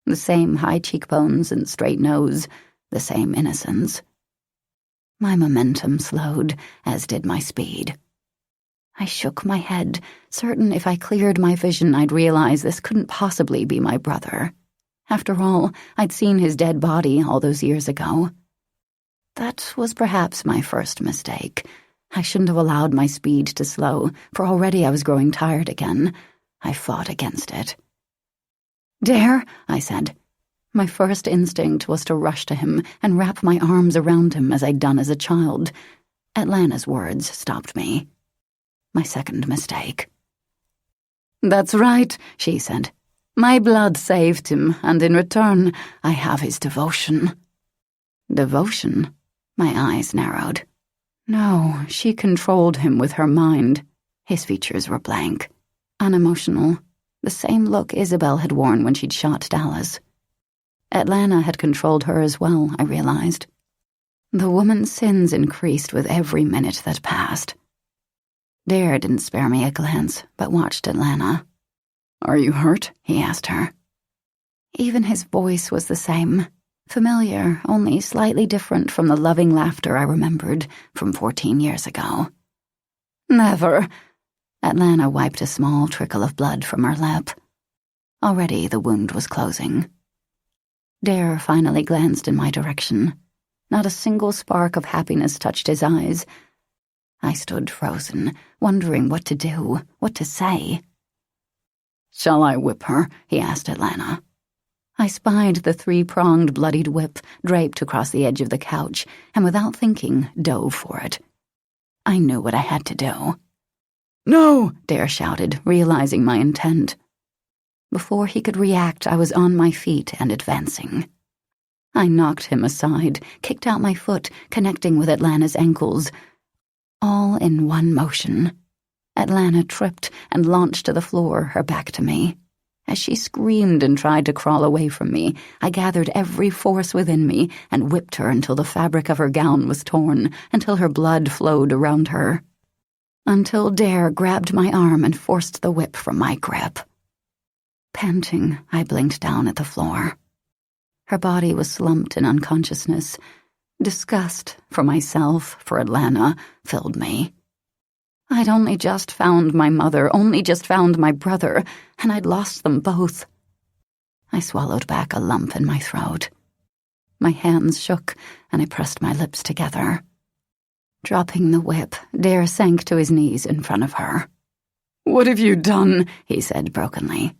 The same high cheekbones and straight nose, the same innocence. My momentum slowed, as did my speed. I shook my head, certain if I cleared my vision I'd realize this couldn't possibly be my brother. After all, I'd seen his dead body all those years ago. That was perhaps my first mistake. I shouldn't have allowed my speed to slow, for already I was growing tired again. I fought against it. "Dare," I said. My first instinct was to rush to him and wrap my arms around him as I'd done as a child. Atlanta's words stopped me. My second mistake. "That's right," she said. "My blood saved him, and in return, I have his devotion." Devotion? My eyes narrowed. No, she controlled him with her mind. His features were blank, unemotional, the same look Isabel had worn when she'd shot Dallas. Atlanta had controlled her as well, I realized. The woman's sins increased with every minute that passed. Dare didn't spare me a glance, but watched Atlanta. "Are you hurt?" he asked her. Even his voice was the same, familiar, only slightly different from the loving laughter I remembered from 14 years ago. "Never." Atlanta wiped a small trickle of blood from her lip. Already the wound was closing. Dare finally glanced in my direction. Not a single spark of happiness touched his eyes. I stood frozen, wondering what to do, what to say. "Shall I whip her?" he asked Atlanta. I spied the 3-pronged bloodied whip draped across the edge of the couch, and without thinking, dove for it. I knew what I had to do. "No!" Dare shouted, realizing my intent. Before he could react, I was on my feet and advancing. I knocked him aside, kicked out my foot, connecting with Atlanta's ankles. All in one motion. Atlanta tripped and launched to the floor, her back to me. As she screamed and tried to crawl away from me, I gathered every force within me and whipped her until the fabric of her gown was torn, until her blood flowed around her. Until Dare grabbed my arm and forced the whip from my grip. Panting, I blinked down at the floor. Her body was slumped in unconsciousness. Disgust, for myself, for Atlanta, filled me. I'd only just found my mother, only just found my brother, and I'd lost them both. I swallowed back a lump in my throat. My hands shook, and I pressed my lips together. Dropping the whip, Dare sank to his knees in front of her. "What have you done?" he said brokenly.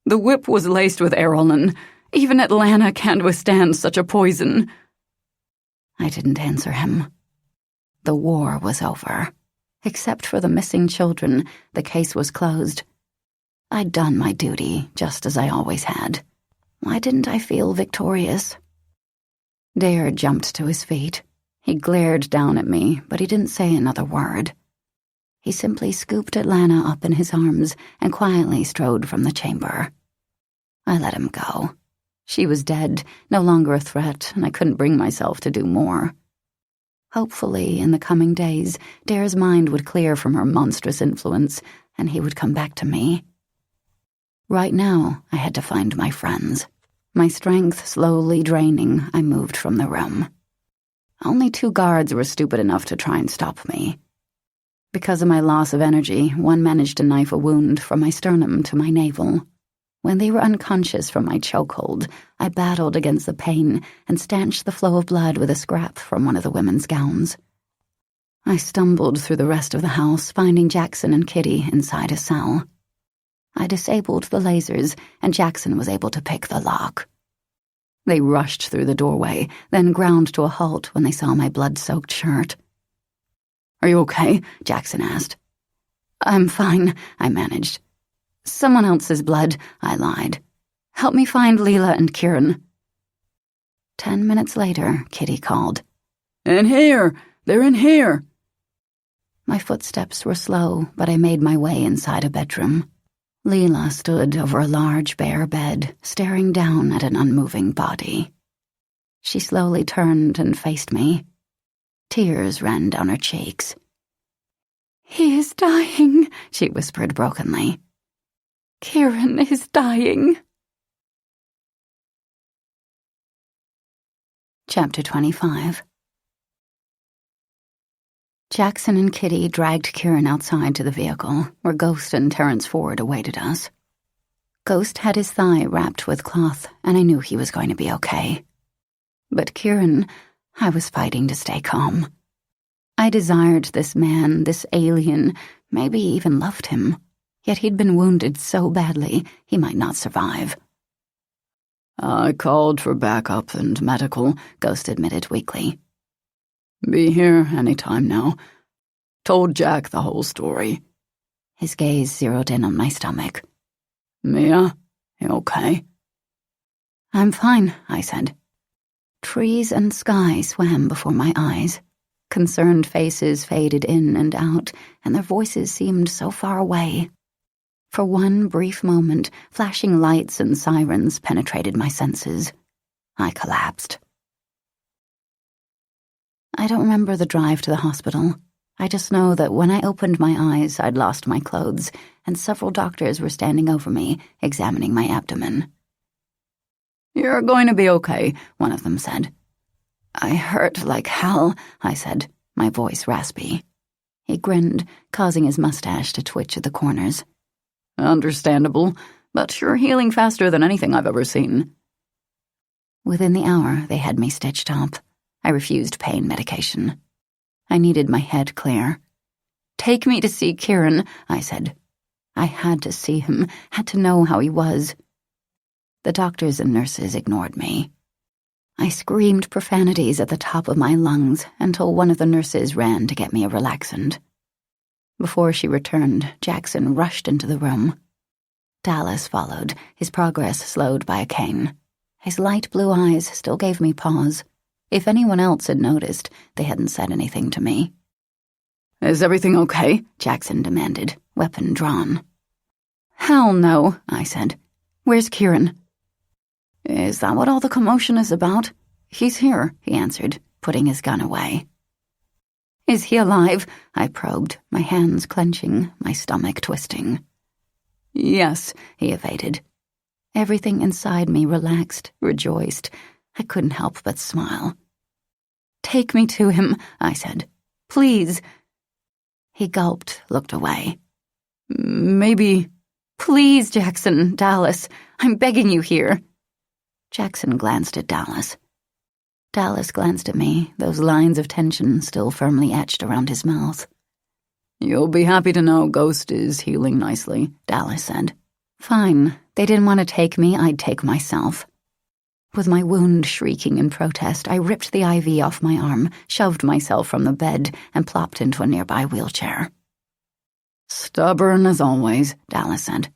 "The whip was laced with aerolin. Even Atlanta can't withstand such a poison." I didn't answer him. The war was over. Except for the missing children, the case was closed. I'd done my duty, just as I always had. Why didn't I feel victorious? Dare jumped to his feet. He glared down at me, but he didn't say another word. He simply scooped Atlanta up in his arms and quietly strode from the chamber. I let him go. She was dead, no longer a threat, and I couldn't bring myself to do more. Hopefully, in the coming days, Dare's mind would clear from her monstrous influence, and he would come back to me. Right now, I had to find my friends. My strength slowly draining, I moved from the room. Only 2 guards were stupid enough to try and stop me. Because of my loss of energy, one managed to knife a wound from my sternum to my navel. When they were unconscious from my chokehold, I battled against the pain and stanched the flow of blood with a scrap from one of the women's gowns. I stumbled through the rest of the house, finding Jackson and Kitty inside a cell. I disabled the lasers, and Jackson was able to pick the lock. They rushed through the doorway, then ground to a halt when they saw my blood-soaked shirt. "Are you okay?" Jackson asked. "I'm fine," I managed. "Someone else's blood," I lied. "Help me find Leela and Kieran." 10 minutes later, Kitty called. "In here! They're in here!" My footsteps were slow, but I made my way inside a bedroom. Leela stood over a large bare bed, staring down at an unmoving body. She slowly turned and faced me. Tears ran down her cheeks. "He is dying," she whispered brokenly. "Kieran is dying." Chapter 25. Jackson and Kitty dragged Kieran outside to the vehicle, where Ghost and Terrence Ford awaited us. Ghost had his thigh wrapped with cloth, and I knew he was going to be okay. But Kieran, I was fighting to stay calm. I desired this man, this alien, maybe even loved him. Yet he'd been wounded so badly, he might not survive. "I called for backup and medical," Ghost admitted weakly. "Be here any time now. Told Jack the whole story." His gaze zeroed in on my stomach. "Mia, you okay?" "I'm fine," I said. Trees and sky swam before my eyes. Concerned faces faded in and out, and their voices seemed so far away. For one brief moment, flashing lights and sirens penetrated my senses. I collapsed. I don't remember the drive to the hospital. I just know that when I opened my eyes, I'd lost my clothes, and several doctors were standing over me, examining my abdomen. "You're going to be okay," one of them said. "I hurt like hell," I said, my voice raspy. He grinned, causing his mustache to twitch at the corners. "Understandable, but you're healing faster than anything I've ever seen." Within the hour, they had me stitched up. I refused pain medication. I needed my head clear. "Take me to see Kieran," I said. I had to see him, had to know how he was. The doctors and nurses ignored me. I screamed profanities at the top of my lungs until one of the nurses ran to get me a relaxant. Before she returned, Jackson rushed into the room. Dallas followed, his progress slowed by a cane. His light blue eyes still gave me pause. If anyone else had noticed, they hadn't said anything to me. "Is everything okay?" Jackson demanded, weapon drawn. "Hell no," I said. "Where's Kieran?" "Is that what all the commotion is about?" "He's here," he answered, putting his gun away. "Is he alive?" I probed, my hands clenching, my stomach twisting. "Yes," he evaded. Everything inside me relaxed, rejoiced. I couldn't help but smile. "Take me to him," I said. "Please." He gulped, looked away. "Maybe—" "Please, Jackson, Dallas, I'm begging you here." Jackson glanced at Dallas. Dallas glanced at me, those lines of tension still firmly etched around his mouth. "You'll be happy to know Ghost is healing nicely," Dallas said. Fine. They didn't want to take me, I'd take myself. With my wound shrieking in protest, I ripped the IV off my arm, shoved myself from the bed, and plopped into a nearby wheelchair. "Stubborn as always," Dallas said.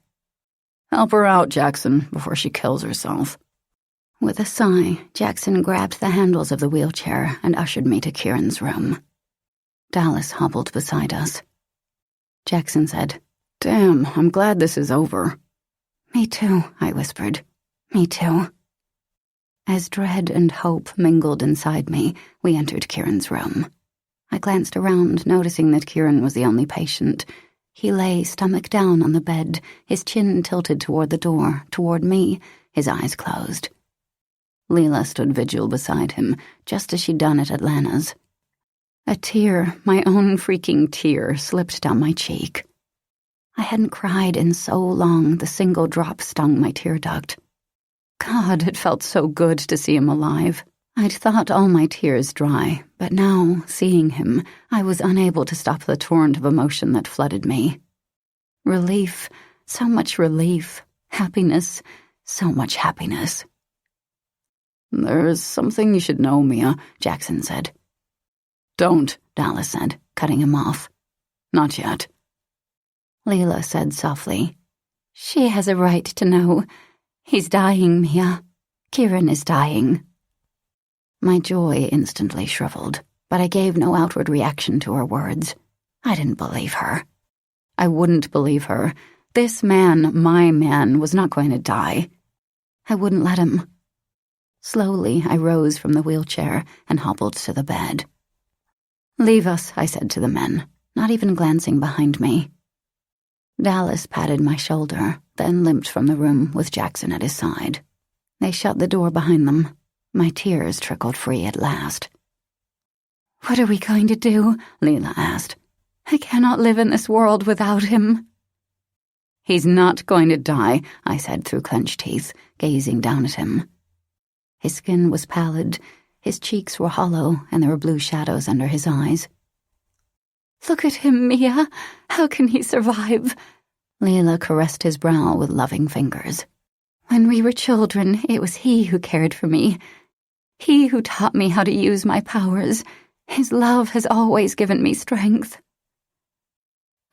"Help her out, Jackson, before she kills herself." With a sigh, Jackson grabbed the handles of the wheelchair and ushered me to Kieran's room. Dallas hobbled beside us. Jackson said, "Damn, I'm glad this is over." "Me too," I whispered. "Me too." As dread and hope mingled inside me, we entered Kieran's room. I glanced around, noticing that Kieran was the only patient. He lay stomach down on the bed, his chin tilted toward the door, toward me, his eyes closed. Leela stood vigil beside him, just as she'd done at Atlanta's. A tear, my own freaking tear, slipped down my cheek. I hadn't cried in so long, the single drop stung my tear duct. God, it felt so good to see him alive. I'd thought all my tears dry, but now, seeing him, I was unable to stop the torrent of emotion that flooded me. Relief, so much relief. Happiness, so much happiness. "There's something you should know, Mia," Jackson said. "Don't," Dallas said, cutting him off. "Not yet." Leela said softly, "She has a right to know. He's dying, Mia. Kieran is dying." My joy instantly shriveled, but I gave no outward reaction to her words. I didn't believe her. I wouldn't believe her. This man, my man, was not going to die. I wouldn't let him. Slowly, I rose from the wheelchair and hobbled to the bed. "Leave us," I said to the men, not even glancing behind me. Dallas patted my shoulder, then limped from the room with Jackson at his side. They shut the door behind them. My tears trickled free at last. "What are we going to do?" Leela asked. "I cannot live in this world without him." "He's not going to die," I said through clenched teeth, gazing down at him. His skin was pallid, his cheeks were hollow, and there were blue shadows under his eyes. "Look at him, Mia. How can he survive?" Leela caressed his brow with loving fingers. "When we were children, it was he who cared for me. He who taught me how to use my powers. His love has always given me strength."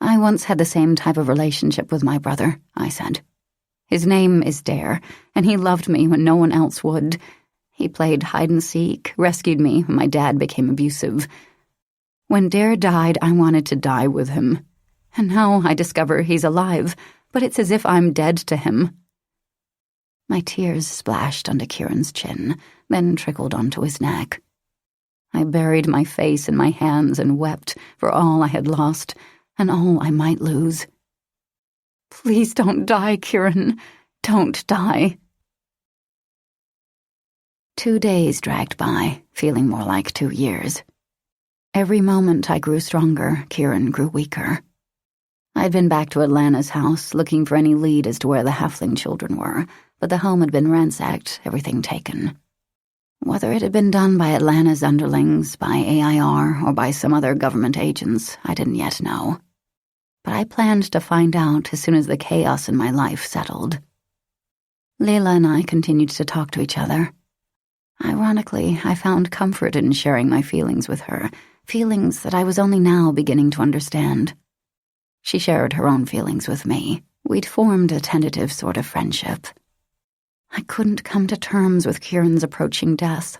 "I once had the same type of relationship with my brother," I said. "His name is Dare, and he loved me when no one else would. He played hide-and-seek, rescued me when my dad became abusive. When Dare died, I wanted to die with him. And now I discover he's alive, but it's as if I'm dead to him." My tears splashed onto Kieran's chin, then trickled onto his neck. I buried my face in my hands and wept for all I had lost and all I might lose. "Please don't die, Kieran. Don't die." 2 days dragged by, feeling more like 2 years. Every moment I grew stronger, Kieran grew weaker. I'd been back to Atlanta's house, looking for any lead as to where the halfling children were, but the home had been ransacked, everything taken. Whether it had been done by Atlanta's underlings, by AIR, or by some other government agents, I didn't yet know. But I planned to find out as soon as the chaos in my life settled. Leela and I continued to talk to each other. Ironically, I found comfort in sharing my feelings with her, feelings that I was only now beginning to understand. She shared her own feelings with me. We'd formed a tentative sort of friendship. I couldn't come to terms with Kieran's approaching death.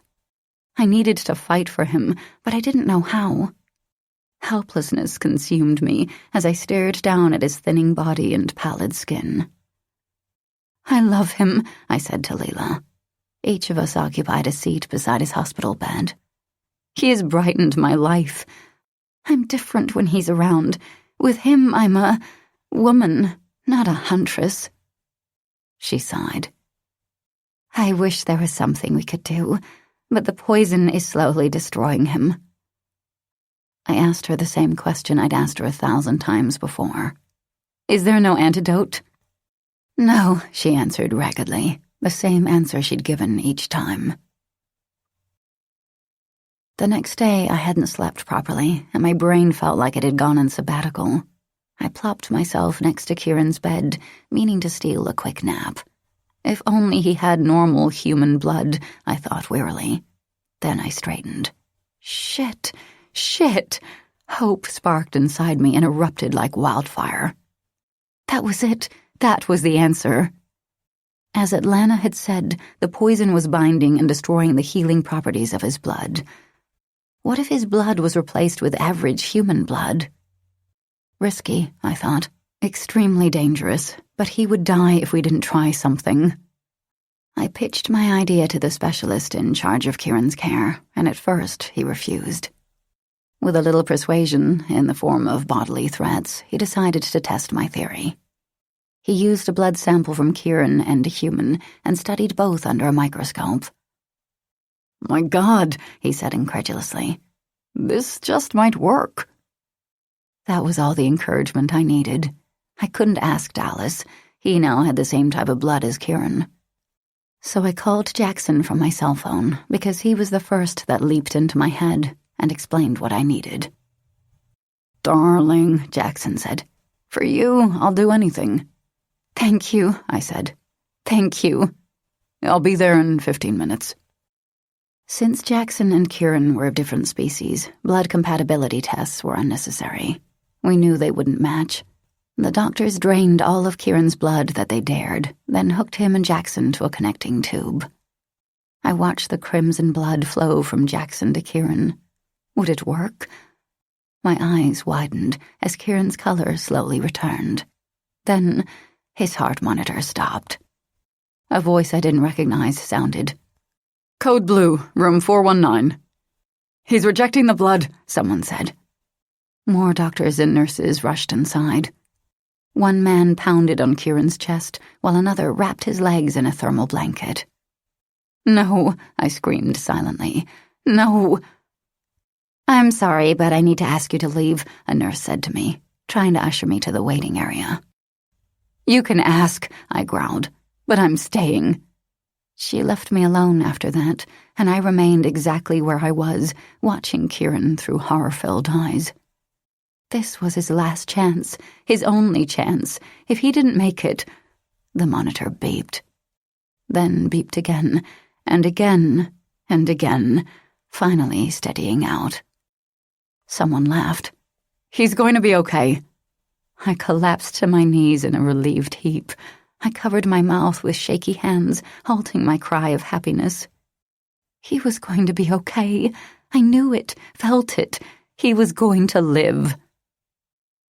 I needed to fight for him, but I didn't know how. Helplessness consumed me as I stared down at his thinning body and pallid skin. "I love him," I said to Leela. Each of us occupied a seat beside his hospital bed. "He has brightened my life. I'm different when he's around. With him, I'm a woman, not a huntress." She sighed. "I wish there was something we could do, but the poison is slowly destroying him." I asked her the same question I'd asked her 1,000 times before. "Is there no antidote?" "No," she answered raggedly, the same answer she'd given each time. The next day, I hadn't slept properly, and my brain felt like it had gone on sabbatical. I plopped myself next to Kieran's bed, meaning to steal a quick nap. If only he had normal human blood, I thought wearily. Then I straightened. Shit! Hope sparked inside me and erupted like wildfire. That was it. That was the answer. As Atlanta had said, the poison was binding and destroying the healing properties of his blood. What if his blood was replaced with average human blood? Risky, I thought. Extremely dangerous, but he would die if we didn't try something. I pitched my idea to the specialist in charge of Kieran's care, and at first he refused. With a little persuasion, in the form of bodily threats, he decided to test my theory. He used a blood sample from Kieran and a human and studied both under a microscope. "My God," he said incredulously. "This just might work." That was all the encouragement I needed. I couldn't ask Dallas. He now had the same type of blood as Kieran. So I called Jackson from my cell phone because he was the first that leaped into my head and explained what I needed. "Darling," Jackson said, "for you, I'll do anything." "Thank you," I said. "Thank you." "I'll be there in 15 minutes. Since Jackson and Kieran were of different species, blood compatibility tests were unnecessary. We knew they wouldn't match. The doctors drained all of Kieran's blood that they dared, then hooked him and Jackson to a connecting tube. I watched the crimson blood flow from Jackson to Kieran. Would it work? My eyes widened as Kieran's color slowly returned. Then his heart monitor stopped. A voice I didn't recognize sounded. "Code Blue, room 419. "He's rejecting the blood," someone said. More doctors and nurses rushed inside. One man pounded on Kieran's chest, while another wrapped his legs in a thermal blanket. "No," I screamed silently. "No." "I'm sorry, but I need to ask you to leave," a nurse said to me, trying to usher me to the waiting area. "You can ask," I growled, "but I'm staying." She left me alone after that, and I remained exactly where I was, watching Kieran through horror-filled eyes. This was his last chance, his only chance. If he didn't make it... The monitor beeped. Then beeped again, and again, and again, finally steadying out. Someone laughed. "He's going to be okay." I collapsed to my knees in a relieved heap. I covered my mouth with shaky hands, halting my cry of happiness. He was going to be okay. I knew it, felt it. He was going to live.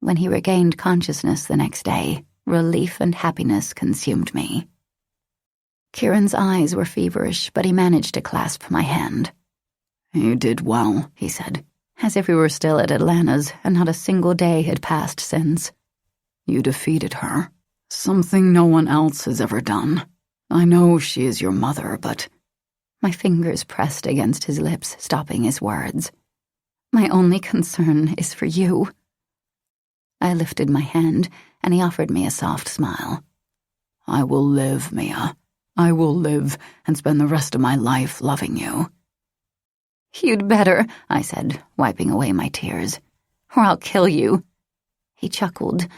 When he regained consciousness the next day, relief and happiness consumed me. Kieran's eyes were feverish, but he managed to clasp my hand. "You did well," he said, as if we were still at Atlanta's and not a single day had passed since. "You defeated her. Something no one else has ever done. I know she is your mother, but—" My fingers pressed against his lips, stopping his words. "My only concern is for you." I lifted my hand, and he offered me a soft smile. "I will live, Mia. I will live and spend the rest of my life loving you." "You'd better," I said, wiping away my tears, "or I'll kill you." He chuckled.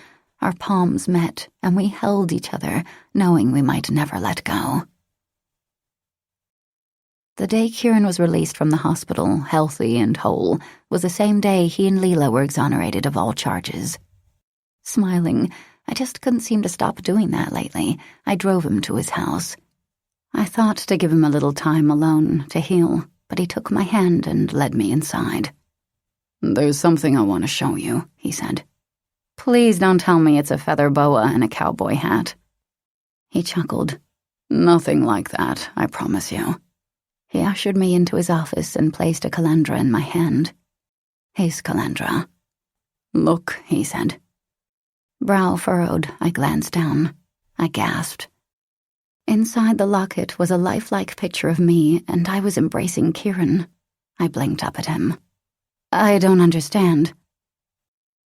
Our palms met, and we held each other, knowing we might never let go. The day Kieran was released from the hospital, healthy and whole, was the same day he and Leela were exonerated of all charges. Smiling, I just couldn't seem to stop doing that lately. I drove him to his house. I thought to give him a little time alone to heal, but he took my hand and led me inside. "There's something I want to show you," he said. "Please don't tell me it's a feather boa and a cowboy hat." He chuckled. "Nothing like that, I promise you." He ushered me into his office and placed a calandra in my hand. His calandra. "Look," he said. Brow furrowed, I glanced down. I gasped. Inside the locket was a lifelike picture of me, and I was embracing Kieran. I blinked up at him. "I don't understand."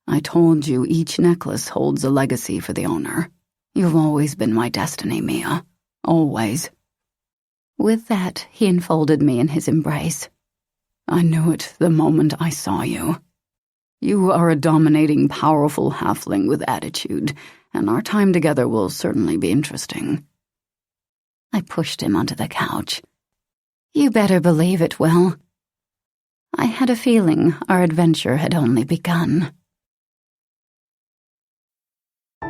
"I told you each necklace holds a legacy for the owner. You've always been my destiny, Mia. Always." With that, he enfolded me in his embrace. I knew it the moment I saw you. You are a dominating, powerful halfling with attitude, and our time together will certainly be interesting." I pushed him onto the couch. "You better believe it will." I had a feeling our adventure had only begun.